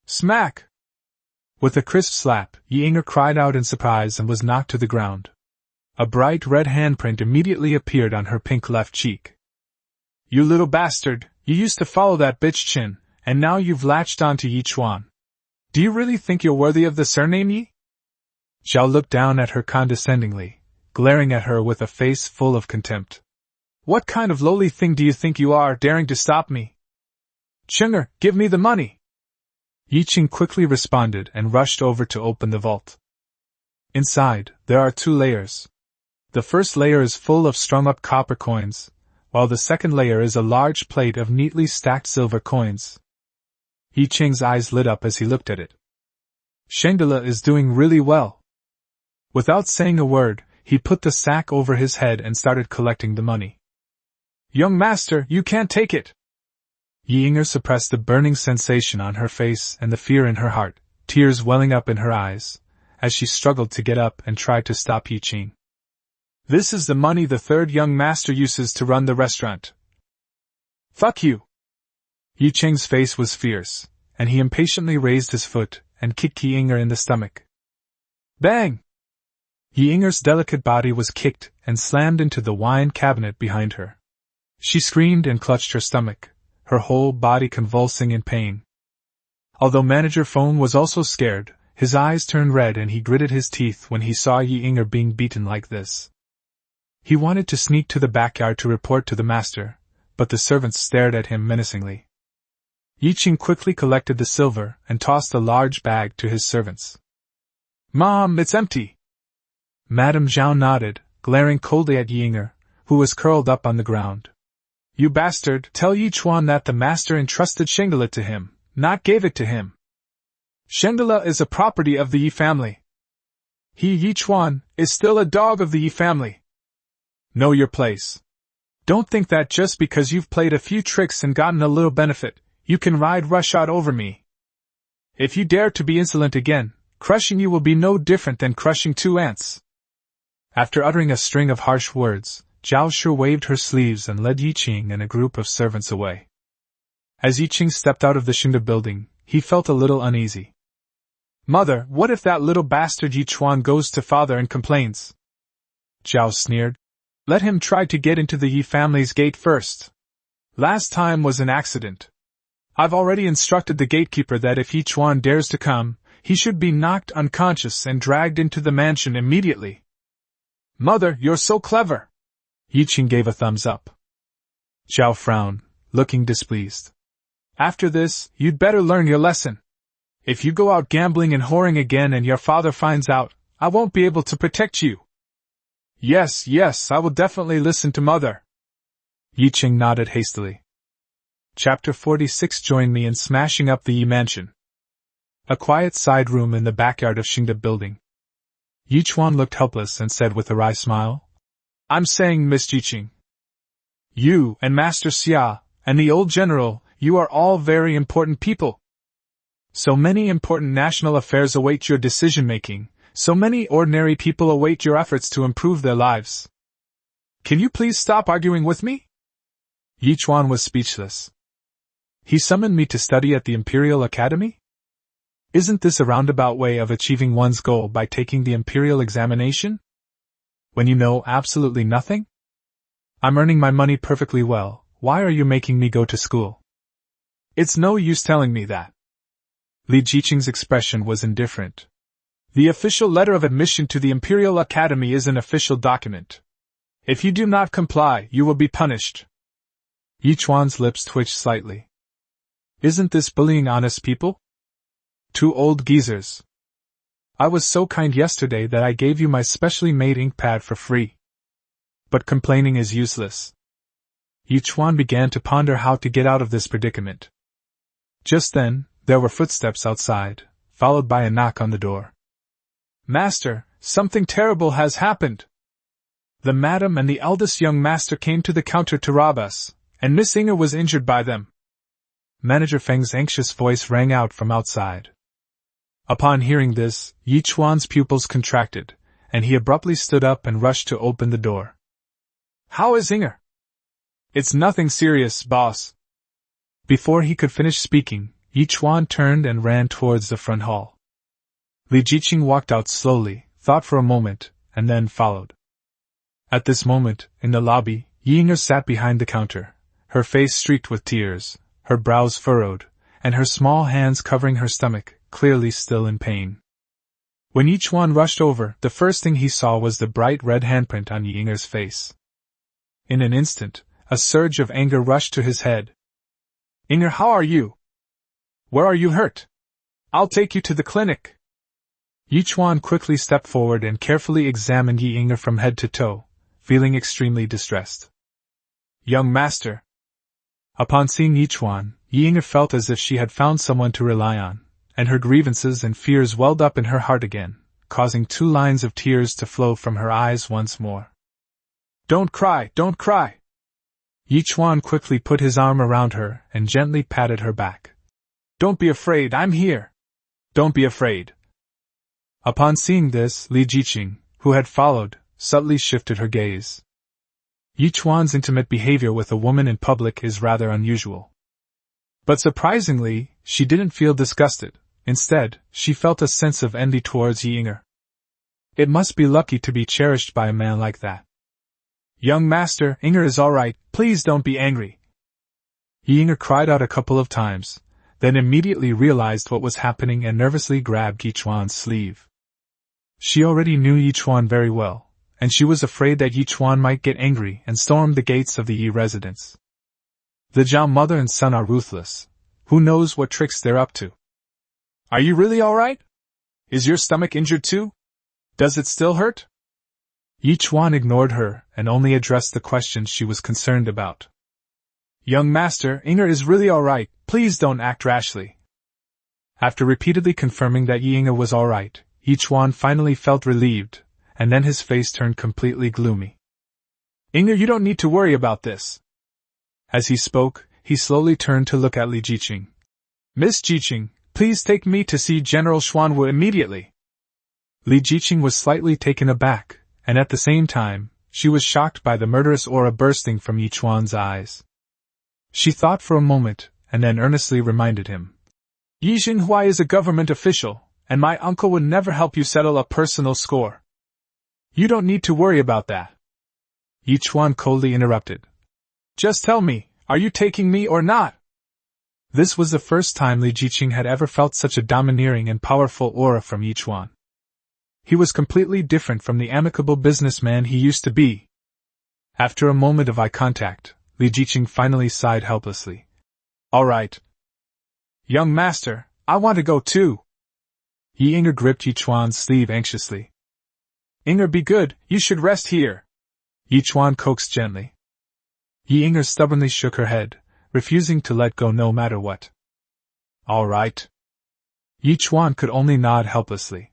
Smack! With a crisp slap, Yi Inger cried out in surprise and was knocked to the ground. A bright red handprint immediately appeared on her pink left cheek. You little bastard, you used to follow that bitch Chin, and now you've latched onto Yi Chuan. Do you really think you're worthy of the surname Yi? Zhao looked down at her condescendingly, glaring at her with a face full of contempt. What kind of lowly thing do you think you are, daring to stop me? Chinger, give me the money! Yi Qing quickly responded and rushed over to open the vault. Inside, there are 2 layers. The first layer is full of strung-up copper coins, while the second layer is a large plate of neatly stacked silver coins. Yi Qing's eyes lit up as he looked at it. Shangela is doing really well. Without saying a word, he put the sack over his head and started collecting the money. Young master, you can't take it! Yi Inger suppressed the burning sensation on her face and the fear in her heart, tears welling up in her eyes, as she struggled to get up and tried to stop Yi Qing. This is the money the 3rd young master uses to run the restaurant. Fuck you! Yi Qing's face was fierce, and he impatiently raised his foot and kicked Yi Inger in the stomach. Bang! Yi Inger's delicate body was kicked and slammed into the wine cabinet behind her. She screamed and clutched her stomach, her whole body convulsing in pain. Although Manager Feng was also scared, his eyes turned red and he gritted his teeth when he saw Yi Inger being beaten like this. He wanted to sneak to the backyard to report to the master, but the servants stared at him menacingly. Yi Qing quickly collected the silver and tossed a large bag to his servants. Mom, it's empty! Madame Zhao nodded, glaring coldly at Yi Inger, who was curled up on the ground. You bastard, tell Yi Chuan that the master entrusted Shangela to him, not gave it to him. Shangela is a property of the Yi family. He, Yi Chuan, is still a dog of the Yi family. Know your place. Don't think that just because you've played a few tricks and gotten a little benefit, you can ride roughshod over me. If you dare to be insolent again, crushing you will be no different than crushing 2 ants. After uttering a string of harsh words, Zhao Shi waved her sleeves and led Yi Qing and a group of servants away. As Yi Qing stepped out of the Xingde building, he felt a little uneasy. Mother, what if that little bastard Yi Chuan goes to father and complains? Zhao sneered. Let him try to get into the Yi family's gate first. Last time was an accident. I've already instructed the gatekeeper that if Yi Chuan dares to come, he should be knocked unconscious and dragged into the mansion immediately. Mother, you're so clever! Yi Qing gave a thumbs up. Zhao frowned, looking displeased. After this, you'd better learn your lesson. If you go out gambling and whoring again and your father finds out, I won't be able to protect you. Yes, I will definitely listen to mother. Yi Qing nodded hastily. Chapter 46. Join me in smashing up the Yi mansion. A quiet side room in the backyard of Xingde building. Yi Chuan looked helpless and said with a wry smile, I'm saying, Miss Yi Qing. You, and Master Xia, and the old general, you are all very important people. So many important national affairs await your decision-making, so many ordinary people await your efforts to improve their lives. Can you please stop arguing with me? Yi Chuan was speechless. He summoned me to study at the Imperial Academy? Isn't this a roundabout way of achieving one's goal by taking the Imperial examination? When you know absolutely nothing? I'm earning my money perfectly well, why are you making me go to school? It's no use telling me that. Li Jiqing's expression was indifferent. The official letter of admission to the Imperial Academy is an official document. If you do not comply, you will be punished. Yi Chuan's lips twitched slightly. Isn't this bullying honest people? 2 old geezers. I was so kind yesterday that I gave you my specially made ink pad for free. But complaining is useless. Yi Chuan began to ponder how to get out of this predicament. Just then, there were footsteps outside, followed by a knock on the door. Master, something terrible has happened. The madam and the eldest young master came to the counter to rob us, and Miss Inger was injured by them. Manager Feng's anxious voice rang out from outside. Upon hearing this, Yi Chuan's pupils contracted, and he abruptly stood up and rushed to open the door. "How is Inger?" "It's nothing serious, boss." Before he could finish speaking, Yi Chuan turned and ran towards the front hall. Li Jiqing walked out slowly, thought for a moment, and then followed. At this moment, in the lobby, Yi Inger sat behind the counter, her face streaked with tears, her brows furrowed, and her small hands covering her stomach, clearly still in pain. When Yi Chuan rushed over, the first thing he saw was the bright red handprint on Yi Inger's face. In an instant, a surge of anger rushed to his head. "Inger, how are you? Where are you hurt? I'll take you to the clinic." Yi Chuan quickly stepped forward and carefully examined Yi Inger from head to toe, feeling extremely distressed. "Young master." Upon seeing Yi Chuan, Yi Inger felt as if she had found someone to rely on, and her grievances and fears welled up in her heart again, causing 2 lines of tears to flow from her eyes once more. "Don't cry, don't cry." Yi Chuan quickly put his arm around her and gently patted her back. "Don't be afraid, I'm here. Don't be afraid." Upon seeing this, Li Jiqing, who had followed, subtly shifted her gaze. Yi Chuan's intimate behavior with a woman in public is rather unusual. But surprisingly, she didn't feel disgusted. Instead, she felt a sense of envy towards Yi Inger. It must be lucky to be cherished by a man like that. "Young master, Inger is all right, please don't be angry." Yi Inger cried out a couple of times, then immediately realized what was happening and nervously grabbed Yi Chuan's sleeve. She already knew Yi Chuan very well, and she was afraid that Yi Chuan might get angry and storm the gates of the Yi residence. The Zhao mother and son are ruthless. Who knows what tricks they're up to? "Are you really all right? Is your stomach injured too? Does it still hurt?" Yi Chuan ignored her and only addressed the questions she was concerned about. "Young master, Inger is really all right, please don't act rashly." After repeatedly confirming that Yi Inger was all right, Yi Chuan finally felt relieved, and then his face turned completely gloomy. "Inger, you don't need to worry about this." As he spoke, he slowly turned to look at Li Jiqing. "Miss Jiqing, please take me to see General Xuanwu immediately." Li Jiqing was slightly taken aback, and at the same time, she was shocked by the murderous aura bursting from Yi Chuan's eyes. She thought for a moment, and then earnestly reminded him. "Yi Xinhua is a government official, and my uncle would never help you settle a personal score. You don't need to worry about that." Yi Chuan coldly interrupted. "Just tell me, are you taking me or not?" This was the first time Li Jiqing had ever felt such a domineering and powerful aura from Yi Chuan. He was completely different from the amicable businessman he used to be. After a moment of eye contact, Li Jiqing finally sighed helplessly. "All right. Young master, I want to go too." Yi Inger gripped Yi Chuan's sleeve anxiously. "Inger, be good, you should rest here," Yi Chuan coaxed gently. Yi Inger stubbornly shook her head, refusing to let go no matter what. "All right." Yi Chuan could only nod helplessly.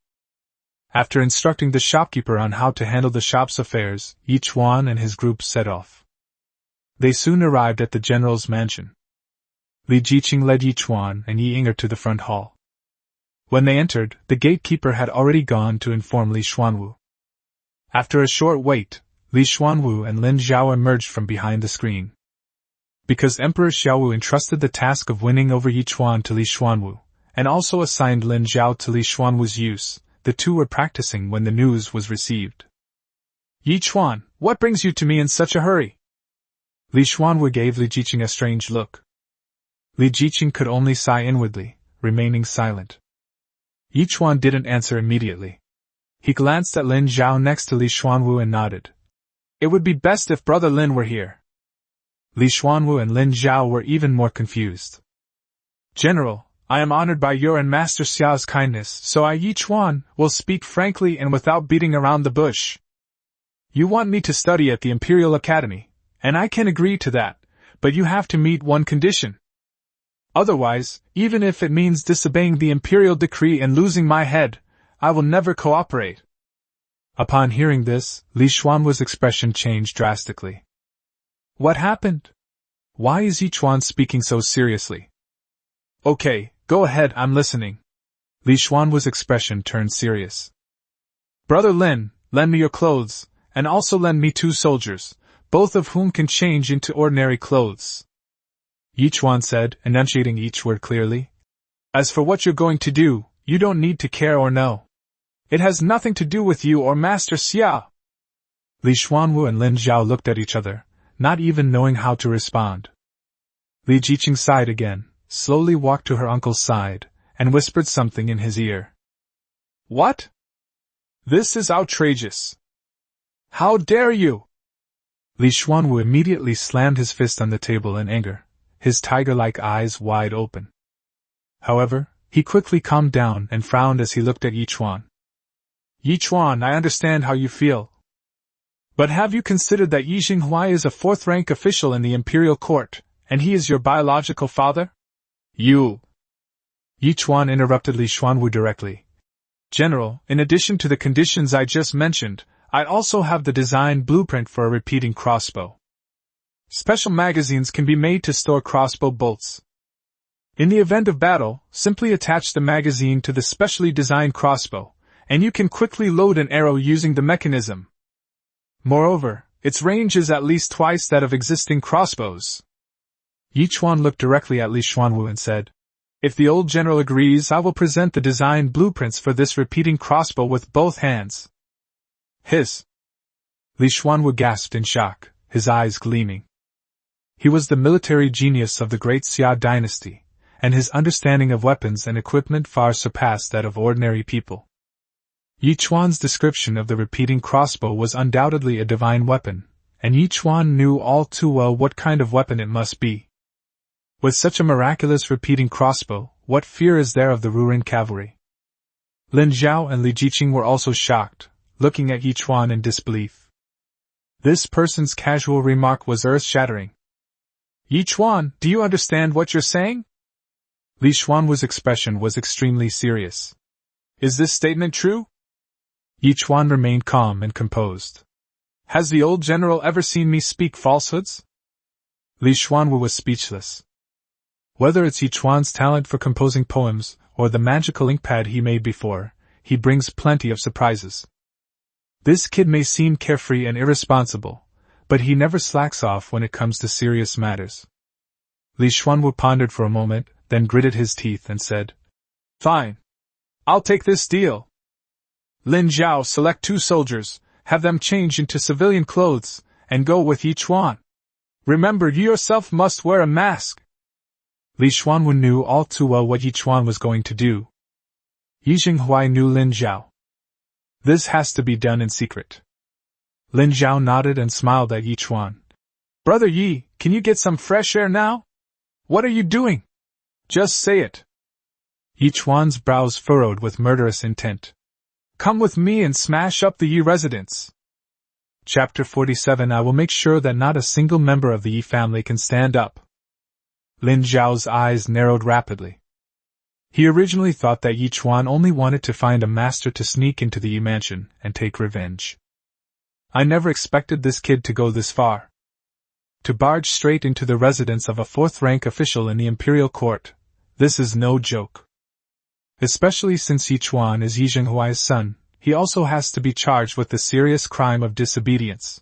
After instructing the shopkeeper on how to handle the shop's affairs, Yi Chuan and his group set off. They soon arrived at the general's mansion. Li Jiqing led Yi Chuan and Yi Inger to the front hall. When they entered, the gatekeeper had already gone to inform Li Xuanwu. After a short wait, Li Xuanwu and Lin Zhao emerged from behind the screen. Because Emperor Xiaowu entrusted the task of winning over Yi Chuan to Li Xuanwu, and also assigned Lin Zhao to Li Xuanwu's use, the two were practicing when the news was received. "Yi Chuan, what brings you to me in such a hurry?" Li Xuanwu gave Li Jiqing a strange look. Li Jiqing could only sigh inwardly, remaining silent. Yi Chuan didn't answer immediately. He glanced at Lin Zhao next to Li Xuanwu and nodded. "It would be best if Brother Lin were here." Li Xuanwu and Lin Zhao were even more confused. "General, I am honored by your and Master Xiao's kindness, so I, Yi Chuan, will speak frankly and without beating around the bush. You want me to study at the Imperial Academy, and I can agree to that, but you have to meet one condition. Otherwise, even if it means disobeying the Imperial decree and losing my head, I will never cooperate." Upon hearing this, Li Xuanwu's expression changed drastically. "What happened? Why is Yi Chuan speaking so seriously?" "Okay, go ahead, I'm listening." Li Xuanwu's expression turned serious. "Brother Lin, Lend me your clothes, and also lend me 2 soldiers, both of whom can change into ordinary clothes. Yi Chuan said, enunciating each word clearly. As for what you're going to do, you don't need to care or know. It has nothing to do with you or Master Xia. Li Xuanwu and Lin Zhao looked at each other, not even knowing how to respond. Li Jiqing sighed again, slowly walked to her uncle's side, and whispered something in his ear. What? This is outrageous. How dare you? Li Xuanwu immediately slammed his fist on the table in anger, his tiger-like eyes wide open. However, he quickly calmed down and frowned as he looked at Yi Chuan. Yi Chuan, I understand how you feel. But have you considered that Yi Jinghuai is a 4th-rank official in the imperial court, and he is your biological father? You! Yi Chuan interrupted Li Xuanwu directly. General, in addition to the conditions I just mentioned, I also have the design blueprint for a repeating crossbow. Special magazines can be made to store crossbow bolts. In the event of battle, simply attach the magazine to the specially designed crossbow, and you can quickly load an arrow using the mechanism. Moreover, its range is at least twice that of existing crossbows. Yi Chuan looked directly at Li Xuanwu and said, If the old general agrees, I will present the design blueprints for this repeating crossbow with both hands. Hiss! Li Xuanwu gasped in shock, his eyes gleaming. He was the military genius of the great Xia dynasty, and his understanding of weapons and equipment far surpassed that of ordinary people. Yi Chuan's description of the repeating crossbow was undoubtedly a divine weapon, and Yi Chuan knew all too well what kind of weapon it must be. With such a miraculous repeating crossbow, what fear is there of the Rurin cavalry? Lin Zhao and Li Jiqing were also shocked, looking at Yi Chuan in disbelief. This person's casual remark was earth-shattering. Yi Chuan, do you understand what you're saying? Li Xuanwu's expression was extremely serious. Is this statement true? Yi Chuan remained calm and composed. Has the old general ever seen me speak falsehoods? Li Xuanwu was speechless. Whether it's Yi Chuan's talent for composing poems, or the magical ink pad he made before, he brings plenty of surprises. This kid may seem carefree and irresponsible, but he never slacks off when it comes to serious matters. Li Xuanwu pondered for a moment, then gritted his teeth and said, Fine. I'll take this deal. Lin Zhao, select 2 soldiers, have them change into civilian clothes, and go with Yi Chuan. Remember, you yourself must wear a mask. Li Xuanwu knew all too well what Yi Chuan was going to do. Yi Jinghuai knew Lin Zhao. This has to be done in secret. Lin Zhao nodded and smiled at Yi Chuan. Brother Yi, can you get some fresh air now? What are you doing? Just say it. Yi Chuan's brows furrowed with murderous intent. Come with me and smash up the Yi residence. Chapter 47 I will make sure that not a single member of the Yi family can stand up. Lin Zhao's eyes narrowed rapidly. He originally thought that Yi Chuan only wanted to find a master to sneak into the Yi mansion and take revenge. I never expected this kid to go this far. To barge straight into the residence of a 4th-rank official in the imperial court, this is no joke. Especially since Yi Chuan is Yi Jinghuai's son, he also has to be charged with the serious crime of disobedience.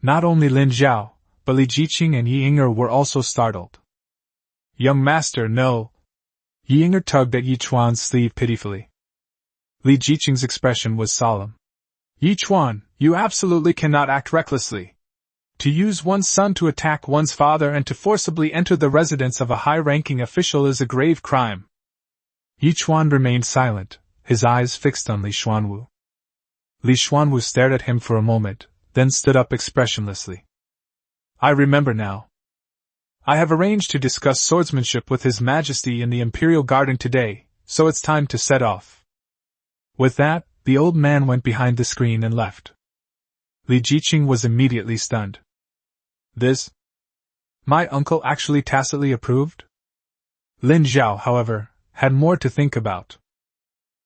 Not only Lin Zhao, but Li Jiqing and Yi Yinger were also startled. Young master, no. Yi Yinger tugged at Yi Chuan's sleeve pitifully. Li Jiqing's expression was solemn. Yi Chuan, you absolutely cannot act recklessly. To use one's son to attack one's father and to forcibly enter the residence of a high-ranking official is a grave crime. Yi Chuan remained silent, his eyes fixed on Li Xuanwu. Li Xuanwu stared at him for a moment, then stood up expressionlessly. I remember now. I have arranged to discuss swordsmanship with His Majesty in the Imperial Garden today, so it's time to set off. With that, the old man went behind the screen and left. Li Jiqing was immediately stunned. This? My uncle actually tacitly approved? Lin Zhao, however, had more to think about.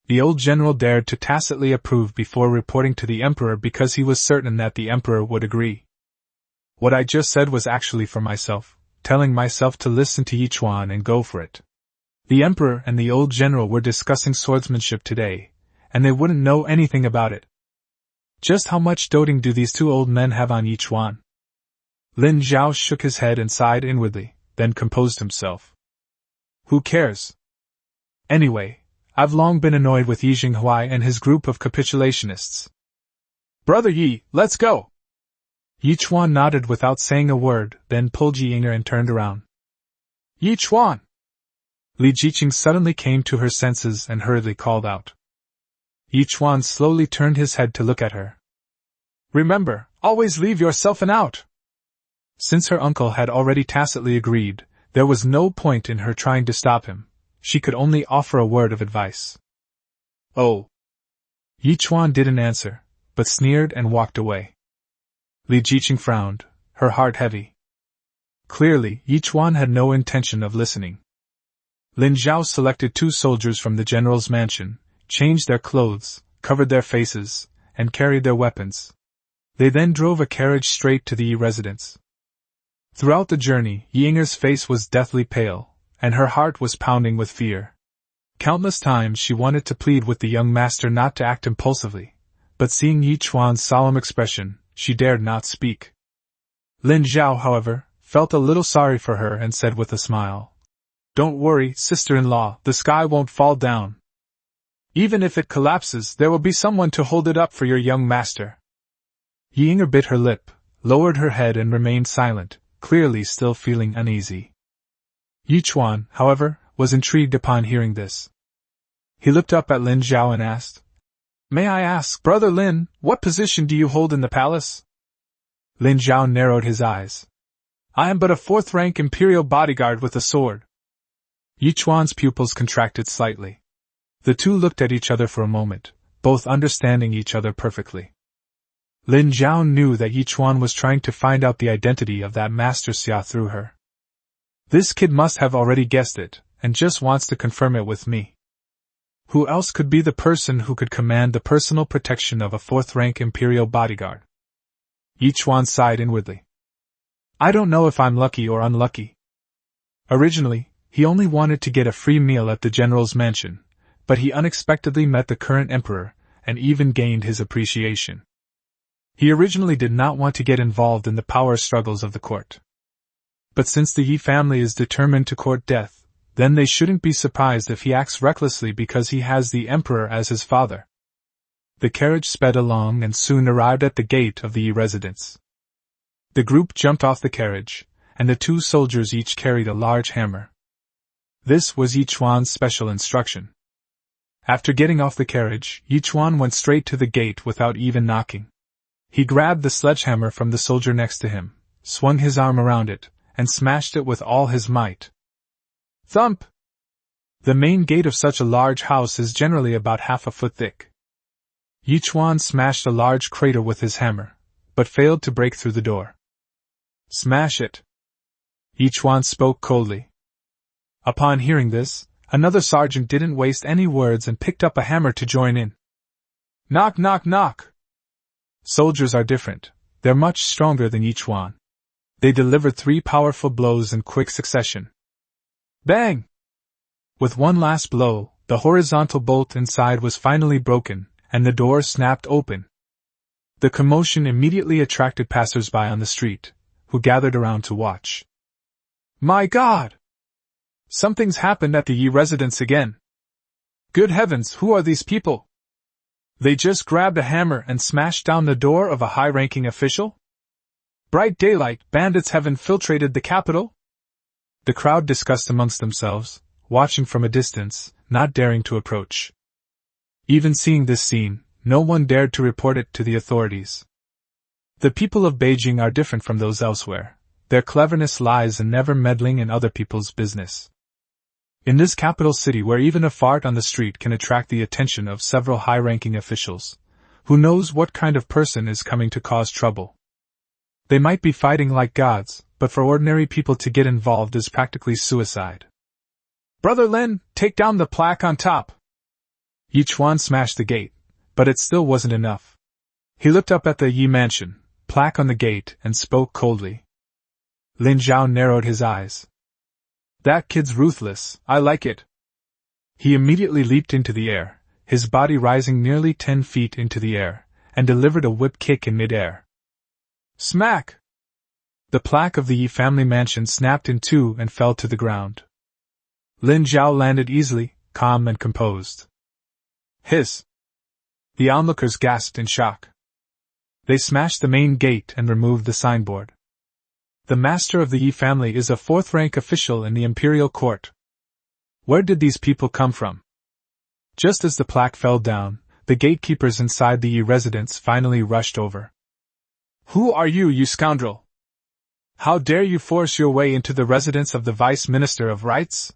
The old general dared to tacitly approve before reporting to the emperor because he was certain that the emperor would agree. What I just said was actually for myself, telling myself to listen to Yi Chuan and go for it. The emperor and the old general were discussing swordsmanship today, and they wouldn't know anything about it. Just how much doting do these two old men have on Yichuan? Lin Zhao shook his head and sighed inwardly, then composed himself. Who cares? Anyway, I've long been annoyed with Yi Jinghuai and his group of capitulationists. Brother Yi, let's go! Yichuan nodded without saying a word, then pulled Yi Yinger and turned around. Yichuan! Li Jiqing suddenly came to her senses and hurriedly called out. Yichuan slowly turned his head to look at her. Remember, always leave yourself an out! Since her uncle had already tacitly agreed, there was no point in her trying to stop him. She could only offer a word of advice. Oh! Yichuan didn't answer, but sneered and walked away. Li Jiqing frowned, her heart heavy. Clearly, Yichuan had no intention of listening. Lin Zhao selected 2 soldiers from the general's mansion, changed their clothes, covered their faces, and carried their weapons. They then drove a carriage straight to the Yi residence. Throughout the journey, Yi Yinger's face was deathly pale, and her heart was pounding with fear. Countless times she wanted to plead with the young master not to act impulsively, but seeing Yichuan's solemn expression, she dared not speak. Lin Zhao, however, felt a little sorry for her and said with a smile, Don't worry, sister-in-law, the sky won't fall down. Even if it collapses, there will be someone to hold it up for your young master. Yi Yinger bit her lip, lowered her head and remained silent, clearly still feeling uneasy. Yichuan, however, was intrigued upon hearing this. He looked up at Lin Zhao and asked, May I ask, Brother Lin, what position do you hold in the palace? Lin Zhao narrowed his eyes. I am but a 4th-rank imperial bodyguard with a sword. Yichuan's pupils contracted slightly. The two looked at each other for a moment, both understanding each other perfectly. Lin Zhao knew that Yichuan was trying to find out the identity of that Master Xia through her. This kid must have already guessed it, and just wants to confirm it with me. Who else could be the person who could command the personal protection of a 4th-rank imperial bodyguard? Yichuan sighed inwardly. I don't know if I'm lucky or unlucky. Originally, he only wanted to get a free meal at the general's mansion, but he unexpectedly met the current emperor, and even gained his appreciation. He originally did not want to get involved in the power struggles of the court. But since the Yi family is determined to court death, then they shouldn't be surprised if he acts recklessly because he has the emperor as his father. The carriage sped along and soon arrived at the gate of the Yi residence. The group jumped off the carriage, and the 2 soldiers each carried a large hammer. This was Yichuan's special instruction. After getting off the carriage, Yichuan went straight to the gate without even knocking. He grabbed the sledgehammer from the soldier next to him, swung his arm around it, and smashed it with all his might. Thump! The main gate of such a large house is generally about half a foot thick. Yichuan smashed a large crater with his hammer, but failed to break through the door. Smash it! Yichuan spoke coldly. Upon hearing this, another sergeant didn't waste any words and picked up a hammer to join in. Knock, knock, knock! Soldiers are different. They're much stronger than Yichuan. They delivered 3 powerful blows in quick succession. Bang! With one last blow, the horizontal bolt inside was finally broken, and the door snapped open. The commotion immediately attracted passers-by on the street, who gathered around to watch. My God! Something's happened at the Yi residence again. Good heavens, who are these people? They just grabbed a hammer and smashed down the door of a high-ranking official? Bright daylight, bandits have infiltrated the capital? The crowd discussed amongst themselves, watching from a distance, not daring to approach. Even seeing this scene, no one dared to report it to the authorities. The people of Beijing are different from those elsewhere. Their cleverness lies in never meddling in other people's business. In this capital city where even a fart on the street can attract the attention of several high-ranking officials, who knows what kind of person is coming to cause trouble? They might be fighting like gods, but for ordinary people to get involved is practically suicide. Brother Lin, take down the plaque on top! Yichuan smashed the gate, but it still wasn't enough. He looked up at the Yi mansion, plaque on the gate, and spoke coldly. Lin Zhao narrowed his eyes. That kid's ruthless, I like it. He immediately leaped into the air, his body rising nearly 10 feet into the air, and delivered a whip kick in midair. Smack! The plaque of the Yi family mansion snapped in two and fell to the ground. Lin Zhao landed easily, calm and composed. Hiss! The onlookers gasped in shock. They smashed the main gate and removed the signboard. The master of the Yi family is a fourth-rank official in the imperial court. Where did these people come from? Just as the plaque fell down, the gatekeepers inside the Yi residence finally rushed over. Who are you, you scoundrel? How dare you force your way into the residence of the Vice Minister of Rights?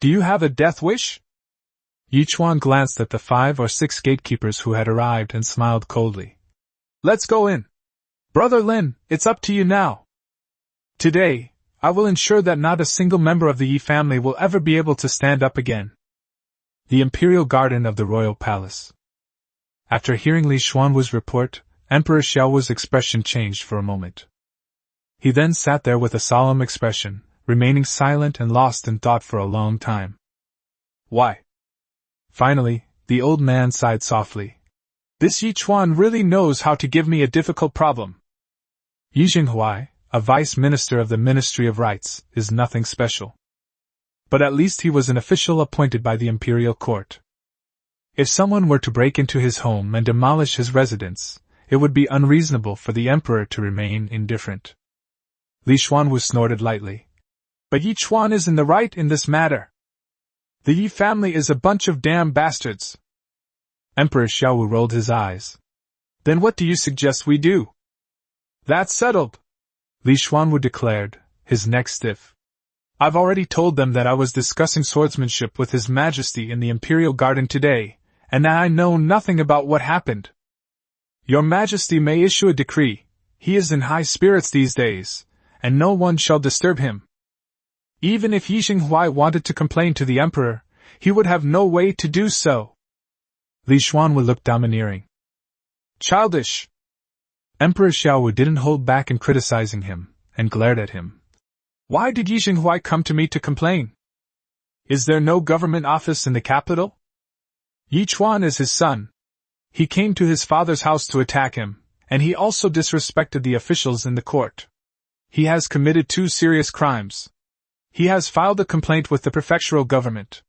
Do you have a death wish? Yi Chuan glanced at the 5 or 6 gatekeepers who had arrived and smiled coldly. Let's go in. Brother Lin, it's up to you now. Today, I will ensure that not a single member of the Yi family will ever be able to stand up again. The Imperial Garden of the Royal Palace. After hearing Li Xuanwu's report, Emperor Xiaowu's expression changed for a moment. He then sat there with a solemn expression, remaining silent and lost in thought for a long time. Why? Finally, the old man sighed softly. This Yi Chuan really knows how to give me a difficult problem. Yi Jinghuai, a vice minister of the Ministry of Rights, is nothing special. But at least he was an official appointed by the imperial court. If someone were to break into his home and demolish his residence, it would be unreasonable for the emperor to remain indifferent. Li Xuanwu snorted lightly. But Yi Chuan is in the right in this matter. The Yi family is a bunch of damn bastards. Emperor Xiaowu rolled his eyes. Then what do you suggest we do? That's settled, Li Xuanwu declared, his neck stiff. I've already told them that I was discussing swordsmanship with His Majesty in the Imperial Garden today, and that I know nothing about what happened. Your Majesty may issue a decree. He is in high spirits these days, and no one shall disturb him. Even if Yi Jinghuai wanted to complain to the Emperor, he would have no way to do so. Li Xuanwu looked domineering. Childish! Emperor Xiaowu didn't hold back in criticizing him, and glared at him. Why did Yi Jinghuai come to me to complain? Is there no government office in the capital? Yi Chuan is his son. He came to his father's house to attack him, and he also disrespected the officials in the court. He has committed 2 serious crimes. He has filed a complaint with the prefectural government.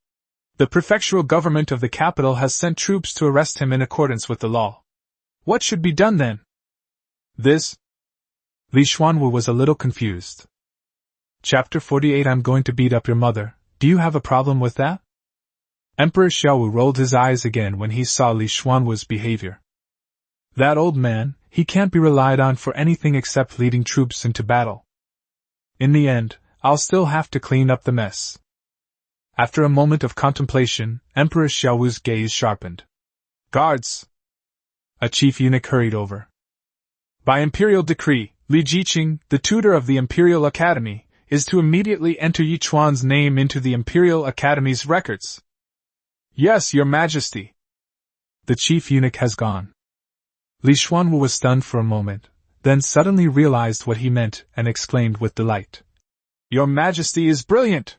The prefectural government of the capital has sent troops to arrest him in accordance with the law. What should be done then? This? Li Xuanwu was a little confused. Chapter 48 I'm going to beat up your mother. Do you have a problem with that? Emperor Xiaowu rolled his eyes again when he saw Li Xuanwu's behavior. That old man, he can't be relied on for anything except leading troops into battle. In the end, I'll still have to clean up the mess. After a moment of contemplation, Emperor Xiaowu's gaze sharpened. Guards! A chief eunuch hurried over. By imperial decree, Li Jiqing, the tutor of the Imperial Academy, is to immediately enter Yi Chuan's name into the Imperial Academy's records. Yes, Your Majesty. The chief eunuch has gone. Li Xuanwu was stunned for a moment, then suddenly realized what he meant and exclaimed with delight. Your Majesty is brilliant!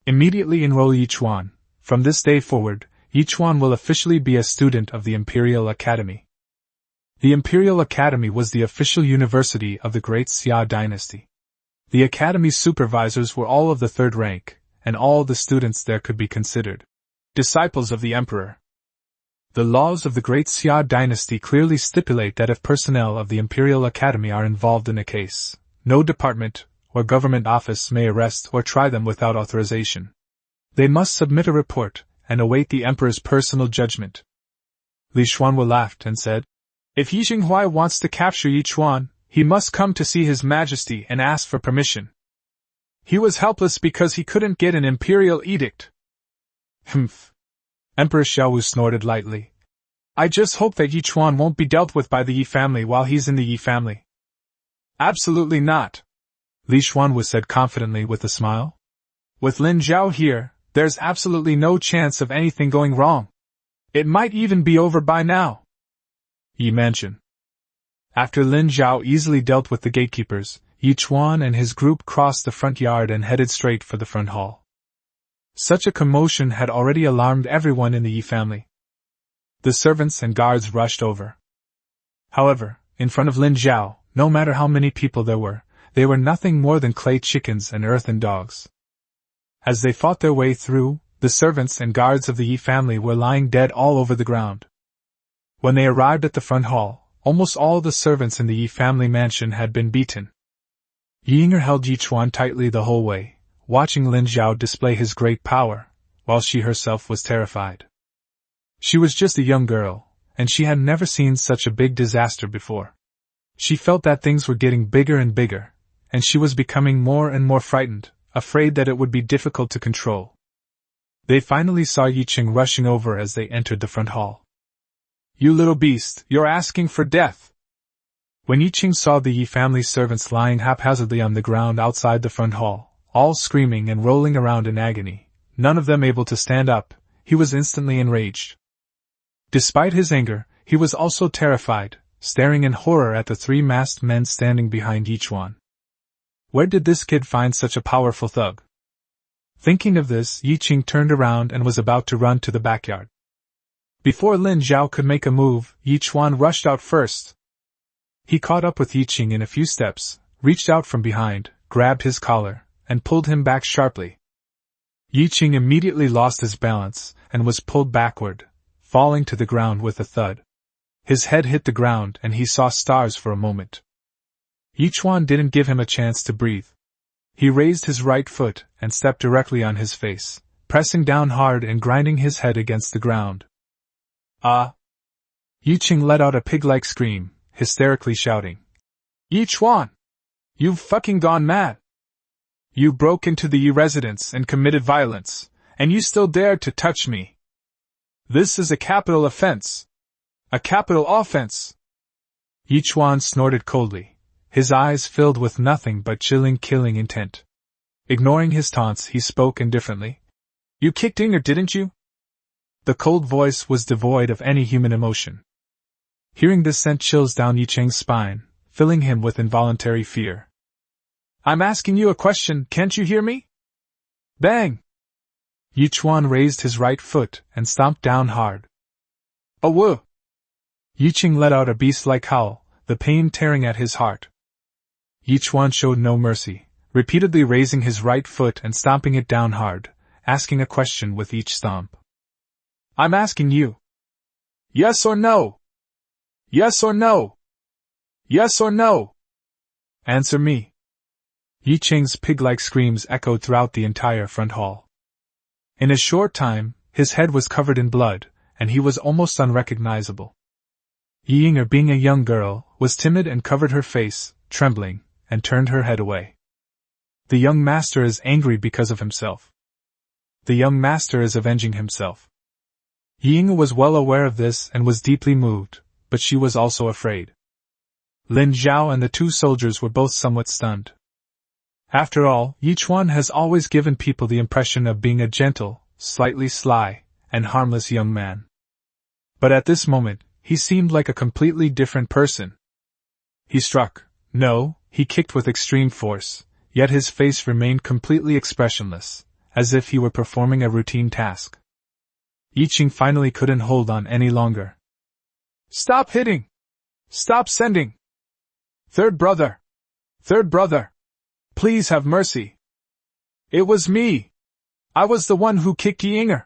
Immediately enroll Yi Chuan. From this day forward, Yi Chuan will officially be a student of the Imperial Academy. The Imperial Academy was the official university of the Great Xia dynasty. The Academy's supervisors were all of the 3rd rank, and all the students there could be considered disciples of the Emperor. The laws of the Great Xia dynasty clearly stipulate that if personnel of the Imperial Academy are involved in a case, no department or government office may arrest or try them without authorization. They must submit a report and await the Emperor's personal judgment. Li Xuanwu laughed and said, If Yi Jinghuai wants to capture Yi Chuan, he must come to see His Majesty and ask for permission. He was helpless because he couldn't get an imperial edict. Humph. Emperor Xiaowu snorted lightly. I just hope that Yi Chuan won't be dealt with by the Yi family while he's in the Yi family. Absolutely not, Li Xuanwu said confidently with a smile. With Lin Zhao here, there's absolutely no chance of anything going wrong. It might even be over by now. Yi Mansion. After Lin Zhao easily dealt with the gatekeepers, Yi Chuan and his group crossed the front yard and headed straight for the front hall. Such a commotion had already alarmed everyone in the Yi family. The servants and guards rushed over. However, in front of Lin Zhao, no matter how many people there were, they were nothing more than clay chickens and earthen dogs. As they fought their way through, the servants and guards of the Yi family were lying dead all over the ground. When they arrived at the front hall, almost all the servants in the Yi family mansion had been beaten. Yi Yinger held Yi Chuan tightly the whole way, watching Lin Zhao display his great power, while she herself was terrified. She was just a young girl, and she had never seen such a big disaster before. She felt that things were getting bigger and bigger, and she was becoming more and more frightened, afraid that it would be difficult to control. They finally saw Yi Qing rushing over as they entered the front hall. "You little beast, you're asking for death!" When Yi Qing saw the Yi family servants lying haphazardly on the ground outside the front hall, all screaming and rolling around in agony, none of them able to stand up, he was instantly enraged. Despite his anger, he was also terrified, staring in horror at the three masked men standing behind Yi Chuan. Where did this kid find such a powerful thug? Thinking of this, Yi Qing turned around and was about to run to the backyard. Before Lin Zhao could make a move, Yi Chuan rushed out first. He caught up with Yi Qing in a few steps, reached out from behind, grabbed his collar, and pulled him back sharply. Yi Qing immediately lost his balance, and was pulled backward, falling to the ground with a thud. His head hit the ground and he saw stars for a moment. Yi Chuan didn't give him a chance to breathe. He raised his right foot and stepped directly on his face, pressing down hard and grinding his head against the ground. "Ah!" Yi Qing let out a pig-like scream, hysterically shouting. "Yi Chuan! You've fucking gone mad! You broke into the Yi residence and committed violence, and you still dared to touch me! This is a capital offense! A capital offense!" Yi Chuan snorted coldly, his eyes filled with nothing but chilling, killing intent. Ignoring his taunts, he spoke indifferently. "You kicked Inger, didn't you?" The cold voice was devoid of any human emotion. Hearing this sent chills down Yi Qing's spine, filling him with involuntary fear. "I'm asking you a question, can't you hear me?" Bang! Yi Chuan raised his right foot and stomped down hard. "Oh woo!" Yi Qing let out a beast-like howl, the pain tearing at his heart. Yi Chuan showed no mercy, repeatedly raising his right foot and stomping it down hard, asking a question with each stomp. "I'm asking you. Yes or no? Yes or no? Yes or no? Answer me." Yi Qing's pig-like screams echoed throughout the entire front hall. In a short time, his head was covered in blood, and he was almost unrecognizable. Yi Yinger, being a young girl, was timid and covered her face, trembling, and turned her head away. The young master is angry because of himself. The young master is avenging himself. Yi Yinger was well aware of this and was deeply moved, but she was also afraid. Lin Zhao and the two soldiers were both somewhat stunned. After all, Yi Chuan has always given people the impression of being a gentle, slightly sly, and harmless young man. But at this moment, he seemed like a completely different person. He struck. No, he kicked with extreme force, yet his face remained completely expressionless, as if he were performing a routine task. Yi Qing finally couldn't hold on any longer. "Stop hitting! Stop sending! Third brother! Third brother! Please have mercy! It was me! I was the one who kicked Yi Yinger!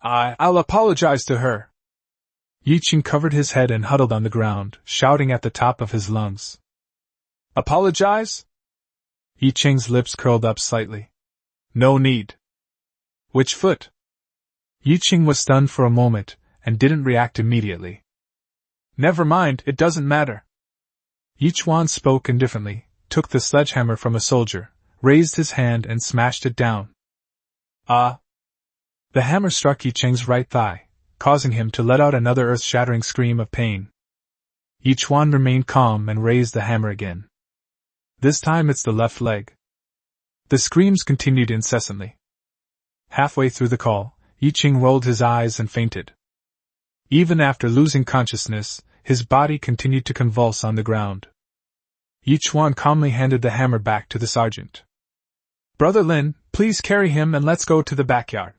I'll apologize to her!" Yi Qing covered his head and huddled on the ground, shouting at the top of his lungs. "Apologize?" Yi Qing's lips curled up slightly. "No need." "Which foot?" Yi Qing was stunned for a moment, and didn't react immediately. "Never mind, it doesn't matter." Yi Chuan spoke indifferently, took the sledgehammer from a soldier, raised his hand and smashed it down. "Ah!" The hammer struck Yi Qing's right thigh, causing him to let out another earth-shattering scream of pain. Yi Chuan remained calm and raised the hammer again. "This time it's the left leg." The screams continued incessantly. Halfway through the call, Yi Qing rolled his eyes and fainted. Even after losing consciousness, his body continued to convulse on the ground. Yi Chuan calmly handed the hammer back to the sergeant. "Brother Lin, please carry him and let's go to the backyard."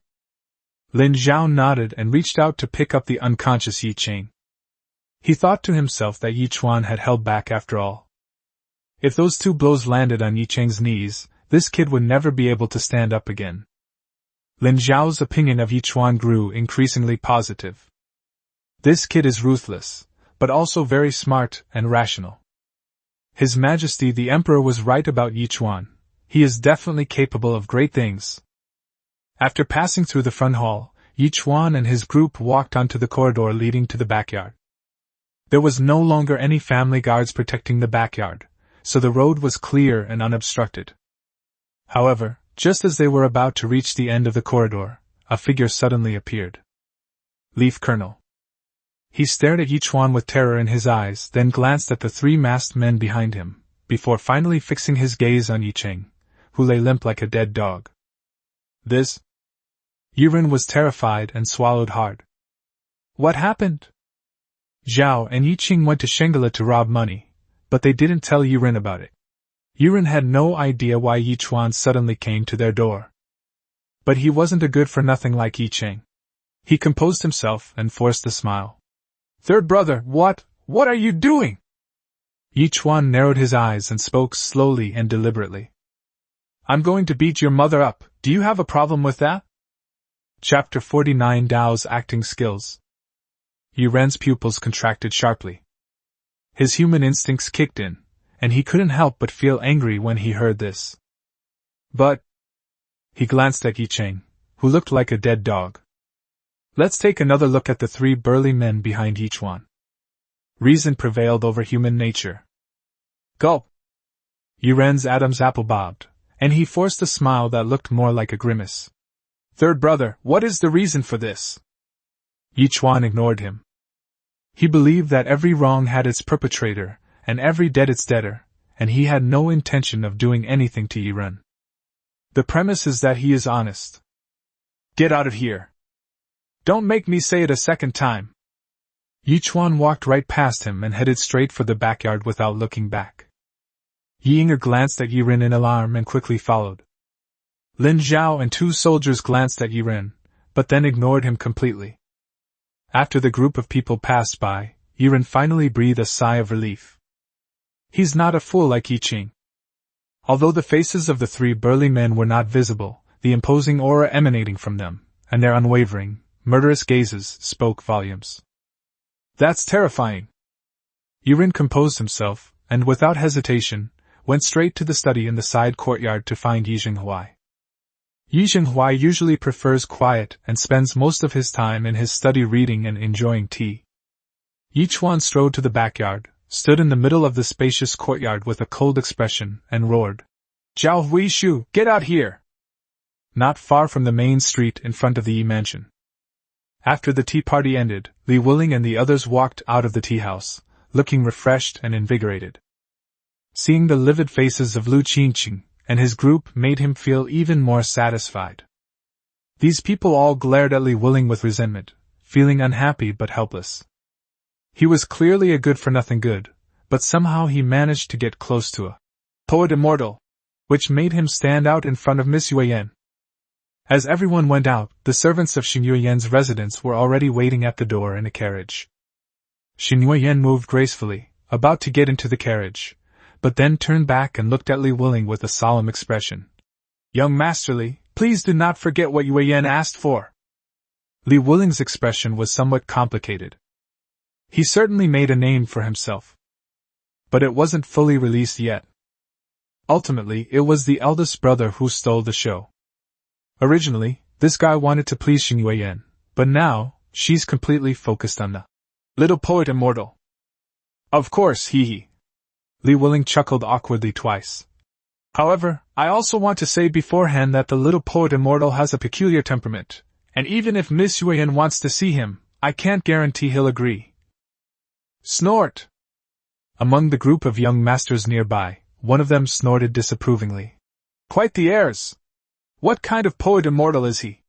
Lin Zhao nodded and reached out to pick up the unconscious Yi Qing. He thought to himself that Yi Chuan had held back after all. If those 2 blows landed on Yi Cheng's knees, this kid would never be able to stand up again. Lin Zhao's opinion of Yi Chuan grew increasingly positive. This kid is ruthless, but also very smart and rational. His Majesty the Emperor was right about Yi Chuan. He is definitely capable of great things. After passing through the front hall, Yi Chuan and his group walked onto the corridor leading to the backyard. There was no longer any family guards protecting the backyard, so the road was clear and unobstructed. However, just as they were about to reach the end of the corridor, a figure suddenly appeared. Leaf Colonel. He stared at Yi Chuan with terror in his eyes, then glanced at the 3 masked men behind him, before finally fixing his gaze on Yi Cheng, who lay limp like a dead dog. This? Yiren was terrified and swallowed hard. What happened? Zhao and Yi Cheng went to Shangela to rob money, but they didn't tell Yiren about it. Yiren had no idea why Yi Chuan suddenly came to their door. But he wasn't a good-for-nothing like Yi Cheng. He composed himself and forced a smile. Third brother, what are you doing? Yi Chuan narrowed his eyes and spoke slowly and deliberately. I'm going to beat your mother up, do you have a problem with that? Chapter 49 Dao's Acting Skills. Yiren's pupils contracted sharply. His human instincts kicked in, and he couldn't help but feel angry when he heard this. But he glanced at Yi Cheng, who looked like a dead dog. Let's take another look at the 3 burly men behind Yi Chuan. Reason prevailed over human nature. Gulp! Yiren's Adam's apple bobbed, and he forced a smile that looked more like a grimace. Third brother, what is the reason for this? Yi Chuan ignored him. He believed that every wrong had its perpetrator, and every debt its debtor, and he had no intention of doing anything to Yiren. The premise is that he is honest. Get out of here. Don't make me say it a second time. Yi Chuan walked right past him and headed straight for the backyard without looking back. Yi Yinger glanced at Yiren in alarm and quickly followed. Lin Zhao and 2 soldiers glanced at Yiren, but then ignored him completely. After the group of people passed by, Yiren finally breathed a sigh of relief. He's not a fool like Yi Cheng. Although the faces of the 3 burly men were not visible, the imposing aura emanating from them, and their unwavering, murderous gazes, spoke volumes. That's terrifying. Yiren composed himself, and without hesitation, went straight to the study in the side courtyard to find Yi Zhenghuai. Yi Zhenghuai usually prefers quiet and spends most of his time in his study reading and enjoying tea. Yi Chuan strode to the backyard, stood in the middle of the spacious courtyard with a cold expression, and roared, Zhao Huishu, get out here! Not far from the main street in front of the Yi mansion. After the tea party ended, Li Wuling and the others walked out of the tea house, looking refreshed and invigorated. Seeing the livid faces of Lu Qingqing and his group made him feel even more satisfied. These people all glared at Li Wuling with resentment, feeling unhappy but helpless. He was clearly a good-for-nothing good, but somehow he managed to get close to a poet immortal, which made him stand out in front of Miss Yueyan. As everyone went out, the servants of Xin Yueyan's residence were already waiting at the door in a carriage. Xin Yueyan moved gracefully, about to get into the carriage, but then turned back and looked at Li Wuling with a solemn expression. Young Master Li, please do not forget what Yueyan asked for. Li Wuling's expression was somewhat complicated. He certainly made a name for himself. But it wasn't fully released yet. Ultimately, it was the eldest brother who stole the show. Originally, this guy wanted to please Xin Yueyan, but now, she's completely focused on the little poet immortal. Of course, hee. Li Wuling chuckled awkwardly twice. However, I also want to say beforehand that the little poet immortal has a peculiar temperament, and even if Miss Yueyan wants to see him, I can't guarantee he'll agree. Snort! Among the group of young masters nearby, one of them snorted disapprovingly. Quite the airs! What kind of poet immortal is he?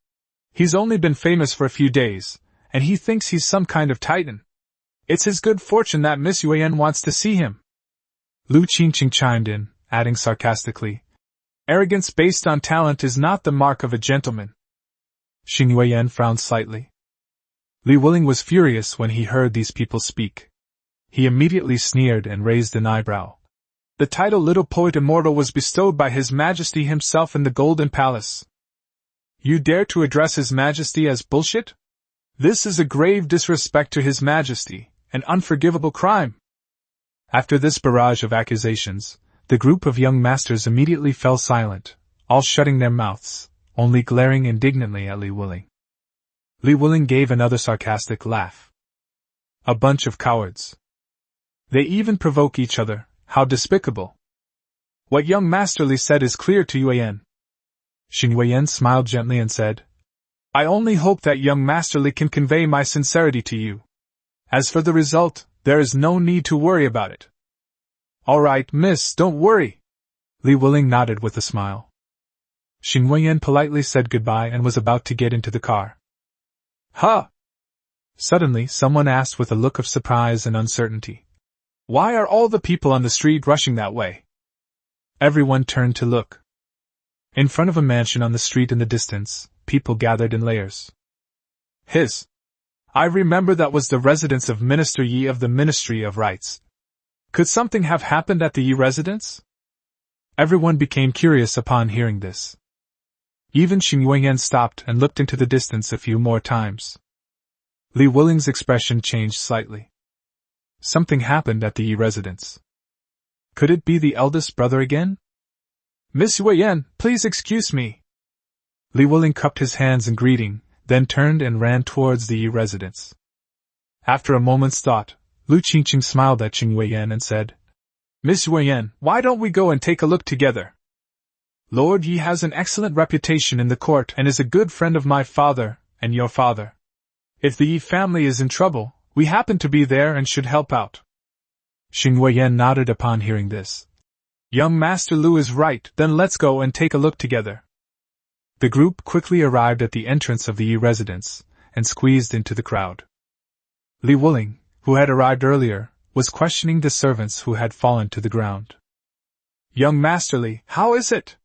He's only been famous for a few days, and he thinks he's some kind of titan. It's his good fortune that Miss Yueyan wants to see him. Lu Qingqing chimed in, adding sarcastically, Arrogance based on talent is not the mark of a gentleman. Xin Yueyan frowned slightly. Li Wuling was furious when he heard these people speak. He immediately sneered and raised an eyebrow. The title Little Poet Immortal was bestowed by His Majesty himself in the Golden Palace. You dare to address His Majesty as bullshit? This is a grave disrespect to His Majesty, an unforgivable crime. After this barrage of accusations, the group of young masters immediately fell silent, all shutting their mouths, only glaring indignantly at Li Wuling. Li Wuling gave another sarcastic laugh. A bunch of cowards. They even provoke each other, how despicable. What young Master Li said is clear to Yuan. Xing Yuan smiled gently and said, I only hope that young Master Li can convey my sincerity to you. As for the result, there is no need to worry about it. All right, miss, don't worry. Li Wuling nodded with a smile. Xing Yuan politely said goodbye and was about to get into the car. Huh! Suddenly, someone asked with a look of surprise and uncertainty. Why are all the people on the street rushing that way? Everyone turned to look. In front of a mansion on the street in the distance, people gathered in layers. I remember that was the residence of Minister Yi of the Ministry of Rights. Could something have happened at the Yi residence? Everyone became curious upon hearing this. Even Xing Yuan stopped and looked into the distance a few more times. Li Wuling's expression changed slightly. Something happened at the Yi residence. Could it be the eldest brother again? Miss Yuan, please excuse me. Li Wuling cupped his hands in greeting, then turned and ran towards the Yi residence. After a moment's thought, Lu Qingqing smiled at Xing Yuan and said, Miss Yuan, why don't we go and take a look together? Lord Yi has an excellent reputation in the court and is a good friend of my father and your father. If the Yi family is in trouble, we happen to be there and should help out. Xing Yuan nodded upon hearing this. Young Master Lu is right, then let's go and take a look together. The group quickly arrived at the entrance of the Yi residence, and squeezed into the crowd. Li Wuling, who had arrived earlier, was questioning the servants who had fallen to the ground. Young Master Li, how is it?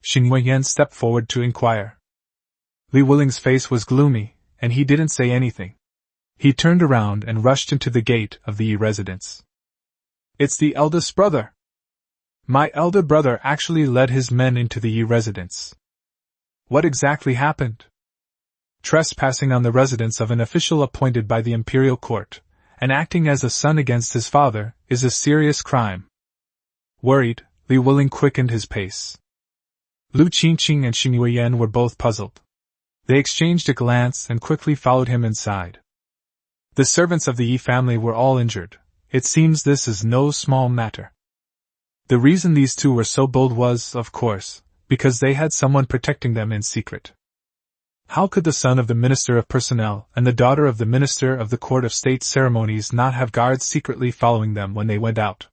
Xing Yuan stepped forward to inquire. Li Wuling's face was gloomy, and he didn't say anything. He turned around and rushed into the gate of the Yi residence. It's the eldest brother. My elder brother actually led his men into the Yi residence. What exactly happened? Trespassing on the residence of an official appointed by the imperial court, and acting as a son against his father, is a serious crime. Worried, Li Wuling quickened his pace. Lu Qingqing and Xing Yuan were both puzzled. They exchanged a glance and quickly followed him inside. The servants of the Yi family were all injured. It seems this is no small matter. The reason these two were so bold was, of course, because they had someone protecting them in secret. How could the son of the Minister of Personnel and the daughter of the Minister of the Court of State Ceremonies not have guards secretly following them when they went out?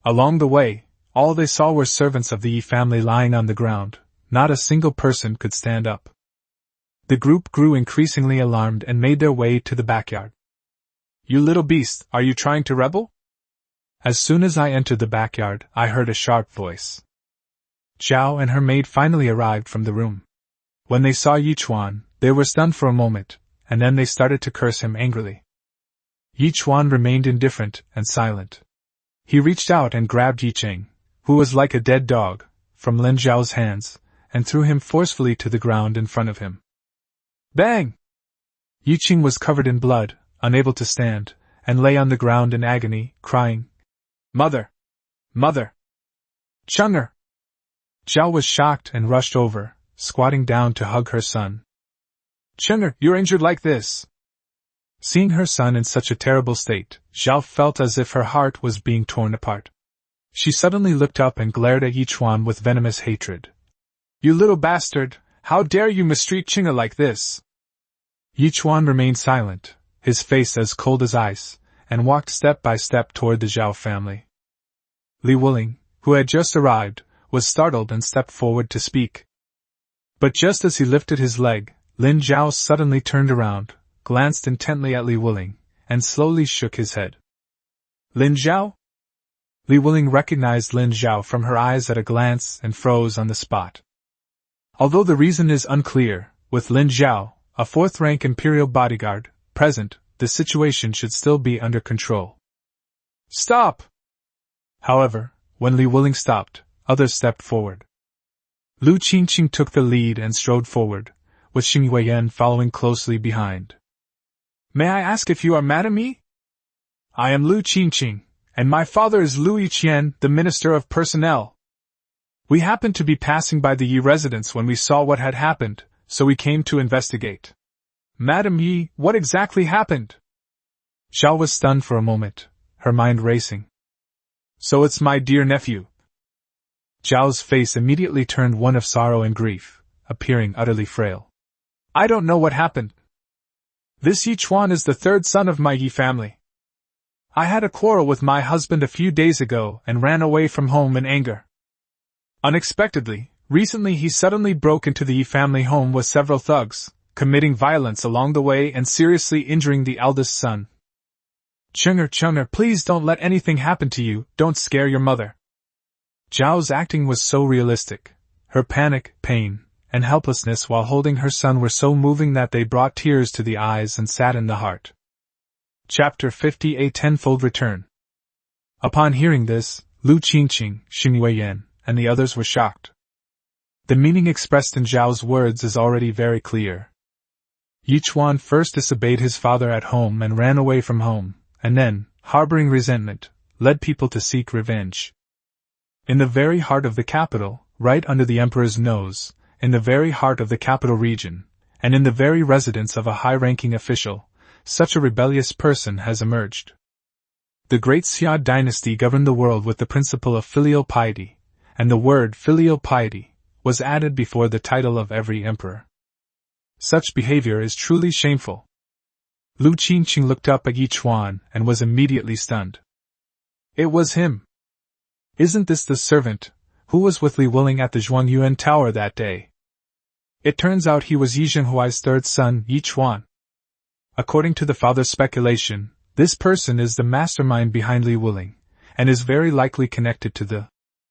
Along the way, all they saw were servants of the Yi family lying on the ground. Not a single person could stand up. The group grew increasingly alarmed and made their way to the backyard. You little beast, are you trying to rebel? As soon as I entered the backyard, I heard a sharp voice. Zhao and her maid finally arrived from the room. When they saw Yi Chuan, they were stunned for a moment, and then they started to curse him angrily. Yi Chuan remained indifferent and silent. He reached out and grabbed Yi Cheng, who was like a dead dog, from Lin Zhao's hands, and threw him forcefully to the ground in front of him. Bang! Yi Cheng was covered in blood, unable to stand, and lay on the ground in agony, crying, Mother! Mother! Chang'er! Zhao was shocked and rushed over, squatting down to hug her son. Chang'er, you're injured like this! Seeing her son in such a terrible state, Zhao felt as if her heart was being torn apart. She suddenly looked up and glared at Yi Chuan with venomous hatred. You little bastard! How dare you mistreat Chang'er like this? Yi Chuan remained silent, his face as cold as ice, and walked step by step toward the Zhao family. Li Wuling, who had just arrived, was startled and stepped forward to speak. But just as he lifted his leg, Lin Zhao suddenly turned around, glanced intently at Li Wuling, and slowly shook his head. Lin Zhao? Li Wuling recognized Lin Zhao from her eyes at a glance and froze on the spot. Although the reason is unclear, with Lin Zhao, a fourth-rank imperial bodyguard, present, the situation should still be under control. Stop! However, when Li Wuling stopped, others stepped forward. Lu Qingqing took the lead and strode forward, with Xing Huiyan following closely behind. May I ask if you are mad at me? I am Lu Qingqing, and my father is Lu Yiqian, the Minister of Personnel. We happened to be passing by the Yi residence when we saw what had happened, so we came to investigate. Madam Yi, what exactly happened? Zhao was stunned for a moment, her mind racing. So it's my dear nephew. Zhao's face immediately turned one of sorrow and grief, appearing utterly frail. I don't know what happened. This Yi Chuan is the third son of my Yi family. I had a quarrel with my husband a few days ago and ran away from home in anger. Unexpectedly, recently he suddenly broke into the Yi family home with several thugs, committing violence along the way and seriously injuring the eldest son. Cheng'er, please don't let anything happen to you, don't scare your mother. Zhao's acting was so realistic. Her panic, pain, and helplessness while holding her son were so moving that they brought tears to the eyes and saddened the heart. Chapter 50: A Tenfold Return. Upon hearing this, Lu Qingqing, Xing Huiyan, and the others were shocked. The meaning expressed in Zhao's words is already very clear. Yi Chuan first disobeyed his father at home and ran away from home, and then, harboring resentment, led people to seek revenge. In the very heart of the capital, right under the emperor's nose, in the very heart of the capital region, and in the very residence of a high-ranking official, such a rebellious person has emerged. The great Xia dynasty governed the world with the principle of filial piety, and the word filial piety was added before the title of every emperor. Such behavior is truly shameful. Lu Qingqing looked up at Yi Chuan and was immediately stunned. It was him. Isn't this the servant who was with Li Wuling at the Zhuangyuan Tower that day? It turns out he was Yi Zhenhuai's third son, Yi Chuan. According to the father's speculation, this person is the mastermind behind Li Wuling, and is very likely connected to the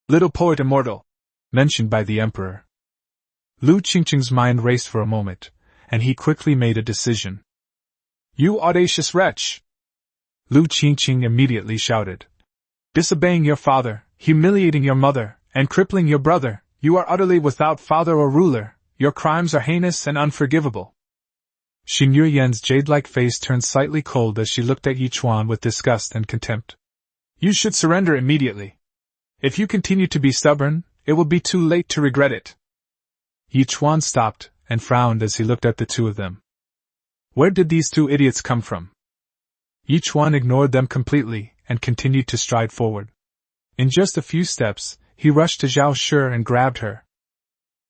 little poet immortal mentioned by the emperor. Lu Qingqing's mind raced for a moment, and he quickly made a decision. You audacious wretch! Lu Qingqing immediately shouted. Disobeying your father, humiliating your mother, and crippling your brother, you are utterly without father or ruler, your crimes are heinous and unforgivable. Xing Huiyan's jade-like face turned slightly cold as she looked at Yi Chuan with disgust and contempt. You should surrender immediately. If you continue to be stubborn, it will be too late to regret it. Yi Chuan stopped and frowned as he looked at the two of them. Where did these two idiots come from? Yi Chuan ignored them completely and continued to stride forward. In just a few steps, he rushed to Zhao Shi and grabbed her.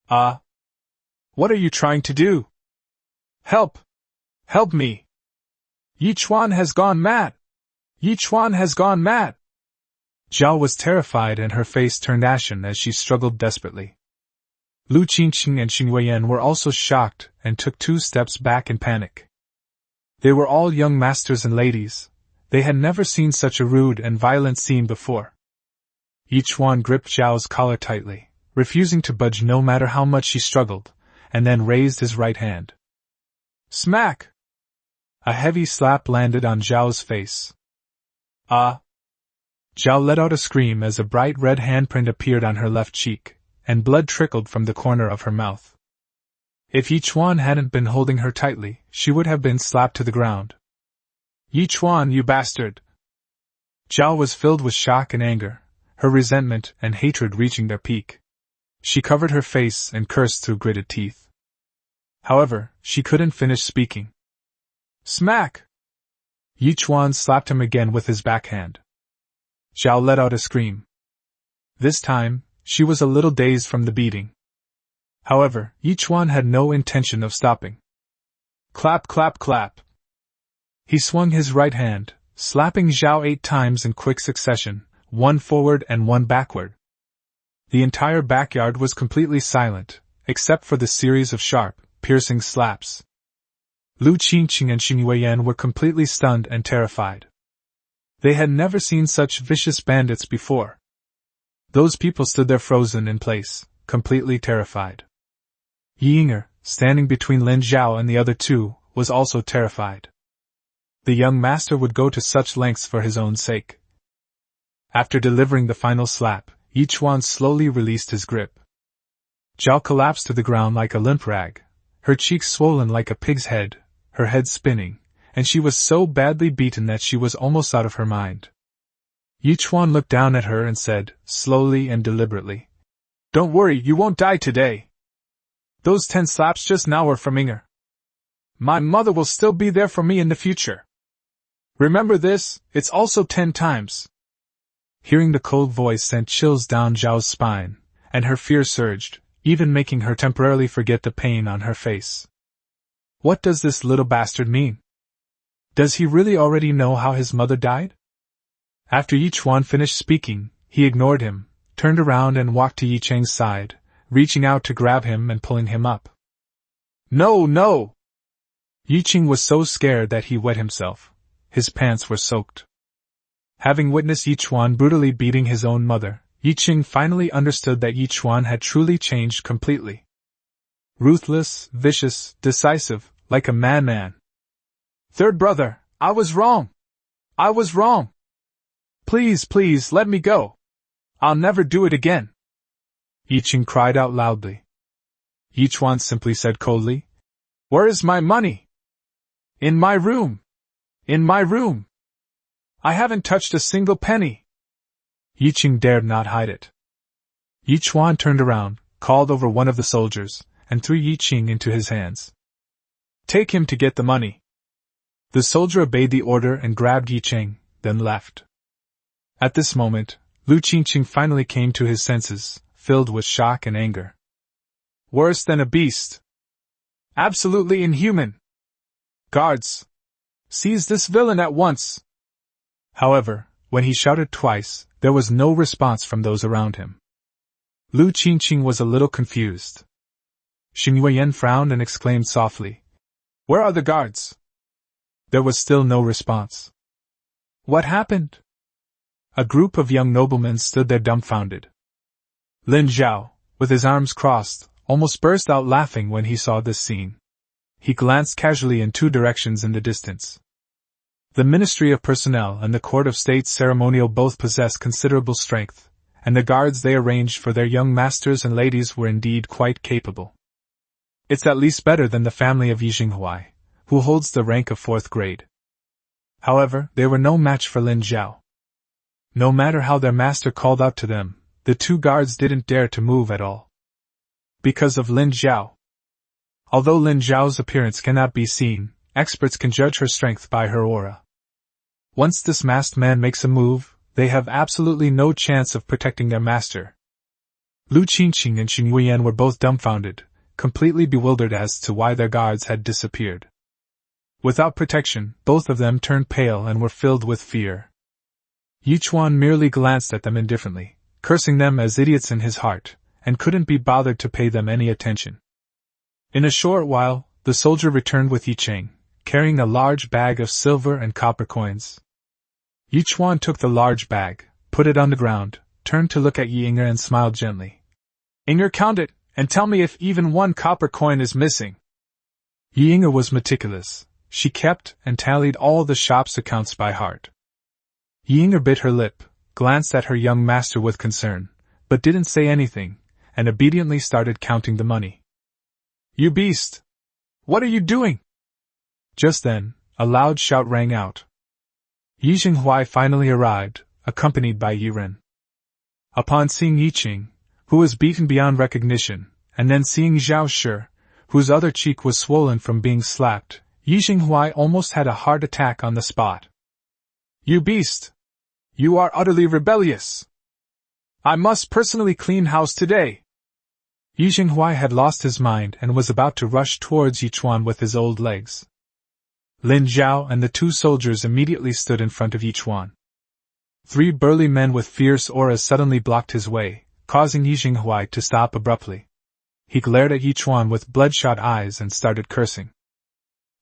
What are you trying to do? Help! Help me! Yi Chuan has gone mad! Yi Chuan has gone mad! Zhao was terrified and her face turned ashen as she struggled desperately. Lu Qingqing and Xing Huiyan were also shocked and took 2 steps back in panic. They were all young masters and ladies. They had never seen such a rude and violent scene before. Yi Chuan gripped Zhao's collar tightly, refusing to budge no matter how much she struggled, and then raised his right hand. Smack! A heavy slap landed on Zhao's face. Zhao let out a scream as a bright red handprint appeared on her left cheek, and blood trickled from the corner of her mouth. If Yi Chuan hadn't been holding her tightly, she would have been slapped to the ground. Yi Chuan, you bastard! Zhao was filled with shock and anger, her resentment and hatred reaching their peak. She covered her face and cursed through gritted teeth. However, she couldn't finish speaking. Smack! Yi Chuan slapped him again with his backhand. Zhao let out a scream. This time, she was a little dazed from the beating. However, Yi Chuan had no intention of stopping. Clap, clap, clap. He swung his right hand, slapping Zhao 8 times in quick succession, 1 forward and 1 backward. The entire backyard was completely silent, except for the series of sharp, piercing slaps. Lu Qingqing and Xing Huiyan were completely stunned and terrified. They had never seen such vicious bandits before. Those people stood there frozen in place, completely terrified. Yi Yinger, standing between Lin Zhao and the other two, was also terrified. The young master would go to such lengths for his own sake. After delivering the final slap, Yichuan slowly released his grip. Zhao collapsed to the ground like a limp rag, her cheeks swollen like a pig's head, her head spinning, and she was so badly beaten that she was almost out of her mind. Yichuan looked down at her and said, slowly and deliberately, "Don't worry, you won't die today. Those 10 slaps just now were from Inger. My mother will still be there for me in the future. Remember this, it's also 10 times. Hearing the cold voice sent chills down Zhao's spine, and her fear surged, even making her temporarily forget the pain on her face. What does this little bastard mean? Does he really already know how his mother died? After Yichuan finished speaking, he ignored him, turned around and walked to Yi Cheng's side, reaching out to grab him and pulling him up. No, no! Yi Cheng was so scared that he wet himself. His pants were soaked. Having witnessed Yichuan brutally beating his own mother, Yi Cheng finally understood that Yichuan had truly changed completely. Ruthless, vicious, decisive, like a madman. Third brother, I was wrong. I was wrong. Please, please, let me go. I'll never do it again. Yi Cheng cried out loudly. Yichuan simply said coldly, Where is my money? In my room. In my room. I haven't touched a single penny. Yi Cheng dared not hide it. Yichuan turned around, called over one of the soldiers, and threw Yi Cheng into his hands. Take him to get the money. The soldier obeyed the order and grabbed Yi Cheng, then left. At this moment, Lu Qingqing finally came to his senses, filled with shock and anger. Worse than a beast. Absolutely inhuman. Guards! Seize this villain at once! However, when he shouted twice, there was no response from those around him. Lu Qingqing was a little confused. Xing Yueyan frowned and exclaimed softly, Where are the guards? There was still no response. What happened? A group of young noblemen stood there dumbfounded. Lin Zhao, with his arms crossed, almost burst out laughing when he saw this scene. He glanced casually in 2 directions in the distance. The Ministry of Personnel and the Court of State Ceremonial both possessed considerable strength, and the guards they arranged for their young masters and ladies were indeed quite capable. It's at least better than the family of Yi Jinghuai, who holds the rank of 4th grade. However, they were no match for Lin Zhao. No matter how their master called out to them, the 2 guards didn't dare to move at all. Because of Lin Zhao. Although Lin Zhao's appearance cannot be seen, experts can judge her strength by her aura. Once this masked man makes a move, they have absolutely no chance of protecting their master. Lu Qingqing and Xing Yueyan were both dumbfounded, completely bewildered as to why their guards had disappeared. Without protection, both of them turned pale and were filled with fear. Yichuan merely glanced at them indifferently, cursing them as idiots in his heart, and couldn't be bothered to pay them any attention. In a short while, the soldier returned with Yi Cheng, carrying a large bag of silver and copper coins. Yichuan took the large bag, put it on the ground, turned to look at Yi Inger and smiled gently. Inger, count it, and tell me if even 1 copper coin is missing. Yi Inger was meticulous. She kept and tallied all the shop's accounts by heart. Yi Inger bit her lip, glanced at her young master with concern, but didn't say anything, and obediently started counting the money. You beast! What are you doing? Just then, a loud shout rang out. Yi Jinghuai finally arrived, accompanied by Yi Ren. Upon seeing Yi Cheng, who was beaten beyond recognition, and then seeing Zhao Shi, whose other cheek was swollen from being slapped, Yi Jinghuai almost had a heart attack on the spot. You beast! You are utterly rebellious! I must personally clean house today! Yi Jinghuai had lost his mind and was about to rush towards Yichuan with his old legs. Lin Zhao and the 2 soldiers immediately stood in front of Yichuan. 3 burly men with fierce auras suddenly blocked his way, causing Yi Jinghuai to stop abruptly. He glared at Yichuan with bloodshot eyes and started cursing.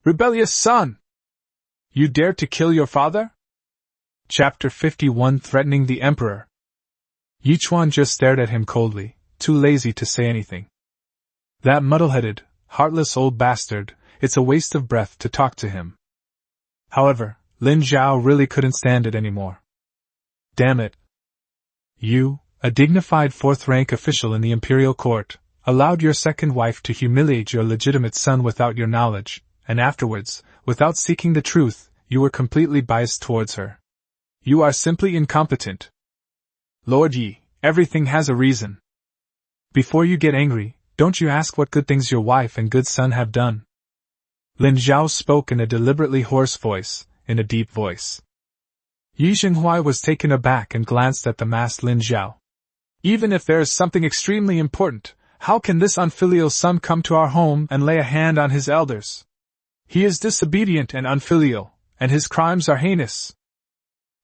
Rebellious son! You dared to kill your father? Chapter 51 Threatening the Emperor. Yichuan just stared at him coldly, too lazy to say anything. That muddle-headed, heartless old bastard, it's a waste of breath to talk to him. However, Lin Zhao really couldn't stand it anymore. Damn it! You, a dignified fourth-rank official in the imperial court, allowed your second wife to humiliate your legitimate son without your knowledge, and afterwards, without seeking the truth, you were completely biased towards her. You are simply incompetent. Lord Yi, everything has a reason. Before you get angry, don't you ask what good things your wife and good son have done? Lin Zhao spoke in a deliberately hoarse voice, in a deep voice. Yi Xinghuai was taken aback and glanced at the masked Lin Zhao. Even if there is something extremely important, how can this unfilial son come to our home and lay a hand on his elders? He is disobedient and unfilial, and his crimes are heinous.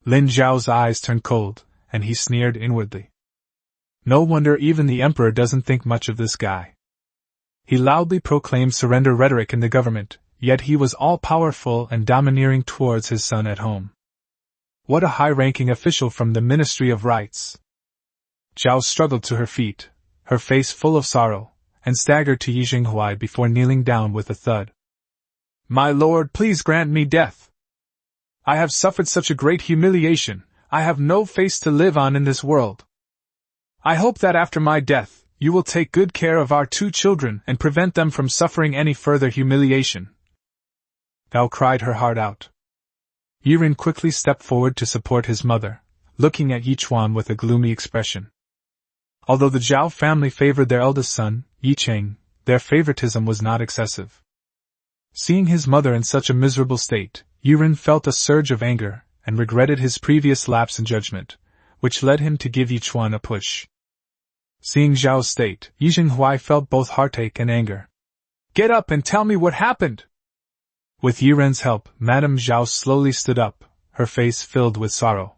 Lin Zhao's eyes turned cold, and he sneered inwardly. No wonder even the emperor doesn't think much of this guy. He loudly proclaimed surrender rhetoric in the government, yet he was all-powerful and domineering towards his son at home. What a high-ranking official from the Ministry of Rights! Zhao struggled to her feet, her face full of sorrow, and staggered to Yi Xinghuai before kneeling down with a thud. My lord, please grant me death. I have suffered such a great humiliation, I have no face to live on in this world. I hope that after my death, you will take good care of our two children and prevent them from suffering any further humiliation. Gao cried her heart out. Yiren quickly stepped forward to support his mother, looking at Yi Chuan with a gloomy expression. Although the Zhao family favored their eldest son, Yi Cheng, their favoritism was not excessive. Seeing his mother in such a miserable state, Yiren felt a surge of anger, and regretted his previous lapse in judgment, which led him to give Yi Chuan a push. Seeing Zhao's state, Yi Xinghuai felt both heartache and anger. Get up and tell me what happened! With Yiren's help, Madame Zhao slowly stood up, her face filled with sorrow.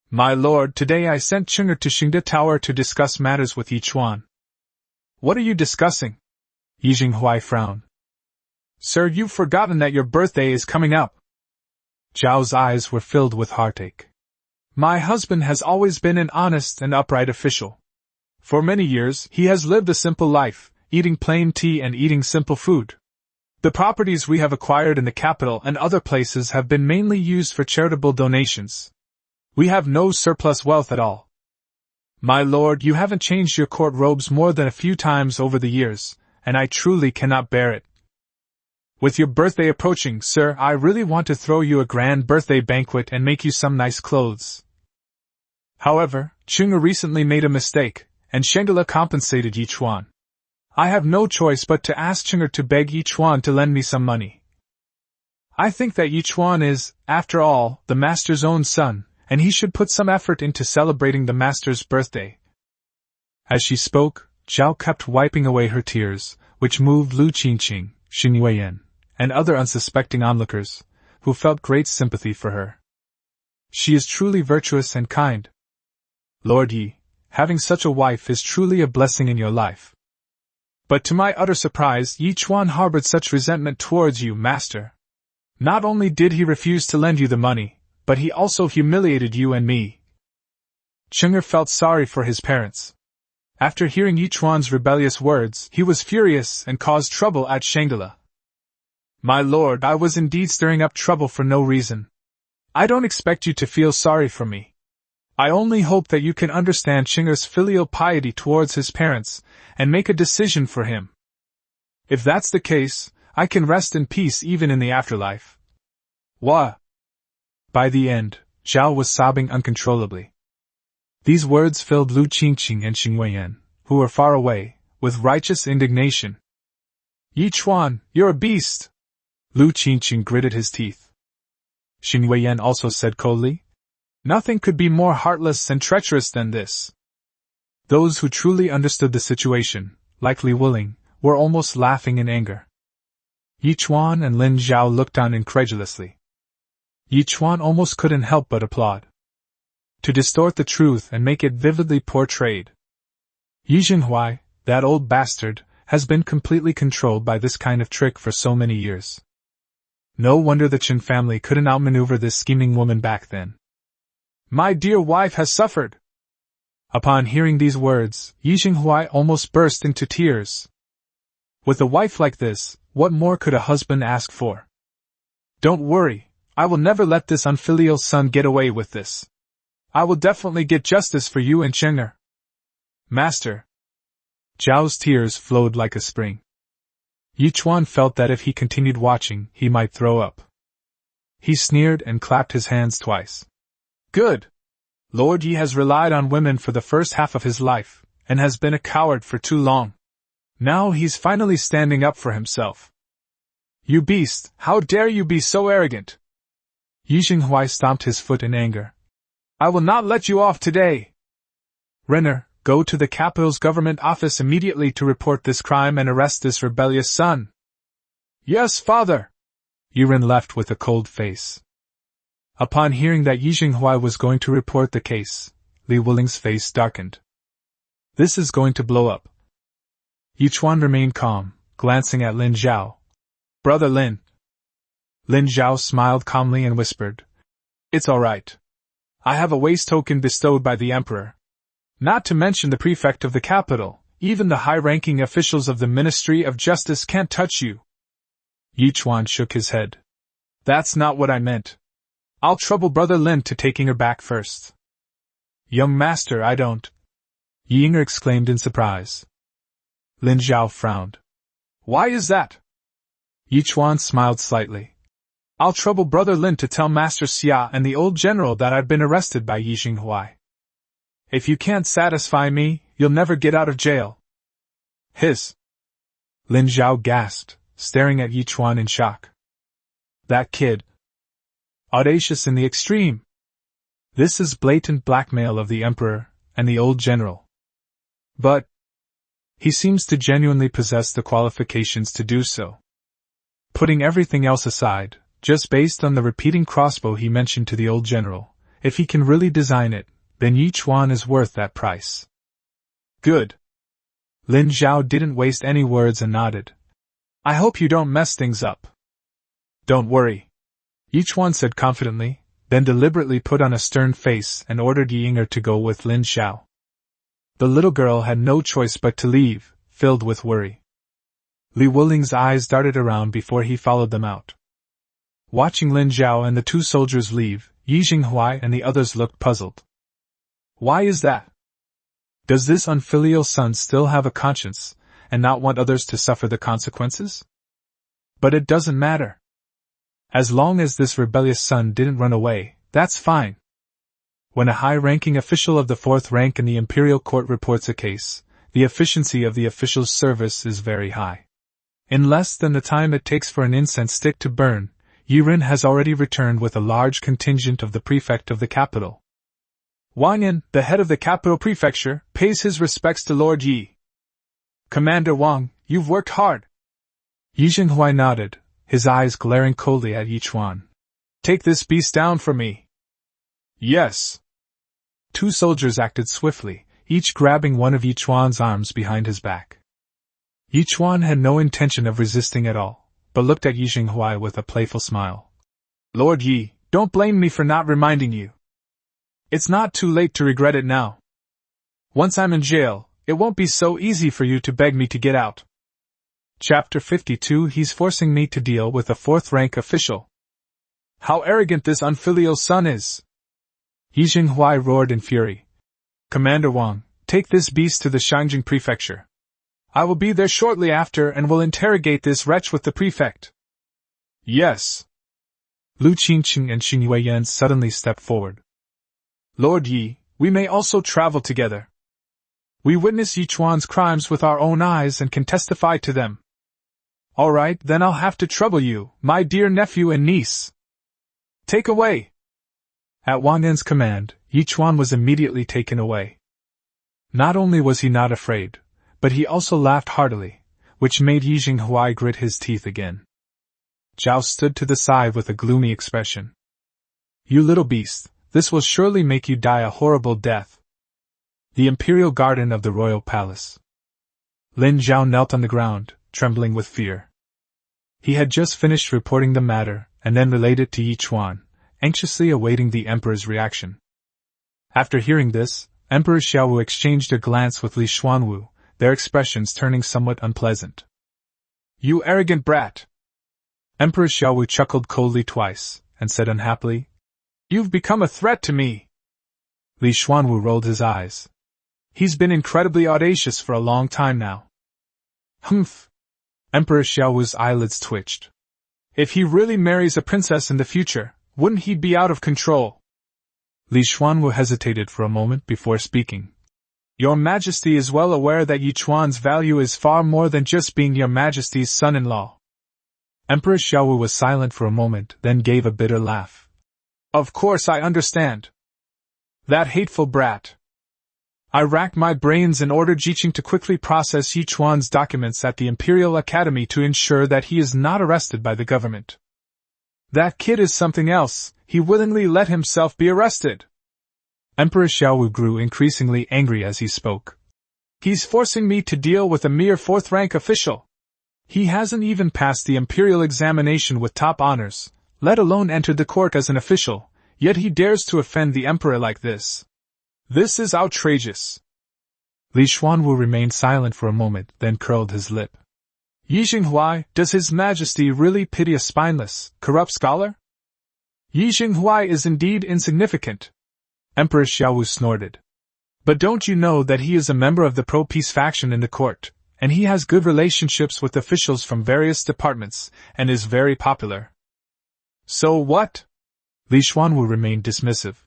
My lord, today I sent Cheng'er to Xingde Tower to discuss matters with Yi Chuan. What are you discussing? Yi Xinghuai frowned. Sir, you've forgotten that your birthday is coming up. Zhao's eyes were filled with heartache. My husband has always been an honest and upright official. For many years, he has lived a simple life, eating plain tea and eating simple food. The properties we have acquired in the capital and other places have been mainly used for charitable donations. We have no surplus wealth at all. My lord, you haven't changed your court robes more than a few times over the years, and I truly cannot bear it. With your birthday approaching, sir, I really want to throw you a grand birthday banquet and make you some nice clothes. However, Cheng'er recently made a mistake, and Shangela compensated Yi Chuan. I have no choice but to ask Cheng'er to beg Yi Chuan to lend me some money. I think that Yi Chuan is, after all, the master's own son, and he should put some effort into celebrating the master's birthday. As she spoke, Zhao kept wiping away her tears, which moved Lu Qingqing, Xin Yueyan, and other unsuspecting onlookers, who felt great sympathy for her. She is truly virtuous and kind. Lord Yi, having such a wife is truly a blessing in your life. But to my utter surprise, Yi Chuan harbored such resentment towards you, master. Not only did he refuse to lend you the money, but he also humiliated you and me. Cheng'er felt sorry for his parents. After hearing Yi Chuan's rebellious words, he was furious and caused trouble at Shangela. My lord, I was indeed stirring up trouble for no reason. I don't expect you to feel sorry for me. I only hope that you can understand Cheng'er's filial piety towards his parents, and make a decision for him. If that's the case, I can rest in peace even in the afterlife. Wah! By the end, Zhao was sobbing uncontrollably. These words filled Lu Qingqing and Xin Yueyan, who were far away, with righteous indignation. Yi Chuan, you're a beast! Lu Qingqing gritted his teeth. Xin Yueyan also said coldly, nothing could be more heartless and treacherous than this. Those who truly understood the situation, like Li Wuling, were almost laughing in anger. Yi Chuan and Lin Zhao looked on incredulously. Yi Chuan almost couldn't help but applaud. To distort the truth and make it vividly portrayed. Yi Xinghuai, that old bastard, has been completely controlled by this kind of trick for so many years. No wonder the Chen family couldn't outmaneuver this scheming woman back then. My dear wife has suffered. Upon hearing these words, Yi Xinghuai almost burst into tears. With a wife like this, what more could a husband ask for? Don't worry, I will never let this unfilial son get away with this. I will definitely get justice for you and Cheng'er. Master. Zhao's tears flowed like a spring. Yichuan felt that if he continued watching, he might throw up. He sneered and clapped his hands twice. Good! Lord Yi has relied on women for the first half of his life, and has been a coward for too long. Now he's finally standing up for himself. You beast, how dare you be so arrogant! Yi Jinghuai stomped his foot in anger. I will not let you off today! Renner, go to the capital's government office immediately to report this crime and arrest this rebellious son. Yes, father! Yiren left with a cold face. Upon hearing that Yi Jinghuai was going to report the case, Li Wuling's face darkened. This is going to blow up. Yichuan remained calm, glancing at Lin Zhao. Brother Lin. Lin Zhao smiled calmly and whispered, It's all right. I have a waste token bestowed by the Emperor. Not to mention the prefect of the capital, even the high-ranking officials of the Ministry of Justice can't touch you. Yichuan shook his head. That's not what I meant. I'll trouble Brother Lin to taking her back first. Young master, I don't. Yinger exclaimed in surprise. Lin Zhao frowned. Why is that? Yichuan smiled slightly. I'll trouble Brother Lin to tell Master Xia and the old general that I've been arrested by Yi Jinghuai. If you can't satisfy me, you'll never get out of jail. Hiss. Lin Zhao gasped, staring at Yichuan in shock. That kid. Audacious in the extreme. This is blatant blackmail of the Emperor and the old general. But he seems to genuinely possess the qualifications to do so. Putting everything else aside, just based on the repeating crossbow he mentioned to the old general, if he can really design it, then Yichuan is worth that price. Good. Lin Zhao didn't waste any words and nodded. I hope you don't mess things up. Don't worry. Yichuan said confidently, then deliberately put on a stern face and ordered Yinger to go with Lin Zhao. The little girl had no choice but to leave, filled with worry. Li Wuling's eyes darted around before he followed them out. Watching Lin Zhao and the two soldiers leave, Yi Jinghuai and the others looked puzzled. Why is that? Does this unfilial son still have a conscience, and not want others to suffer the consequences? But it doesn't matter. As long as this rebellious son didn't run away, that's fine. When a high-ranking official of the fourth rank in the imperial court reports a case, the efficiency of the official's service is very high. In less than the time it takes for an incense stick to burn, Yiren has already returned with a large contingent of the prefect of the capital. Wang Yan, the head of the capital prefecture, pays his respects to Lord Yi. Commander Wang, you've worked hard. Yi Jinghuai nodded, his eyes glaring coldly at Yichuan. Take this beast down for me. Yes. Two soldiers acted swiftly, each grabbing one of Yichuan's arms behind his back. Yichuan had no intention of resisting at all, but looked at Yi Jinghuai with a playful smile. Lord Yi, don't blame me for not reminding you. It's not too late to regret it now. Once I'm in jail, it won't be so easy for you to beg me to get out. Chapter 52. He's forcing me to deal with a fourth-rank official. How arrogant this unfilial son is! Yi Jinghuai roared in fury. Commander Wang, take this beast to the Shangjing prefecture. I will be there shortly after and will interrogate this wretch with the prefect. Yes. Lu Qingqing and Xing Yueyan suddenly stepped forward. Lord Yi, we may also travel together. We witnessed Yichuan's crimes with our own eyes and can testify to them. All right, then I'll have to trouble you, my dear nephew and niece. Take away. At Wang Yan's command, Yichuan was immediately taken away. Not only was he not afraid, but he also laughed heartily, which made Yi Jinghuai grit his teeth again. Zhao stood to the side with a gloomy expression. You little beast, this will surely make you die a horrible death. The imperial garden of the royal palace. Lin Zhao knelt on the ground, trembling with fear. He had just finished reporting the matter, and then related to Yichuan, anxiously awaiting the emperor's reaction. After hearing this, Emperor Xiaowu exchanged a glance with Li Xuanwu, their expressions turning somewhat unpleasant. You arrogant brat! Emperor Xiaowu chuckled coldly twice, and said unhappily, "You've become a threat to me." Li Xuanwu rolled his eyes. "He's been incredibly audacious for a long time now." "Humph." Emperor Xiaowu's eyelids twitched. "If he really marries a princess in the future, wouldn't he be out of control?" Li Xuanwu hesitated for a moment before speaking. "Your Majesty is well aware that Yi Chuan's value is far more than just being your Majesty's son-in-law." Emperor Xiaowu was silent for a moment, then gave a bitter laugh. "Of course I understand. That hateful brat. I racked my brains and ordered Jiqing to quickly process Yi Chuan's documents at the Imperial Academy to ensure that he is not arrested by the government. That kid is something else, he willingly let himself be arrested." Emperor Xiaowu grew increasingly angry as he spoke. "He's forcing me to deal with a mere fourth-rank official. He hasn't even passed the imperial examination with top honors, let alone entered the court as an official, yet he dares to offend the emperor like this. This is outrageous." Li Xuanwu remained silent for a moment, then curled his lip. "Yi Jinghuai, does His Majesty really pity a spineless, corrupt scholar? Yi Jinghuai is indeed insignificant." Emperor Xiaowu snorted. "But don't you know that he is a member of the pro-peace faction in the court, and he has good relationships with officials from various departments, and is very popular?" "So what?" Li Xuanwu remained dismissive.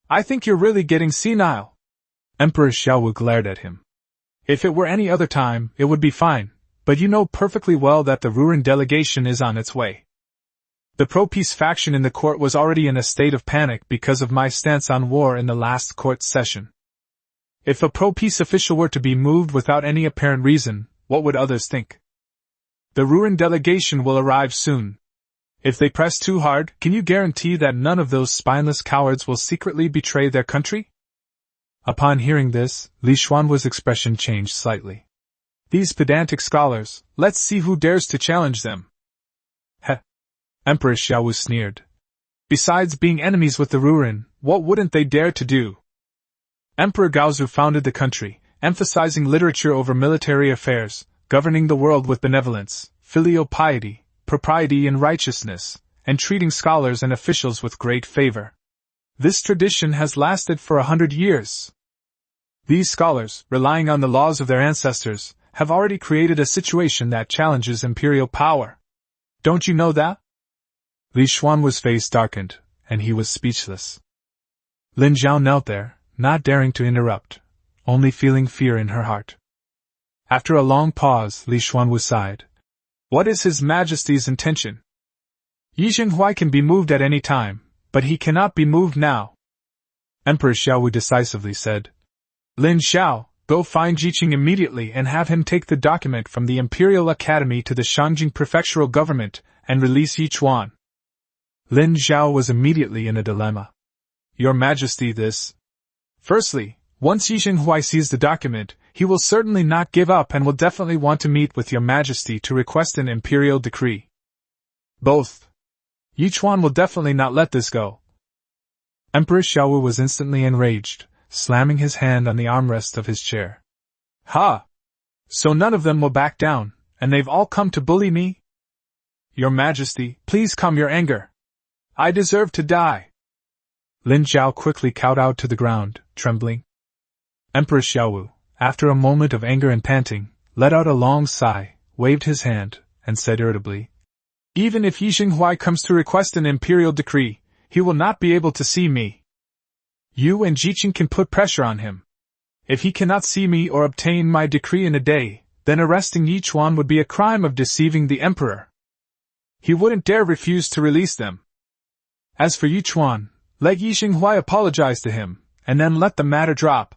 "I think you're really getting senile." Emperor Xiaowu glared at him. "If it were any other time, it would be fine, but you know perfectly well that the Ruren delegation is on its way. The pro-peace faction in the court was already in a state of panic because of my stance on war in the last court session. If a pro-peace official were to be moved without any apparent reason, what would others think? The Ruren delegation will arrive soon. If they press too hard, can you guarantee that none of those spineless cowards will secretly betray their country?" Upon hearing this, Li Xuanwu's expression changed slightly. "These pedantic scholars, let's see who dares to challenge them." "Heh!" Emperor Xiaowu sneered. "Besides being enemies with the Ruren, what wouldn't they dare to do? Emperor Gaozu founded the country, emphasizing literature over military affairs, governing the world with benevolence, filial piety, propriety and righteousness, and treating scholars and officials with great favor. This tradition has lasted for 100 years. These scholars, relying on the laws of their ancestors, have already created a situation that challenges imperial power. Don't you know that?" Li Xuanwu's face darkened, and he was speechless. Lin Zhao knelt there, not daring to interrupt, only feeling fear in her heart. After a long pause, Li Xuanwu sighed. "What is His Majesty's intention?" "Yi Jinghuai can be moved at any time, but he cannot be moved now," Emperor Xiaowu decisively said. "Lin Xiao, go find Jiqing immediately and have him take the document from the Imperial Academy to the Shangjing Prefectural Government and release Yi Chuan." Lin Zhao was immediately in a dilemma. "Your Majesty, this. Firstly, once Yi Jinghuai sees the document, he will certainly not give up and will definitely want to meet with your Majesty to request an imperial decree. Both. Yi Chuan will definitely not let this go." Emperor Xiaowu was instantly enraged, slamming his hand on the armrest of his chair. "Ha! So none of them will back down, and they've all come to bully me? Your Majesty, please calm your anger. I deserve to die." Lin Zhao quickly kowtowed to the ground, trembling. Emperor Xiaowu, after a moment of anger and panting, let out a long sigh, waved his hand, and said irritably, "Even if Yi Jinghuai comes to request an imperial decree, he will not be able to see me. You and Jiqing can put pressure on him. If he cannot see me or obtain my decree in a day, then arresting Yi Chuan would be a crime of deceiving the emperor. He wouldn't dare refuse to release them. As for Yi Chuan, let Yi Jinghuai apologize to him, and then let the matter drop.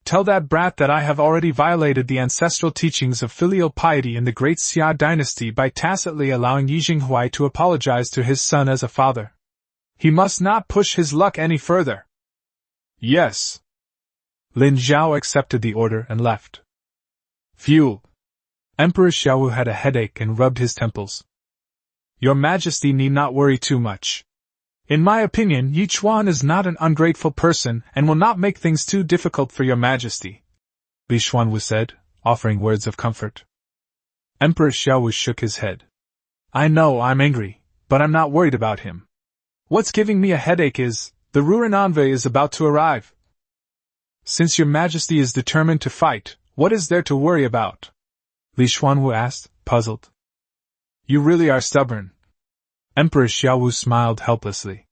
Tell that brat that I have already violated the ancestral teachings of filial piety in the great Xia dynasty by tacitly allowing Yi Jinghuai to apologize to his son as a father. He must not push his luck any further." "Yes." Lin Zhao accepted the order and left. Phew! Emperor Xiaowu had a headache and rubbed his temples. "Your Majesty need not worry too much. In my opinion, Yi Chuan is not an ungrateful person and will not make things too difficult for your Majesty," Li Xuanwu said, offering words of comfort. Emperor Xiaowu shook his head. "I know I'm angry, but I'm not worried about him. What's giving me a headache is, the Ruran envoy is about to arrive. Since your majesty is determined to fight, what is there to worry about? Li Xuanwu asked, puzzled. You really are stubborn. Emperor Xiaowu smiled helplessly.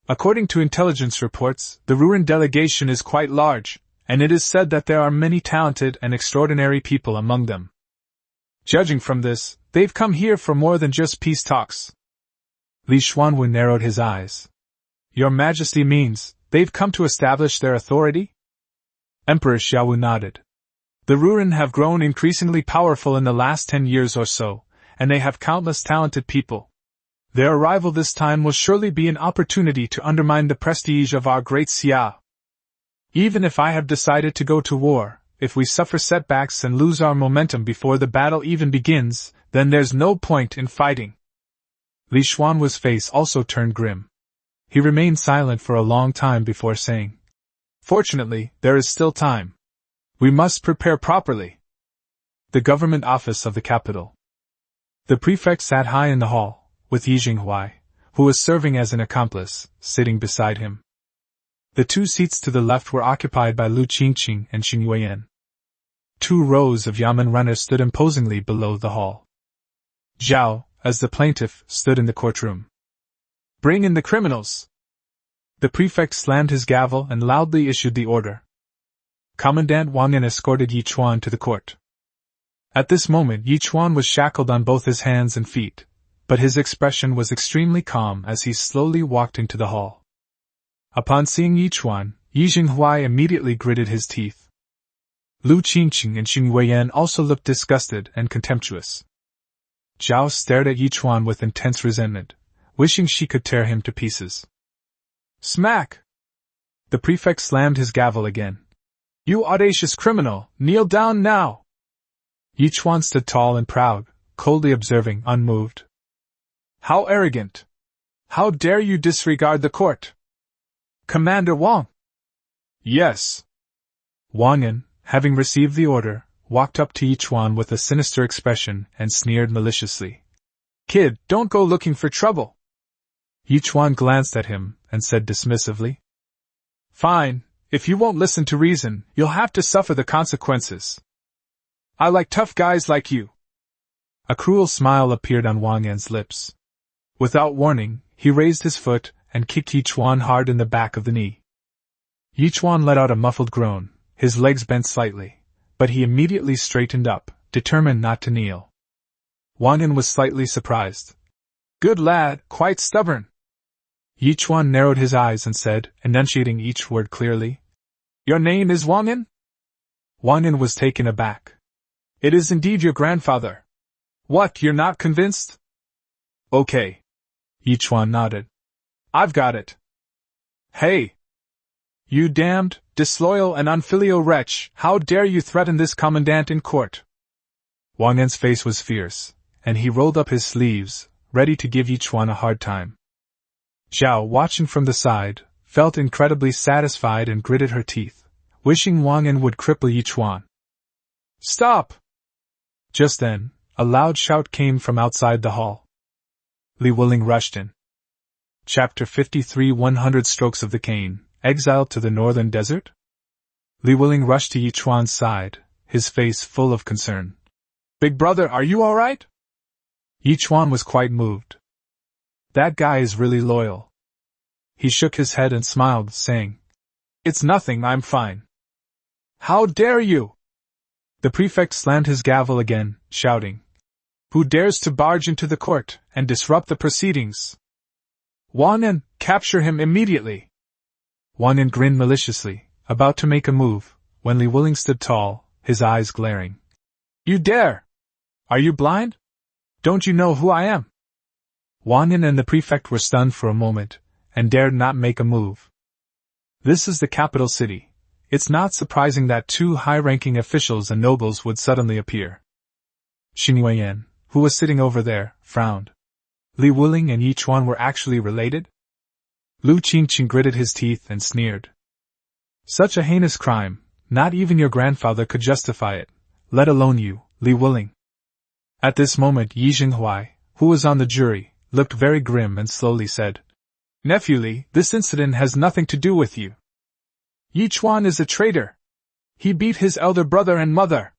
According to intelligence reports, the Ruran delegation is quite large, and it is said that there are many talented and extraordinary people among them. Judging from this, they've come here for more than just peace talks. Li Xuanwu narrowed his eyes. Your Majesty means, they've come to establish their authority? Emperor Xiaowu nodded. The Ruran have grown increasingly powerful in the last 10 years or so, and they have countless talented people. Their arrival this time will surely be an opportunity to undermine the prestige of our great Xia. Even if I have decided to go to war, if we suffer setbacks and lose our momentum before the battle even begins, then there's no point in fighting. Li Xuanwu's face also turned grim. He remained silent for a long time before saying, Fortunately, there is still time. We must prepare properly. The government office of the capital. The prefect sat high in the hall, with Yi Jinghuai, who was serving as an accomplice, sitting beside him. The two seats to the left were occupied by Lu Qingqing and Xing Yueyan. 2 rows of yamen runners stood imposingly below the hall. Zhao, as the plaintiff, stood in the courtroom. Bring in the criminals! The prefect slammed his gavel and loudly issued the order. Commandant Wang Yan escorted Yi Chuan to the court. At this moment Yi Chuan was shackled on both his hands and feet, but his expression was extremely calm as he slowly walked into the hall. Upon seeing Yi Chuan, Yi Jinghuai immediately gritted his teeth. Lu Qingqing and Xing Yueyan also looked disgusted and contemptuous. Zhao stared at Yi Chuan with intense resentment, wishing she could tear him to pieces. Smack! The prefect slammed his gavel again. You audacious criminal, kneel down now! Yi Chuan stood tall and proud, coldly observing, unmoved. How arrogant! How dare you disregard the court? Commander Wang! Yes. Wang Yan, having received the order, walked up to Yi Chuan with a sinister expression and sneered maliciously. Kid, don't go looking for trouble. Yi Chuan glanced at him and said dismissively. Fine, if you won't listen to reason, you'll have to suffer the consequences. I like tough guys like you. A cruel smile appeared on Wang Yan's lips. Without warning, he raised his foot and kicked Yi Chuan hard in the back of the knee. Yi Chuan let out a muffled groan, his legs bent slightly, but he immediately straightened up, determined not to kneel. Wang Yan was slightly surprised. Good lad, quite stubborn. Yi Chuan narrowed his eyes and said, enunciating each word clearly, Your name is Wang Yan? Wang Yan was taken aback. It is indeed your grandfather. What, you're not convinced? Okay. Yi Chuan nodded. I've got it. Hey! You damned, disloyal and unfilial wretch, how dare you threaten this commandant in court? Wang Yan's face was fierce, and he rolled up his sleeves, ready to give Yi Chuan a hard time. Zhao, watching from the side, felt incredibly satisfied and gritted her teeth, wishing Wang Yan would cripple Yi Chuan. Stop! Just then, a loud shout came from outside the hall. Li Wuling rushed in. Chapter 53 100 Strokes of the Cane, Exiled to the Northern Desert? Li Wuling rushed to Yi Chuan's side, his face full of concern. Big brother, are you alright? Yi Chuan was quite moved. That guy is really loyal. He shook his head and smiled, saying, It's nothing, I'm fine. How dare you? The prefect slammed his gavel again, shouting, Who dares to barge into the court and disrupt the proceedings? Wang Yan, capture him immediately! Wang Yan grinned maliciously, about to make a move, when Li Wuling stood tall, his eyes glaring. You dare! Are you blind? Don't you know who I am? Wang Yan and the prefect were stunned for a moment, and dared not make a move. This is the capital city. It's not surprising that 2 high-ranking officials and nobles would suddenly appear. Xing Yueyan, who was sitting over there, frowned. Li Wuling and Yi Chuan were actually related? Lu Qingqing gritted his teeth and sneered. Such a heinous crime, not even your grandfather could justify it, let alone you, Li Wuling. At this moment Yi Jinghuai, who was on the jury, looked very grim and slowly said, "Nephew Li, this incident has nothing to do with you. Yi Chuan is a traitor. He beat his elder brother and mother.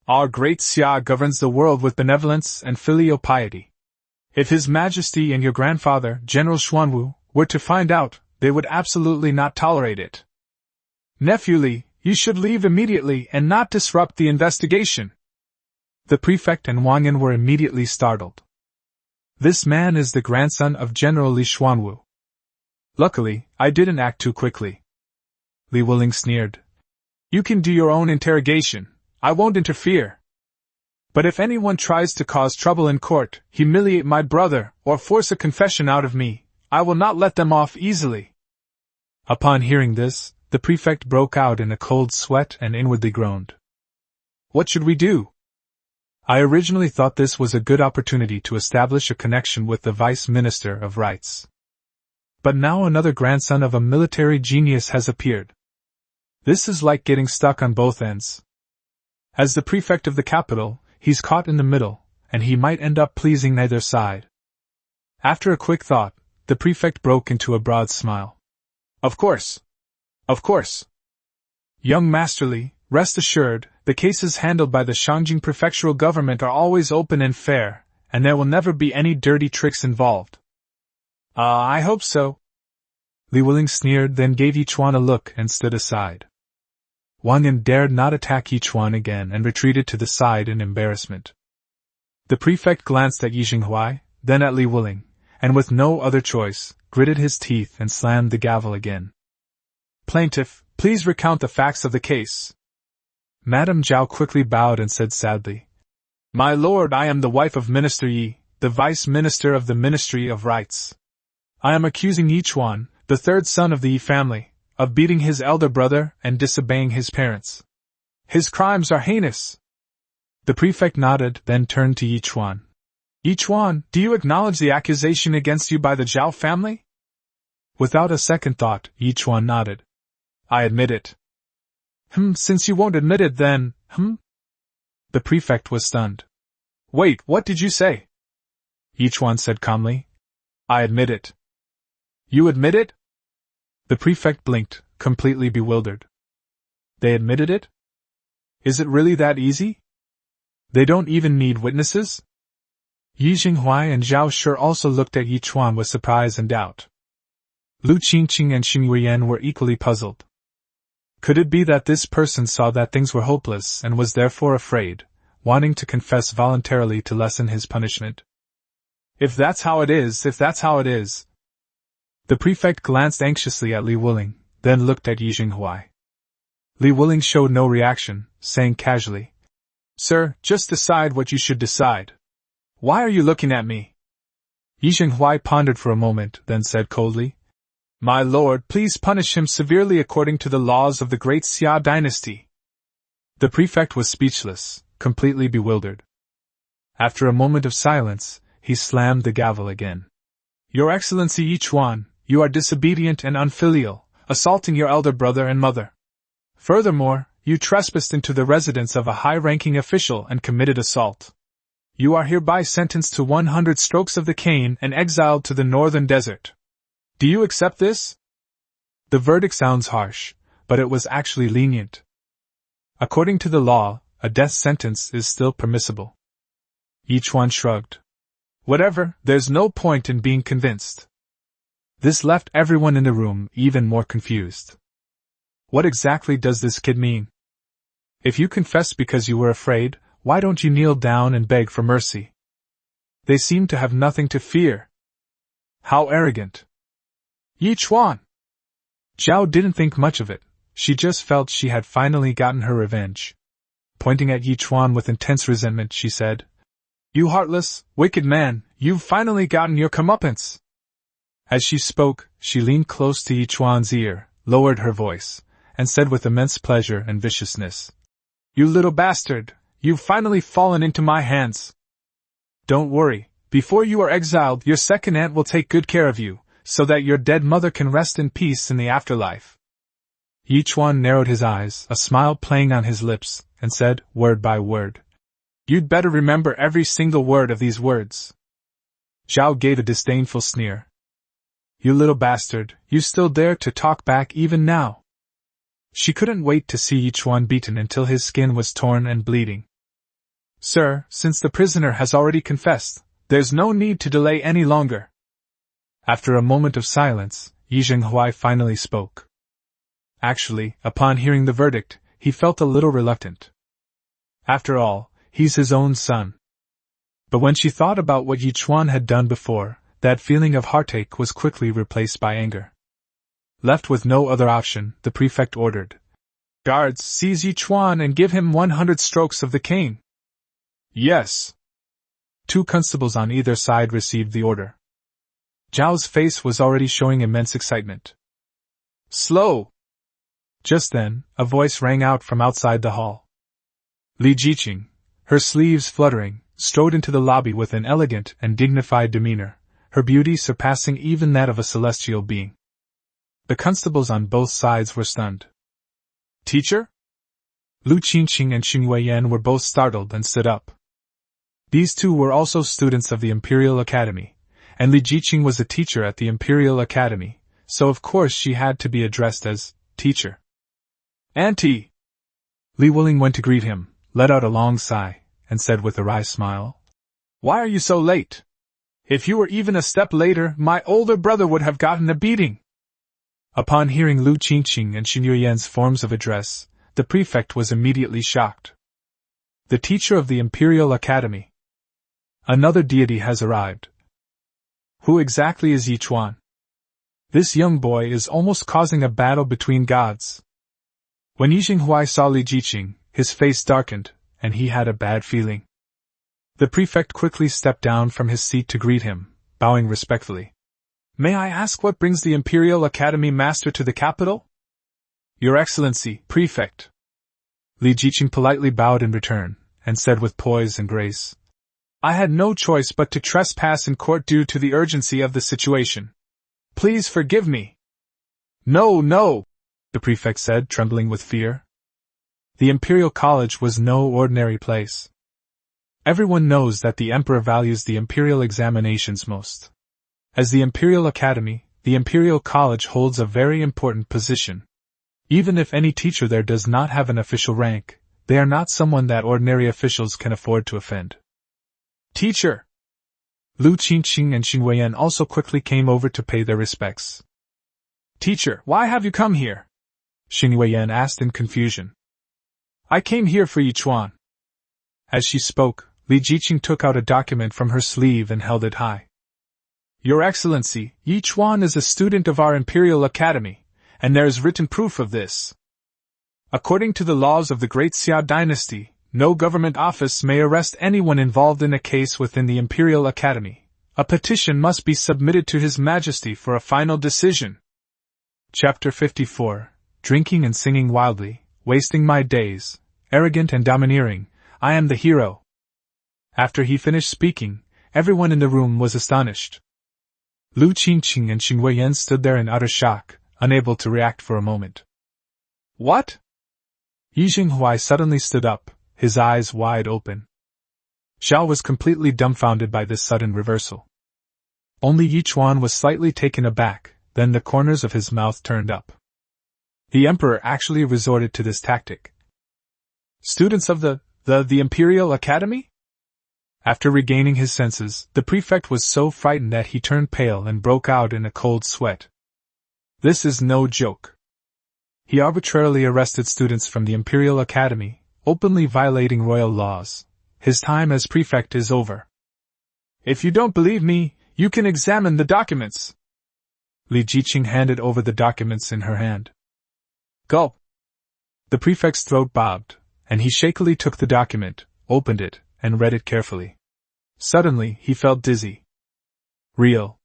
Our great Xia governs the world with benevolence and filial piety. If His Majesty and your grandfather, General Xuanwu, were to find out, they would absolutely not tolerate it. Nephew Li, you should leave immediately and not disrupt the investigation." The prefect and Wang Yan were immediately startled. This man is the grandson of General Li Xuanwu. Luckily, I didn't act too quickly. Li Wuling sneered. "You can do your own interrogation. I won't interfere. But if anyone tries to cause trouble in court, humiliate my brother, or force a confession out of me, I will not let them off easily." Upon hearing this, the prefect broke out in a cold sweat and inwardly groaned. "What should we do? I originally thought this was a good opportunity to establish a connection with the Vice Minister of Rights. But now another grandson of a military genius has appeared. This is like getting stuck on both ends. As the prefect of the capital, he's caught in the middle, and he might end up pleasing neither side." After a quick thought, the prefect broke into a broad smile. "Of course. Of course. Young Master Li, rest assured, the cases handled by the Shangjing prefectural government are always open and fair, and there will never be any dirty tricks involved." I hope so." Li Wuling sneered, then gave Yi Chuan a look and stood aside. Wang Yan dared not attack Yi Chuan again and retreated to the side in embarrassment. The prefect glanced at Yi Jinghuai, then at Li Wuling, and with no other choice, gritted his teeth and slammed the gavel again. "Plaintiff, please recount the facts of the case." Madame Zhao quickly bowed and said sadly, "My lord, I am the wife of Minister Yi, the Vice Minister of the Ministry of Rights. I am accusing Yi Chuan, the third son of the Yi family, of beating his elder brother and disobeying his parents. His crimes are heinous." The prefect nodded, then turned to Yi Chuan. "Yi Chuan, do you acknowledge the accusation against you by the Zhao family?" Without a second thought, Yi Chuan nodded. "I admit it." Since you won't admit it then, The prefect was stunned. "Wait, what did you say?" Yi Chuan said calmly. "I admit it." "You admit it?" The prefect blinked, completely bewildered. They admitted it? Is it really that easy? They don't even need witnesses? Yi Jinghuai and Zhao Shi also looked at Yi Chuan with surprise and doubt. Lu Qingqing and Xing Yuyan were equally puzzled. Could it be that this person saw that things were hopeless and was therefore afraid, wanting to confess voluntarily to lessen his punishment? If that's how it is. The prefect glanced anxiously at Li Wuling, then looked at Yi Jinghuai. Li Wuling showed no reaction, saying casually, "Sir, just decide what you should decide. Why are you looking at me?" Yi Jinghuai pondered for a moment, then said coldly, "My lord, please punish him severely according to the laws of the great Xia dynasty." The prefect was speechless, completely bewildered. After a moment of silence, he slammed the gavel again. "Your Excellency Yi Chuan, you are disobedient and unfilial, assaulting your elder brother and mother. Furthermore, you trespassed into the residence of a high-ranking official and committed assault. You are hereby sentenced to 100 strokes of the cane and exiled to the northern desert. Do you accept this?" The verdict sounds harsh, but it was actually lenient. According to the law, a death sentence is still permissible. Yi Chuan shrugged. "Whatever, there's no point in being convinced." This left everyone in the room even more confused. What exactly does this kid mean? If you confessed because you were afraid, why don't you kneel down and beg for mercy? They seem to have nothing to fear. How arrogant. Yi Chuan! Zhao didn't think much of it, she just felt she had finally gotten her revenge. Pointing at Yi Chuan with intense resentment, she said, "You heartless, wicked man, you've finally gotten your comeuppance." As she spoke, she leaned close to Yi Chuan's ear, lowered her voice, and said with immense pleasure and viciousness, "You little bastard, you've finally fallen into my hands. Don't worry, before you are exiled, your second aunt will take good care of you, so that your dead mother can rest in peace in the afterlife." Yi Chuan narrowed his eyes, a smile playing on his lips, and said, word by word, "You'd better remember every single word of these words." Zhao gave a disdainful sneer. You little bastard, you still dare to talk back even now? She couldn't wait to see Yichuan beaten until his skin was torn and bleeding. Sir, since the prisoner has already confessed, there's no need to delay any longer. After a moment of silence, Yi Zhenghuai finally spoke. Actually, upon hearing the verdict, he felt a little reluctant. After all, he's his own son. But when she thought about what Yichuan had done before, that feeling of heartache was quickly replaced by anger. Left with no other option, the prefect ordered, "Guards, seize Yichuan and give him 100 strokes of the cane." "Yes." 2 constables on either side received the order. Zhao's face was already showing immense excitement. "Slow!" Just then, a voice rang out from outside the hall. Li Jiqing, her sleeves fluttering, strode into the lobby with an elegant and dignified demeanor, her beauty surpassing even that of a celestial being. The constables on both sides were stunned. "Teacher?" Lu Qingqing and Xing Weiyan were both startled and stood up. These two were also students of the Imperial Academy, and Li Jiqing was a teacher at the Imperial Academy, so of course she had to be addressed as teacher. "Auntie!" Li Wuling went to greet him, let out a long sigh, and said with a wry smile, "Why are you so late? If you were even a step later, my older brother would have gotten a beating." Upon hearing Lu Qingqing and Xing Yuyan's forms of address, the prefect was immediately shocked. The teacher of the Imperial Academy. Another deity has arrived. Who exactly is Yichuan? This young boy is almost causing a battle between gods. When Yi Zhenghuai saw Li Jiqing, his face darkened, and he had a bad feeling. The prefect quickly stepped down from his seat to greet him, bowing respectfully. "May I ask what brings the Imperial Academy master to the capital?" "Your Excellency, Prefect." Li Jiqing politely bowed in return, and said with poise and grace, "I had no choice but to trespass in court due to the urgency of the situation. Please forgive me." "No, no," the prefect said, trembling with fear. The Imperial College was no ordinary place. Everyone knows that the Emperor values the Imperial examinations most. As the Imperial Academy, the Imperial College holds a very important position. Even if any teacher there does not have an official rank, they are not someone that ordinary officials can afford to offend. "Teacher!" Lu Qingqing and Xing Weiyan also quickly came over to pay their respects. "Teacher, why have you come here?" Xing Weiyan asked in confusion. "I came here for Yichuan." As she spoke, Li Jiqing took out a document from her sleeve and held it high. "Your Excellency, Yichuan is a student of our Imperial Academy, and there is written proof of this. According to the laws of the Great Xia dynasty, no government office may arrest anyone involved in a case within the Imperial Academy. A petition must be submitted to His Majesty for a final decision." Chapter 54. Drinking and singing wildly, wasting my days, arrogant and domineering, I am the hero. After he finished speaking, everyone in the room was astonished. Lu Qingqing and Xing Weiyan stood there in utter shock, unable to react for a moment. "What?" Yi Zhenghuai suddenly stood up, his eyes wide open. Zhao was completely dumbfounded by this sudden reversal. Only Yichuan was slightly taken aback, then the corners of his mouth turned up. The Emperor actually resorted to this tactic. "Students of the Imperial Academy?" After regaining his senses, the prefect was so frightened that he turned pale and broke out in a cold sweat. This is no joke. He arbitrarily arrested students from the Imperial Academy, openly violating royal laws. His time as prefect is over. "If you don't believe me, you can examine the documents." Li Jiqing handed over the documents in her hand. "Gulp!" The prefect's throat bobbed, and he shakily took the document, opened it, and read it carefully. Suddenly, he felt dizzy. Real.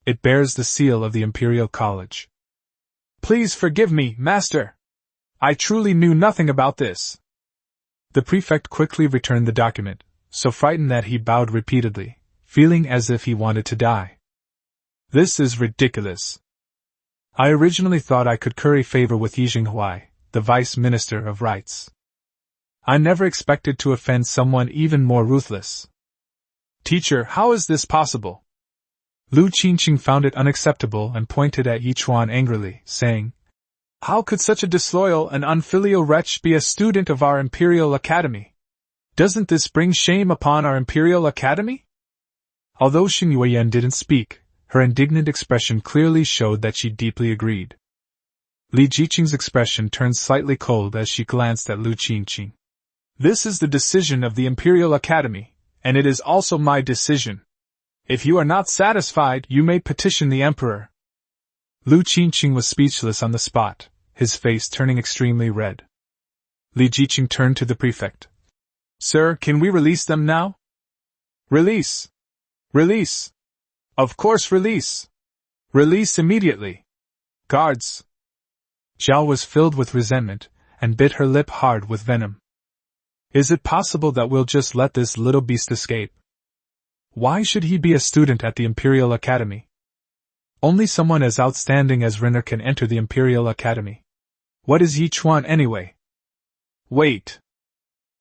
It bears the seal of the Imperial College. "Please forgive me, Master. I truly knew nothing about this." The prefect quickly returned the document, so frightened that he bowed repeatedly, feeling as if he wanted to die. "This is ridiculous. I originally thought I could curry favor with Yi Zhenghuai, the Vice Minister of Rights. I never expected to offend someone even more ruthless." Teacher, how is this possible? Lu Qingqing found it unacceptable and pointed at Yi Chuan angrily, saying, How could such a disloyal and unfilial wretch be a student of our Imperial Academy? Doesn't this bring shame upon our Imperial Academy? Although Xing Yueyan didn't speak, her indignant expression clearly showed that she deeply agreed. Li Jiqing's expression turned slightly cold as she glanced at Lu Qingqing. This is the decision of the Imperial Academy, and it is also my decision. If you are not satisfied, you may petition the Emperor. Lu Qingqing was speechless on the spot, his face turning extremely red. Li Jiqing turned to the prefect. Sir, can we release them now? Release! Release! Of course release! Release immediately! Guards! Zhao was filled with resentment, and bit her lip hard with venom. Is it possible that we'll just let this little beast escape? Why should he be a student at the Imperial Academy? Only someone as outstanding as Renner can enter the Imperial Academy. What is Yi Chuan anyway? Wait!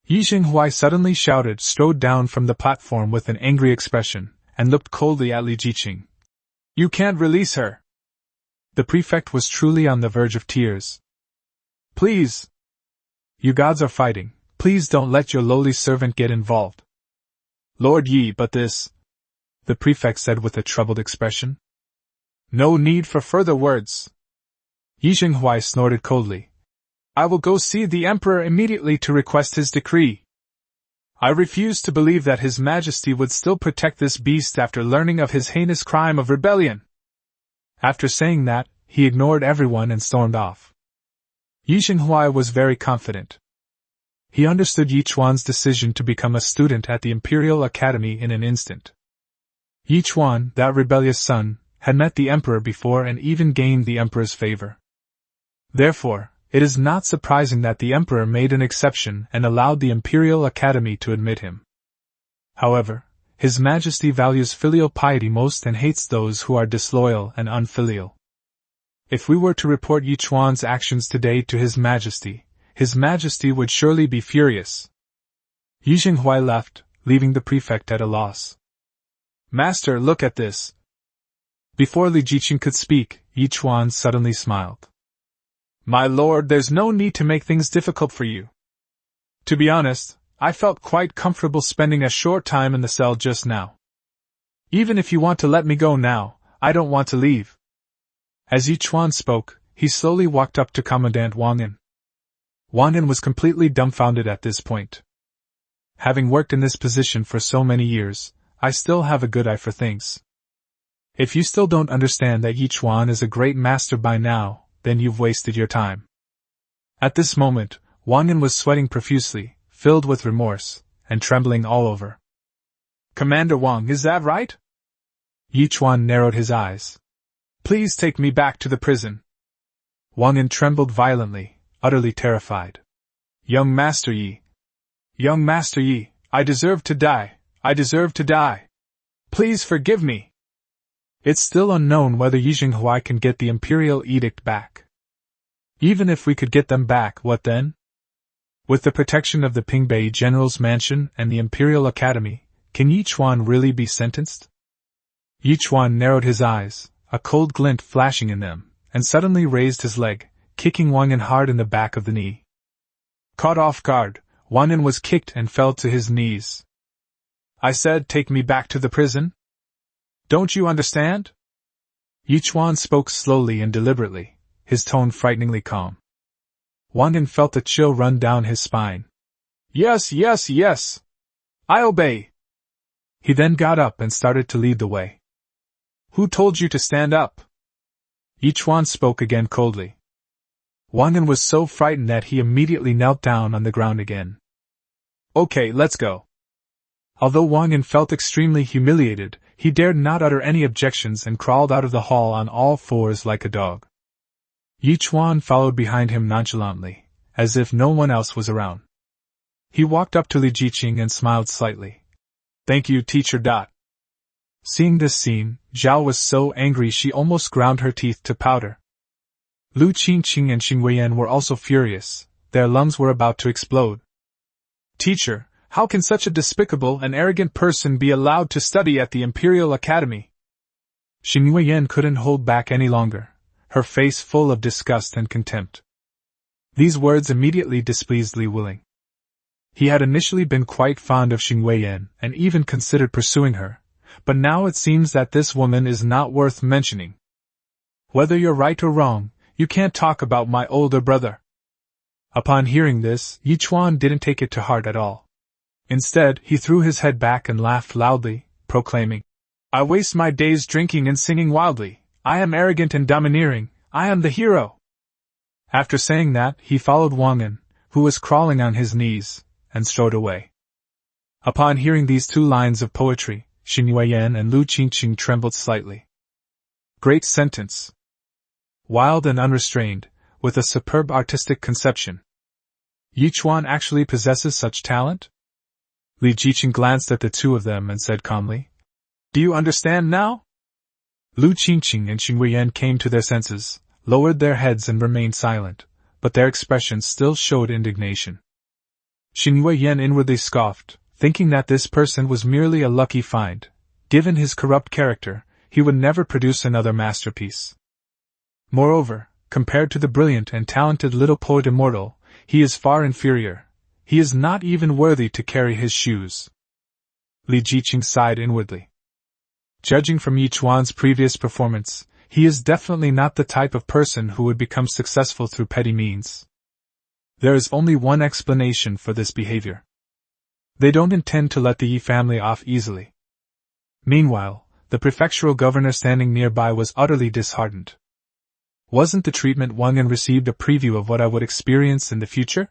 Yi Xinghuai suddenly shouted, strode down from the platform with an angry expression, and looked coldly at Li Jiqing. You can't release her! The prefect was truly on the verge of tears. Please! You gods are fighting, please don't let your lowly servant get involved. Lord Yi, but this... the prefect said with a troubled expression. No need for further words. Yi Xinghuai snorted coldly. I will go see the Emperor immediately to request his decree. I refuse to believe that His Majesty would still protect this beast after learning of his heinous crime of rebellion. After saying that, he ignored everyone and stormed off. Yi Xinghuai was very confident. He understood Yi Chuan's decision to become a student at the Imperial Academy in an instant. Yi Chuan, that rebellious son, had met the Emperor before and even gained the Emperor's favor. Therefore, it is not surprising that the Emperor made an exception and allowed the Imperial Academy to admit him. However, His Majesty values filial piety most and hates those who are disloyal and unfilial. If we were to report Yi Chuan's actions today to His Majesty would surely be furious. Yi Xinghuai left, leaving the prefect at a loss. Master, look at this. Before Li Jiqing could speak, Yi Chuan suddenly smiled. My lord, there's no need to make things difficult for you. To be honest, I felt quite comfortable spending a short time in the cell just now. Even if you want to let me go now, I don't want to leave. As Yi Chuan spoke, he slowly walked up to Commandant Wang Yin. Wang Yin was completely dumbfounded at this point. Having worked in this position for so many years, I still have a good eye for things. If you still don't understand that Yi Chuan is a great master by now, then you've wasted your time. At this moment, Wang Yin was sweating profusely, filled with remorse, and trembling all over. Commander Wang, is that right? Yi Chuan narrowed his eyes. Please take me back to the prison. Wang Yin trembled violently, utterly terrified. Young Master Yi, I deserve to die, I deserve to die. Please forgive me. It's still unknown whether Yi Xinghuai can get the Imperial Edict back. Even if we could get them back, what then? With the protection of the Pingbei General's Mansion and the Imperial Academy, can Yi Chuan really be sentenced? Yi Chuan narrowed his eyes, a cold glint flashing in them, and suddenly raised his leg, kicking Wang Yin hard in the back of the knee. Caught off guard, Wang Yin was kicked and fell to his knees. I said, take me back to the prison? Don't you understand? Yi Chuan spoke slowly and deliberately, his tone frighteningly calm. Wang Yin felt a chill run down his spine. Yes. I obey. He then got up and started to lead the way. Who told you to stand up? Yi Chuan spoke again coldly. Wang Yin was so frightened that he immediately knelt down on the ground again. Okay, let's go. Although Wang Yin felt extremely humiliated, he dared not utter any objections and crawled out of the hall on all fours like a dog. Yi Chuan followed behind him nonchalantly, as if no one else was around. He walked up to Li Jiqing and smiled slightly. Thank you, teacher. Seeing this scene, Zhao was so angry she almost ground her teeth to powder. Lu Qingqing and Xing Weiyan were also furious, their lungs were about to explode. Teacher, How can such a despicable and arrogant person be allowed to study at the Imperial Academy? Xing Huiyan couldn't hold back any longer, her face full of disgust and contempt. These words immediately displeased Li Wuling. He had initially been quite fond of Xing Huiyan and even considered pursuing her, but now it seems that this woman is not worth mentioning. Whether you're right or wrong, you can't talk about my older brother. Upon hearing this, Yi Chuan didn't take it to heart at all. Instead, he threw his head back and laughed loudly, proclaiming, "I waste my days drinking and singing wildly. I am arrogant and domineering. I am the hero." After saying that, he followed Wang An, who was crawling on his knees, and strode away. Upon hearing these two lines of poetry, Xing Huiyan and Lu Qingqing trembled slightly. Great sentence. Wild and unrestrained, with a superb artistic conception. Yi Chuan actually possesses such talent? Li Jiqing glanced at the two of them and said calmly, "Do you understand now?" Lu Qingqing and Xing Huiyan came to their senses, lowered their heads and remained silent, but their expressions still showed indignation. Xing Huiyan inwardly scoffed, thinking that this person was merely a lucky find. Given his corrupt character, he would never produce another masterpiece. Moreover, compared to the brilliant and talented little poet immortal, he is far inferior. He is not even worthy to carry his shoes. Li Jiqing sighed inwardly. Judging from Yi Chuan's previous performance, he is definitely not the type of person who would become successful through petty means. There is only one explanation for this behavior. They don't intend to let the Yi family off easily. Meanwhile, the prefectural governor standing nearby was utterly disheartened. Wasn't the treatment Wang An received a preview of what I would experience in the future?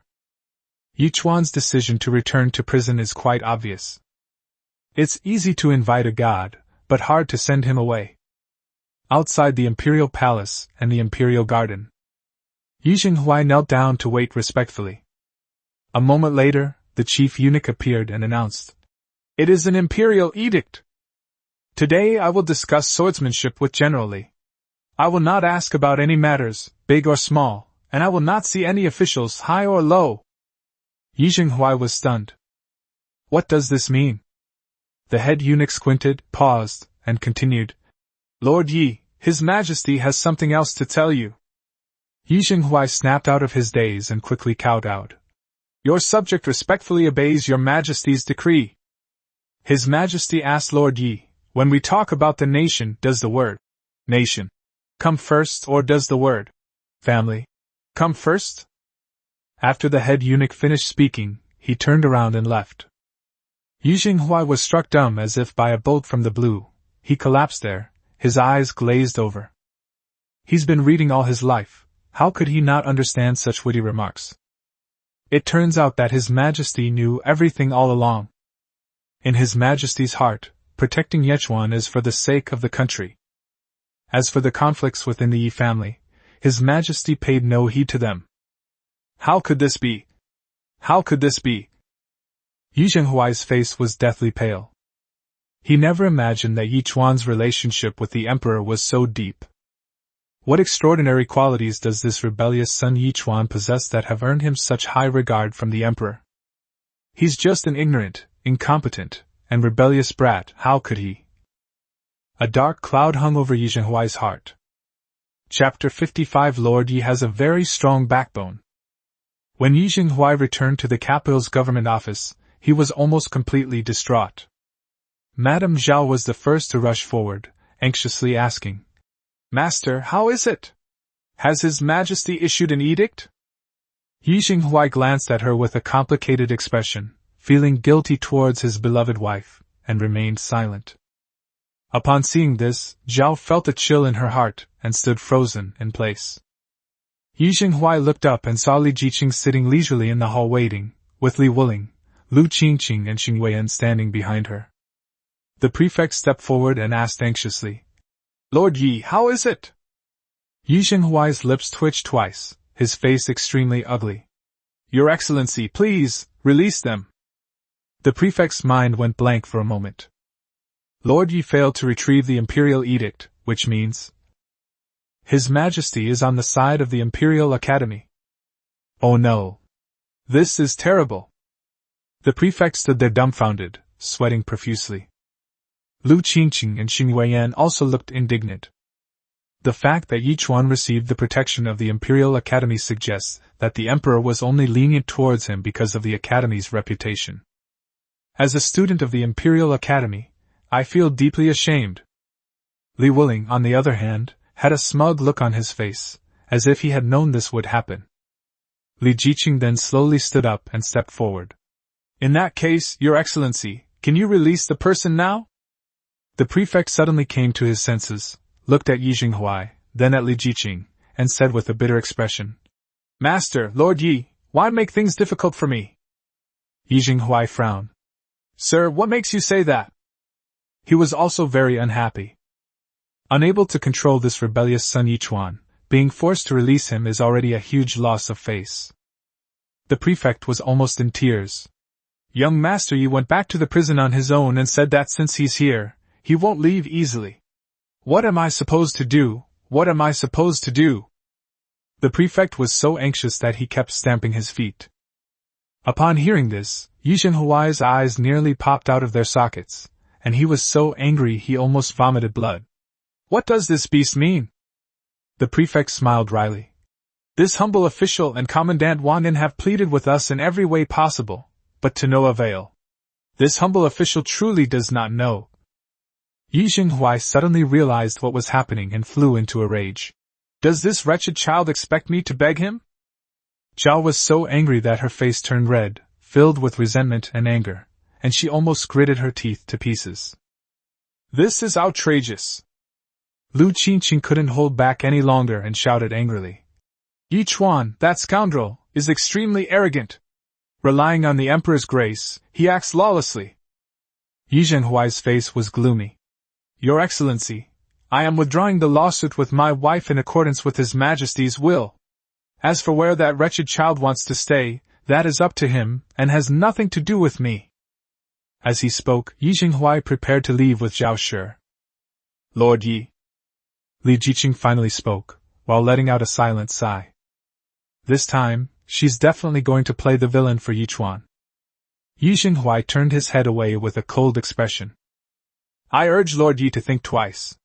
Yi Chuan's decision to return to prison is quite obvious. It's easy to invite a god, but hard to send him away. Outside the imperial palace and the imperial garden, Yi Xinghuai knelt down to wait respectfully. A moment later, the chief eunuch appeared and announced, "It is an imperial edict. Today I will discuss swordsmanship with General Li. I will not ask about any matters, big or small, and I will not see any officials high or low." Yi Xinghuai was stunned. What does this mean? The head eunuch squinted, paused, and continued, "Lord Yi, His Majesty has something else to tell you." Yi Xinghuai snapped out of his daze and quickly kowtowed. "Your subject respectfully obeys your Majesty's decree." His Majesty asked Lord Yi, "When we talk about the nation, does the word nation come first, or does the word family come first?" After the head eunuch finished speaking, he turned around and left. Yi Xinghuai was struck dumb as if by a bolt from the blue. He collapsed there, his eyes glazed over. He's been reading all his life. How could he not understand such witty remarks? It turns out that His Majesty knew everything all along. In His Majesty's heart, protecting Yechuan is for the sake of the country. As for the conflicts within the Yi family, His Majesty paid no heed to them. How could this be? How could this be? Yi Xinghuai's face was deathly pale. He never imagined that Yi Chuan's relationship with the Emperor was so deep. What extraordinary qualities does this rebellious son Yi Chuan possess that have earned him such high regard from the Emperor? He's just an ignorant, incompetent, and rebellious brat. How could he? A dark cloud hung over Yi Xinghuai's heart. Chapter 55. Lord Yi has a very strong backbone. When Yi Xinghuai returned to the capital's government office, he was almost completely distraught. Madame Zhao was the first to rush forward, anxiously asking, "Master, how is it? Has His Majesty issued an edict?" Yi Xinghuai glanced at her with a complicated expression, feeling guilty towards his beloved wife, and remained silent. Upon seeing this, Zhao felt a chill in her heart, and stood frozen in place. Yi Xinghuai looked up and saw Li Jiqing sitting leisurely in the hall waiting, with Li Wuling, Lu Qingqing and Xing Huiyan standing behind her. The prefect stepped forward and asked anxiously, "Lord Yi, how is it?" Yi Xinghuai's lips twitched twice, his face extremely ugly. "Your Excellency, please, release them." The prefect's mind went blank for a moment. Lord Yi failed to retrieve the imperial edict, which means His Majesty is on the side of the Imperial Academy. Oh no! This is terrible! The prefect stood there dumbfounded, sweating profusely. Lu Qingqing and Xing Weiyan also looked indignant. The fact that Yichuan received the protection of the Imperial Academy suggests that the Emperor was only lenient towards him because of the Academy's reputation. As a student of the Imperial Academy, I feel deeply ashamed. Li Wuling, on the other hand, had a smug look on his face, as if he had known this would happen. Li Jiqing then slowly stood up and stepped forward. In that case, Your Excellency, can you release the person now? The prefect suddenly came to his senses, looked at Yi Jinghuai, then at Li Jiqing, and said with a bitter expression, Master, Lord Yi, why make things difficult for me? Yi Jinghuai frowned. Sir, what makes you say that? He was also very unhappy. Unable to control this rebellious son Yichuan, being forced to release him is already a huge loss of face. The prefect was almost in tears. Young Master Yi went back to the prison on his own and said that since he's here, he won't leave easily. What am I supposed to do? What am I supposed to do? The prefect was so anxious that he kept stamping his feet. Upon hearing this, Yi Jinghuai's eyes nearly popped out of their sockets, and he was so angry he almost vomited blood. What does this beast mean? The prefect smiled wryly. This humble official and Commandant Wang Yin have pleaded with us in every way possible, but to no avail. This humble official truly does not know. Yi Jinghuai suddenly realized what was happening and flew into a rage. Does this wretched child expect me to beg him? Zhao was so angry that her face turned red, filled with resentment and anger, and she almost gritted her teeth to pieces. This is outrageous. Lu Qingqing couldn't hold back any longer and shouted angrily. Yichuan, that scoundrel, is extremely arrogant. Relying on the Emperor's grace, he acts lawlessly. Yi Jinghuai's face was gloomy. Your Excellency, I am withdrawing the lawsuit with my wife in accordance with His Majesty's will. As for where that wretched child wants to stay, that is up to him, and has nothing to do with me. As he spoke, Yi Jinghuai prepared to leave with Zhao Shi. Lord Yi. Li Jiqing finally spoke, while letting out a silent sigh. This time, she's definitely going to play the villain for Yichuan. Yi Jinghuai turned his head away with a cold expression. I urge Lord Yi to think twice.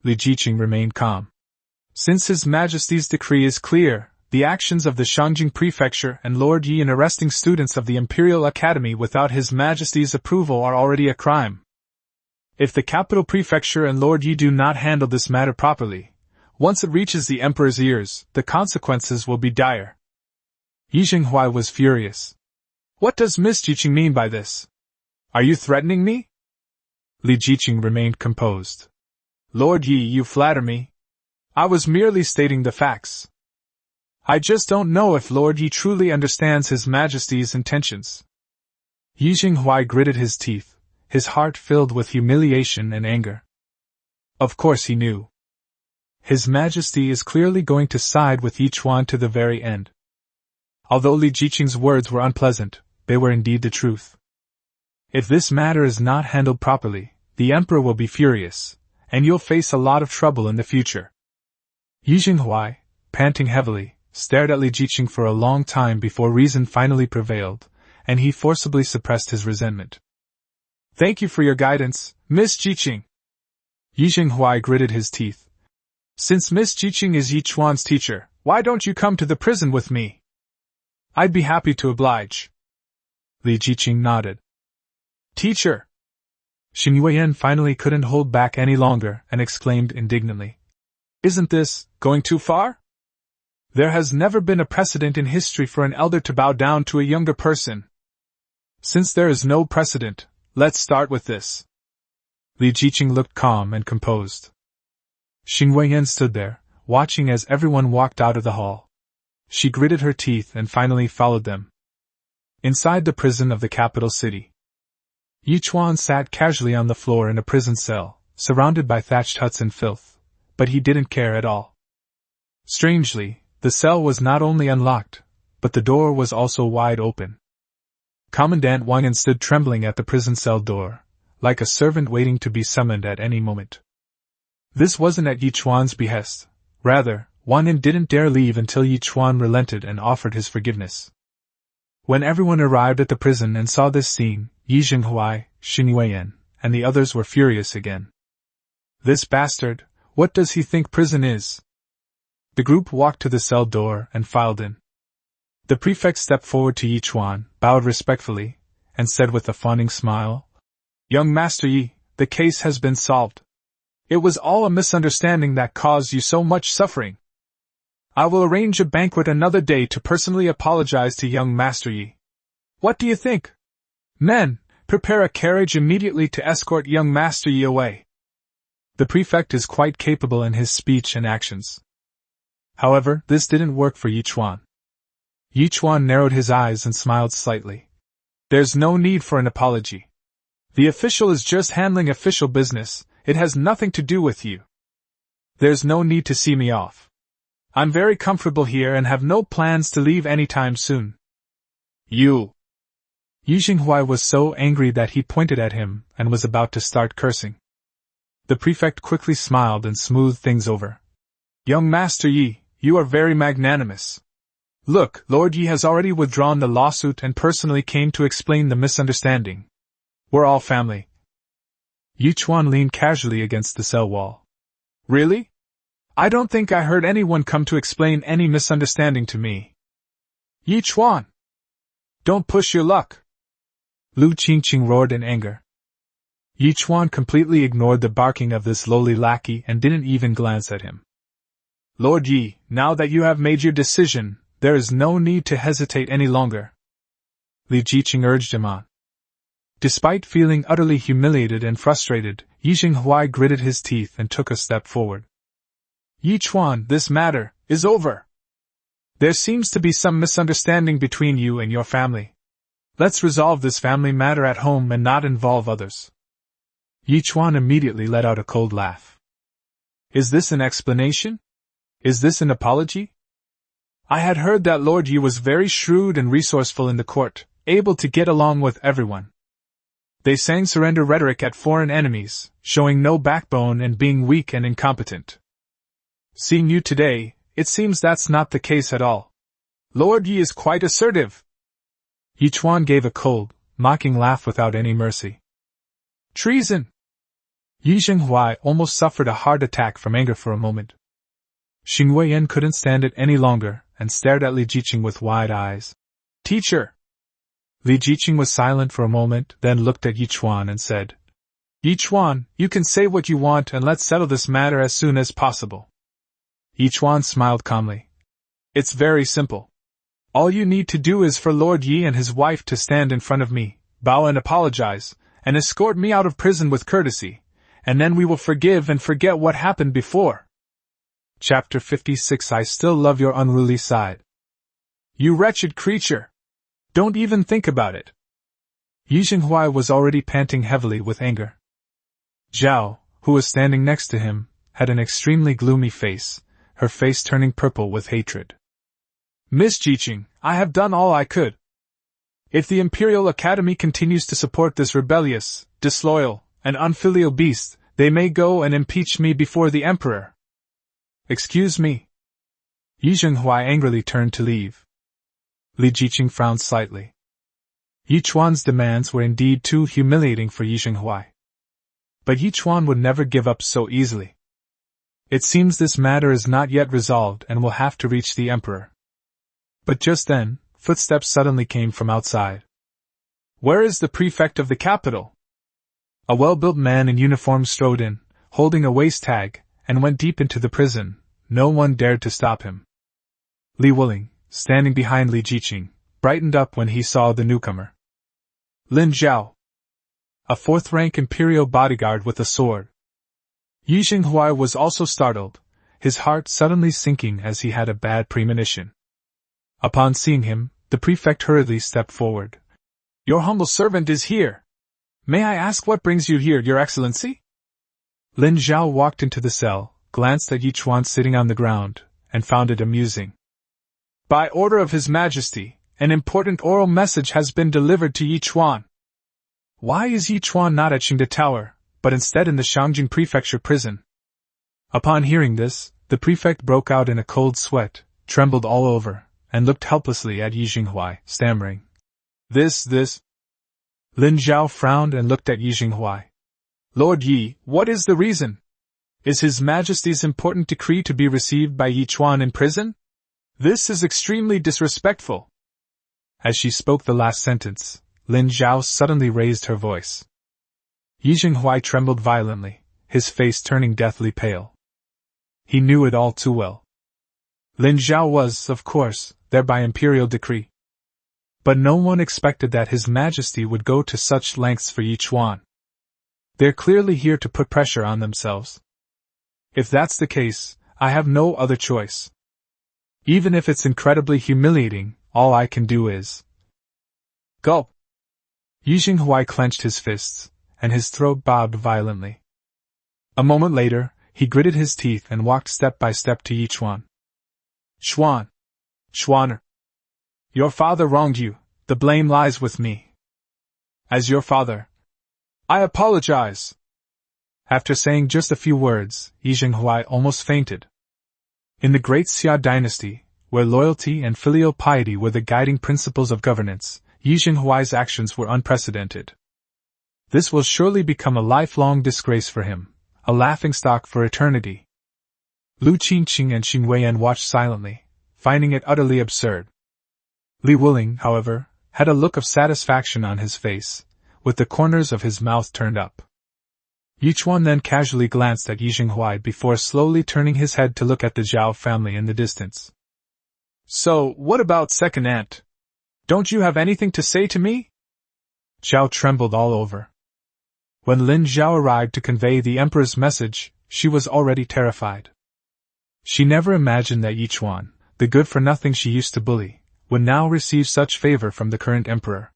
Li Jiqing remained calm. Since His Majesty's decree is clear, the actions of the Shangjing Prefecture and Lord Yi in arresting students of the Imperial Academy without His Majesty's approval are already a crime. If the capital prefecture and Lord Yi do not handle this matter properly, once it reaches the Emperor's ears, the consequences will be dire. Yi Jinghuai was furious. What does Miss Jiqing mean by this? Are you threatening me? Li Jiqing remained composed. Lord Yi, you flatter me. I was merely stating the facts. I just don't know if Lord Yi truly understands His Majesty's intentions. Yi Jinghuai gritted his teeth, his heart filled with humiliation and anger. Of course he knew. His Majesty is clearly going to side with Yichuan to the very end. Although Li Jiqing's words were unpleasant, they were indeed the truth. If this matter is not handled properly, the Emperor will be furious, and you'll face a lot of trouble in the future. Yi Jinghuai, panting heavily, stared at Li Jiqing for a long time before reason finally prevailed, and he forcibly suppressed his resentment. Thank you for your guidance, Miss Jiqing. Yi Jinghuai gritted his teeth. Since Miss Jiqing is Yichuan's teacher, why don't you come to the prison with me? I'd be happy to oblige. Li Jiqing nodded. Teacher! Xing Weiyan finally couldn't hold back any longer and exclaimed indignantly. Isn't this going too far? There has never been a precedent in history for an elder to bow down to a younger person. Since there is no precedent, let's start with this. Li Jiqing looked calm and composed. Xing Weiyan stood there, watching as everyone walked out of the hall. She gritted her teeth and finally followed them. Inside the prison of the capital city, Yichuan sat casually on the floor in a prison cell, surrounded by thatched huts and filth, but he didn't care at all. Strangely, the cell was not only unlocked, but the door was also wide open. Commandant Wang Yin stood trembling at the prison cell door, like a servant waiting to be summoned at any moment. This wasn't at Yichuan's behest. Rather, Wang Yin didn't dare leave until Yichuan relented and offered his forgiveness. When everyone arrived at the prison and saw this scene, Yi Jinghuai, Xin Yueyan, and the others were furious again. This bastard, what does he think prison is? The group walked to the cell door and filed in. The prefect stepped forward to Yi Chuan, bowed respectfully, and said with a fawning smile, "Young Master Yi, the case has been solved. It was all a misunderstanding that caused you so much suffering. I will arrange a banquet another day to personally apologize to young Master Yi. What do you think? Men, prepare a carriage immediately to escort young Master Yi away." The prefect is quite capable in his speech and actions. However, this didn't work for Yi Chuan. Yi Chuan narrowed his eyes and smiled slightly. "There's no need for an apology. The official is just handling official business, it has nothing to do with you. There's no need to see me off. I'm very comfortable here and have no plans to leave anytime soon." "You!" Yi Jinghuai was so angry that he pointed at him and was about to start cursing. The prefect quickly smiled and smoothed things over. "Young Master Yi, you are very magnanimous. Look, Lord Yi has already withdrawn the lawsuit and personally came to explain the misunderstanding. We're all family." Yi Chuan leaned casually against the cell wall. "Really? I don't think I heard anyone come to explain any misunderstanding to me." "Yi Chuan! Don't push your luck!" Lu Qingqing roared in anger. Yi Chuan completely ignored the barking of this lowly lackey and didn't even glance at him. "Lord Yi, now that you have made your decision, there is no need to hesitate any longer," Li Jiqing urged him on. Despite feeling utterly humiliated and frustrated, Yi Jinghuai gritted his teeth and took a step forward. "Yi Chuan, this matter is over. There seems to be some misunderstanding between you and your family. Let's resolve this family matter at home and not involve others." Yi Chuan immediately let out a cold laugh. "Is this an explanation? Is this an apology? I had heard that Lord Yi was very shrewd and resourceful in the court, able to get along with everyone. They sang surrender rhetoric at foreign enemies, showing no backbone and being weak and incompetent. Seeing you today, it seems that's not the case at all. Lord Yi is quite assertive." Yi Chuan gave a cold, mocking laugh without any mercy. "Treason!" Yi Jinghuai almost suffered a heart attack from anger for a moment. Xin Yueyan couldn't stand it any longer and stared at Li Jiqing with wide eyes. "Teacher!" Li Jiqing was silent for a moment, then looked at Yi Chuan and said, "Yi Chuan, you can say what you want and let's settle this matter as soon as possible." Yi Chuan smiled calmly. "It's very simple. All you need to do is for Lord Yi and his wife to stand in front of me, bow and apologize, and escort me out of prison with courtesy, and then we will forgive and forget what happened before." Chapter 56. I still love your unruly side. "You wretched creature! Don't even think about it." Yi Jinghuai was already panting heavily with anger. Zhao, who was standing next to him, had an extremely gloomy face, her face turning purple with hatred. "Miss Jiqing, I have done all I could. If the Imperial Academy continues to support this rebellious, disloyal, and unfilial beast, they may go and impeach me before the Emperor." "Excuse me." Yi Jinghuai angrily turned to leave. Li Jiqing frowned slightly. Yi Chuan's demands were indeed too humiliating for Yi Jinghuai. But Yi Chuan would never give up so easily. It seems this matter is not yet resolved and will have to reach the Emperor. But just then, footsteps suddenly came from outside. "Where is the prefect of the capital?" A well-built man in uniform strode in, holding a waist tag, and went deep into the prison. No one dared to stop him. Li Wuling, standing behind Li Jiqing, brightened up when he saw the newcomer. Lin Zhao, a fourth-rank imperial bodyguard with a sword. Yi Jinghuai was also startled, his heart suddenly sinking as he had a bad premonition. Upon seeing him, the prefect hurriedly stepped forward. "Your humble servant is here. May I ask what brings you here, Your Excellency?" Lin Zhao walked into the cell, glanced at Yi Chuan sitting on the ground, and found it amusing. "By order of His Majesty, an important oral message has been delivered to Yi Chuan. Why is Yi Chuan not at Qingde Tower, but instead in the Shangjing Prefecture prison?" Upon hearing this, the prefect broke out in a cold sweat, trembled all over, and looked helplessly at Yi Jinghuai, stammering, This. Lin Zhao frowned and looked at Yi Jinghuai. Lord Yi, what is the reason? Is His Majesty's important decree to be received by Yi Chuan in prison? This is extremely disrespectful. As she spoke the last sentence, Lin Zhao suddenly raised her voice. Yi Jinghuai trembled violently, his face turning deathly pale. He knew it all too well. Lin Zhao was, of course, there by imperial decree. But no one expected that His Majesty would go to such lengths for Yi Chuan. They're clearly here to put pressure on themselves. If that's the case, I have no other choice. Even if it's incredibly humiliating, all I can do is gulp. Yi Jinghuai clenched his fists, and his throat bobbed violently. A moment later, he gritted his teeth and walked step by step to Yi Chuan. Chuaner. Your father wronged you, the blame lies with me. As your father, I apologize. After saying just a few words, Yi Jinghuai almost fainted. In the great Xia dynasty, where loyalty and filial piety were the guiding principles of governance, Yi Jinghuai's actions were unprecedented. This will surely become a lifelong disgrace for him, a laughingstock for eternity. Lu Qingqing and Xing Weiyan watched silently, finding it utterly absurd. Li Wuling, however, had a look of satisfaction on his face, with the corners of his mouth turned up. Yi Chuan then casually glanced at Yi Jinghuai before slowly turning his head to look at the Zhao family in the distance. So, what about second aunt? Don't you have anything to say to me? Zhao trembled all over. When Lin Zhao arrived to convey the emperor's message, she was already terrified. She never imagined that Yi Chuan, the good-for-nothing she used to bully, would now receive such favor from the current emperor.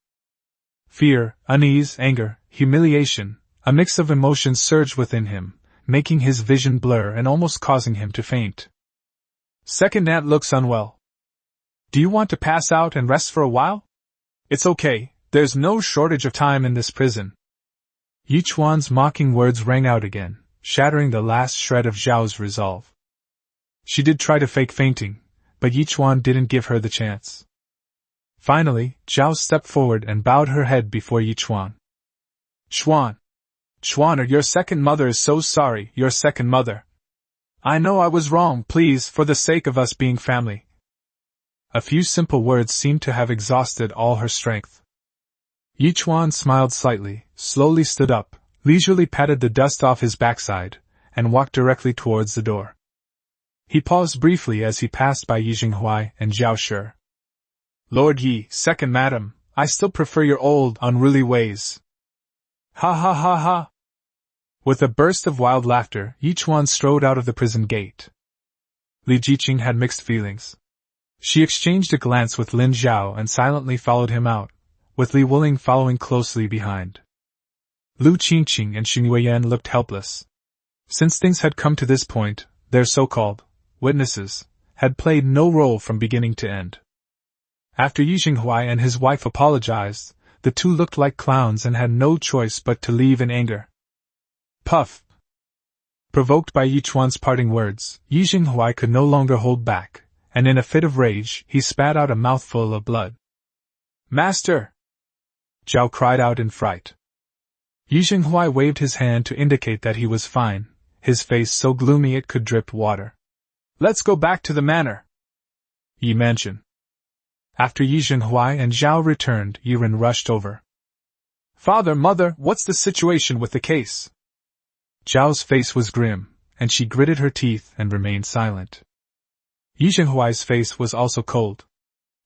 Fear, unease, anger, humiliation, a mix of emotions surged within him, making his vision blur and almost causing him to faint. Second aunt looks unwell. Do you want to pass out and rest for a while? It's okay, there's no shortage of time in this prison. Yi Chuan's mocking words rang out again, shattering the last shred of Zhao's resolve. She did try to fake fainting, but Yi Chuan didn't give her the chance. Finally, Zhao stepped forward and bowed her head before Yi Chuan. Chuaner, your second mother is so sorry, your second mother. I know I was wrong, please, for the sake of us being family. A few simple words seemed to have exhausted all her strength. Yi Chuan smiled slightly, slowly stood up, leisurely patted the dust off his backside, and walked directly towards the door. He paused briefly as he passed by Yi Jinghuai and Zhao Shi. Lord Yi, second madam, I still prefer your old, unruly ways. Ha ha ha ha! With a burst of wild laughter, Yi Chuan strode out of the prison gate. Li Jiqing had mixed feelings. She exchanged a glance with Lin Zhao and silently followed him out, with Li Wuling following closely behind. Lu Qingqing and Xing Weiyan looked helpless. Since things had come to this point, their so-called witnesses had played no role from beginning to end. After Yi Jinghuai and his wife apologized, the two looked like clowns and had no choice but to leave in anger. Puff! Provoked by Yi Chuan's parting words, Yi Jinghuai could no longer hold back, and in a fit of rage, he spat out a mouthful of blood. Master! Zhao cried out in fright. Yi Jinghuai waved his hand to indicate that he was fine, his face so gloomy it could drip water. Let's go back to the manor. Yi Mansion. After Yi Jinghuai and Zhao returned, Yiren rushed over. Father, mother, what's the situation with the case? Zhao's face was grim, and she gritted her teeth and remained silent. Yi Jinghuai's face was also cold.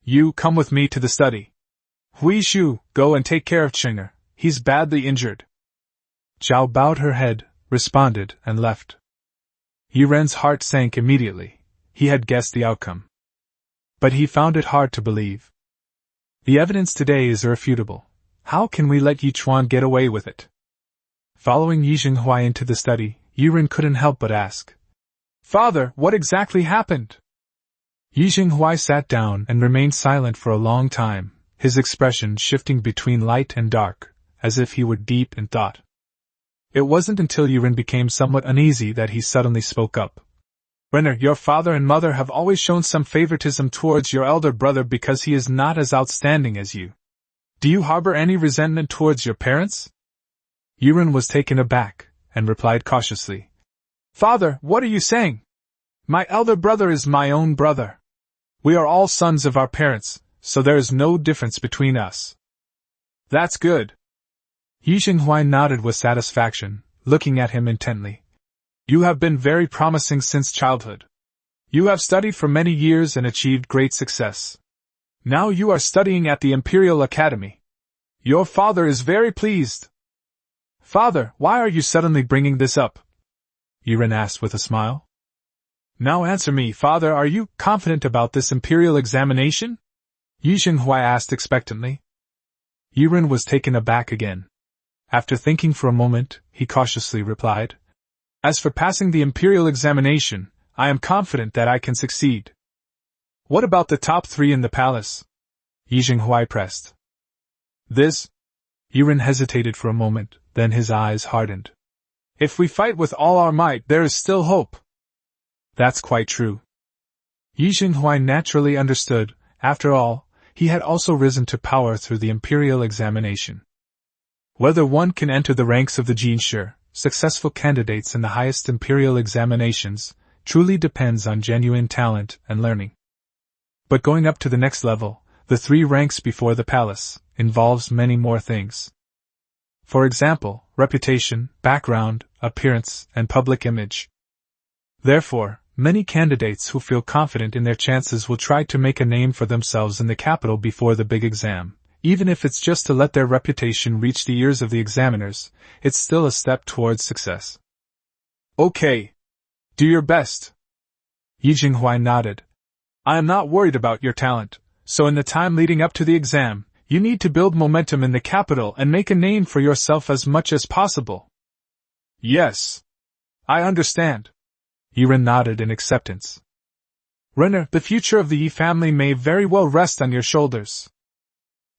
You come with me to the study. Hui Shu, go and take care of Chinger, he's badly injured. Zhao bowed her head, responded, and left. Yiren's heart sank immediately. He had guessed the outcome. But he found it hard to believe. The evidence today is irrefutable. How can we let Yi Chuan get away with it? Following Yi Jinghuai into the study, Yiren couldn't help but ask. Father, what exactly happened? Yi Jinghuai sat down and remained silent for a long time, his expression shifting between light and dark, as if he were deep in thought. It wasn't until Yiren became somewhat uneasy that he suddenly spoke up. Renner, your father and mother have always shown some favoritism towards your elder brother because he is not as outstanding as you. Do you harbor any resentment towards your parents? Yiren was taken aback, and replied cautiously. Father, what are you saying? My elder brother is my own brother. We are all sons of our parents, so there is no difference between us. That's good. Yi Xinghuai nodded with satisfaction, looking at him intently. You have been very promising since childhood. You have studied for many years and achieved great success. Now you are studying at the Imperial Academy. Your father is very pleased. Father, why are you suddenly bringing this up? Yiren asked with a smile. Now answer me, father, are you confident about this imperial examination? Yi Xinghuai asked expectantly. Yiren was taken aback again. After thinking for a moment, he cautiously replied, As for passing the imperial examination, I am confident that I can succeed. What about the top 3 in the palace? Yi Xinghuai pressed. This? Yiren hesitated for a moment, then his eyes hardened. If we fight with all our might, there is still hope. That's quite true. Yi Xinghuai naturally understood. After all, he had also risen to power through the imperial examination. Whether one can enter the ranks of the Jinshi, successful candidates in the highest imperial examinations, truly depends on genuine talent and learning. But going up to the next level, the 3 ranks before the palace, involves many more things. For example, reputation, background, appearance, and public image. Therefore, many candidates who feel confident in their chances will try to make a name for themselves in the capital before the big exam. Even if it's just to let their reputation reach the ears of the examiners, it's still a step towards success. Okay. Do your best. Yi Xinghuai nodded. I am not worried about your talent, so in the time leading up to the exam, you need to build momentum in the capital and make a name for yourself as much as possible. Yes. I understand. Yiren nodded in acceptance. Renner, the future of the Yi family may very well rest on your shoulders.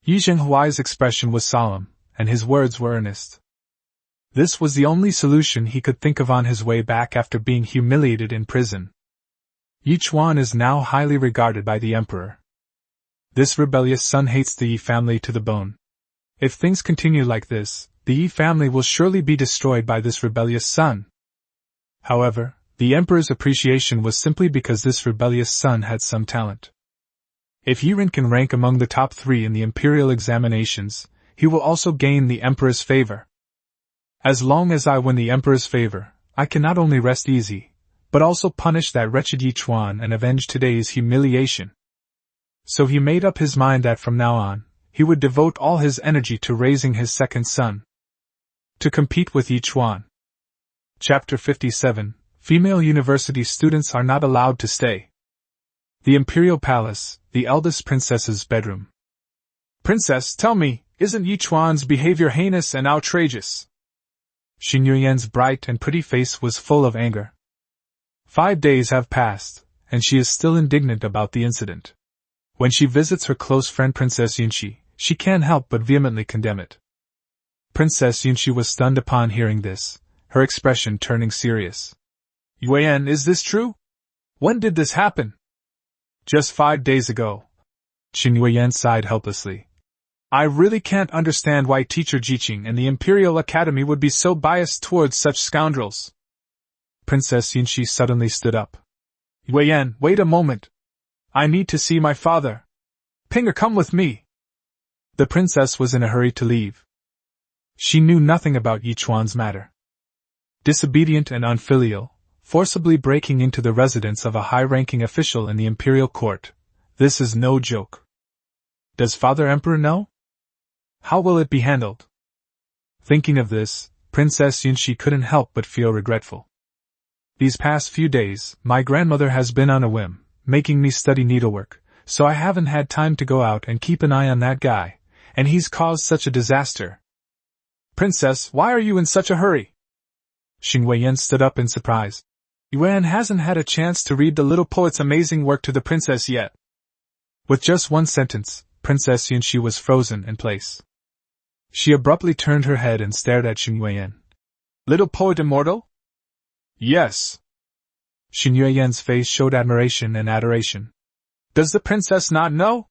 Yi Xinghuai's expression was solemn, and his words were earnest. This was the only solution he could think of on his way back after being humiliated in prison. Yi Chuan is now highly regarded by the emperor. This rebellious son hates the Yi family to the bone. If things continue like this, the Yi family will surely be destroyed by this rebellious son. However, the emperor's appreciation was simply because this rebellious son had some talent. If Yiren can rank among the top 3 in the imperial examinations, he will also gain the emperor's favor. As long as I win the emperor's favor, I can not only rest easy, but also punish that wretched Yi Chuan and avenge today's humiliation. So he made up his mind that from now on, he would devote all his energy to raising his second son. To compete with Yi Chuan. Chapter 57. Female university students are not allowed to stay. The Imperial Palace, the eldest princess's bedroom. Princess, tell me, isn't Yi Chuan's behavior heinous and outrageous? Xing Yuyan's bright and pretty face was full of anger. 5 days have passed, and she is still indignant about the incident. When she visits her close friend Princess Yunxi, she can't help but vehemently condemn it. Princess Yunxi was stunned upon hearing this, her expression turning serious. Yuan, is this true? When did this happen? Just 5 days ago. Xing Yuyan sighed helplessly. I really can't understand why teacher Jiqing and the Imperial Academy would be so biased towards such scoundrels. Princess Yunxi suddenly stood up. Yuan, wait a moment. I need to see my father. Pinger, come with me. The princess was in a hurry to leave. She knew nothing about Yi Chuan's matter. Disobedient and unfilial, forcibly breaking into the residence of a high-ranking official in the imperial court. This is no joke. Does Father Emperor know? How will it be handled? Thinking of this, Princess Yunxi couldn't help but feel regretful. These past few days, my grandmother has been on a whim, making me study needlework, so I haven't had time to go out and keep an eye on that guy, and he's caused such a disaster. Princess, why are you in such a hurry? Xing Weiyan stood up in surprise. Yuan hasn't had a chance to read the little poet's amazing work to the princess yet. With just one sentence, Princess Yunxi was frozen in place. She abruptly turned her head and stared at Xing Weiyan. Little poet immortal? Yes. Xing Yuyan's face showed admiration and adoration. Does the princess not know?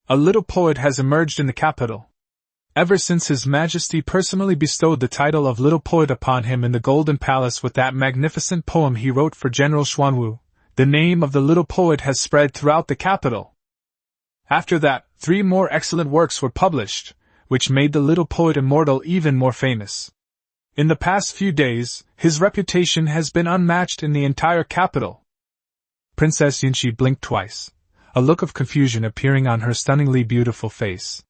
A little poet has emerged in the capital, Ever since His Majesty personally bestowed the title of Little Poet upon him in the Golden Palace with that magnificent poem he wrote for General Xuanwu, the name of the Little Poet has spread throughout the capital. After that, 3 more excellent works were published, which made the Little Poet immortal even more famous. In the past few days, his reputation has been unmatched in the entire capital. Princess Yunxi blinked twice, a look of confusion appearing on her stunningly beautiful face.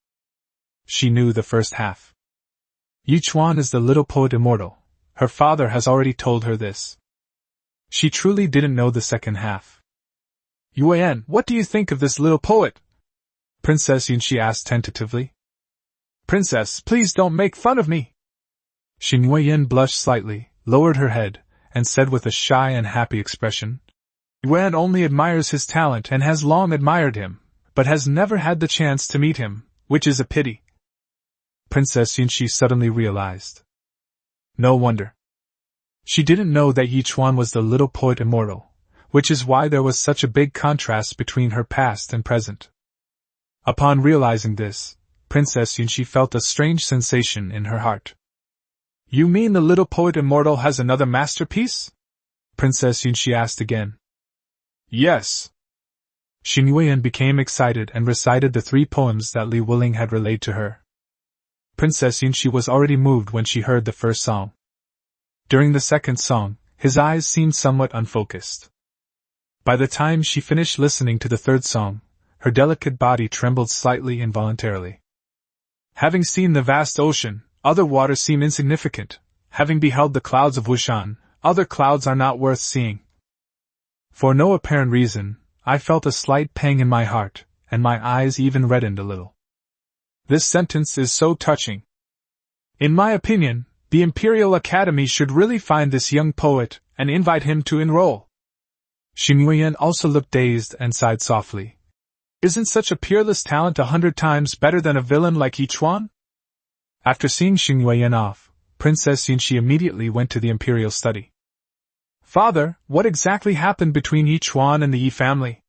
She knew the first half. Yi Chuan is the Little Poet immortal. Her father has already told her this. She truly didn't know the second half. Yuan, what do you think of this Little Poet? Princess Yunxi asked tentatively. Princess, please don't make fun of me. Xin Yuan blushed slightly, lowered her head, and said with a shy and happy expression, Yuan only admires his talent and has long admired him, but has never had the chance to meet him, which is a pity. Princess Yunxi suddenly realized. No wonder. She didn't know that Yi Chuan was the Little Poet immortal, which is why there was such a big contrast between her past and present. Upon realizing this, Princess Yunxi felt a strange sensation in her heart. You mean the Little Poet immortal has another masterpiece? Princess Yunxi asked again. Yes. Xin Yuan became excited and recited the 3 poems that Li Wuling had relayed to her. Princess Yunxi was already moved when she heard the first song. During the second song, his eyes seemed somewhat unfocused. By the time she finished listening to the third song, her delicate body trembled slightly involuntarily. Having seen the vast ocean, other waters seem insignificant. Having beheld the clouds of Wushan, other clouds are not worth seeing. For no apparent reason, I felt a slight pang in my heart, and my eyes even reddened a little. This sentence is so touching. In my opinion, the Imperial Academy should really find this young poet and invite him to enroll. Xin Yuan also looked dazed and sighed softly. Isn't such a peerless talent 100 times better than a villain like Yi Chuan? After seeing Xin Yuan off, Princess Yunxi immediately went to the Imperial study. Father, what exactly happened between Yi Chuan and the Yi family?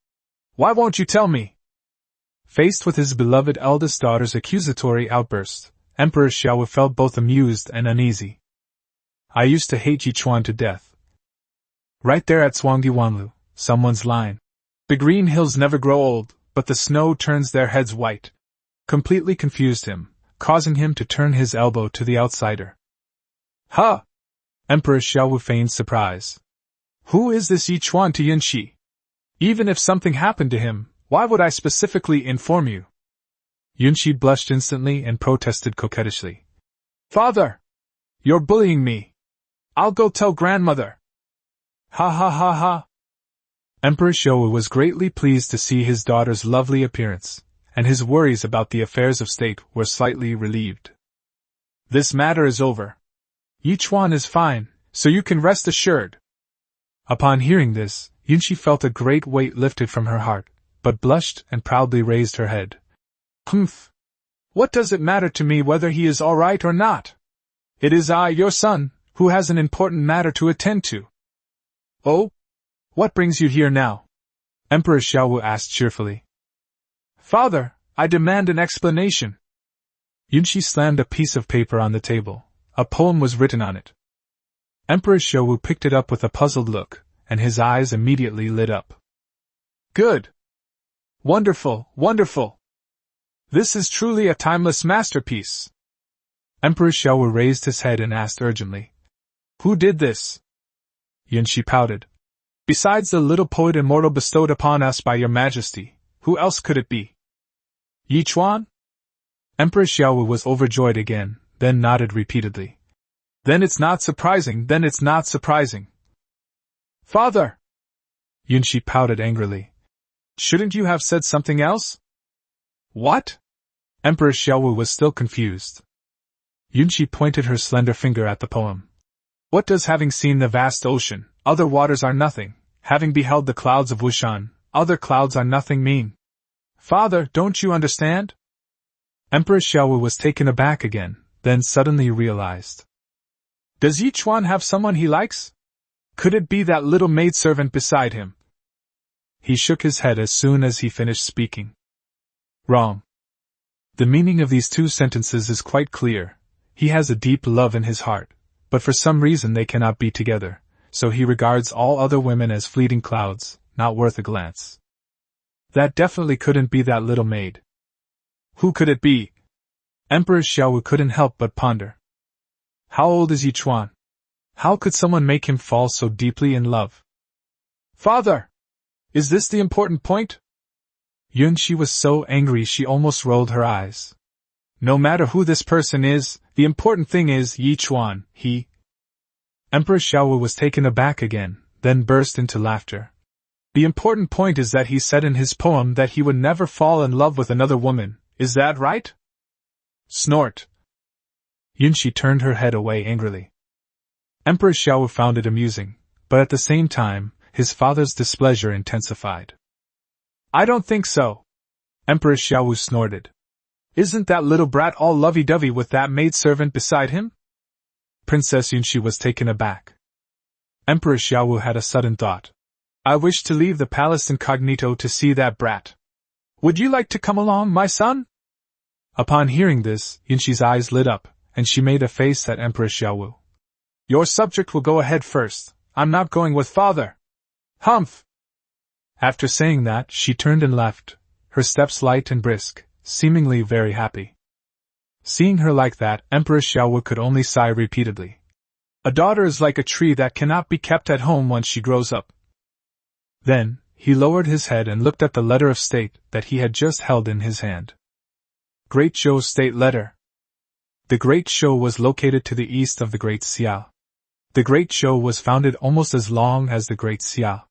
Why won't you tell me? Faced with his beloved eldest daughter's accusatory outburst, Emperor Xiaowu felt both amused and uneasy. I used to hate Yi Chuan to death. Right there at Zhuangdi Wanlu, someone's line. The green hills never grow old, but the snow turns their heads white. Completely confused him, causing him to turn his elbow to the outsider. Huh! Emperor Xiaowu feigned surprise. Who is this Yi Chuan to Yunxi? Even if something happened to him, why would I specifically inform you? Yunxi blushed instantly and protested coquettishly. Father! You're bullying me! I'll go tell grandmother! Ha ha ha ha! Emperor Xiaowu was greatly pleased to see his daughter's lovely appearance, and his worries about the affairs of state were slightly relieved. This matter is over. Yi Chuan is fine, so you can rest assured. Upon hearing this, Yunxi felt a great weight lifted from her heart, but blushed and proudly raised her head. Humph! What does it matter to me whether he is all right or not? It is I, your son, who has an important matter to attend to. Oh? What brings you here now? Emperor Xiaowu asked cheerfully. Father, I demand an explanation. Yunxi slammed a piece of paper on the table. A poem was written on it. Emperor Xiaowu picked it up with a puzzled look, and his eyes immediately lit up. Good! Wonderful, wonderful! This is truly a timeless masterpiece! Emperor Xiaowu raised his head and asked urgently. Who did this? Yunxi pouted. Besides the Little Poet immortal bestowed upon us by your majesty, who else could it be? Yi Chuan? Emperor Xiaowu was overjoyed again, then nodded repeatedly. Then it's not surprising, then it's not surprising. Father! Yunxi pouted angrily. Shouldn't you have said something else? What? Emperor Xiaowu was still confused. Yunxi pointed her slender finger at the poem. What does having seen the vast ocean, other waters are nothing, having beheld the clouds of Wushan, other clouds are nothing mean? Father, don't you understand? Emperor Xiaowu was taken aback again, then suddenly realized. Does Yi Chuan have someone he likes? Could it be that little maidservant beside him? He shook his head as soon as he finished speaking. Wrong. The meaning of these two sentences is quite clear. He has a deep love in his heart, but for some reason they cannot be together, so he regards all other women as fleeting clouds, not worth a glance. That definitely couldn't be that little maid. Who could it be? Emperor Xiaowu couldn't help but ponder. How old is Yi Chuan? How could someone make him fall so deeply in love? Father! Is this the important point? Yunxi was so angry she almost rolled her eyes. No matter who this person is, the important thing is Yi Chuan, he. Emperor Xiaowu was taken aback again, then burst into laughter. The important point is that he said in his poem that he would never fall in love with another woman, is that right? Snort. Yunxi turned her head away angrily. Emperor Xiaowu found it amusing, but at the same time, his father's displeasure intensified. I don't think so. Emperor Xiaowu snorted. Isn't that little brat all lovey-dovey with that maidservant beside him? Princess Yunxi was taken aback. Emperor Xiaowu had a sudden thought. I wish to leave the palace incognito to see that brat. Would you like to come along, my son? Upon hearing this, Yunxi's eyes lit up, and she made a face at Emperor Xiaowu. Your subject will go ahead first. I'm not going with father. Humph! After saying that, she turned and left, her steps light and brisk, seemingly very happy. Seeing her like that, Emperor Xiaowu could only sigh repeatedly. A daughter is like a tree that cannot be kept at home once she grows up. Then, he lowered his head and looked at the letter of state that he had just held in his hand. Great Zhou State Letter. The Great Zhou was located to the east of the Great Xia. The Great Zhou was founded almost as long as the Great Xia.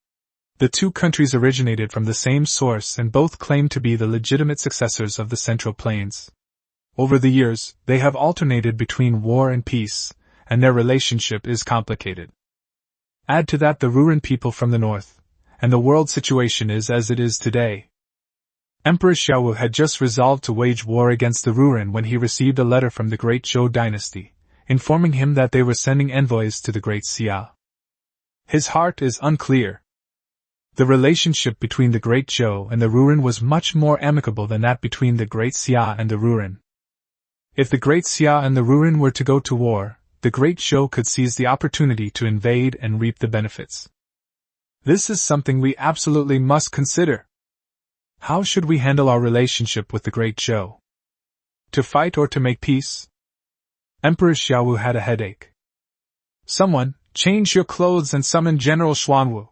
The two countries originated from the same source and both claim to be the legitimate successors of the Central Plains. Over the years, they have alternated between war and peace, and their relationship is complicated. Add to that the Rouran people from the north, and the world situation is as it is today. Emperor Xiaowu had just resolved to wage war against the Rouran when he received a letter from the Great Zhou dynasty, informing him that they were sending envoys to the Great Xia. His heart is unclear. The relationship between the Great Zhou and the Rouran was much more amicable than that between the Great Xia and the Rouran. If the Great Xia and the Rouran were to go to war, the Great Zhou could seize the opportunity to invade and reap the benefits. This is something we absolutely must consider. How should we handle our relationship with the Great Zhou? To fight or to make peace? Emperor Xiaowu had a headache. Someone, change your clothes and summon General Xuanwu.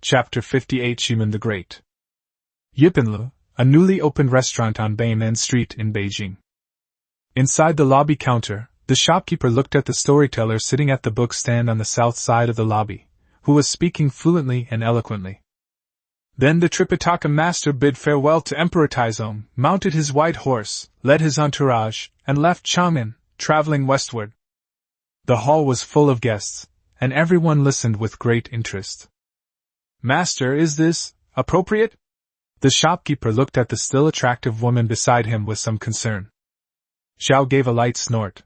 Chapter 58 Ximen the Great. Yipanlu, a newly opened restaurant on Beimen Street in Beijing. Inside the lobby counter, the shopkeeper looked at the storyteller sitting at the book stand on the south side of the lobby, who was speaking fluently and eloquently. Then the Tripitaka master bid farewell to Emperor Taizong, mounted his white horse, led his entourage, and left Chang'an, traveling westward. The hall was full of guests, and everyone listened with great interest. Master, is this appropriate? The shopkeeper looked at the still attractive woman beside him with some concern. Xiao gave a light snort.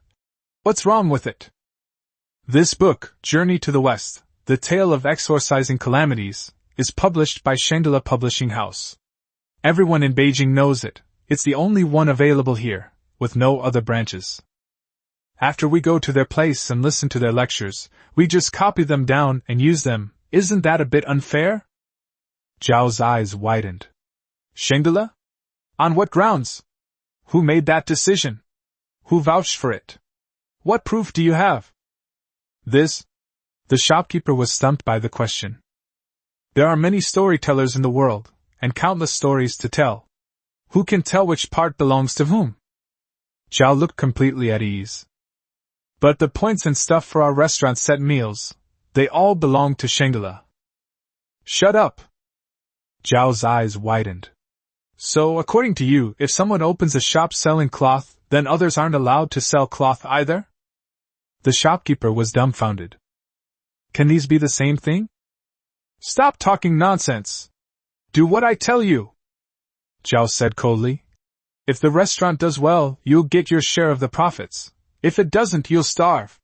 What's wrong with it? This book, Journey to the West, The Tale of Exorcising Calamities, is published by Shangdala Publishing House. Everyone in Beijing knows it. It's the only one available here, with no other branches. After we go to their place and listen to their lectures, we just copy them down and use them. Isn't that a bit unfair? Zhao's eyes widened. Shangdala? On what grounds? Who made that decision? Who vouched for it? What proof do you have? This? The shopkeeper was stumped by the question. There are many storytellers in the world, and countless stories to tell. Who can tell which part belongs to whom? Zhao looked completely at ease. But the points and stuff for our restaurant set meals, they all belong to Shangdala. Shut up! Zhao's eyes widened. So, according to you, if someone opens a shop selling cloth, then others aren't allowed to sell cloth either? The shopkeeper was dumbfounded. Can these be the same thing? Stop talking nonsense! Do what I tell you! Zhao said coldly. If the restaurant does well, you'll get your share of the profits. If it doesn't, you'll starve.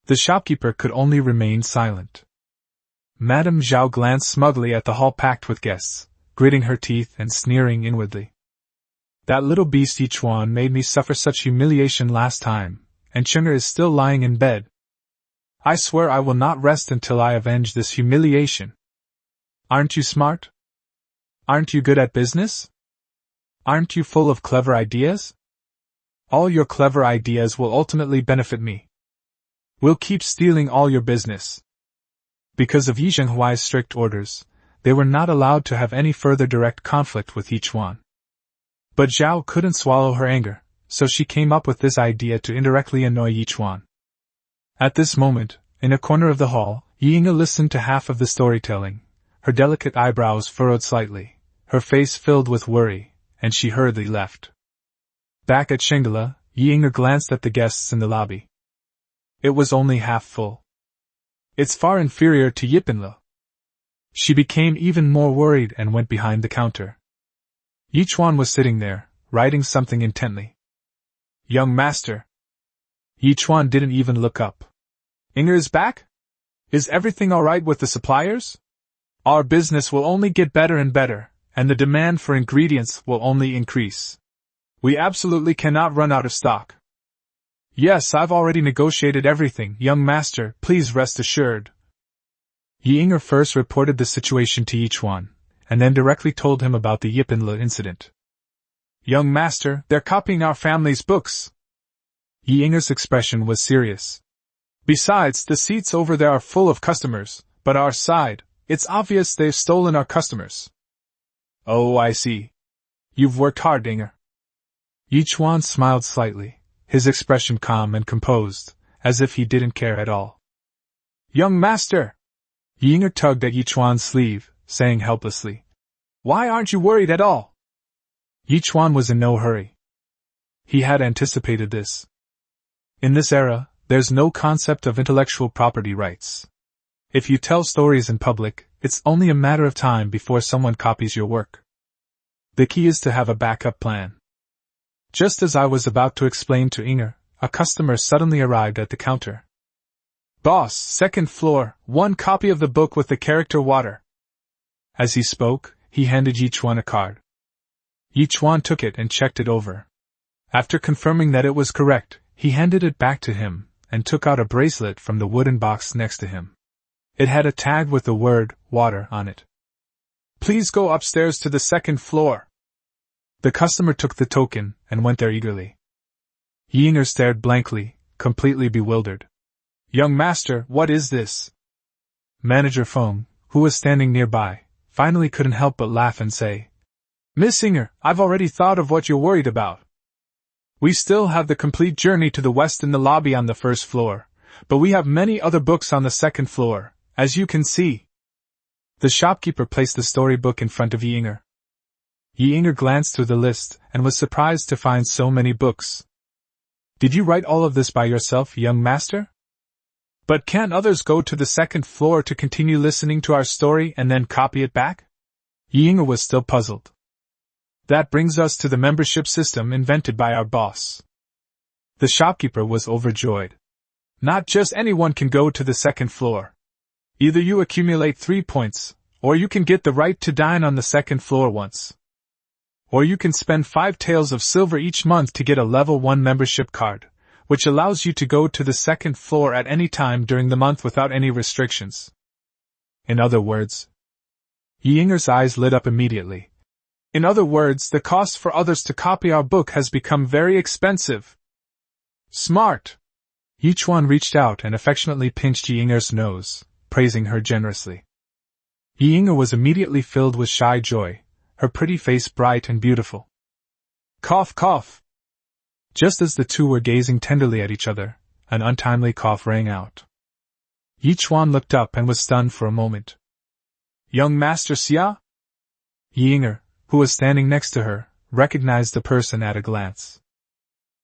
The shopkeeper could only remain silent. Madame Zhao glanced smugly at the hall packed with guests, gritting her teeth and sneering inwardly. That little beast Yichuan made me suffer such humiliation last time, and Cheng'er is still lying in bed. I swear I will not rest until I avenge this humiliation. Aren't you smart? Aren't you good at business? Aren't you full of clever ideas? All your clever ideas will ultimately benefit me. We'll keep stealing all your business. Because of Yi Zhenghuai's strict orders, they were not allowed to have any further direct conflict with Yichuan. But Zhao couldn't swallow her anger, so she came up with this idea to indirectly annoy Yichuan. At this moment, in a corner of the hall, Yi Ying'er listened to half of the storytelling, her delicate eyebrows furrowed slightly, her face filled with worry, and she hurriedly left. Back at Shangela, Yi Ying'er glanced at the guests in the lobby. It was only half full. It's far inferior to Yipinle. She became even more worried and went behind the counter. Yichuan was sitting there, writing something intently. Young master. Yichuan didn't even look up. Ying'er is back? Is everything alright with the suppliers? Our business will only get better and better, and the demand for ingredients will only increase. We absolutely cannot run out of stock. Yes, I've already negotiated everything, young master, please rest assured. Yi Ying'er first reported the situation to Yichuan, and then directly told him about the Yipinle incident. Young master, they're copying our family's books. Yi Ying'er's expression was serious. Besides, the seats over there are full of customers, but our side, it's obvious they've stolen our customers. Oh, I see. You've worked hard, Ying'er. Yichuan smiled slightly, his expression calm and composed, as if he didn't care at all. Young master! Yi Ying'er tugged at Yichuan's sleeve, saying helplessly, why aren't you worried at all? Yichuan was in no hurry. He had anticipated this. In this era, there's no concept of intellectual property rights. If you tell stories in public, it's only a matter of time before someone copies your work. The key is to have a backup plan. Just as I was about to explain to Ying'er, a customer suddenly arrived at the counter. Boss, second floor, 1 copy of the book with the character water. As he spoke, he handed Yichuan a card. Yichuan took it and checked it over. After confirming that it was correct, he handed it back to him, and took out a bracelet from the wooden box next to him. It had a tag with the word, water, on it. Please go upstairs to the second floor. The customer took the token, and went there eagerly. Yi Ying'er stared blankly, completely bewildered. Young master, what is this? Manager Feng, who was standing nearby, finally couldn't help but laugh and say, Miss Ying'er, I've already thought of what you're worried about. We still have the complete journey to the west in the lobby on the first floor, but we have many other books on the second floor, as you can see. The shopkeeper placed the storybook in front of Yi Ying'er. Yi Ying'er glanced through the list and was surprised to find so many books. Did you write all of this by yourself, young master? But can't others go to the second floor to continue listening to our story and then copy it back? Yi Ying'er was still puzzled. That brings us to the membership system invented by our boss. The shopkeeper was overjoyed. Not just anyone can go to the second floor. Either you accumulate 3 points, or you can get the right to dine on the second floor once. Or you can spend 5 taels of silver each month to get a level 1 membership card, which allows you to go to the second floor at any time during the month without any restrictions. In other words, Yi Ying'er's eyes lit up immediately. In other words, the cost for others to copy our book has become very expensive. Smart! Yichuan reached out and affectionately pinched Yi Ying'er's nose, praising her generously. Yi Ying'er was immediately filled with shy joy, her pretty face bright and beautiful. Cough, cough! Just as the two were gazing tenderly at each other, an untimely cough rang out. Yichuan looked up and was stunned for a moment. Young Master Xia? Yi Ying'er, who was standing next to her, recognized the person at a glance.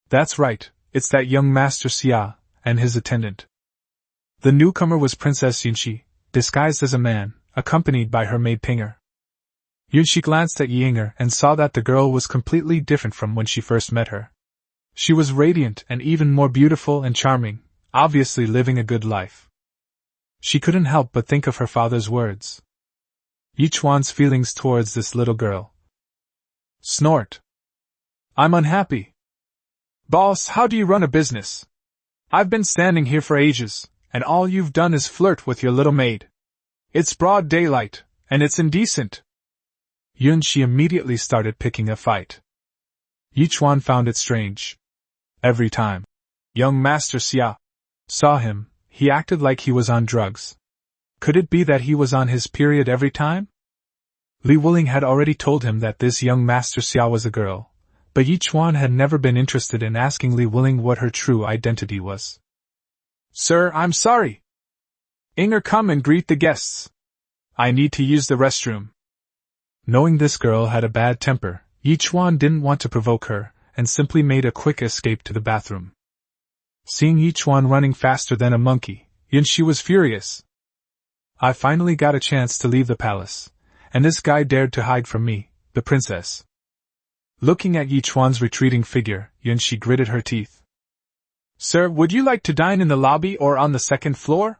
That's right, it's that young Master Xia, and his attendant. The newcomer was Princess Yunxi, disguised as a man, accompanied by her maid Ping'er. Yunxi glanced at Yi Ying'er and saw that the girl was completely different from when she first met her. She was radiant and even more beautiful and charming, obviously living a good life. She couldn't help but think of her father's words. Yichuan's feelings towards this little girl. Snort! I'm unhappy. Boss, how do you run a business? I've been standing here for ages, and all you've done is flirt with your little maid. It's broad daylight, and it's indecent. Yunshi immediately started picking a fight. Yichuan found it strange. Every time young Master Xia saw him, he acted like he was on drugs. Could it be that he was on his period every time? Li Wuling had already told him that this young Master Xia was a girl, but Yichuan had never been interested in asking Li Wuling what her true identity was. Sir, I'm sorry. Inger, come and greet the guests. I need to use the restroom. Knowing this girl had a bad temper, Yichuan didn't want to provoke her, and simply made a quick escape to the bathroom. Seeing Yichuan running faster than a monkey, Yunshi was furious. I finally got a chance to leave the palace, and this guy dared to hide from me, the princess. Looking at Yichuan's retreating figure, Yunshi gritted her teeth. Sir, would you like to dine in the lobby or on the second floor?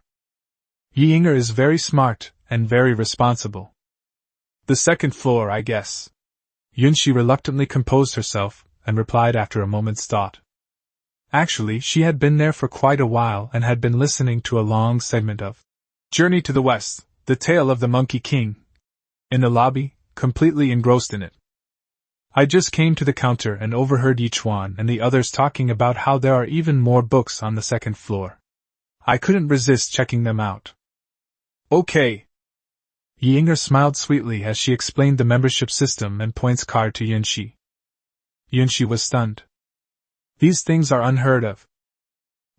Yi Inger is very smart and very responsible. The second floor, I guess. Yunshi reluctantly composed herself and replied after a moment's thought. Actually, she had been there for quite a while and had been listening to a long segment of Journey to the West, the Tale of the Monkey King, in the lobby, completely engrossed in it. I just came to the counter and overheard Yichuan and the others talking about how there are even more books on the second floor. I couldn't resist checking them out. Okay. Yi Inger smiled sweetly as she explained the membership system and points card to Yunshi. Yunshi was stunned. These things are unheard of.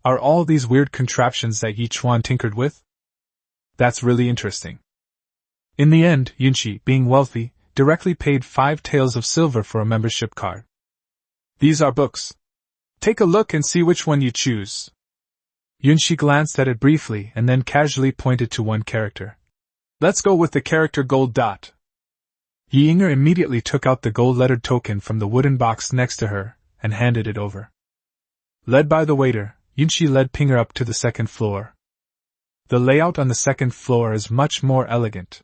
Are all these weird contraptions that Yichuan tinkered with? That's really interesting. In the end, Yunshi, being wealthy, directly paid 5 taels of silver for a membership card. These are books. Take a look and see which one you choose. Yunshi glanced at it briefly and then casually pointed to one character. Let's go with the character Gold Dot. Yi Inger immediately took out the gold-lettered token from the wooden box next to her and handed it over. Led by the waiter, Yunshi led Pinger up to the second floor. The layout on the second floor is much more elegant.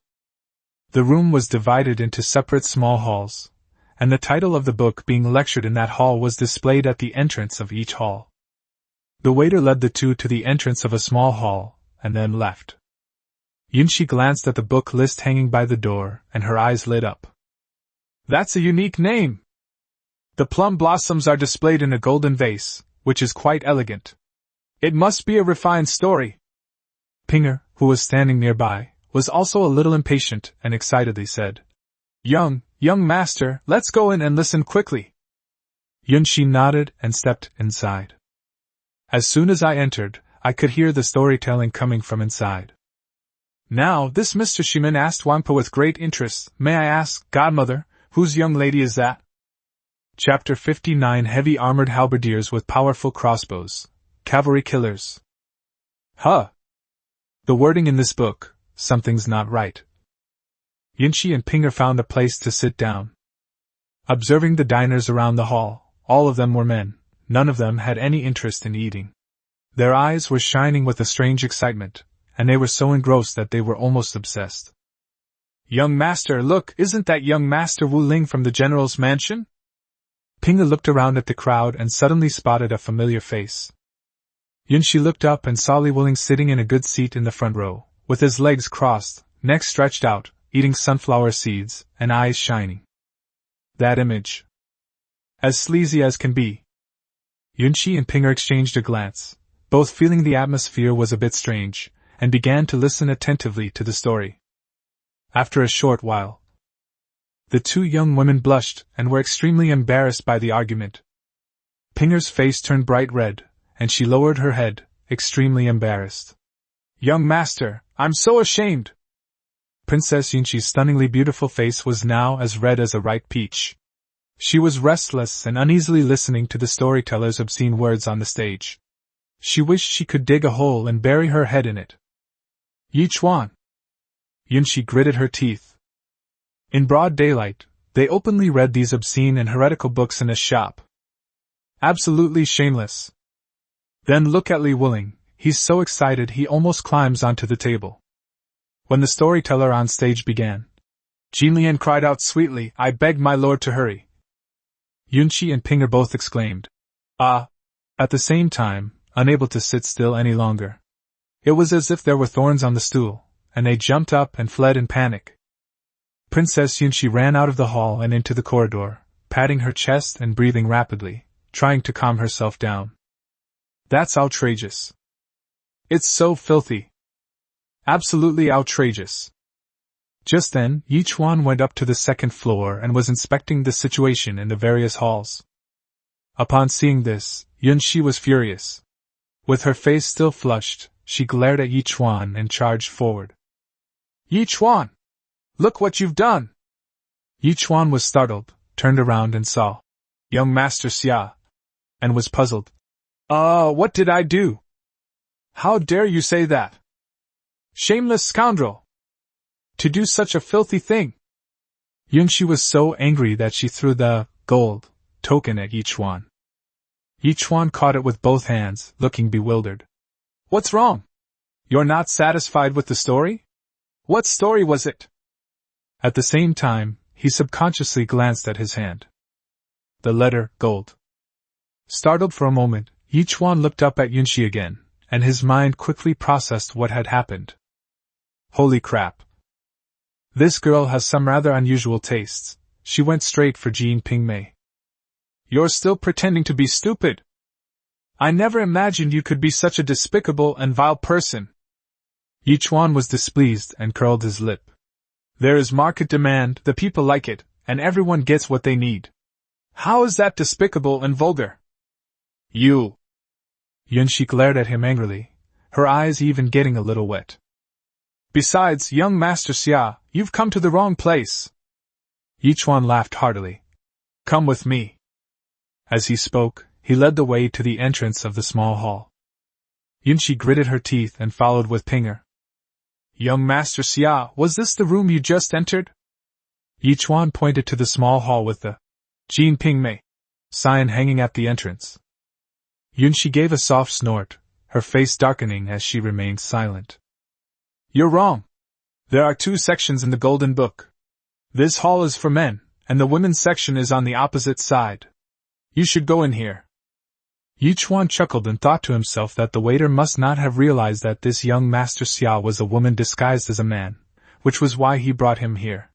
The room was divided into separate small halls, and the title of the book being lectured in that hall was displayed at the entrance of each hall. The waiter led the two to the entrance of a small hall, and then left. Yunshi glanced at the book list hanging by the door, and her eyes lit up. That's a unique name! The plum blossoms are displayed in a golden vase, which is quite elegant. It must be a refined story. Pinger, who was standing nearby, was also a little impatient and excitedly said, Young master, let's go in and listen quickly. Yunshi nodded and stepped inside. As soon as I entered, I could hear the storytelling coming from inside. Now, this Mr. Shimin asked Wangpo with great interest, May I ask, godmother, whose young lady is that? Chapter 59 Heavy Armored Halberdiers with Powerful Crossbows. Cavalry Killers. Huh! The wording in this book, something's not right. Yunshi and Pinger found a place to sit down. Observing the diners around the hall, all of them were men, none of them had any interest in eating. Their eyes were shining with a strange excitement, and they were so engrossed that they were almost obsessed. Young master, look, isn't that young Master Wu Ling from the general's mansion? Pinger looked around at the crowd and suddenly spotted a familiar face. Yunshi looked up and saw Li Wuling sitting in a good seat in the front row, with his legs crossed, neck stretched out, eating sunflower seeds, and eyes shining. That image. As sleazy as can be. Yunshi and Pinger exchanged a glance, both feeling the atmosphere was a bit strange, and began to listen attentively to the story. After a short while, the two young women blushed and were extremely embarrassed by the argument. Pinger's face turned bright red, and she lowered her head, extremely embarrassed. Young master, I'm so ashamed! Princess Yunshi's stunningly beautiful face was now as red as a ripe peach. She was restless and uneasily listening to the storyteller's obscene words on the stage. She wished she could dig a hole and bury her head in it. Yichuan! Yunshi gritted her teeth. In broad daylight, they openly read these obscene and heretical books in a shop. Absolutely shameless. Then look at Li Wuling, he's so excited he almost climbs onto the table. When the storyteller on stage began, Jinlian cried out sweetly, I beg my lord to hurry. Yunqi and Pinger both exclaimed, "Ah!" at the same time, unable to sit still any longer. It was as if there were thorns on the stool, and they jumped up and fled in panic. Princess Yunqi ran out of the hall and into the corridor, patting her chest and breathing rapidly, trying to calm herself down. "That's outrageous. It's so filthy. Absolutely outrageous." Just then, Yi Chuan went up to the second floor and was inspecting the situation in the various halls. Upon seeing this, Yunqi was furious. With her face still flushed, she glared at Yi Chuan and charged forward. "Yi Chuan! Look what you've done!" Yi Chuan was startled, turned around and saw young Master Xia, and was puzzled. What did I do? How dare you say that? Shameless scoundrel! To do such a filthy thing!" Yunqi was so angry that she threw the gold token at Yi Chuan. Yi Chuan caught it with both hands, looking bewildered. "What's wrong? You're not satisfied with the story? What story was it?" At the same time, he subconsciously glanced at his hand. The letter gold. Startled for a moment, Yi Chuan looked up at Yunqi again, and his mind quickly processed what had happened. Holy crap! This girl has some rather unusual tastes. She went straight for Jean Pingmei. "You're still pretending to be stupid? I never imagined you could be such a despicable and vile person." Yi Chuan was displeased and curled his lip. "There is market demand, the people like it, and everyone gets what they need. How is that despicable and vulgar?" "You!" Yunqi glared at him angrily, her eyes even getting a little wet. "Besides, young Master Xia, you've come to the wrong place." Yi Chuan laughed heartily. "Come with me." As he spoke, he led the way to the entrance of the small hall. Yunqi gritted her teeth and followed with Pinger. "Young Master Xia, was this the room you just entered?" Yi Chuan pointed to the small hall with the Jean Pingmei sign hanging at the entrance. Yunqi gave a soft snort, her face darkening as she remained silent. "You're wrong. There are 2 sections in the Golden Book. This hall is for men, and the women's section is on the opposite side. You should go in here." Yi Chuan chuckled and thought to himself that the waiter must not have realized that this young Master Xia was a woman disguised as a man, which was why he brought him here.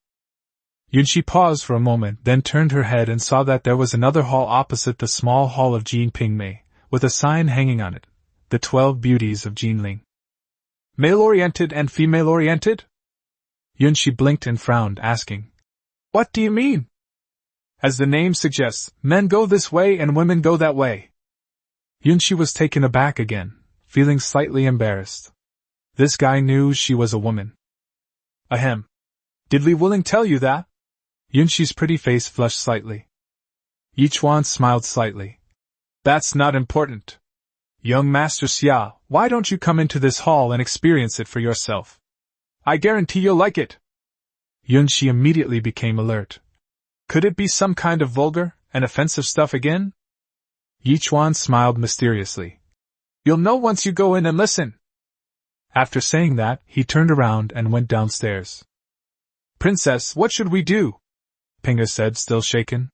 Yunqi paused for a moment, then turned her head and saw that there was another hall opposite the small hall of Jean Pingmei, with a sign hanging on it, "The 12 Beauties of Jinling." "Male-oriented and female-oriented?" Yunqi blinked and frowned, asking, "What do you mean?" "As the name suggests, men go this way and women go that way." Yunqi was taken aback again, feeling slightly embarrassed. This guy knew she was a woman. "Ahem. Did Li Wuling tell you that?" Yunqi's pretty face flushed slightly. Yi Chuan smiled slightly. "That's not important. Young Master Xia, why don't you come into this hall and experience it for yourself? I guarantee you'll like it." Yunqi immediately became alert. Could it be some kind of vulgar and offensive stuff again? Yi Chuan smiled mysteriously. "You'll know once you go in and listen." After saying that, he turned around and went downstairs. "Princess, what should we do?" Pinger said, still shaken.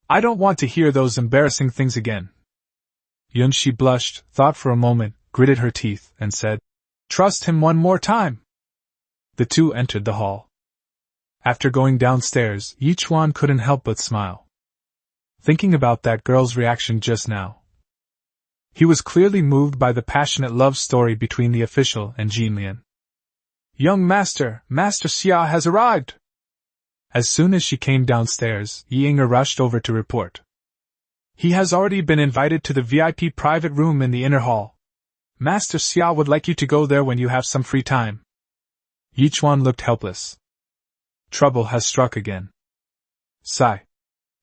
"I don't want to hear those embarrassing things again." Yunqi blushed, thought for a moment, gritted her teeth, and said, "Trust him one more time." The 2 entered the hall. After going downstairs, Yi Chuan couldn't help but smile. Thinking about that girl's reaction just now. He was clearly moved by the passionate love story between the official and Jean Lian. "Young Master Xia has arrived!" As soon as she came downstairs, Yi Inger rushed over to report. "He has already been invited to the VIP private room in the inner hall. Master Xia would like you to go there when you have some free time." Yi Chuan looked helpless. Trouble has struck again. Sigh.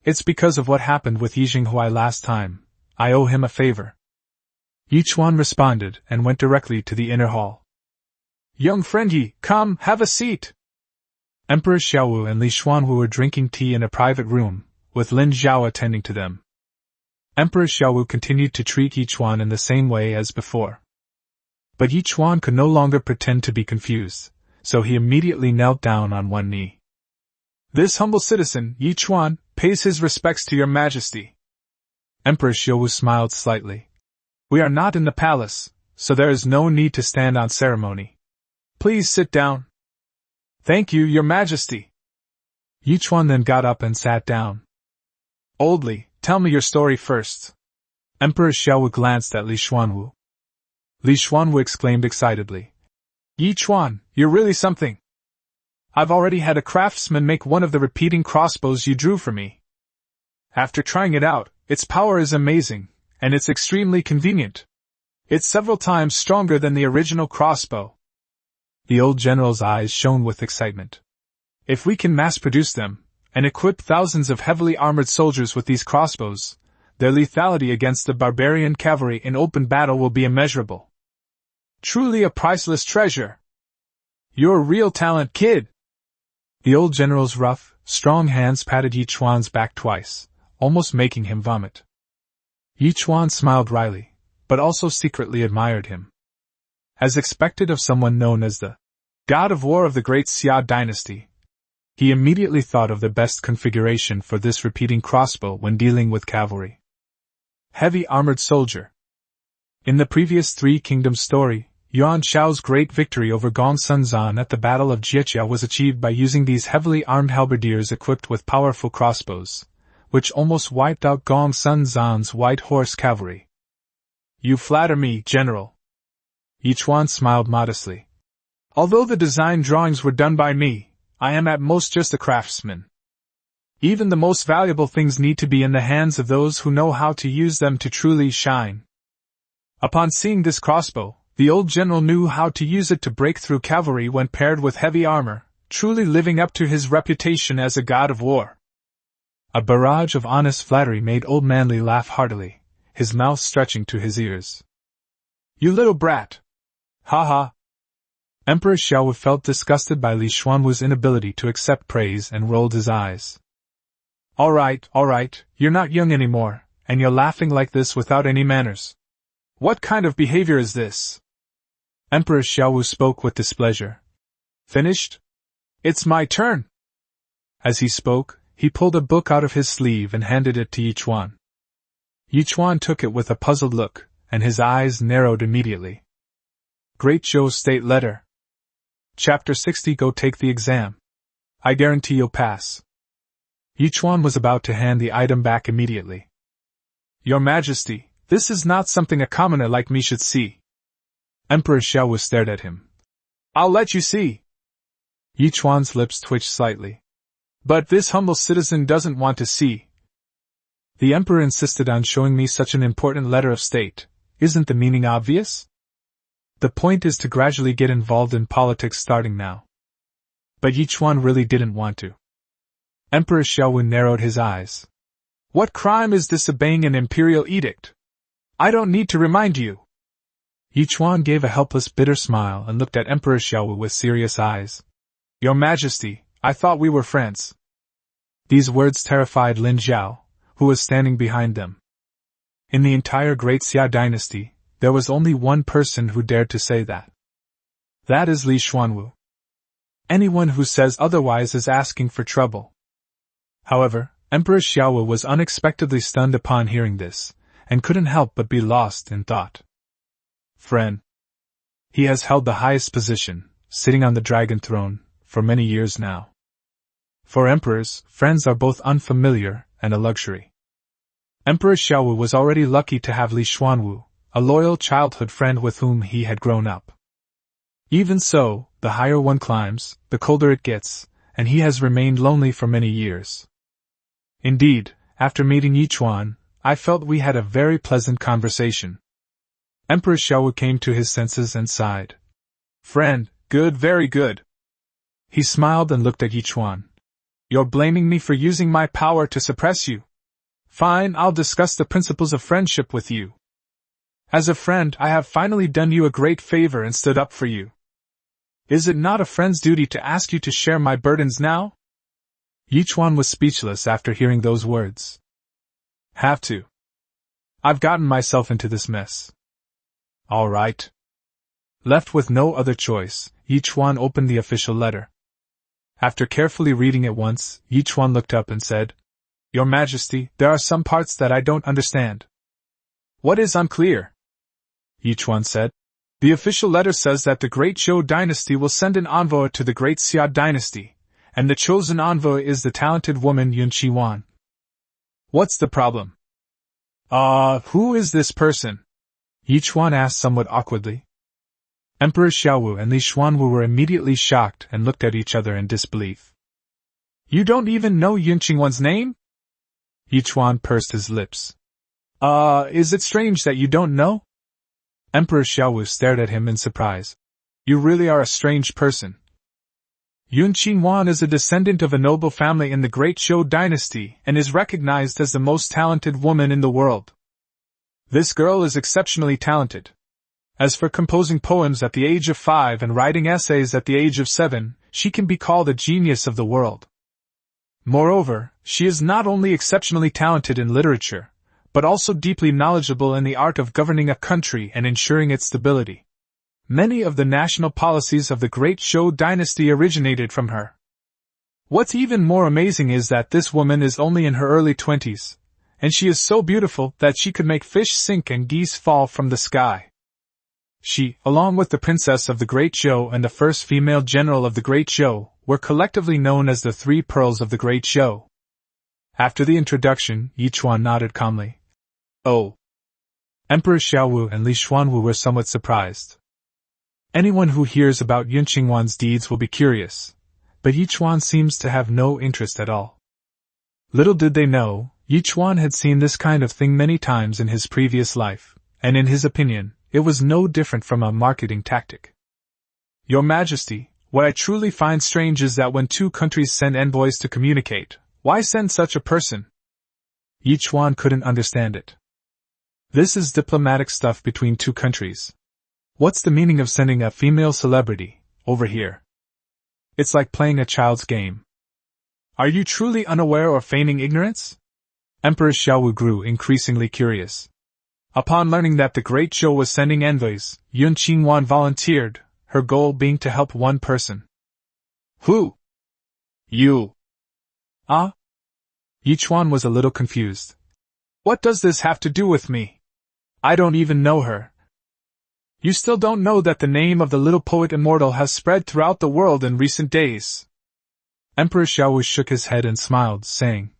It's because of what happened with Yi Jinghuai last time. I owe him a favor. Yi Chuan responded and went directly to the inner hall. "Young friend Yi, come, have a seat." Emperor Xiaowu and Li Xuanwu were drinking tea in a private room, with Lin Zhao attending to them. Emperor Xiaowu continued to treat Yi Chuan in the same way as before. But Yi Chuan could no longer pretend to be confused, so he immediately knelt down on one knee. "This humble citizen, Yi Chuan, pays his respects to your majesty. Emperor Xiaowu smiled slightly. We are not in the palace, so there is no need to stand on ceremony. Please sit down. Thank you, your majesty. Yichuan then got up and sat down. Old Li, tell me your story first. Emperor Xiaowu glanced at Li Xuanwu. Li Xuanwu exclaimed excitedly. Yichuan, you're really something. I've already had a craftsman make one of the repeating crossbows you drew for me. After trying it out, its power is amazing, and it's extremely convenient. It's several times stronger than the original crossbow. The old general's eyes shone with excitement. If we can mass-produce them, and equip thousands of heavily armored soldiers with these crossbows, their lethality against the barbarian cavalry in open battle will be immeasurable. Truly a priceless treasure. You're a real talent, kid. The old general's rough, strong hands patted Yichuan's back twice, almost making him vomit. Yichuan smiled wryly, but also secretly admired him. As expected of someone known as the God of War of the Great Xia dynasty, he immediately thought of the best configuration for this repeating crossbow when dealing with cavalry. Heavy armored soldier. In the previous Three Kingdoms story, Yuan Shao's great victory over Gongsun Zan at the Battle of Jiejia was achieved by using these heavily armed halberdiers equipped with powerful crossbows, which almost wiped out Gongsun Zan's white horse cavalry. You flatter me, General. Yichuan smiled modestly. Although the design drawings were done by me, I am at most just a craftsman. Even the most valuable things need to be in the hands of those who know how to use them to truly shine. Upon seeing this crossbow, the old general knew how to use it to break through cavalry when paired with heavy armor, truly living up to his reputation as a god of war. A barrage of honest flattery made old Manly laugh heartily, his mouth stretching to his ears. You little brat! Ha ha! Emperor Xiaowu felt disgusted by Li Xuanwu's inability to accept praise and rolled his eyes. All right, you're not young anymore, and you're laughing like this without any manners. What kind of behavior is this? Emperor Xiaowu spoke with displeasure. Finished? It's my turn! As he spoke, he pulled a book out of his sleeve and handed it to Yichuan. Yichuan took it with a puzzled look, and his eyes narrowed immediately. Great Zhou State Letter. Chapter 60. Go take the exam. I guarantee you'll pass. Yichuan was about to hand the item back immediately. Your Majesty, this is not something a commoner like me should see. Emperor Xiaowu stared at him. I'll let you see. Yichuan's lips twitched slightly. But this humble citizen doesn't want to see. The Emperor insisted on showing me such an important letter of state. Isn't the meaning obvious? The point is to gradually get involved in politics starting now. But Yichuan really didn't want to. Emperor Xiaowu narrowed his eyes. What crime is disobeying an imperial edict? I don't need to remind you. Yichuan gave a helpless, bitter smile and looked at Emperor Xiaowu with serious eyes. Your Majesty, I thought we were friends. These words terrified Lin Zhao, who was standing behind them. In the entire Great Xia dynasty, there was only one person who dared to say that. That is Li Xuanwu. Anyone who says otherwise is asking for trouble. However, Emperor Xiaowu was unexpectedly stunned upon hearing this, and couldn't help but be lost in thought. Friend. He has held the highest position, sitting on the dragon throne, for many years now. For emperors, friends are both unfamiliar and a luxury. Emperor Xiaowu was already lucky to have Li Xuanwu, a loyal childhood friend with whom he had grown up. Even so, the higher one climbs, the colder it gets, and he has remained lonely for many years. Indeed, after meeting Yichuan, I felt we had a very pleasant conversation. Emperor Xiaowu came to his senses and sighed. Friend, good, very good. He smiled and looked at Yichuan. You're blaming me for using my power to suppress you. Fine, I'll discuss the principles of friendship with you. As a friend, I have finally done you a great favor and stood up for you. Is it not a friend's duty to ask you to share my burdens now? Yichuan was speechless after hearing those words. Have to. I've gotten myself into this mess. All right. Left with no other choice, Yichuan opened the official letter. After carefully reading it once, Yichuan looked up and said, Your Majesty, there are some parts that I don't understand. What is unclear? Yichuan said. The official letter says that the Great Zhou dynasty will send an envoy to the Great Xia dynasty, and the chosen envoy is the talented woman Yun Qiwan. What's the problem? Who is this person? Yichuan asked somewhat awkwardly. Emperor Xiaowu and Li Xuanwu were immediately shocked and looked at each other in disbelief. You don't even know Yun Qingwan's name? Yichuan pursed his lips. Is it strange that you don't know? Emperor Xiaowu stared at him in surprise. You really are a strange person. Yun Qingwan is a descendant of a noble family in the Great Zhou dynasty and is recognized as the most talented woman in the world. This girl is exceptionally talented. As for composing poems at the age of 5 and writing essays at the age of 7, she can be called a genius of the world. Moreover, she is not only exceptionally talented in literature, but also deeply knowledgeable in the art of governing a country and ensuring its stability. Many of the national policies of the Great Zhou dynasty originated from her. What's even more amazing is that this woman is only in her early 20s, and she is so beautiful that she could make fish sink and geese fall from the sky. She, along with the princess of the Great Zhou and the first female general of the Great Zhou, were collectively known as the Three Pearls of the Great Zhou. After the introduction, Yichuan nodded calmly. Oh. Emperor Xiaowu and Li Xuanwu were somewhat surprised. Anyone who hears about Yun Qingwan's deeds will be curious, but Yichuan seems to have no interest at all. Little did they know, Yichuan had seen this kind of thing many times in his previous life, and in his opinion, it was no different from a marketing tactic. Your Majesty, what I truly find strange is that when two countries send envoys to communicate, why send such a person? Yichuan couldn't understand it. This is diplomatic stuff between two countries. What's the meaning of sending a female celebrity over here? It's like playing a child's game. Are you truly unaware or feigning ignorance? Emperor Xiaowu grew increasingly curious. Upon learning that the Great Zhou was sending envoys, Yun Qingwan volunteered, her goal being to help one person. Who? You. Yichuan was a little confused. What does this have to do with me? I don't even know her. You still don't know that the name of the little poet immortal has spread throughout the world in recent days. Emperor Xiaowu shook his head and smiled, saying,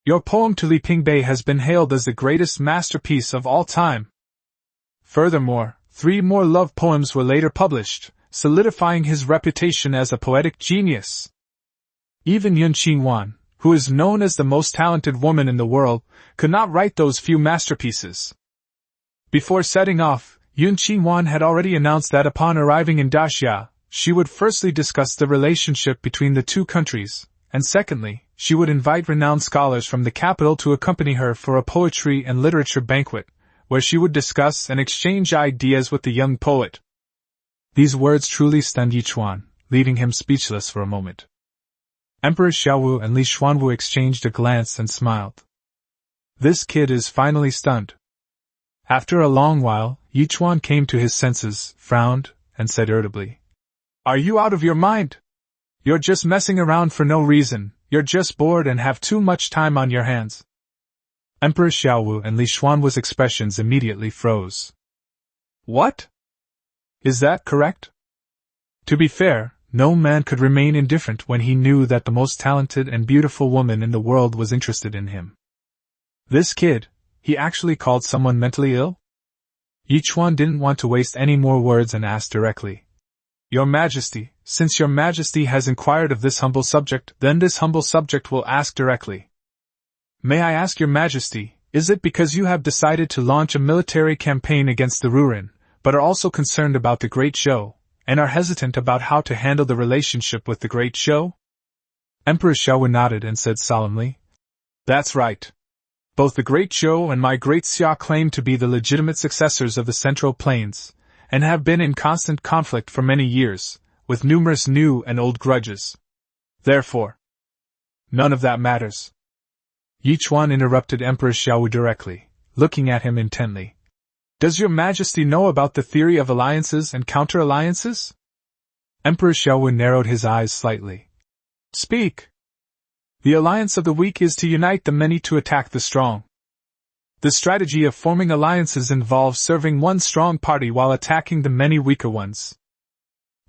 Your poem to Li Pingbei has been hailed as the greatest masterpiece of all time. Furthermore, 3 more love poems were later published, solidifying his reputation as a poetic genius. Even Yun Qingwan, who is known as the most talented woman in the world, could not write those few masterpieces. Before setting off, Yun Qingwan had already announced that upon arriving in Daxia, she would firstly discuss the relationship between the two countries, and secondly, she would invite renowned scholars from the capital to accompany her for a poetry and literature banquet, where she would discuss and exchange ideas with the young poet. These words truly stunned Yichuan, leaving him speechless for a moment. Emperor Xiaowu and Li Xuanwu exchanged a glance and smiled. This kid is finally stunned. After a long while, Yichuan came to his senses, frowned, and said irritably, Are you out of your mind? You're just messing around for no reason, you're just bored and have too much time on your hands. Emperor Xiaowu and Li Xuanwu's expressions immediately froze. What? Is that correct? To be fair, no man could remain indifferent when he knew that the most talented and beautiful woman in the world was interested in him. This kid, he actually called someone mentally ill? Yichuan didn't want to waste any more words and asked directly. Your Majesty, since your Majesty has inquired of this humble subject, then this humble subject will ask directly. May I ask your Majesty, is it because you have decided to launch a military campaign against the Rurin, but are also concerned about the Great Zhou, and are hesitant about how to handle the relationship with the Great Zhou? Emperor Xiaowu nodded and said solemnly, That's right. Both the Great Zhou and my Great Xia claim to be the legitimate successors of the Central Plains, and have been in constant conflict for many years, with numerous new and old grudges. Therefore, none of that matters. Yichuan interrupted Emperor Xiaowu directly, looking at him intently. Does your Majesty know about the theory of alliances and counter-alliances? Emperor Xiaowu narrowed his eyes slightly. Speak. The alliance of the weak is to unite the many to attack the strong. The strategy of forming alliances involves serving one strong party while attacking the many weaker ones.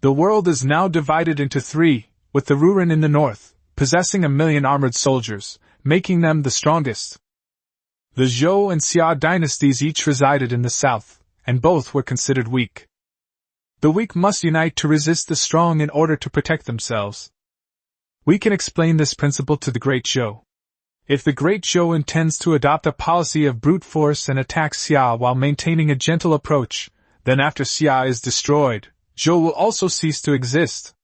The world is now divided into three, with the Ruren in the north, possessing 1,000,000 armored soldiers, making them the strongest. The Zhou and Xia dynasties each resided in the south, and both were considered weak. The weak must unite to resist the strong in order to protect themselves. We can explain this principle to the Great Zhou. If the Great Zhou intends to adopt a policy of brute force and attack Xia while maintaining a gentle approach, then after Xia is destroyed, Zhou will also cease to exist.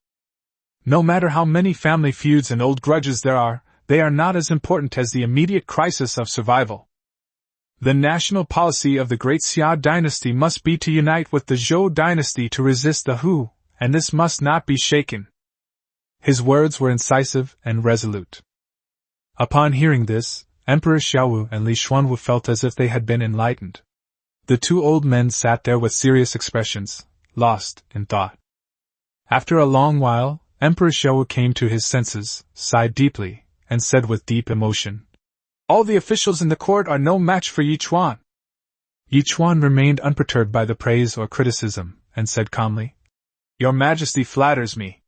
No matter how many family feuds and old grudges there are, they are not as important as the immediate crisis of survival. The national policy of the Great Xia dynasty must be to unite with the Zhou dynasty to resist the Hu, and this must not be shaken. His words were incisive and resolute. Upon hearing this, Emperor Xiaowu and Li Xuanwu felt as if they had been enlightened. The two old men sat there with serious expressions, lost in thought. After a long while, Emperor Xiaowu came to his senses, sighed deeply, and said with deep emotion, "All the officials in the court are no match for Yi Chuan." Yi Chuan remained unperturbed by the praise or criticism, and said calmly, "Your Majesty flatters me."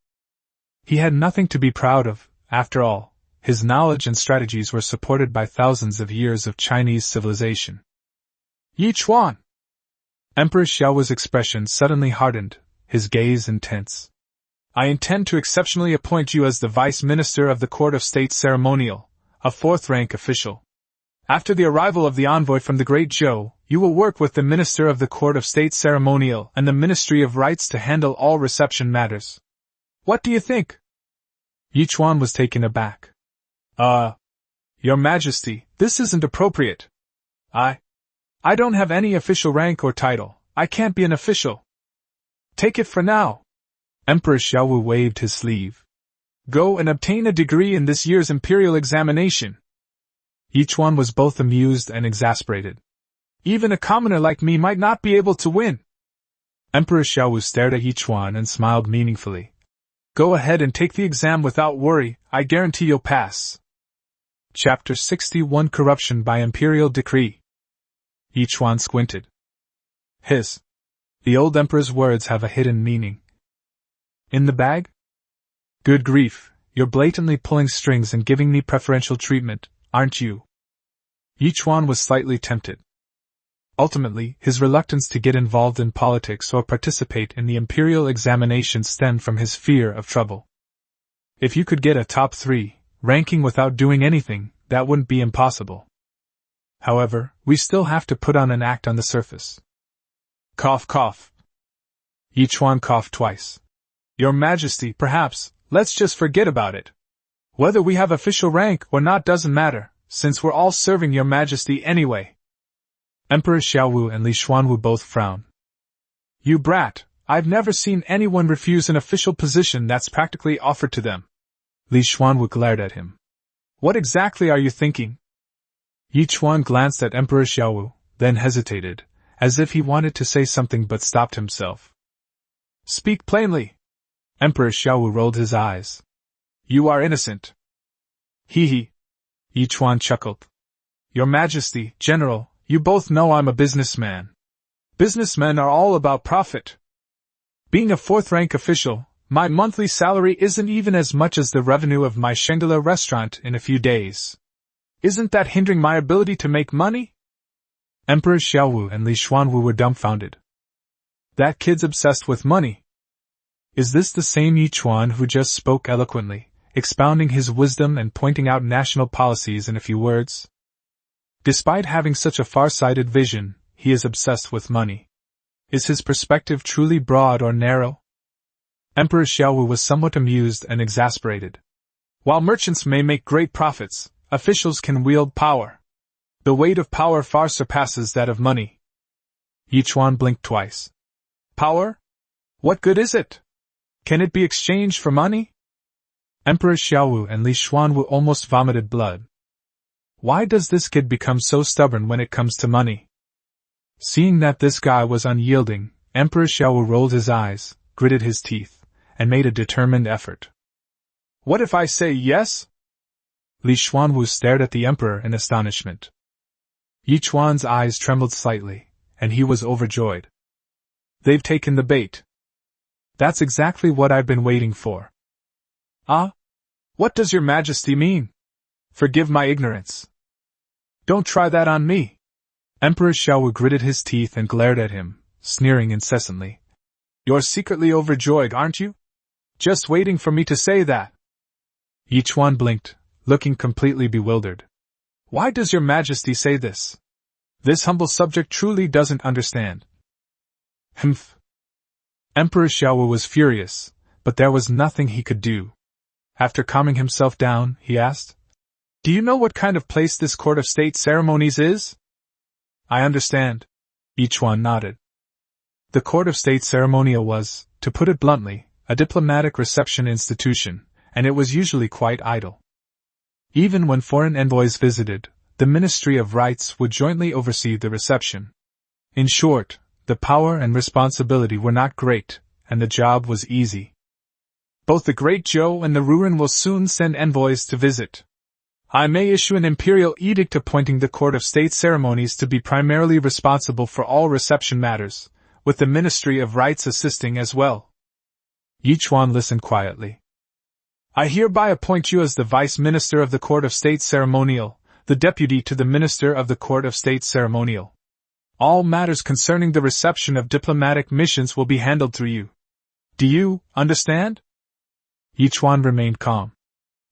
He had nothing to be proud of, after all. His knowledge and strategies were supported by thousands of years of Chinese civilization. "Yi Chuan!" Emperor Xiaowu's expression suddenly hardened, his gaze intense. "I intend to exceptionally appoint you as the Vice Minister of the Court of State Ceremonial, a fourth-rank official. After the arrival of the envoy from the Great Zhou, you will work with the Minister of the Court of State Ceremonial and the Ministry of Rites to handle all reception matters. What do you think?" Yi Chuan was taken aback. Your Majesty, this isn't appropriate. I don't have any official rank or title. I can't be an official." "Take it for now." Emperor Xiaowu waved his sleeve. "Go and obtain a degree in this year's imperial examination." Yi Chuan was both amused and exasperated. "Even a commoner like me might not be able to win." Emperor Xiaowu stared at Yi Chuan and smiled meaningfully. "Go ahead and take the exam without worry, I guarantee you'll pass." Chapter 61 Corruption by Imperial Decree. Yi Chuan squinted. The old emperor's words have a hidden meaning. In the bag? Good grief, you're blatantly pulling strings and giving me preferential treatment, aren't you? Yi Chuan was slightly tempted. Ultimately, his reluctance to get involved in politics or participate in the imperial examination stemmed from his fear of trouble. If you could get a top 3 ranking without doing anything, that wouldn't be impossible. However, we still have to put on an act on the surface. Cough, cough. Yi Chuan coughed twice. Your Majesty, perhaps, let's just forget about it. Whether we have official rank or not doesn't matter, since we're all serving Your Majesty anyway. Emperor Xiaowu and Li Xuanwu both frowned. You brat, I've never seen anyone refuse an official position that's practically offered to them. Li Xuanwu glared at him. What exactly are you thinking? Yi Chuan glanced at Emperor Xiaowu, then hesitated, as if he wanted to say something but stopped himself. Speak plainly. Emperor Xiaowu rolled his eyes. You are innocent. Hee. Yi Chuan chuckled. Your Majesty, General, you both know I'm a businessman. Businessmen are all about profit. Being a fourth-rank official, my monthly salary isn't even as much as the revenue of my Shangri-La restaurant in a few days. Isn't that hindering my ability to make money? Emperor Xiaowu and Li Xuanwu were dumbfounded. That kid's obsessed with money. Is this the same Yi Chuan who just spoke eloquently, expounding his wisdom and pointing out national policies in a few words? Despite having such a far-sighted vision, he is obsessed with money. Is his perspective truly broad or narrow? Emperor Xiaowu was somewhat amused and exasperated. While merchants may make great profits, officials can wield power. The weight of power far surpasses that of money. Yi Chuan blinked twice. Power? What good is it? Can it be exchanged for money? Emperor Xiaowu and Li Xuanwu almost vomited blood. Why does this kid become so stubborn when it comes to money? Seeing that this guy was unyielding, Emperor Xiaowu rolled his eyes, gritted his teeth, and made a determined effort. What if I say yes? Li Xuanwu stared at the emperor in astonishment. Yi Chuan's eyes trembled slightly, and he was overjoyed. They've taken the bait. That's exactly what I've been waiting for. Ah? What does your majesty mean? Forgive my ignorance. Don't try that on me. Emperor Xiaowu gritted his teeth and glared at him, sneering incessantly. You're secretly overjoyed, aren't you? Just waiting for me to say that. Yi Chuan blinked, looking completely bewildered. Why does your majesty say this? This humble subject truly doesn't understand. Humph. Emperor Xiaowu was furious, but there was nothing he could do. After calming himself down, he asked, Do you know what kind of place this court of state ceremonies is? I understand. Yi Chuan nodded. The court of state ceremonial was, to put it bluntly, a diplomatic reception institution, and it was usually quite idle. Even when foreign envoys visited, the Ministry of Rites would jointly oversee the reception. In short, the power and responsibility were not great, and the job was easy. Both the Great Zhou and the Ruren will soon send envoys to visit. I may issue an imperial edict appointing the Court of State Ceremonies to be primarily responsible for all reception matters, with the Ministry of Rites assisting as well. Yi Chuan listened quietly. I hereby appoint you as the Vice Minister of the Court of State Ceremonial, the Deputy to the Minister of the Court of State Ceremonial. All matters concerning the reception of diplomatic missions will be handled through you. Do you understand? Yi Chuan remained calm.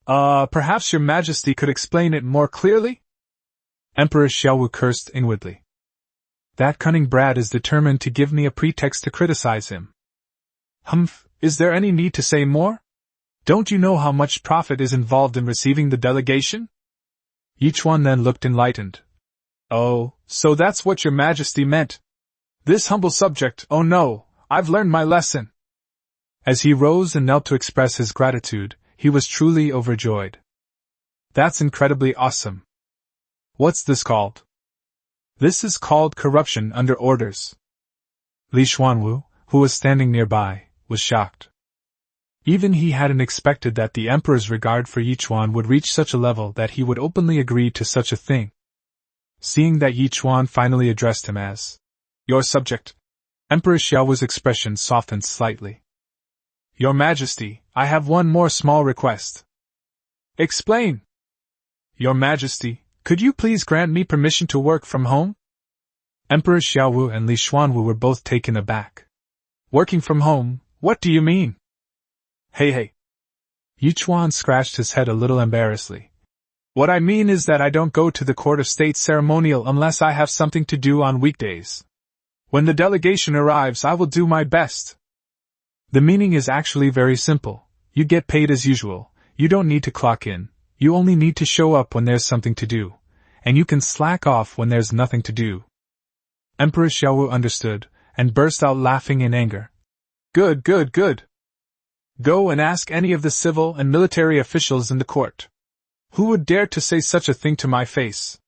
Perhaps your majesty could explain it more clearly? Emperor Xiaowu cursed inwardly. That cunning brat is determined to give me a pretext to criticize him. Humph, is there any need to say more? Don't you know how much profit is involved in receiving the delegation? Yi Chuan then looked enlightened. Oh, so that's what your majesty meant. This humble subject, oh no, I've learned my lesson. As he rose and knelt to express his gratitude, he was truly overjoyed. That's incredibly awesome. What's this called? This is called corruption under orders. Li Xuanwu, who was standing nearby, was shocked. Even he hadn't expected that the emperor's regard for Yi Chuan would reach such a level that he would openly agree to such a thing. Seeing that Yi Chuan finally addressed him as your subject, Emperor Xiaowu's expression softened slightly. Your Majesty, I have one more small request. Explain. Your Majesty, could you please grant me permission to work from home? Emperor Xiaowu and Li Xuanwu were both taken aback. Working from home, what do you mean? Hey. Yi Chuan scratched his head a little embarrassedly. What I mean is that I don't go to the Court of State Ceremonial unless I have something to do on weekdays. When the delegation arrives, I will do my best. The meaning is actually very simple. You get paid as usual, you don't need to clock in, you only need to show up when there's something to do, and you can slack off when there's nothing to do. Emperor Xiaowu understood, and burst out laughing in anger. Good. Go and ask any of the civil and military officials in the court. Who would dare to say such a thing to my face?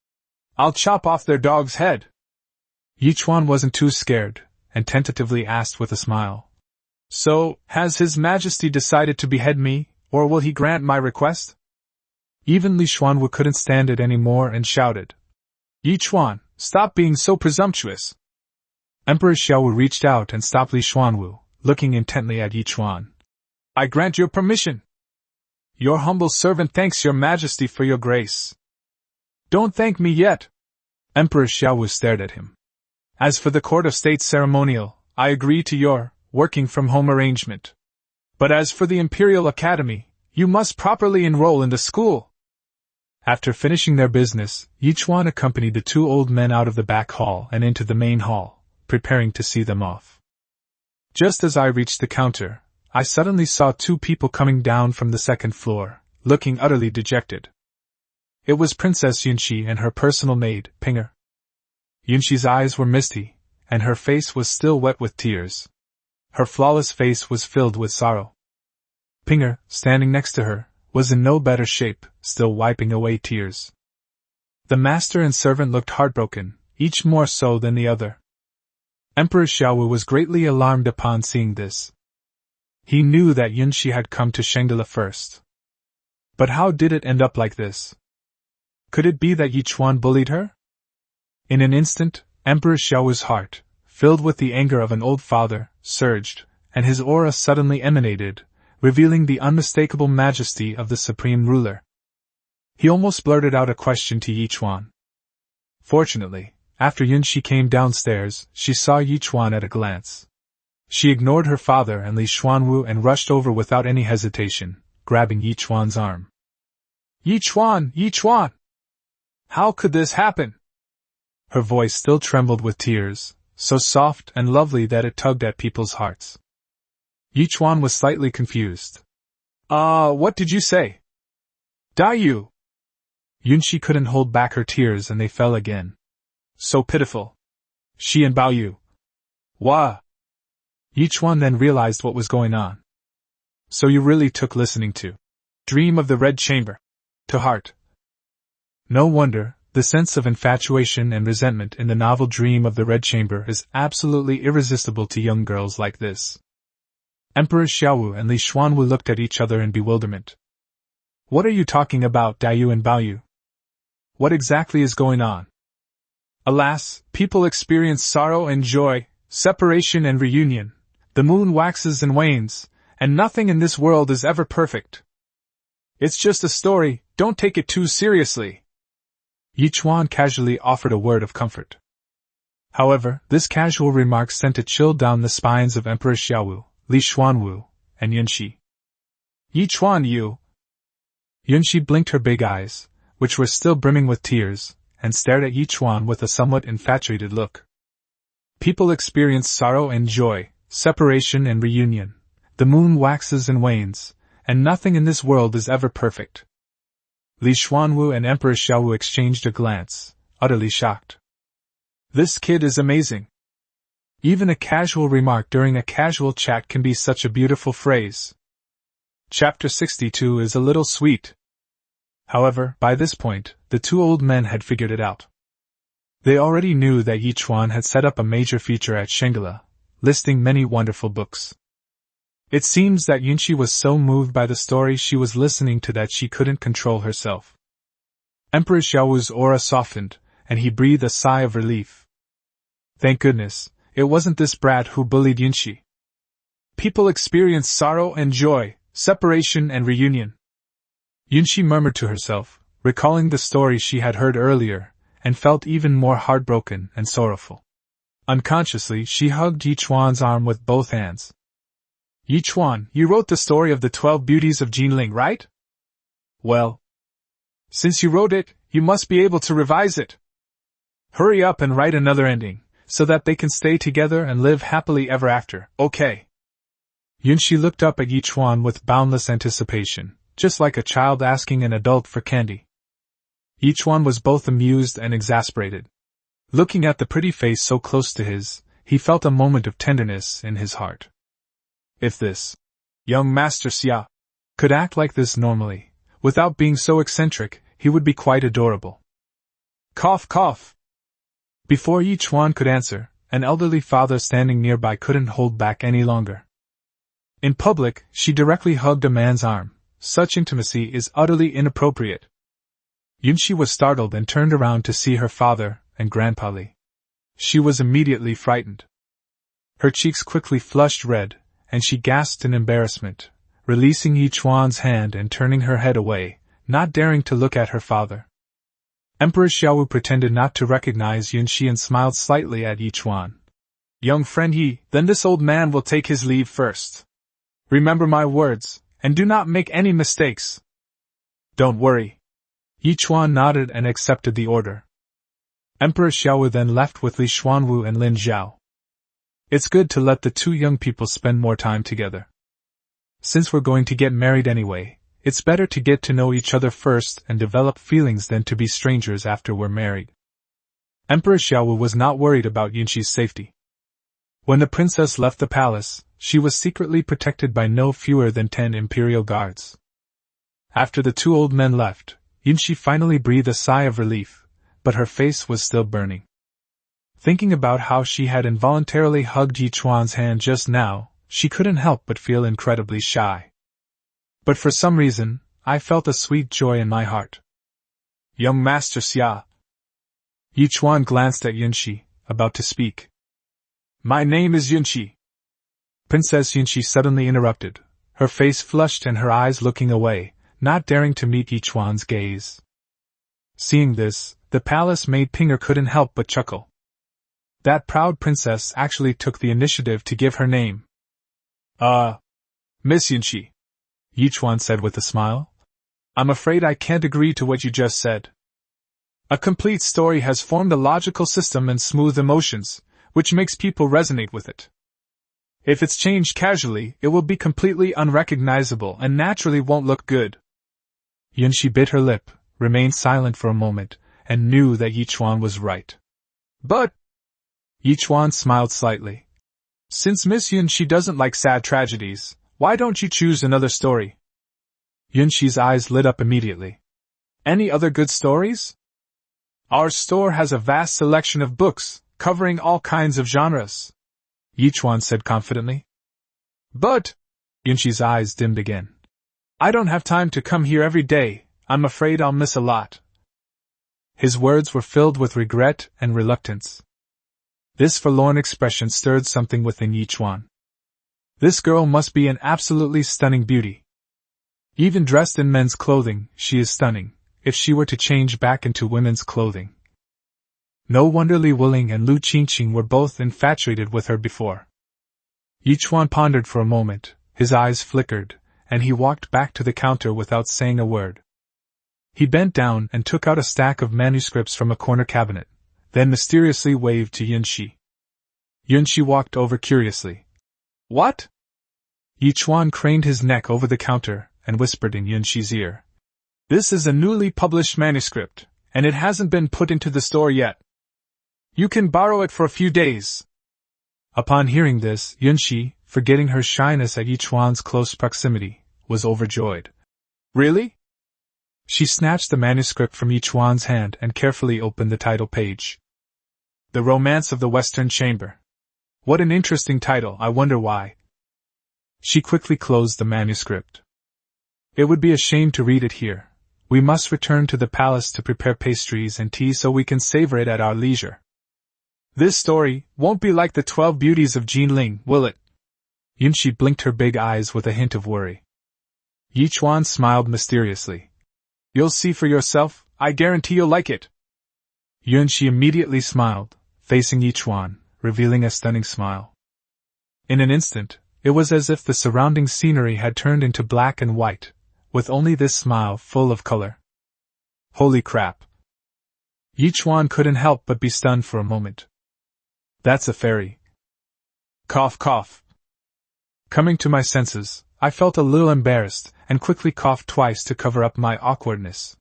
I'll chop off their dog's head. Yi Chuan wasn't too scared, and tentatively asked with a smile. So, has His Majesty decided to behead me, or will he grant my request? Even Li Xuanwu couldn't stand it any more and shouted. Yi Chuan, stop being so presumptuous. Emperor Xiaowu reached out and stopped Li Xuanwu, looking intently at Yi Chuan. I grant your permission. Your humble servant thanks your Majesty for your grace. Don't thank me yet. Emperor Xiaowu stared at him. As for the Court of State Ceremonial, I agree to your working from home arrangement. But as for the Imperial Academy, you must properly enroll in the school. After finishing their business, Yi Chuan accompanied the two old men out of the back hall and into the main hall, preparing to see them off. Just as I reached the counter, I suddenly saw two people coming down from the second floor, looking utterly dejected. It was Princess Yunxi and her personal maid, Pinger. Yunxi's eyes were misty, and her face was still wet with tears. Her flawless face was filled with sorrow. Pinger, standing next to her, was in no better shape, still wiping away tears. The master and servant looked heartbroken, each more so than the other. Emperor Xiaowu was greatly alarmed upon seeing this. He knew that Yunxi had come to Shangdala first. But how did it end up like this? Could it be that Yi Chuan bullied her? In an instant, Emperor Xiaowu's heart, filled with the anger of an old father, surged, and his aura suddenly emanated, revealing the unmistakable majesty of the supreme ruler. He almost blurted out a question to Yi Chuan. Fortunately, after Yunxi came downstairs, she saw Yi Chuan at a glance. She ignored her father and Li Xuanwu and rushed over without any hesitation, grabbing Yi Chuan's arm. Yi Chuan! Yi Chuan! How could this happen? Her voice still trembled with tears, so soft and lovely that it tugged at people's hearts. Yi Chuan was slightly confused. What did you say? Daiyu! Yunxi couldn't hold back her tears and they fell again. So pitiful. She and Baoyu. Wah! Yi Chuan then realized what was going on. So you really took listening to Dream of the Red Chamber to heart. No wonder, the sense of infatuation and resentment in the novel Dream of the Red Chamber is absolutely irresistible to young girls like this. Emperor Xiaowu and Li Xuanwu looked at each other in bewilderment. What are you talking about, Daiyu and Baoyu? What exactly is going on? Alas, people experience sorrow and joy, separation and reunion. The moon waxes and wanes, and nothing in this world is ever perfect. It's just a story, don't take it too seriously. Yi Chuan casually offered a word of comfort. However, this casual remark sent a chill down the spines of Emperor Xiaowu, Li Xuanwu, and Yunxi. Yi Chuan, you! Yunxi blinked her big eyes, which were still brimming with tears, and stared at Yi Chuan with a somewhat infatuated look. People experience sorrow and joy, separation and reunion. The moon waxes and wanes, and nothing in this world is ever perfect. Li Xuanwu and Emperor Xiaowu exchanged a glance, utterly shocked. This kid is amazing. Even a casual remark during a casual chat can be such a beautiful phrase. Chapter 62 is a little sweet. However, by this point, the two old men had figured it out. They already knew that Yi Chuan had set up a major feature at Shangela, listing many wonderful books. It seems that Yunxi was so moved by the story she was listening to that she couldn't control herself. Emperor Xiaowu's aura softened, and he breathed a sigh of relief. Thank goodness, it wasn't this brat who bullied Yunxi. People experience sorrow and joy, separation and reunion. Yunxi murmured to herself, recalling the story she had heard earlier, and felt even more heartbroken and sorrowful. Unconsciously, she hugged Yi Chuan's arm with both hands. Yi Chuan, you wrote the story of the 12 beauties of Jinling, right? Well, since you wrote it, you must be able to revise it. Hurry up and write another ending, so that they can stay together and live happily ever after, okay? Yunxi looked up at Yi Chuan with boundless anticipation, just like a child asking an adult for candy. Yi Chuan was both amused and exasperated. Looking at the pretty face so close to his, he felt a moment of tenderness in his heart. If this young Master Xia could act like this normally, without being so eccentric, he would be quite adorable. Cough, cough! Before Yi Chuan could answer, an elderly father standing nearby couldn't hold back any longer. In public, she directly hugged a man's arm. Such intimacy is utterly inappropriate. Yunxi was startled and turned around to see her father and Grandpa Li. She was immediately frightened. Her cheeks quickly flushed red, and she gasped in embarrassment, releasing Yi Chuan's hand and turning her head away, not daring to look at her father. Emperor Xiaowu pretended not to recognize Yunxi and smiled slightly at Yi Chuan. Young friend Yi, then this old man will take his leave first. Remember my words, and do not make any mistakes. Don't worry. Yi Chuan nodded and accepted the order. Emperor Xiaowu then left with Li Xuanwu and Lin Zhao. It's good to let the two young people spend more time together. Since we're going to get married anyway, it's better to get to know each other first and develop feelings than to be strangers after we're married. Emperor Xiaowu was not worried about Yunxi's safety. When the princess left the palace, she was secretly protected by no fewer than 10 imperial guards. After the two old men left, Yunxi finally breathed a sigh of relief, but her face was still burning. Thinking about how she had involuntarily hugged Yi Chuan's hand just now, she couldn't help but feel incredibly shy. But for some reason, I felt a sweet joy in my heart. Young Master Xia. Yichuan glanced at Yunxi, about to speak. My name is Yunxi. Princess Yunxi suddenly interrupted, her face flushed and her eyes looking away, not daring to meet Yichuan's gaze. Seeing this, the palace maid Pinger couldn't help but chuckle. That proud princess actually took the initiative to give her name. Miss Yunxi, Yichuan said with a smile. I'm afraid I can't agree to what you just said. A complete story has formed a logical system and smooth emotions, which makes people resonate with it. If it's changed casually, it will be completely unrecognizable and naturally won't look good. Yunxi bit her lip, remained silent for a moment, and knew that Yichuan was right. But Yichuan smiled slightly. Since Miss Yunxi doesn't like sad tragedies, why don't you choose another story? Yunxi's eyes lit up immediately. Any other good stories? Our store has a vast selection of books, covering all kinds of genres, Yichuan said confidently. But, Yunxi's eyes dimmed again. I don't have time to come here every day, I'm afraid I'll miss a lot. His words were filled with regret and reluctance. This forlorn expression stirred something within Yichuan. This girl must be an absolutely stunning beauty. Even dressed in men's clothing, she is stunning, if she were to change back into women's clothing. No wonder Li Wuling and Lu Qingqing were both infatuated with her before. Yichuan pondered for a moment, his eyes flickered, and he walked back to the counter without saying a word. He bent down and took out a stack of manuscripts from a corner cabinet, then mysteriously waved to Yunxi. Yunxi walked over curiously. What? Yichuan craned his neck over the counter and whispered in Yunxi's ear. This is a newly published manuscript, and it hasn't been put into the store yet. You can borrow it for a few days. Upon hearing this, Yunxi, forgetting her shyness at Yichuan's close proximity, was overjoyed. Really? She snatched the manuscript from Yichuan's hand and carefully opened the title page. The Romance of the Western Chamber. What an interesting title, I wonder why. She quickly closed the manuscript. It would be a shame to read it here. We must return to the palace to prepare pastries and tea so we can savor it at our leisure. This story won't be like the 12 Beauties of Jinling, will it? Yunxi blinked her big eyes with a hint of worry. Yichuan smiled mysteriously. You'll see for yourself, I guarantee you'll like it. Yunxi immediately smiled, facing Yichuan, revealing a stunning smile. In an instant, it was as if the surrounding scenery had turned into black and white, with only this smile full of color. Holy crap! Yichuan couldn't help but be stunned for a moment. That's a fairy. Cough, cough. Coming to my senses, I felt a little embarrassed and quickly coughed twice to cover up my awkwardness.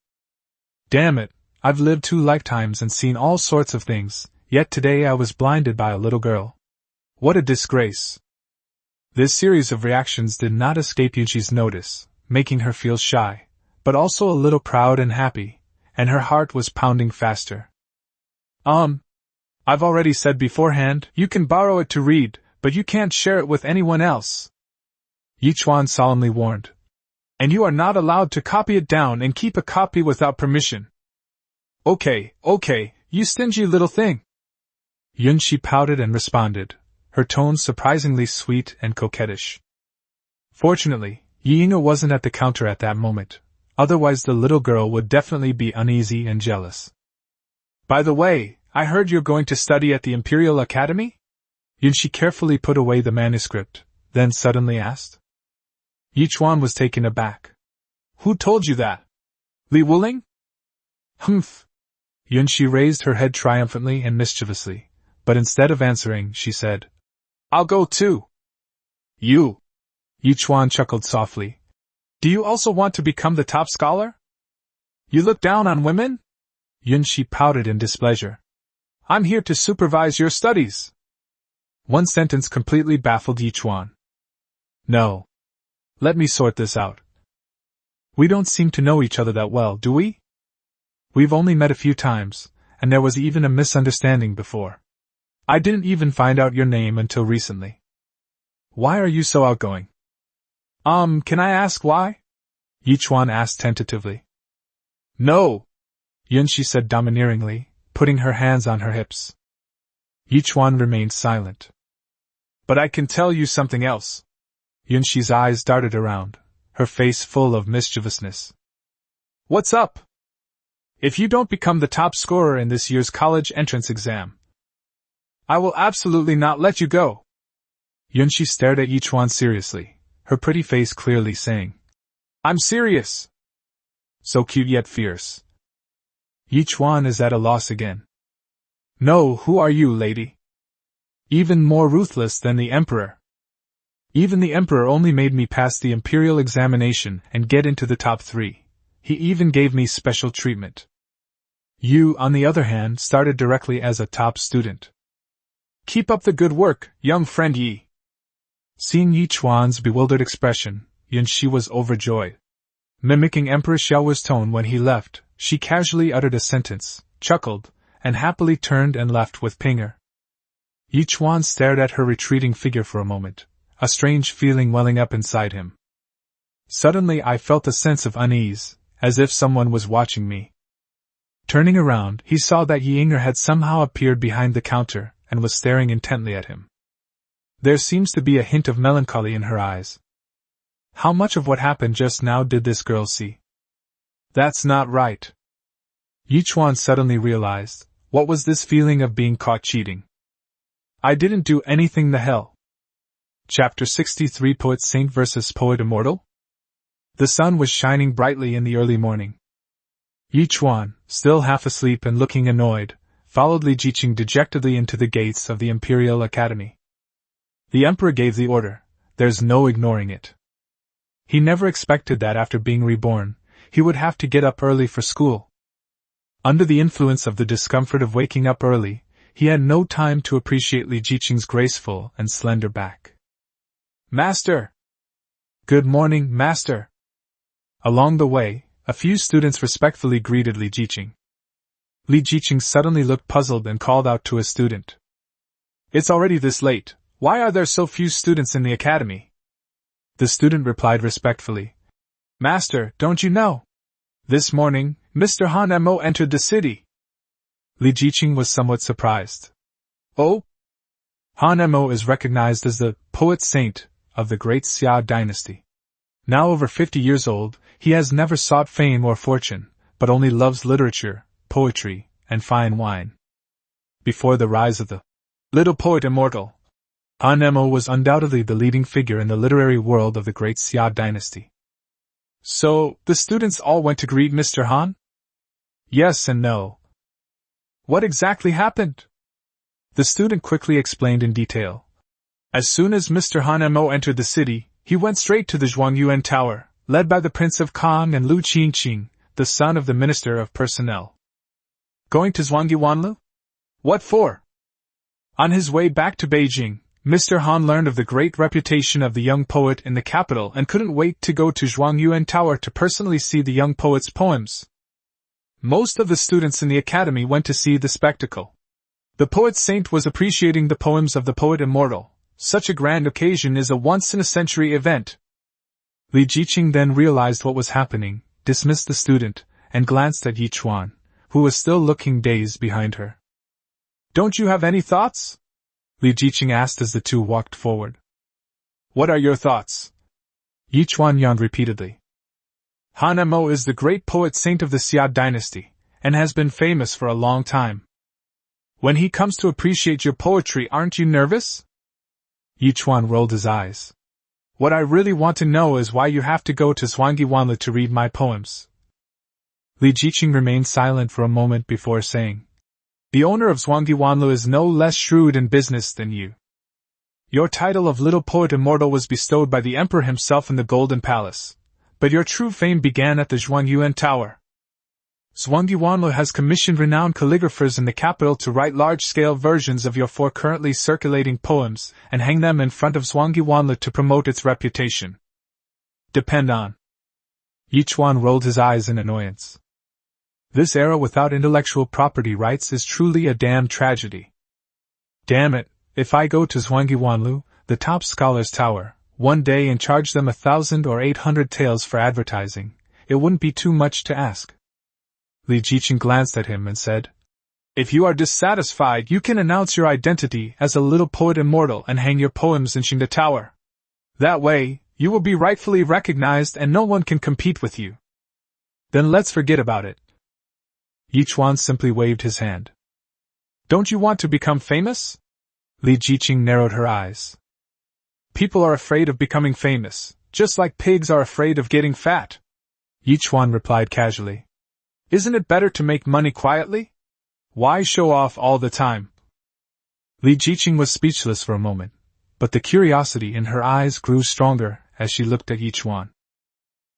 Damn it, I've lived 2 lifetimes and seen all sorts of things, yet today I was blinded by a little girl. What a disgrace. This series of reactions did not escape Yunxi's notice, making her feel shy, but also a little proud and happy, and her heart was pounding faster. I've already said beforehand, you can borrow it to read, but you can't share it with anyone else. Yichuan solemnly warned. And you are not allowed to copy it down and keep a copy without permission. Okay, you stingy little thing. Yunxi pouted and responded, her tone surprisingly sweet and coquettish. Fortunately, Yinga wasn't at the counter at that moment, otherwise the little girl would definitely be uneasy and jealous. By the way, I heard you're going to study at the Imperial Academy? Yunxi carefully put away the manuscript, then suddenly asked. Yichuan was taken aback. Who told you that? Li Wuling? Humph. Yunxi raised her head triumphantly and mischievously, but instead of answering, she said, I'll go too. You? Yichuan chuckled softly. Do you also want to become the top scholar? You look down on women? Yunxi pouted in displeasure. I'm here to supervise your studies. One sentence completely baffled Yichuan. No. Let me sort this out. We don't seem to know each other that well, do we? We've only met a few times, and there was even a misunderstanding before. I didn't even find out your name until recently. Why are you so outgoing? Can I ask why? Yichuan asked tentatively. No, Yunxi said domineeringly, putting her hands on her hips. Yichuan remained silent. But I can tell you something else. Yunxi's eyes darted around, her face full of mischievousness. What's up? If you don't become the top scorer in this year's college entrance exam, I will absolutely not let you go. Yunxi stared at Yichuan seriously, her pretty face clearly saying, I'm serious. So cute yet fierce. Yichuan is at a loss again. No, who are you, lady? Even more ruthless than the Emperor. Even the Emperor only made me pass the imperial examination and get into the top 3. He even gave me special treatment. You, on the other hand, started directly as a top student. Keep up the good work, young friend Yi. Seeing Yichuan's bewildered expression, Yunxi was overjoyed. Mimicking Emperor Xiao's tone when he left, she casually uttered a sentence, chuckled, and happily turned and left with Pinger. Yichuan stared at her retreating figure for a moment, a strange feeling welling up inside him. Suddenly I felt a sense of unease, as if someone was watching me. Turning around, he saw that Yinger had somehow appeared behind the counter and was staring intently at him. There seems to be a hint of melancholy in her eyes. How much of what happened just now did this girl see? That's not right. Yichuan suddenly realized, what was this feeling of being caught cheating? I didn't do anything the hell. Chapter 63 Poet Saint vs. Poet Immortal? The sun was shining brightly in the early morning. Yichuan, still half asleep and looking annoyed, followed Li Jiqing dejectedly into the gates of the Imperial Academy. The Emperor gave the order, there's no ignoring it. He never expected that after being reborn, he would have to get up early for school. Under the influence of the discomfort of waking up early, he had no time to appreciate Li Jiqing's graceful and slender back. Master! Good morning, Master! Along the way, a few students respectfully greeted Li Jiqing. Li Jiqing suddenly looked puzzled and called out to a student. It's already this late, why are there so few students in the academy? The student replied respectfully. Master, don't you know? This morning, Mr. Han Mo entered the city. Li Jiqing was somewhat surprised. Oh? Han Mo is recognized as the poet saint of the great Xia dynasty. Now over 50 years old, he has never sought fame or fortune, but only loves literature, poetry, and fine wine. Before the rise of the little poet immortal, Han Mo was undoubtedly the leading figure in the literary world of the great Xia dynasty. So, the students all went to greet Mr. Han? Yes and no. What exactly happened? The student quickly explained in detail. As soon as Mr. Han Mo entered the city, he went straight to the Zhuangyuan Tower, led by the Prince of Kang and Lu Qingqing, the son of the Minister of Personnel. Going to Zhuangyuanlu? What for? On his way back to Beijing, Mr. Han learned of the great reputation of the young poet in the capital and couldn't wait to go to Zhuangyuan Tower to personally see the young poet's poems. Most of the students in the academy went to see the spectacle. The poet saint was appreciating the poems of the poet immortal. Such a grand occasion is a once-in-a-century event. Li Jiqing then realized what was happening, dismissed the student, and glanced at Yichuan, who was still looking dazed behind her. Don't you have any thoughts? Li Jiqing asked as the two walked forward. What are your thoughts? Yichuan yawned repeatedly. Han Mo is the great poet saint of the Xia dynasty, and has been famous for a long time. When he comes to appreciate your poetry, aren't you nervous? Yichuan rolled his eyes. What I really want to know is why you have to go to Zhuangyuanlu to read my poems. Li Jiqing remained silent for a moment before saying, The owner of Zhuangyuanlu is no less shrewd in business than you. Your title of Little Poet Immortal was bestowed by the Emperor himself in the Golden Palace, but your true fame began at the Zhuangyuan Tower. Zhuangyuanlu has commissioned renowned calligraphers in the capital to write large-scale versions of your 4 currently circulating poems and hang them in front of Zhuangyuanlu to promote its reputation. Depend on. Yichuan rolled his eyes in annoyance. This era without intellectual property rights is truly a damn tragedy. Damn it, if I go to Zhuangyuanlu, the top scholars' tower, one day and charge them 1,000 or 800 taels for advertising, it wouldn't be too much to ask. Li Jiqing glanced at him and said, "If you are dissatisfied, you can announce your identity as a little poet immortal and hang your poems in Qingde Tower. That way, you will be rightfully recognized and no one can compete with you. Then let's forget about it." Yichuan simply waved his hand. "Don't you want to become famous?" Li Jiqing narrowed her eyes. "People are afraid of becoming famous, just like pigs are afraid of getting fat," Yichuan replied casually. "Isn't it better to make money quietly? Why show off all the time?" Li Jiqing was speechless for a moment, but the curiosity in her eyes grew stronger as she looked at Yichuan.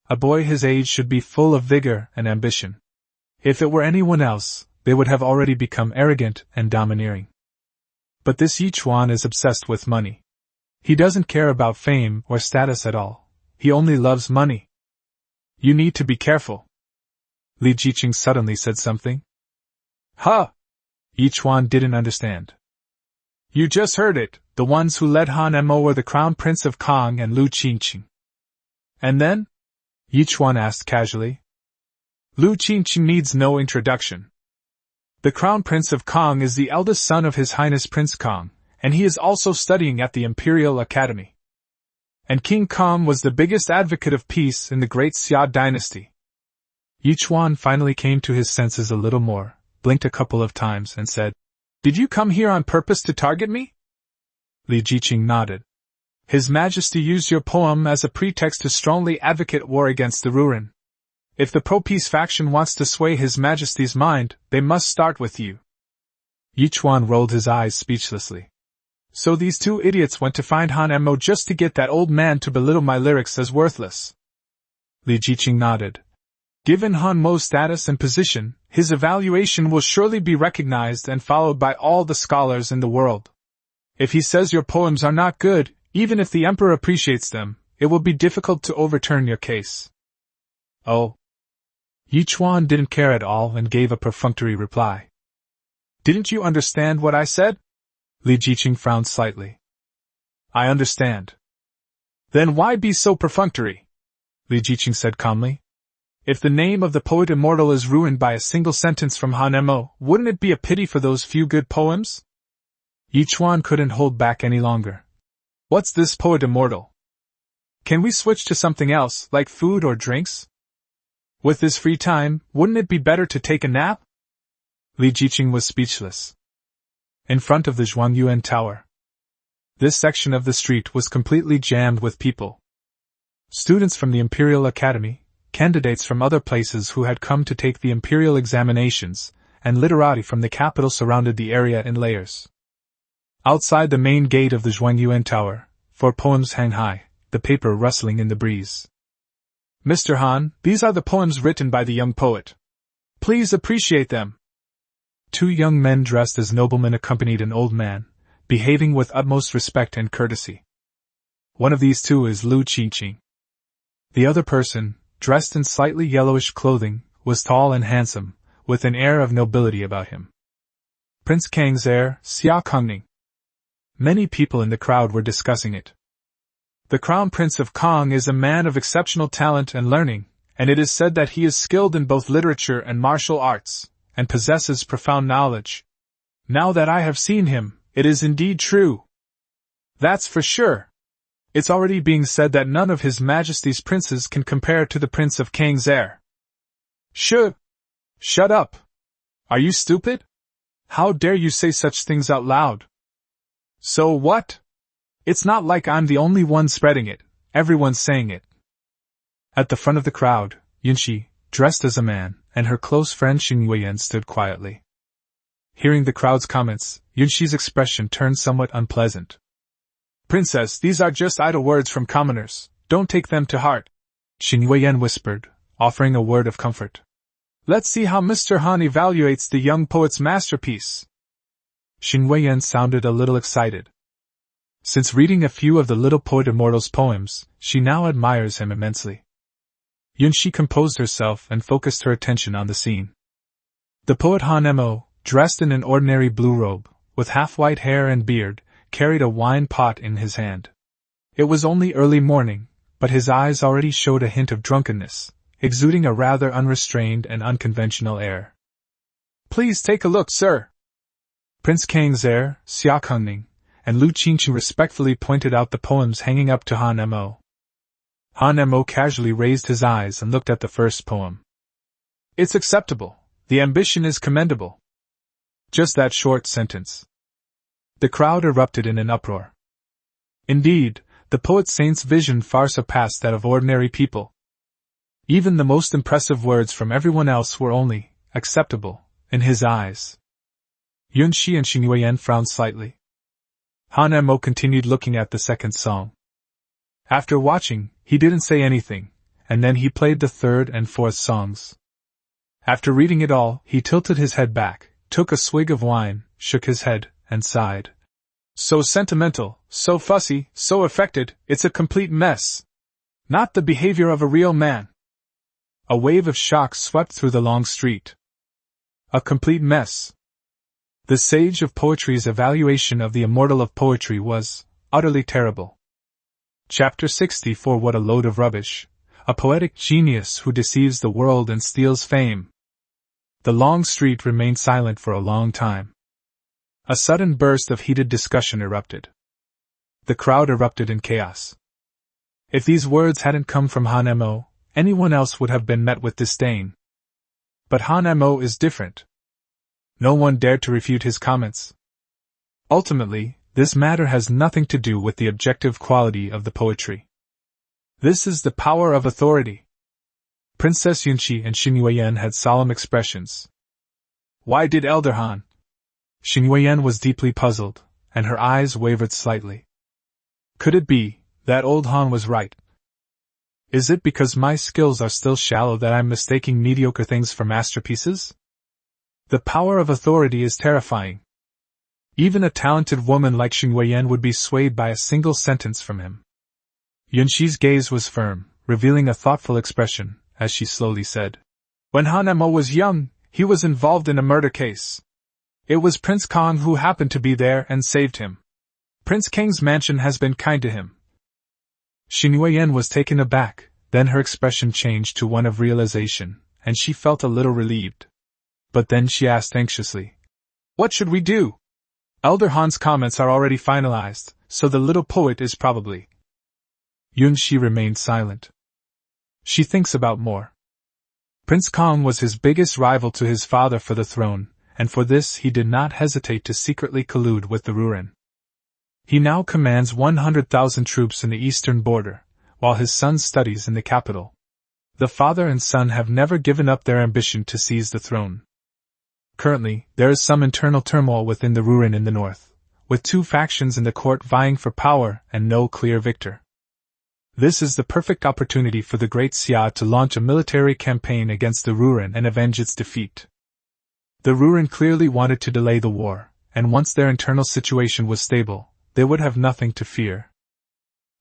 A boy his age should be full of vigor and ambition. If it were anyone else, they would have already become arrogant and domineering. But this Yichuan is obsessed with money. He doesn't care about fame or status at all. He only loves money. You need to be careful. Li Jiqing suddenly said something. Huh! Yichuan didn't understand. You just heard it, the ones who led Han Mo were the Crown Prince of Kong and Lu Qingqing. And then? Yichuan asked casually. Lu Qingqing needs no introduction. The Crown Prince of Kong is the eldest son of His Highness Prince Kong, and he is also studying at the Imperial Academy. And King Kong was the biggest advocate of peace in the Great Xia dynasty. Yichuan finally came to his senses a little more, blinked a couple of times and said, Did you come here on purpose to target me? Li Jiqing nodded. His Majesty used your poem as a pretext to strongly advocate war against the Ruren. If the pro-peace faction wants to sway His Majesty's mind, they must start with you. Yichuan rolled his eyes speechlessly. So these two idiots went to find Han Mo just to get that old man to belittle my lyrics as worthless. Li Jiqing nodded. Given Han Mo's status and position, his evaluation will surely be recognized and followed by all the scholars in the world. If he says your poems are not good, even if the Emperor appreciates them, it will be difficult to overturn your case. Oh. Yichuan didn't care at all and gave a perfunctory reply. Didn't you understand what I said? Li Jiqing frowned slightly. I understand. Then why be so perfunctory? Li Jiqing said calmly. If the name of the poet immortal is ruined by a single sentence from Han Mo, wouldn't it be a pity for those few good poems? Yichuan couldn't hold back any longer. What's this poet immortal? Can we switch to something else, like food or drinks? With this free time, wouldn't it be better to take a nap? Li Jiqing was speechless. In front of the Zhuangyuan Tower. This section of the street was completely jammed with people. Students from the Imperial Academy, candidates from other places who had come to take the imperial examinations, and literati from the capital surrounded the area in layers. Outside the main gate of the Zhuangyuan Tower, 4 poems hang high, the paper rustling in the breeze. Mr. Han, these are the poems written by the young poet. Please appreciate them. 2 young men dressed as noblemen accompanied an old man, behaving with utmost respect and courtesy. One of these 2 is Lu Qingqing. The other person, dressed in slightly yellowish clothing, was tall and handsome, with an air of nobility about him. Prince Kang's heir, Xia Kongning. Many people in the crowd were discussing it. The Crown Prince of Kong is a man of exceptional talent and learning, and it is said that he is skilled in both literature and martial arts, and possesses profound knowledge. Now that I have seen him, it is indeed true. That's for sure. It's already being said that none of His Majesty's princes can compare to the Prince of Kang's heir. Shut up. Are you stupid? How dare you say such things out loud? So what? It's not like I'm the only one spreading it, everyone's saying it. At the front of the crowd, Yunxi, dressed as a man, and her close friend Xing Weiyan stood quietly. Hearing the crowd's comments, Yunxi's expression turned somewhat unpleasant. Princess, these are just idle words from commoners, don't take them to heart, Xing Weiyan whispered, offering a word of comfort. Let's see how Mr. Han evaluates the young poet's masterpiece. Xing Weiyan sounded a little excited. Since reading a few of the little poet immortal's poems, she now admires him immensely. Yunxi composed herself and focused her attention on the scene. The poet Han Mo, dressed in an ordinary blue robe, with half-white hair and beard, carried a wine pot in his hand. It was only early morning, but his eyes already showed a hint of drunkenness, exuding a rather unrestrained and unconventional air. "Please take a look, sir." Prince Kang's Xia Kongning, and Lu Qingqing respectfully pointed out the poems hanging up to Han Mo. Han Mo casually raised his eyes and looked at the first poem. "It's acceptable. The ambition is commendable." Just that short sentence. The crowd erupted in an uproar. Indeed, the poet saint's vision far surpassed that of ordinary people. Even the most impressive words from everyone else were only acceptable in his eyes. Yunxi and Xing Yuan frowned slightly. Han Mo continued looking at the second song. After watching, he didn't say anything, and then he played the third and fourth songs. After reading it all, he tilted his head back, took a swig of wine, shook his head, and sighed. "So sentimental, so fussy, so affected, it's a complete mess. Not the behavior of a real man." A wave of shock swept through the long street. A complete mess. The sage of poetry's evaluation of the immortal of poetry was utterly terrible. Chapter 64. What a load of rubbish. A poetic genius who deceives the world and steals fame. The long street remained silent for a long time. A sudden burst of heated discussion erupted. The crowd erupted in chaos. If these words hadn't come from Han Mo, anyone else would have been met with disdain. But Han Mo is different. No one dared to refute his comments. Ultimately, this matter has nothing to do with the objective quality of the poetry. This is the power of authority. Princess Yunxi and Xing Yuan had solemn expressions. "Why did Elder Han?" Xing Yuan was deeply puzzled, and her eyes wavered slightly. Could it be that old Han was right? Is it because my skills are still shallow that I'm mistaking mediocre things for masterpieces? The power of authority is terrifying. Even a talented woman like Xing Yuan would be swayed by a single sentence from him. Yunxi's gaze was firm, revealing a thoughtful expression, as she slowly said, "When Han Mo was young, he was involved in a murder case. It was Prince Kang who happened to be there and saved him. Prince Kang's mansion has been kind to him." Xing Yuan was taken aback, then her expression changed to one of realization, and she felt a little relieved. But then she asked anxiously, "What should we do? Elder Han's comments are already finalized, so the little poet is probably..." Yunxi remained silent. "She thinks about more. Prince Kang was his biggest rival to his father for the throne, and for this he did not hesitate to secretly collude with the Ruren. He now commands 100,000 troops in the eastern border, while his son studies in the capital. The father and son have never given up their ambition to seize the throne. Currently, there is some internal turmoil within the Ruren in the north, with two factions in the court vying for power and no clear victor. This is the perfect opportunity for the Great Xia to launch a military campaign against the Ruren and avenge its defeat. The Ruren clearly wanted to delay the war, and once their internal situation was stable, they would have nothing to fear.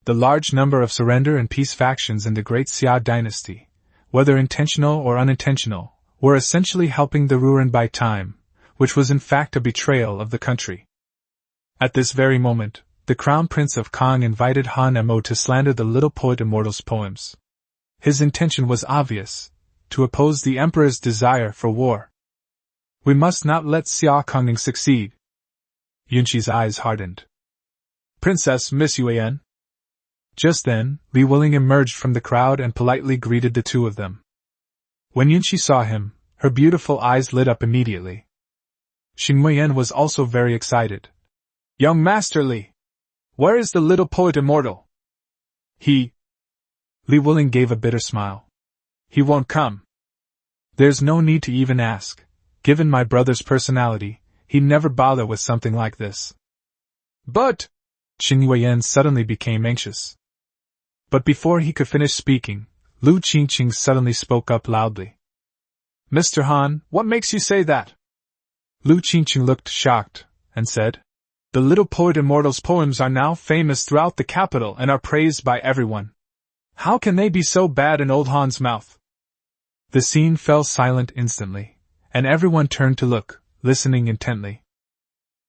The large number of surrender and peace factions in the Great Xia dynasty, whether intentional or unintentional, were essentially helping the Ruren buy time, which was in fact a betrayal of the country. At this very moment, the Crown Prince of Kang invited Han Mo to slander the little poet Immortal's poems. His intention was obvious, to oppose the Emperor's desire for war. "We must not let Xia Kongning succeed." Yunxi's eyes hardened. "Princess Miss Yuan." Just then, Li Wuling emerged from the crowd and politely greeted the two of them. When Yunxi saw him, her beautiful eyes lit up immediately. Xing Yuan was also very excited. "Young Master Li! Where is the little poet Immortal?" Li Wuling gave a bitter smile. "He won't come." "There's no need to even ask. Given my brother's personality, he'd never bother with something like this." "But..." Xing Yuan suddenly became anxious. But before he could finish speaking, Lu Qingqing suddenly spoke up loudly. "Mr. Han, what makes you say that?" Lu Qingqing looked shocked, and said, "The little poet Immortal's poems are now famous throughout the capital and are praised by everyone. How can they be so bad in old Han's mouth?" The scene fell silent instantly, and everyone turned to look, listening intently.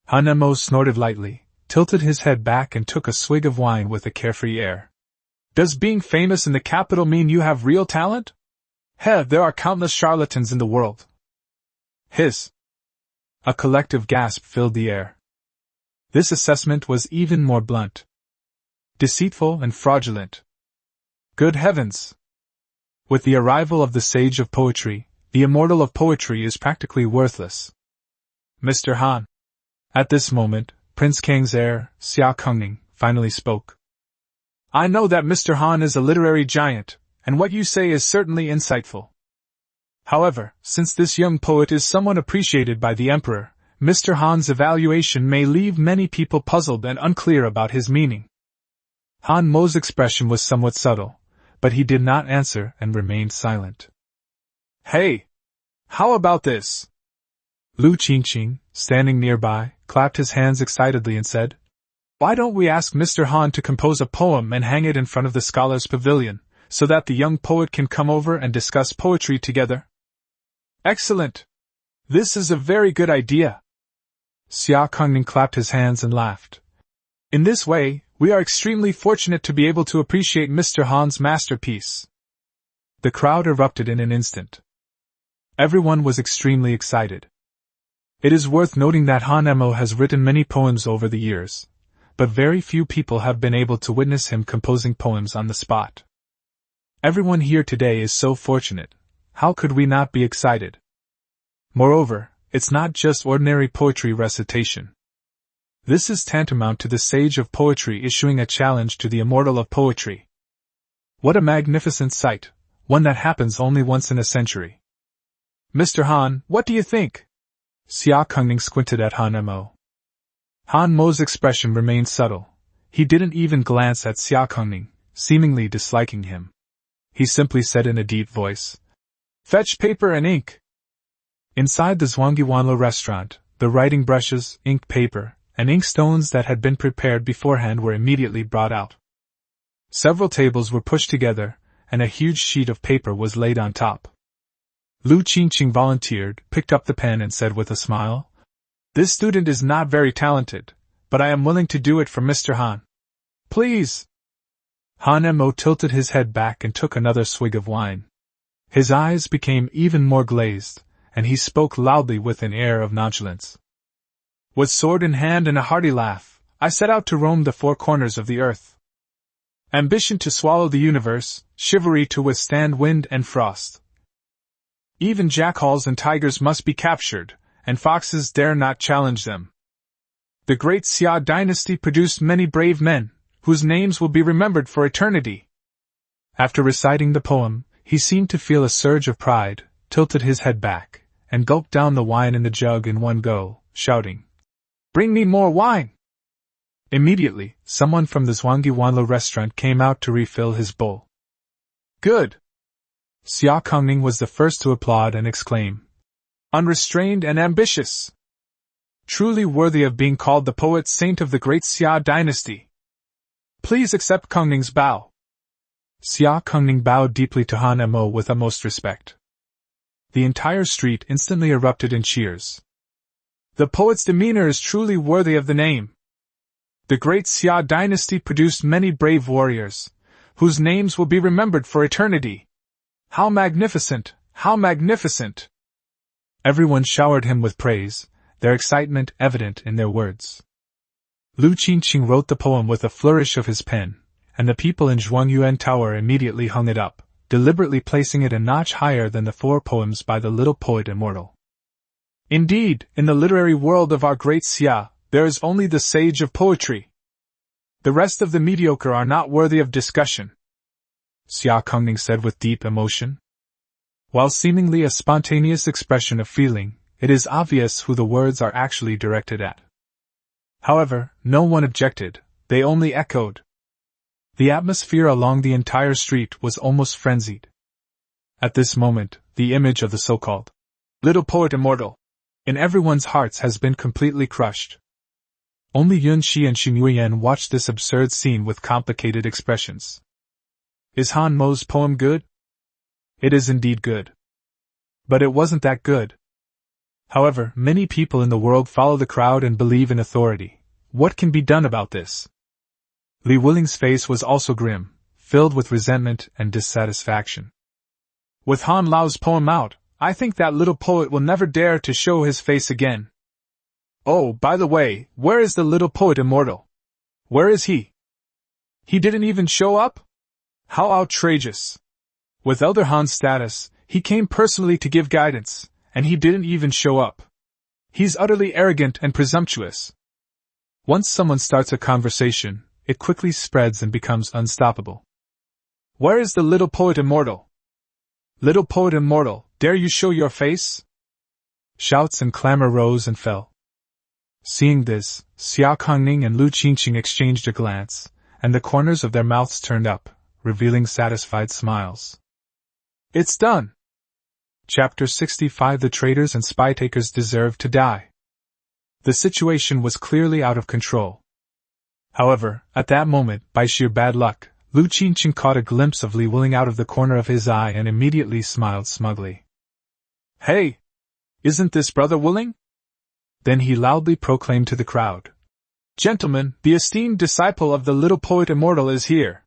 Han Mo snorted lightly, tilted his head back and took a swig of wine with a carefree air. "Does being famous in the capital mean you have real talent?" There are countless charlatans in the world. Hiss. A collective gasp filled the air. This assessment was even more blunt. Deceitful and fraudulent. Good heavens! With the arrival of the sage of poetry, the immortal of poetry is practically worthless. Mr. Han. At this moment, Prince Kang's heir, Xia Kungning, finally spoke. I know that Mr. Han is a literary giant, and what you say is certainly insightful. However, since this young poet is somewhat appreciated by the Emperor, Mr. Han's evaluation may leave many people puzzled and unclear about his meaning. Han Mo's expression was somewhat subtle, but he did not answer and remained silent. Hey! How about this? Lu Qingqing, standing nearby, clapped his hands excitedly and said, Why don't we ask Mr. Han to compose a poem and hang it in front of the scholars' pavilion, so that the young poet can come over and discuss poetry together? Excellent! This is a very good idea. Xia Kungning clapped his hands and laughed. In this way, we are extremely fortunate to be able to appreciate Mr. Han's masterpiece. The crowd erupted in an instant. Everyone was extremely excited. It is worth noting that Han Mo has written many poems over the years, but very few people have been able to witness him composing poems on the spot. Everyone here today is so fortunate. How could we not be excited? Moreover, it's not just ordinary poetry recitation. This is tantamount to the sage of poetry issuing a challenge to the immortal of poetry. What a magnificent sight, one that happens only once in a century. Mr. Han, what do you think? Xia Kungning squinted at Han Mo. Han Mo's expression remained subtle. He didn't even glance at Xia Kungning, seemingly disliking him. He simply said in a deep voice, Fetch paper and ink. Inside the Zhuangguanlu restaurant, the writing brushes, ink paper, and inkstones that had been prepared beforehand were immediately brought out. Several tables were pushed together, and a huge sheet of paper was laid on top. Lu Qingqing volunteered, picked up the pen and said with a smile, This student is not very talented, but I am willing to do it for Mr. Han. Please! Han Mo tilted his head back and took another swig of wine. His eyes became even more glazed, and he spoke loudly with an air of nonchalance. With sword in hand and a hearty laugh, I set out to roam the four corners of the earth. Ambition to swallow the universe, chivalry to withstand wind and frost. Even jackals and tigers must be captured, and foxes dare not challenge them. The great Xia dynasty produced many brave men, whose names will be remembered for eternity. After reciting the poem, he seemed to feel a surge of pride, tilted his head back, and gulped down the wine in the jug in one go, shouting, Bring me more wine! Immediately, someone from the Zhuangguanlu restaurant came out to refill his bowl. Good! Xia Kungning was the first to applaud and exclaim, Unrestrained and ambitious! Truly worthy of being called the poet saint of the great Xia dynasty! Please accept Kungning's bow. Xia Kungning bowed deeply to Han Mo with utmost respect. The entire street instantly erupted in cheers. The poet's demeanor is truly worthy of the name. The great Xia dynasty produced many brave warriors, whose names will be remembered for eternity. How magnificent! How magnificent! Everyone showered him with praise, their excitement evident in their words. Lu Qingqing wrote the poem with a flourish of his pen, and the people in Zhuangyuan Tower immediately hung it up, deliberately placing it a notch higher than the four poems by the little poet immortal. Indeed, in the literary world of our great Xia, there is only the sage of poetry. The rest of the mediocre are not worthy of discussion, Xia Kungning said with deep emotion. While seemingly a spontaneous expression of feeling, it is obvious who the words are actually directed at. However, no one objected, they only echoed. The atmosphere along the entire street was almost frenzied. At this moment, the image of the so-called little poet immortal in everyone's hearts has been completely crushed. Only Yun Shi and Xing Yuyan watched this absurd scene with complicated expressions. Is Han Mo's poem good? It is indeed good. But it wasn't that good. However, many people in the world follow the crowd and believe in authority. What can be done about this? Li Willing's face was also grim, filled with resentment and dissatisfaction. With Han Lao's poem out, I think that little poet will never dare to show his face again. Oh, by the way, where is the little poet immortal? Where is he? He didn't even show up? How outrageous! With Elder Han's status, he came personally to give guidance, and he didn't even show up. He's utterly arrogant and presumptuous. Once someone starts a conversation, it quickly spreads and becomes unstoppable. Where is the little poet immortal? Little poet immortal, dare you show your face? Shouts and clamor rose and fell. Seeing this, Xia Kongning and Lu Qingqing exchanged a glance, and the corners of their mouths turned up, revealing satisfied smiles. It's done! Chapter 65 The traitors and spy-takers deserve to die. The situation was clearly out of control. However, at that moment, by sheer bad luck, Lu Qingqing caught a glimpse of Li Wuling out of the corner of his eye and immediately smiled smugly. Hey! Isn't this Brother Wuling? Then he loudly proclaimed to the crowd. Gentlemen, the esteemed disciple of the little poet immortal is here.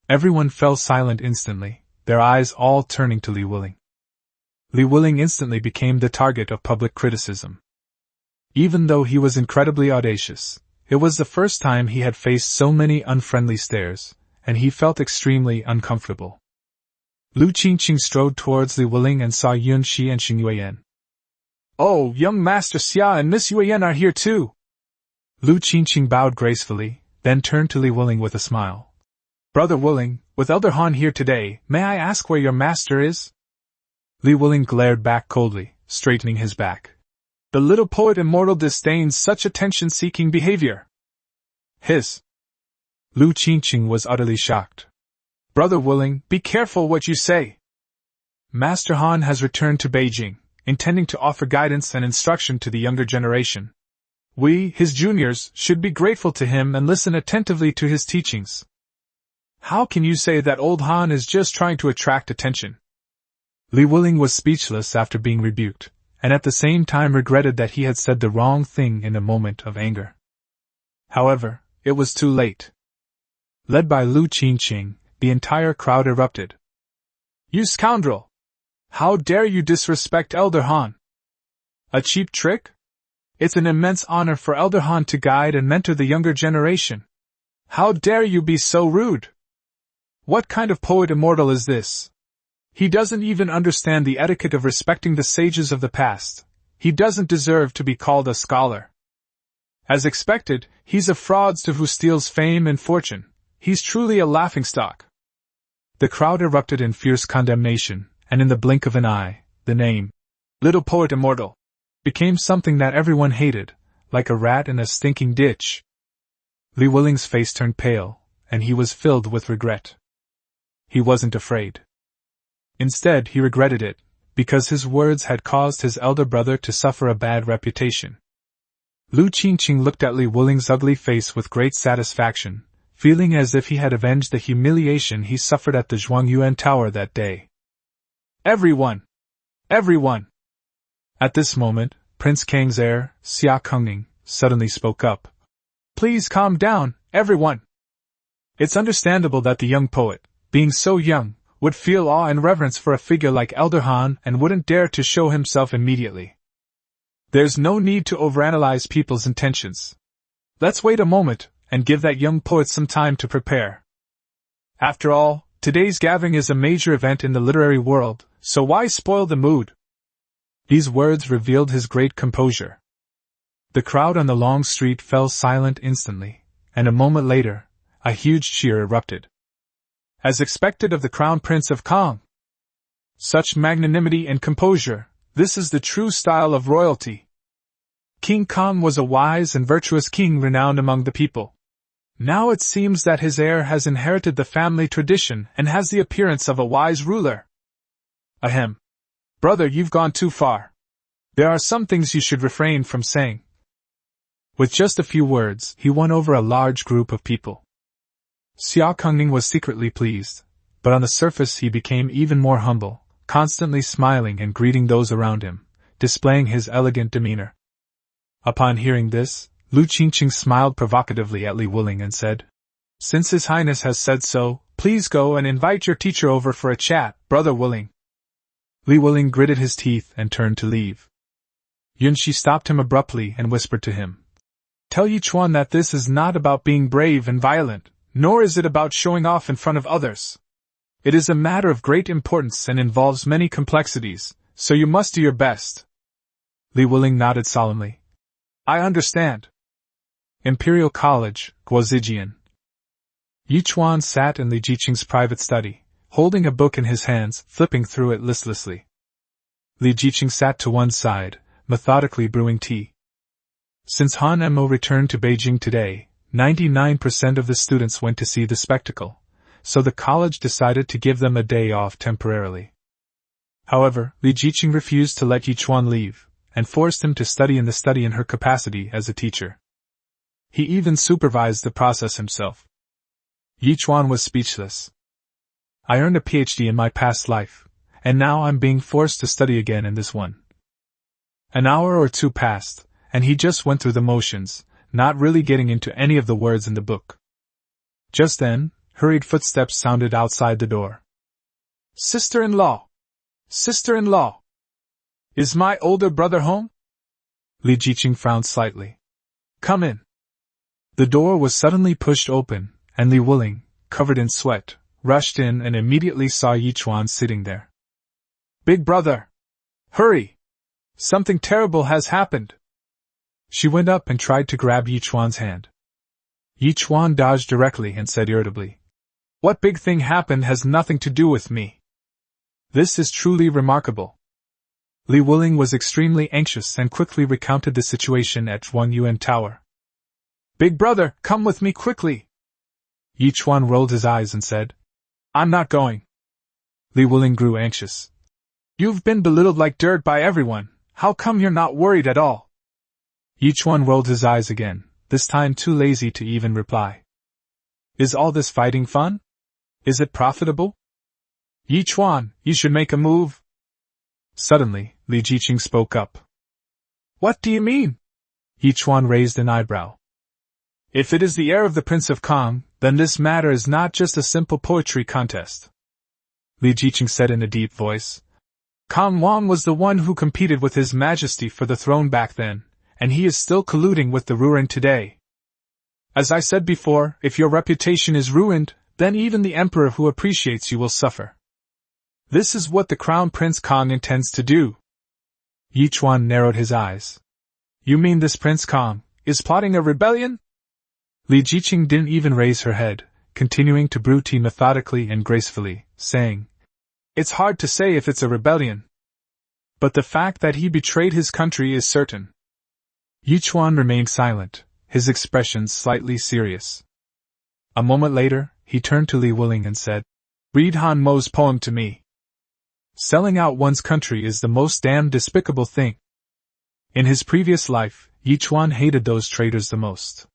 Everyone fell silent instantly, their eyes all turning to Li Wuling. Li Wuling instantly became the target of public criticism. Even though he was incredibly audacious, it was the first time he had faced so many unfriendly stares, and he felt extremely uncomfortable. Lu Qingqing strode towards Li Wuling and saw Yun Shi and Xing Yueyan. Oh, young Master Xia and Miss Yueyan are here too! Lu Qingqing bowed gracefully, then turned to Li Wuling with a smile. Brother Wuling, with Elder Han here today, may I ask where your master is? Li Wuling glared back coldly, straightening his back. The little poet immortal disdains such attention-seeking behavior. Hiss. Lu Qingqing was utterly shocked. Brother Wuling, be careful what you say. Master Han has returned to Beijing, intending to offer guidance and instruction to the younger generation. We, his juniors, should be grateful to him and listen attentively to his teachings. How can you say that old Han is just trying to attract attention? Li Wuling was speechless after being rebuked, and at the same time regretted that he had said the wrong thing in a moment of anger. However, it was too late. Led by Lu Qingqing, the entire crowd erupted. You scoundrel! How dare you disrespect Elder Han? A cheap trick? It's an immense honor for Elder Han to guide and mentor the younger generation. How dare you be so rude? What kind of poet immortal is this? He doesn't even understand the etiquette of respecting the sages of the past. He doesn't deserve to be called a scholar. As expected, he's a fraudster who steals fame and fortune. He's truly a laughingstock. The crowd erupted in fierce condemnation, and in the blink of an eye, the name, Little Poet Immortal, became something that everyone hated, like a rat in a stinking ditch. Li Wuling's face turned pale, and he was filled with regret. He wasn't afraid. Instead, he regretted it, because his words had caused his elder brother to suffer a bad reputation. Lu Qingqing looked at Li Wuling's ugly face with great satisfaction, feeling as if he had avenged the humiliation he suffered at the Zhuangyuan Tower that day. Everyone! Everyone! At this moment, Prince Kang's heir, Xia Kongning, suddenly spoke up. Please calm down, everyone! It's understandable that the young poet, being so young, would feel awe and reverence for a figure like Elder Han and wouldn't dare to show himself immediately. There's no need to overanalyze people's intentions. Let's wait a moment and give that young poet some time to prepare. After all, today's gathering is a major event in the literary world, so why spoil the mood? These words revealed his great composure. The crowd on the long street fell silent instantly, and a moment later, a huge cheer erupted. As expected of the Crown Prince of Kong. Such magnanimity and composure, this is the true style of royalty. King Kong was a wise and virtuous king renowned among the people. Now it seems that his heir has inherited the family tradition and has the appearance of a wise ruler. Ahem. Brother, you've gone too far. There are some things you should refrain from saying. With just a few words, he won over a large group of people. Xia Kongning was secretly pleased, but on the surface he became even more humble, constantly smiling and greeting those around him, displaying his elegant demeanor. Upon hearing this, Lu Qingqing smiled provocatively at Li Wuling and said, Since His Highness has said so, please go and invite your teacher over for a chat, Brother Wuling. Li Wuling gritted his teeth and turned to leave. Yunxi stopped him abruptly and whispered to him. Tell Yichuan that this is not about being brave and violent, nor is it about showing off in front of others. It is a matter of great importance and involves many complexities, so you must do your best. Li Wuling nodded solemnly. I understand. Imperial College, Guozijian. Yichuan sat in Li Jiqing's private study, holding a book in his hands, flipping through it listlessly. Li Jiqing sat to one side, methodically brewing tea. Since Han Mo returned to Beijing today, 99% of the students went to see the spectacle, so the college decided to give them a day off temporarily. However, Li Jiqing refused to let Yichuan leave, and forced him to study in the study in her capacity as a teacher. He even supervised the process himself. Yichuan was speechless. I earned a PhD in my past life, and now I'm being forced to study again in this one. An hour or two passed, and he just went through the motions, not really getting into any of the words in the book. Just then, hurried footsteps sounded outside the door. Sister-in-law! Sister-in-law! Is my older brother home? Li Jiqing frowned slightly. Come in. The door was suddenly pushed open, and Li Wuling, covered in sweat, rushed in and immediately saw Yichuan sitting there. Big brother! Hurry! Something terrible has happened! She went up and tried to grab Yichuan's hand. Yichuan dodged directly and said irritably, What big thing happened has nothing to do with me. This is truly remarkable. Li Wuling was extremely anxious and quickly recounted the situation at Wang Yuan Tower. Big brother, come with me quickly! Yichuan rolled his eyes and said, I'm not going. Li Wuling grew anxious. You've been belittled like dirt by everyone, how come you're not worried at all? Yichuan rolled his eyes again, this time too lazy to even reply. Is all this fighting fun? Is it profitable? Yichuan, you should make a move. Suddenly, Li Jiqing spoke up. What do you mean? Yichuan raised an eyebrow. If it is the heir of the Prince of Kong, then this matter is not just a simple poetry contest. Li Jiqing said in a deep voice. Kong Wang was the one who competed with His Majesty for the throne back then, and he is still colluding with the Ruin today. As I said before, if your reputation is ruined, then even the emperor who appreciates you will suffer. This is what the Crown Prince Kong intends to do. Yichuan narrowed his eyes. You mean this Prince Kong is plotting a rebellion? Li Jiqing didn't even raise her head, continuing to brew tea methodically and gracefully, saying, It's hard to say if it's a rebellion. But the fact that he betrayed his country is certain. Yichuan remained silent, his expressions slightly serious. A moment later, he turned to Li Wuling and said, Read Han Mo's poem to me. Selling out one's country is the most damned despicable thing. In his previous life, Yichuan hated those traitors the most.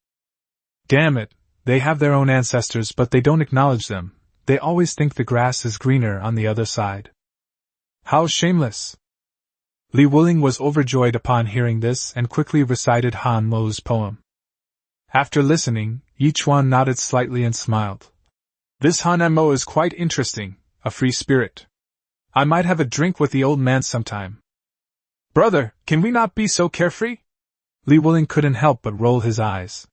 Damn it, they have their own ancestors but they don't acknowledge them, they always think the grass is greener on the other side. How shameless! Li Wuling was overjoyed upon hearing this and quickly recited Han Mo's poem. After listening, Yichuan nodded slightly and smiled. This Han Mo is quite interesting, a free spirit. I might have a drink with the old man sometime. Brother, can we not be so carefree? Li Wuling couldn't help but roll his eyes.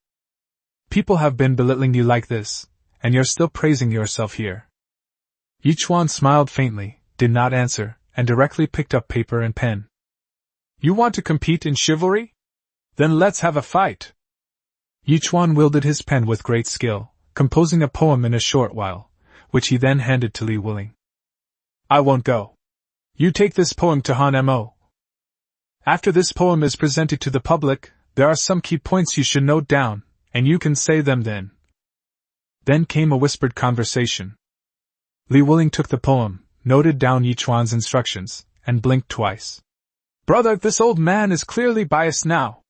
People have been belittling you like this, and you're still praising yourself here. Yichuan smiled faintly, did not answer, and directly picked up paper and pen. You want to compete in chivalry? Then let's have a fight. Yichuan wielded his pen with great skill, composing a poem in a short while, which he then handed to Li Wuling. I won't go. You take this poem to Han Mo. After this poem is presented to the public, there are some key points you should note down, and you can say them then. Then came a whispered conversation. Li Wuling took the poem, noted down Yichuan's instructions, and blinked twice. Brother, this old man is clearly biased now.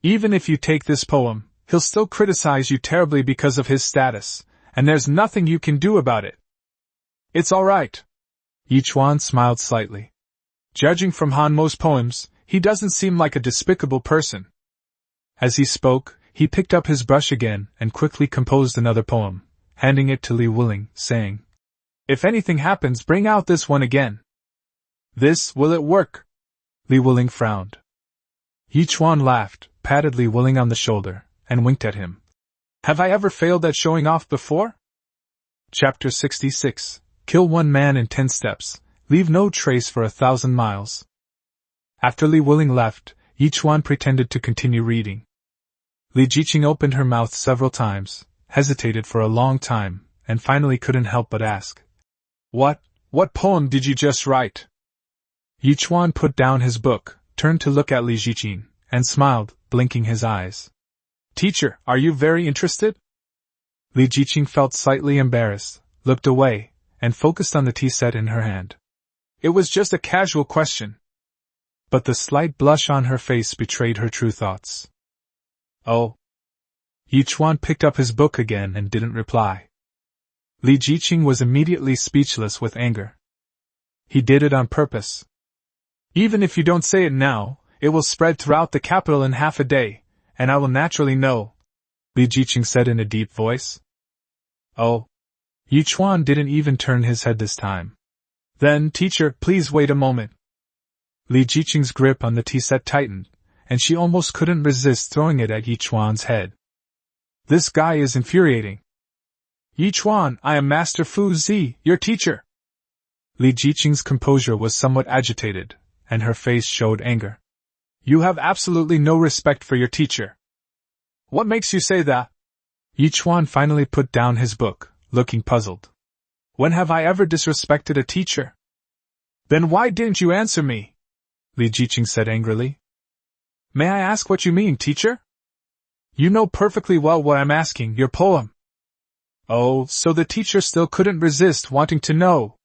Even if you take this poem, he'll still criticize you terribly because of his status, and there's nothing you can do about it. It's all right. Yichuan smiled slightly. Judging from Han Mo's poems, he doesn't seem like a despicable person. As he spoke, he picked up his brush again and quickly composed another poem, handing it to Li Wuling, saying, If anything happens, bring out this one again. Will it work? Li Wuling frowned. Yi Chuan laughed, patted Li Wuling on the shoulder, and winked at him. Have I ever failed at showing off before? Chapter 66. Kill 1 man in 10 steps, leave no trace for 1,000 miles. After Li Wuling left, Yi Chuan pretended to continue reading. Li Jiqing opened her mouth several times, hesitated for a long time, and finally couldn't help but ask. What poem did you just write? Yi Chuan put down his book, turned to look at Li Jiqing, and smiled, blinking his eyes. Teacher, are you very interested? Li Jiqing felt slightly embarrassed, looked away, and focused on the tea set in her hand. It was just a casual question. But the slight blush on her face betrayed her true thoughts. Oh. Yi Chuan picked up his book again and didn't reply. Li Jiqing was immediately speechless with anger. He did it on purpose. Even if you don't say it now, it will spread throughout the capital in half a day, and I will naturally know, Li Jiqing said in a deep voice. Oh. Yi Chuan didn't even turn his head this time. Then, teacher, please wait a moment. Li Jiqing's grip on the tea set tightened, and she almost couldn't resist throwing it at Yi Chuan's head. This guy is infuriating. Yi Chuan, I am Master Fu Zi, your teacher. Li Jiqing's composure was somewhat agitated, and her face showed anger. You have absolutely no respect for your teacher. What makes you say that? Yi Chuan finally put down his book, looking puzzled. When have I ever disrespected a teacher? Then why didn't you answer me? Li Jiqing said angrily. May I ask what you mean, teacher? You know perfectly well what I'm asking, your poem. Oh, so the teacher still couldn't resist wanting to know.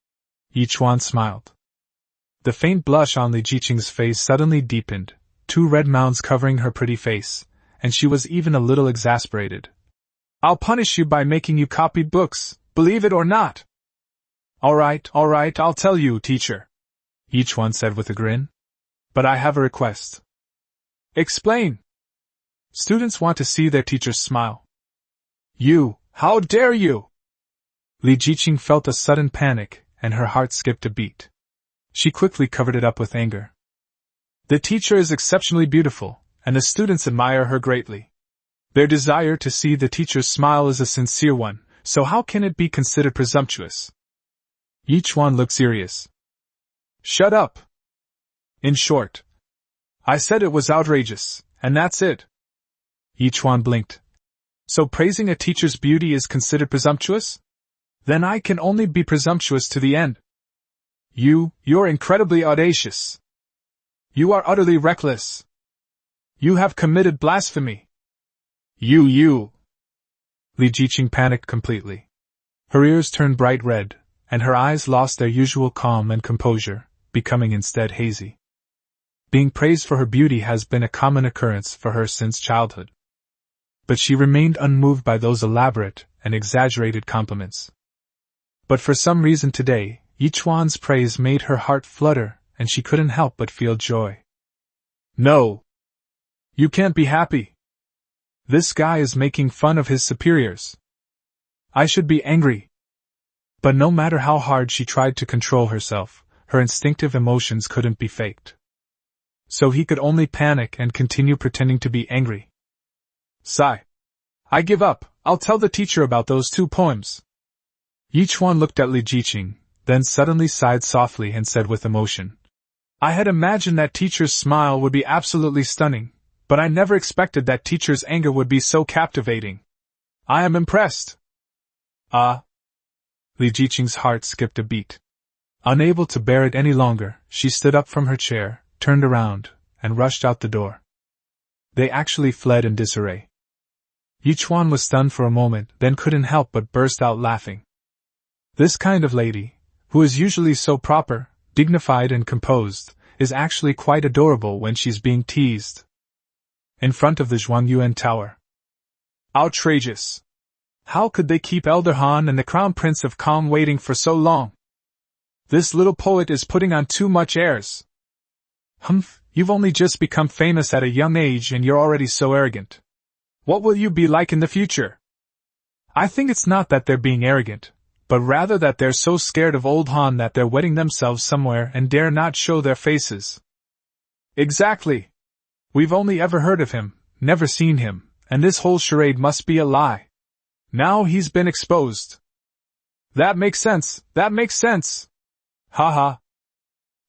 Yi Chuan smiled. The faint blush on Li Jiqing's face suddenly deepened, 2 red mounds covering her pretty face, and she was even a little exasperated. I'll punish you by making you copy books, believe it or not. All right, I'll tell you, teacher, Yi Chuan said with a grin. But I have a request. Explain. Students want to see their teachers smile. You, how dare you? Li Jiqing felt a sudden panic, and her heart skipped a beat. She quickly covered it up with anger. The teacher is exceptionally beautiful, and the students admire her greatly. Their desire to see the teacher's smile is a sincere one, so how can it be considered presumptuous? Yi Chuan looked serious. Shut up! In short, I said it was outrageous, and that's it. Yi Chuan blinked. So praising a teacher's beauty is considered presumptuous? Then I can only be presumptuous to the end. You're incredibly audacious. You are utterly reckless. You have committed blasphemy. You. Li Jiqing panicked completely. Her ears turned bright red, and her eyes lost their usual calm and composure, becoming instead hazy. Being praised for her beauty has been a common occurrence for her since childhood. But she remained unmoved by those elaborate and exaggerated compliments. But for some reason today, Yi Chuan's praise made her heart flutter, and she couldn't help but feel joy. No! You can't be happy. This guy is making fun of his superiors. I should be angry. But no matter how hard she tried to control herself, her instinctive emotions couldn't be faked. So he could only panic and continue pretending to be angry. Sigh. I give up, I'll tell the teacher about those 2 poems. Yi Chuan looked at Li Jiqing, then suddenly sighed softly and said with emotion. I had imagined that teacher's smile would be absolutely stunning, but I never expected that teacher's anger would be so captivating. I am impressed. Ah. Li Jiqing's heart skipped a beat. Unable to bear it any longer, she stood up from her chair, turned around, and rushed out the door. They actually fled in disarray. Yi Chuan was stunned for a moment, then couldn't help but burst out laughing. This kind of lady, who is usually so proper, dignified and composed, is actually quite adorable when she's being teased. In front of the Zhuangyuan Tower. Outrageous! How could they keep Elder Han and the Crown Prince of Kong waiting for so long? This little poet is putting on too much airs. Humph, you've only just become famous at a young age and you're already so arrogant. What will you be like in the future? I think it's not that they're being arrogant, but rather that they're so scared of old Han that they're wetting themselves somewhere and dare not show their faces. Exactly. We've only ever heard of him, never seen him, and this whole charade must be a lie. Now he's been exposed. That makes sense, that makes sense. Ha ha.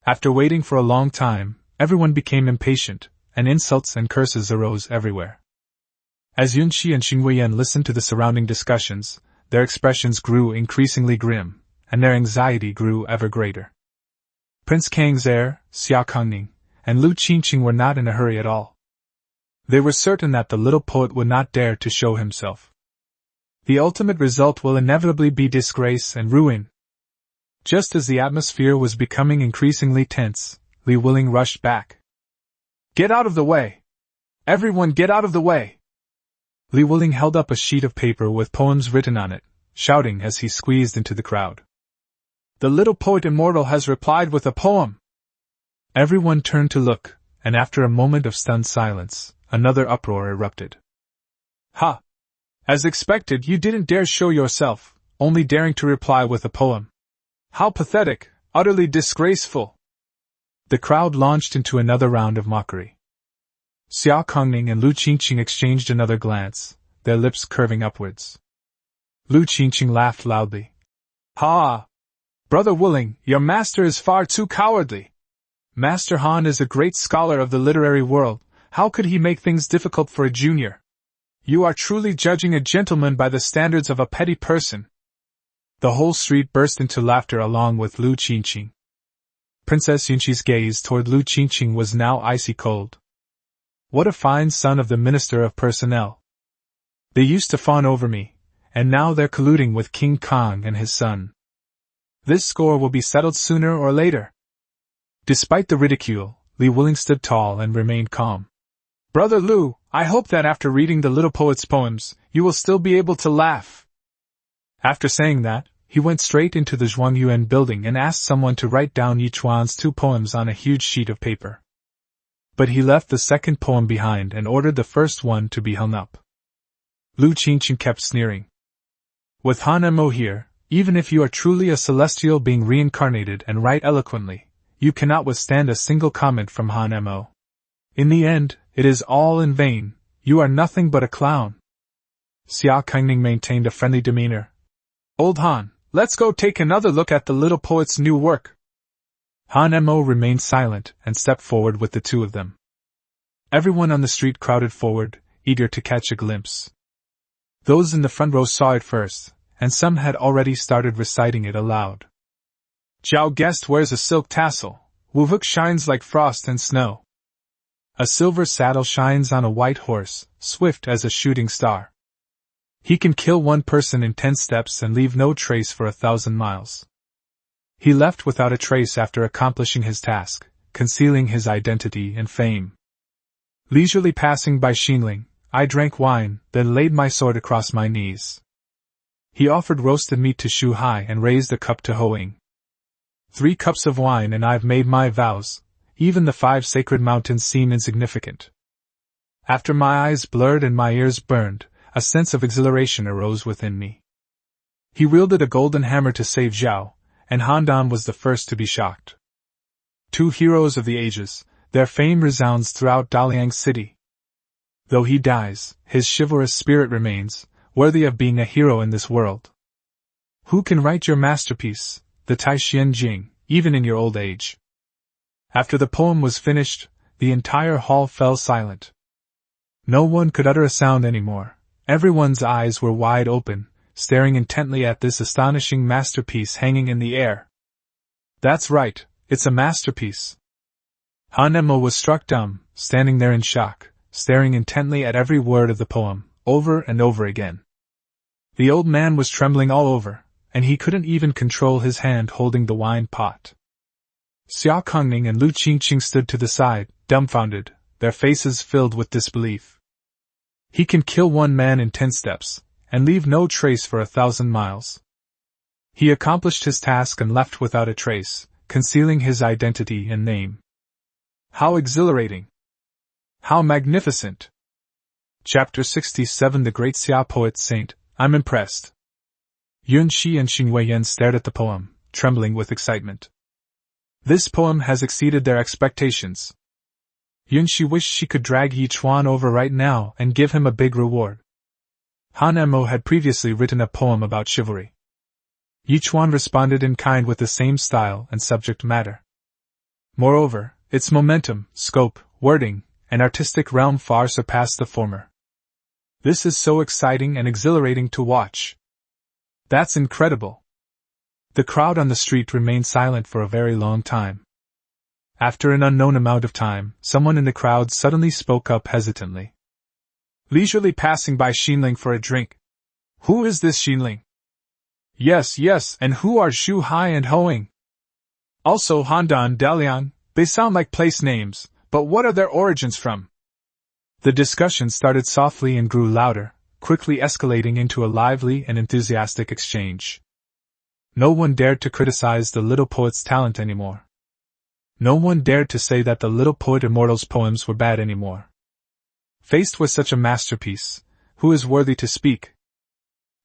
After waiting for a long time, everyone became impatient, and insults and curses arose everywhere. As Yunqi and Xing Huiyan listened to the surrounding discussions, their expressions grew increasingly grim, and their anxiety grew ever greater. Prince Kang's heir, Xia Kongning, and Lu Qingqing were not in a hurry at all. They were certain that the little poet would not dare to show himself. The ultimate result will inevitably be disgrace and ruin. Just as the atmosphere was becoming increasingly tense, Li Wuling rushed back. Get out of the way! Everyone get out of the way! Li Wuling held up a sheet of paper with poems written on it, shouting as he squeezed into the crowd. The little poet immortal has replied with a poem! Everyone turned to look, and after a moment of stunned silence, another uproar erupted. Ha! As expected, you didn't dare show yourself, only daring to reply with a poem. How pathetic, utterly disgraceful! The crowd launched into another round of mockery. Xia Kongning and Lu Qingqing exchanged another glance, their lips curving upwards. Lu Qingqing laughed loudly. Ha! Brother Wuling, your master is far too cowardly. Master Han is a great scholar of the literary world, how could he make things difficult for a junior? You are truly judging a gentleman by the standards of a petty person. The whole street burst into laughter along with Lu Qingqing. Princess Yunqi's gaze toward Lu Qingqing was now icy cold. What a fine son of the Minister of Personnel. They used to fawn over me, and now they're colluding with King Kong and his son. This score will be settled sooner or later. Despite the ridicule, Li Wuling stood tall and remained calm. Brother Lu, I hope that after reading the little poet's poems, you will still be able to laugh. After saying that, he went straight into the Zhuangyuan building and asked someone to write down Yi Chuan's 2 poems on a huge sheet of paper. But he left the second poem behind and ordered the first one to be hung up. Lu Qingqing kept sneering. With Han Mo here, even if you are truly a celestial being reincarnated and write eloquently, you cannot withstand a single comment from Han Mo. In the end, it is all in vain, you are nothing but a clown. Xia Kongning maintained a friendly demeanor. Old Han, let's go take another look at the little poet's new work. Han Mo remained silent and stepped forward with the 2 of them. Everyone on the street crowded forward, eager to catch a glimpse. Those in the front row saw it first, and some had already started reciting it aloud. Zhao Guest wears a silk tassel, Wu Hook shines like frost and snow. A silver saddle shines on a white horse, swift as a shooting star. He can kill 1 person in 10 steps and leave no trace for 1,000 miles. He left without a trace after accomplishing his task, concealing his identity and fame. Leisurely passing by Xinling, I drank wine, then laid my sword across my knees. He offered roasted meat to Shu Hai and raised a cup to Ho Ying. 3 cups of wine and I've made my vows. Even the 5 sacred mountains seem insignificant. After my eyes blurred and my ears burned, a sense of exhilaration arose within me. He wielded a golden hammer to save Zhao, and Han Dan was the first to be shocked. 2 heroes of the ages, their fame resounds throughout Daliang City. Though he dies, his chivalrous spirit remains, worthy of being a hero in this world. Who can write your masterpiece, the Taixuan Jing, even in your old age? After the poem was finished, the entire hall fell silent. No one could utter a sound anymore. Everyone's eyes were wide open, staring intently at this astonishing masterpiece hanging in the air. That's right, it's a masterpiece. Han Mo was struck dumb, standing there in shock, staring intently at every word of the poem, over and over again. The old man was trembling all over, and he couldn't even control his hand holding the wine pot. Xia Kongning and Lu Qingqing stood to the side, dumbfounded, their faces filled with disbelief. He can kill 1 man in 10 steps, and leave no trace for 1,000 miles. He accomplished his task and left without a trace, concealing his identity and name. How exhilarating! How magnificent! Chapter 67 The Great Xia Poet Saint, I'm impressed. Yun Shi and Xing Weiyan stared at the poem, trembling with excitement. This poem has exceeded their expectations. Yun Shi wished she could drag Yi Chuan over right now and give him a big reward. Han Mo had previously written a poem about chivalry. Yi Chuan responded in kind with the same style and subject matter. Moreover, its momentum, scope, wording, and artistic realm far surpassed the former. This is so exciting and exhilarating to watch. That's incredible. The crowd on the street remained silent for a very long time. After an unknown amount of time, someone in the crowd suddenly spoke up hesitantly. Leisurely passing by Xinling for a drink. Who is this Xinling? Yes, and who are Zhu Hai and Hoing? Also Handan Daliang, they sound like place names, but what are their origins from? The discussion started softly and grew louder, quickly escalating into a lively and enthusiastic exchange. No one dared to criticize the little poet's talent anymore. No one dared to say that the Little Poet Immortal's poems were bad anymore. Faced with such a masterpiece, who is worthy to speak?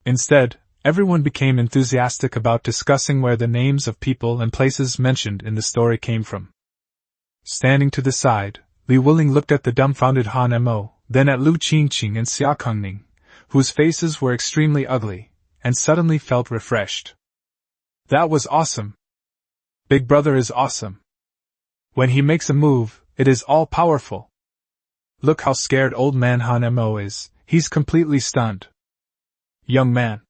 Instead, everyone became enthusiastic about discussing where the names of people and places mentioned in the story came from. Standing to the side, Li Wuling looked at the dumbfounded Han Mo, then at Lu Qingqing and Xia Kongning, whose faces were extremely ugly, and suddenly felt refreshed. That was awesome. Big Brother is awesome. When he makes a move, it is all-powerful. Look how scared old man Han Mo is, he's completely stunned. Young man.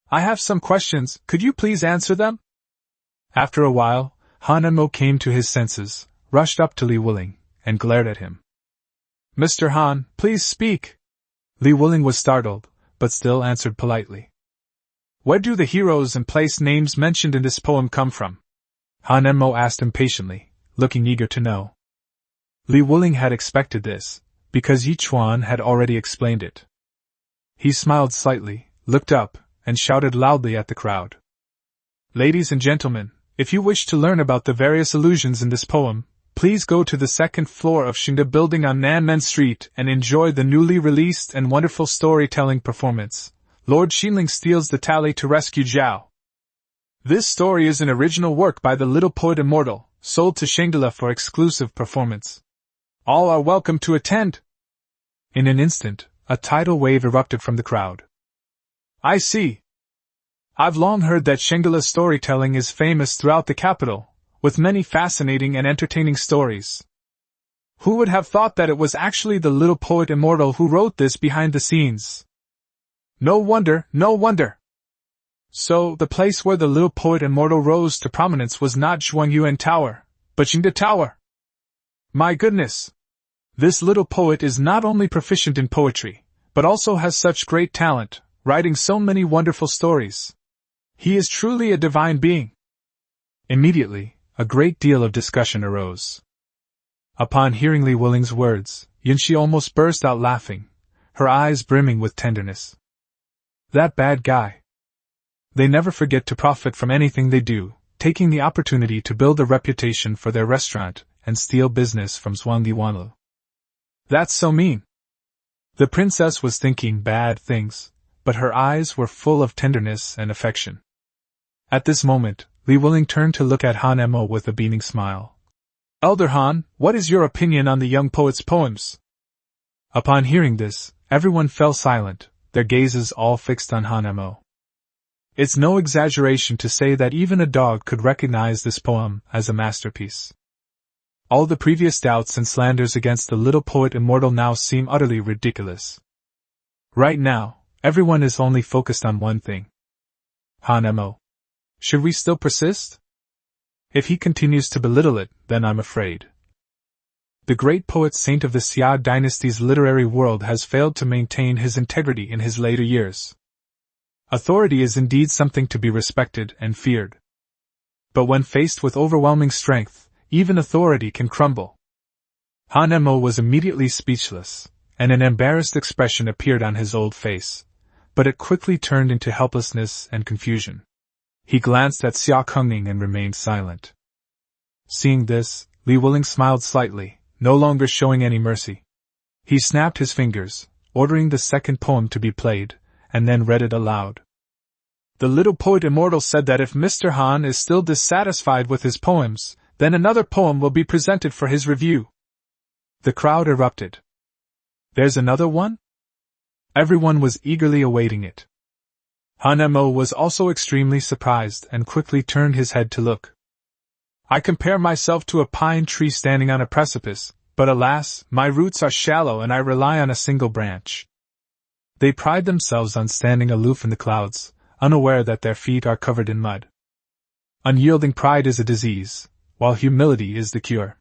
I have some questions, could you please answer them? After a while, Han Mo came to his senses, rushed up to Li Wuling, and glared at him. Mr. Han, please speak. Li Wuling was startled, but still answered politely. Where do the heroes and place names mentioned in this poem come from? Han Mo asked impatiently, looking eager to know. Li Wuling had expected this, because Yi Chuan had already explained it. He smiled slightly, looked up, and shouted loudly at the crowd. Ladies and gentlemen, if you wish to learn about the various allusions in this poem, please go to the second floor of Xingda Building on Nanmen Street and enjoy the newly released and wonderful storytelling performance, Lord Xinling Steals the Tally to Rescue Zhao. This story is an original work by the Little Poet Immortal, sold to Shangri-La for exclusive performance. All are welcome to attend. In an instant, a tidal wave erupted from the crowd. I see. I've long heard that Shangri-La storytelling is famous throughout the capital, with many fascinating and entertaining stories. Who would have thought that it was actually the Little Poet Immortal who wrote this behind the scenes? No wonder. So, the place where the Little Poet Immortal rose to prominence was not Zhuangyuan Tower, but Xingda Tower. My goodness! This little poet is not only proficient in poetry, but also has such great talent, writing so many wonderful stories. He is truly a divine being. Immediately, a great deal of discussion arose. Upon hearing Li Wuling's words, Yunxi almost burst out laughing, her eyes brimming with tenderness. That bad guy. They never forget to profit from anything they do, taking the opportunity to build a reputation for their restaurant and steal business from Zhuangdi Wanlu. That's so mean. The princess was thinking bad things, but her eyes were full of tenderness and affection. At this moment, Li Wuling turned to look at Han Mo with a beaming smile. Elder Han, what is your opinion on the young poet's poems? Upon hearing this, everyone fell silent, their gazes all fixed on Han Mo. It's no exaggeration to say that even a dog could recognize this poem as a masterpiece. All the previous doubts and slanders against the Little Poet Immortal now seem utterly ridiculous. Right now, everyone is only focused on one thing. Han Mo. Should we still persist? If he continues to belittle it, then I'm afraid. The great poet saint of the Xia dynasty's literary world has failed to maintain his integrity in his later years. Authority is indeed something to be respected and feared. But when faced with overwhelming strength, even authority can crumble. Han Mo was immediately speechless, and an embarrassed expression appeared on his old face, but it quickly turned into helplessness and confusion. He glanced at Xia Kongning and remained silent. Seeing this, Li Wuling smiled slightly, no longer showing any mercy. He snapped his fingers, ordering the second poem to be played, and then read it aloud. The little poet immortal said that if Mr. Han is still dissatisfied with his poems, then another poem will be presented for his review. The crowd erupted. There's another one? Everyone was eagerly awaiting it. Han Mo was also extremely surprised and quickly turned his head to look. I compare myself to a pine tree standing on a precipice, but alas, my roots are shallow and I rely on a single branch. They pride themselves on standing aloof in the clouds, unaware that their feet are covered in mud. Unyielding pride is a disease, while humility is the cure.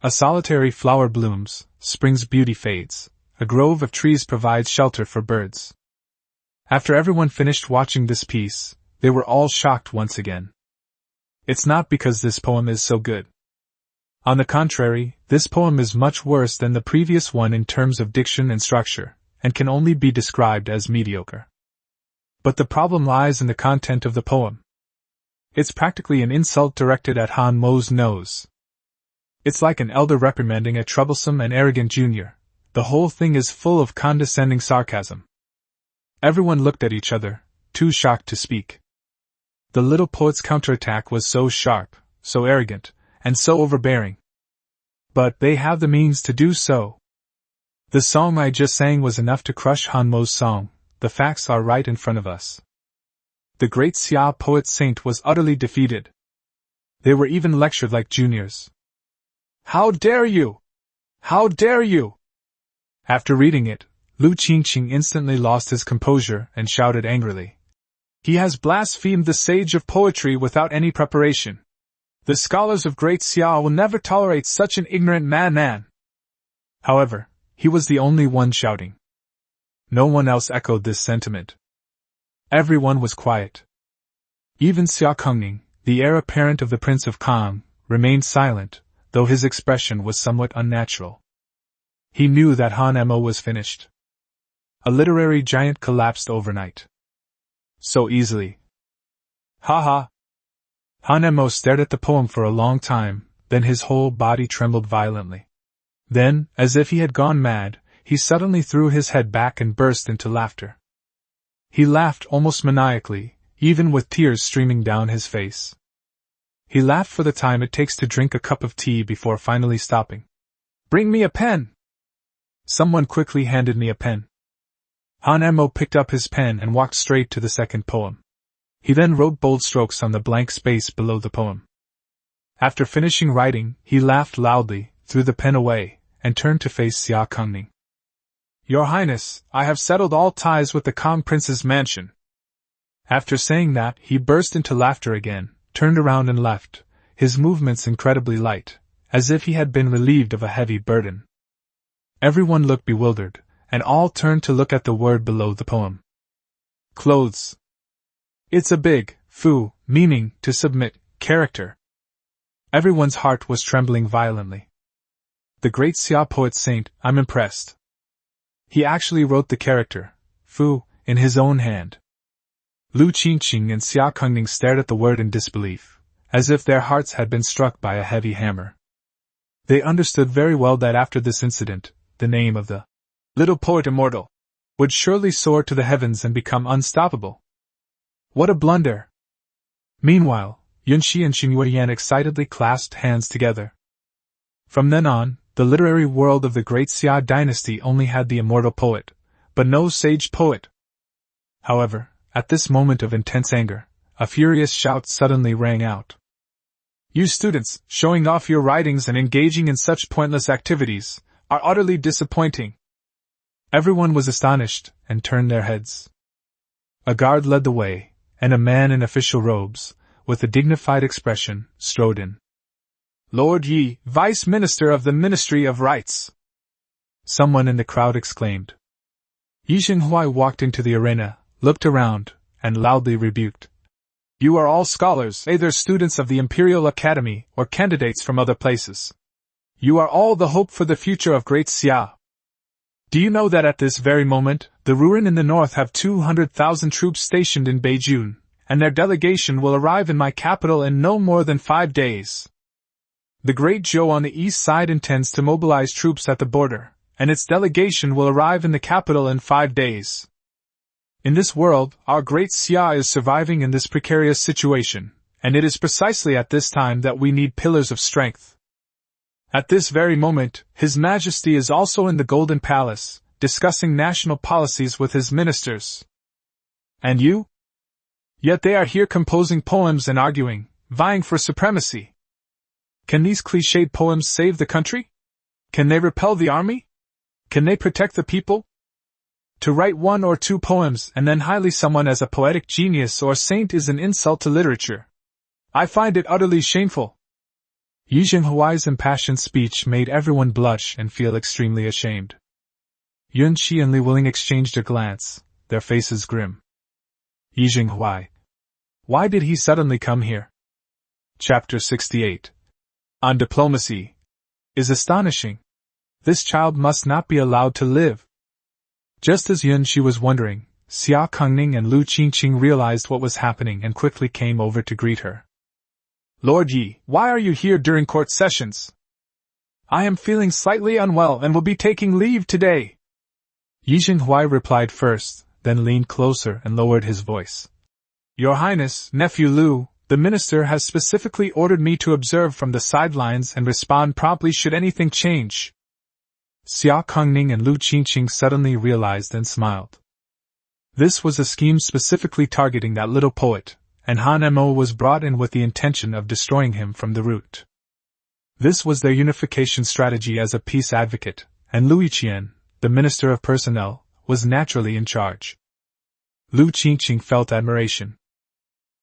A solitary flower blooms, spring's beauty fades, a grove of trees provides shelter for birds. After everyone finished watching this piece, they were all shocked once again. It's not because this poem is so good. On the contrary, this poem is much worse than the previous one in terms of diction and structure, and can only be described as mediocre. But the problem lies in the content of the poem. It's practically an insult directed at Han Mo's nose. It's like an elder reprimanding a troublesome and arrogant junior. The whole thing is full of condescending sarcasm. Everyone looked at each other, too shocked to speak. The little poet's counterattack was so sharp, so arrogant, and so overbearing. But they have the means to do so. The song I just sang was enough to crush Han Mo's song. The facts are right in front of us. The great Xia poet saint was utterly defeated. They were even lectured like juniors. How dare you! How dare you! After reading it, Lu Qingqing instantly lost his composure and shouted angrily. He has blasphemed the sage of poetry without any preparation. The scholars of Great Xia will never tolerate such an ignorant madman. However, he was the only one shouting. No one else echoed this sentiment. Everyone was quiet. Even Xia Kongning, the heir apparent of the Prince of Kang, remained silent, though his expression was somewhat unnatural. He knew that Han Mo was finished. A literary giant collapsed overnight. So easily. Ha ha! Han Mo stared at the poem for a long time, then his whole body trembled violently. Then, as if he had gone mad, he suddenly threw his head back and burst into laughter. He laughed almost maniacally, even with tears streaming down his face. He laughed for the time it takes to drink a cup of tea before finally stopping. Bring me a pen! Someone quickly handed me a pen. Han Mo picked up his pen and walked straight to the second poem. He then wrote bold strokes on the blank space below the poem. After finishing writing, he laughed loudly, threw the pen away, and turned to face Xia Kongning. Your Highness, I have settled all ties with the Kang Prince's mansion. After saying that, he burst into laughter again, turned around and left, his movements incredibly light, as if he had been relieved of a heavy burden. Everyone looked bewildered, and all turned to look at the word below the poem. Clothes. It's a big, fu, meaning, to submit, character. Everyone's heart was trembling violently. The great Xia poet saint, I'm impressed. He actually wrote the character, fu, in his own hand. Lu Qingqing and Xia Kongning stared at the word in disbelief, as if their hearts had been struck by a heavy hammer. They understood very well that after this incident, the name of the little poet immortal would surely soar to the heavens and become unstoppable. What a blunder! Meanwhile, Yunxi and Xingyue Yan excitedly clasped hands together. From then on, the literary world of the great Xia dynasty only had the immortal poet, but no sage poet. However, at this moment of intense anger, a furious shout suddenly rang out. You students, showing off your writings and engaging in such pointless activities, are utterly disappointing. Everyone was astonished and turned their heads. A guard led the way, and a man in official robes, with a dignified expression, strode in. Lord Yi, Vice Minister of the Ministry of Rights! Someone in the crowd exclaimed. Yi Xinghuai walked into the arena, looked around, and loudly rebuked. You are all scholars, either students of the Imperial Academy or candidates from other places. You are all the hope for the future of Great Xia. Do you know that at this very moment, the Ruin in the north have 200,000 troops stationed in Beijing, and their delegation will arrive in my capital in no more than 5 days? The Great Zhou on the east side intends to mobilize troops at the border, and its delegation will arrive in the capital in 5 days. In this world, our great Xia is surviving in this precarious situation, and it is precisely at this time that we need pillars of strength. At this very moment, His Majesty is also in the Golden Palace, discussing national policies with his ministers. And you? Yet they are here composing poems and arguing, vying for supremacy. Can these cliched poems save the country? Can they repel the army? Can they protect the people? To write 1 or 2 poems and then highly someone as a poetic genius or saint is an insult to literature. I find it utterly shameful. Yi Jinghuai's impassioned speech made everyone blush and feel extremely ashamed. Yun Qi and Li Wuling exchanged a glance, their faces grim. Yi Jinghuai. Why did he suddenly come here? Chapter 68. On diplomacy. Is astonishing. This child must not be allowed to live. Just as Yun Qi was wondering, Xia Kongning and Lu Qingqing realized what was happening and quickly came over to greet her. Lord Yi, why are you here during court sessions? I am feeling slightly unwell and will be taking leave today. Yi Jinghuai replied first, then leaned closer and lowered his voice. Your Highness, Nephew Lu, the minister has specifically ordered me to observe from the sidelines and respond promptly should anything change. Xia Kongning and Lu Qingqing suddenly realized and smiled. This was a scheme specifically targeting that little poet, and Han Mo was brought in with the intention of destroying him from the root. This was their unification strategy as a peace advocate, and Lu Yiqian, the Minister of Personnel, was naturally in charge. Lu Qingqing felt admiration.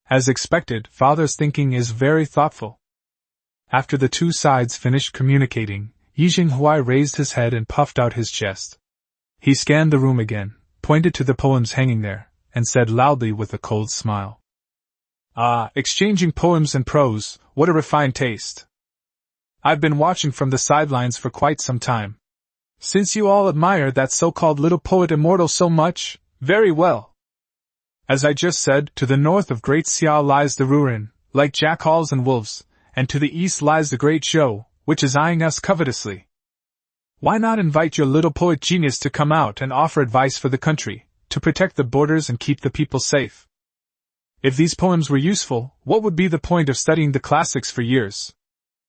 As expected, father's thinking is very thoughtful. After the two sides finished communicating, Yi Jinghuai raised his head and puffed out his chest. He scanned the room again, pointed to the poems hanging there, and said loudly with a cold smile. Ah, exchanging poems and prose, what a refined taste. I've been watching from the sidelines for quite some time. Since you all admire that so-called little poet immortal so much, very well. As I just said, to the north of Great Xia lies the Rurin, like jackals and wolves, and to the east lies the Great Zhou, which is eyeing us covetously. Why not invite your little poet genius to come out and offer advice for the country, to protect the borders and keep the people safe? If these poems were useful, what would be the point of studying the classics for years?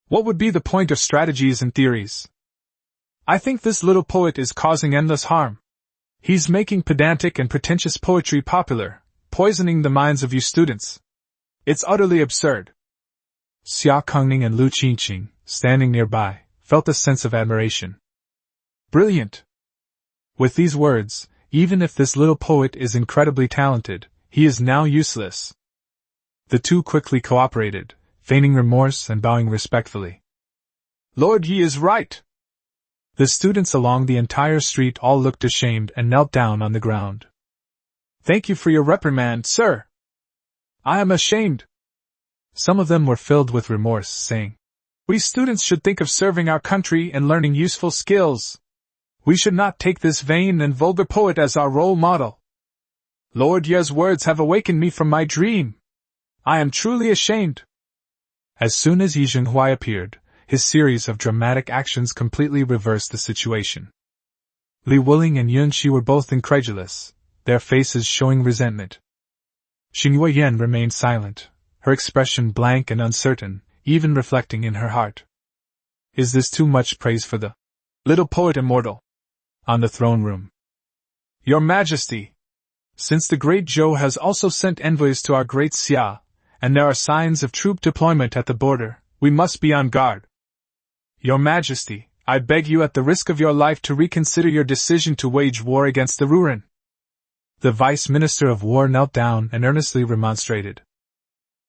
What would be the point of strategies and theories? I think this little poet is causing endless harm. He's making pedantic and pretentious poetry popular, poisoning the minds of you students. It's utterly absurd. Xia Kongning and Lu Qingqing, standing nearby, felt a sense of admiration. Brilliant! With these words, even if this little poet is incredibly talented, he is now useless. The two quickly cooperated, feigning remorse and bowing respectfully. Lord Yi is right! The students along the entire street all looked ashamed and knelt down on the ground. Thank you for your reprimand, sir. I am ashamed. Some of them were filled with remorse, saying, We students should think of serving our country and learning useful skills. We should not take this vain and vulgar poet as our role model. Lord Ye's words have awakened me from my dream. I am truly ashamed. As soon as Yi Jinghuai appeared, his series of dramatic actions completely reversed the situation. Li Wuling and Yun Qi were both incredulous, their faces showing resentment. Xingyue Yan remained silent, her expression blank and uncertain, even reflecting in her heart. Is this too much praise for the little poet immortal? On the throne room. Your Majesty! Since the Great Zhou has also sent envoys to our Great Xia, and there are signs of troop deployment at the border, we must be on guard. Your Majesty, I beg you at the risk of your life to reconsider your decision to wage war against the Rurin. The Vice Minister of War knelt down and earnestly remonstrated.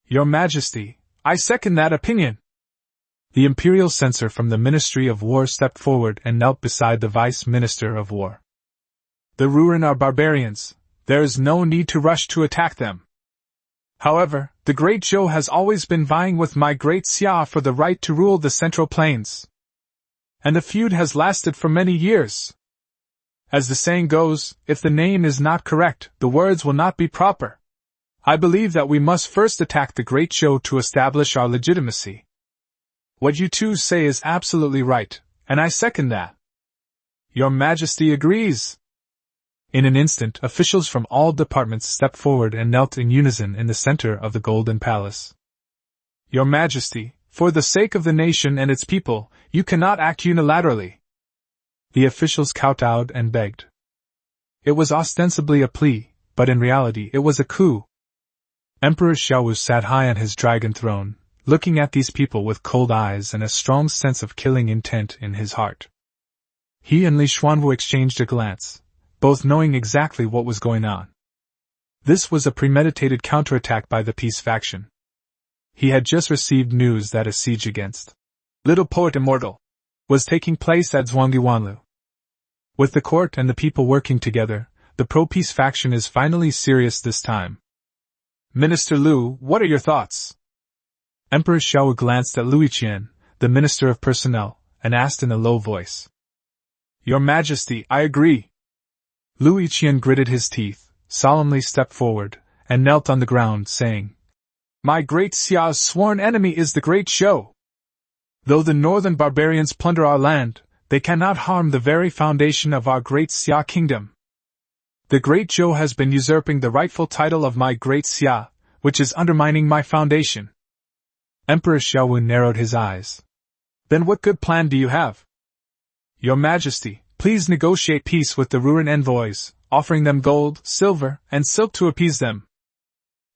Your Majesty, I second that opinion. The Imperial Censor from the Ministry of War stepped forward and knelt beside the Vice Minister of War. The Rurin are barbarians. There is no need to rush to attack them. However, the Great Zhou has always been vying with my Great Xia for the right to rule the Central Plains. And the feud has lasted for many years. As the saying goes, if the name is not correct, the words will not be proper. I believe that we must first attack the Great Zhou to establish our legitimacy. What you two say is absolutely right, and I second that. Your Majesty agrees. In an instant, officials from all departments stepped forward and knelt in unison in the center of the Golden Palace. Your Majesty, for the sake of the nation and its people, you cannot act unilaterally. The officials kowtowed and begged. It was ostensibly a plea, but in reality it was a coup. Emperor Xiaowu sat high on his dragon throne, looking at these people with cold eyes and a strong sense of killing intent in his heart. He and Li Xuanwu exchanged a glance, both knowing exactly what was going on. This was a premeditated counterattack by the peace faction. He had just received news that a siege against Little Poet Immortal was taking place at Zhuangdiwanlu. With the court and the people working together, the pro-peace faction is finally serious this time. Minister Lu, what are your thoughts? Emperor Xiaowu glanced at Lu Yiqian, the Minister of Personnel, and asked in a low voice. Your Majesty, I agree. Lu Yiqian gritted his teeth, solemnly stepped forward, and knelt on the ground, saying, My great Xia's sworn enemy is the Great Zhou. Though the northern barbarians plunder our land, they cannot harm the very foundation of our great Xia kingdom. The Great Zhou has been usurping the rightful title of my great Xia, which is undermining my foundation. Emperor Xiaowu narrowed his eyes. Then what good plan do you have? Your Majesty, please negotiate peace with the Ruran envoys, offering them gold, silver, and silk to appease them.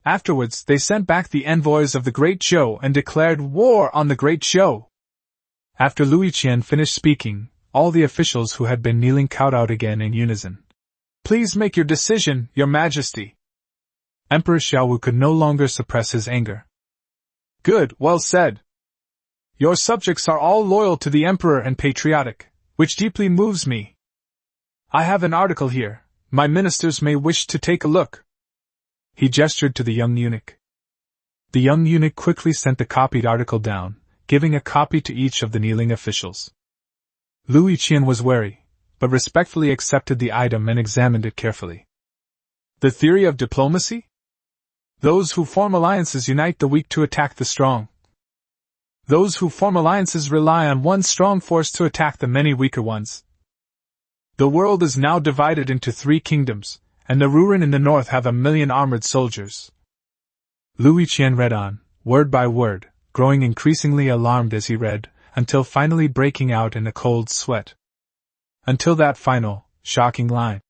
Afterwards, they sent back the envoys of the Great Zhou and declared war on the Great Zhou. After Lu Yiqian finished speaking, all the officials who had been kneeling kowtowed again in unison. Please make your decision, Your Majesty. Emperor Xiaowu could no longer suppress his anger. Good, well said. Your subjects are all loyal to the Emperor and patriotic, which deeply moves me. I have an article here, my ministers may wish to take a look. He gestured to the young eunuch. The young eunuch quickly sent the copied article down, giving a copy to each of the kneeling officials. Lu Yiqian was wary, but respectfully accepted the item and examined it carefully. The theory of diplomacy? Those who form alliances unite the weak to attack the strong. Those who form alliances rely on one strong force to attack the many weaker ones. The world is now divided into 3 kingdoms, and the Ruran in the north have 1,000,000 armored soldiers. Lu Yiqian read on, word by word, growing increasingly alarmed as he read, until finally breaking out in a cold sweat. Until that final, shocking line.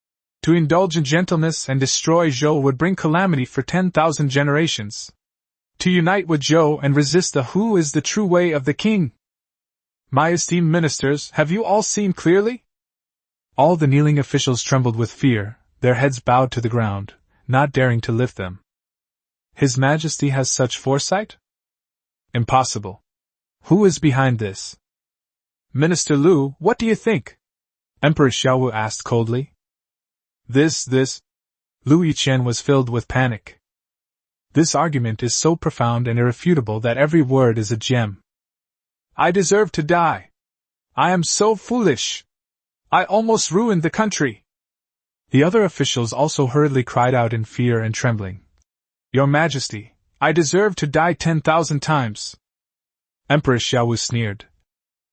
To indulge in gentleness and destroy Zhou would bring calamity for 10,000 generations. To unite with Zhou and resist the Hu is the true way of the king. My esteemed ministers, have you all seen clearly? All the kneeling officials trembled with fear, their heads bowed to the ground, not daring to lift them. His Majesty has such foresight? Impossible. Who is behind this? Minister Lu, what do you think? Emperor Xiaowu asked coldly. This. Lu Yiqian was filled with panic. This argument is so profound and irrefutable that every word is a gem. I deserve to die. I am so foolish. I almost ruined the country. The other officials also hurriedly cried out in fear and trembling. Your Majesty, I deserve to die 10,000 times. Emperor Xiaowu sneered.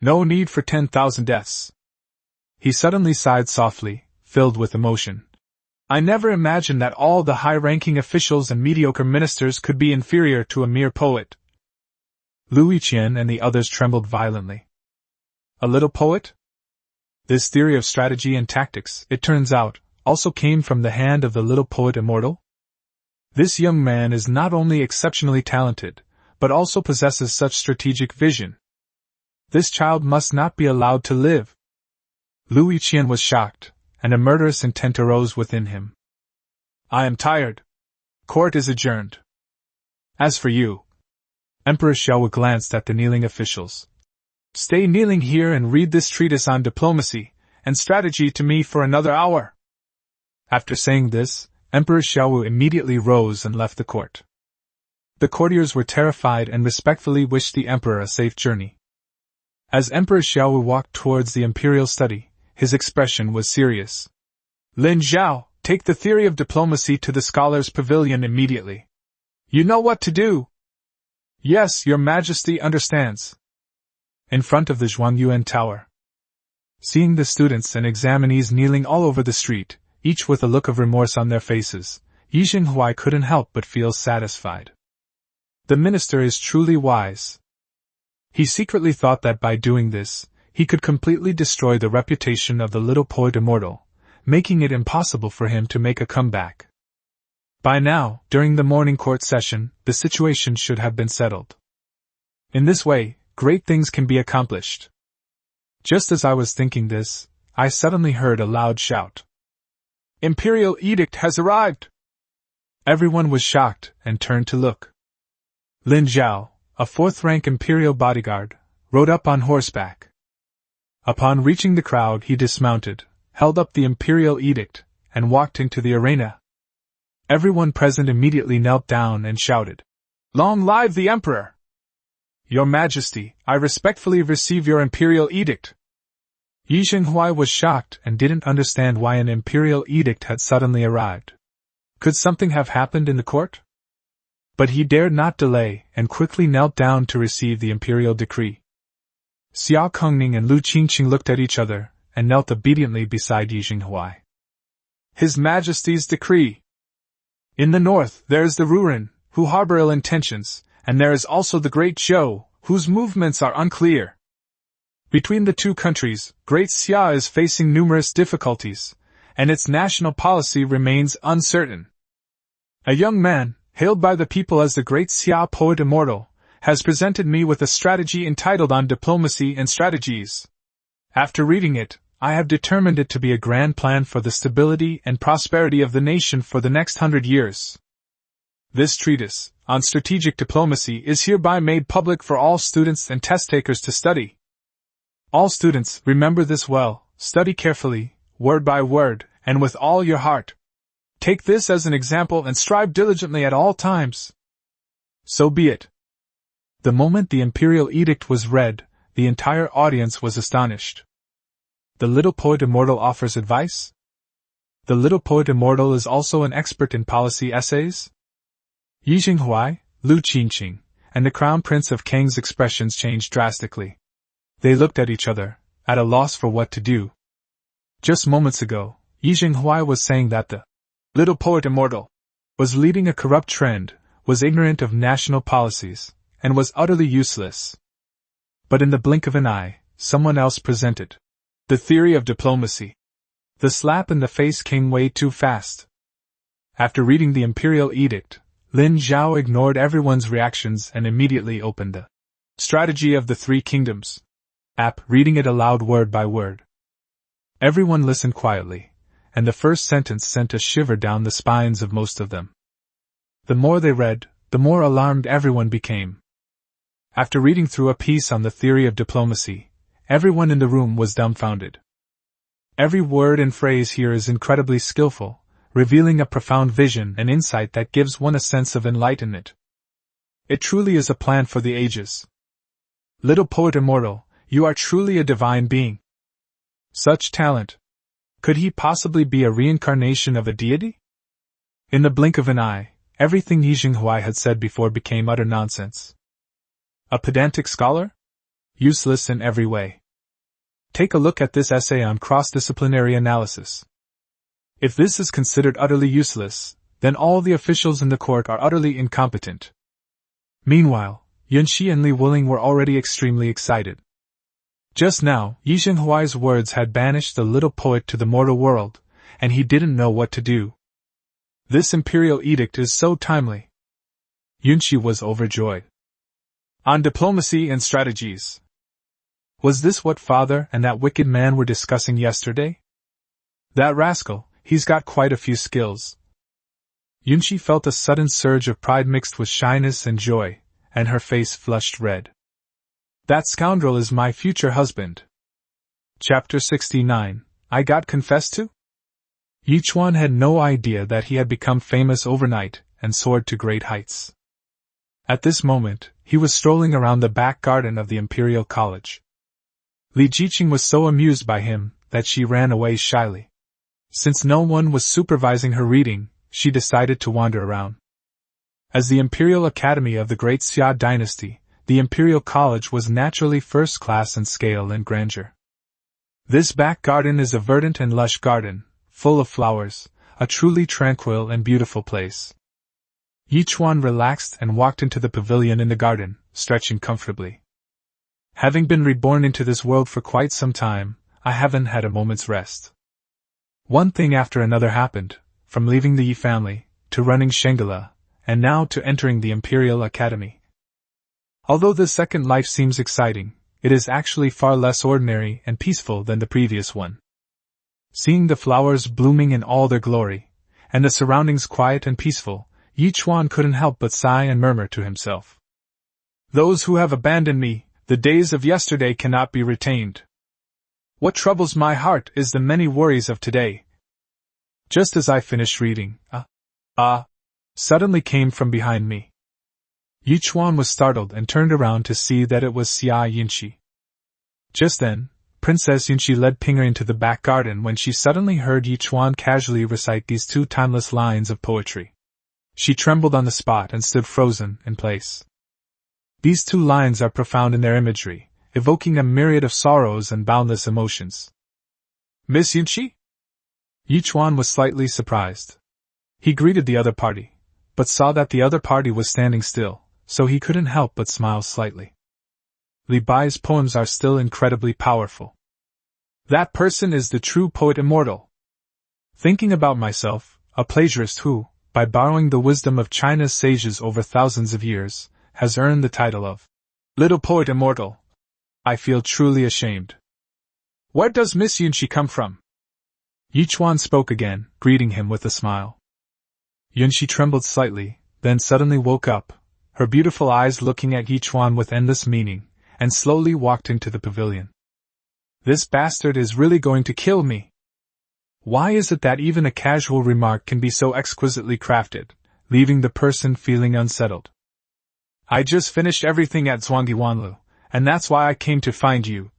No need for 10,000 deaths. He suddenly sighed softly, filled with emotion. I never imagined that all the high-ranking officials and mediocre ministers could be inferior to a mere poet. Lu Yiqian and the others trembled violently. A little poet? This theory of strategy and tactics, it turns out, also came from the hand of the little poet immortal? This young man is not only exceptionally talented, but also possesses such strategic vision. This child must not be allowed to live. Lu Yiqian was shocked, and a murderous intent arose within him. I am tired. Court is adjourned. As for you, Emperor Xiaowu glanced at the kneeling officials. Stay kneeling here and read this treatise on diplomacy and strategy to me for another hour. After saying this, Emperor Xiaowu immediately rose and left the court. The courtiers were terrified and respectfully wished the emperor a safe journey. As Emperor Xiaowu walked towards the imperial study, his expression was serious. Lin Zhao, take the theory of diplomacy to the scholars' pavilion immediately. You know what to do. Yes, Your Majesty understands. In front of the Zhuangyuan Tower. Seeing the students and examinees kneeling all over the street, each with a look of remorse on their faces, Yi Jinghuai couldn't help but feel satisfied. The minister is truly wise. He secretly thought that by doing this, he could completely destroy the reputation of the little poet immortal, making it impossible for him to make a comeback. By now, during the morning court session, the situation should have been settled. In this way, great things can be accomplished. Just as I was thinking this, I suddenly heard a loud shout. Imperial edict has arrived! Everyone was shocked and turned to look. Lin Zhao, a fourth-rank imperial bodyguard, rode up on horseback. Upon reaching the crowd, he dismounted, held up the imperial edict, and walked into the arena. Everyone present immediately knelt down and shouted, "Long live the Emperor! Your Majesty, I respectfully receive your imperial edict." Yi Jinghuai was shocked and didn't understand why an imperial edict had suddenly arrived. Could something have happened in the court? But he dared not delay and quickly knelt down to receive the imperial decree. Xiao Kongning and Lu Qingqing looked at each other and knelt obediently beside Yi Jinghuai. His Majesty's decree! In the north, there is the Ruren, who harbor ill intentions, and there is also the Great Zhou, whose movements are unclear. Between the two countries, Great Xia is facing numerous difficulties, and its national policy remains uncertain. A young man, hailed by the people as the Great Xia Poet Immortal, has presented me with a strategy entitled On Diplomacy and Strategies. After reading it, I have determined it to be a grand plan for the stability and prosperity of the nation for the next 100 years. This treatise, on strategic diplomacy, is hereby made public for all students and test takers to study. All students, remember this well, study carefully, word by word, and with all your heart. Take this as an example and strive diligently at all times. So be it. The moment the imperial edict was read, the entire audience was astonished. The little poet immortal offers advice? The little poet immortal is also an expert in policy essays? Yi Jinghuai, Lu Qingqing, and the Crown Prince of Kang's expressions changed drastically. They looked at each other, at a loss for what to do. Just moments ago, Yi Jinghuai was saying that the little poet immortal was leading a corrupt trend, was ignorant of national policies, and was utterly useless. But in the blink of an eye, someone else presented the theory of diplomacy. The slap in the face came way too fast. After reading the imperial edict, Lin Zhao ignored everyone's reactions and immediately opened the Strategy of the Three Kingdoms app, reading it aloud word by word. Everyone listened quietly, and the first sentence sent a shiver down the spines of most of them. The more they read, the more alarmed everyone became. After reading through a piece on the theory of diplomacy, everyone in the room was dumbfounded. Every word and phrase here is incredibly skillful, revealing a profound vision and insight that gives one a sense of enlightenment. It truly is a plan for the ages. Little poet immortal, you are truly a divine being. Such talent. Could he possibly be a reincarnation of a deity? In the blink of an eye, everything Yi Jinghuai had said before became utter nonsense. A pedantic scholar? Useless in every way. Take a look at this essay on cross-disciplinary analysis. If this is considered utterly useless, then all the officials in the court are utterly incompetent. Meanwhile, Yunxi and Li Wuling were already extremely excited. Just now, Yi Jinghuai's words had banished the little poet to the mortal world, and he didn't know what to do. This imperial edict is so timely. Yunxi was overjoyed. On diplomacy and strategies. Was this what father and that wicked man were discussing yesterday? That rascal, he's got quite a few skills. Yunxi felt a sudden surge of pride mixed with shyness and joy, and her face flushed red. That scoundrel is my future husband. Chapter 69, I Got Confessed To? Yichuan had no idea that he had become famous overnight and soared to great heights. At this moment, he was strolling around the back garden of the Imperial College. Li Jiqing was so amused by him that she ran away shyly. Since no one was supervising her reading, she decided to wander around. As the Imperial Academy of the Great Xia dynasty, the Imperial College was naturally first class in scale and grandeur. This back garden is a verdant and lush garden, full of flowers, a truly tranquil and beautiful place. Yichuan relaxed and walked into the pavilion in the garden, stretching comfortably. Having been reborn into this world for quite some time, I haven't had a moment's rest. One thing after another happened, from leaving the Yi family, to running Shangela, and now to entering the Imperial Academy. Although this second life seems exciting, it is actually far less ordinary and peaceful than the previous one. Seeing the flowers blooming in all their glory, and the surroundings quiet and peaceful, Yichuan couldn't help but sigh and murmur to himself. Those who have abandoned me, the days of yesterday cannot be retained. What troubles my heart is the many worries of today. Just as I finished reading, suddenly came from behind me. Yichuan was startled and turned around to see that it was Xia Yinshi. Just then, Princess Yunshi led Ping'er into the back garden when she suddenly heard Yichuan casually recite these two timeless lines of poetry. She trembled on the spot and stood frozen in place. These two lines are profound in their imagery, evoking a myriad of sorrows and boundless emotions. Miss Yunshi? Yichuan was slightly surprised. He greeted the other party, but saw that the other party was standing still, so he couldn't help but smile slightly. Li Bai's poems are still incredibly powerful. That person is the true poet immortal. Thinking about myself, a plagiarist who, by borrowing the wisdom of China's sages over thousands of years, has earned the title of Little Poet Immortal. I feel truly ashamed. Where does Miss Yunshi come from? Yichuan spoke again, greeting him with a smile. Yunshi trembled slightly, then suddenly woke up, her beautiful eyes looking at Yichuan with endless meaning, and slowly walked into the pavilion. This bastard is really going to kill me. Why is it that even a casual remark can be so exquisitely crafted, leaving the person feeling unsettled? I just finished everything at Zhuangdi Wanlu, and that's why I came to find you.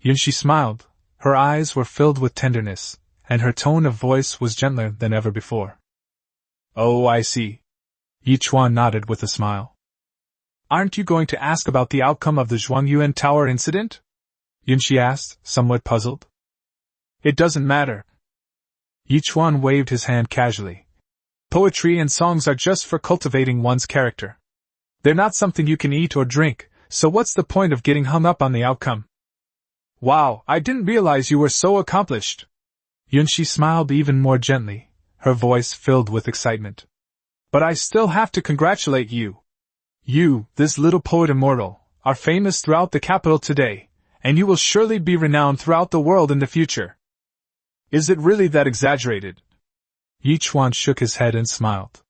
Yunshi smiled, her eyes were filled with tenderness, and her tone of voice was gentler than ever before. Oh, I see. Yichuan nodded with a smile. Aren't you going to ask about the outcome of the Zhuangyuan Tower incident? Yunshi asked, somewhat puzzled. It doesn't matter. Yichuan waved his hand casually. Poetry and songs are just for cultivating one's character. They're not something you can eat or drink, so what's the point of getting hung up on the outcome? Wow, I didn't realize you were so accomplished. Yunshi smiled even more gently, her voice filled with excitement. But I still have to congratulate you. You, this little poet immortal, are famous throughout the capital today, and you will surely be renowned throughout the world in the future. Is it really that exaggerated? Yichuan shook his head and smiled.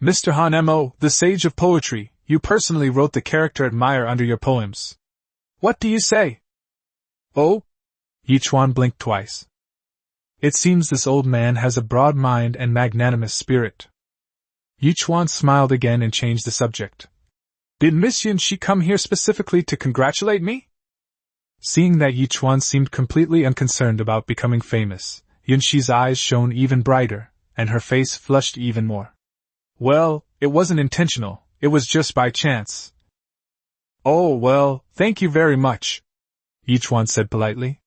Mr. Han Mo, the sage of poetry, you personally wrote the character admire under your poems. What do you say? Oh? Yichuan blinked twice. It seems this old man has a broad mind and magnanimous spirit. Yichuan smiled again and changed the subject. Did Miss Yunshi come here specifically to congratulate me? Seeing that Yichuan seemed completely unconcerned about becoming famous, Yunshi's eyes shone even brighter, and her face flushed even more. Well, it wasn't intentional, it was just by chance. Oh well, thank you very much, Yichuan said politely.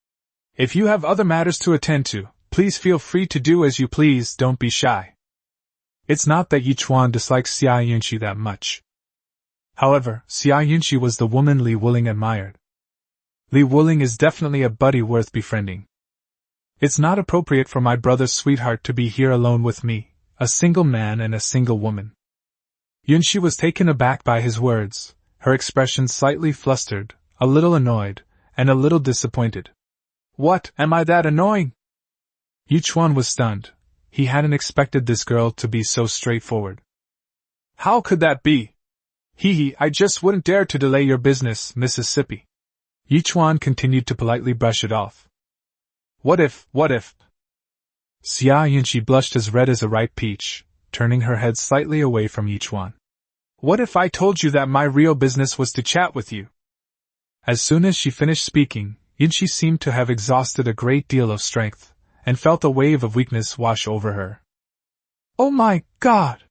If you have other matters to attend to, please feel free to do as you please, don't be shy. It's not that Yichuan dislikes Xia Yunshi that much. However, Xia Yunshi was the woman Li Wuling admired. Li Wuling is definitely a buddy worth befriending. It's not appropriate for my brother's sweetheart to be here alone with me, a single man and a single woman. Yunshi was taken aback by his words, her expression slightly flustered, a little annoyed, and a little disappointed. What, am I that annoying? Yichuan was stunned. He hadn't expected this girl to be so straightforward. How could that be? I just wouldn't dare to delay your business, Mississippi. Yichuan continued to politely brush it off. What if? Xia Yunshi blushed as red as a ripe peach, turning her head slightly away from Yichuan. What if I told you that my real business was to chat with you? As soon as she finished speaking, Yunshi seemed to have exhausted a great deal of strength, and felt a wave of weakness wash over her. Oh my God!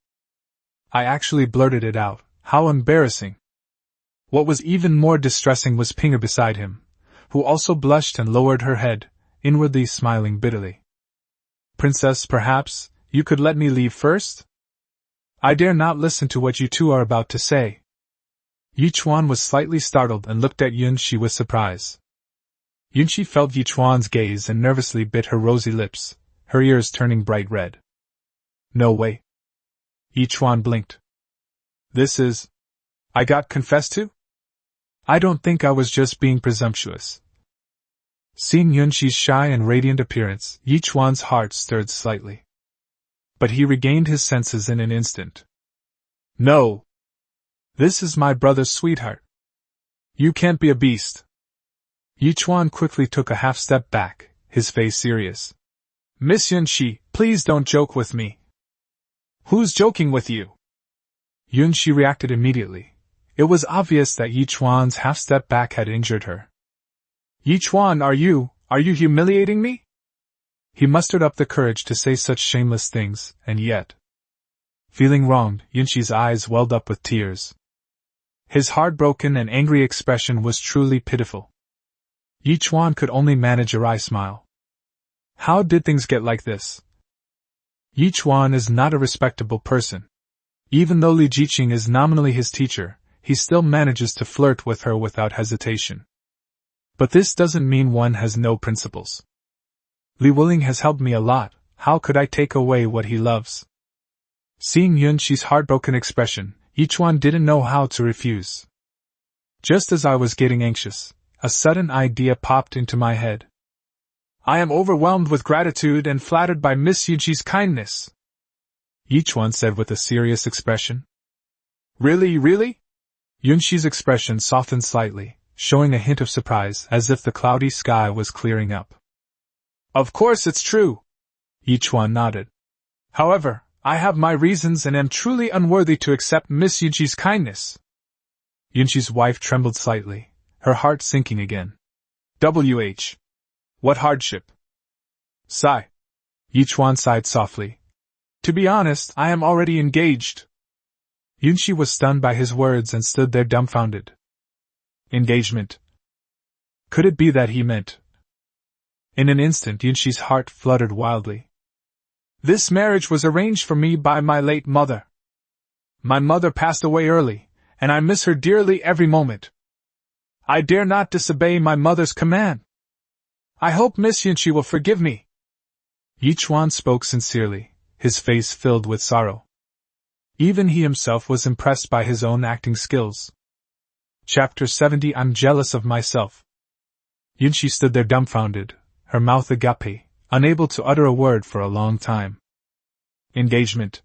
I actually blurted it out. How embarrassing! What was even more distressing was Ping'er beside him, who also blushed and lowered her head, inwardly smiling bitterly. Princess, perhaps, you could let me leave first? I dare not listen to what you two are about to say. Yichuan was slightly startled and looked at Yunshi with surprise. Yunshi felt Yichuan's gaze and nervously bit her rosy lips, her ears turning bright red. No way. Yichuan blinked. This is... I got confessed to? I don't think I was just being presumptuous. Seeing Yunshi's shy and radiant appearance, Yichuan's heart stirred slightly. But he regained his senses in an instant. No! This is my brother's sweetheart. You can't be a beast. Yichuan quickly took a half-step back, his face serious. Miss Yunshi, please don't joke with me. Who's joking with you? Yunshi reacted immediately. It was obvious that Yichuan's half-step back had injured her. Yichuan, are you humiliating me? He mustered up the courage to say such shameless things, and yet... Feeling wronged, Yunshi's eyes welled up with tears. His heartbroken and angry expression was truly pitiful. Yichuan could only manage a wry smile. How did things get like this? Yichuan is not a respectable person. Even though Li Jiqing is nominally his teacher, he still manages to flirt with her without hesitation. But this doesn't mean one has no principles. Li Wuling has helped me a lot, how could I take away what he loves? Seeing Yunshi's heartbroken expression, Yichuan didn't know how to refuse. Just as I was getting anxious, a sudden idea popped into my head. I am overwhelmed with gratitude and flattered by Miss Yunshi's kindness, Yichuan said with a serious expression. Really? Yunshi's expression softened slightly, showing a hint of surprise as if the cloudy sky was clearing up. Of course it's true, Yichuan nodded. However, I have my reasons and am truly unworthy to accept Miss Yunshi's kindness. Yunshi's wife trembled slightly, her heart sinking again. WH. What hardship? Sigh. Yichuan sighed softly. To be honest, I am already engaged. Yunshi was stunned by his words and stood there dumbfounded. Engagement. Could it be that he meant? In an instant Yunshi's heart fluttered wildly. This marriage was arranged for me by my late mother. My mother passed away early, and I miss her dearly every moment. I dare not disobey my mother's command. I hope Miss Yunshi will forgive me. Yichuan spoke sincerely, his face filled with sorrow. Even he himself was impressed by his own acting skills. Chapter 70. I'm jealous of myself. Yunshi stood there dumbfounded, her mouth agape, unable to utter a word for a long time. Engagement.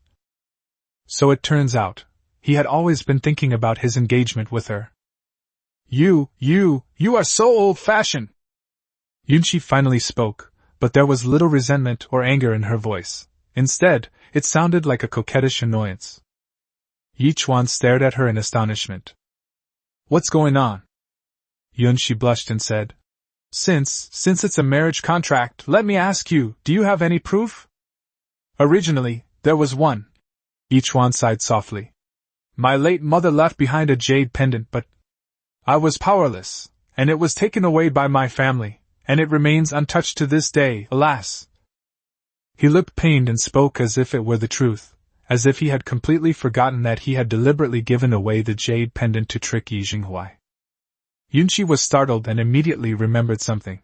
So it turns out, he had always been thinking about his engagement with her. You are so old-fashioned! Yunshi finally spoke, but there was little resentment or anger in her voice. Instead, it sounded like a coquettish annoyance. Yichuan stared at her in astonishment. What's going on? Yunshi blushed and said, Since it's a marriage contract, let me ask you, do you have any proof? Originally, there was one. Yichuan sighed softly. My late mother left behind a jade pendant, but I was powerless, and it was taken away by my family, and it remains untouched to this day, alas. He looked pained and spoke as if it were the truth, as if he had completely forgotten that he had deliberately given away the jade pendant to trick Yi Jinghuai. Yunshi was startled and immediately remembered something.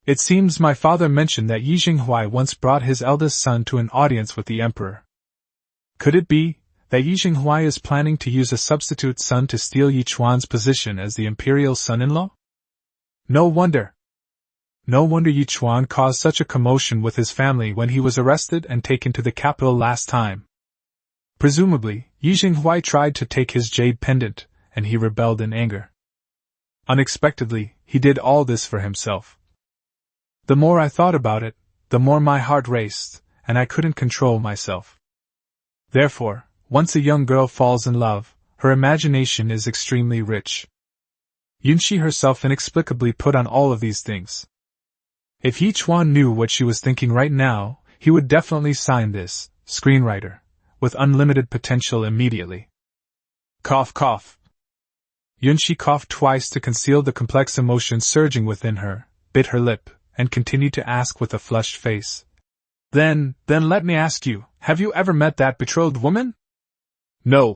It seems my father mentioned that Yi Jinghuai once brought his eldest son to an audience with the emperor. Could it be that Yi Jinghuai is planning to use a substitute son to steal Yichuan's position as the imperial son-in-law? No wonder Yichuan caused such a commotion with his family when he was arrested and taken to the capital last time. Presumably, Yi Jinghuai tried to take his jade pendant, and he rebelled in anger. Unexpectedly, he did all this for himself. The more I thought about it, the more my heart raced, and I couldn't control myself. Therefore, once a young girl falls in love, her imagination is extremely rich. Yunshi herself inexplicably put on all of these things. If Yichuan knew what she was thinking right now, he would definitely sign this, screenwriter, with unlimited potential immediately. Cough, cough. Yunshi coughed twice to conceal the complex emotion surging within her, bit her lip, and continued to ask with a flushed face. Then let me ask you, have you ever met that betrothed woman? No,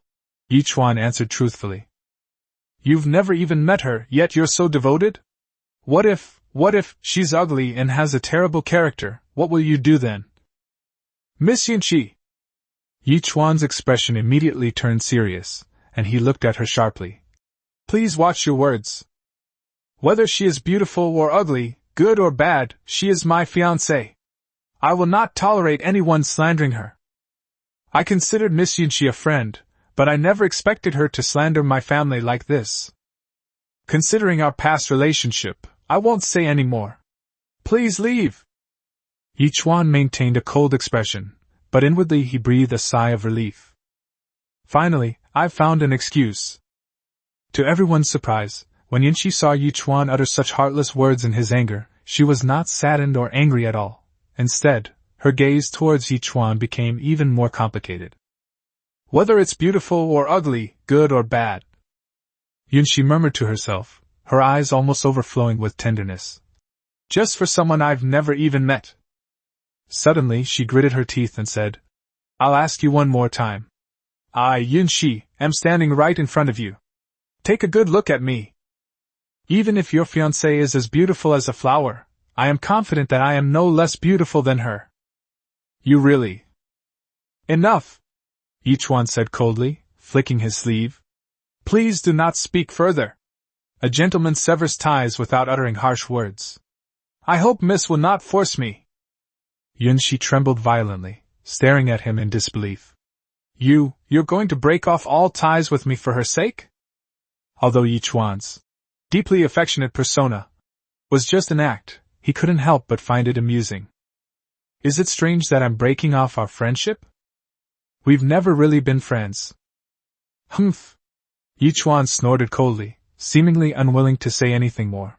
Yichuan answered truthfully. You've never even met her, yet you're so devoted? What if she's ugly and has a terrible character, what will you do then? Miss Yunqi! Yichuan's expression immediately turned serious, and he looked at her sharply. Please watch your words. Whether she is beautiful or ugly, good or bad, she is my fiancée. I will not tolerate anyone slandering her. I considered Miss Yunqi a friend, but I never expected her to slander my family like this. Considering our past relationship, I won't say any more. Please leave. Yichuan maintained a cold expression, but inwardly he breathed a sigh of relief. Finally, I've found an excuse. To everyone's surprise, when Yunqi saw Yichuan utter such heartless words in his anger, she was not saddened or angry at all. Instead, her gaze towards Yichuan became even more complicated. Whether it's beautiful or ugly, good or bad, Yunqi murmured to herself, her eyes almost overflowing with tenderness. Just for someone I've never even met. Suddenly she gritted her teeth and said, I'll ask you one more time. I, Yunqi, am standing right in front of you. Take a good look at me. Even if your fiancée is as beautiful as a flower, I am confident that I am no less beautiful than her. You really... Enough, Yichuan said coldly, flicking his sleeve. Please do not speak further. A gentleman severs ties without uttering harsh words. I hope Miss will not force me. Yunqi trembled violently, staring at him in disbelief. You're going to break off all ties with me for her sake? Although Yichuan's deeply affectionate persona was just an act, he couldn't help but find it amusing. Is it strange that I'm breaking off our friendship? We've never really been friends. Humph! Yichuan snorted coldly, seemingly unwilling to say anything more.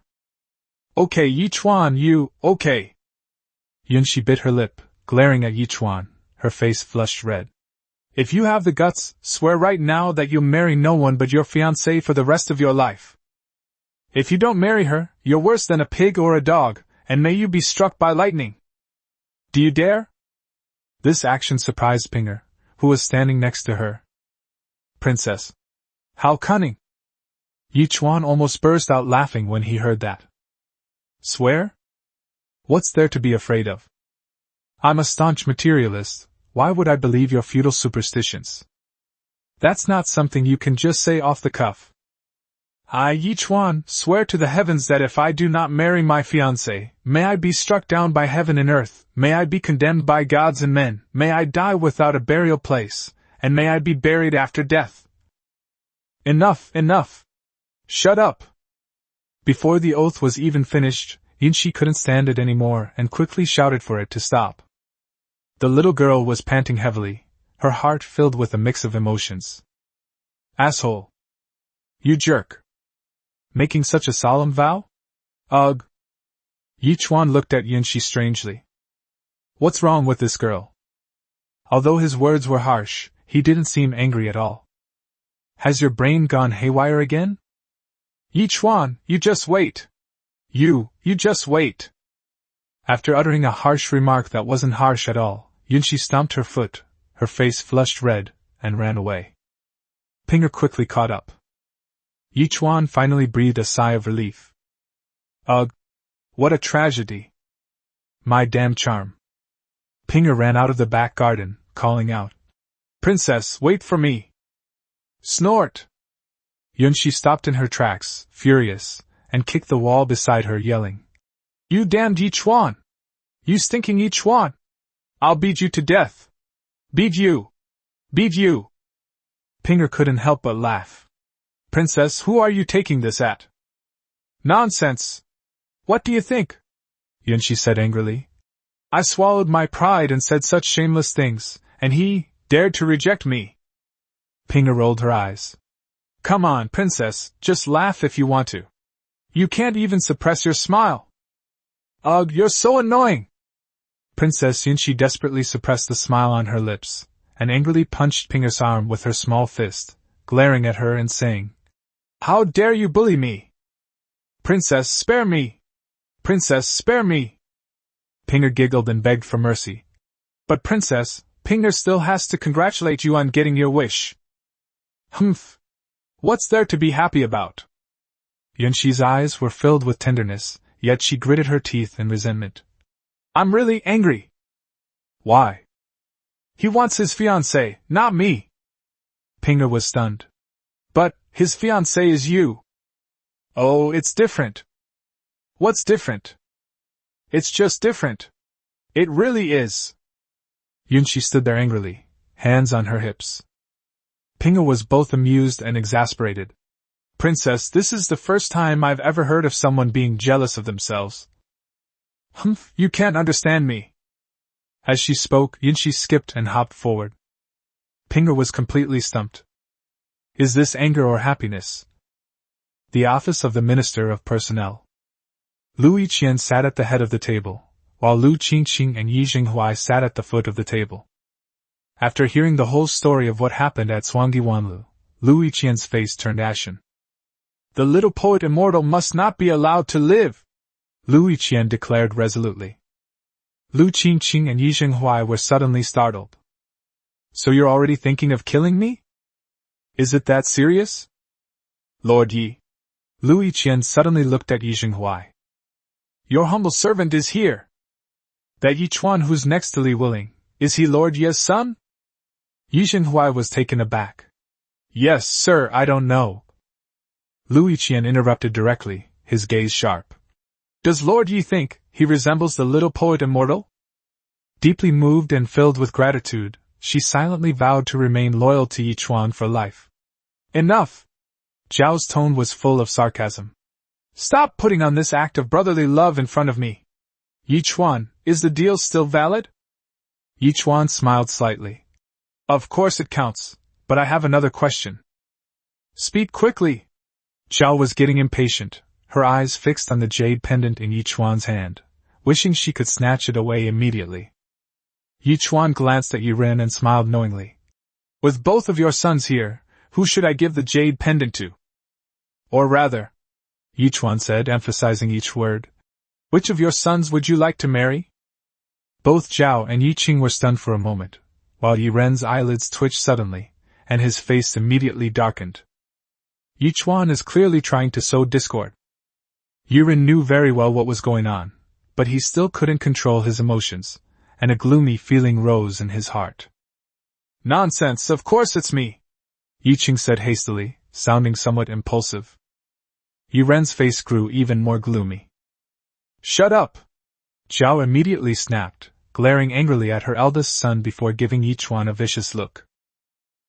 Okay, Yichuan, okay. Yunqi bit her lip, glaring at Yichuan, her face flushed red. If you have the guts, swear right now that you'll marry no one but your fiancée for the rest of your life. If you don't marry her, you're worse than a pig or a dog, and may you be struck by lightning. Do you dare? This action surprised Pinger, who was standing next to her. Princess. How cunning! Yichuan almost burst out laughing when he heard that. Swear? What's there to be afraid of? I'm a staunch materialist, why would I believe your feudal superstitions? That's not something you can just say off the cuff. I, Yichuan, swear to the heavens that if I do not marry my fiancée, may I be struck down by heaven and earth, may I be condemned by gods and men, may I die without a burial place, and may I be buried after death. Enough! Shut up! Before the oath was even finished, Yunqi couldn't stand it anymore and quickly shouted for it to stop. The little girl was panting heavily, her heart filled with a mix of emotions. Asshole! You jerk! Making such a solemn vow? Ugh! Yichuan looked at Yunqi strangely. What's wrong with this girl? Although his words were harsh, he didn't seem angry at all. Has your brain gone haywire again? Yichuan, you just wait! You just wait! After uttering a harsh remark that wasn't harsh at all, Yunqi stomped her foot, her face flushed red, and ran away. Pinger quickly caught up. Yichuan finally breathed a sigh of relief. Ugh! What a tragedy! My damn charm! Pinger ran out of the back garden, calling out. Princess, wait for me! Snort! Yunqi stopped in her tracks, furious, and kicked the wall beside her, yelling. You damned Yichuan! You stinking Yichuan! I'll beat you to death! Beat you! Beat you! Pinger couldn't help but laugh. Princess, who are you taking this at? Nonsense! What do you think? Yunqi said angrily. I swallowed my pride and said such shameless things, and he dared to reject me. Pinger rolled her eyes. Come on, Princess, just laugh if you want to. You can't even suppress your smile. Ugh, you're so annoying! Princess Yunqi desperately suppressed the smile on her lips, and angrily punched Pinger's arm with her small fist, glaring at her and saying, How dare you bully me? Princess, spare me! Princess, spare me! Pinger giggled and begged for mercy, But Princess, Pinger still has to congratulate you on getting your wish. Humph. What's there to be happy about? Yunxi's eyes were filled with tenderness, yet she gritted her teeth in resentment. I'm really angry. Why? He wants his fiancée, not me. Pinger was stunned. But, his fiancée is you. Oh, it's different. What's different? It's just different. It really is. Yunxi stood there angrily, hands on her hips. Pinger was both amused and exasperated. Princess, this is the first time I've ever heard of someone being jealous of themselves. Humph, you can't understand me. As she spoke, Yunxi skipped and hopped forward. Pinger was completely stumped. Is this anger or happiness? The office of the Minister of Personnel. Lu Yiqian sat at the head of the table, while Lu Qingqing and Yi Jinghuai sat at the foot of the table. After hearing the whole story of what happened at Zhuangdi, Lu Yiqian's face turned ashen. The little poet immortal must not be allowed to live, Lu Yiqian declared resolutely. Lu Qingqing and Yi Jinghuai were suddenly startled. So you're already thinking of killing me? Is it that serious? Lord Yi. Lu Yiqian suddenly looked at Yi Jinghuai. Your humble servant is here. That Yi Chuan who's next to Li Willing, is he Lord Ye's son? Yi Jinghuai was taken aback. Yes, sir, I don't know. Lu Yiqian interrupted directly, his gaze sharp. Does Lord Yi think he resembles the little poet immortal? Deeply moved and filled with gratitude, she silently vowed to remain loyal to Yi Chuan for life. Enough! Zhao's tone was full of sarcasm. Stop putting on this act of brotherly love in front of me. Yi Chuan, is the deal still valid? Yi Chuan smiled slightly. Of course it counts, but I have another question. Speak quickly. Zhao was getting impatient, her eyes fixed on the jade pendant in Yi Chuan's hand, wishing she could snatch it away immediately. Yi Chuan glanced at Yi Ren and smiled knowingly. With both of your sons here, who should I give the jade pendant to? Or rather, Yi Chuan said, emphasizing each word, which of your sons would you like to marry? Both Zhao and Yi Qing were stunned for a moment, while Yi Ren's eyelids twitched suddenly, and his face immediately darkened. Yi Chuan is clearly trying to sow discord. Yi Ren knew very well what was going on, but he still couldn't control his emotions, and a gloomy feeling rose in his heart. Nonsense, of course it's me, Yi Qing said hastily, sounding somewhat impulsive. Yi Ren's face grew even more gloomy. Shut up! Zhao immediately snapped, glaring angrily at her eldest son before giving Yi Chuan a vicious look.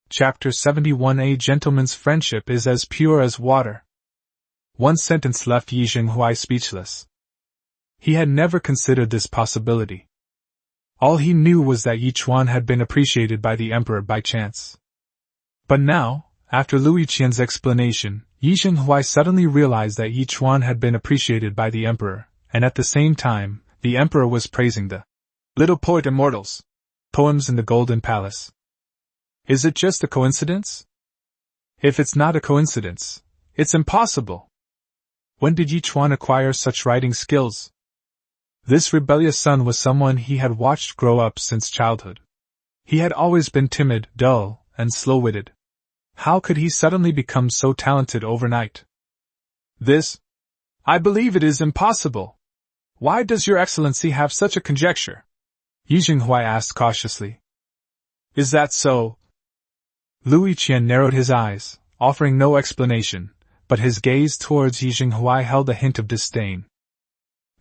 Chapter 71. A gentleman's friendship is as pure as water. One sentence left Yi Jinghuai speechless. He had never considered this possibility. All he knew was that Yi Chuan had been appreciated by the emperor by chance. But now, after Lu Yiqian's explanation, Yi Jinghuai suddenly realized that Yi Chuan had been appreciated by the emperor, and at the same time, the emperor was praising the Little Poet Immortals poems in the Golden Palace. Is it just a coincidence? If it's not a coincidence, it's impossible. When did Yi Chuan acquire such writing skills? This rebellious son was someone he had watched grow up since childhood. He had always been timid, dull, and slow-witted. How could he suddenly become so talented overnight? I believe it is impossible. Why does your excellency have such a conjecture? Yi Jinghuai asked cautiously. Is that so? Lu Yiqian narrowed his eyes, offering no explanation, but his gaze towards Yi Jinghuai held a hint of disdain.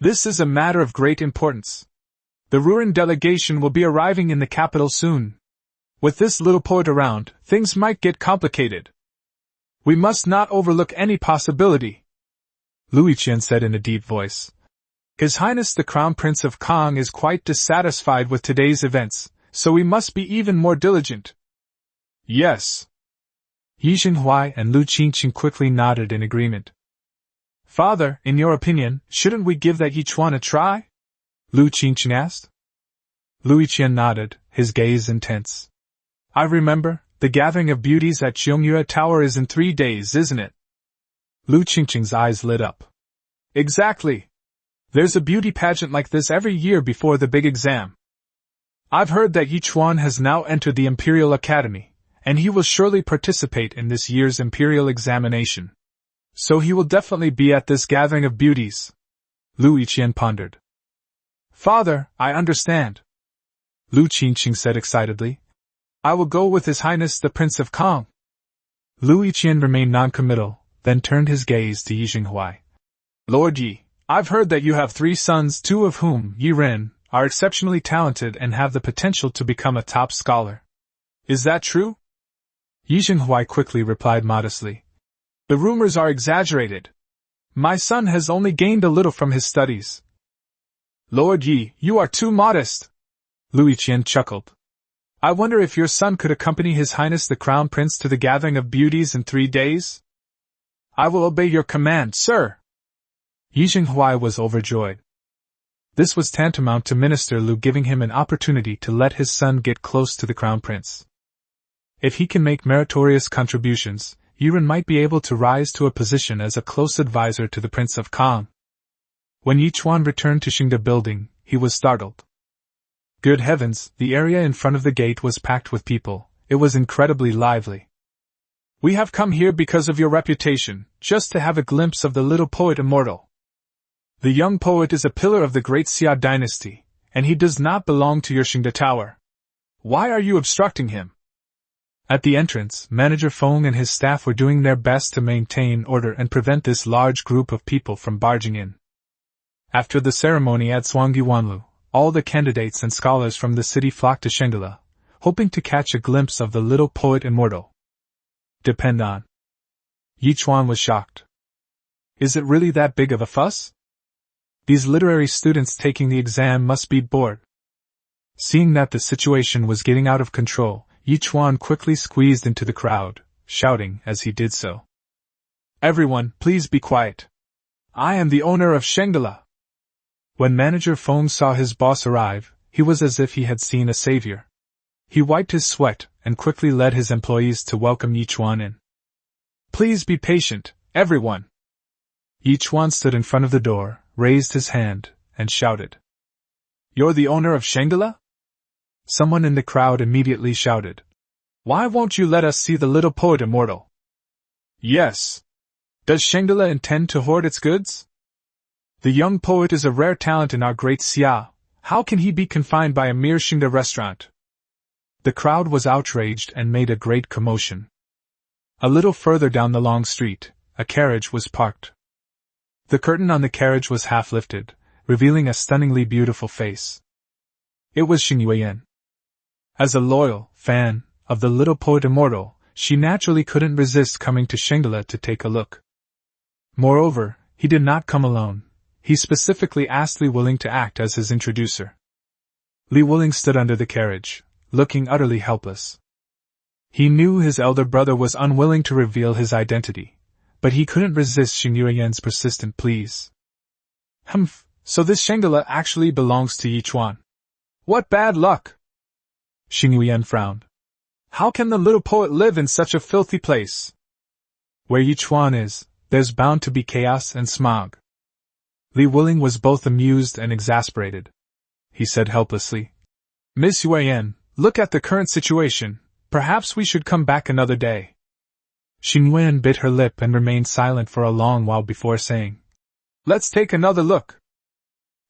This is a matter of great importance. The Ruran delegation will be arriving in the capital soon. With this little poet around, things might get complicated. We must not overlook any possibility, Lu Yiqian said in a deep voice. His Highness the Crown Prince of Kong is quite dissatisfied with today's events, so we must be even more diligent. Yes. Yi Jinghuai and Lu Qingqing quickly nodded in agreement. Father, in your opinion, shouldn't we give that Yi Chuan a try? Lu Qingqing asked. Lu Yiqian nodded, his gaze intense. I remember, the gathering of beauties at Qiangyue Tower is in 3 days, isn't it? Lu Qingqing's eyes lit up. Exactly. There's a beauty pageant like this every year before the big exam. I've heard that Yi Chuan has now entered the Imperial Academy, and he will surely participate in this year's Imperial examination. So he will definitely be at this gathering of beauties. Lu Yiqian pondered. Father, I understand. Lu Qingqing said excitedly. I will go with His Highness the Prince of Kong. Lu Yiqian remained non-committal, then turned his gaze to Yi Jinghuai. Lord Yi, I've heard that you have 3 sons, 2 of whom, Yi Ren, are exceptionally talented and have the potential to become a top scholar. Is that true? Yi Jinghuai quickly replied modestly. The rumors are exaggerated. My son has only gained a little from his studies. Lord Yi, you are too modest. Lu Yiqian chuckled. I wonder if your son could accompany His Highness the Crown Prince to the gathering of beauties in 3 days? I will obey your command, sir. Yi Jinghuai was overjoyed. This was tantamount to Minister Lu giving him an opportunity to let his son get close to the Crown Prince. If he can make meritorious contributions, Yi Ren might be able to rise to a position as a close advisor to the Prince of Kong. When Yi Chuan returned to Xingde Building, he was startled. Good heavens, the area in front of the gate was packed with people. It was incredibly lively. We have come here because of your reputation, just to have a glimpse of the little poet immortal. The young poet is a pillar of the great Xia dynasty, and he does not belong to your Xingde Tower. Why are you obstructing him? At the entrance, Manager Feng and his staff were doing their best to maintain order and prevent this large group of people from barging in. After the ceremony at Zhuangyi Wanlu, all the candidates and scholars from the city flocked to Shangri-La, hoping to catch a glimpse of the little poet immortal. Depend on. Yi Chuan was shocked. Is it really that big of a fuss? These literary students taking the exam must be bored. Seeing that the situation was getting out of control, Yi Chuan quickly squeezed into the crowd, shouting as he did so. Everyone, please be quiet. I am the owner of Shangri-La. When Manager Feng saw his boss arrive, he was as if he had seen a savior. He wiped his sweat and quickly led his employees to welcome Yi Chuan in. Please be patient, everyone. Yi Chuan stood in front of the door, raised his hand, and shouted. You're the owner of Shangri-La? Someone in the crowd immediately shouted. Why won't you let us see the little poet immortal? Yes. Does Shangri-La intend to hoard its goods? The young poet is a rare talent in our great Xia. How can he be confined by a mere Xingde restaurant? The crowd was outraged and made a great commotion. A little further down the long street, a carriage was parked. The curtain on the carriage was half lifted, revealing a stunningly beautiful face. It was Xing Yuan. As a loyal fan of the little poet immortal, she naturally couldn't resist coming to Shangri-La to take a look. Moreover, he did not come alone. He specifically asked Li Wuling to act as his introducer. Li Wuling stood under the carriage, looking utterly helpless. He knew his elder brother was unwilling to reveal his identity, but he couldn't resist Xing Yuan's persistent pleas. Humph, so this Shangri-La actually belongs to Yi Chuan. What bad luck! Xing Yuan frowned. How can the little poet live in such a filthy place? Where Yi Chuan is, there's bound to be chaos and smog. Li Wuling was both amused and exasperated. He said helplessly. Miss Yuan, look at the current situation. Perhaps we should come back another day. Xing Yuan bit her lip and remained silent for a long while before saying, Let's take another look.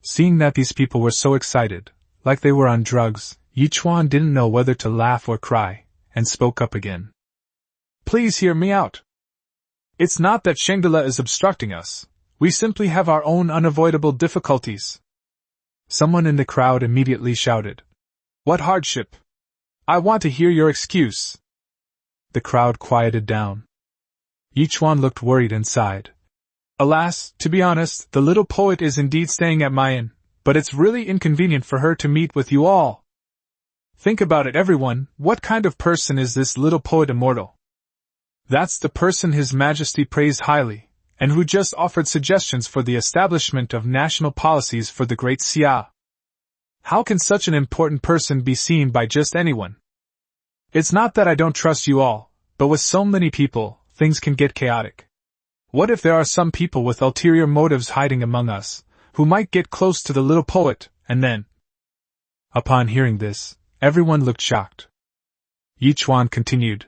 Seeing that these people were so excited, like they were on drugs, Yi Chuan didn't know whether to laugh or cry, and spoke up again. Please hear me out. It's not that Shangri-La is obstructing us. We simply have our own unavoidable difficulties. Someone in the crowd immediately shouted. What hardship? I want to hear your excuse. The crowd quieted down. Yi Chuan looked worried and sighed. Alas, to be honest, the little poet is indeed staying at my inn, but it's really inconvenient for her to meet with you all. Think about it, everyone. What kind of person is this little poet immortal? That's the person His Majesty praised highly, and who just offered suggestions for the establishment of national policies for the great Xia. How can such an important person be seen by just anyone? It's not that I don't trust you all, but with so many people, things can get chaotic. What if there are some people with ulterior motives hiding among us, who might get close to the little poet, and then... Upon hearing this, everyone looked shocked. Yi Chuan continued,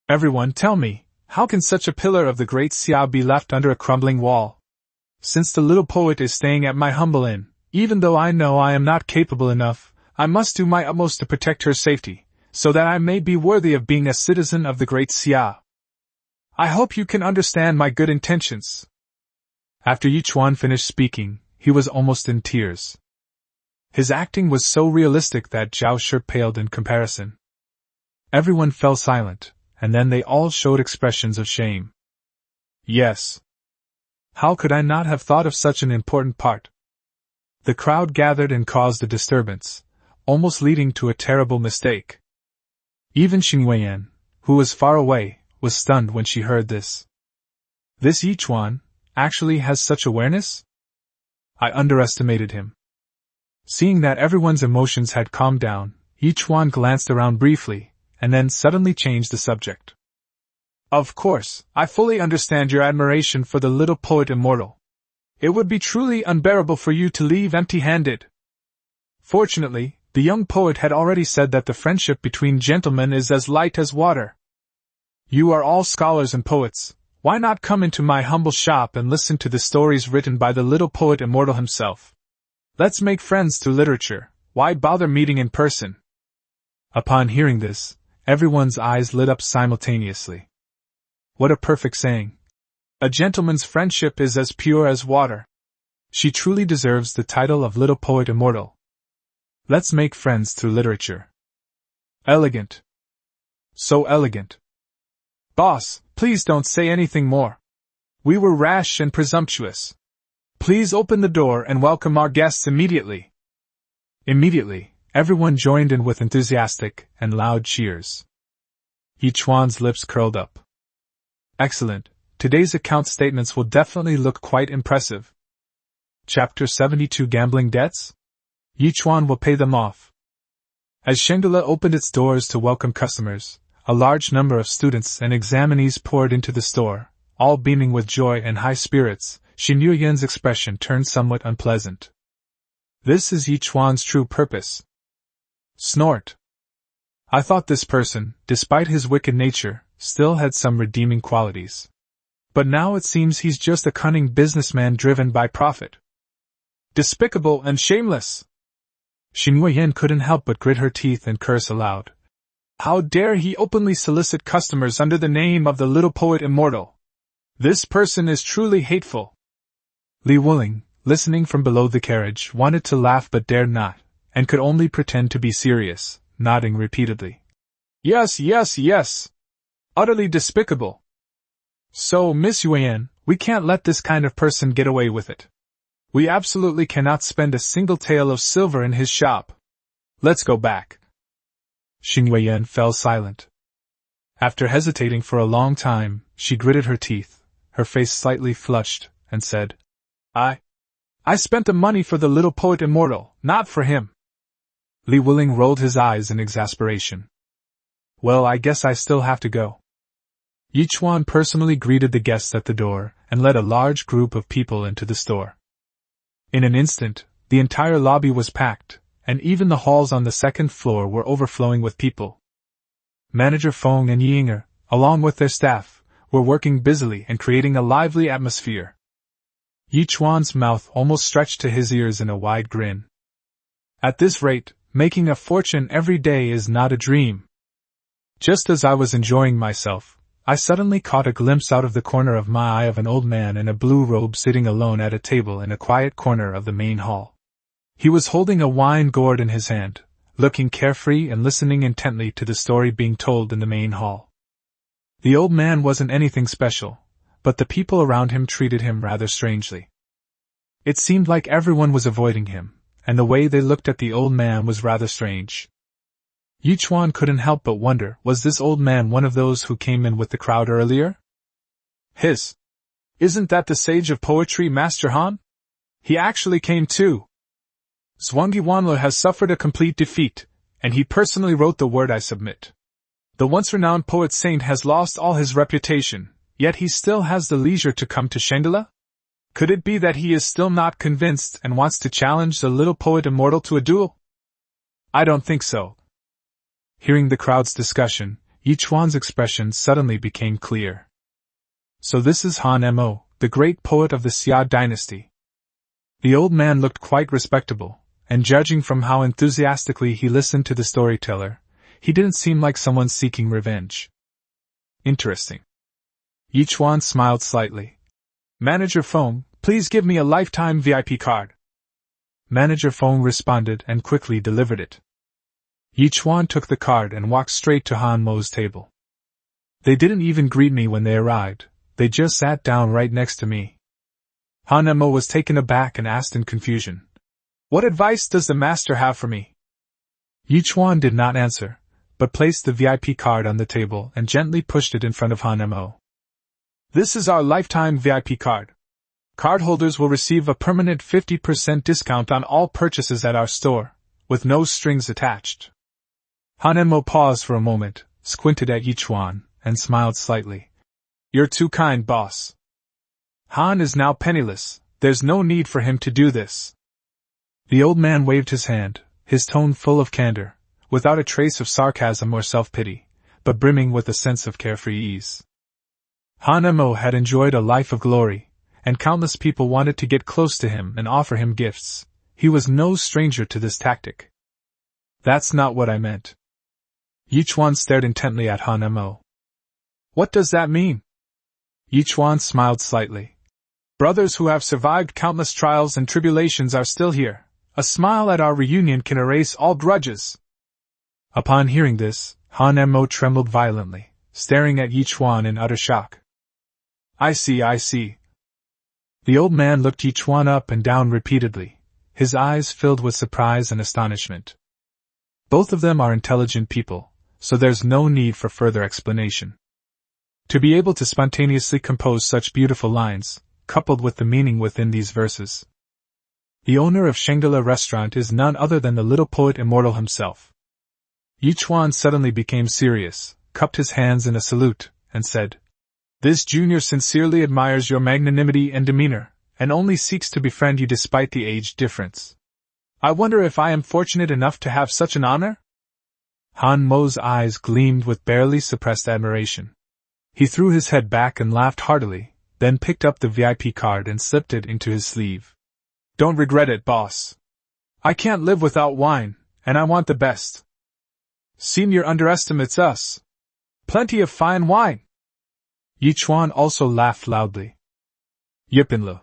"Everyone tell me, how can such a pillar of the great Xiao be left under a crumbling wall? Since the little poet is staying at my humble inn, even though I know I am not capable enough, I must do my utmost to protect her safety, so that I may be worthy of being a citizen of the great Xiao. I hope you can understand my good intentions." After Yi Chuan finished speaking, he was almost in tears. His acting was so realistic that Zhao Shi paled in comparison. Everyone fell silent, and then they all showed expressions of shame. Yes. How could I not have thought of such an important part? The crowd gathered and caused a disturbance, almost leading to a terrible mistake. Even Xing Weiyan, who was far away, was stunned when she heard this. This Yi Chuan actually has such awareness? I underestimated him. Seeing that everyone's emotions had calmed down, Yi Chuan glanced around briefly, and then suddenly changed the subject. Of course, I fully understand your admiration for the little poet immortal. It would be truly unbearable for you to leave empty-handed. Fortunately, the young poet had already said that the friendship between gentlemen is as light as water. You are all scholars and poets, why not come into my humble shop and listen to the stories written by the little poet immortal himself? Let's make friends through literature, why bother meeting in person? Upon hearing this, everyone's eyes lit up simultaneously. What a perfect saying. A gentleman's friendship is as pure as water. She truly deserves the title of little poet immortal. Let's make friends through literature. Elegant. So elegant. Boss, please don't say anything more. We were rash and presumptuous. Please open the door and welcome our guests immediately. Immediately, everyone joined in with enthusiastic and loud cheers. Yi Chuan's lips curled up. Excellent, today's account statements will definitely look quite impressive. Chapter 72 Gambling Debts? Yi Chuan will pay them off. As Shangri-La opened its doors to welcome customers, a large number of students and examinees poured into the store, all beaming with joy and high spirits. Xin Yuyan's expression turned somewhat unpleasant. This is Yi Chuan's true purpose. Snort. I thought this person, despite his wicked nature, still had some redeeming qualities. But now it seems he's just a cunning businessman driven by profit. Despicable and shameless! Xin Yuyan couldn't help but grit her teeth and curse aloud. How dare he openly solicit customers under the name of the little poet immortal? This person is truly hateful. Li Wuling, listening from below the carriage, wanted to laugh but dared not, and could only pretend to be serious, nodding repeatedly. Yes, yes, yes! Utterly despicable! So, Miss Yuan, we can't let this kind of person get away with it. We absolutely cannot spend a single tael of silver in his shop. Let's go back. Xing Yuan fell silent. After hesitating for a long time, she gritted her teeth, her face slightly flushed, and said, I spent the money for the little poet immortal, not for him. Li Wuling rolled his eyes in exasperation. Well, I guess I still have to go. Yi Chuan personally greeted the guests at the door, and led a large group of people into the store. In an instant, the entire lobby was packed, and even the halls on the second floor were overflowing with people. Manager Feng and Yinger, along with their staff, were working busily and creating a lively atmosphere. Yi Chuan's mouth almost stretched to his ears in a wide grin. At this rate, making a fortune every day is not a dream. Just as I was enjoying myself, I suddenly caught a glimpse out of the corner of my eye of an old man in a blue robe sitting alone at a table in a quiet corner of the main hall. He was holding a wine gourd in his hand, looking carefree and listening intently to the story being told in the main hall. The old man wasn't anything special, but the people around him treated him rather strangely. It seemed like everyone was avoiding him, and the way they looked at the old man was rather strange. Yi Chuan couldn't help but wonder, was this old man one of those who came in with the crowd earlier? Isn't that the sage of poetry, Master Han? He actually came too. Zhuangyi Wanle has suffered a complete defeat, and he personally wrote the word I submit. The once-renowned poet saint has lost all his reputation, yet he still has the leisure to come to Shangri-La? Could it be that he is still not convinced and wants to challenge the little poet immortal to a duel? I don't think so. Hearing the crowd's discussion, Yichuan's expression suddenly became clear. So this is Han Mo, the great poet of the Xia dynasty. The old man looked quite respectable, and judging from how enthusiastically he listened to the storyteller, he didn't seem like someone seeking revenge. Interesting. Yichuan smiled slightly. Manager Feng, please give me a lifetime VIP card. Manager Feng responded and quickly delivered it. Yichuan took the card and walked straight to Han Mo's table. They didn't even greet me when they arrived, they just sat down right next to me. Han Mo was taken aback and asked in confusion, "What advice does the master have for me?" Yichuan did not answer, but placed the VIP card on the table and gently pushed it in front of Han Mo. This is our lifetime VIP card. Cardholders will receive a permanent 50% discount on all purchases at our store, with no strings attached. Han Mo paused for a moment, squinted at Yichuan, and smiled slightly. You're too kind, boss. Han is now penniless, there's no need for him to do this. The old man waved his hand, his tone full of candor, without a trace of sarcasm or self-pity, but brimming with a sense of carefree ease. Han Mo had enjoyed a life of glory, and countless people wanted to get close to him and offer him gifts. He was no stranger to this tactic. That's not what I meant. Yichuan stared intently at Han Mo. What does that mean? Yichuan smiled slightly. Brothers who have survived countless trials and tribulations are still here. A smile at our reunion can erase all grudges. Upon hearing this, Han Mo trembled violently, staring at Yichuan in utter shock. I see. The old man looked Yichuan up and down repeatedly, his eyes filled with surprise and astonishment. Both of them are intelligent people, so there's no need for further explanation. To be able to spontaneously compose such beautiful lines, coupled with the meaning within these verses. The owner of Shangri-La Restaurant is none other than the little poet immortal himself. Yichuan suddenly became serious, cupped his hands in a salute, and said, This junior sincerely admires your magnanimity and demeanor, and only seeks to befriend you despite the age difference. I wonder if I am fortunate enough to have such an honor? Han Mo's eyes gleamed with barely suppressed admiration. He threw his head back and laughed heartily, then picked up the VIP card and slipped it into his sleeve. Don't regret it, boss. I can't live without wine, and I want the best. Senior underestimates us. Plenty of fine wine. Yichuan also laughed loudly. Yipenlu.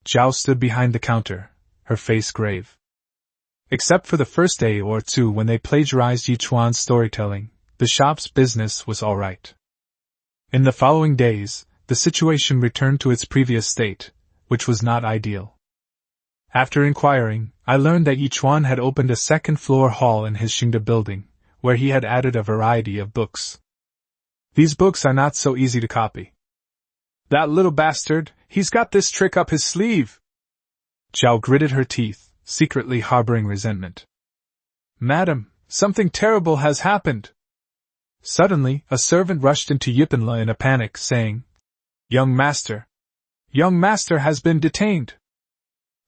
Zhao stood behind the counter, her face grave. Except for the first day or two when they plagiarized Yichuan's storytelling, the shop's business was all right. In the following days, the situation returned to its previous state, which was not ideal. After inquiring, I learned that Yichuan had opened a second-floor hall in his Xingda building, where he had added a variety of books. These books are not so easy to copy. That little bastard, he's got this trick up his sleeve! Zhao gritted her teeth, secretly harboring resentment. Madam, something terrible has happened! Suddenly, a servant rushed into Yipenlu in a panic, saying, Young master has been detained.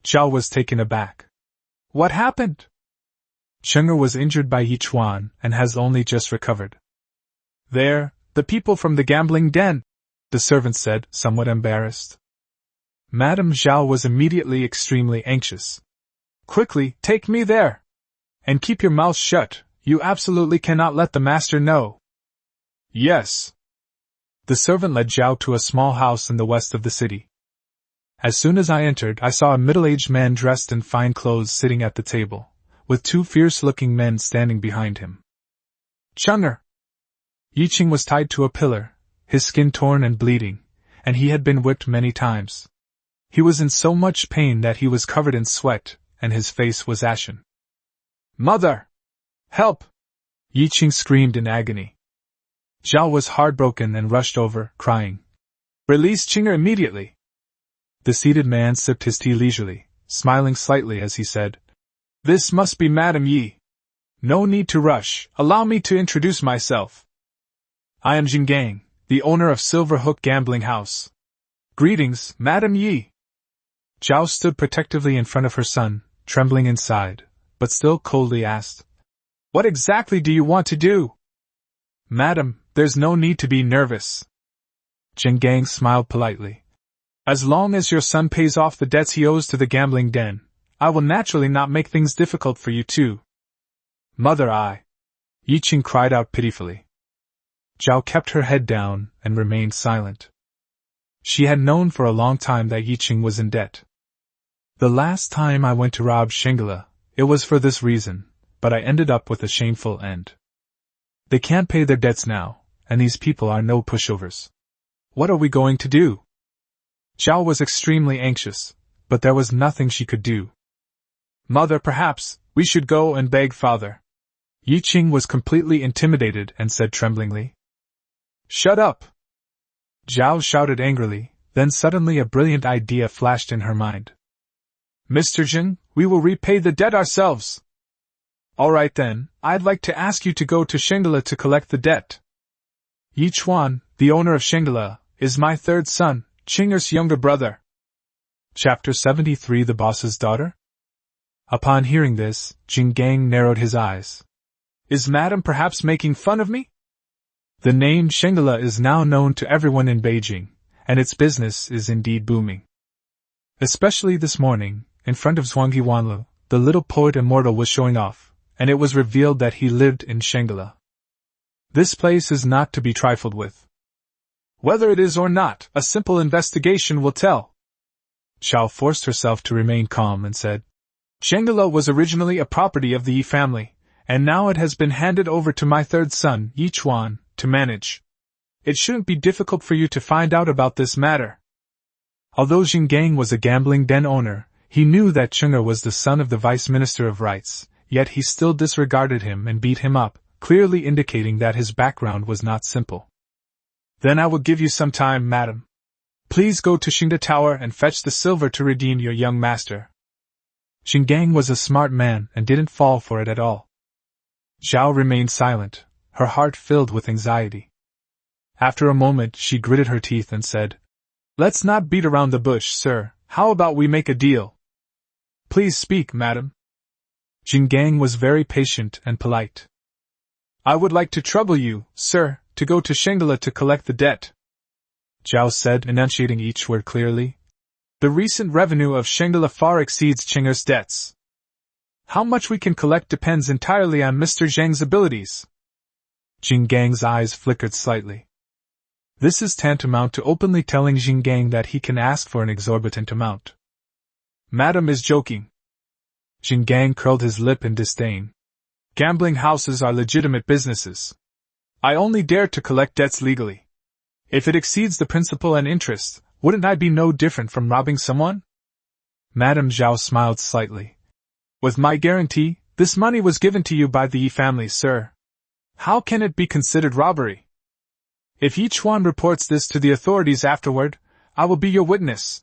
Zhao was taken aback. What happened? Cheng'er was injured by Yichuan and has only just recovered. The people from the gambling den, the servant said, somewhat embarrassed. Madame Zhao was immediately extremely anxious. Quickly, take me there! And keep your mouth shut, you absolutely cannot let the master know. Yes. The servant led Zhao to a small house in the west of the city. As soon as I entered, I saw a middle-aged man dressed in fine clothes sitting at the table, with two fierce-looking men standing behind him. Cheng'er! Yiqing was tied to a pillar, his skin torn and bleeding, and he had been whipped many times. He was in so much pain that he was covered in sweat, and his face was ashen. Mother! Help! Yiqing screamed in agony. Zhao was heartbroken and rushed over, crying, Release Cheng'er immediately! The seated man sipped his tea leisurely, smiling slightly as he said, This must be Madame Yi. No need to rush, allow me to introduce myself. I am Jing Gang, the owner of Silver Hook Gambling House. Greetings, Madame Yi. Zhao stood protectively in front of her son, trembling inside, but still coldly asked, "What exactly do you want to do?" "Madam, there's no need to be nervous." Jin Gang smiled politely. "As long as your son pays off the debts he owes to the gambling den, I will naturally not make things difficult for you too." "Mother, Yi Qing cried out pitifully. Zhao kept her head down and remained silent. She had known for a long time that Yi Qing was in debt. "The last time I went to rob Shangela, it was for this reason, but I ended up with a shameful end. They can't pay their debts now, and these people are no pushovers. What are we going to do?" Zhao was extremely anxious, but there was nothing she could do. "Mother, perhaps we should go and beg father." Yi Qing was completely intimidated and said tremblingly. "Shut up!" Zhao shouted angrily, then suddenly a brilliant idea flashed in her mind. "Mr. Jin, we will repay the debt ourselves." "All right then, I'd like to ask you to go to Shangela to collect the debt. Yi Chuan, the owner of Shangela, is my third son, Qing'er's younger brother." Chapter 73 The Boss's Daughter? Upon hearing this, Jin Gang narrowed his eyes. "Is Madam perhaps making fun of me?" The name Shangela is now known to everyone in Beijing, and its business is indeed booming. Especially this morning, in front of Zhuangyi Wanlu, the little poet immortal was showing off, and it was revealed that he lived in Shangela. This place is not to be trifled with. Whether it is or not, a simple investigation will tell. Zhao forced herself to remain calm and said, "Shangela was originally a property of the Yi family, and now it has been handed over to my third son, Yi Chuan, to manage. It shouldn't be difficult for you to find out about this matter." Although Jin Gang was a gambling den owner, he knew that Qing'er was the son of the Vice Minister of Rights, yet he still disregarded him and beat him up, clearly indicating that his background was not simple. "Then I will give you some time, madam. Please go to Xingda Tower and fetch the silver to redeem your young master." Jin Gang was a smart man and didn't fall for it at all. Zhao remained silent, her heart filled with anxiety. After a moment she gritted her teeth and said, "Let's not beat around the bush, sir. How about we make a deal?" "Please speak, madam." Jin Gang was very patient and polite. "I would like to trouble you, sir, to go to Shangela to collect the debt," Zhao said, enunciating each word clearly. "The recent revenue of Shangela far exceeds Qing'er's debts. How much we can collect depends entirely on Mr. Zhang's abilities." Jin Gang's eyes flickered slightly. This is tantamount to openly telling Jin Gang that he can ask for an exorbitant amount. "Madam is joking." Jin Gang curled his lip in disdain. "Gambling houses are legitimate businesses. I only dare to collect debts legally. If it exceeds the principal and interest, wouldn't I be no different from robbing someone?" Madame Zhao smiled slightly. "With my guarantee, this money was given to you by the Yi family, sir. How can it be considered robbery? If Yi Chuan reports this to the authorities afterward, I will be your witness.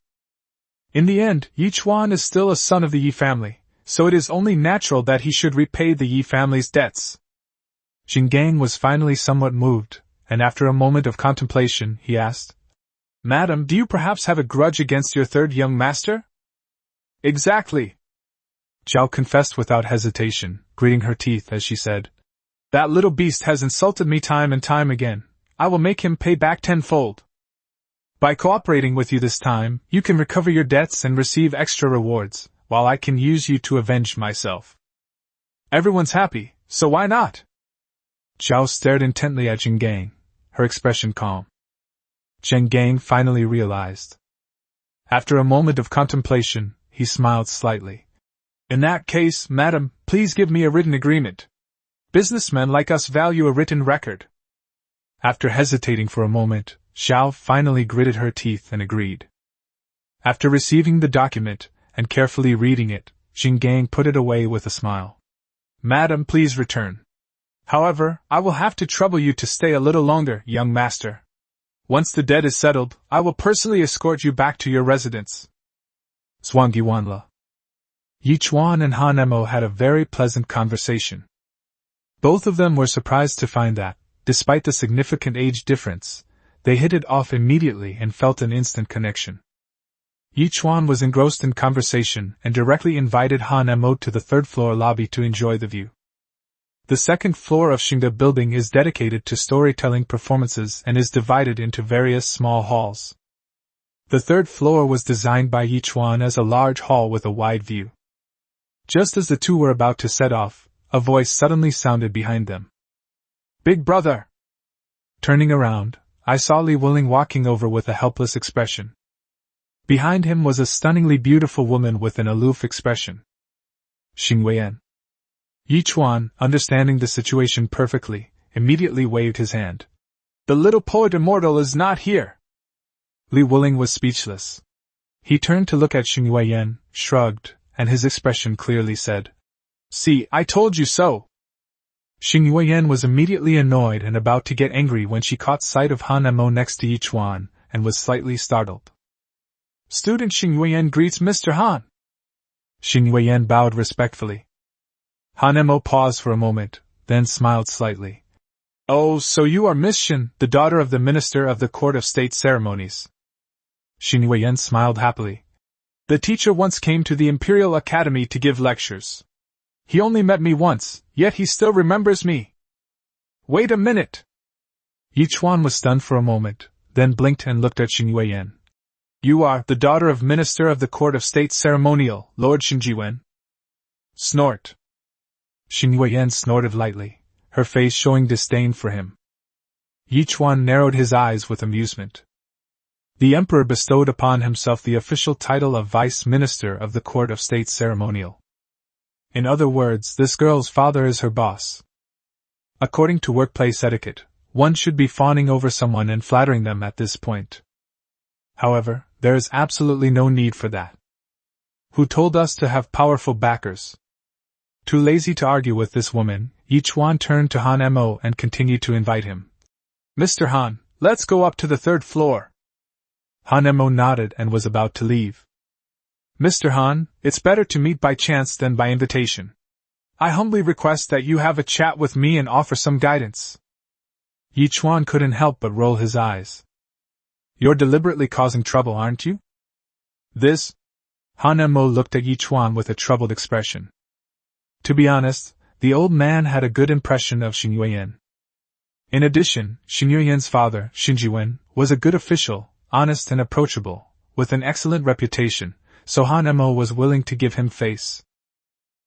In the end, Yi Chuan is still a son of the Yi family, so it is only natural that he should repay the Yi family's debts." Jin Gang was finally somewhat moved, and after a moment of contemplation, he asked, "Madam, do you perhaps have a grudge against your third young master?" "Exactly," Zhao confessed without hesitation, gritting her teeth as she said, "That little beast has insulted me time and time again. I will make him pay back tenfold. By cooperating with you this time, you can recover your debts and receive extra rewards, while I can use you to avenge myself. Everyone's happy, so why not?" Zhao stared intently at Jin Gang, her expression calm. Jin Gang finally realized. After a moment of contemplation, he smiled slightly. "In that case, madam, please give me a written agreement. Businessmen like us value a written record." After hesitating for a moment, Zhao finally gritted her teeth and agreed. After receiving the document, and carefully reading it, Jin Gang put it away with a smile. "Madam, please return. However, I will have to trouble you to stay a little longer, young master. Once the debt is settled, I will personally escort you back to your residence." Zhuangyi Wanlu. Yi Chuan and Han Emo had a very pleasant conversation. Both of them were surprised to find that, despite the significant age difference, they hit it off immediately and felt an instant connection. Yi Chuan was engrossed in conversation and directly invited Han Mo to the third-floor lobby to enjoy the view. The second floor of Xingde Building is dedicated to storytelling performances and is divided into various small halls. The third floor was designed by Yi Chuan as a large hall with a wide view. Just as the two were about to set off, a voice suddenly sounded behind them. "Big brother!" Turning around, I saw Li Wuling walking over with a helpless expression. Behind him was a stunningly beautiful woman with an aloof expression. Xing Weiyan. Yi Chuan, understanding the situation perfectly, immediately waved his hand. "The little poet immortal is not here!" Li Wuling was speechless. He turned to look at Xing Weiyan, shrugged, and his expression clearly said, "See, I told you so!" Xing Weiyan was immediately annoyed and about to get angry when she caught sight of Han Mo next to Yi Chuan, and was slightly startled. "Student Xing Weiyan greets Mr. Han." Xing Weiyan bowed respectfully. Han Mo paused for a moment, then smiled slightly. "Oh, so you are Miss Shin, the daughter of the Minister of the Court of State Ceremonies." Xing Weiyan smiled happily. "The teacher once came to the Imperial Academy to give lectures. He only met me once, yet he still remembers me." "Wait a minute!" Yi Chuan was stunned for a moment, then blinked and looked at Xing Weiyan. "You are the daughter of Minister of the Court of State Ceremonial, Lord Xinjiwen?" Snort. Xing Weiyan snorted lightly, her face showing disdain for him. Yi Chuan narrowed his eyes with amusement. The Emperor bestowed upon himself the official title of Vice Minister of the Court of State Ceremonial. In other words, this girl's father is her boss. According to workplace etiquette, one should be fawning over someone and flattering them at this point. However, there is absolutely no need for that. Who told us to have powerful backers? Too lazy to argue with this woman, Yi Chuan turned to Han Mo and continued to invite him. "Mr. Han, let's go up to the third floor." Han Mo nodded and was about to leave. "Mr. Han, it's better to meet by chance than by invitation. I humbly request that you have a chat with me and offer some guidance." Yi Chuan couldn't help but roll his eyes. "You're deliberately causing trouble, aren't you?" "This?" Han Mo looked at Yi Chuan with a troubled expression. To be honest, the old man had a good impression of Xing Weiyan. In addition, Xing Weiyan's father, Xinjiwen, was a good official, honest and approachable, with an excellent reputation, so Han Mo was willing to give him face.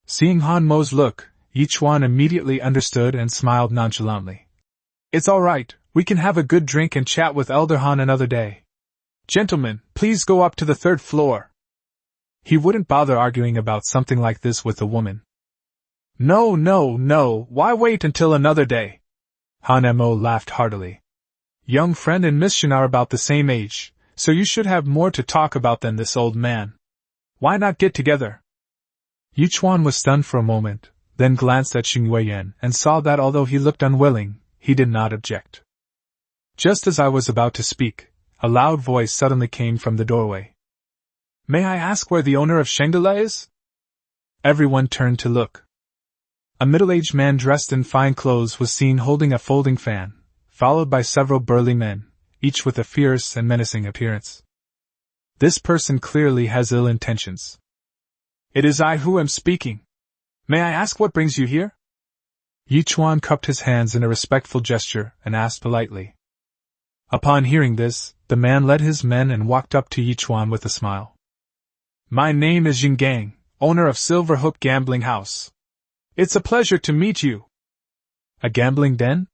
Seeing Han Mo's look, Yi Chuan immediately understood and smiled nonchalantly. "It's all right, we can have a good drink and chat with Elder Han another day. Gentlemen, please go up to the third floor." He wouldn't bother arguing about something like this with a woman. No, why wait until another day?" Han Mo laughed heartily. "Young friend and Miss Shin are about the same age, so you should have more to talk about than this old man. Why not get together?" Yi Chuan was stunned for a moment, then glanced at Xing Weiyan and saw that although he looked unwilling, he did not object. Just as I was about to speak, a loud voice suddenly came from the doorway. "May I ask where the owner of Shangri-La is?" Everyone turned to look. A middle-aged man dressed in fine clothes was seen holding a folding fan, followed by several burly men, each with a fierce and menacing appearance. This person clearly has ill intentions. "It is I who am speaking. May I ask what brings you here?" Yi Chuan cupped his hands in a respectful gesture and asked politely. Upon hearing this, the man led his men and walked up to Yi Chuan with a smile. "My name is Jing Gang, owner of Silverhook Gambling House. It's a pleasure to meet you." "A gambling den?"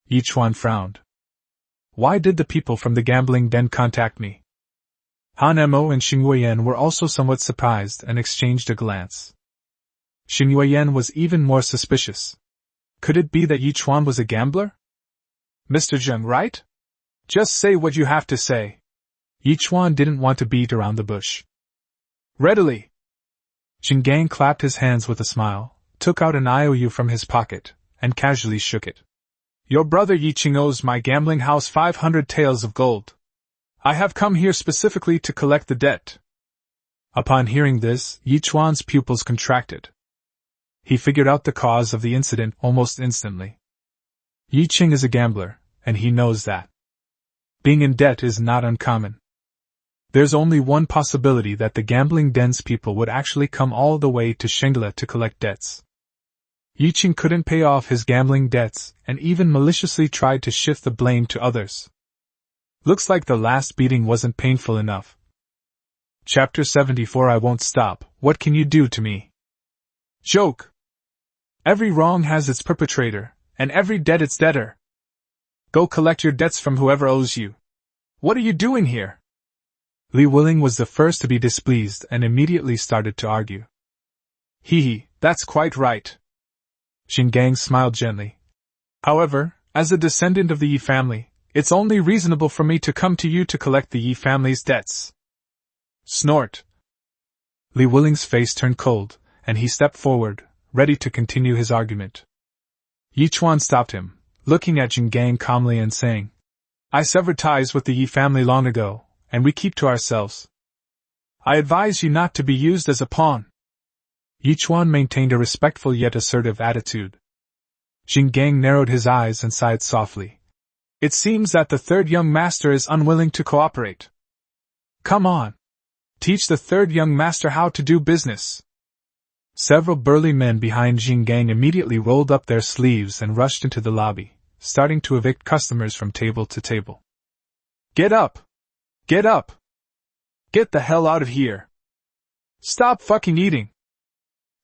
Yi Chuan frowned. "Why did the people from the gambling den contact me?" Han Mo and Xing Weiyan were also somewhat surprised and exchanged a glance. Xing Weiyan was even more suspicious. Could it be that Yi Chuan was a gambler? "Mr. Zheng, right? Just say what you have to say." Yi Chuan didn't want to beat around the bush. "Readily." Jing Gang clapped his hands with a smile, took out an IOU from his pocket, and casually shook it. "Your brother Yi Qing owes my gambling house 500 taels of gold. I have come here specifically to collect the debt." Upon hearing this, Yi Chuan's pupils contracted. He figured out the cause of the incident almost instantly. Yi Qing is a gambler, and he knows that. Being in debt is not uncommon. There's only one possibility that the gambling den's people would actually come all the way to Shangela to collect debts. Yiqing couldn't pay off his gambling debts and even maliciously tried to shift the blame to others. Looks like the last beating wasn't painful enough. Chapter 74 I won't stop. What can you do to me? Joke. Every wrong has its perpetrator, and every debt its debtor. Go collect your debts from whoever owes you. What are you doing here? Li Wuling was the first to be displeased and immediately started to argue. Hee, that's quite right. Jin Gang smiled gently. However, as a descendant of the Yi family, it's only reasonable for me to come to you to collect the Yi family's debts. Snort. Li Wuling's face turned cold, and he stepped forward, ready to continue his argument. Yi Chuan stopped him, looking at Jin Gang calmly and saying, I severed ties with the Yi family long ago, and we keep to ourselves. I advise you not to be used as a pawn. Yi Chuan maintained a respectful yet assertive attitude. Jin Gang narrowed his eyes and sighed softly. It seems that the third young master is unwilling to cooperate. Come on. Teach the third young master how to do business. Several burly men behind Jin Gang immediately rolled up their sleeves and rushed into the lobby, starting to evict customers from table to table. Get up! Get up! Get the hell out of here! Stop fucking eating!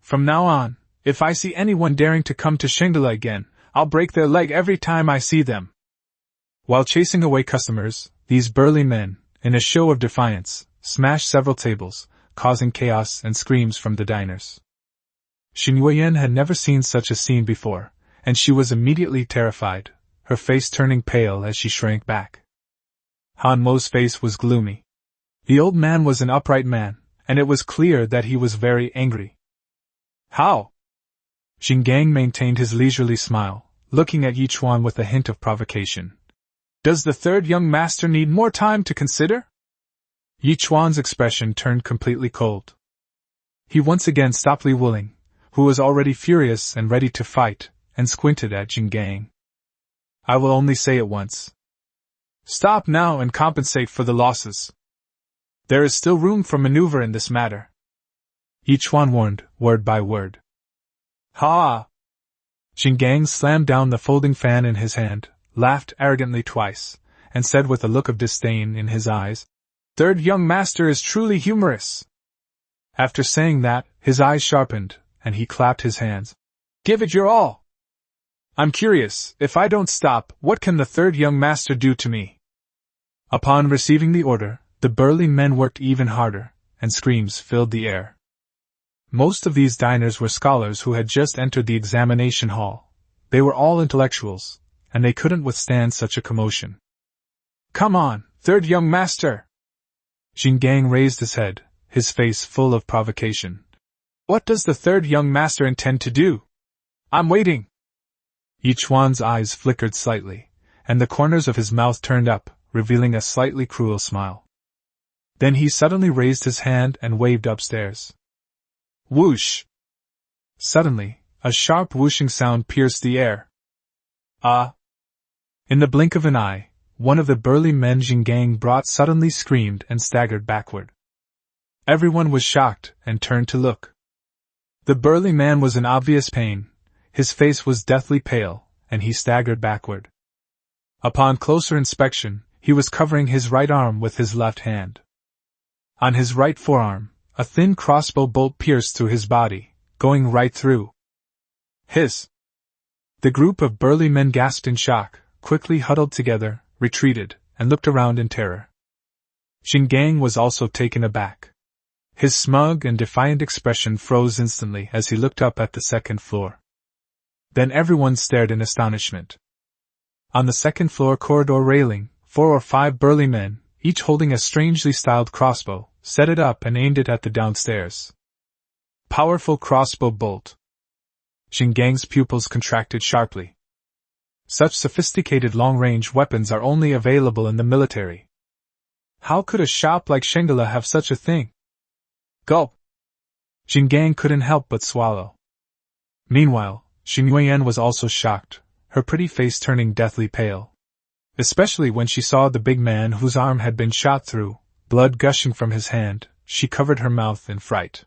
From now on, if I see anyone daring to come to Shangela again, I'll break their leg every time I see them. While chasing away customers, these burly men, in a show of defiance, smashed several tables, causing chaos and screams from the diners. Xin Yuyan had never seen such a scene before, and she was immediately terrified, her face turning pale as she shrank back. Han Mo's face was gloomy. The old man was an upright man, and it was clear that he was very angry. How? Jin Gang maintained his leisurely smile, looking at Yi Chuan with a hint of provocation. Does the third young master need more time to consider? Yi Chuan's expression turned completely cold. He once again stopped Li Wuling, who was already furious and ready to fight, and squinted at Jin Gang. I will only say it once. Stop now and compensate for the losses. There is still room for maneuver in this matter. Yi Chuan warned, word by word. Ha! Jin Gang slammed down the folding fan in his hand, laughed arrogantly twice, and said with a look of disdain in his eyes, Third young master is truly humorous. After saying that, his eyes sharpened, and he clapped his hands. Give it your all! I'm curious, if I don't stop, what can the third young master do to me? Upon receiving the order, the burly men worked even harder, and screams filled the air. Most of these diners were scholars who had just entered the examination hall. They were all intellectuals, and they couldn't withstand such a commotion. Come on, third young master! Jin Gang raised his head, his face full of provocation. What does the third young master intend to do? I'm waiting! Yi Chuan's eyes flickered slightly, and the corners of his mouth turned up, revealing a slightly cruel smile. Then he suddenly raised his hand and waved upstairs. Whoosh! Suddenly, a sharp whooshing sound pierced the air. Ah! In the blink of an eye, one of the burly men Jin Gang brought suddenly screamed and staggered backward. Everyone was shocked and turned to look. The burly man was in obvious pain, his face was deathly pale, and he staggered backward. Upon closer inspection, he was covering his right arm with his left hand. On his right forearm, a thin crossbow bolt pierced through his body, going right through. Hiss! The group of burly men gasped in shock, quickly huddled together, retreated, and looked around in terror. Jin Gang was also taken aback. His smug and defiant expression froze instantly as he looked up at the second floor. Then everyone stared in astonishment. On the second floor corridor railing, 4 or 5 burly men, each holding a strangely styled crossbow, set it up and aimed it at the downstairs. Powerful crossbow bolt. Jin Gang's pupils contracted sharply. Such sophisticated long-range weapons are only available in the military. How could a shop like Shangela have such a thing? Gulp! Jin Gang couldn't help but swallow. Meanwhile, Xin Yuyan was also shocked, her pretty face turning deathly pale. Especially when she saw the big man whose arm had been shot through, blood gushing from his hand, she covered her mouth in fright.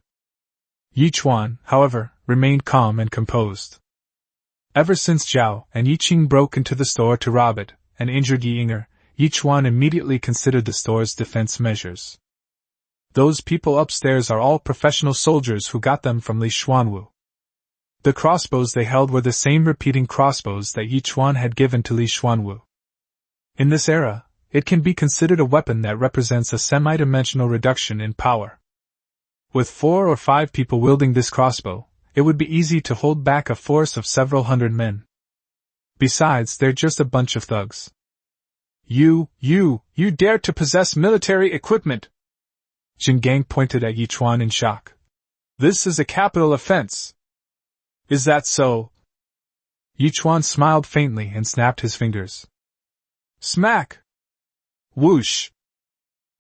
Yichuan, however, remained calm and composed. Ever since Zhao and Yiqing broke into the store to rob it and injured Yi Yinger, Yichuan immediately considered the store's defense measures. Those people upstairs are all professional soldiers who got them from Li Xuanwu. The crossbows they held were the same repeating crossbows that Yichuan had given to Li Xuanwu. In this era, it can be considered a weapon that represents a semi-dimensional reduction in power. With 4 or 5 people wielding this crossbow, it would be easy to hold back a force of several hundred men. Besides, they're just a bunch of thugs. You dare to possess military equipment! Jin Gang pointed at Yichuan in shock. This is a capital offense. Is that so? Yichuan smiled faintly and snapped his fingers. Smack! Whoosh!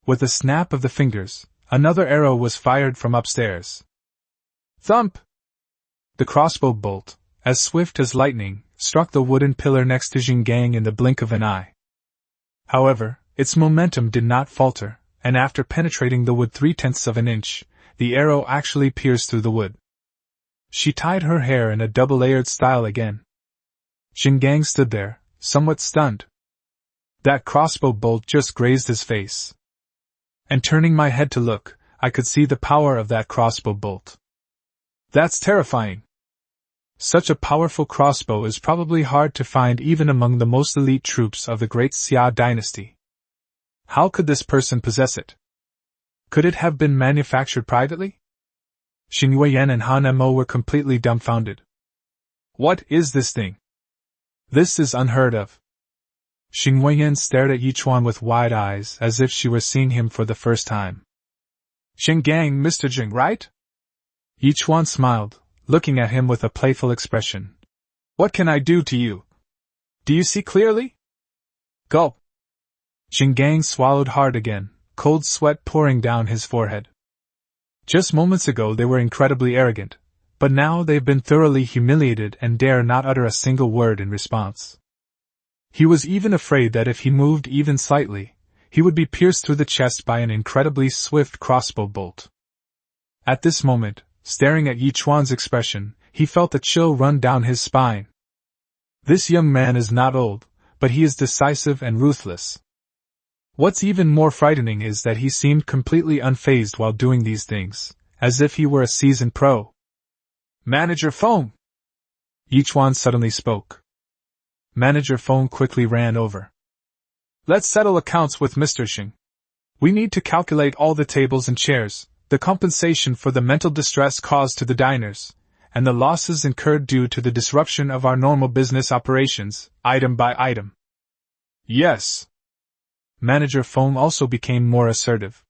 With a snap of the fingers, another arrow was fired from upstairs. Thump! The crossbow bolt, as swift as lightning, struck the wooden pillar next to Jin Gang in the blink of an eye. However, its momentum did not falter, and after penetrating the wood 3/10 of an inch, the arrow actually pierced through the wood. She tied her hair in a double-layered style again. Jin Gang stood there, somewhat stunned. That crossbow bolt just grazed his face. And turning my head to look, I could see the power of that crossbow bolt. That's terrifying. Such a powerful crossbow is probably hard to find even among the most elite troops of the great Xia dynasty. How could this person possess it? Could it have been manufactured privately? Xin Yueyan and Han Mo were completely dumbfounded. What is this thing? This is unheard of. Xin Yueyan stared at Yichuan with wide eyes as if she were seeing him for the first time. Jin Gang, Mr. Jing, right? Yichuan smiled, looking at him with a playful expression. What can I do to you? Do you see clearly? Gulp. Jin Gang swallowed hard again, cold sweat pouring down his forehead. Just moments ago they were incredibly arrogant, but now they've been thoroughly humiliated and dare not utter a single word in response. He was even afraid that if he moved even slightly, he would be pierced through the chest by an incredibly swift crossbow bolt. At this moment, staring at Yichuan's expression, he felt a chill run down his spine. This young man is not old, but he is decisive and ruthless. What's even more frightening is that he seemed completely unfazed while doing these things, as if he were a seasoned pro. Manager Feng! Yichuan suddenly spoke. Manager Feng quickly ran over. Let's settle accounts with Mr. Xing. We need to calculate all the tables and chairs, the compensation for the mental distress caused to the diners, and the losses incurred due to the disruption of our normal business operations, item by item. Yes. Manager Feng also became more assertive.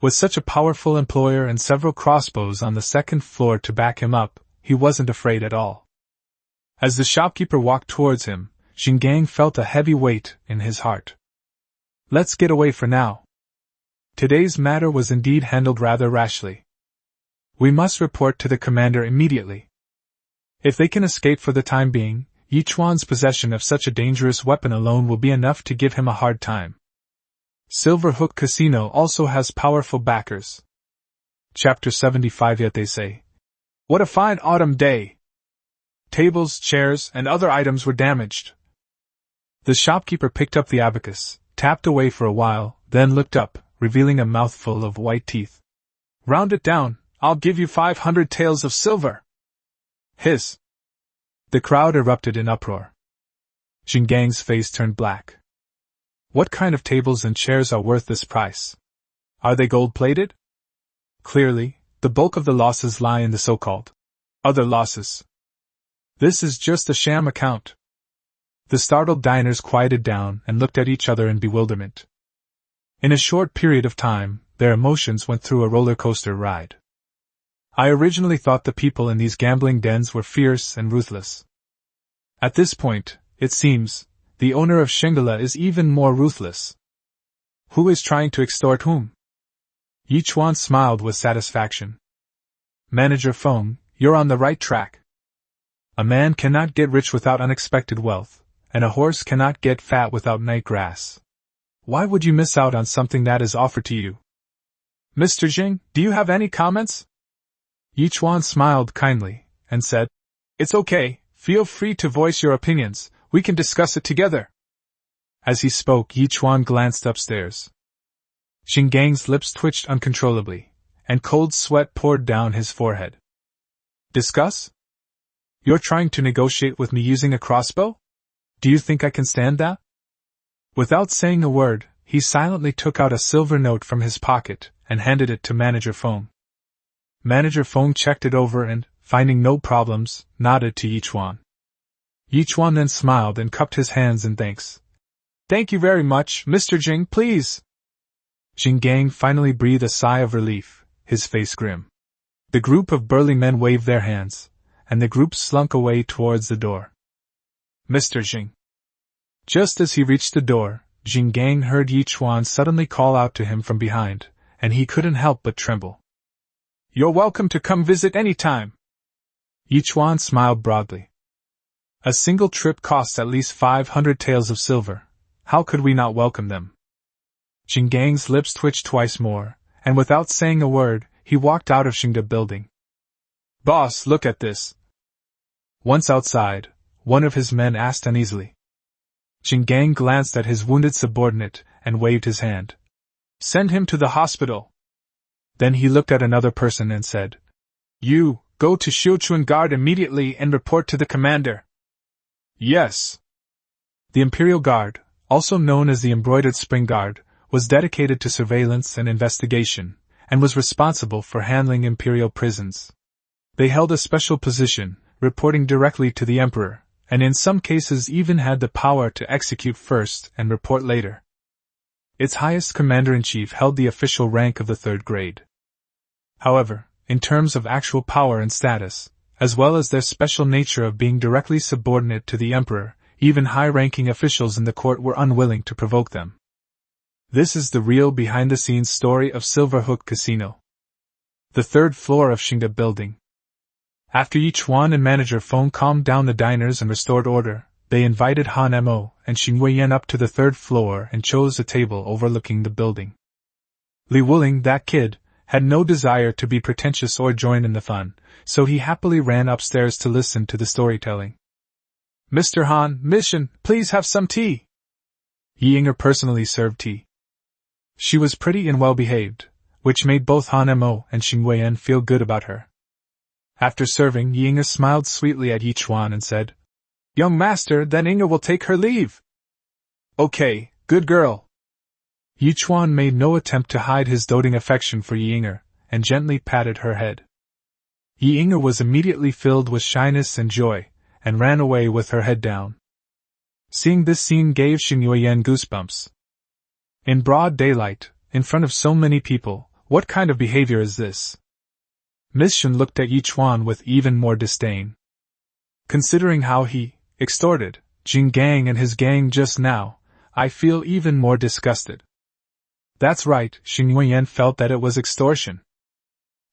With such a powerful employer and several crossbows on the second floor to back him up, he wasn't afraid at all. As the shopkeeper walked towards him, Jin Gang felt a heavy weight in his heart. Let's get away for now. Today's matter was indeed handled rather rashly. We must report to the commander immediately. If they can escape for the time being, Yichuan's possession of such a dangerous weapon alone will be enough to give him a hard time. Silver Hook Casino also has powerful backers. Chapter 75. Yet they say, what a fine autumn day! Tables, chairs, and other items were damaged. The shopkeeper picked up the abacus, tapped away for a while, then looked up, revealing a mouthful of white teeth. Round it down, I'll give you 500 taels of silver. Hiss. The crowd erupted in uproar. Jin Gang's face turned black. What kind of tables and chairs are worth this price? Are they gold-plated? Clearly, the bulk of the losses lie in the so-called other losses. This is just a sham account. The startled diners quieted down and looked at each other in bewilderment. In a short period of time, their emotions went through a roller coaster ride. I originally thought the people in these gambling dens were fierce and ruthless. At this point, it seems, the owner of Shangela is even more ruthless. Who is trying to extort whom? Yichuan smiled with satisfaction. Manager Feng, you're on the right track. A man cannot get rich without unexpected wealth, and a horse cannot get fat without night grass. Why would you miss out on something that is offered to you? Mr. Jing, do you have any comments? Yi Chuan smiled kindly, and said, It's okay, feel free to voice your opinions, we can discuss it together. As he spoke, Yi Chuan glanced upstairs. Xing Gang's lips twitched uncontrollably, and cold sweat poured down his forehead. Discuss? You're trying to negotiate with me using a crossbow? Do you think I can stand that? Without saying a word, he silently took out a silver note from his pocket and handed it to Manager Feng. Manager Feng checked it over and, finding no problems, nodded to Yi Chuan. Yi Chuan then smiled and cupped his hands in thanks. Thank you very much, Mr. Jing, please. Xing Gang finally breathed a sigh of relief, his face grim. The group of burly men waved their hands, and the group slunk away towards the door. Mr. Jing. Just as he reached the door, Xing Gang heard Yi Chuan suddenly call out to him from behind, and he couldn't help but tremble. You're welcome to come visit any time. Yi Chuan smiled broadly. A single trip costs at least 500 taels of silver. How could we not welcome them? Xing Gang's lips twitched twice more, and without saying a word, he walked out of Xingda building. Boss, look at this. Once outside, one of his men asked uneasily. Xing Gang glanced at his wounded subordinate and waved his hand. Send him to the hospital. Then he looked at another person and said, You, go to Xiuquan Guard immediately and report to the commander. Yes. The Imperial Guard, also known as the Embroidered Spring Guard, was dedicated to surveillance and investigation, and was responsible for handling imperial prisons. They held a special position, reporting directly to the Emperor, and in some cases even had the power to execute first and report later. Its highest commander-in-chief held the official rank of the 3rd grade. However, in terms of actual power and status, as well as their special nature of being directly subordinate to the Emperor, even high-ranking officials in the court were unwilling to provoke them. This is the real behind-the-scenes story of Silverhook Casino. The 3rd floor of Xingda building. After Yi Chuan and Manager Feng calmed down the diners and restored order, they invited Han Mo and Xing Weiyan up to the 3rd floor and chose a table overlooking the building. Li Wuling, that kid, had no desire to be pretentious or join in the fun, so he happily ran upstairs to listen to the storytelling. Mr. Han, Mission, please have some tea. Yi Yinger personally served tea. She was pretty and well-behaved, which made both Han Mo and Xing Weiyan feel good about her. After serving, Yi Yinger smiled sweetly at Yi Chuan and said, Young master, then Yinger will take her leave. Okay, good girl. Yi Chuan made no attempt to hide his doting affection for Yi Yinger, and gently patted her head. Yi Yinger was immediately filled with shyness and joy, and ran away with her head down. Seeing this scene gave Xing Weiyan goosebumps. In broad daylight, in front of so many people, what kind of behavior is this? Miss Shen looked at Yi Chuan with even more disdain. Considering how he extorted Xing Gang and his gang just now, I feel even more disgusted. That's right, Xing Weiyan felt that it was extortion.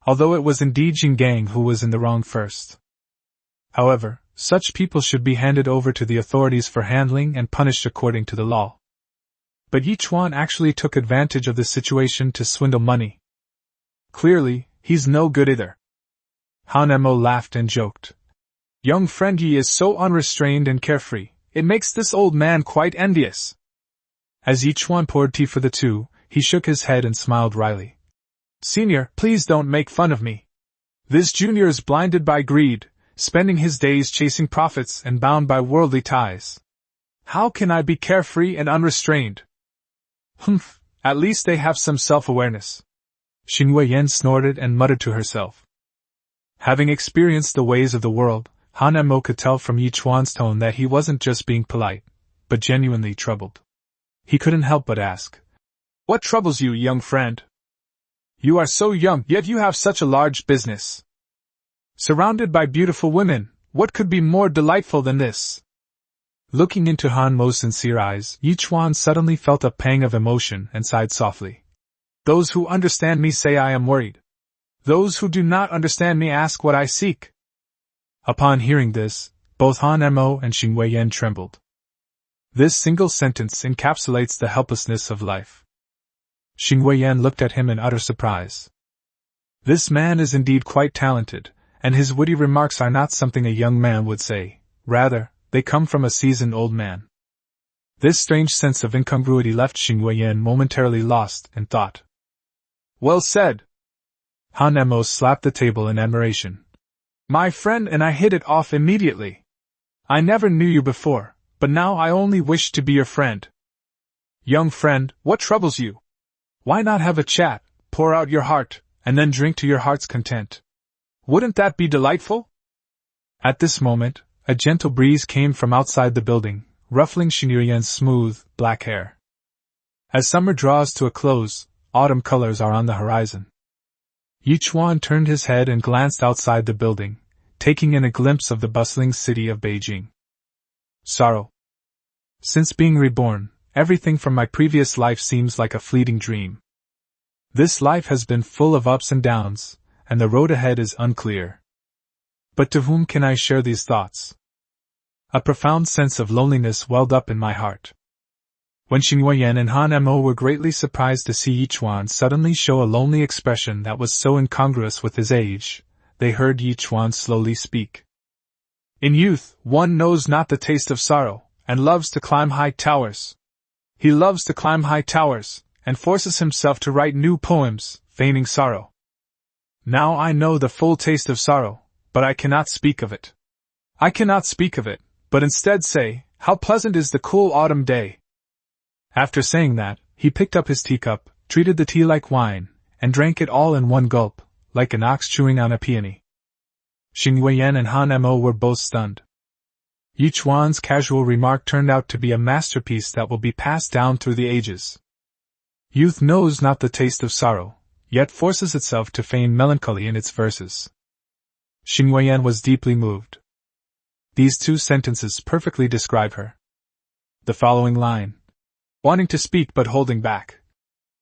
Although it was indeed Xing Gang who was in the wrong first. However, such people should be handed over to the authorities for handling and punished according to the law. But Yi Chuan actually took advantage of the situation to swindle money. Clearly, he's no good either. Han Mo laughed and joked. Young friend Yi is so unrestrained and carefree, it makes this old man quite envious. As Yi Chuan poured tea for the two, he shook his head and smiled wryly. Senior, please don't make fun of me. This junior is blinded by greed, spending his days chasing profits and bound by worldly ties. How can I be carefree and unrestrained? Humph, at least they have some self-awareness. Xing Weiyan snorted and muttered to herself. Having experienced the ways of the world, Han Mo could tell from Yi Chuan's tone that he wasn't just being polite, but genuinely troubled. He couldn't help but ask, What troubles you, young friend? You are so young, yet you have such a large business. Surrounded by beautiful women, what could be more delightful than this? Looking into Han Mo's sincere eyes, Yi Chuan suddenly felt a pang of emotion and sighed softly. Those who understand me say I am worried. Those who do not understand me ask what I seek. Upon hearing this, both Han Mo and Xing Weiyan trembled. This single sentence encapsulates the helplessness of life. Xing Weiyan looked at him in utter surprise. This man is indeed quite talented, and his witty remarks are not something a young man would say. Rather, they come from a seasoned old man. This strange sense of incongruity left Xing Weiyan momentarily lost in thought. Well said! Han Mo slapped the table in admiration. My friend and I hit it off immediately. I never knew you before, but now I only wish to be your friend. Young friend, what troubles you? Why not have a chat, pour out your heart, and then drink to your heart's content? Wouldn't that be delightful? At this moment, a gentle breeze came from outside the building, ruffling Xing Weiyan's smooth, black hair. As summer draws to a close, autumn colors are on the horizon. Yichuan turned his head and glanced outside the building, taking in a glimpse of the bustling city of Beijing. Sorrow. Since being reborn, everything from my previous life seems like a fleeting dream. This life has been full of ups and downs, and the road ahead is unclear. But to whom can I share these thoughts? A profound sense of loneliness welled up in my heart. When Xing Weiyan and Han Mo were greatly surprised to see Yichuan suddenly show a lonely expression that was so incongruous with his age, they heard Yichuan slowly speak. In youth, one knows not the taste of sorrow, and loves to climb high towers. He loves to climb high towers, and forces himself to write new poems, feigning sorrow. Now I know the full taste of sorrow, but I cannot speak of it. I cannot speak of it, but instead say, how pleasant is the cool autumn day. After saying that, he picked up his teacup, treated the tea like wine, and drank it all in one gulp, like an ox chewing on a peony. Xing Weiyan and Han Mo were both stunned. Yichuan's casual remark turned out to be a masterpiece that will be passed down through the ages. Youth knows not the taste of sorrow, yet forces itself to feign melancholy in its verses. Xing Weiyan was deeply moved. These two sentences perfectly describe her. The following line, wanting to speak but holding back,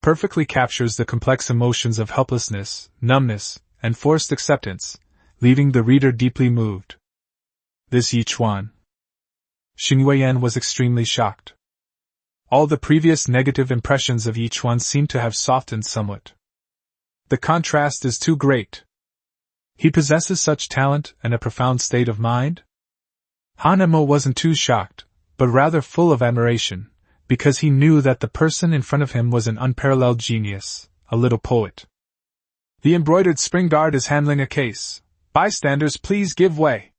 perfectly captures the complex emotions of helplessness, numbness, and forced acceptance, leaving the reader deeply moved. This Yichuan. Xing Weiyan was extremely shocked. All the previous negative impressions of Yichuan seemed to have softened somewhat. The contrast is too great. He possesses such talent and a profound state of mind? Han Mo wasn't too shocked, but rather full of admiration, because he knew that the person in front of him was an unparalleled genius, a little poet. The embroidered spring guard is handling a case. Bystanders, please give way.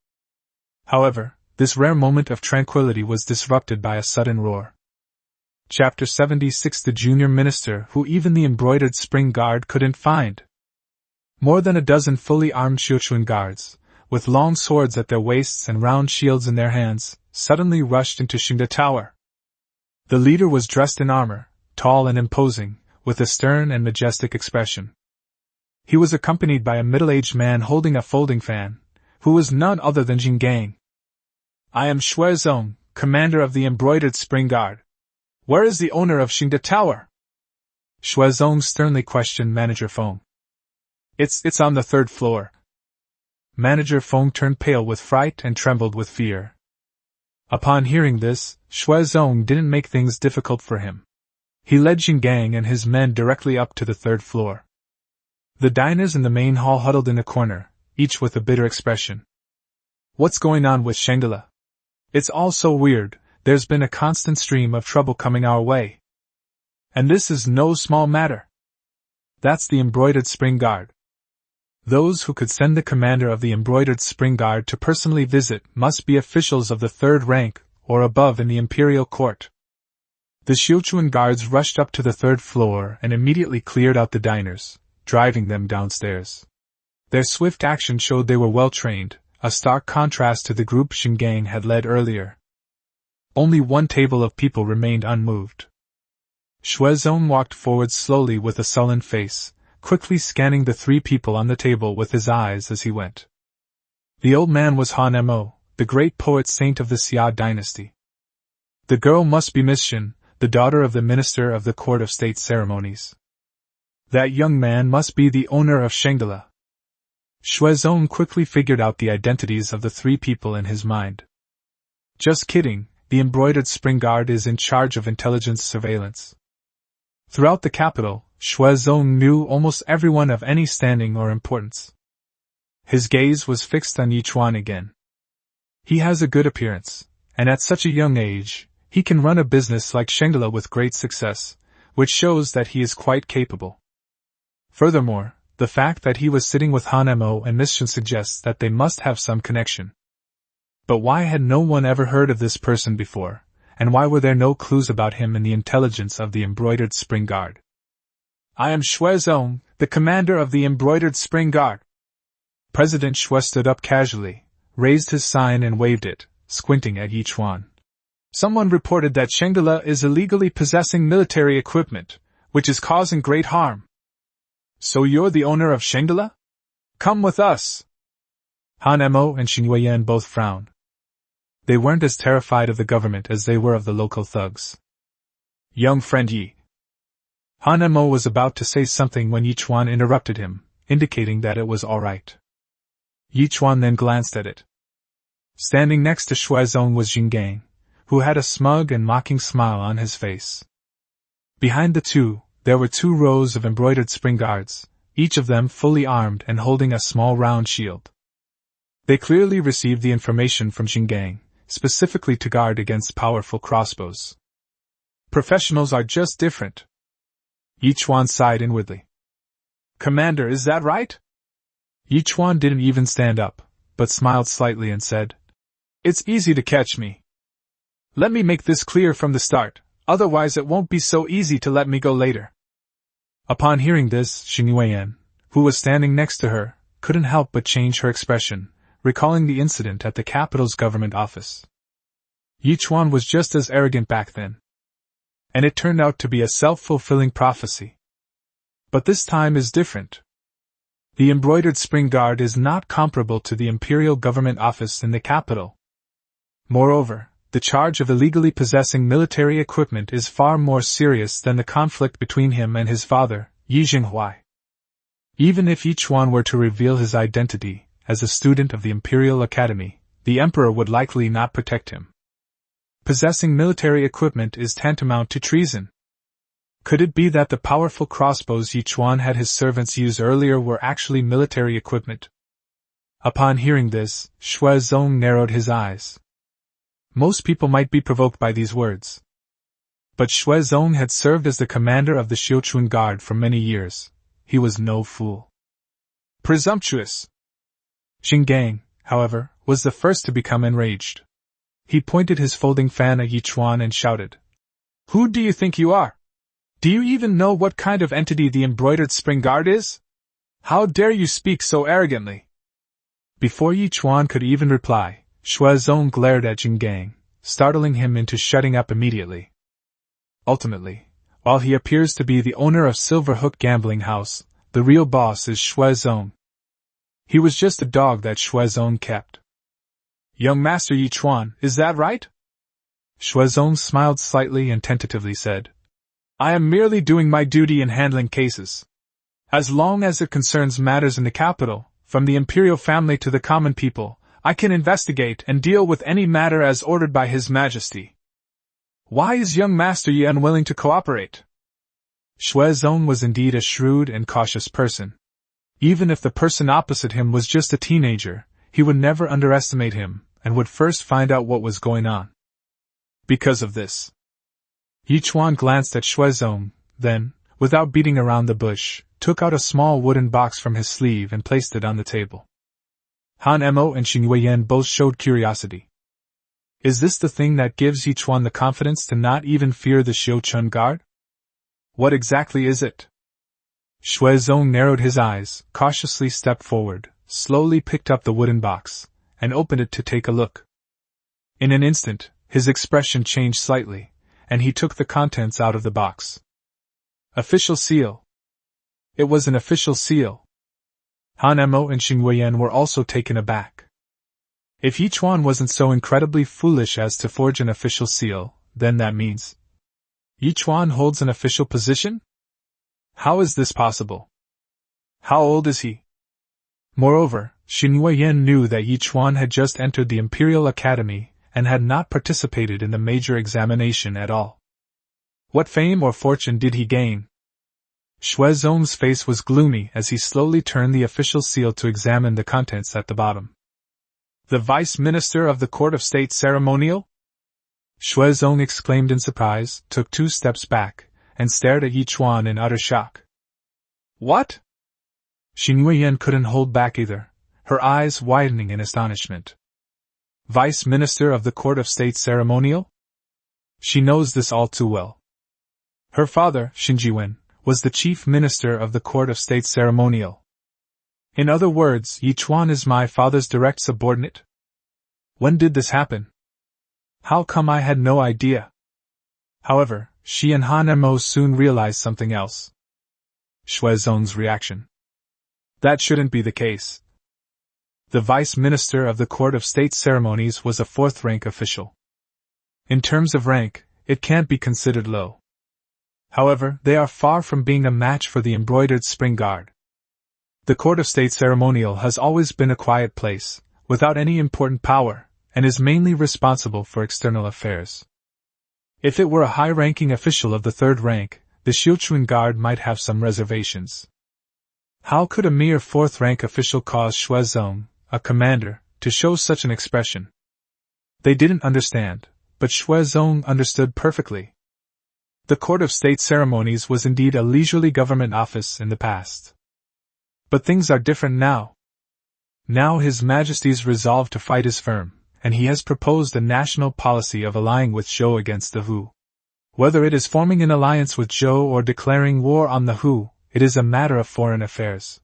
However, this rare moment of tranquility was disrupted by a sudden roar. Chapter 76. The junior minister who even the embroidered spring guard couldn't find. More than a dozen fully armed Xiuquan guards, with long swords at their waists and round shields in their hands, suddenly rushed into Xingde Tower. The leader was dressed in armor, tall and imposing, with a stern and majestic expression. He was accompanied by a middle-aged man holding a folding fan, who was none other than Jin Gang. I am Shuezong, commander of the embroidered spring guard. Where is the owner of Xingde Tower? Shuezong sternly questioned Manager Feng. It's on the third floor. Manager Feng turned pale with fright and trembled with fear. Upon hearing this, Shuezong didn't make things difficult for him. He led Jin Gang and his men directly up to the third floor. The diners in the main hall huddled in a corner, each with a bitter expression. What's going on with Shangela? It's all so weird, there's been a constant stream of trouble coming our way. And this is no small matter. That's the embroidered spring guard. Those who could send the commander of the embroidered spring guard to personally visit must be officials of the third rank, or above in the imperial court. The Xiuquan guards rushed up to the third floor and immediately cleared out the diners, driving them downstairs. Their swift action showed they were well trained, a stark contrast to the group Xing Gang had led earlier. Only one table of people remained unmoved. Shuezong walked forward slowly with a sullen face, quickly scanning the three people on the table with his eyes as he went. The old man was Han Mo, the great poet saint of the Xia dynasty. The girl must be Miss Xin, the daughter of the minister of the court of state ceremonies. That young man must be the owner of Shangela. Shuezong quickly figured out the identities of the three people in his mind. Just kidding, the embroidered spring guard is in charge of intelligence surveillance. Throughout the capital, Shuezong knew almost everyone of any standing or importance. His gaze was fixed on Yichuan again. He has a good appearance, and at such a young age, he can run a business like Shangela with great success, which shows that he is quite capable. Furthermore, the fact that he was sitting with Han Mo and Miss Shen suggests that they must have some connection. But why had no one ever heard of this person before, and why were there no clues about him in the intelligence of the embroidered spring guard? I am Shuezong, the commander of the embroidered spring guard. President Shui stood up casually, raised his sign and waved it, squinting at Yichuan. Someone reported that Shangela is illegally possessing military equipment, which is causing great harm. So you're the owner of Shangela? Come with us. Han Mo and Xin Yueyan both frowned. They weren't as terrified of the government as they were of the local thugs. Young friend Yi. Han Mo was about to say something when Yichuan interrupted him, indicating that it was all right. Yichuan then glanced at it. Standing next to Shuezong was Jinggang, who had a smug and mocking smile on his face. Behind the two, there were 2 rows of embroidered spring guards, each of them fully armed and holding a small round shield. They clearly received the information from Jinggang, specifically to guard against powerful crossbows. Professionals are just different. Yichuan sighed inwardly. Commander, is that right? Yichuan didn't even stand up, but smiled slightly and said, It's easy to catch me. Let me make this clear from the start, otherwise it won't be so easy to let me go later. Upon hearing this, Xin Yueyan, who was standing next to her, couldn't help but change her expression, recalling the incident at the capital's government office. Yichuan was just as arrogant back then. And it turned out to be a self-fulfilling prophecy. But this time is different. The embroidered spring guard is not comparable to the imperial government office in the capital. Moreover, the charge of illegally possessing military equipment is far more serious than the conflict between him and his father, Yi Jinghuai. Even if Yichuan were to reveal his identity as a student of the Imperial Academy, the emperor would likely not protect him. Possessing military equipment is tantamount to treason. Could it be that the powerful crossbows Yichuan had his servants use earlier were actually military equipment? Upon hearing this, Shuezong narrowed his eyes. Most people might be provoked by these words. But Shuezong had served as the commander of the Xiuchun Guard for many years. He was no fool. Presumptuous! Jinggang, however, was the first to become enraged. He pointed his folding fan at Yichuan and shouted, Who do you think you are? Do you even know what kind of entity the embroidered spring guard is? How dare you speak so arrogantly? Before Yichuan could even reply, Shuezong glared at Jinggang, startling him into shutting up immediately. Ultimately, while he appears to be the owner of Silverhook Gambling House, the real boss is Shuezong. He was just a dog that Shuezong kept. Young Master Yichuan, is that right? Shuezong smiled slightly and tentatively said, I am merely doing my duty in handling cases. As long as it concerns matters in the capital, from the imperial family to the common people, I can investigate and deal with any matter as ordered by His Majesty. Why is young Master Yi unwilling to cooperate? Shuezong was indeed a shrewd and cautious person. Even if the person opposite him was just a teenager, he would never underestimate him, and would first find out what was going on. Because of this, Yichuan glanced at Shuezong, then, without beating around the bush, took out a small wooden box from his sleeve and placed it on the table. Han Mo and Xin Yueyan both showed curiosity. Is this the thing that gives Yichuan the confidence to not even fear the Xiuchun Guard? What exactly is it? Shuezong narrowed his eyes, cautiously stepped forward, slowly picked up the wooden box, and opened it to take a look. In an instant, his expression changed slightly, and he took the contents out of the box. Official seal. It was an official seal. Han Mo and Xin Yueyan were also taken aback. If Yichuan wasn't so incredibly foolish as to forge an official seal, then that means Yichuan holds an official position? How is this possible? How old is he? Moreover, Xin Yueyan knew that Yichuan had just entered the Imperial Academy, and had not participated in the major examination at all. What fame or fortune did he gain? Xuezong's face was gloomy as he slowly turned the official seal to examine the contents at the bottom. The Vice Minister of the Court of State Ceremonial? Xuezong exclaimed in surprise, took 2 steps back, and stared at Yichuan in utter shock. What? Xing Huiyan couldn't hold back either, her eyes widening in astonishment. Vice Minister of the Court of State Ceremonial? She knows this all too well. Her father, Xin Jiwen, was the Chief Minister of the Court of State Ceremonial. In other words, Yichuan is my father's direct subordinate? When did this happen? How come I had no idea? However, she and Han Mo soon realized something else. Xuezong's reaction. That shouldn't be the case. The Vice Minister of the Court of State Ceremonies was a 4th-rank official. In terms of rank, it can't be considered low. However, they are far from being a match for the embroidered spring guard. The Court of State Ceremonial has always been a quiet place, without any important power, and is mainly responsible for external affairs. If it were a high-ranking official of the 3rd rank, the Xiuquan Guard might have some reservations. How could a mere 4th-rank official cause Xuezong, a commander, to show such an expression? They didn't understand, but Xuezong understood perfectly. The Court of State Ceremonies was indeed a leisurely government office in the past. But things are different now. Now His Majesty's resolved to fight his firm, and he has proposed a national policy of allying with Zhou against the Hu. Whether it is forming an alliance with Zhou or declaring war on the Hu, it is a matter of foreign affairs.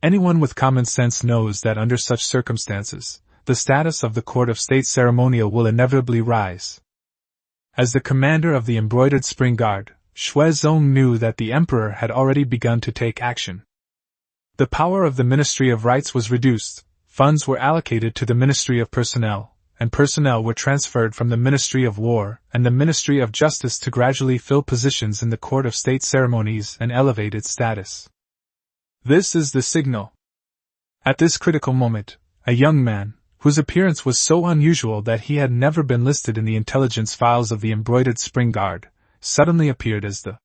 Anyone with common sense knows that under such circumstances, the status of the Court of State Ceremonial will inevitably rise. As the commander of the embroidered spring guard, Xuezong knew that the emperor had already begun to take action. The power of the Ministry of Rights was reduced, funds were allocated to the Ministry of Personnel, and personnel were transferred from the Ministry of War and the Ministry of Justice to gradually fill positions in the Court of State Ceremonies and elevate its status. This is the signal. At this critical moment, a young man, whose appearance was so unusual that he had never been listed in the intelligence files of the embroidered spring guard, suddenly appeared as the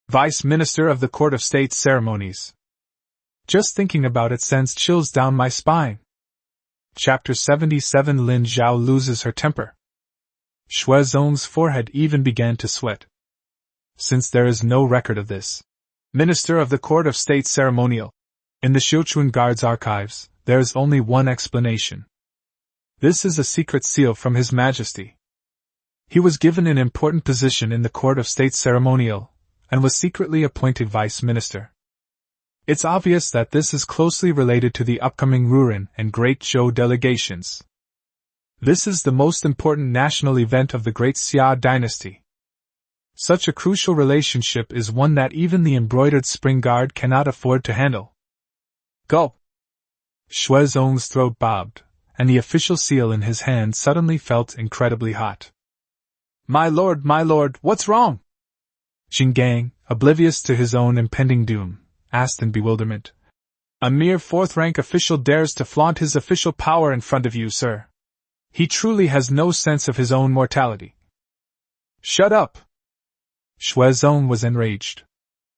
Vice Minister of the Court of State Ceremonies. Just thinking about it sends chills down my spine. Chapter 77 Lin Zhao loses her temper. Xuezong's forehead even began to sweat. Since there is no record of this Minister of the Court of State Ceremonial in the Xiuquan Guard's archives, there is only one explanation. This is a secret seal from His Majesty. He was given an important position in the Court of State Ceremonial, and was secretly appointed Vice Minister. It's obvious that this is closely related to the upcoming Rurin and Great Zhou delegations. This is the most important national event of the Great Xia dynasty. Such a crucial relationship is one that even the embroidered spring guard cannot afford to handle. Gulp! Xuezong's throat bobbed, and the official seal in his hand suddenly felt incredibly hot. My lord, what's wrong? Jin Gang, oblivious to his own impending doom, asked in bewilderment. A mere 4th-rank official dares to flaunt his official power in front of you, sir. He truly has no sense of his own mortality. Shut up! Xuezong was enraged.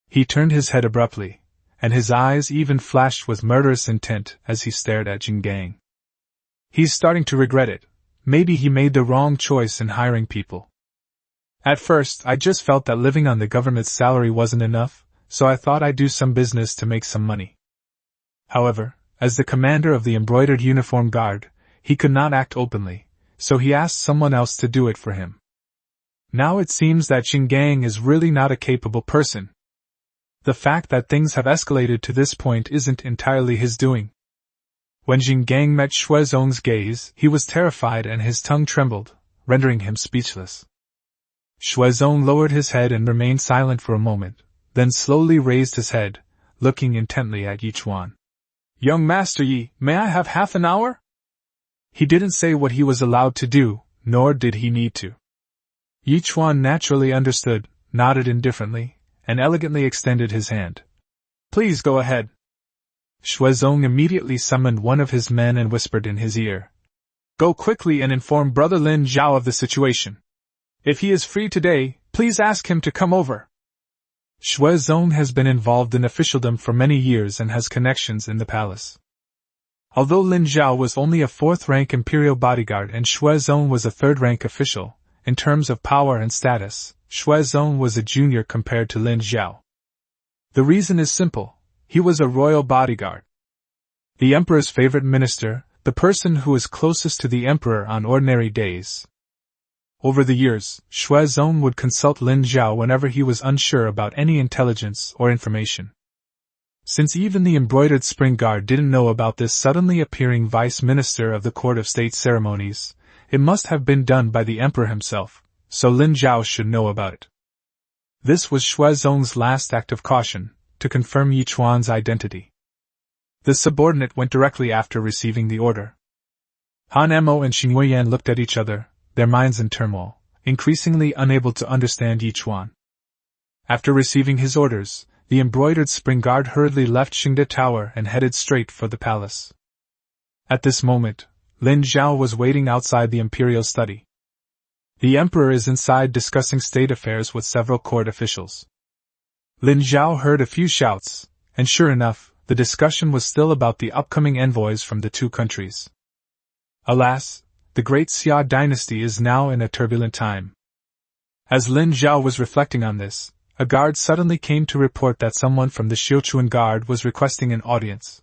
He turned his head abruptly, and his eyes even flashed with murderous intent as he stared at Jin Gang. He's starting to regret it. Maybe he made the wrong choice in hiring people. At first, I just felt that living on the government's salary wasn't enough, so I thought I'd do some business to make some money. However, as the commander of the embroidered uniform guard, he could not act openly, so he asked someone else to do it for him. Now it seems that Jin Gang is really not a capable person. The fact that things have escalated to this point isn't entirely his doing. When Jin Gang met Xuezong's gaze, he was terrified and his tongue trembled, rendering him speechless. Xuezong lowered his head and remained silent for a moment, then slowly raised his head, looking intently at Yichuan. Young Master Yi, may I have half an hour? He didn't say what he was allowed to do, nor did he need to. Yichuan naturally understood, nodded indifferently, and elegantly extended his hand. Please go ahead. Xuezong immediately summoned one of his men and whispered in his ear. Go quickly and inform Brother Lin Zhao of the situation. If he is free today, please ask him to come over. Shuezong has been involved in officialdom for many years and has connections in the palace. Although Lin Zhao was only a 4th-rank imperial bodyguard and Shuezong was a 3rd-rank official, in terms of power and status, Shuezong was a junior compared to Lin Zhao. The reason is simple: he was a royal bodyguard. The emperor's favorite minister, the person who is closest to the emperor on ordinary days. Over the years, Shuezong would consult Lin Zhao whenever he was unsure about any intelligence or information. Since even the embroidered spring guard didn't know about this suddenly appearing vice minister of the court of state ceremonies, it must have been done by the emperor himself, so Lin Zhao should know about it. This was Shuezong's last act of caution, to confirm Yi Chuan's identity. The subordinate went directly after receiving the order. Han Emo and Xing Weiyan looked at each other, their minds in turmoil, increasingly unable to understand Yi Chuan. After receiving his orders, the embroidered spring guard hurriedly left Xingde Tower and headed straight for the palace. At this moment, Lin Zhao was waiting outside the imperial study. The emperor is inside discussing state affairs with several court officials. Lin Zhao heard a few shouts, and sure enough, the discussion was still about the upcoming envoys from the 2 countries. Alas, the great Xia dynasty is now in a turbulent time. As Lin Zhao was reflecting on this, a guard suddenly came to report that someone from the Xiuquan guard was requesting an audience.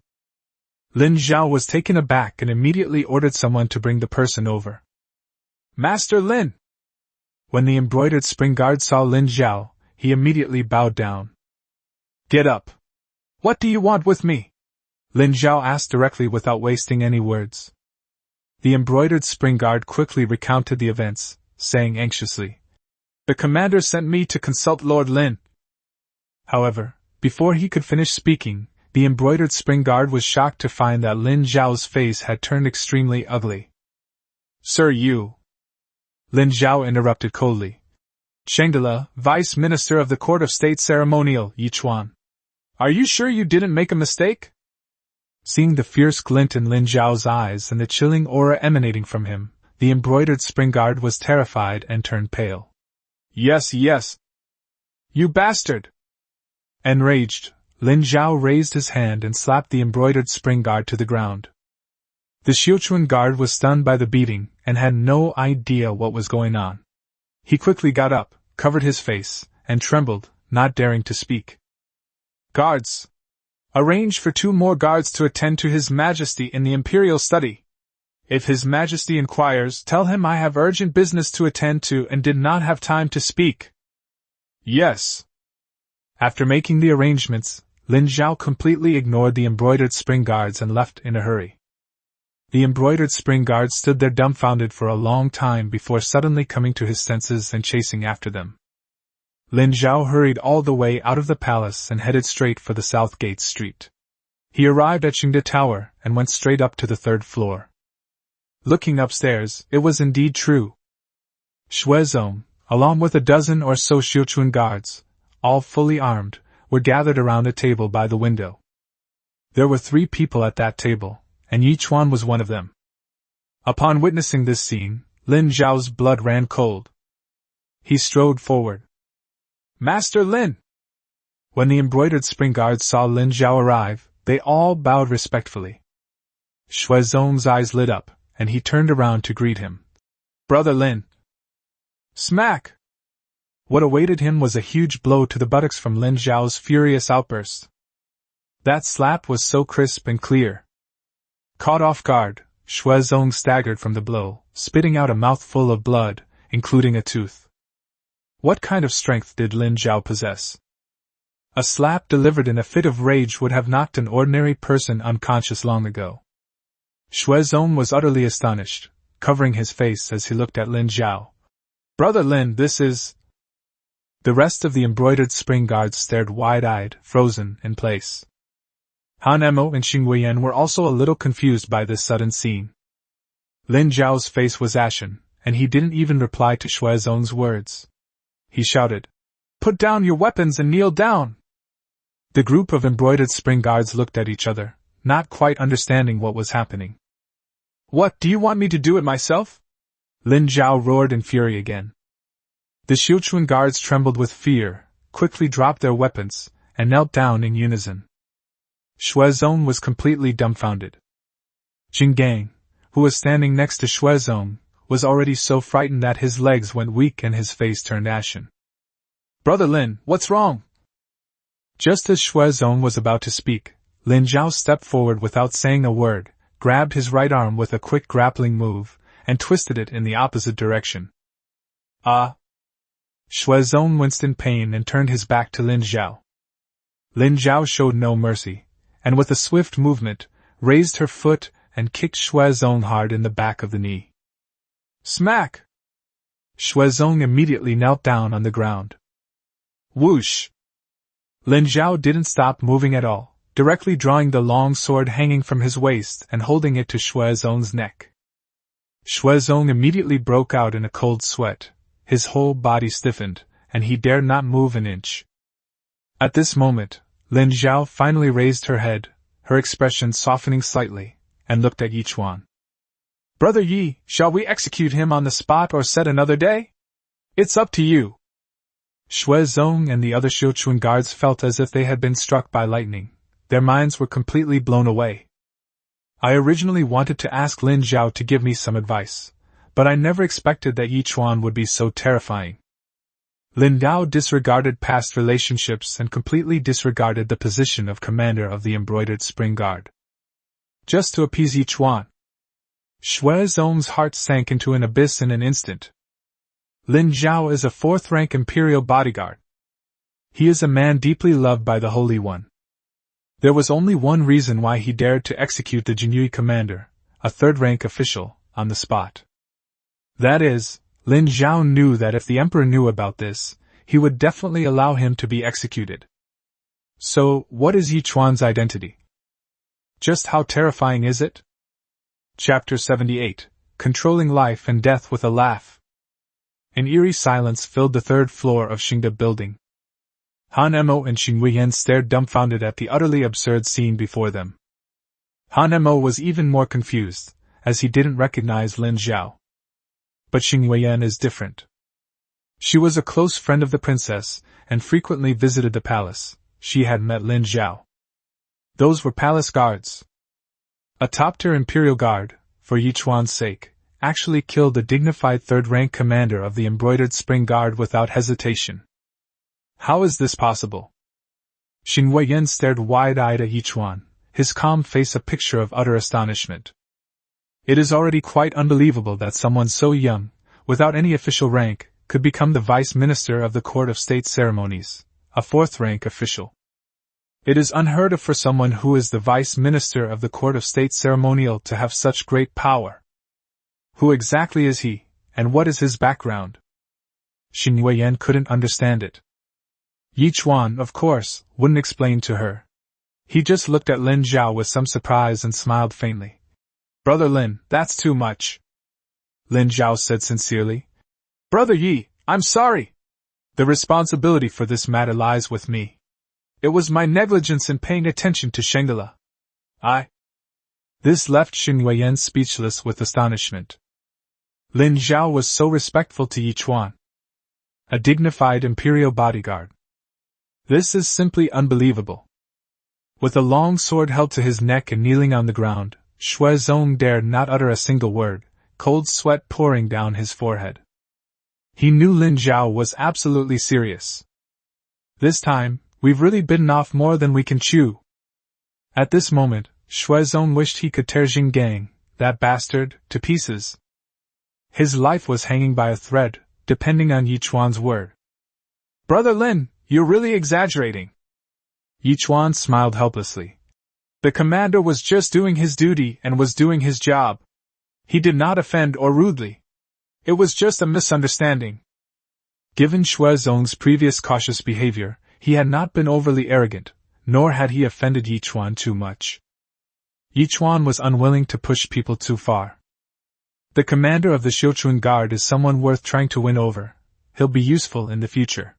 Lin Zhao was taken aback and immediately ordered someone to bring the person over. Master Lin! When the embroidered spring guard saw Lin Zhao, he immediately bowed down. Get up! What do you want with me? Lin Zhao asked directly without wasting any words. The embroidered spring guard quickly recounted the events, saying anxiously, The commander sent me to consult Lord Lin. However, before he could finish speaking, the embroidered spring guard was shocked to find that Lin Zhao's face had turned extremely ugly. Sir, you... Lin Zhao interrupted coldly. Chengde, Vice Minister of the Court of State Ceremonial, Yi Chuan. Are you sure you didn't make a mistake? Seeing the fierce glint in Lin Zhao's eyes and the chilling aura emanating from him, the embroidered spring guard was terrified and turned pale. Yes, yes. You bastard! Enraged, Lin Zhao raised his hand and slapped the embroidered spring guard to the ground. The Xiuquan guard was stunned by the beating and had no idea what was going on. He quickly got up, covered his face, and trembled, not daring to speak. Guards! Arrange for 2 more guards to attend to His Majesty in the Imperial study. If His Majesty inquires, tell him I have urgent business to attend to and did not have time to speak. Yes. After making the arrangements, Lin Zhao completely ignored the embroidered spring guards and left in a hurry. The embroidered spring guards stood there dumbfounded for a long time before suddenly coming to his senses and chasing after them. Lin Zhao hurried all the way out of the palace and headed straight for the South Gate Street. He arrived at Xingde Tower and went straight up to the 3rd floor. Looking upstairs, it was indeed true. Shuezong, along with a dozen or so Xiuquan guards, all fully armed, were gathered around a table by the window. There were 3 people at that table, and Yi Chuan was one of them. Upon witnessing this scene, Lin Zhao's blood ran cold. He strode forward. Master Lin! When the embroidered spring guards saw Lin Zhao arrive, they all bowed respectfully. Shuezong's eyes lit up, and he turned around to greet him. Brother Lin! Smack! What awaited him was a huge blow to the buttocks from Lin Zhao's furious outburst. That slap was so crisp and clear. Caught off guard, Shuezong staggered from the blow, spitting out a mouthful of blood, including a tooth. What kind of strength did Lin Zhao possess? A slap delivered in a fit of rage would have knocked an ordinary person unconscious long ago. Shuezong was utterly astonished, covering his face as he looked at Lin Zhao. Brother Lin, this is... The rest of the embroidered spring guards stared wide-eyed, frozen in place. Han Emo and Xing Weiyan were also a little confused by this sudden scene. Lin Zhao's face was ashen, and he didn't even reply to Shuezong's words. He shouted, Put down your weapons and kneel down! The group of embroidered spring guards looked at each other, not quite understanding what was happening. What, do you want me to do it myself? Lin Zhao roared in fury again. The Xiuquan guards trembled with fear, quickly dropped their weapons, and knelt down in unison. Shuezong was completely dumbfounded. Jing Gang, who was standing next to Shuezong, was already so frightened that his legs went weak and his face turned ashen. Brother Lin, what's wrong? Just as Shuezong was about to speak, Lin Zhao stepped forward without saying a word, grabbed his right arm with a quick grappling move, and twisted it in the opposite direction. Ah! Shuezong winced in pain and turned his back to Lin Zhao. Lin Zhao showed no mercy, and with a swift movement, raised her foot and kicked Shuezong hard in the back of the knee. Smack! Shuezong immediately knelt down on the ground. Whoosh! Lin Zhao didn't stop moving at all, directly drawing the long sword hanging from his waist and holding it to Shuezong's neck. Shuezong immediately broke out in a cold sweat, his whole body stiffened, and he dared not move an inch. At this moment, Lin Zhao finally raised her head, her expression softening slightly, and looked at Yichuan. Brother Yi, shall we execute him on the spot or set another day? It's up to you. Shuezong and the other Xiuquan guards felt as if they had been struck by lightning. Their minds were completely blown away. I originally wanted to ask Lin Zhao to give me some advice, but I never expected that Yichuan would be so terrifying. Lin Zhao disregarded past relationships and completely disregarded the position of commander of the embroidered spring guard. Just to appease Yichuan. Shuezong's heart sank into an abyss in an instant. Lin Zhao is a fourth-rank imperial bodyguard. He is a man deeply loved by the Holy One. There was only one reason why he dared to execute the Jinyue commander, a third-rank official, on the spot. That is, Lin Zhao knew that if the emperor knew about this, he would definitely allow him to be executed. So, what is Yichuan's identity? Just how terrifying is it? Chapter 78, Controlling Life and Death with a Laugh. An eerie silence filled the third floor of Xingde building. Han Emo and Xing Huiyan stared dumbfounded at the utterly absurd scene before them. Han Emo was even more confused, as he didn't recognize Lin Zhao. But Xing Huiyan is different. She was a close friend of the princess, and frequently visited the palace. She had met Lin Zhao. Those were palace guards. A top-tier imperial guard, for Yichuan's sake, actually killed the dignified third-rank commander of the embroidered spring guard without hesitation. How is this possible? Xing Huiyan stared wide-eyed at Yichuan, his calm face a picture of utter astonishment. It is already quite unbelievable that someone so young, without any official rank, could become the vice minister of the Court of State Ceremonies, a fourth-rank official. It is unheard of for someone who is the vice minister of the Court of State Ceremonial to have such great power. Who exactly is he, and what is his background? Xing Huiyan couldn't understand it. Yichuan, of course, wouldn't explain to her. He just looked at Lin Zhao with some surprise and smiled faintly. Brother Lin, that's too much. Lin Zhao said sincerely. Brother Yi, I'm sorry. The responsibility for this matter lies with me. It was my negligence in paying attention to Shangela. This left Xing Huiyan speechless with astonishment. Lin Zhao was so respectful to Yichuan. A dignified imperial bodyguard. This is simply unbelievable. With a long sword held to his neck and kneeling on the ground, Shuezong dared not utter a single word, cold sweat pouring down his forehead. He knew Lin Zhao was absolutely serious. This time, we've really bitten off more than we can chew. At this moment, Shuezong wished he could tear Jing Gang, that bastard, to pieces. His life was hanging by a thread, depending on Yichuan's word. Brother Lin, you're really exaggerating. Yichuan smiled helplessly. The commander was just doing his duty and was doing his job. He did not offend or rudely. It was just a misunderstanding. Given Shuezong's previous cautious behavior, he had not been overly arrogant, nor had he offended Yichuan too much. Yichuan was unwilling to push people too far. The commander of the Xiuquan Guard is someone worth trying to win over. He'll be useful in the future.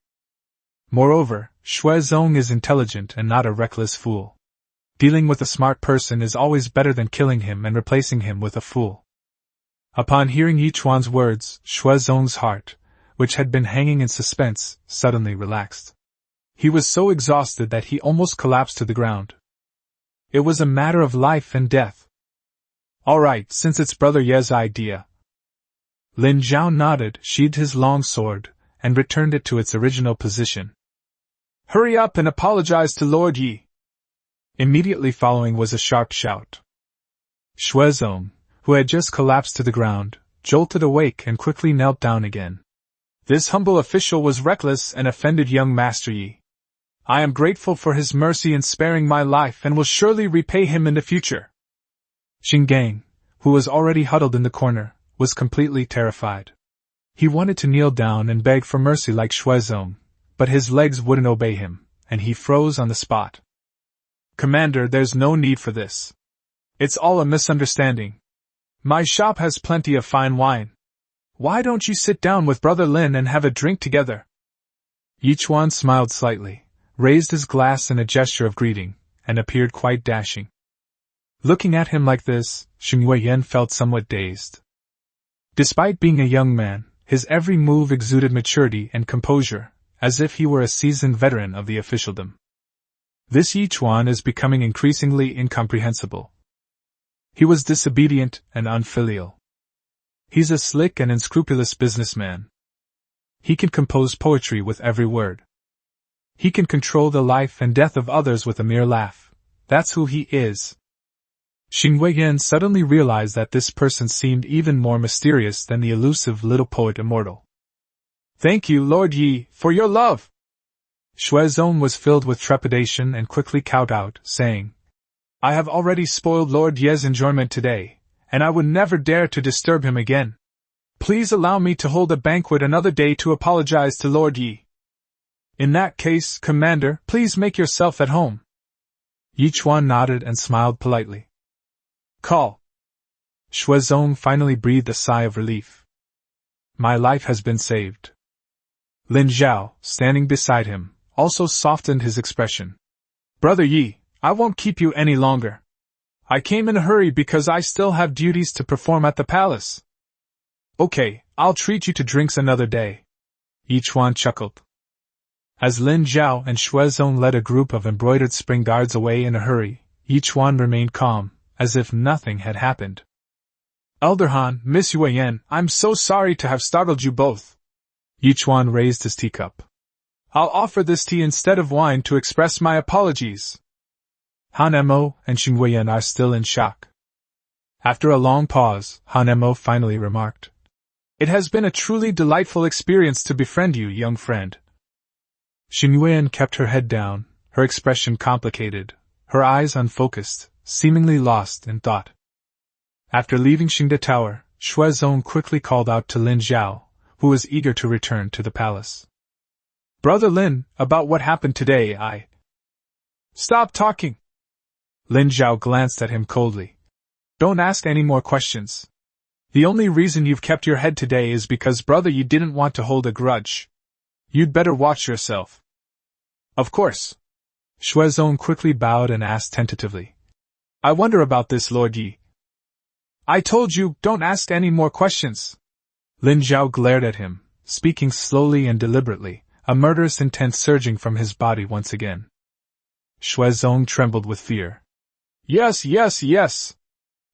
Moreover, Shuezong is intelligent and not a reckless fool. Dealing with a smart person is always better than killing him and replacing him with a fool. Upon hearing Yichuan's words, Shuezong's heart, which had been hanging in suspense, suddenly relaxed. He was so exhausted that he almost collapsed to the ground. It was a matter of life and death. All right, since it's Brother Ye's idea. Lin Zhao nodded, sheathed his long sword, and returned it to its original position. Hurry up and apologize to Lord Yi. Immediately following was a sharp shout. Shuezong, who had just collapsed to the ground, jolted awake and quickly knelt down again. This humble official was reckless and offended young Master Yi. I am grateful for his mercy in sparing my life and will surely repay him in the future. Xinggang, who was already huddled in the corner, was completely terrified. He wanted to kneel down and beg for mercy like Shuezong, but his legs wouldn't obey him, and he froze on the spot. Commander, there's no need for this. It's all a misunderstanding. My shop has plenty of fine wine. Why don't you sit down with Brother Lin and have a drink together? Yichuan smiled slightly, raised his glass in a gesture of greeting, and appeared quite dashing. Looking at him like this, Xing Weiyan felt somewhat dazed. Despite being a young man, his every move exuded maturity and composure, as if he were a seasoned veteran of the officialdom. This Yichuan is becoming increasingly incomprehensible. He was disobedient and unfilial. He's a slick and unscrupulous businessman. He can compose poetry with every word. He can control the life and death of others with a mere laugh. That's who he is. Xing Weiyan suddenly realized that this person seemed even more mysterious than the elusive little poet immortal. Thank you, Lord Yi, for your love! Shuezong was filled with trepidation and quickly kowed out, saying, I have already spoiled Lord Ye's enjoyment today, and I would never dare to disturb him again. Please allow me to hold a banquet another day to apologize to Lord Yi. In that case, Commander, please make yourself at home. Yichuan nodded and smiled politely. Call. Shuezong finally breathed a sigh of relief. My life has been saved. Lin Zhao, standing beside him, also softened his expression. Brother Yi, I won't keep you any longer. I came in a hurry because I still have duties to perform at the palace. Okay, I'll treat you to drinks another day. Yichuan chuckled. As Lin Zhao and Shuezong led a group of embroidered spring guards away in a hurry, Yichuan remained calm, as if nothing had happened. Elder Han, Miss Weiyan, I'm so sorry to have startled you both. Yichuan raised his teacup. I'll offer this tea instead of wine to express my apologies. Han Mo and Xing Weiyan are still in shock. After a long pause, Han Mo finally remarked, It has been a truly delightful experience to befriend you, young friend. Xing Weiyan kept her head down, her expression complicated, her eyes unfocused, seemingly lost in thought. After leaving Xingde Tower, Shuezong quickly called out to Lin Zhao, who was eager to return to the palace. Brother Lin, about what happened today, Stop talking! Lin Zhao glanced at him coldly. Don't ask any more questions. The only reason you've kept your head today is because Brother Yi didn't want to hold a grudge. You'd better watch yourself. Of course. Shuezong quickly bowed and asked tentatively. I wonder about this, Lord Yi. I told you, don't ask any more questions. Lin Zhao glared at him, speaking slowly and deliberately, a murderous intent surging from his body once again. Shuezong trembled with fear. Yes.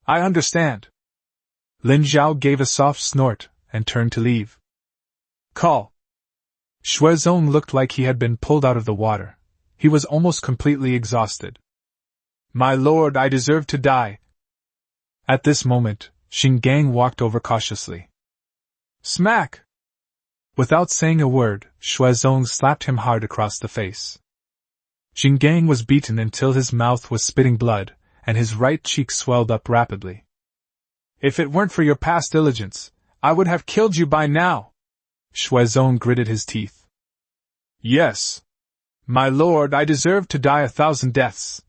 I understand. Lin Zhao gave a soft snort and turned to leave. Call. Shuezong looked like he had been pulled out of the water. He was almost completely exhausted. My lord, I deserve to die. At this moment, Xinggang walked over cautiously. Smack! Without saying a word, Shuezong slapped him hard across the face. Xinggang was beaten until his mouth was spitting blood, and his right cheek swelled up rapidly. If it weren't for your past diligence, I would have killed you by now. Shuezong gritted his teeth. Yes. My lord, I deserve to die 1,000 deaths.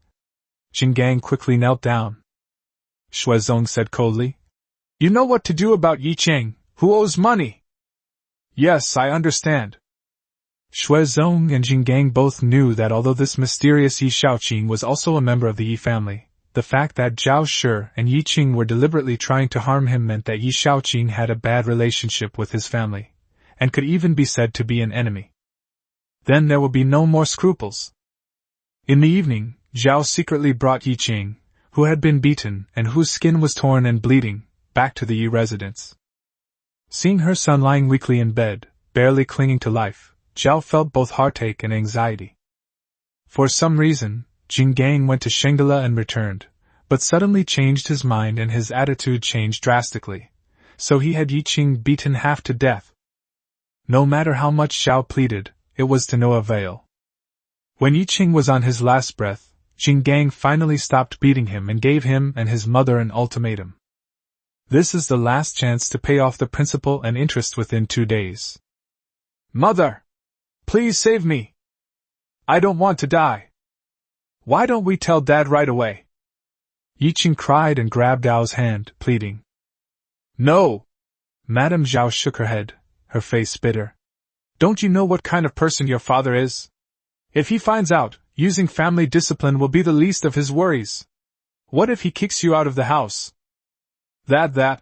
Xinggang quickly knelt down. Shuezong said coldly. You know what to do about Yi Cheng, who owes money. Yes, I understand. Shuizong and Jinggang both knew that although this mysterious Yi Shaoqing was also a member of the Yi family, the fact that Zhao Shi and Yi Qing were deliberately trying to harm him meant that Yi Shaoqing had a bad relationship with his family, and could even be said to be an enemy. Then there would be no more scruples. In the evening, Zhao secretly brought Yi Qing, who had been beaten and whose skin was torn and bleeding, back to the Yi residence. Seeing her son lying weakly in bed, barely clinging to life, Zhao felt both heartache and anxiety. For some reason, Jinggang went to Shangela and returned, but suddenly changed his mind and his attitude changed drastically, so he had Yi Qing beaten half to death. No matter how much Zhao pleaded, it was to no avail. When Yi Qing was on his last breath, Jinggang finally stopped beating him and gave him and his mother an ultimatum. This is the last chance to pay off the principal and interest within 2 days. Mother! Please save me! I don't want to die. Why don't we tell Dad right away? Yi Qing cried and grabbed Zhao's hand, pleading. No! Madame Zhao shook her head, her face bitter. Don't you know what kind of person your father is? If he finds out, using family discipline will be the least of his worries. What if he kicks you out of the house? That.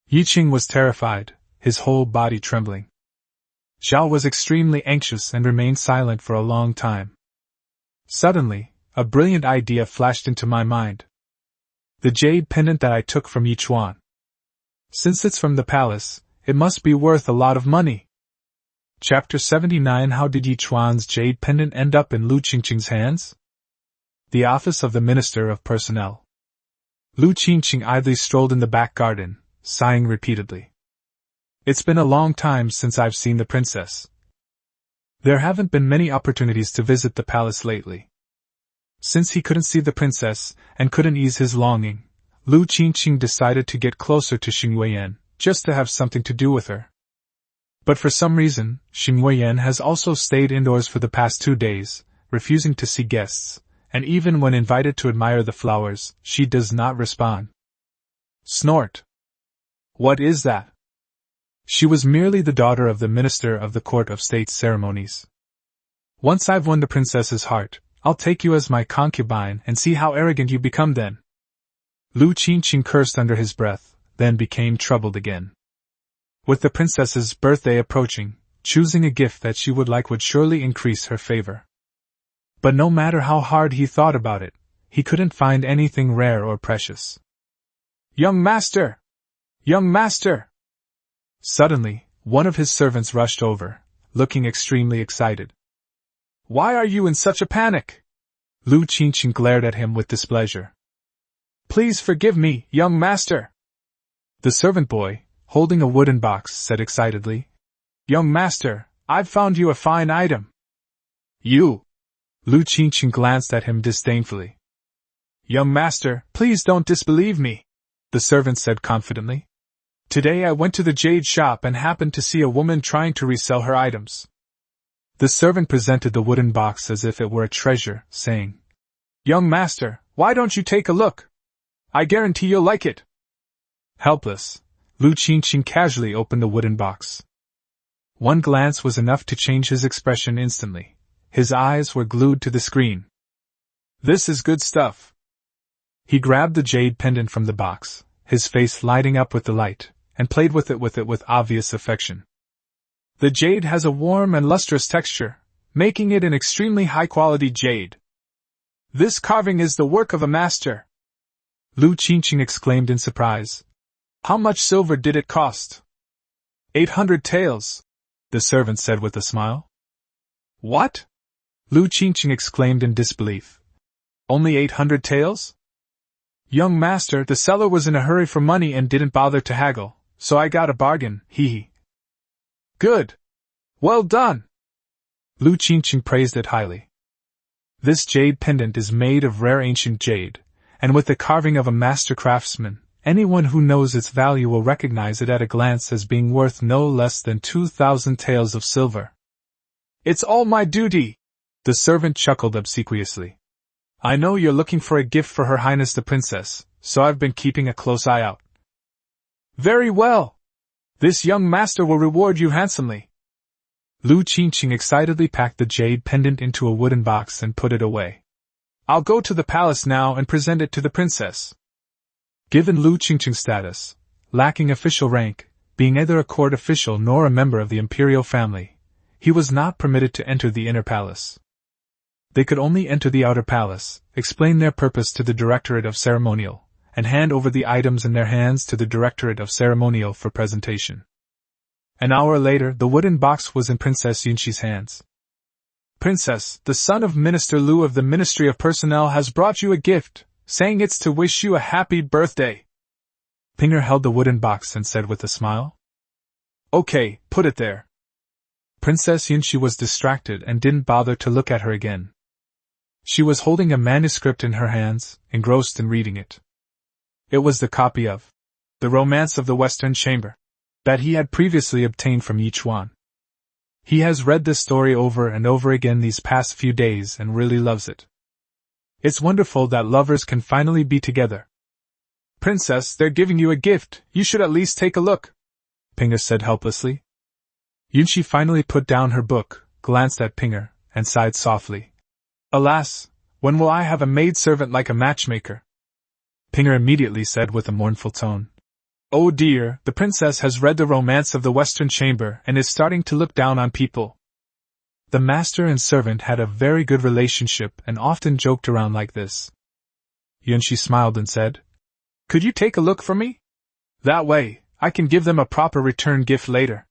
Yi Qing was terrified, his whole body trembling. Zhao was extremely anxious and remained silent for a long time. Suddenly, a brilliant idea flashed into my mind. The jade pendant that I took from Yi Chuan. Since it's from the palace, it must be worth a lot of money. Chapter 79. How did Yi Chuan's jade pendant end up in Lu Qingqing's hands? The office of the Minister of Personnel. Lu Qingqing idly strolled in the back garden, sighing repeatedly. It's been a long time since I've seen the princess. There haven't been many opportunities to visit the palace lately. Since he couldn't see the princess, and couldn't ease his longing, Lu Qingqing decided to get closer to Xing Weiyan, just to have something to do with her. But for some reason, Xing Weiyan has also stayed indoors for the past 2 days, refusing to see guests, and even when invited to admire the flowers, she does not respond. Snort. What is that? She was merely the daughter of the Minister of the Court of State Ceremonies. Once I've won the princess's heart, I'll take you as my concubine and see how arrogant you become then. Lu Qingqing cursed under his breath, then became troubled again. With the princess's birthday approaching, choosing a gift that she would like would surely increase her favor. But no matter how hard he thought about it, he couldn't find anything rare or precious. Young master! Young master! Suddenly, one of his servants rushed over, looking extremely excited. Why are you in such a panic? Lu Qingqing glared at him with displeasure. Please forgive me, young master! The servant boy, holding a wooden box, said excitedly. Young master, I've found you a fine item. You! Lu Qingqing glanced at him disdainfully. Young master, please don't disbelieve me, the servant said confidently. Today I went to the jade shop and happened to see a woman trying to resell her items. The servant presented the wooden box as if it were a treasure, saying, Young master, why don't you take a look? I guarantee you'll like it. Helpless, Lu Qingqing casually opened the wooden box. One glance was enough to change his expression instantly. His eyes were glued to the screen. This is good stuff. He grabbed the jade pendant from the box, his face lighting up with delight, and played with it with obvious affection. The jade has a warm and lustrous texture, making it an extremely high-quality jade. This carving is the work of a master. Lu Qingqing exclaimed in surprise. How much silver did it cost? 800 taels, the servant said with a smile. What? Lu Qingqing exclaimed in disbelief. Only 800 taels? Young master, the seller was in a hurry for money and didn't bother to haggle, so I got a bargain, hee. Good. Well done. Lu Qingqing praised it highly. This jade pendant is made of rare ancient jade, and with the carving of a master craftsman, anyone who knows its value will recognize it at a glance as being worth no less than 2,000 taels of silver. It's all my duty, the servant chuckled obsequiously. I know you're looking for a gift for Her Highness the Princess, so I've been keeping a close eye out. Very well. This young master will reward you handsomely. Lu Qingqing excitedly packed the jade pendant into a wooden box and put it away. I'll go to the palace now and present it to the princess. Given Lu Qingqing's status, lacking official rank, being neither a court official nor a member of the imperial family, he was not permitted to enter the inner palace. They could only enter the outer palace, explain their purpose to the Directorate of Ceremonial, and hand over the items in their hands to the Directorate of Ceremonial for presentation. An hour later, the wooden box was in Princess Yunxi's hands. Princess, the son of Minister Lu of the Ministry of Personnel has brought you a gift, saying it's to wish you a happy birthday. Ping Er held the wooden box and said with a smile. Okay, put it there. Princess Yunxi was distracted and didn't bother to look at her again. She was holding a manuscript in her hands, engrossed in reading it. It was the copy of The Romance of the Western Chamber that he had previously obtained from Yi Chuan. He has read this story over and over again these past few days and really loves it. It's wonderful that lovers can finally be together. Princess, they're giving you a gift, you should at least take a look, Ping Er said helplessly. Yunxi finally put down her book, glanced at Ping Er, and sighed softly. Alas, when will I have a maidservant like a matchmaker? Ping Er immediately said with a mournful tone. Oh dear, the princess has read The Romance of the Western Chamber and is starting to look down on people. The master and servant had a very good relationship and often joked around like this. Yunxi smiled and said, Could you take a look for me? That way, I can give them a proper return gift later.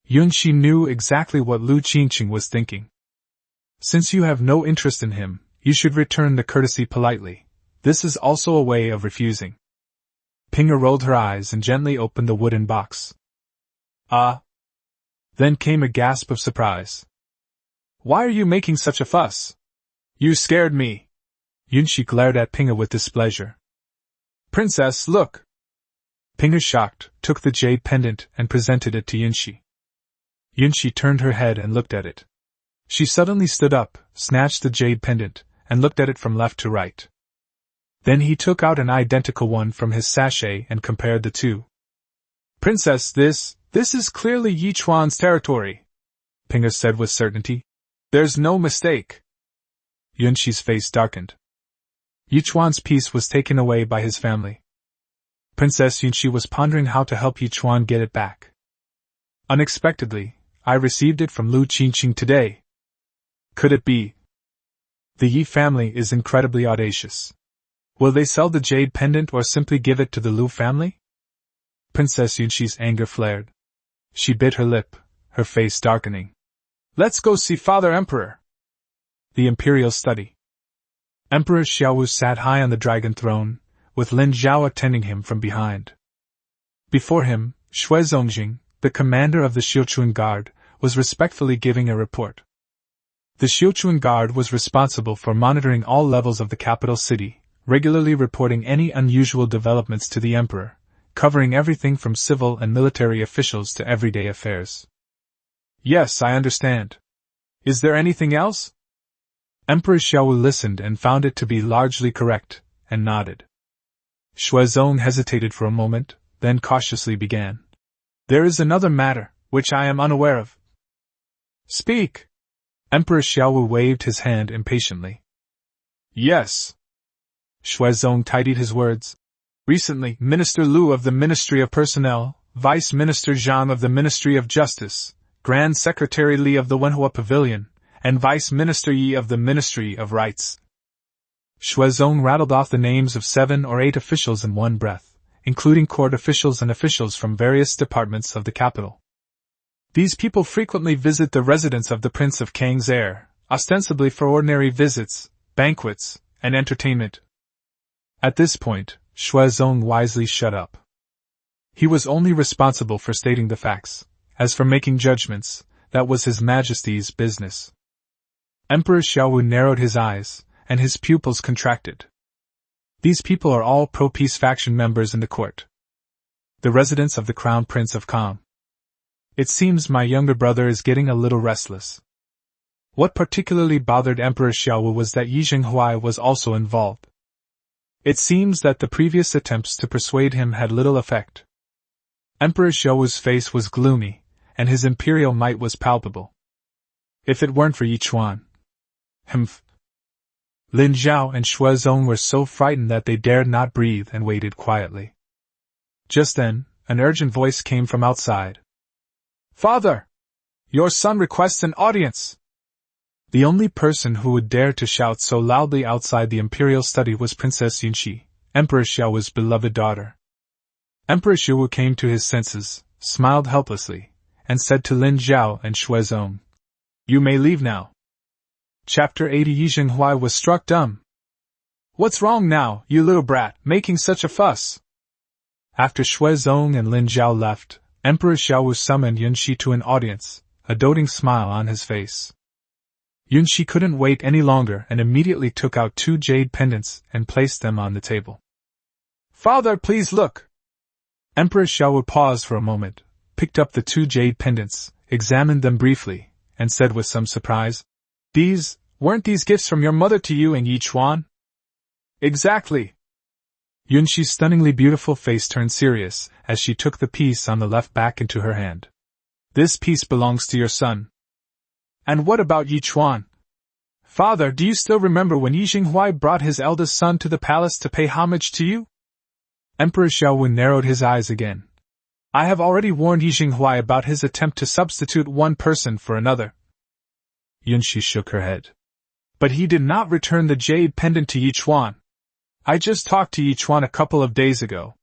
Yunxi knew exactly what Lu Qingqing was thinking. Since you have no interest in him, you should return the courtesy politely. This is also a way of refusing. Ping Er rolled her eyes and gently opened the wooden box. Ah! Then came a gasp of surprise. Why are you making such a fuss? You scared me. Yunxi glared at Ping Er with displeasure. Princess, look! Ping Er, shocked, took the jade pendant and presented it to Yunxi. Yunxi turned her head and looked at it. She suddenly stood up, snatched the jade pendant, and looked at it from left to right. Then he took out an identical one from his sachet and compared the two. Princess, this is clearly Yi Chuan's territory, Ping Er said with certainty. There's no mistake. Yunxi's face darkened. Yi Chuan's peace was taken away by his family. Princess Yunxi was pondering how to help Yi Chuan get it back. Unexpectedly, I received it from Lu Qingqing today. Could it be? The Yi family is incredibly audacious. Will they sell the jade pendant or simply give it to the Lu family? Princess Yunxi's anger flared. She bit her lip, her face darkening. Let's go see Father Emperor. The Imperial Study. Emperor Xiaowu sat high on the dragon throne, with Lin Zhao attending him from behind. Before him, Shui Zongjing, the commander of the Xiuquan Guard, was respectfully giving a report. The Xiuquan Guard was responsible for monitoring all levels of the capital city, regularly reporting any unusual developments to the emperor, covering everything from civil and military officials to everyday affairs. Yes, I understand. Is there anything else? Emperor Xiaowu listened and found it to be largely correct, and nodded. Shuizong hesitated for a moment, then cautiously began. There is another matter, which I am unaware of. Speak! Emperor Xiaowu waved his hand impatiently. Yes. Shuizong tidied his words. Recently, Minister Lu of the Ministry of Personnel, Vice Minister Zhang of the Ministry of Justice, Grand Secretary Li of the Wenhua Pavilion, and Vice Minister Yi of the Ministry of Rights. Shuizong rattled off the names of 7 or 8 officials in one breath, including court officials and officials from various departments of the capital. These people frequently visit the residence of the Prince of Kang's heir, ostensibly for ordinary visits, banquets, and entertainment. At this point, Shuizong wisely shut up. He was only responsible for stating the facts. As for making judgments, that was His Majesty's business. Emperor Xiaowu narrowed his eyes, and his pupils contracted. These people are all pro-peace faction members in the court. The residents of the Crown Prince of Kham. It seems my younger brother is getting a little restless. What particularly bothered Emperor Xiaowu was that Yi Zhenghuai was also involved. It seems that the previous attempts to persuade him had little effect. Emperor Xiaowu's face was gloomy, and his imperial might was palpable. If it weren't for Yi Chuan. Humph. Lin Zhao and Shui Zong were so frightened that they dared not breathe and waited quietly. Just then, an urgent voice came from outside. Father! Your son requests an audience! The only person who would dare to shout so loudly outside the imperial study was Princess Yunxi, Emperor Xiaowu's beloved daughter. Emperor Xiaowu came to his senses, smiled helplessly, and said to Lin Zhao and Shui Zong, "You may leave now." Chapter 80. Yi Jinghuai was struck dumb. "What's wrong now, you little brat, making such a fuss?" After Shui Zong and Lin Zhao left, Emperor Xiaowu summoned Yunxi to an audience, a doting smile on his face. Yunxi couldn't wait any longer and immediately took out 2 jade pendants and placed them on the table. "Father, please look!" Emperor Xiaowu paused for a moment, picked up the 2 jade pendants, examined them briefly, and said with some surprise, Weren't these gifts from your mother to you and Yi Chuan?" "Exactly." Yunxi's stunningly beautiful face turned serious as she took the piece on the left back into her hand. "This piece belongs to your son." "And what about Yi Chuan?" "Father, do you still remember when Yi Jinghuai brought his eldest son to the palace to pay homage to you?" Emperor Xiaowu narrowed his eyes again. "I have already warned Yi Jinghuai about his attempt to substitute one person for another." Yunxi shook her head. "But he did not return the jade pendant to Yi Chuan. I just talked to Yi Chuan a couple of days ago."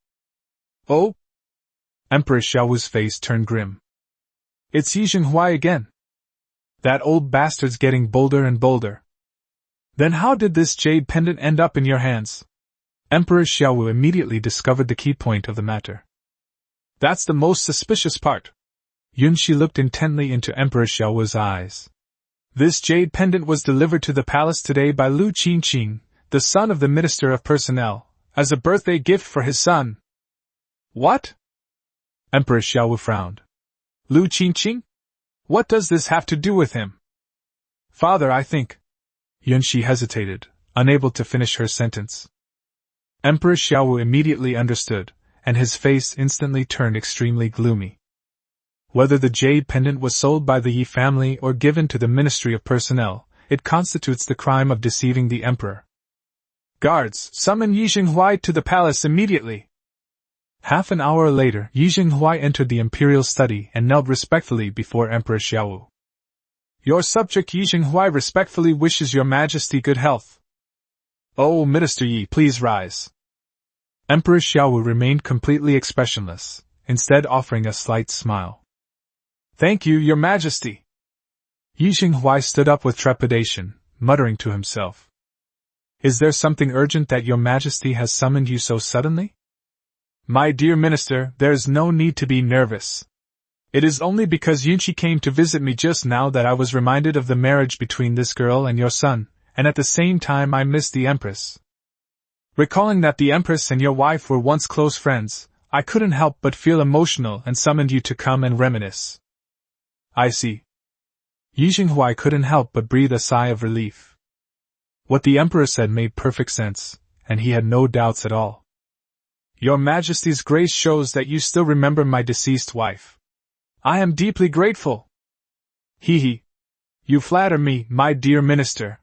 "Oh?" Emperor Xiaowu's face turned grim. "It's Yi Jinghuai again. That old bastard's getting bolder and bolder." "Then how did this jade pendant end up in your hands?" Emperor Xiaowu immediately discovered the key point of the matter. "That's the most suspicious part." Yunxi looked intently into Emperor Xiaowu's eyes. "This jade pendant was delivered to the palace today by Lu Qingqing, the son of the Minister of Personnel, as a birthday gift for his son." "What?" Emperor Xiaowu frowned. "Lu Qingqing? What does this have to do with him?" "Father, I think—" Yunxi hesitated, unable to finish her sentence. Emperor Xiaowu immediately understood, and his face instantly turned extremely gloomy. Whether the jade pendant was sold by the Yi family or given to the Ministry of Personnel, it constitutes the crime of deceiving the emperor. "Guards, summon Yi Jinghuai to the palace immediately!" Half an hour later, Yi Jinghuai entered the imperial study and knelt respectfully before Emperor Xiaowu. "Your subject Yi Jinghuai respectfully wishes your majesty good health." "Oh, Minister Yi, please rise." Emperor Xiaowu remained completely expressionless, instead offering a slight smile. "Thank you, your majesty." Yi Jinghuai stood up with trepidation, muttering to himself. "Is there something urgent that your majesty has summoned you so suddenly?" "My dear minister, there is no need to be nervous. It is only because Yunxi came to visit me just now that I was reminded of the marriage between this girl and your son, and at the same time I missed the Empress. Recalling that the Empress and your wife were once close friends, I couldn't help but feel emotional and summoned you to come and reminisce." "I see." Yi Jinghuai couldn't help but breathe a sigh of relief. What the emperor said made perfect sense, and he had no doubts at all. "Your Majesty's grace shows that you still remember my deceased wife. I am deeply grateful." "Hee. You flatter me, my dear minister."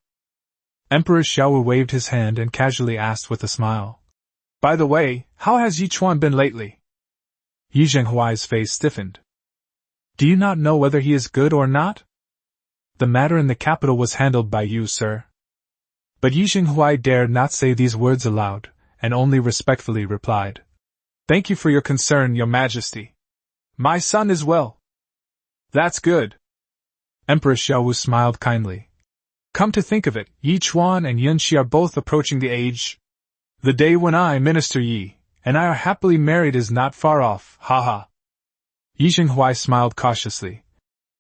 Emperor Xiaowu waved his hand and casually asked with a smile. "By the way, how has Yi Chuan been lately?" Yi Jinghuai's face stiffened. "Do you not know whether he is good or not?" "The matter in the capital was handled by you, sir." But Yi Jinghuai dared not say these words aloud, and only respectfully replied, "Thank you for your concern, your majesty. My son is well." "That's good." Emperor Xiaowu smiled kindly. "Come to think of it, Yi Chuan and Yunxi are both approaching the age. The day when I, Minister Yi, and I are happily married is not far off, haha." Yi Jinghuai smiled cautiously.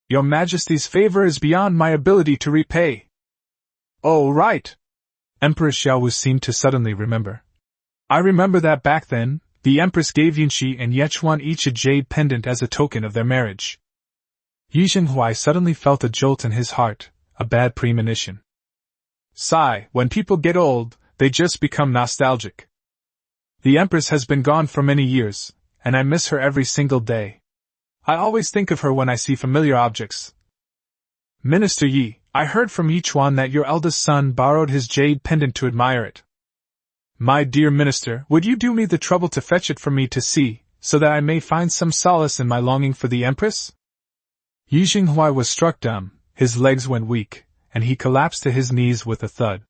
"Your Majesty's favor is beyond my ability to repay." "Oh, right." Emperor Xiaowu seemed to suddenly remember. "I remember that back then, the Empress gave Yunxi and Yechuan each a jade pendant as a token of their marriage." Yi Jinghuai suddenly felt a jolt in his heart, a bad premonition. Sigh, when people get old, they just become nostalgic. The Empress has been gone for many years, and I miss her every single day. I always think of her when I see familiar objects. Minister Yi, I heard from Yi Chuan that your eldest son borrowed his jade pendant to admire it. My dear minister, would you do me the trouble to fetch it for me to see, so that I may find some solace in my longing for the empress? Yi Xinghuai was struck dumb, his legs went weak, and he collapsed to his knees with a thud.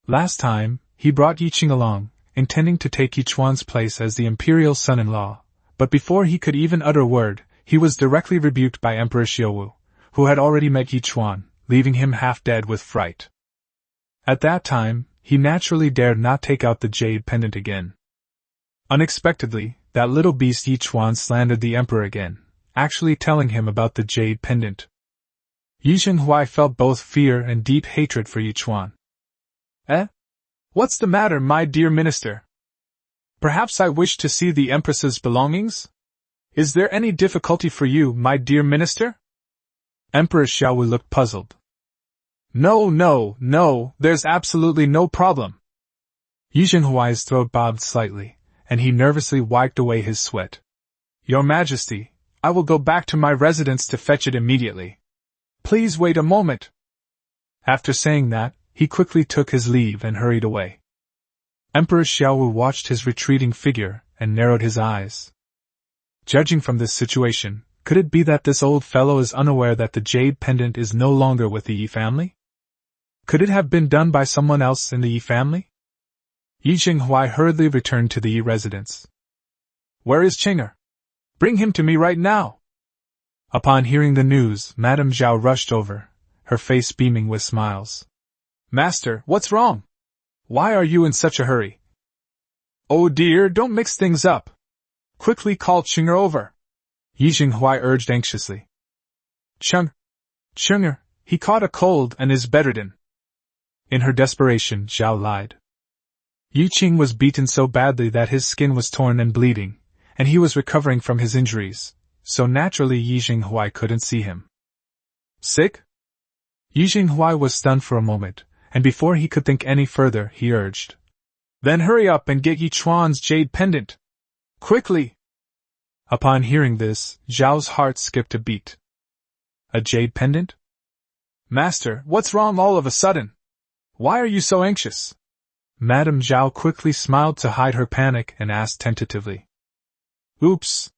Last time, he brought Yi Qing along, intending to take Yi Chuan's place as the imperial son-in-law, but before he could even utter a word, he was directly rebuked by Emperor Xiaowu, who had already met Yi Chuan, leaving him half dead with fright. At that time, he naturally dared not take out the jade pendant again. Unexpectedly, that little beast Yi Chuan slandered the emperor again, actually telling him about the jade pendant. Yi Xinghuai felt both fear and deep hatred for Yi Chuan. Eh? What's the matter, my dear minister? Perhaps I wish to see the empress's belongings? Is there any difficulty for you, my dear minister? Emperor Xiaowu looked puzzled. No, there's absolutely no problem. Yi Xinghuai's throat bobbed slightly, and he nervously wiped away his sweat. Your Majesty, I will go back to my residence to fetch it immediately. Please wait a moment. After saying that, he quickly took his leave and hurried away. Emperor Xiaowu watched his retreating figure and narrowed his eyes. Judging from this situation, could it be that this old fellow is unaware that the jade pendant is no longer with the Yi family? Could it have been done by someone else in the Yi family? Yi Xinghuai hurriedly returned to the Yi residence. Where is Qing'er? Bring him to me right now! Upon hearing the news, Madame Zhao rushed over, her face beaming with smiles. Master, what's wrong? Why are you in such a hurry? Oh dear, don't mix things up. Quickly call Qing'er over. Yi Xinghuai urged anxiously. Qing'er, he caught a cold and is bedridden. In her desperation, Zhao lied. Yi Qing was beaten so badly that his skin was torn and bleeding, and he was recovering from his injuries, so naturally Yi Xinghuai couldn't see him. Sick? Yi Xinghuai was stunned for a moment, and before he could think any further, he urged. Then hurry up and get Yi Chuan's jade pendant. Quickly! Upon hearing this, Zhao's heart skipped a beat. A jade pendant? Master, what's wrong all of a sudden? Why are you so anxious? Madame Zhao quickly smiled to hide her panic and asked tentatively. Oops!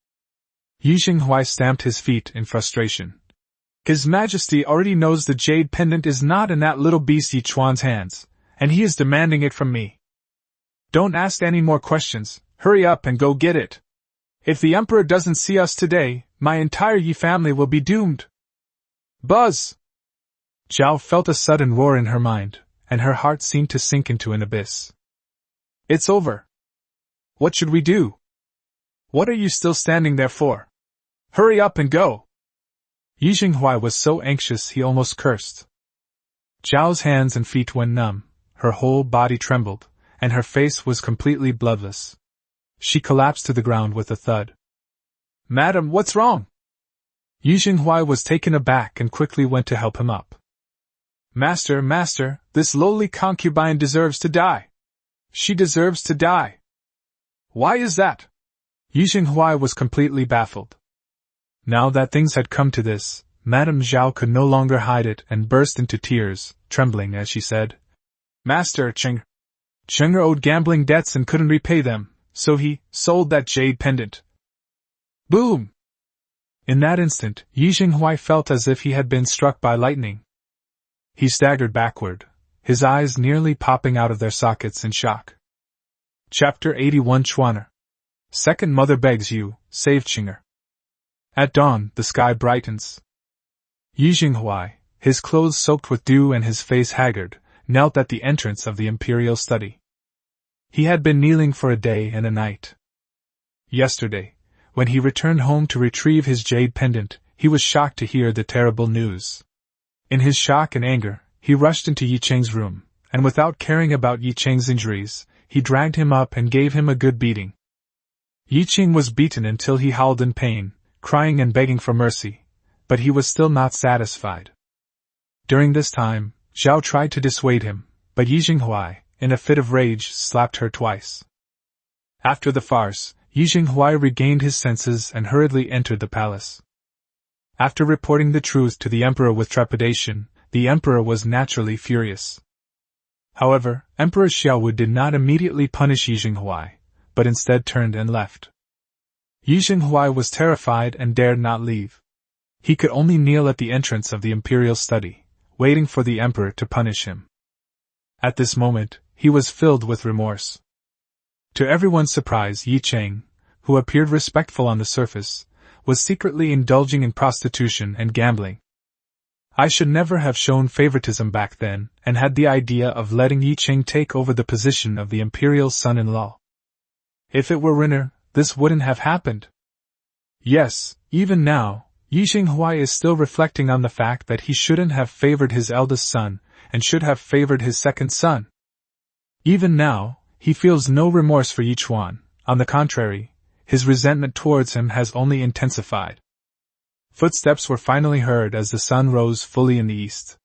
Yi Xinghuai stamped his feet in frustration. His Majesty already knows the jade pendant is not in that little beast Yi Chuan's hands, and he is demanding it from me. Don't ask any more questions, hurry up and go get it. If the Emperor doesn't see us today, my entire Yi family will be doomed. Buzz! Zhao felt a sudden roar in her mind, and her heart seemed to sink into an abyss. It's over. What should we do? What are you still standing there for? Hurry up and go! Yi Xinghuai was so anxious he almost cursed. Zhao's hands and feet went numb, her whole body trembled, and her face was completely bloodless. She collapsed to the ground with a thud. Madam, what's wrong? Yi Xinghuai was taken aback and quickly went to help him up. Master, this lowly concubine deserves to die. She deserves to die. Why is that? Yi Xinghuai was completely baffled. Now that things had come to this, Madame Zhao could no longer hide it and burst into tears, trembling as she said, Master, Qing'er owed gambling debts and couldn't repay them, so he sold that jade pendant. Boom! In that instant, Yi Xinghuai felt as if he had been struck by lightning. He staggered backward, his eyes nearly popping out of their sockets in shock. Chapter 81 Chuaner. Second mother begs you, save Qing'er. At dawn, the sky brightens. Yi Xinghuai, his clothes soaked with dew and his face haggard, knelt at the entrance of the imperial study. He had been kneeling for a day and a night. Yesterday, when he returned home to retrieve his jade pendant, he was shocked to hear the terrible news. In his shock and anger, he rushed into Yi Cheng's room, and without caring about Yi Cheng's injuries, he dragged him up and gave him a good beating. Yi Cheng was beaten until he howled in pain, crying and begging for mercy, but he was still not satisfied. During this time, Zhao tried to dissuade him, but Yi Xinghuai, in a fit of rage, slapped her twice. After the farce, Yi Jinghuai regained his senses and hurriedly entered the palace. After reporting the truth to the emperor with trepidation, the emperor was naturally furious. However, Emperor Xiaowu did not immediately punish Yi Jinghuai, but instead turned and left. Yi Jinghuai was terrified and dared not leave. He could only kneel at the entrance of the imperial study, waiting for the emperor to punish him. At this moment, he was filled with remorse. To everyone's surprise, Yi Cheng, who appeared respectful on the surface, was secretly indulging in prostitution and gambling. I should never have shown favoritism back then, and had the idea of letting Yi Cheng take over the position of the imperial son-in-law. If it were Rinner, this wouldn't have happened. Yes, even now, Yi Jinghuai is still reflecting on the fact that he shouldn't have favored his eldest son, and should have favored his second son. Even now, he feels no remorse for Yi Chuan. On the contrary, his resentment towards him has only intensified. Footsteps were finally heard as the sun rose fully in the east.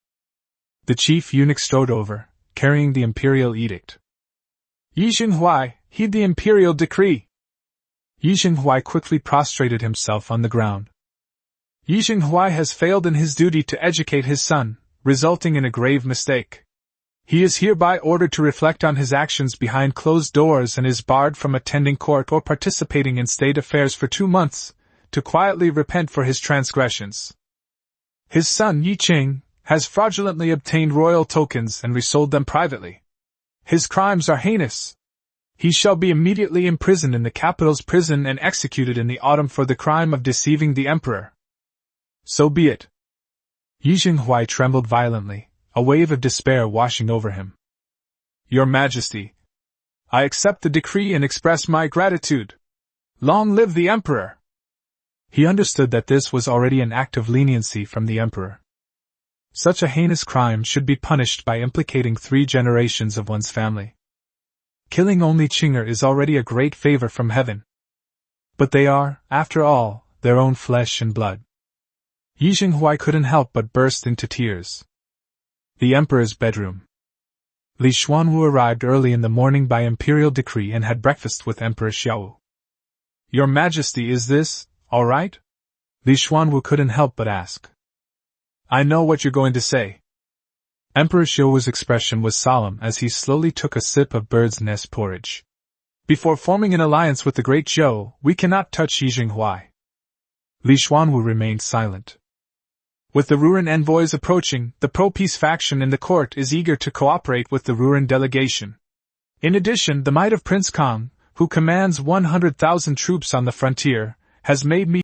The chief eunuch strode over, carrying the imperial edict. Yi Jinghuai, heed the imperial decree! Yi Jinghuai quickly prostrated himself on the ground. Yi Jinghuai has failed in his duty to educate his son, resulting in a grave mistake. He is hereby ordered to reflect on his actions behind closed doors and is barred from attending court or participating in state affairs for 2 months, to quietly repent for his transgressions. His son Yi Cheng has fraudulently obtained royal tokens and resold them privately. His crimes are heinous. He shall be immediately imprisoned in the capital's prison and executed in the autumn for the crime of deceiving the emperor. So be it. Yi Jinghuai trembled violently, a wave of despair washing over him. Your Majesty, I accept the decree and express my gratitude. Long live the emperor! He understood that this was already an act of leniency from the emperor. Such a heinous crime should be punished by implicating 3 generations of one's family. Killing only Qinger is already a great favor from heaven. But they are, after all, their own flesh and blood. Yi Jinghuai couldn't help but burst into tears. The emperor's bedroom. Li Xuanwu arrived early in the morning by imperial decree and had breakfast with Emperor Xiaowu. Your Majesty, is this all right? Li Xuanwu couldn't help but ask. I know what you're going to say. Emperor Xiaowu's expression was solemn as he slowly took a sip of bird's nest porridge. Before forming an alliance with the great Zhou, we cannot touch Yi Jinghuai. Li Xuanwu remained silent. With the Ruren envoys approaching, the pro-peace faction in the court is eager to cooperate with the Ruren delegation. In addition, the might of Prince Kong, who commands 100,000 troops on the frontier, has made me